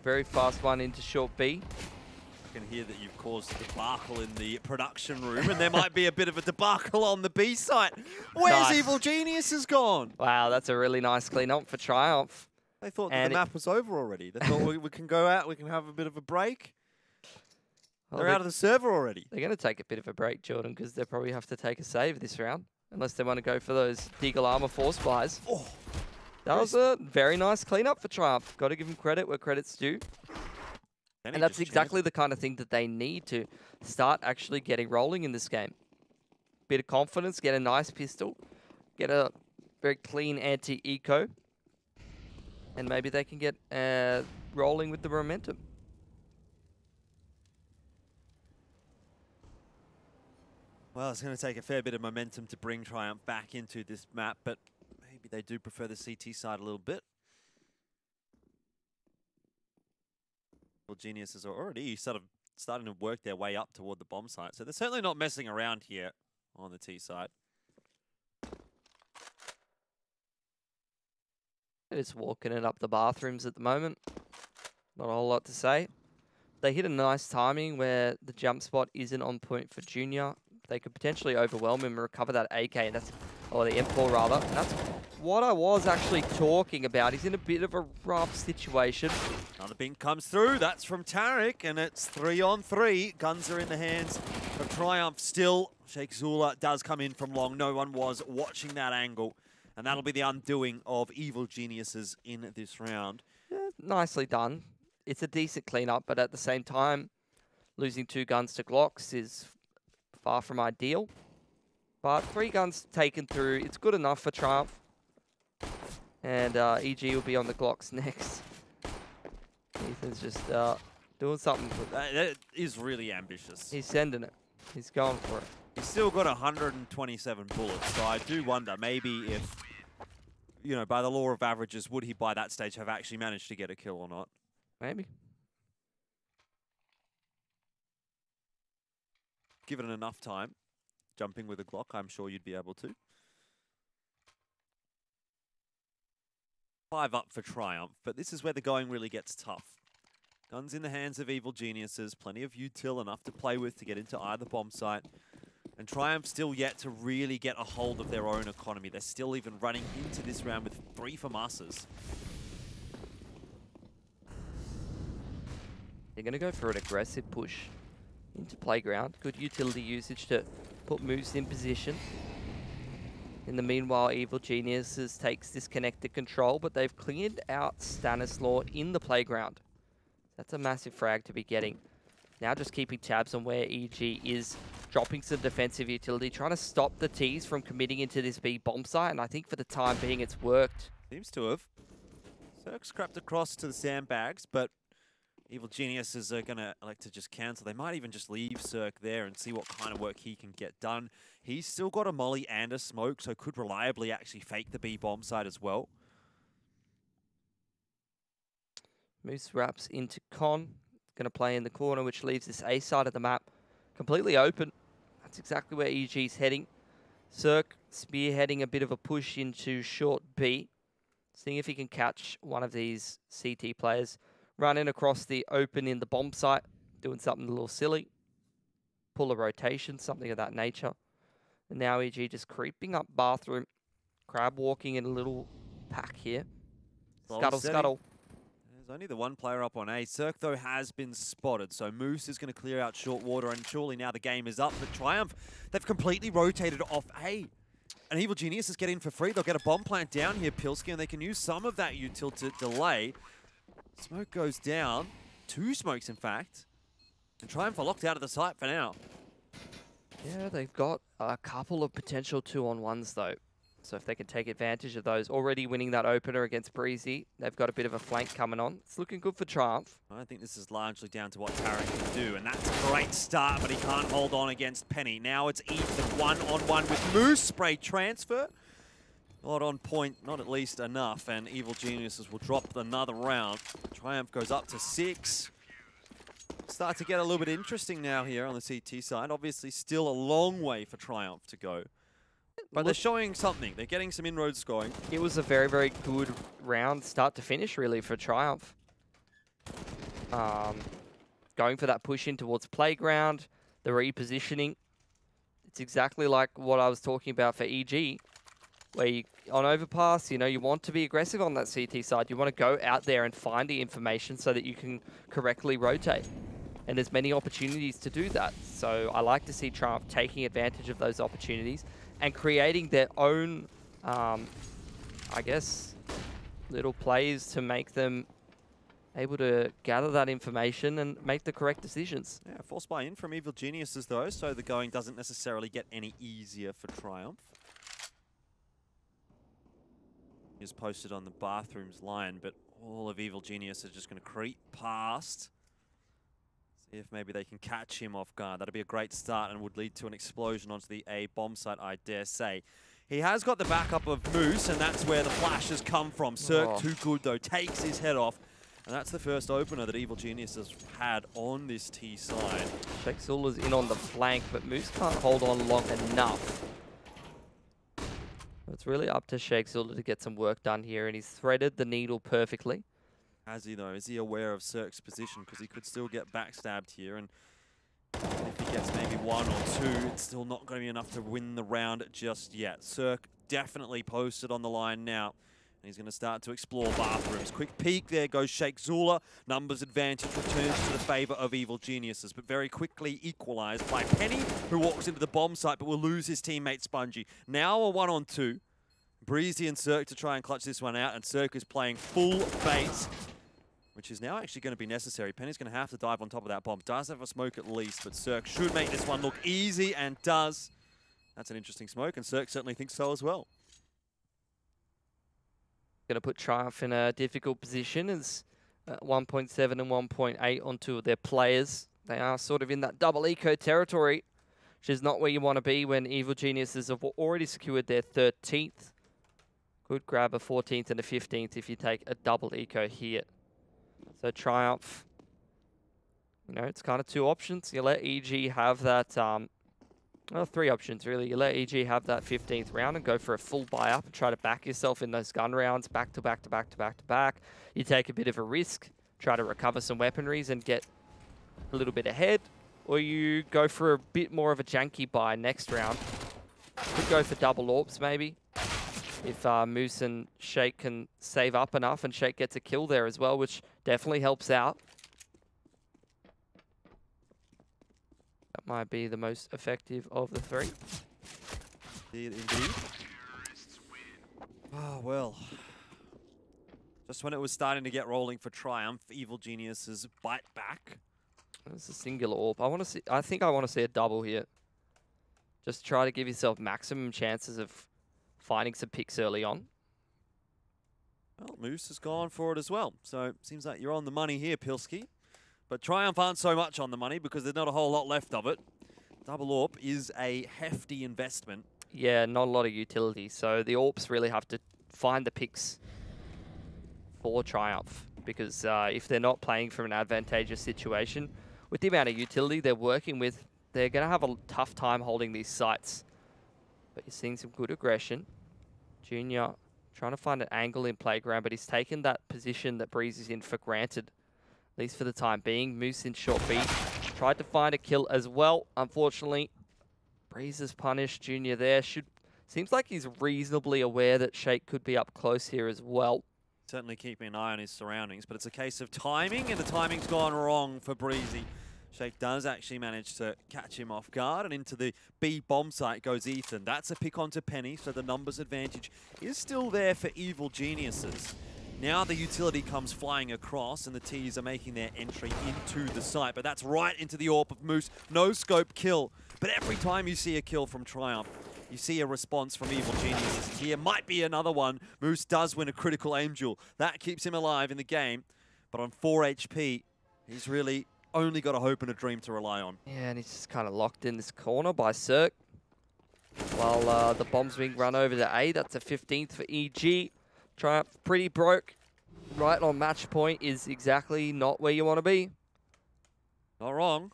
S10: Very fast one into short B.
S8: I can hear that you've caused a debacle in the production room, and there might be a bit of a debacle on the B site. Where's
S10: Nice.
S8: Evil Geniuses gone?
S10: Wow, that's a really nice clean up for Triumph.
S8: They thought that
S10: And
S8: the map was over already. They thought we can go out, we can have a bit of a break.
S10: Well,
S8: They're out of the server already.
S10: They're going to take a bit of a break, Jordan, because they probably have to take a save this round, unless they want to go for those Deagle Armor Force Flies.
S8: Oh,
S10: that was a very nice cleanup for Triumph. Got to give them credit where credit's due. And that's exactly the kind of thing that they need to start actually getting rolling in this game. Bit of confidence, get a nice pistol, get a very clean anti-eco, and maybe they can get rolling with the momentum.
S8: Well, it's going to take a fair bit of momentum to bring Triumph back into this map, but maybe they do prefer the CT side a little bit. Well, Geniuses are already sort of starting to work their way up toward the bomb site, so they're certainly not messing around here on the T side.
S10: They're just walking it up the bathrooms at the moment. Not a whole lot to say. They hit a nice timing where the jump spot isn't on point for Junior. They could potentially overwhelm him and recover that AK, and that's, or the M4 rather. And that's what I was actually talking about. He's in a bit of a rough situation.
S8: Another bink comes through. That's from Tarek, and it's 3-on-3. Guns are in the hands of Triumph still. Sheikh Zula does come in from long. No one was watching that angle, and that'll be the undoing of Evil Geniuses in this round.
S10: Yeah, nicely done. It's a decent cleanup, but at the same time, losing 2 guns to Glocks is far from ideal. But 3 guns taken through, it's good enough for Triumph. And EG will be on the Glocks next. Ethan's just doing something.
S8: That is really ambitious.
S10: He's sending it. He's going for it.
S8: He's still got 127 bullets, so I do wonder maybe if, you know, by the law of averages, would he by that stage have actually managed to get a kill or not?
S10: Maybe.
S8: Given enough time, jumping with a Glock, I'm sure you'd be able to. 5 up for Triumph, but this is where the going really gets tough. Guns in the hands of Evil Geniuses, plenty of util, enough to play with to get into either bomb site. And Triumph still yet to really get a hold of their own economy. They're still even running into this round with 3 FAMASas.
S10: They're going to go for an aggressive push into playground. Good utility usage to put moves in position. In the meanwhile, Evil Geniuses takes disconnected control, but they've cleared out Stanislaw in the playground. That's a massive frag to be getting. Now just keeping tabs on where EG is, dropping some defensive utility, trying to stop the Ts from committing into this B bomb site, and I think for the time being it's worked.
S8: Seems to have. Cirque's crept across to the sandbags, but Evil Geniuses are going to elect to just cancel. They might even just leave Cirque there and see what kind of work he can get done. He's still got a molly and a smoke, so could reliably actually fake the B bomb side as well.
S10: Moose wraps into Con. Going to play in the corner, which leaves this A side of the map completely open. That's exactly where EG's heading. Cirque spearheading a bit of a push into short B. Seeing if he can catch one of these CT players. Running across the open in the bomb site. Doing something a little silly. Pull a rotation, something of that nature. And now EG just creeping up bathroom. Crab walking in a little pack here. Scuttle, scuttle.
S8: There's only the one player up on A. Cirque, though, has been spotted, so Moose is going to clear out short water, and surely now the game is up. But Triumph, they've completely rotated off A. And Evil Genius is getting for free. They'll get a bomb plant down here, Pilsky, and they can use some of that util to delay. Smoke goes down. 2 smokes, in fact. And Triumph are locked out of the site for now.
S10: Yeah, they've got a couple of potential 2-on-1s, though. So if they can take advantage of those, already winning that opener against Breezy, they've got a bit of a flank coming on. It's looking good for Triumph.
S8: I think this is largely down to what Tarek can do, and that's a great start, but he can't hold on against Penny. Now it's Ethan one-on-one with Moose. Spray transfer. Not on point, not at least enough, and Evil Geniuses will drop another round. Triumph goes up to 6. Start to get a little bit interesting now here on the CT side. Obviously still a long way for Triumph to go. But they're showing something. They're getting some inroads going.
S10: It was a very, very good round, start to finish, really, for Triumph. Going for that push in towards playground, the repositioning. It's exactly like what I was talking about for EG, where you, on overpass, you know, you want to be aggressive on that CT side. You want to go out there and find the information so that you can correctly rotate. And there's many opportunities to do that. So I like to see Triumph taking advantage of those opportunities and creating their own, I guess, little plays to make them able to gather that information and make the correct decisions.
S8: Yeah, force buy in from Evil Geniuses, though, so the going doesn't necessarily get any easier for Triumph. He's posted on the bathroom's line, but all of Evil Genius is just going to creep past. See if maybe they can catch him off guard. That'd be a great start and would lead to an explosion onto the A bomb site, I dare say. He has got the backup of Moose, and that's where the flashes come from. Cirque, too good, though, takes his head off. And that's the first opener that Evil Genius has had on this T side.
S10: Sheikh Zula's in on the flank, but Moose can't hold on long enough. It's really up to Sheikh Zula to get some work done here, and he's threaded the needle perfectly.
S8: Has he, though? Is he aware of Cirque's position? Because he could still get backstabbed here, and if he gets maybe 1 or 2, it's still not going to be enough to win the round just yet. Cirque definitely posted on the line now. And he's going to start to explore bathrooms. Quick peek, there goes Sheikh Zula. Numbers advantage returns to the favor of Evil Geniuses, but very quickly equalized by Penny, who walks into the bomb site but will lose his teammate Spongy. Now a 1-on-2. Breezy and Cirque to try and clutch this one out, and Cirque is playing full base, which is now actually going to be necessary. Penny's going to have to dive on top of that bomb. Does have a smoke at least, but Cirque should make this one look easy, and does. That's an interesting smoke, and Cirque certainly thinks so as well.
S10: Going to put Triumph in a difficult position as 1.7 and 1.8 on 2 of their players. They are sort of in that double eco territory, which is not where you want to be when Evil Geniuses have already secured their 13th. Could grab a 14th and a 15th if you take a double eco here. So Triumph, you know, it's kind of 2 options. You let EG have that Well, 3 options, really. You let EG have that 15th round and go for a full buy-up and try to back yourself in those gun rounds, back to back to back to back to back. You take a bit of a risk, try to recover some weaponries and get a little bit ahead, or you go for a bit more of a janky buy next round. Could go for double AWPs, maybe. If Moose and Shake can save up enough, and Shake gets a kill there as well, which definitely helps out. That might be the most effective of the 3.
S8: Indeed. Oh, well. Just when it was starting to get rolling for Triumph, Evil Genius's bite back.
S10: It's a singular AWP. I think I want to see a double here. Just try to give yourself maximum chances of finding some picks early on.
S8: Well, Moose has gone for it as well. So seems like you're on the money here, Pilski. But Triumph aren't so much on the money because there's not a whole lot left of it. Double AWP is a hefty investment.
S10: Yeah, not a lot of utility. So the AWPs really have to find the picks for Triumph. Because if they're not playing from an advantageous situation, with the amount of utility they're working with, they're going to have a tough time holding these sites. But you're seeing some good aggression. Junior trying to find an angle in playground, but he's taken that position that Breeze is in for granted, at least for the time being. Moose in short B. Tried to find a kill as well. Unfortunately, Breeze is punished. Junior there. Seems like he's reasonably aware that Shake could be up close here as well.
S8: Certainly keeping an eye on his surroundings, but it's a case of timing, and the timing's gone wrong for Breezy. Shake does actually manage to catch him off guard, and into the B bomb site goes Ethan. That's a pick onto Penny, so the numbers advantage is still there for Evil Geniuses. Now the utility comes flying across, and the T's are making their entry into the site, but that's right into the AWP of Moose. No scope kill, but every time you see a kill from Triumph, you see a response from Evil Geniuses. Here might be another one. Moose does win a critical aim duel. That keeps him alive in the game, but on 4 HP, he's really only got a hope and a dream to rely on.
S10: Yeah, and he's just kind of locked in this corner by Cirque. While the bomb's being run over to A, that's a 15th for EG. Triumph pretty broke. Right on match point is exactly not where you want to be.
S8: Not wrong.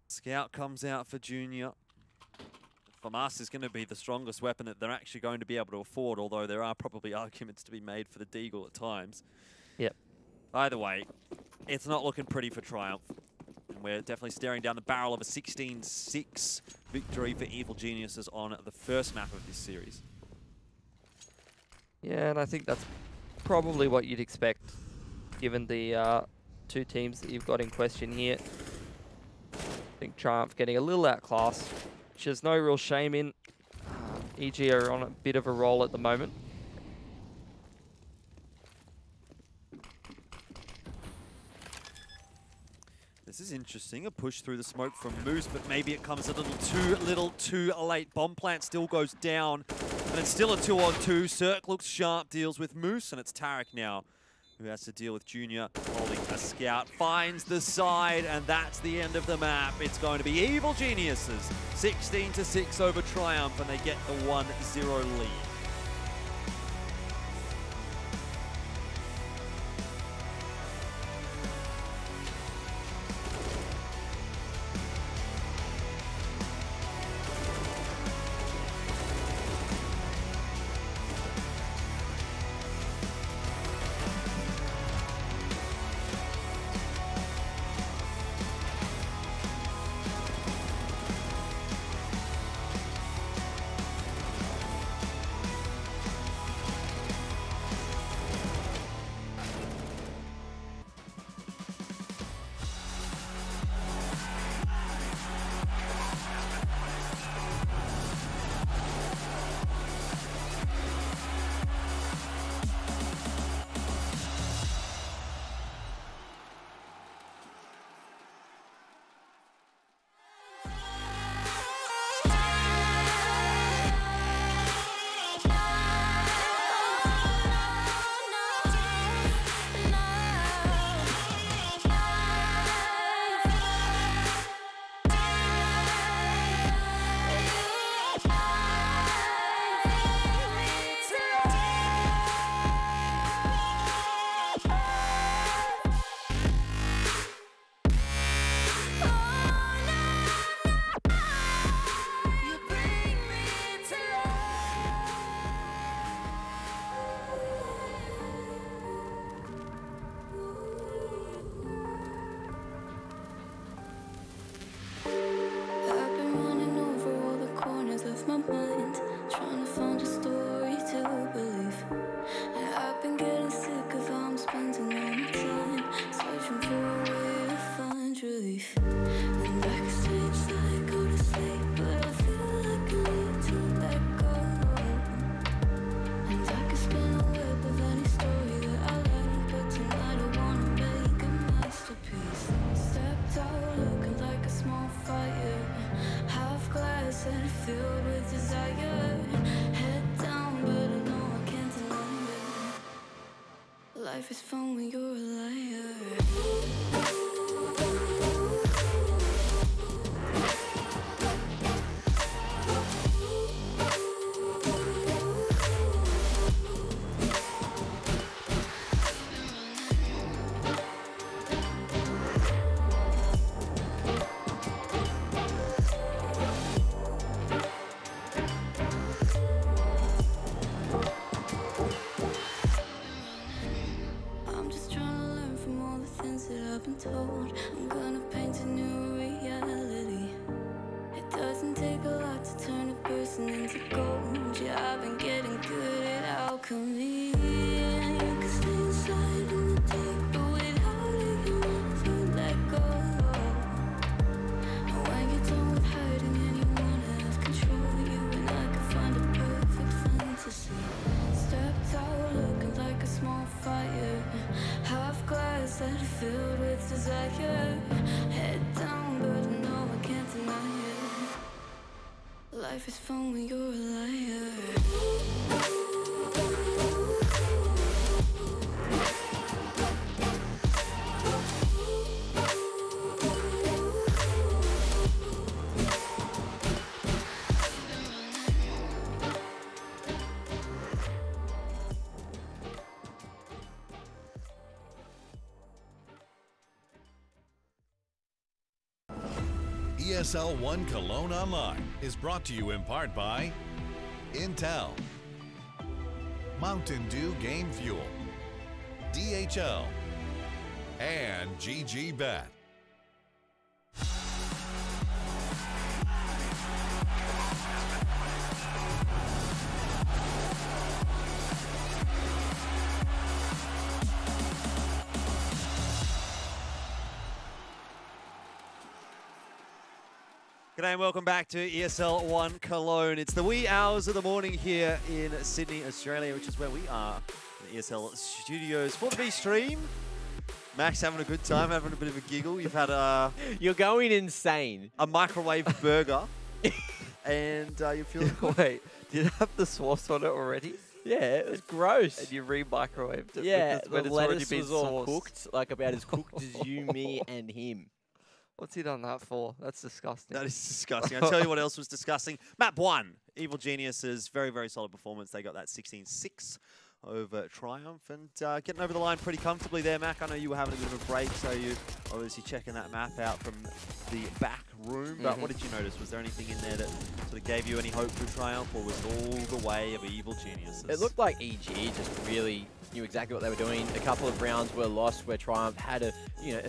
S8: Scout comes out for Junior. FAMAS is going to be the strongest weapon that they're actually going to be able to afford, although there are probably arguments to be made for the Deagle at times.
S10: Yep.
S8: Either way, it's not looking pretty for Triumph. And we're definitely staring down the barrel of a 16-6 victory for Evil Geniuses on the first map of this series.
S10: Yeah, and I think that's probably what you'd expect, given the 2 teams that you've got in question here. I think Triumph getting a little outclassed, which there's no real shame in. EG are on a bit of a roll at the moment.
S8: This is interesting, a push through the smoke from Moose, but maybe it comes a little too late. Bomb plant still goes down, and it's still a 2-on-2. Cirque looks sharp, deals with Moose, and it's Tarek now who has to deal with Junior holding a scout. Finds the side, and that's the end of the map. It's going to be Evil Geniuses, 16-6 over Triumph, and they get the 1-0 lead.
S2: Life is fun when you're a liar. I'm just trying to learn from all the things that I've been told. I'm gonna paint a new reality. It doesn't take a lot to turn a person into gold. Yeah, I've been getting good at alchemy. And you can stay inside in the dark, but without it, you never let go. And when you're done with hiding and you wanna have control, you and I can find a perfect fantasy. Stepped out looking like a small fire, half glass that are filled with desire. Head down, but no, I can't deny it. Life is fun when you're a liar.
S6: ESL 1 Cologne Online is brought to you in part by Intel, Mountain Dew Game Fuel, DHL, and GG Bet.
S8: G'day and welcome back to ESL 1 Cologne. It's the wee hours of the morning here in Sydney, Australia, which is where we are, the ESL studios for the B stream. Max having a good time, having a bit of a giggle. You've had a...
S9: You're going insane.
S8: A microwave burger. And you're feeling good.
S10: Wait, did you have the sauce on it already?
S9: Yeah, it was gross.
S10: And you re-microwaved it?
S9: Yeah,
S10: because when
S9: the
S10: it's already
S9: lettuce
S10: been
S9: was all
S10: sauced.
S9: cooked, like about as cooked as you, me, and him.
S10: What's he done that for? That's disgusting.
S8: That is disgusting. I'll tell you what else was disgusting. Map 1, Evil Geniuses, very, very solid performance. They got that 16-6 over Triumph and getting over the line pretty comfortably there, Mac. I know you were having a bit of a break, so you obviously checking that map out from the back room. But what did you notice? Was there anything in there that sort of gave you any hope for Triumph, or was it all the way of Evil Geniuses?
S9: It looked like EG just really knew exactly what they were doing. A couple of rounds were lost where Triumph had a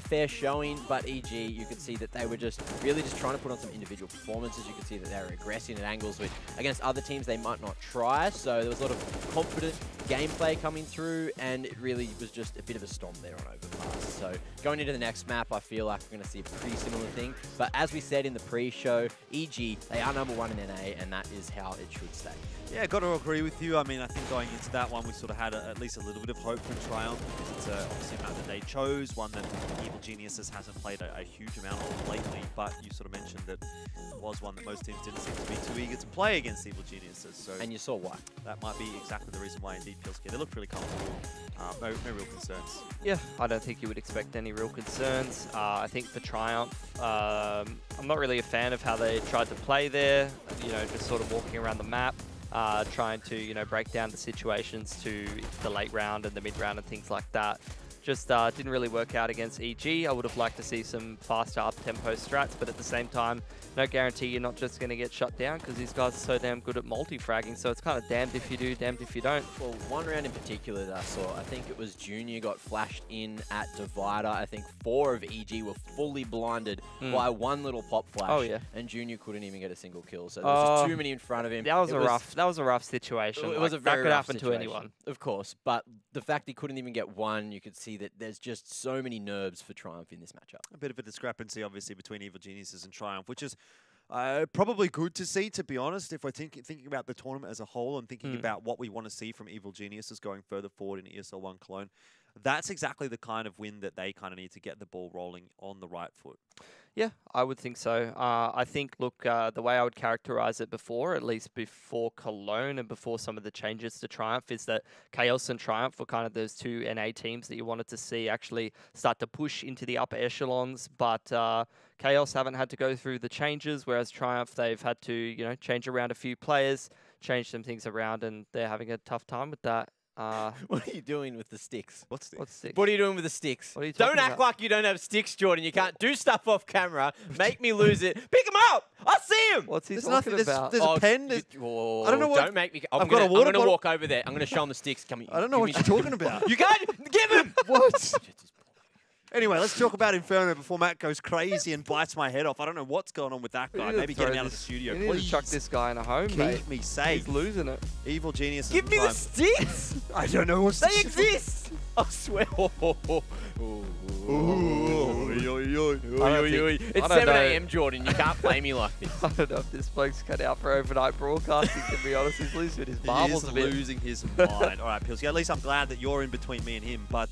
S9: fair showing, but EG, you could see that they were just really just trying to put on some individual performances. You could see that they were aggressive at angles which against other teams they might not try. So there was a lot of confident gameplay coming through, and it really was just a bit of a stomp there on Overpass. So going into the next map, I feel like we're going to see a pretty similar thing. But as we said in the pre-show, EG, they are #1 in NA, and that is how it should stay.
S8: Yeah, got to agree with you. I mean, I think going into that one, we sort of had at least a little bit of hope for Triumph. It's obviously a map that they chose, one that Evil Geniuses hasn't played a huge amount of lately, but you sort of mentioned that it was one that most teams didn't seem to be too eager to play against Evil Geniuses. So
S9: and you saw why.
S8: That might be exactly the reason why indeed feels scared. They looked really comfortable. No real concerns.
S10: Yeah, I don't think you would expect any real concerns. I think for Triumph, I'm not really a fan of how they tried to play there, just sort of walking around the map. Trying to, break down the situations to the late round and the mid round and things like that. Just didn't really work out against EG. I would have liked to see some faster up-tempo strats, but at the same time, no guarantee you're not just going to get shut down because these guys are so damn good at multi-fragging, so it's kind of damned if you do, damned if you don't.
S9: Well, one round in particular that I saw, I think it was Junior got flashed in at Divider. I think 4 of EG were fully blinded by one little pop flash.
S10: Oh, yeah.
S9: And Junior couldn't even get a single kill, so there was just too many in front of him.
S10: That was a rough situation.
S9: It was a very
S10: that could
S9: rough
S10: happen
S9: situation,
S10: to anyone.
S9: Of course, but the fact he couldn't even get one, you could see that there's just so many nerves for Triumph in this matchup.
S8: A bit of a discrepancy, obviously, between Evil Geniuses and Triumph, which is probably good to see, to be honest. If we're thinking about the tournament as a whole and thinking about what we want to see from Evil Geniuses going further forward in ESL 1 Cologne, that's exactly the kind of win that they kind of need to get the ball rolling on the right foot.
S10: Yeah, I would think so. I think, look, the way I would characterize it before, at least before Cologne and before some of the changes to Triumph, is that Chaos and Triumph were kind of those two NA teams that you wanted to see actually start to push into the upper echelons. But Chaos haven't had to go through the changes, whereas Triumph, they've had to, you know, change around a few players, change some things around, and they're having a tough time with that.
S9: What are you doing with the sticks?
S8: What's sticks?
S10: What's sticks?
S9: What are you doing with the sticks?
S10: What are you
S9: Don't
S10: talking
S9: act
S10: about?
S9: like you don't have sticks, Jordan. You can't do stuff off camera. Make me lose it. Pick him up. I see him.
S10: What's he
S8: There's
S10: talking
S8: nothing.
S10: about?
S8: There's a pen. There's,
S9: Oh,
S8: I don't know what.
S9: Don't make me. I'm
S8: I've got a
S9: gonna
S8: water bottle.
S9: walk over there. I'm gonna show him the sticks. Come here.
S8: I don't know what you're talking about.
S9: You can't give him.
S8: What? Anyway, let's talk about Inferno before Matt goes crazy and bites my head off. I don't know what's going on with that guy. Maybe get him out of the studio,
S10: You need
S8: please.
S10: to chuck this guy in a home,
S8: Keep
S10: mate.
S8: me safe.
S10: He's losing it.
S8: Evil genius.
S9: Give me the sticks.
S8: I don't know what's.
S9: They exist. I swear. It's 7 a.m. Jordan. You can't play me like this.
S10: I don't know if this bloke's cut out for overnight broadcasting, to be honest. He's losing his marbles
S8: He
S10: a
S8: is
S10: bit.
S8: losing his mind. All right, Pilsky, at least I'm glad that you're in between me and him. But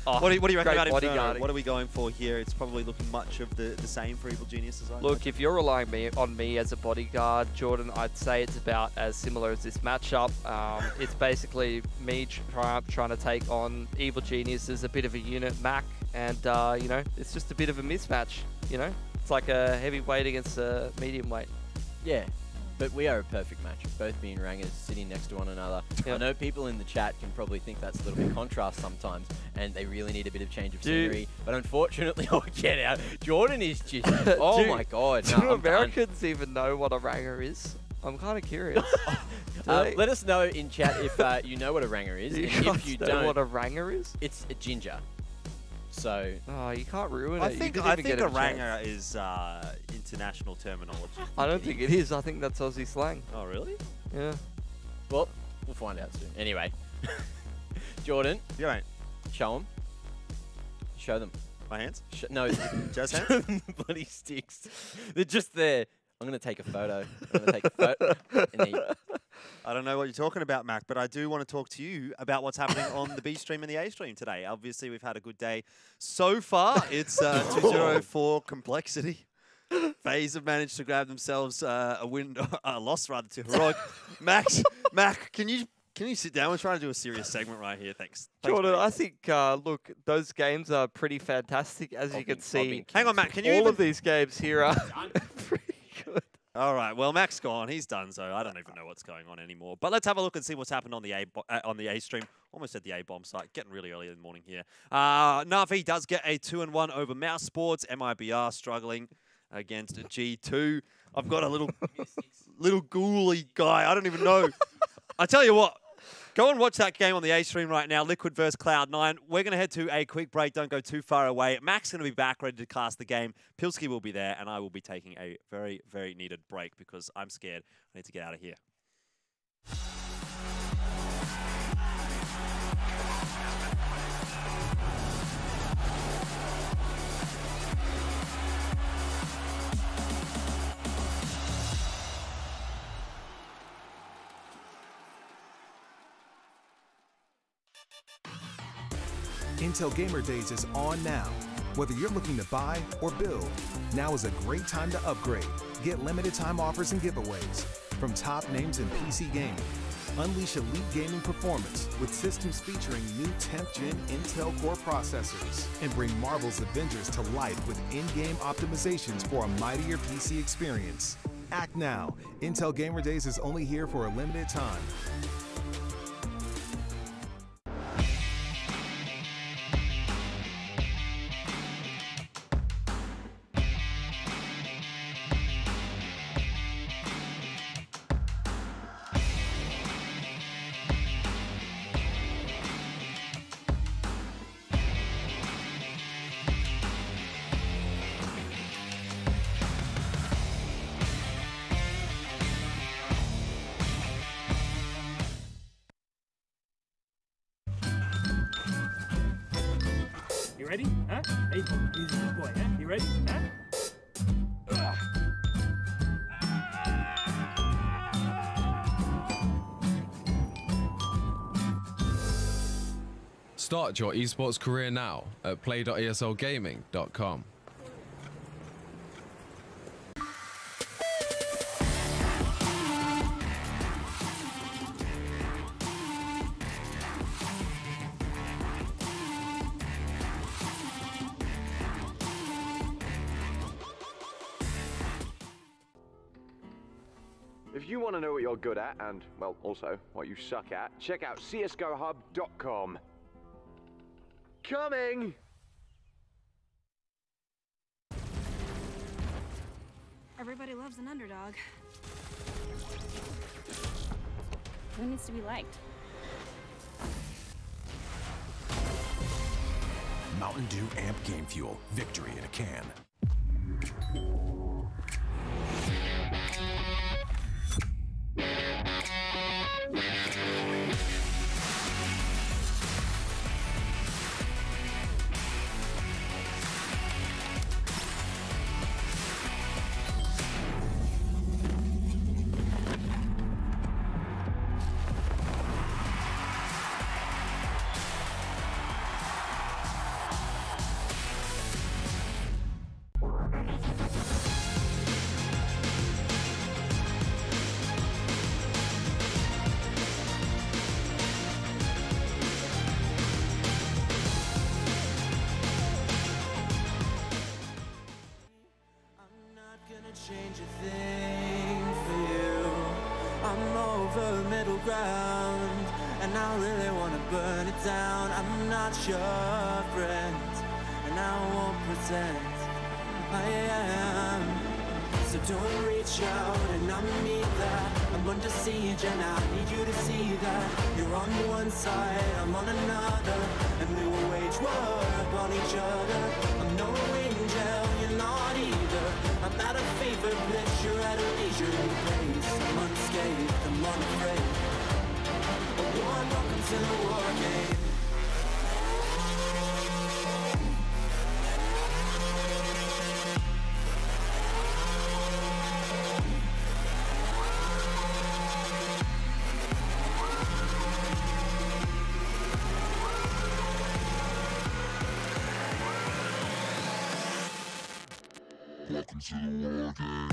S8: what do you reckon
S10: great
S8: about Inferno?
S10: bodyguarding.
S8: What are we going for here? It's probably looking much of the same for Evil Geniuses. I
S10: Look, if you're relying on me as a bodyguard, Jordan, I'd say it's about as similar as this matchup. It's basically me trying to take on Evil Geniuses, a bit of a unit Mac, and you know, it's just a bit of a mismatch. You know, it's like a heavyweight against a medium weight.
S9: Yeah, but we are a perfect match. Both being rangers sitting next to one another. I know people in the chat can probably think that's a little bit contrast sometimes, and they really need a bit of change of scenery. But unfortunately, oh, get out. Jordan is just, oh my God.
S10: Do
S9: No, I'm done.
S10: Americans even know what a ranger is? I'm kind of curious.
S9: Let us know in chat if you know what a ranger is.
S10: You
S9: And
S10: guys
S9: if you
S10: know
S9: don't,
S10: what a ranger is?
S9: It's a ginger. So
S10: Oh, you can't ruin it.
S8: I
S10: You
S8: think
S10: didn't even get
S8: a
S10: a chance.
S8: ranger is international terminology.
S10: I don't think it is. I think that's Aussie slang.
S8: Oh, really?
S10: Yeah.
S9: Well, we'll find out soon. Anyway, Jordan.
S8: You ain't.
S9: Show them. Show them.
S8: My hands?
S9: No,
S8: just hands?
S9: show them the bloody sticks. They're just there. I'm going to take a photo. I'm going to take a photo. And there you go.
S8: I don't know what you're talking about, Mac, but I do want to talk to you about what's happening on the B stream and the A stream today. Obviously, we've had a good day so far. It's 204 complexity. FaZe have managed to grab themselves a win, a loss rather to Heroic. Mac, can you sit down? We're trying to do a serious segment right here. Thanks.
S10: Jordan,
S8: mate.
S10: I think, look, those games are pretty fantastic, as you can see.
S8: Hang on, Mac. Can you
S10: all
S8: even...
S10: of these games here are pretty good.
S8: All right. Well, Mac's gone. He's done. So I don't even know what's going on anymore. But let's have a look and see what's happened on the A stream. Almost at the A bomb site. Getting really early in the morning here. Navi does get a 2-1 over Mouse Sports. MIBR struggling against a G2. I've got a little ghouly guy. I don't even know. I tell you what. Go and watch that game on the A stream right now, Liquid versus Cloud9. We're going to head to a quick break. Don't go too far away. Mac's going to be back, ready to cast the game. Pilsky will be there, and I will be taking a very, very needed break because I'm scared. I need to get out of here.
S11: Intel Gamer Days is on now. Whether you're looking to buy or build, now is a great time to upgrade. Get limited time offers and giveaways from top names in PC gaming. Unleash elite gaming performance with systems featuring new 10th gen Intel Core processors. And bring Marvel's Avengers to life with in-game optimizations for a mightier PC experience. Act now. Intel Gamer Days is only here for a limited time.
S18: You ready? Huh? Hey, he's a good boy, huh? You ready? Huh?
S19: Start your esports career now at play.eslgaming.com.
S14: If you want to know what you're good at and, well, also what you suck at, check out csgohub.com. Coming!
S15: Everybody loves an underdog. Who needs to be liked?
S20: Mountain Dew Amp Game Fuel. Victory in a can.
S5: Change a thing for you. I'm over middle ground, and I really wanna burn it down. I'm not your friend, and I won't pretend I am. So don't reach out, and I mean that. I'm under siege, and I need you to see that. You're on one side, I'm on another, and we will wage war upon each other. I'm no angel, you're not either. I'm at a favorite place, you're at a leisurely place. I'm unscathed, I'm unafraid. Welcome to the war game.
S7: Welcome to the war game.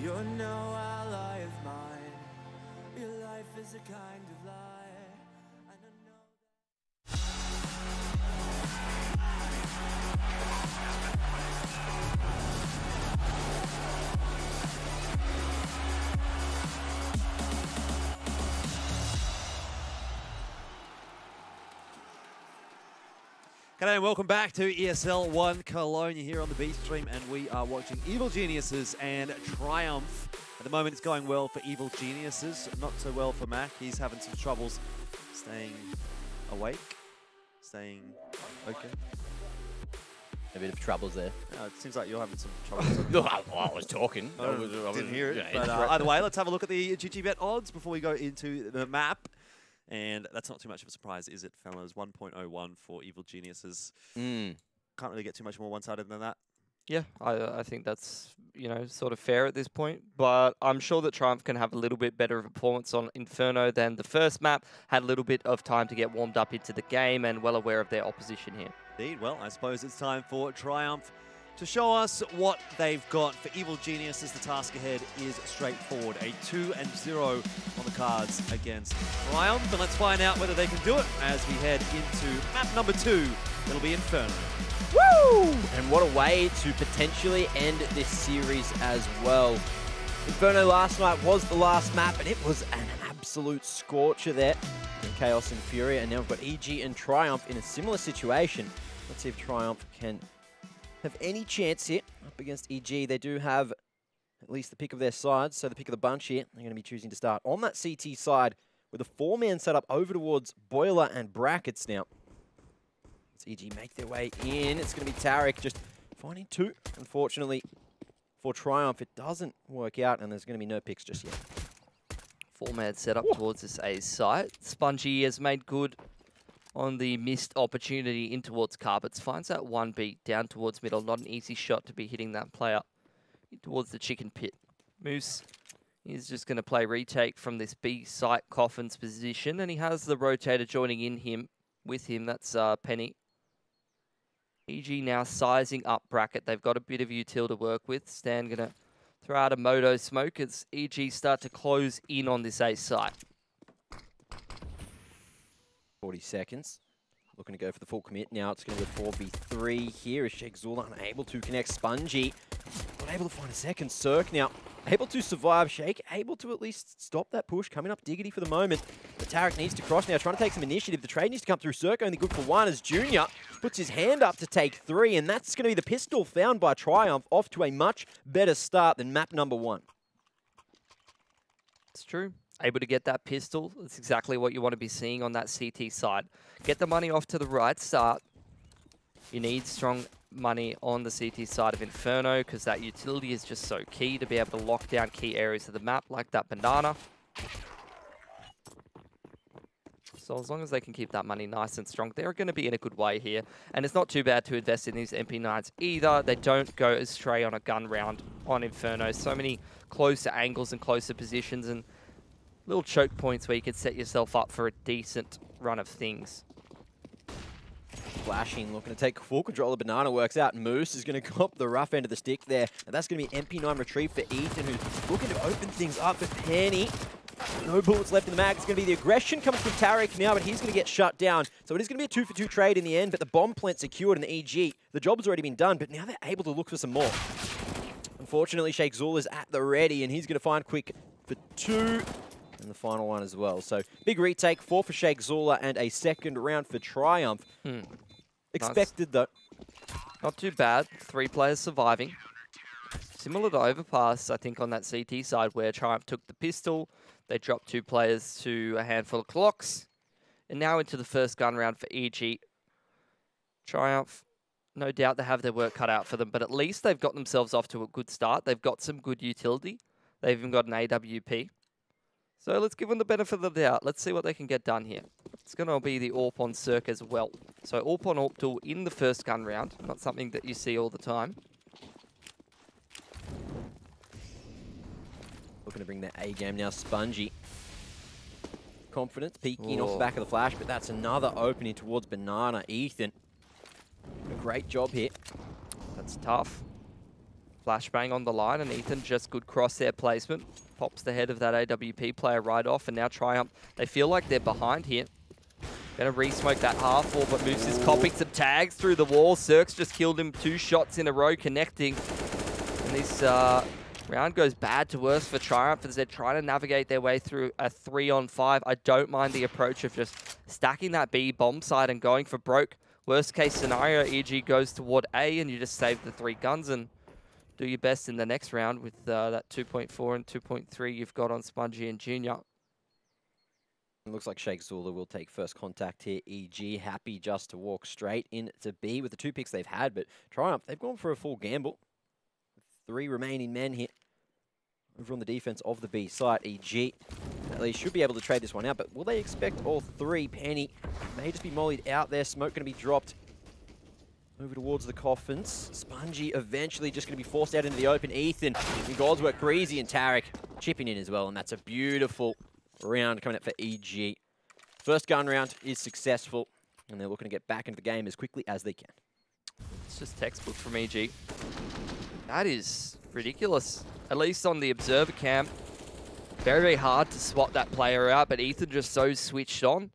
S7: You're no ally of mine. Your life is a kind of lie. I don't know.
S8: G'day and welcome back to ESL 1 Cologne. You're here on the B stream and we are watching Evil Geniuses and Triumph. At the moment it's going well for Evil Geniuses, not so well for Mac. He's having some troubles staying awake, staying okay.
S9: A bit of troubles there.
S8: It seems like you're having some troubles.
S9: No, I was talking.
S8: I didn't hear it. But either way, let's have a look at the GGBet odds before we go into the map. And that's not too much of a surprise, is it, fellas? 1.01 for Evil Geniuses. Can't really get too much more one-sided than that.
S10: Yeah, I think that's, you know, sort of fair at this point. But I'm sure that Triumph can have a little bit better of a performance on Inferno than the first map. Had a little bit of time to get warmed up into the game and well aware of their opposition here.
S8: Indeed. Well, I suppose it's time for Triumph to show us what they've got. For Evil Geniuses, the task ahead is straightforward. A 2-0 on the cards against Triumph. And let's find out whether they can do it as we head into map number 2. It'll be Inferno.
S9: Woo! And what a way to potentially end this series as well. Inferno last night was the last map, and it was an absolute scorcher there in Chaos and Fury. And now we've got EG and Triumph in a similar situation. Let's see if Triumph can have any chance here up against EG. They do have at least the pick of their sides, so the pick of the bunch here. They're going to be choosing to start on that CT side with a 4-man setup over towards Boiler and Brackets now. As EG make their way in, it's going to be Tarek just finding 2. Unfortunately, for Triumph, it doesn't work out, and there's going to be no picks just yet.
S10: 4-man setup towards this A site. Spongy has made good on the missed opportunity in towards Carpets. Finds that 1 beat down towards middle. Not an easy shot to be hitting that player in towards the chicken pit. Moose is just going to play retake from this B site Coffin's position, and he has the rotator joining in with him. That's Penny. EG now sizing up Bracket. They've got a bit of util to work with. Stan going to throw out a Moto smoke as EG start to close in on this A site.
S9: 40 seconds. Looking to go for the full commit. Now it's going to be a 4v3 here as Sheikh Zula unable to connect Spongy. Not able to find a second. Cirque now able to survive. Sheikh able to at least stop that push. Coming up Diggity for the moment. But Tarek needs to cross now, trying to take some initiative. The trade needs to come through. Cirque only good for 1 as Junior puts his hand up to take 3. And that's going to be the pistol found by Triumph, off to a much better start than map number 1.
S10: It's true. Able to get that pistol. That's exactly what you want to be seeing on that CT side. Get the money off to the right start. You need strong money on the CT side of Inferno because that utility is just so key to be able to lock down key areas of the map like that banana. So as long as they can keep that money nice and strong, they're going to be in a good way here. And it's not too bad to invest in these MP9s either. They don't go astray on a gun round on Inferno. So many closer angles and closer positions and little choke points where you could set yourself up for a decent run of things.
S9: Flashing, looking to take full control of Banana, works out. Moose is going to cop the rough end of the stick there. And that's going to be MP9 retrieve for Ethan, who's looking to open things up. But Penny, no bullets left in the mag. It's going to be the aggression coming from Tarek now, but he's going to get shut down. So it is going to be a 2-for-2 trade in the end, but the bomb plant secured in the EG. The job's already been done, but now they're able to look for some more. Unfortunately, Sheikh Zula's at the ready, and he's going to find Quick for 2. And the final one as well. So big retake, 4 for Sheikh Zula and a second round for Triumph. Expected though.
S10: Not too bad. 3 players surviving. Similar to Overpass, I think, on that CT side where Triumph took the pistol. They dropped 2 players to a handful of clocks. And now into the first gun round for EG. Triumph, no doubt they have their work cut out for them, but at least they've got themselves off to a good start. They've got some good utility. They've even got an AWP. So let's give them the benefit of the doubt. Let's see what they can get done here. It's going to be the AWP on Cirque as well. So AWP on AWP duel in the first gun round. Not something that you see all the time.
S9: Looking to bring that A game now. Spongy. Confidence peeking off the back of the flash, but that's another opening towards Banana. Ethan, a great job here.
S10: That's tough. Flashbang on the line, and Ethan just good crosshair placement. Pops the head of that AWP player right off, and now Triumph, they feel like they're behind here. Gonna re-smoke that half wall, but Moose is copying some tags through the wall. Cirque's just killed him 2 shots in a row connecting. And this round goes bad to worse for Triumph as they're trying to navigate their way through a 3-on-5. I don't mind the approach of just stacking that B bomb side and going for broke. Worst case scenario, EG goes toward A and you just save the 3 guns and do your best in the next round with that 2.4 and 2.3 you've got on Spongy and Junior.
S9: It looks like Sheikh Zula will take first contact here. EG happy just to walk straight into B with the 2 picks they've had, but Triumph, they've gone for a full gamble. 3 remaining men here over on the defense of the B site. EG at least should be able to trade this one out, but will they expect all 3? Penny may just be mollied out there. Smoke going to be dropped over towards the coffins. Spongy eventually just going to be forced out into the open. Ethan and Godswork, Breezy and Tarek chipping in as well, and that's a beautiful round coming up for EG. First gun round is successful, and they're looking to get back into the game as quickly as they can.
S10: It's just textbook from EG. That is ridiculous. At least on the observer cam, very, very hard to spot that player out, but Ethan just so switched on.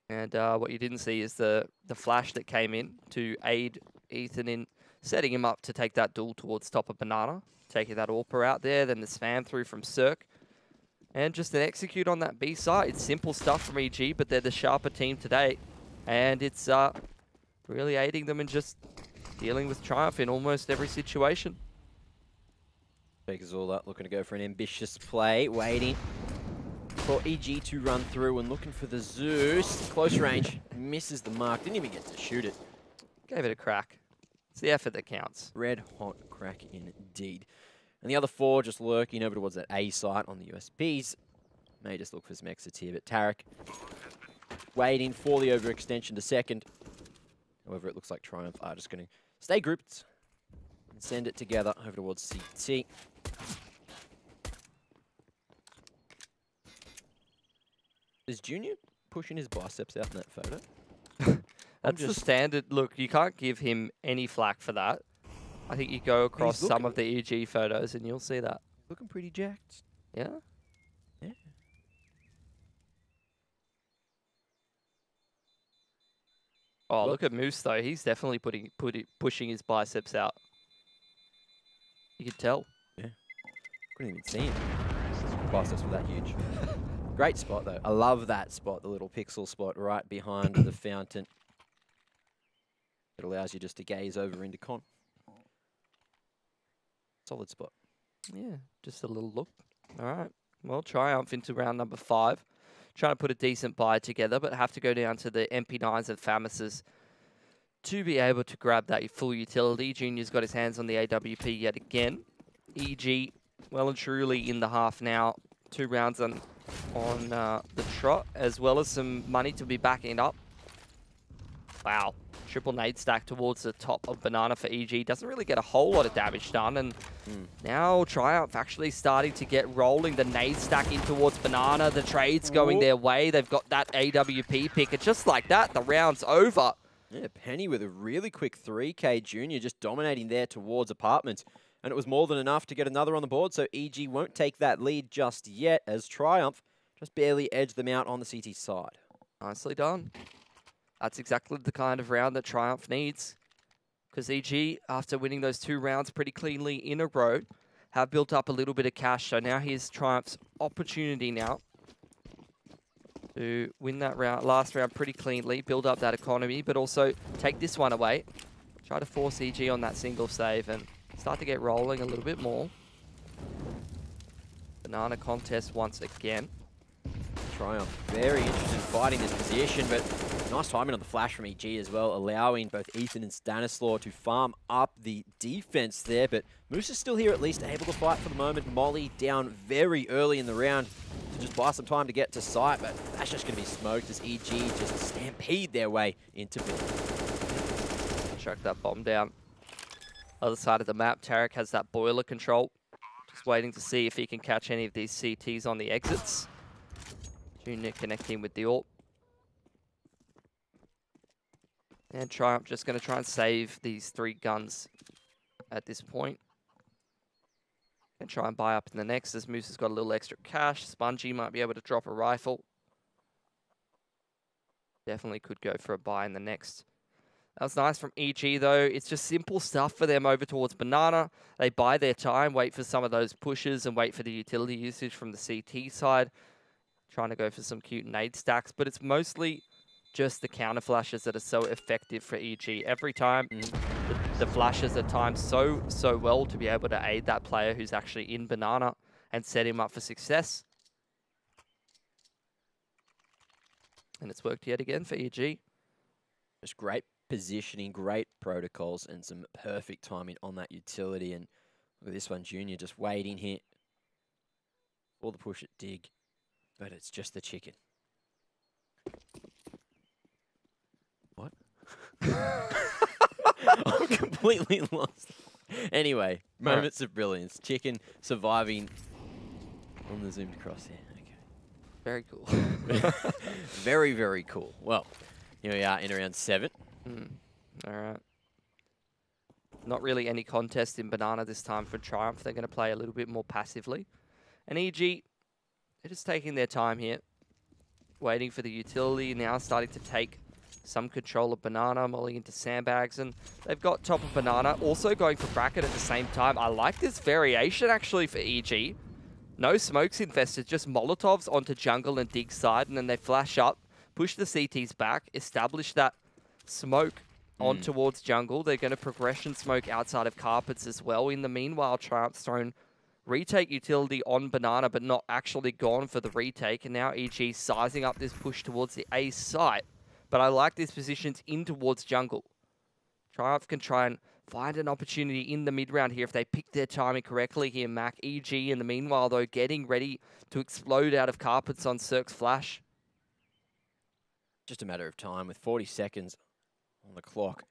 S10: And what you didn't see is the flash that came in to aid Ethan in setting him up to take that duel towards top of Banana. Taking that AWPer out there, then the spam through from Cirque. and just then execute on that B site. It's simple stuff from EG, but they're the sharper team today. And it's really aiding them in just dealing with Triumph in almost every situation.
S9: Fakers all up, looking to go for an ambitious play, waiting for EG to run through and looking for the Zeus. Close range, misses the mark, didn't even get to shoot it.
S10: Gave it a crack. It's the effort that counts.
S9: Red hot crack indeed. And the other 4 just lurking over towards that A site on the USPs. May just look for some exits here, but Tarek waiting for the overextension to second. However, it looks like Triumph are just going to stay grouped and send it together over towards CT. Is Junior pushing his biceps out in that photo?
S10: That's the standard. Look, you can't give him any flack for that. I think you go across some of the EG photos and you'll see that.
S9: Looking pretty jacked.
S10: Yeah?
S9: Yeah.
S10: Oh, look at Moose, though. He's definitely pushing his biceps out. You can tell.
S9: Yeah. Couldn't even see him. Biceps were that huge. Great spot, though. I love that spot, the little pixel spot right behind the fountain. It allows you just to gaze over into Con. Solid spot.
S10: Yeah, just a little look. All right. Well, Triumph into round number 5. Trying to put a decent buy together, but have to go down to the MP9s and Famises to be able to grab that full utility. Junior's got his hands on the AWP yet again. EG well and truly in the half now. 2 rounds on the trot, as well as some money to be backing up. Wow. Triple nade stack towards the top of Banana for EG. Doesn't really get a whole lot of damage done. And now Triumph actually starting to get rolling. The nade stack in towards Banana. The trade's going their way. They've got that AWP pick. And just like that, the round's over.
S9: Yeah, Penny with a really quick 3K. Junior just dominating there towards Apartments. And it was more than enough to get another on the board. So EG won't take that lead just yet, as Triumph just barely edged them out on the CT side.
S10: Nicely done. That's exactly the kind of round that Triumph needs. Because EG, after winning those 2 rounds pretty cleanly in a row, have built up a little bit of cash. So now here's Triumph's opportunity now to win that last round pretty cleanly, build up that economy, but also take this one away. Try to force EG on that single save and start to get rolling a little bit more. Banana contest once again.
S9: Triumph very interested in fighting this position, but nice timing on the flash from EG as well, allowing both Ethan and Stanislaw to farm up the defense there. But Moose is still here, at least able to fight for the moment. Molly down very early in the round to just buy some time to get to site, but that's just going to be smoked as EG just stampede their way into mid.
S10: Chuck that bomb down. Other side of the map, Tarek has that boiler control. Just waiting to see if he can catch any of these CTs on the exits. Junior connecting with the AWP. And Triumph just going to try and save these 3 guns at this point. And try and buy up in the next, as Moose has got a little extra cash. Spongy might be able to drop a rifle. Definitely could go for a buy in the next. That was nice from EG, though. It's just simple stuff for them over towards Banana. They buy their time, wait for some of those pushes, and wait for the utility usage from the CT side. Trying to go for some cute nade stacks, but it's mostly just the counter flashes that are so effective for EG. Every time, the flashes are timed so well to be able to aid that player who's actually in Banana and set him up for success. And it's worked yet again for EG.
S9: Just great positioning, great protocols, and some perfect timing on that utility. And look at this one, Junior just waiting here for the push at dig. But it's just the chicken. What? I'm completely lost. Anyway, moments of brilliance. Chicken surviving on the zoomed across here. Okay.
S10: Very cool.
S9: Very, very cool. Well, here we are in round 7.
S10: All right. Not really any contest in Banana this time for Triumph. They're going to play a little bit more passively. And EG, they're just taking their time here, waiting for the utility, now starting to take some control of Banana, mulling into sandbags, and they've got top of Banana, also going for bracket at the same time. I like this variation, actually, for EG. No smokes invested, just Molotovs onto jungle and dig side, and then they flash up, push the CTs back, establish that smoke on towards jungle. They're going to progression smoke outside of carpets as well. In the meanwhile, Triumph's thrown retake utility on Banana, but not actually gone for the retake. And now EG sizing up this push towards the A site. But I like these positions in towards jungle. Triumph can try and find an opportunity in the mid-round here if they pick their timing correctly here, Mac. EG, in the meanwhile, though, getting ready to explode out of carpets on Cirque's flash.
S9: Just a matter of time with 40 seconds on the clock.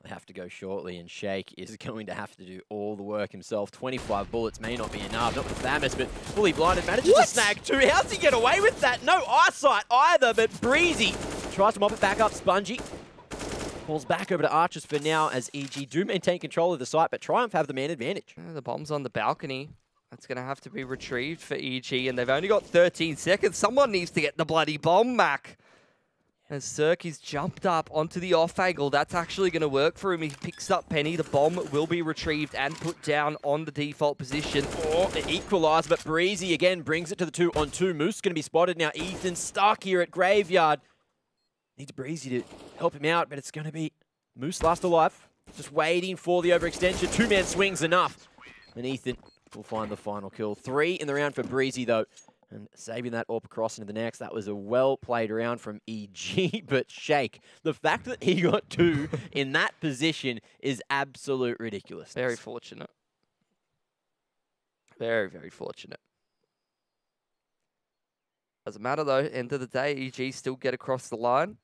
S9: They have to go shortly, and Shake is going to have to do all the work himself. 25 bullets may not be enough, not with Thamus, but fully blinded, manages to snag 2. How's he get away with that? No eyesight either, but Breezy tries to mop it back up. Spongy falls back over to Archers for now, as EG do maintain control of the site, but Triumph have the man advantage.
S10: The bomb's on the balcony. That's going to have to be retrieved for EG, and they've only got 13 seconds. Someone needs to get the bloody bomb, Mac. As Cirque's jumped up onto the off angle, that's actually going to work for him. He picks up Penny. The bomb will be retrieved and put down on the default position.
S9: Oh, the equaliser, but Breezy again brings it to the 2-on-2. Moose going to be spotted now. Ethan stuck here at Graveyard. Needs Breezy to help him out, but it's going to be Moose last alive. Just waiting for the overextension. 2-man swing's enough. And Ethan will find the final kill. 3 in the round for Breezy, though. And saving that AWP across into the next. That was a well-played round from EG, but Shake, the fact that he got 2 in that position is absolute ridiculous.
S10: Very fortunate. Very, very fortunate. Doesn't matter, though. End of the day, EG still get across the line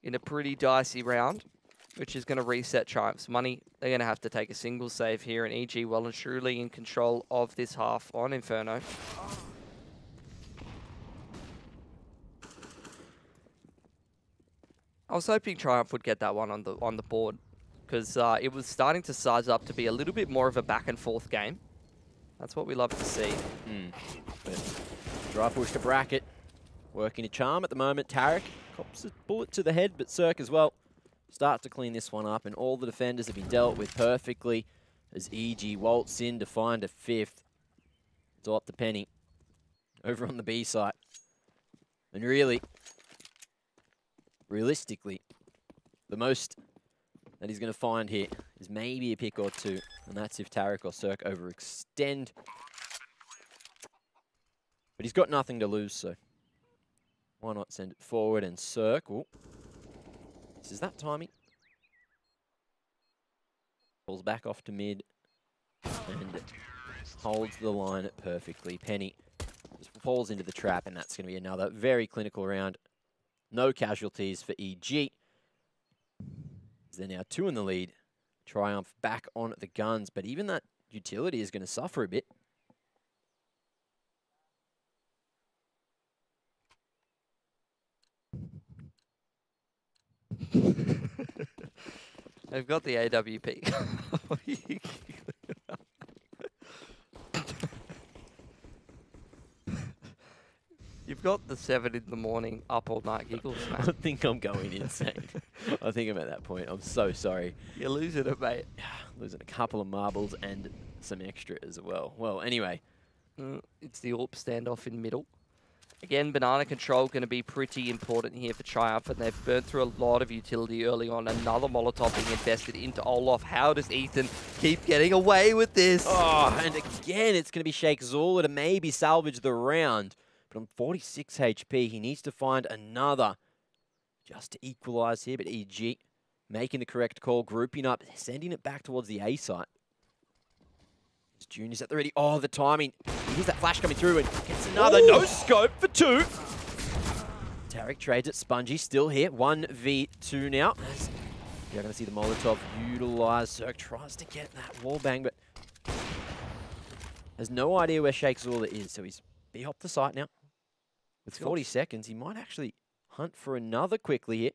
S10: in a pretty dicey round, which is going to reset Triumph's money. They're going to have to take a single save here, and EG well and truly in control of this half on Inferno. I was hoping Triumph would get that one on the board, because it was starting to size up to be a little bit more of a back and forth game. That's what we love to see.
S9: Dry push to bracket, working a charm at the moment. Tarek cops a bullet to the head, but Cirque as well starts to clean this one up, and all the defenders have been dealt with perfectly as EG waltz in to find a 5th. It's all up to Penny over on the B site, and realistically, the most that he's going to find here is maybe a pick or 2, and that's if Tarek or Cirque overextend. But he's got nothing to lose, so why not send it forward? And Cirque, this is that timing. Pulls back off to mid and holds the line perfectly. Penny just falls into the trap, and that's going to be another very clinical round. No casualties for EG. They're now 2 in the lead. Triumph back on the guns, but even that utility is going to suffer a bit.
S10: They've got the AWP. You've got the 7 in the morning up all night giggles, man.
S9: I think I'm going insane. I think I'm at that point. I'm so sorry.
S10: You're losing it, mate.
S9: Losing a couple of marbles and some extra as well. Well, anyway.
S10: It's the AWP standoff in middle. Again, banana control going to be pretty important here for Triumph, and they've burnt through a lot of utility early on. Another Molotov being invested into Olaf. How does Ethan keep getting away with this?
S9: Oh, and again, it's going to be Sheikh Zula to maybe salvage the round. But on 46 HP, he needs to find another just to equalize here. But EG making the correct call, grouping up, sending it back towards the A site. Junior's at the ready. Oh, the timing. Here's that flash coming through and gets another. Ooh. No scope for 2. Tarek trades it. Spongy still here. 1v2 now. You're going to see the Molotov utilized. Cirque tries to get that wall bang, but has no idea where Sheikh Zula is. So he's B-hopped the site now. With 40 seconds, he might actually hunt for another quickly here.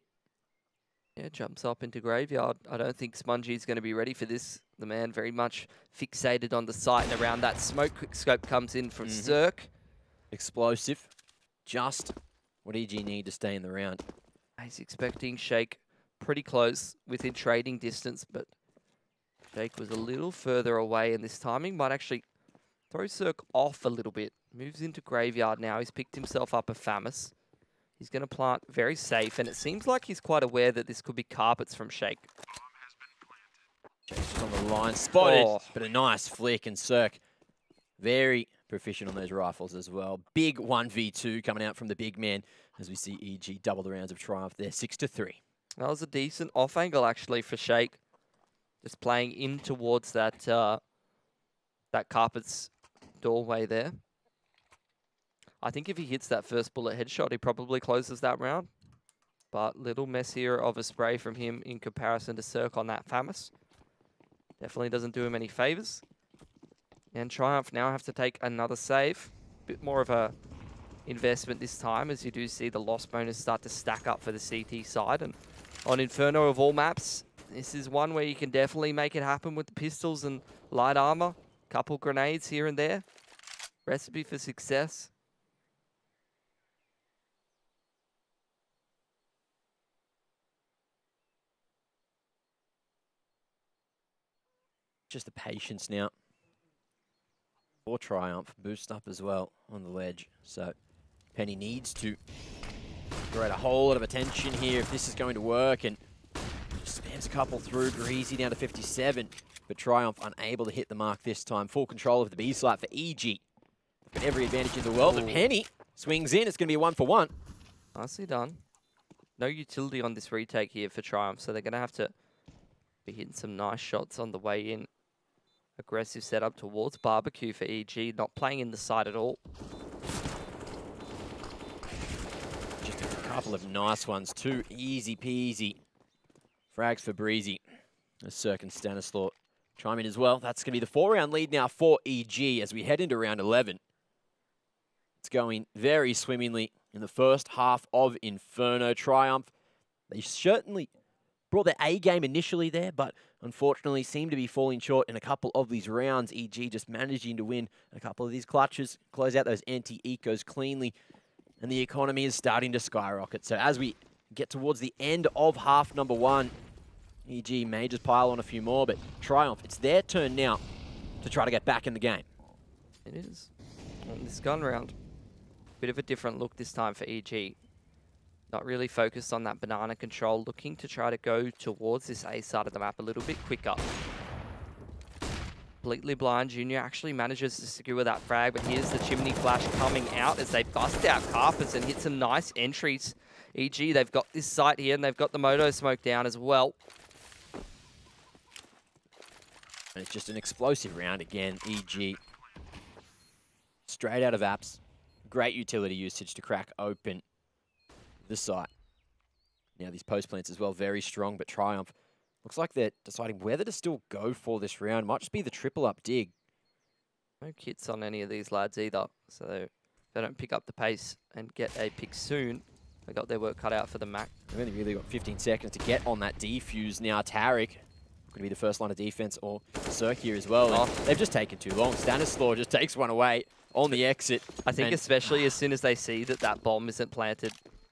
S10: Yeah, jumps up into Graveyard. I don't think Spongy's going to be ready for this. The man very much fixated on the site, and around that smoke, quick scope comes in from Cirque.
S9: Explosive. Just what EG need to stay in the round.
S10: He's expecting Shake pretty close within trading distance, but Shake was a little further away, and this timing might actually Throws Cirque off a little bit. Moves into Graveyard now. He's picked himself up a Famis. He's going to plant very safe, and it seems like he's quite aware that this could be carpets from Shake.
S9: Just on the line, spotted,
S10: Oh.
S9: but a nice flick, and Cirque very proficient on those rifles as well. Big 1v2 coming out from the big man as we see EG double the rounds of triumph there, 6-3.
S10: That was a decent off angle actually for Shake. Just playing in towards that that carpets doorway there. I think if he hits that first bullet headshot, he probably closes that round. But little messier of a spray from him in comparison to Cirque on that Famis. Definitely doesn't do him any favors. And Triumph now have to take another save. Bit more of a investment this time, as you do see the loss bonus start to stack up for the CT side. And on Inferno of all maps, this is one where you can definitely make it happen with the pistols and light armor. Couple grenades here and there. Recipe for success.
S9: Just the patience now for Triumph. Boost up as well on the ledge. So Penny needs to create a whole lot of attention here if this is going to work. And just spams a couple through. Greasy down to 57. But Triumph unable to hit the mark this time. Full control of the B site for EG. Got every advantage in the world. But Penny swings in. It's going to be a 1-for-1.
S10: Nicely done. No utility on this retake here for Triumph, so they're going to have to be hitting some nice shots on the way in. Aggressive setup towards Barbecue for EG, not playing in the side at all.
S9: Just a couple of nice ones too. Easy peasy. Frags for Breezy. Cirque and Stanislaw chime in as well. That's going to be the 4-round lead now for EG as we head into round 11. It's going very swimmingly in the first half of Inferno. Triumph, they certainly brought their A game initially there, but unfortunately seem to be falling short in a couple of these rounds. EG just managing to win a couple of these clutches, close out those anti-ecos cleanly, and the economy is starting to skyrocket. So as we get towards the end of half number one, EG may just pile on a few more, but Triumph, it's their turn now to try to get back in the game.
S10: It is. On this gun round, bit of a different look this time for EG. Not really focused on that banana control, looking to try to go towards this A side of the map a little bit quicker. Completely Blind Junior actually manages to secure that frag, but here's the chimney flash coming out as they bust out carpets and hit some nice entries. EG, they've got this site here and they've got the moto smoke down as well.
S9: And it's just an explosive round again. EG, straight out of apps. Great utility usage to crack open the site. Now these post plants as well, very strong, but Triumph looks like they're deciding whether to still go for this round. Might just be the triple up dig.
S10: No kits on any of these lads either, so if they don't pick up the pace and get a pick soon, they got their work cut out for the Mac.
S9: They've only really got 15 seconds to get on that defuse now. Tarek going to be the first line of defense, or Cirque here as well. And they've just taken too long. Stanislaw just takes one away on the exit.
S10: I think especially as soon as they see that that bomb isn't planted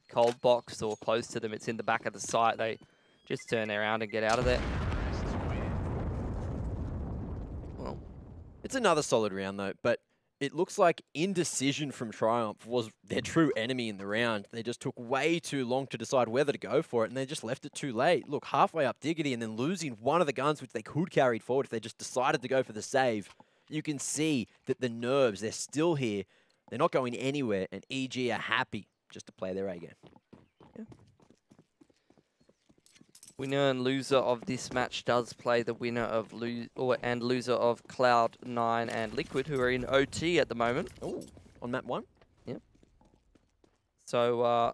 S10: cold boxed or close to them, it's in the back of the site, they just turn around and get out of there.
S9: Well, it's another solid round though, but it looks like indecision from Triumph was their true enemy in the round. They just took way too long to decide whether to go for it, and they just left it too late. Look, halfway up Diggity and then losing one of the guns which they could carry forward if they just decided to go for the save. You can see that the nerves, they're still here. They're not going anywhere, and EG are happy just to play their A game.
S10: Yeah. Winner and loser of this match does play the winner of loser of Cloud9 and Liquid, who are in OT at the moment.
S9: Oh, on map 1?
S10: Yep. So,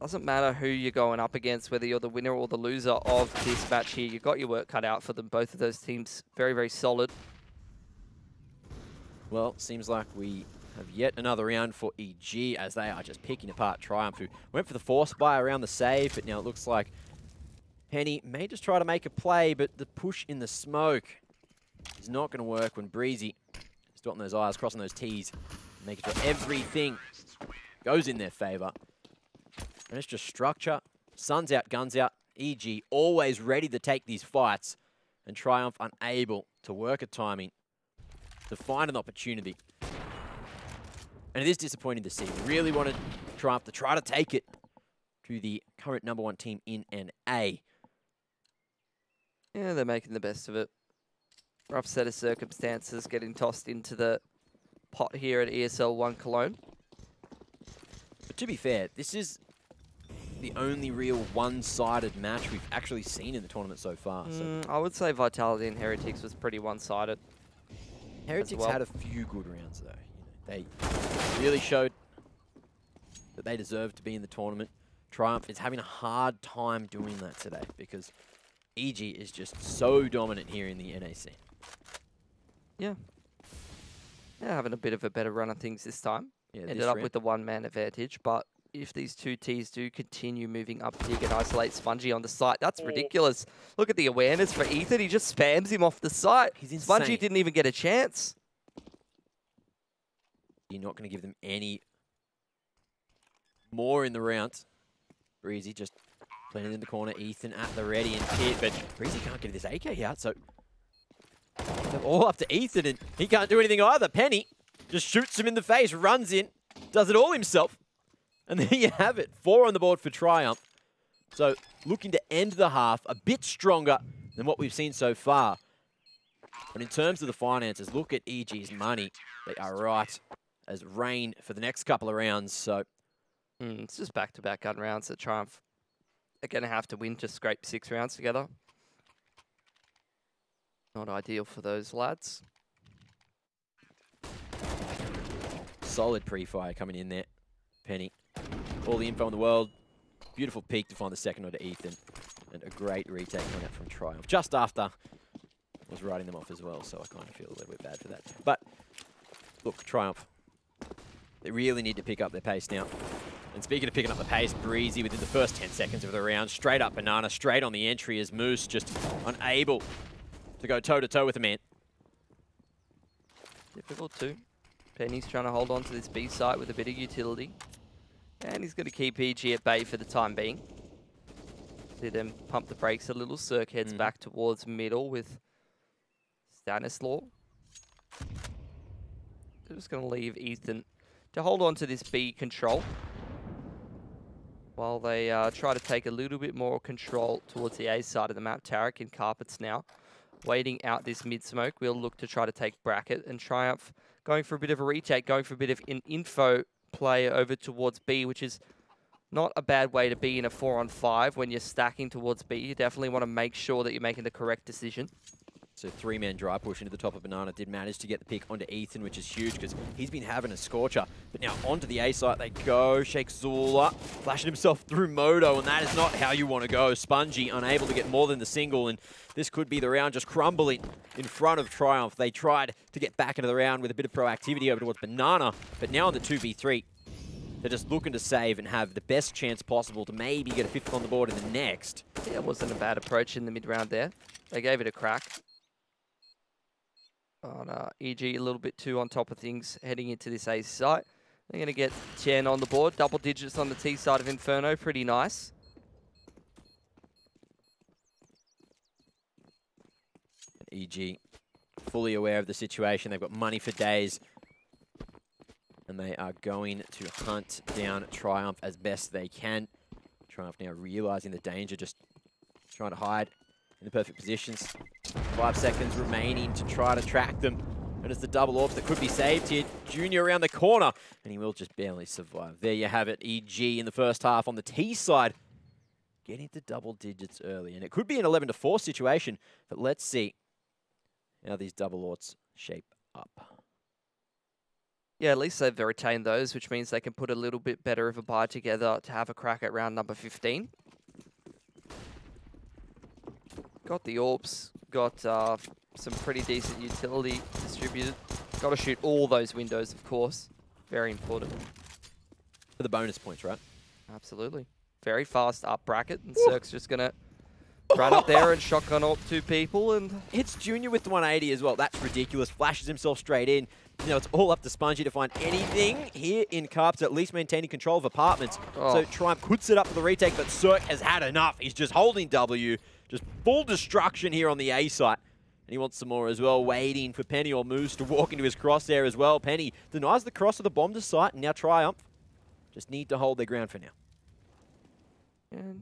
S10: doesn't matter who you're going up against, whether you're the winner or the loser of this match here. You've got your work cut out for them. Both of those teams very, very solid.
S9: Well, seems like we have yet another round for EG as they are just picking apart Triumph, who went for the force buy around the save, but now it looks like Penny may just try to make a play, but the push in the smoke is not going to work when Breezy is dotting those I's, crossing those T's, making sure everything goes in their favor. And it's just structure. Sun's out, guns out. EG always ready to take these fights, and Triumph unable to work a timing to find an opportunity. And it is disappointing to see. We really wanted Triumph to try to take it to the current #1 team in NA.
S10: Yeah, they're making the best of it. Rough set of circumstances getting tossed into the pot here at ESL 1 Cologne.
S9: But to be fair, this is the only real one-sided match we've actually seen in the tournament so far. So
S10: I would say Vitality and Heretics was pretty one-sided.
S9: Heretics had a few good rounds, though. They really showed that they deserved to be in the tournament. Triumph is having a hard time doing that today because EG is just so dominant here in the NA scene.
S10: Yeah. Yeah, having a bit of a better run of things this time.
S9: Yeah,
S10: Ended up with the one-man advantage, but if these two Ts do continue moving up dig and isolate Spongy on the site, that's ridiculous. Look at the awareness for Ethan. He just spams him off the site. Spongy didn't even get a chance.
S9: You're not going to give them any more in the round. Breezy just playing in the corner. Ethan at the ready and hit, but Breezy can't get this AK out, so they're all up to Ethan, and he can't do anything either. Penny just shoots him in the face, runs in, does it all himself. And there you have it. 4 on the board for Triumph. So looking to end the half a bit stronger than what we've seen so far. But in terms of the finances, look at EG's money. They are right as rain for the next couple of rounds. So
S10: it's just back-to-back gun rounds that Triumph are going to have to win to scrape 6 rounds together. Not ideal for those lads.
S9: Solid pre-fire coming in there. Penny. All the info in the world. Beautiful peek to find the second onto Ethan. And a great retake coming out from Triumph. Just after was writing them off as well, so I kind of feel a little bit bad for that. But look, Triumph, they really need to pick up their pace now. And speaking of picking up the pace, Breezy within the first 10 seconds of the round, straight up Banana, straight on the entry as Moose just unable to go toe-to-toe with the man.
S10: Difficult too. Penny's trying to hold on to this B site with a bit of utility. And he's going to keep EG at bay for the time being. See them pump the brakes a little. Cirque heads back towards middle with Stanislaw. They're just going to leave Ethan to hold on to this B control while they try to take a little bit more control towards the A side of the map. Tarek in carpets now, waiting out this mid-smoke. We'll look to try to take bracket, and Triumph going for a bit of a retake, going for a bit of an info play over towards B, which is not a bad way to be in a 4-on-5 when you're stacking towards B. You definitely want to make sure that you're making the correct decision.
S9: So 3-man dry push into the top of Banana did manage to get the pick onto Ethan, which is huge because he's been having a scorcher. But now onto the A site they go. Sheikh Zula flashing himself through Moto, and that is not how you want to go. Spongy unable to get more than the single, and this could be the round just crumbling in front of Triumph. They tried to get back into the round with a bit of proactivity over towards Banana, but now on the 2v3, they're just looking to save and have the best chance possible to maybe get a 5th on the board in the next.
S10: Yeah, it wasn't a bad approach in the mid-round there. They gave it a crack. On EG a little bit too on top of things heading into this A site. They're going to get 10 on the board. Double digits on the T side of Inferno. Pretty nice.
S9: EG fully aware of the situation. They've got money for days. And they are going to hunt down Triumph as best they can. Triumph now realizing the danger, just trying to hide in the perfect positions. 5 seconds remaining to try to track them. And it's the double orbs that could be saved here. Junior around the corner, and he will just barely survive. There you have it, EG in the first half on the T side. Getting to double digits early. And it could be an 11-4 situation, but let's see how these double orts shape up.
S10: Yeah, at least they've retained those, which means they can put a little bit better of a buy together to have a crack at round number 15. Got the orbs, got some pretty decent utility distributed. Got to shoot all those windows, of course. Very important.
S9: For the bonus points, right?
S10: Absolutely. Very fast up bracket, and Cirque's just going to run up there and shotgun up 2 people. And
S9: hits Junior with the 180 as well. That's ridiculous. Flashes himself straight in. You know, it's all up to Spongy to find anything here in Carps, at least maintaining control of apartments. So Triumph could set up for the retake, but Cirque has had enough. He's just holding W. Just full destruction here on the A site. And he wants some more as well, waiting for Penny or Moose to walk into his crosshair as well. Penny denies the cross of the bomb to sight, and now Triumph just need to hold their ground for now.
S10: And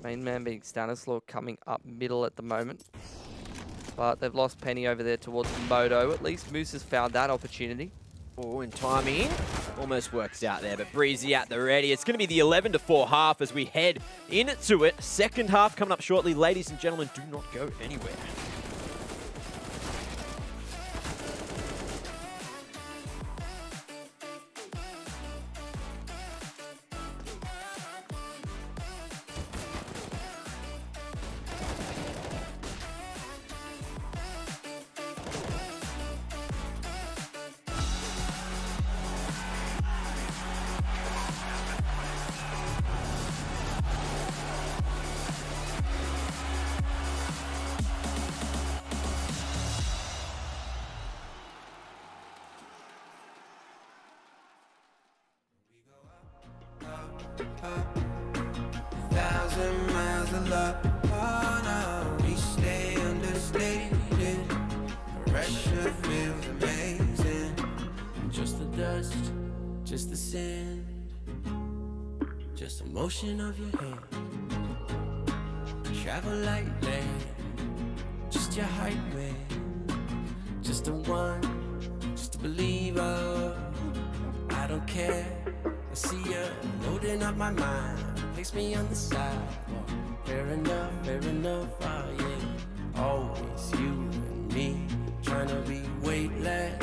S10: main man being Stanislaw coming up middle at the moment. But they've lost Penny over there towards Moto. At least Moose has found that opportunity.
S9: Oh, and timing almost works out there, but Breezy at the ready. It's going to be the 11-4 half as we head into it. Second half coming up shortly. Ladies and gentlemen, do not go anywhere.
S3: Just the sand, just the motion of your hand. Travel lightly, just your height, man. Just the one, just a believer. I don't care, I see you loading up my mind. Place me on the sidewalk. Fair enough, oh yeah. Always you and me, trying to be weightless.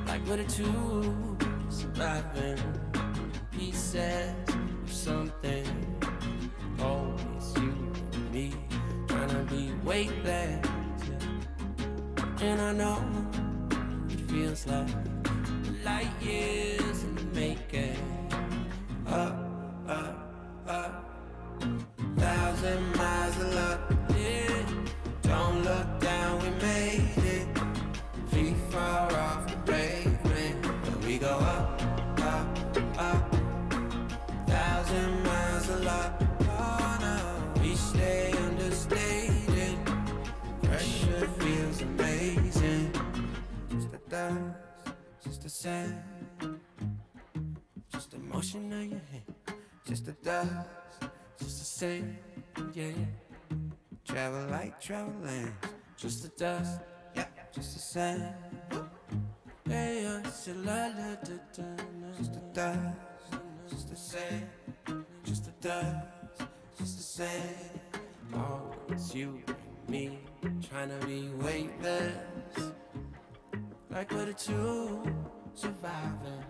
S3: Like we're the two surviving pieces of something. Always you and me, trying to be weightless. And I know it feels like light years in the making. Up, 1,000 miles of luck, yeah. Don't look down, we made it. Feet far off the pavement, but we go up, 1,000 miles of luck. Oh no, we stay understated. Pressure feels amazing. Just the dust, just the sand, just the motion of your hand. Just the dust, just the sand, yeah. Travel like traveling. Just the dust, yeah. Just the sand. Hey, just the dust, just the sand. Just the dust, just the sand. Always you and me, trying to be weightless. Like we're the two surviving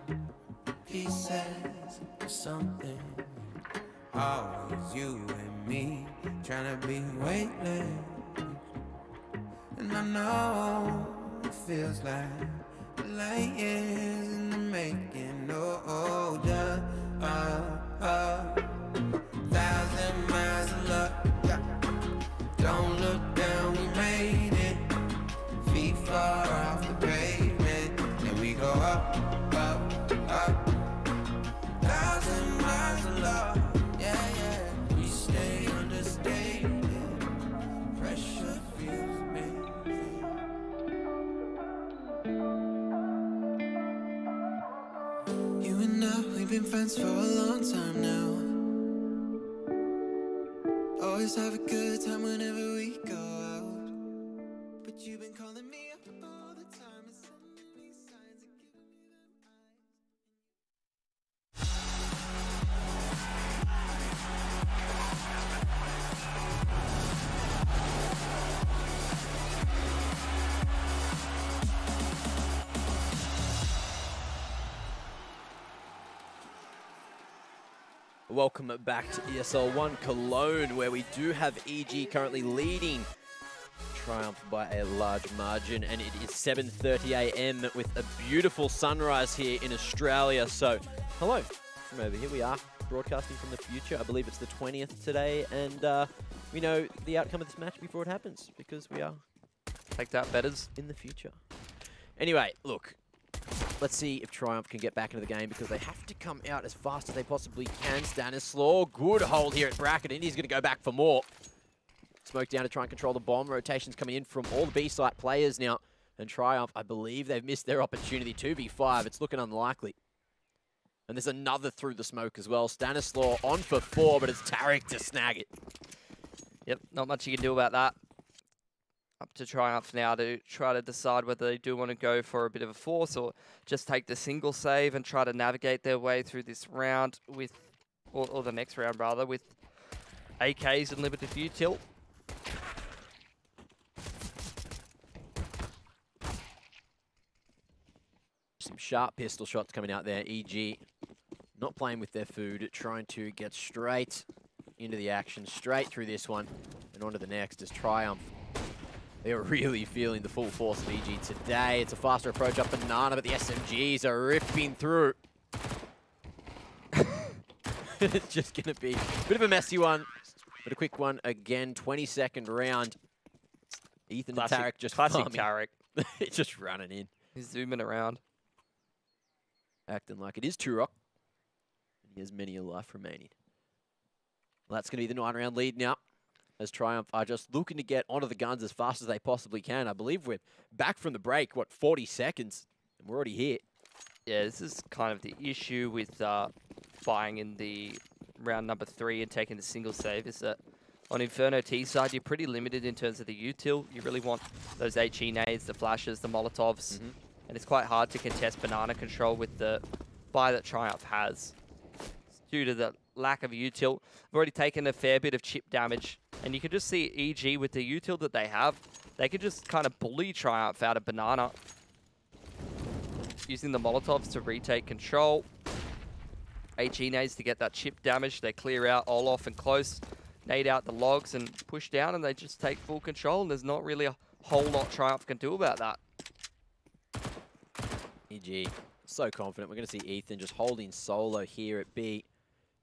S3: pieces of something. Always you and me, trying to be weightless. And I know it feels like light years in the making. Oh, duh, 1,000 miles of luck. Don't look down, we made it. Feet far off the pavement, and we go up, 1,000 miles of luck. Yeah, yeah. We stay understated. Pressure feels amazing. You and I, we've been friends for a long time now. Always have a good time whenever we go out. But you've been calling me up all the time and sending me signs and giving me them
S9: Welcome back to ESL 1 Cologne, where we do have EG currently leading Triumph by a large margin, and it is 7:30 AM with a beautiful sunrise here in Australia. So, hello from over here. We are broadcasting from the future. I believe it's the 20th today, and we know the outcome of this match before it happens, because we are
S10: Take that, betters.
S9: in the future. Anyway, look. Let's see if Triumph can get back into the game, because they have to come out as fast as they possibly can. Stanislaw, good hold here at bracket, and he's going to go back for more. smoke down to try and control the bomb. Rotations coming in from all the B-site players now. And Triumph, I believe they've missed their opportunity. 2v5, it's looking unlikely. And there's another through the smoke as well. Stanislaw on for 4, but it's Tarek to snag it.
S10: Yep, not much you can do about that. Up to Triumph now to try to decide whether they do want to go for a bit of a force or just take the single save and try to navigate their way through this round with, or the next round rather, with AKs and limited util.
S9: Some sharp pistol shots coming out there. EG not playing with their food, trying to get straight into the action, straight through this one and on to the next as Triumph. They're really feeling the full force of EG today. It's a faster approach up Banana, but the SMGs are ripping through. It's just going to be a bit of a messy one, but a quick one again. 22nd round. Ethan and Tarek just
S10: classic Tarek.
S9: just running in.
S10: He's zooming around.
S9: Acting like it is Turok. And he has many a life remaining. Well, that's going to be the 9-round lead now, as Triumph are just looking to get onto the guns as fast as they possibly can. I believe we're back from the break, what, 40 seconds? And we're already here.
S10: Yeah, this is kind of the issue with buying in the round number 3 and taking the single save, is that on Inferno T side, you're pretty limited in terms of the util. You really want those HE nades, the flashes, the Molotovs. And it's quite hard to contest banana control with the buy that Triumph has. It's due to the lack of util. I've already taken a fair bit of chip damage, and you can just see EG with the util that they have, they can just kind of bully Triumph out of banana. Using the Molotovs to retake control. HE nades to get that chip damage. They clear out Olaf and close, nade out the logs and push down, and they just take full control, and there's not really a whole lot Triumph can do about that.
S9: EG, so confident. We're going to see Ethan just holding solo here at B.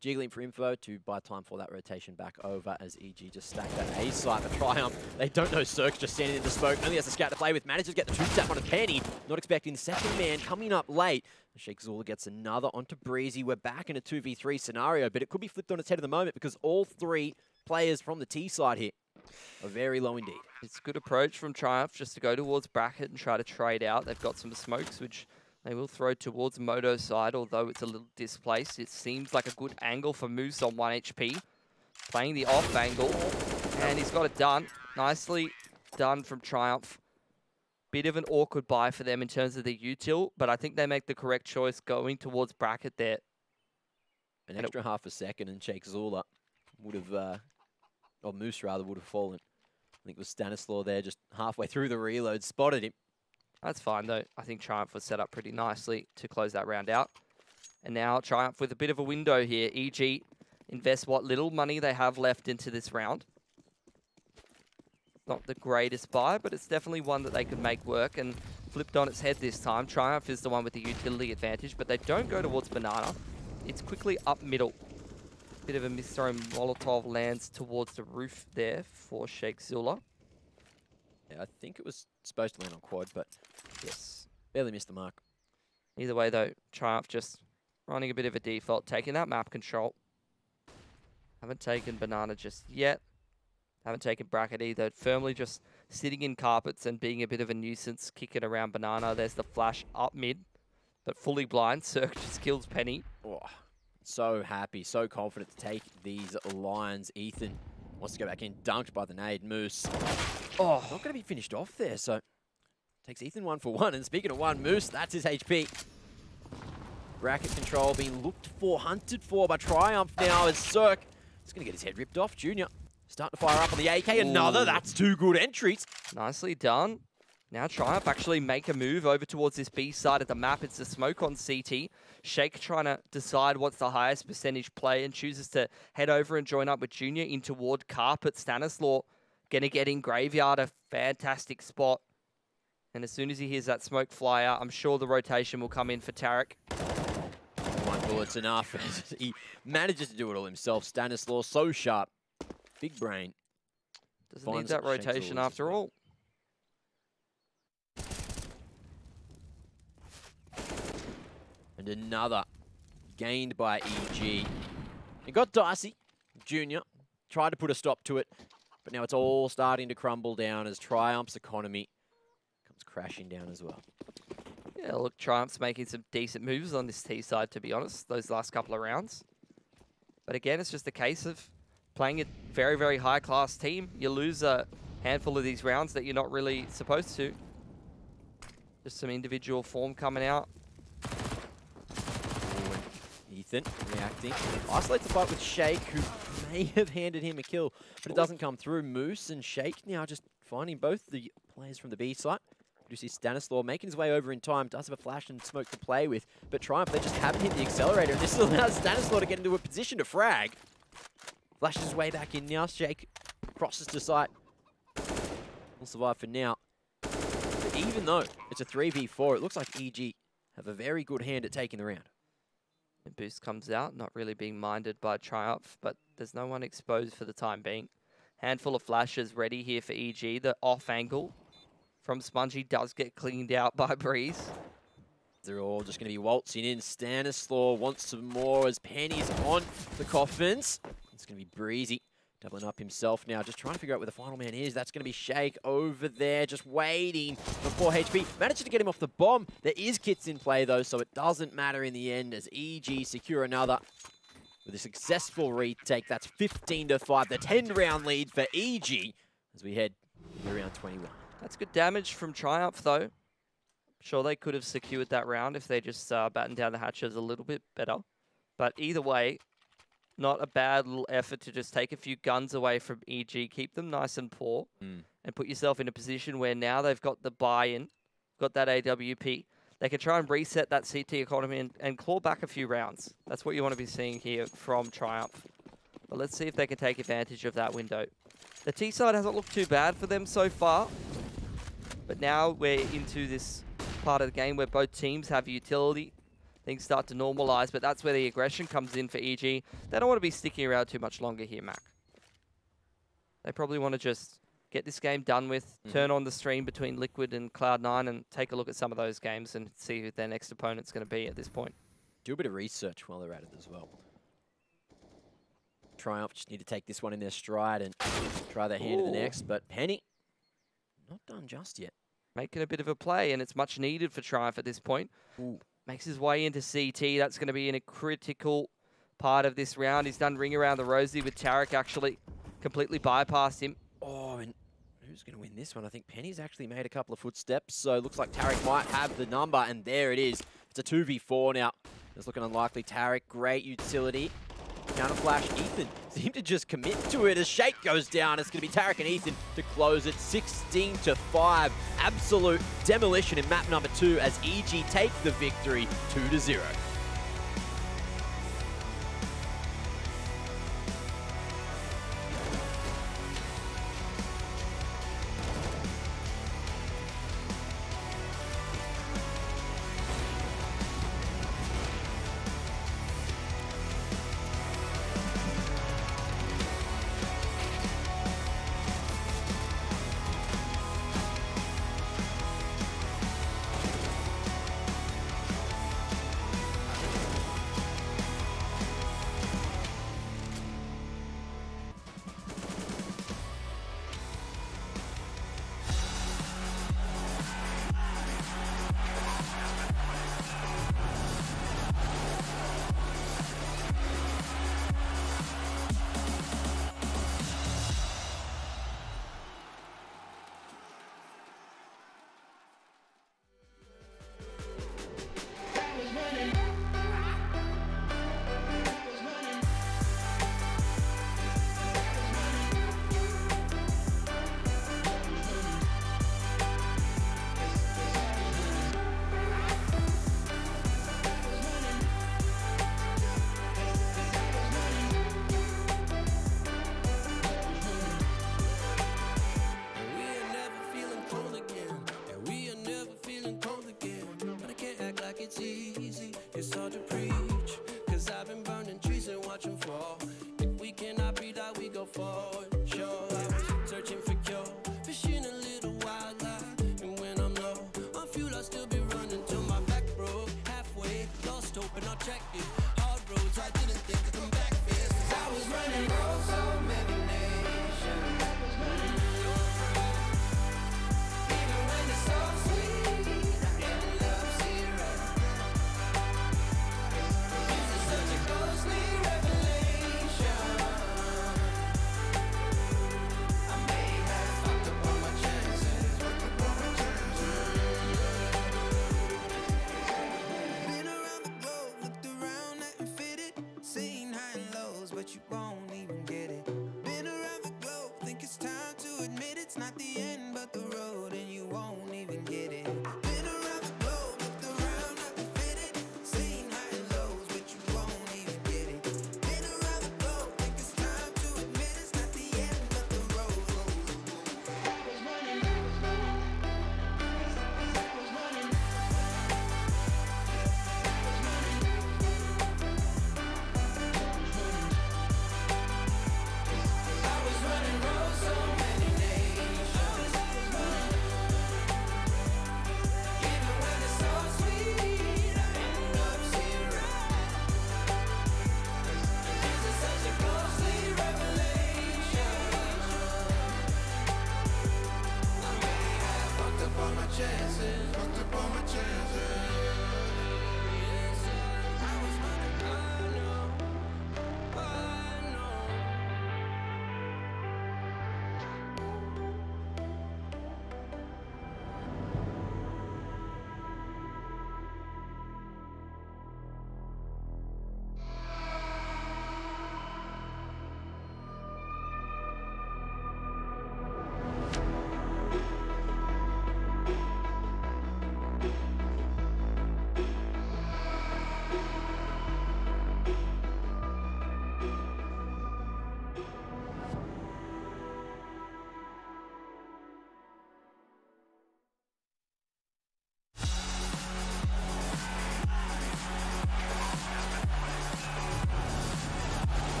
S9: Jiggling for info to buy time for that rotation back over as EG just stack that A site for Triumph. They don't know Cirque's just standing in the smoke. Only has a scout to play with. Manages to get the 2-tap on a Penny. Not expecting the second man coming up late. Sheikh Zula gets another onto Breezy. We're back in a 2v3 scenario, but it could be flipped on its head at the moment because all 3 players from the T side here are very low indeed.
S10: It's a good approach from Triumph just to go towards bracket and try to trade out. They've got some smokes, which they will throw towards Moto's side, although it's a little displaced. It seems like a good angle for Moose on 1 HP. Playing the off angle, and he's got it done. Nicely done from Triumph. Bit of an awkward buy for them in terms of the util, but I think they make the correct choice going towards bracket there.
S9: An extra half a second and Sheikh Zula would have, or Moose rather, would have fallen. I think it was Stanislaw there just halfway through the reload, spotted him.
S10: That's fine, though. I think Triumph was set up pretty nicely to close that round out. And now Triumph with a bit of a window here. EG invest what little money they have left into this round. Not the greatest buy, but it's definitely one that they could make work. And flipped on its head this time. Triumph is the one with the utility advantage, but they don't go towards banana. It's quickly up middle. Bit of a misthrown Molotov lands towards the roof there for Sheikh Zula.
S9: Yeah, I think it was supposed to land on quad, but yes, barely missed the mark.
S10: Either way, though, Triumph just running a bit of a default, taking that map control. Haven't taken banana just yet. Haven't taken bracket either. Firmly just sitting in carpets and being a bit of a nuisance, kicking around banana. There's the flash up mid, but fully blind. Cirque just kills Penny.
S9: Oh, so happy, so confident to take these lines. Ethan wants to go back in, dunked by the nade. Moose. Oh, not going to be finished off there, so takes Ethan 1 for 1. And speaking of 1, Moose, that's his HP. Bracket control being looked for, hunted for by Triumph now as Cirque is going to get his head ripped off. Junior starting to fire up on the AK. Another, that's 2 good entries.
S10: Nicely done. Now Triumph actually make a move over towards this B side of the map. It's the smoke on CT. Sheikh trying to decide what's the highest percentage play and chooses to head over and join up with Junior in toward carpet. Stanislaw going to get in graveyard, a fantastic spot. And as soon as he hears that smoke fly out, I'm sure the rotation will come in for Tarek.
S9: 1 bullet's enough. He manages to do it all himself. Stanislaw, so sharp. Big brain.
S10: Doesn't need that rotation after all. And
S9: another gained by EG. It got dicey. Junior tried to put a stop to it. But now it's all starting to crumble down as Triumph's economy comes crashing down as well.
S10: Yeah, look, Triumph's making some decent moves on this T side, to be honest, those last couple of rounds. But again, it's just a case of playing a very, very high-class team. You lose a handful of these rounds that you're not really supposed to. Just some individual form coming out.
S9: Ethan reacting. Isolates the fight with Shake, who may have handed him a kill, but it doesn't come through. Moose and Shake now just finding both the players from the B site. You see Stanislaw making his way over in time, does have a flash and smoke to play with, but Triumph, they just haven't hit the accelerator, and this allows Stanislaw to get into a position to frag. Flashes his way back in now. Shake crosses to site. Will survive for now. But even though it's a 3v4, it looks like EG have a very good hand at taking the round.
S10: And Boost comes out, not really being minded by Triumph, but there's no one exposed for the time being. Handful of flashes ready here for EG. The off angle from Spongy does get cleaned out by Breeze.
S9: They're all just going to be waltzing in. Stanislaw wants some more as Penny's on the coffins. It's going to be Breezy doubling up himself now, just trying to figure out where the final man is. That's going to be Shake over there, just waiting for 4 HP. Managed to get him off the bomb. There is kits in play, though, so it doesn't matter in the end as EG secure another with a successful retake. That's 15-5, the 10-round lead for EG as we head to round 21.
S10: That's good damage from Triumph, though. Sure, they could have secured that round if they just battened down the hatches a little bit better. But either way, not a bad little effort to just take a few guns away from EG, keep them nice and poor, and put yourself in a position where now they've got the buy-in, got that AWP. They can try and reset that CT economy and claw back a few rounds. That's what you want to be seeing here from Triumph. But let's see if they can take advantage of that window. The T side hasn't looked too bad for them so far, but now we're into this part of the game where both teams have utility. Things start to normalize, but that's where the aggression comes in for EG. They don't want to be sticking around too much longer here, Mac. They probably want to just get this game done with, turn on the stream between Liquid and Cloud9 and take a look at some of those games and see who their next opponent's going to be at this point.
S9: Do a bit of research while they're at it as well. Triumph just need to take this one in their stride and try their hand in the next, but Penny, not done just yet.
S10: Making a bit of a play, and it's much needed for Triumph at this point. Makes his way into CT. That's going to be in a critical part of this round. He's done ring around the rosy with Tarek actually completely bypassed him.
S9: Oh, and who's going to win this one? I think Penny's actually made a couple of footsteps, so it looks like Tarek might have the number, and there it is. It's a 2v4 now. It's looking unlikely. Tarek, great utility. Counter flash, Ethan seemed to just commit to it as Shake goes down. It's going to be Tarek and Ethan to close it 16-5. Absolute demolition in map number 2 as EG take the victory 2-0.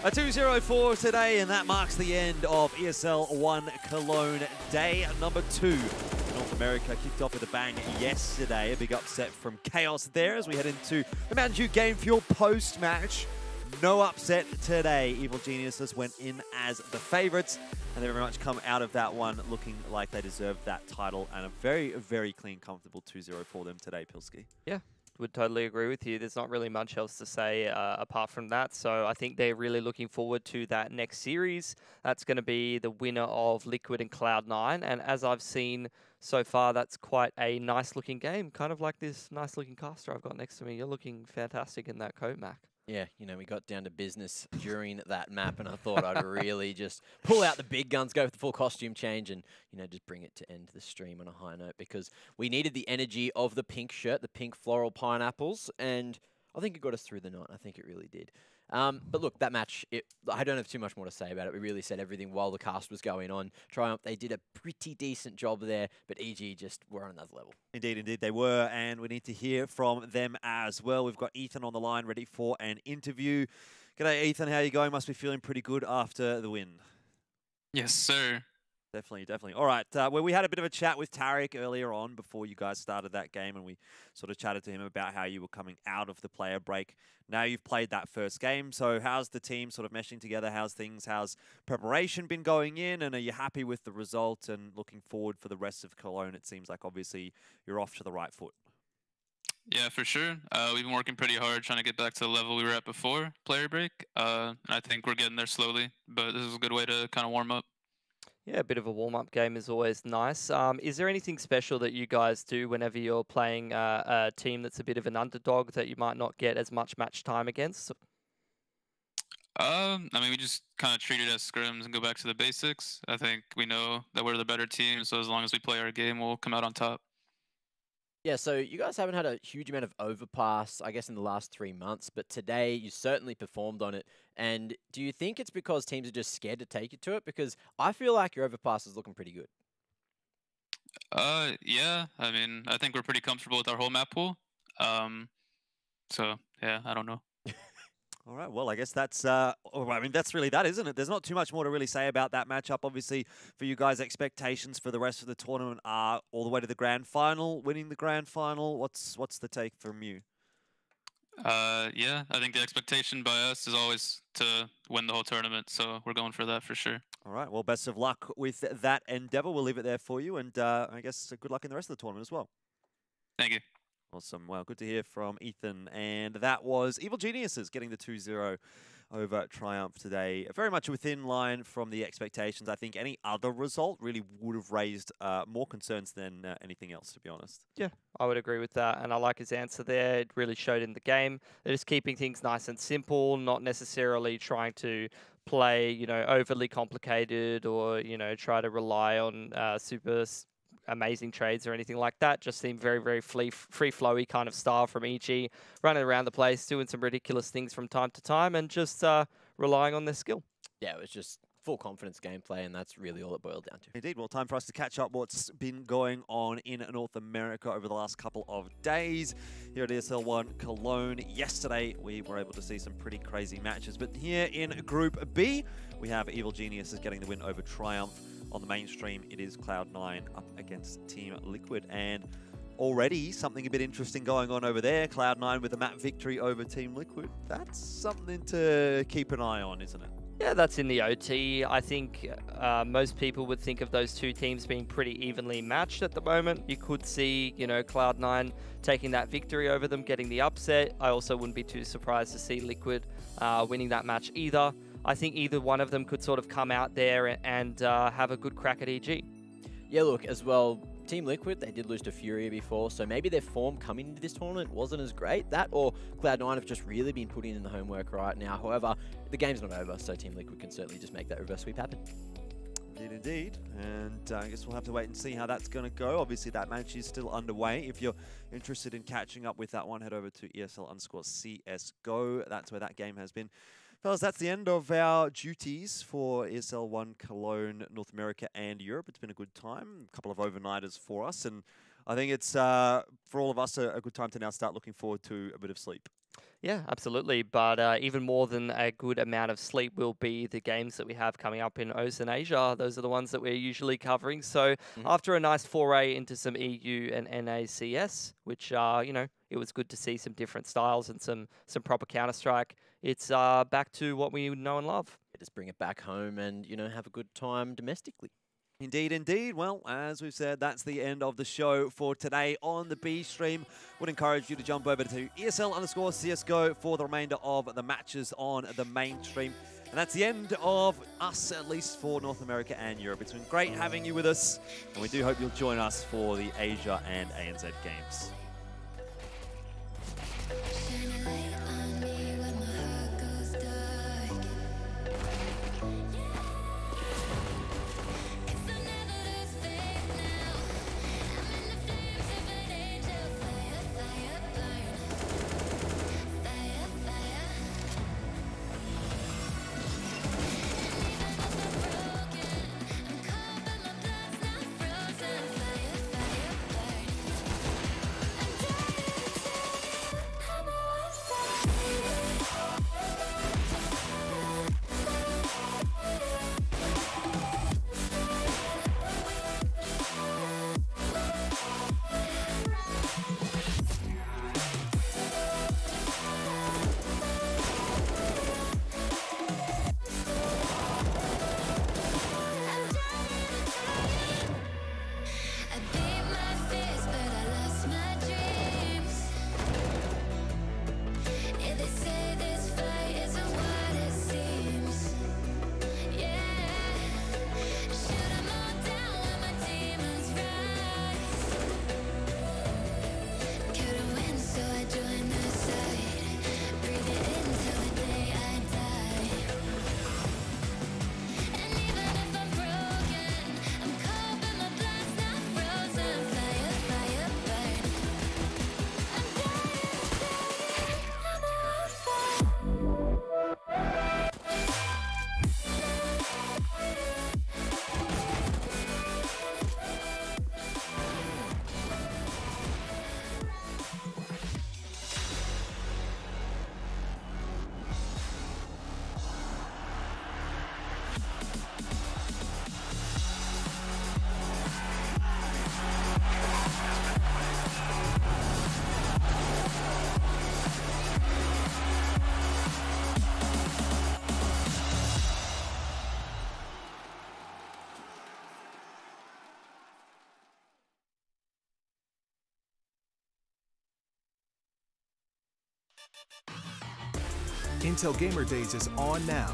S8: A 2-0 today, and that marks the end of ESL 1 Cologne day number 2. North America kicked off with a bang yesterday. A big upset from Chaos there as we head into the Mountain Dew Game Fuel post-match. No upset today. Evil Geniuses went in as the favorites, and they very much come out of that one looking like they deserved that title, and a very, very clean, comfortable 2-0 for them today, Pilski.
S10: Yeah, would totally agree with you. There's not really much else to say apart from that. So I think they're really looking forward to that next series. That's going to be the winner of Liquid and Cloud9. And as I've seen so far, that's quite a nice looking game. Kind of like this nice looking caster I've got next to me. You're looking fantastic in that coat, Mac.
S9: Yeah, you know, we got down to business during that map, and I thought I'd really just pull out the big guns, go for the full costume change, and, you know, just bring it to end the stream on a high note, because we needed the energy of the pink shirt, the pink floral pineapples, and I think it got us through the night. I think it really did. But look, that match, I don't have too much more to say about it. We really said everything while the cast was going on. Triumph, they did a pretty decent job there, but EG just were on another level.
S8: Indeed, indeed, they were, and we need to hear from them as well. We've got Ethan on the line ready for an interview. G'day, Ethan. How are you going? Must be feeling pretty good after the win.
S17: Yes, sir.
S8: Definitely, definitely. All right, well, we had a bit of a chat with Tarek earlier on before you guys started that game, and we sort of chatted to him about how you were coming out of the player break. Now you've played that first game, so how's the team sort of meshing together? How's preparation been going in, and are you happy with the result and looking forward for the rest of Cologne? It seems like obviously you're off to the right foot.
S17: Yeah, for sure. We've been working pretty hard trying to get back to the level we were at before player break. And I think we're getting there slowly, but this is a good way to kind of warm up.
S10: Yeah, a bit of a warm-up game is always nice. Is there anything special that you guys do whenever you're playing a team that's a bit of an underdog that you might not get as much match time against?
S17: I mean, we just kind of treat it as scrims and go back to the basics. I think we know that we're the better team, so as long as we play our game, we'll come out on top.
S9: Yeah, so you guys haven't had a huge amount of overpass, I guess, in the last 3 months, but today you certainly performed on it. And do you think it's because teams are just scared to take you to it? Because I feel like your overpass is looking pretty good.
S17: Yeah, I mean, I think we're pretty comfortable with our whole map pool. So, yeah, I don't know.
S8: All right, well, I guess that's, I mean, that's really that, isn't it? There's not too much more to really say about that matchup. Obviously, for you guys, expectations for the rest of the tournament are all the way to the grand final, winning the grand final. What's the take from you?
S17: Yeah, I think the expectation by us is always to win the whole tournament, so we're going for that for sure.
S8: All right, well, best of luck with that endeavor. We'll leave it there for you, and I guess good luck in the rest of the tournament as well.
S17: Thank you.
S8: Awesome. Well, good to hear from Ethan. And that was Evil Geniuses getting the 2-0 over Triumph today. Very much within line from the expectations. I think any other result really would have raised more concerns than anything else, to be honest.
S10: Yeah, I would agree with that. And I like his answer there. It really showed in the game. They're just keeping things nice and simple, not necessarily trying to play, you know, overly complicated or, you know, try to rely on super amazing trades or anything like that. Just seemed very, very free-flowy kind of style from EG, running around the place, doing some ridiculous things from time to time, and just relying on their skill.
S9: Yeah, it was just full confidence gameplay, and that's really all it boiled down to.
S8: Indeed. Well, time for us to catch up what's been going on in North America over the last couple of days. Here at ESL 1 Cologne, yesterday we were able to see some pretty crazy matches, but here in Group B, we have Evil Geniuses getting the win over Triumph. On the mainstream, it is Cloud9 up against Team Liquid, and already something a bit interesting going on over there. Cloud9 with a map victory over Team Liquid. That's something to keep an eye on, isn't it?
S10: Yeah, that's in the OT. I think most people would think of those two teams being pretty evenly matched at the moment. You could see, you know, Cloud9 taking that victory over them, getting the upset. I also wouldn't be too surprised to see Liquid winning that match either. I think either one of them could sort of come out there and have a good crack at EG.
S9: Yeah, look, as well, Team Liquid, they did lose to Furia before, so maybe their form coming into this tournament wasn't as great. That or Cloud9 have just really been putting in the homework right now. However, the game's not over, so Team Liquid can certainly just make that reverse sweep happen.
S8: Indeed, indeed. And I guess we'll have to wait and see how that's going to go. Obviously, that match is still underway. If you're interested in catching up with that one, head over to ESL_CSGO. That's where that game has been. Fellas, that's the end of our duties for ESL 1 Cologne, North America and Europe. It's been a good time, a couple of overnighters for us, and I think it's, for all of us, a good time to now start looking forward to a bit of sleep.
S10: Yeah, absolutely. But even more than a good amount of sleep will be the games that we have coming up in Ocean Asia. Those are the ones that we're usually covering. So after a nice foray into some EU and NACS, which it was good to see some different styles and some proper Counter-Strike. It's back to what we know and love.
S9: Just bring it back home and have a good time domestically.
S8: Indeed, indeed. Well, as we've said, that's the end of the show for today on the B stream. Would encourage you to jump over to ESL_CSGO for the remainder of the matches on the main stream. And that's the end of us, at least for North America and Europe. It's been great having you with us, and we do hope you'll join us for the Asia and ANZ games.
S11: Intel Gamer Days is on now.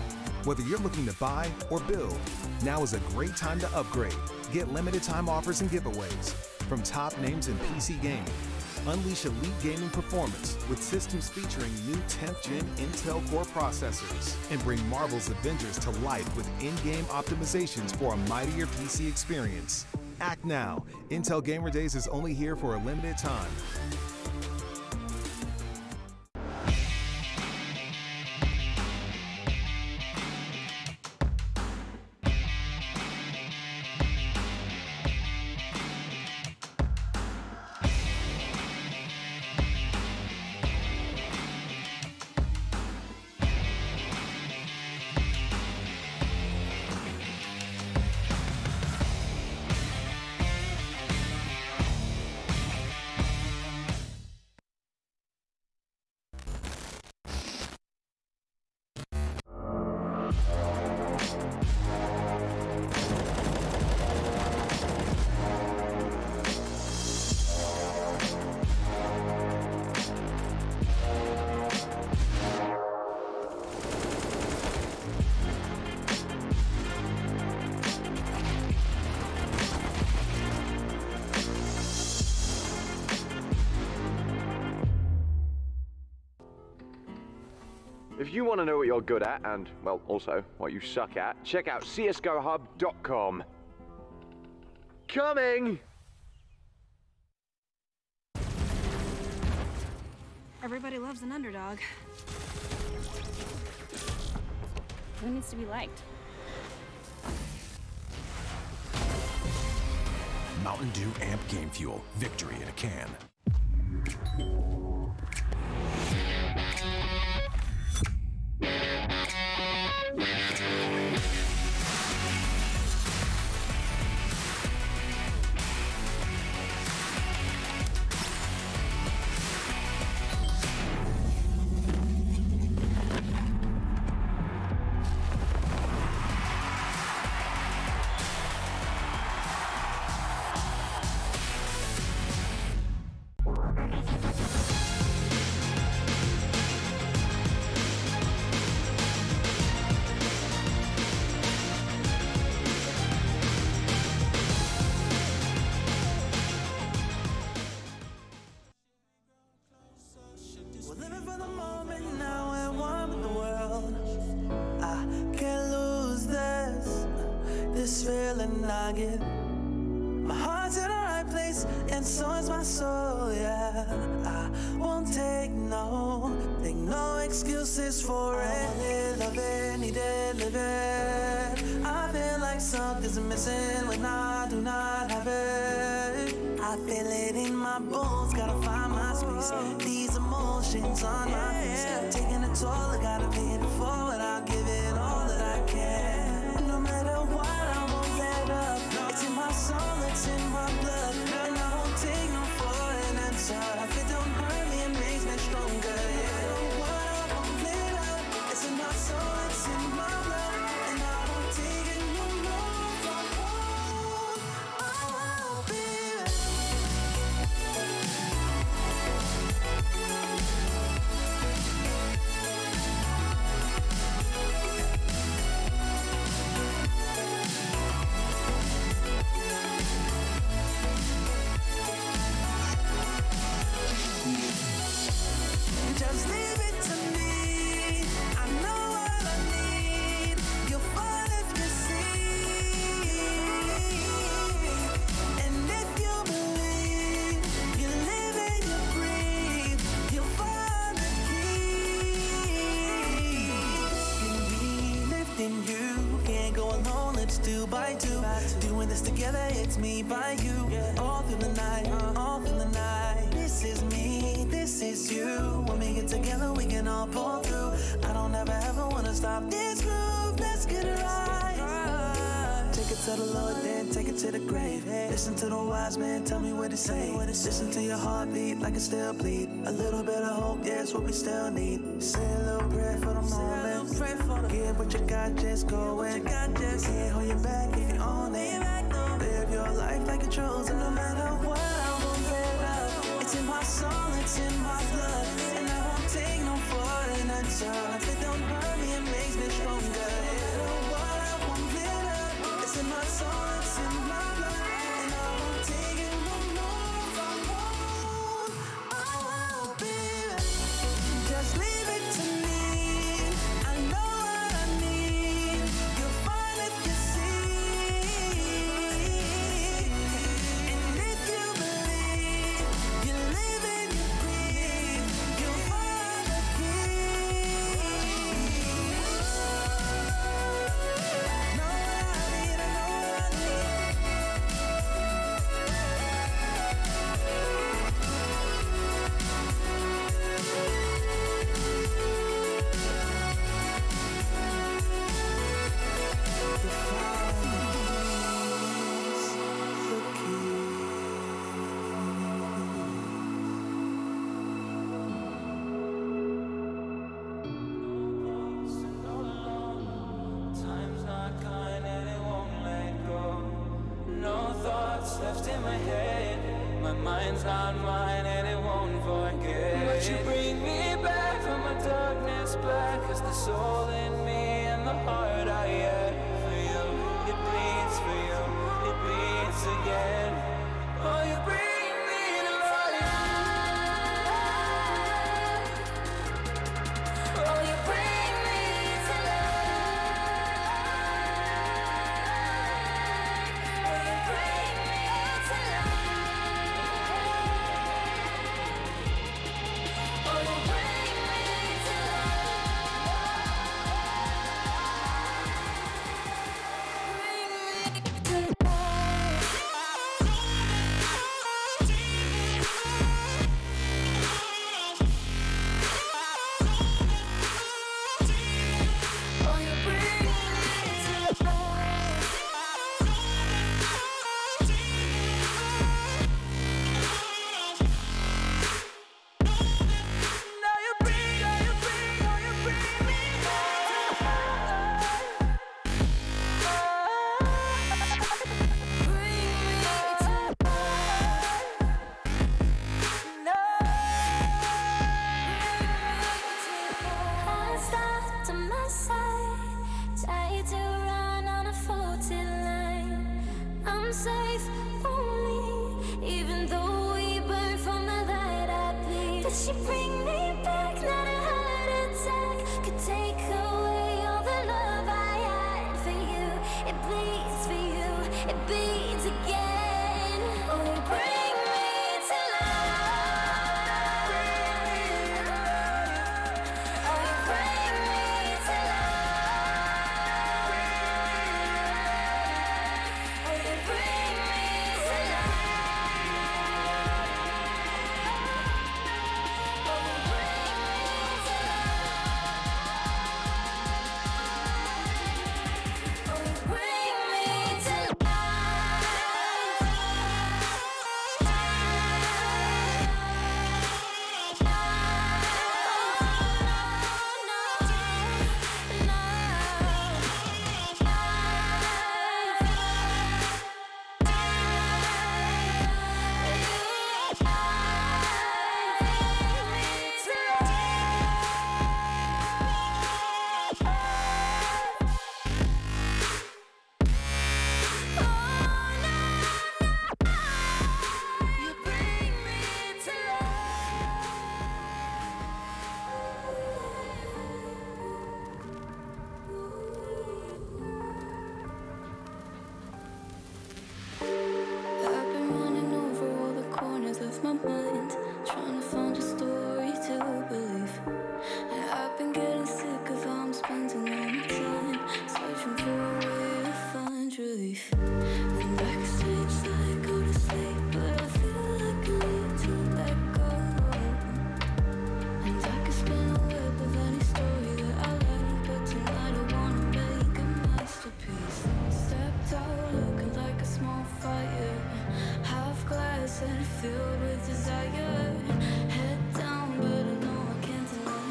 S11: Whether you're looking to buy or build, now is a great time to upgrade. Get limited time offers and giveaways from top names in PC gaming. Unleash elite gaming performance with systems featuring new 10th gen Intel Core processors, and bring Marvel's Avengers to life with in-game optimizations for a mightier PC experience. Act now. Intel Gamer Days is only here for a limited time.
S14: If you want to know what you're good at and, well, also what you suck at, check out CSGOHub.com. Coming!
S15: Everybody loves an underdog. Who needs to be liked?
S20: Mountain Dew Amp Game Fuel. Victory in a can.
S5: when I get my heart's in the right place, and so is my soul, yeah. I won't take no excuses for it. Love it, need it, live it. I feel like something's missing when I do not have it. I feel it in my bones, gotta find my space. These emotions on my face, taking a toll, I gotta pay it forward. I'll give it all that I can. No matter what, I won't let up. It's in my soul, it's in my blood, and I won't take no for an answer. If it don't hurt me, it makes me stronger. Yeah, no what, I won't let up. It's in my soul, it's in my blood, and I won't take it no more. I won't be. Just leave it to me. I know what I need. You'll find if you see. And if you believe, you live and you breathe, you'll find the key. In me, lifting you. Can't go alone, let's do by two. Doing this together, it's me by you. All through the night, all through the night. This is me, this is you. When we get together, we can all pull through. I don't ever wanna stop this groove. Let's get it right. Take it to the Lord, then take it to the grave. Listen to the wise man, tell me what they say. Listen to your heartbeat like it still bleed. A little bit of hope, yeah, it's what we still need. Say a little prayer for the moment. Give what you got, just go and can't hold you back if you own it. Live your life like a chosen, no matter what, I won't let up. It's in my soul, it's in my blood, and I won't take no for an answer. If it don't hurt me, it makes me stronger. No matter what, I won't let up. It's in my soul, it's in my blood, and I won't take it no more. I won't be. Just leave it to me. I know what I need. You'll find if you see. And if you believe, you live and you breathe, you'll find the key. Know what I need, I know what I need. Time's not kind and it won't let go. No thoughts left in my head. My mind's not mine and it won't forget. But you bring me back from my darkness black. 'Cause the soul in me and the heart I had for you. It bleeds for you, it beats again. Oh, you bring me to life. Oh, you bring me to life. Oh, you bring me to life. Oh, you bring me to safe only, even though we burn from the light I bleed. But she bring me back, not a heart attack could take away all the love I had for you. It bleeds for you,
S2: it beats again. Oh, you bring me to life. Oh, you bring me to life. Oh, you bring me to I've been running over all the corners of my mind, trying to find a story to believe. And I've been getting sick of how I'm spending all my time, searching for a way to find relief. And I can stay inside, go to sleep, but I feel like I need to let go. And I can spin a web of any story that I like, but tonight I wanna make a masterpiece. Stepped out looking like a small fire, half glass and filled with desire. Head down, but I know I can't deny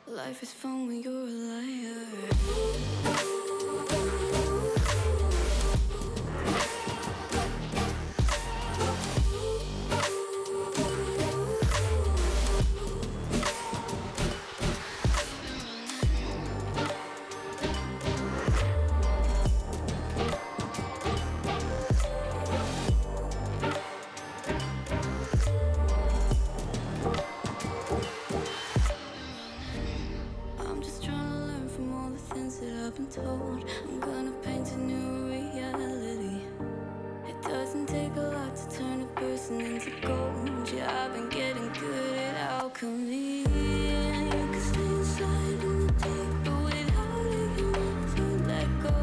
S2: it. Life is fun when you're a liar. I'm just trying to learn from all the things that I've been told. I'm gonna paint a new reality. It doesn't take a lot to turn a person into gold. Yeah, I've been getting good at alchemy. And you can stay inside in the dark, but without it you never let go.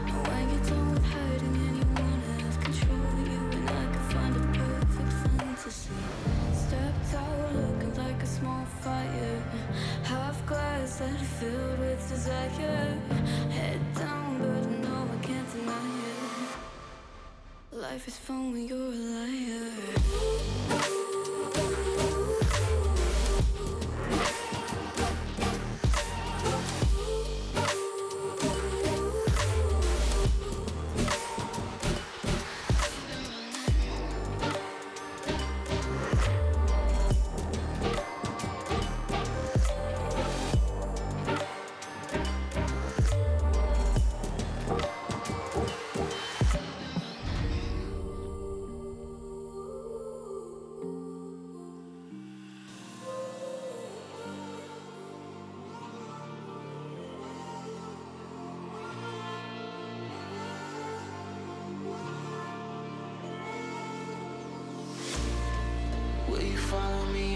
S2: And when you're done with hiding and you wanna have control, you and I can find a perfect fantasy. Stepped out looking like a small fire, half glass that filled with desire. Head down, but I know I can't deny it. Life is fun when you're a liar.
S5: Will you follow me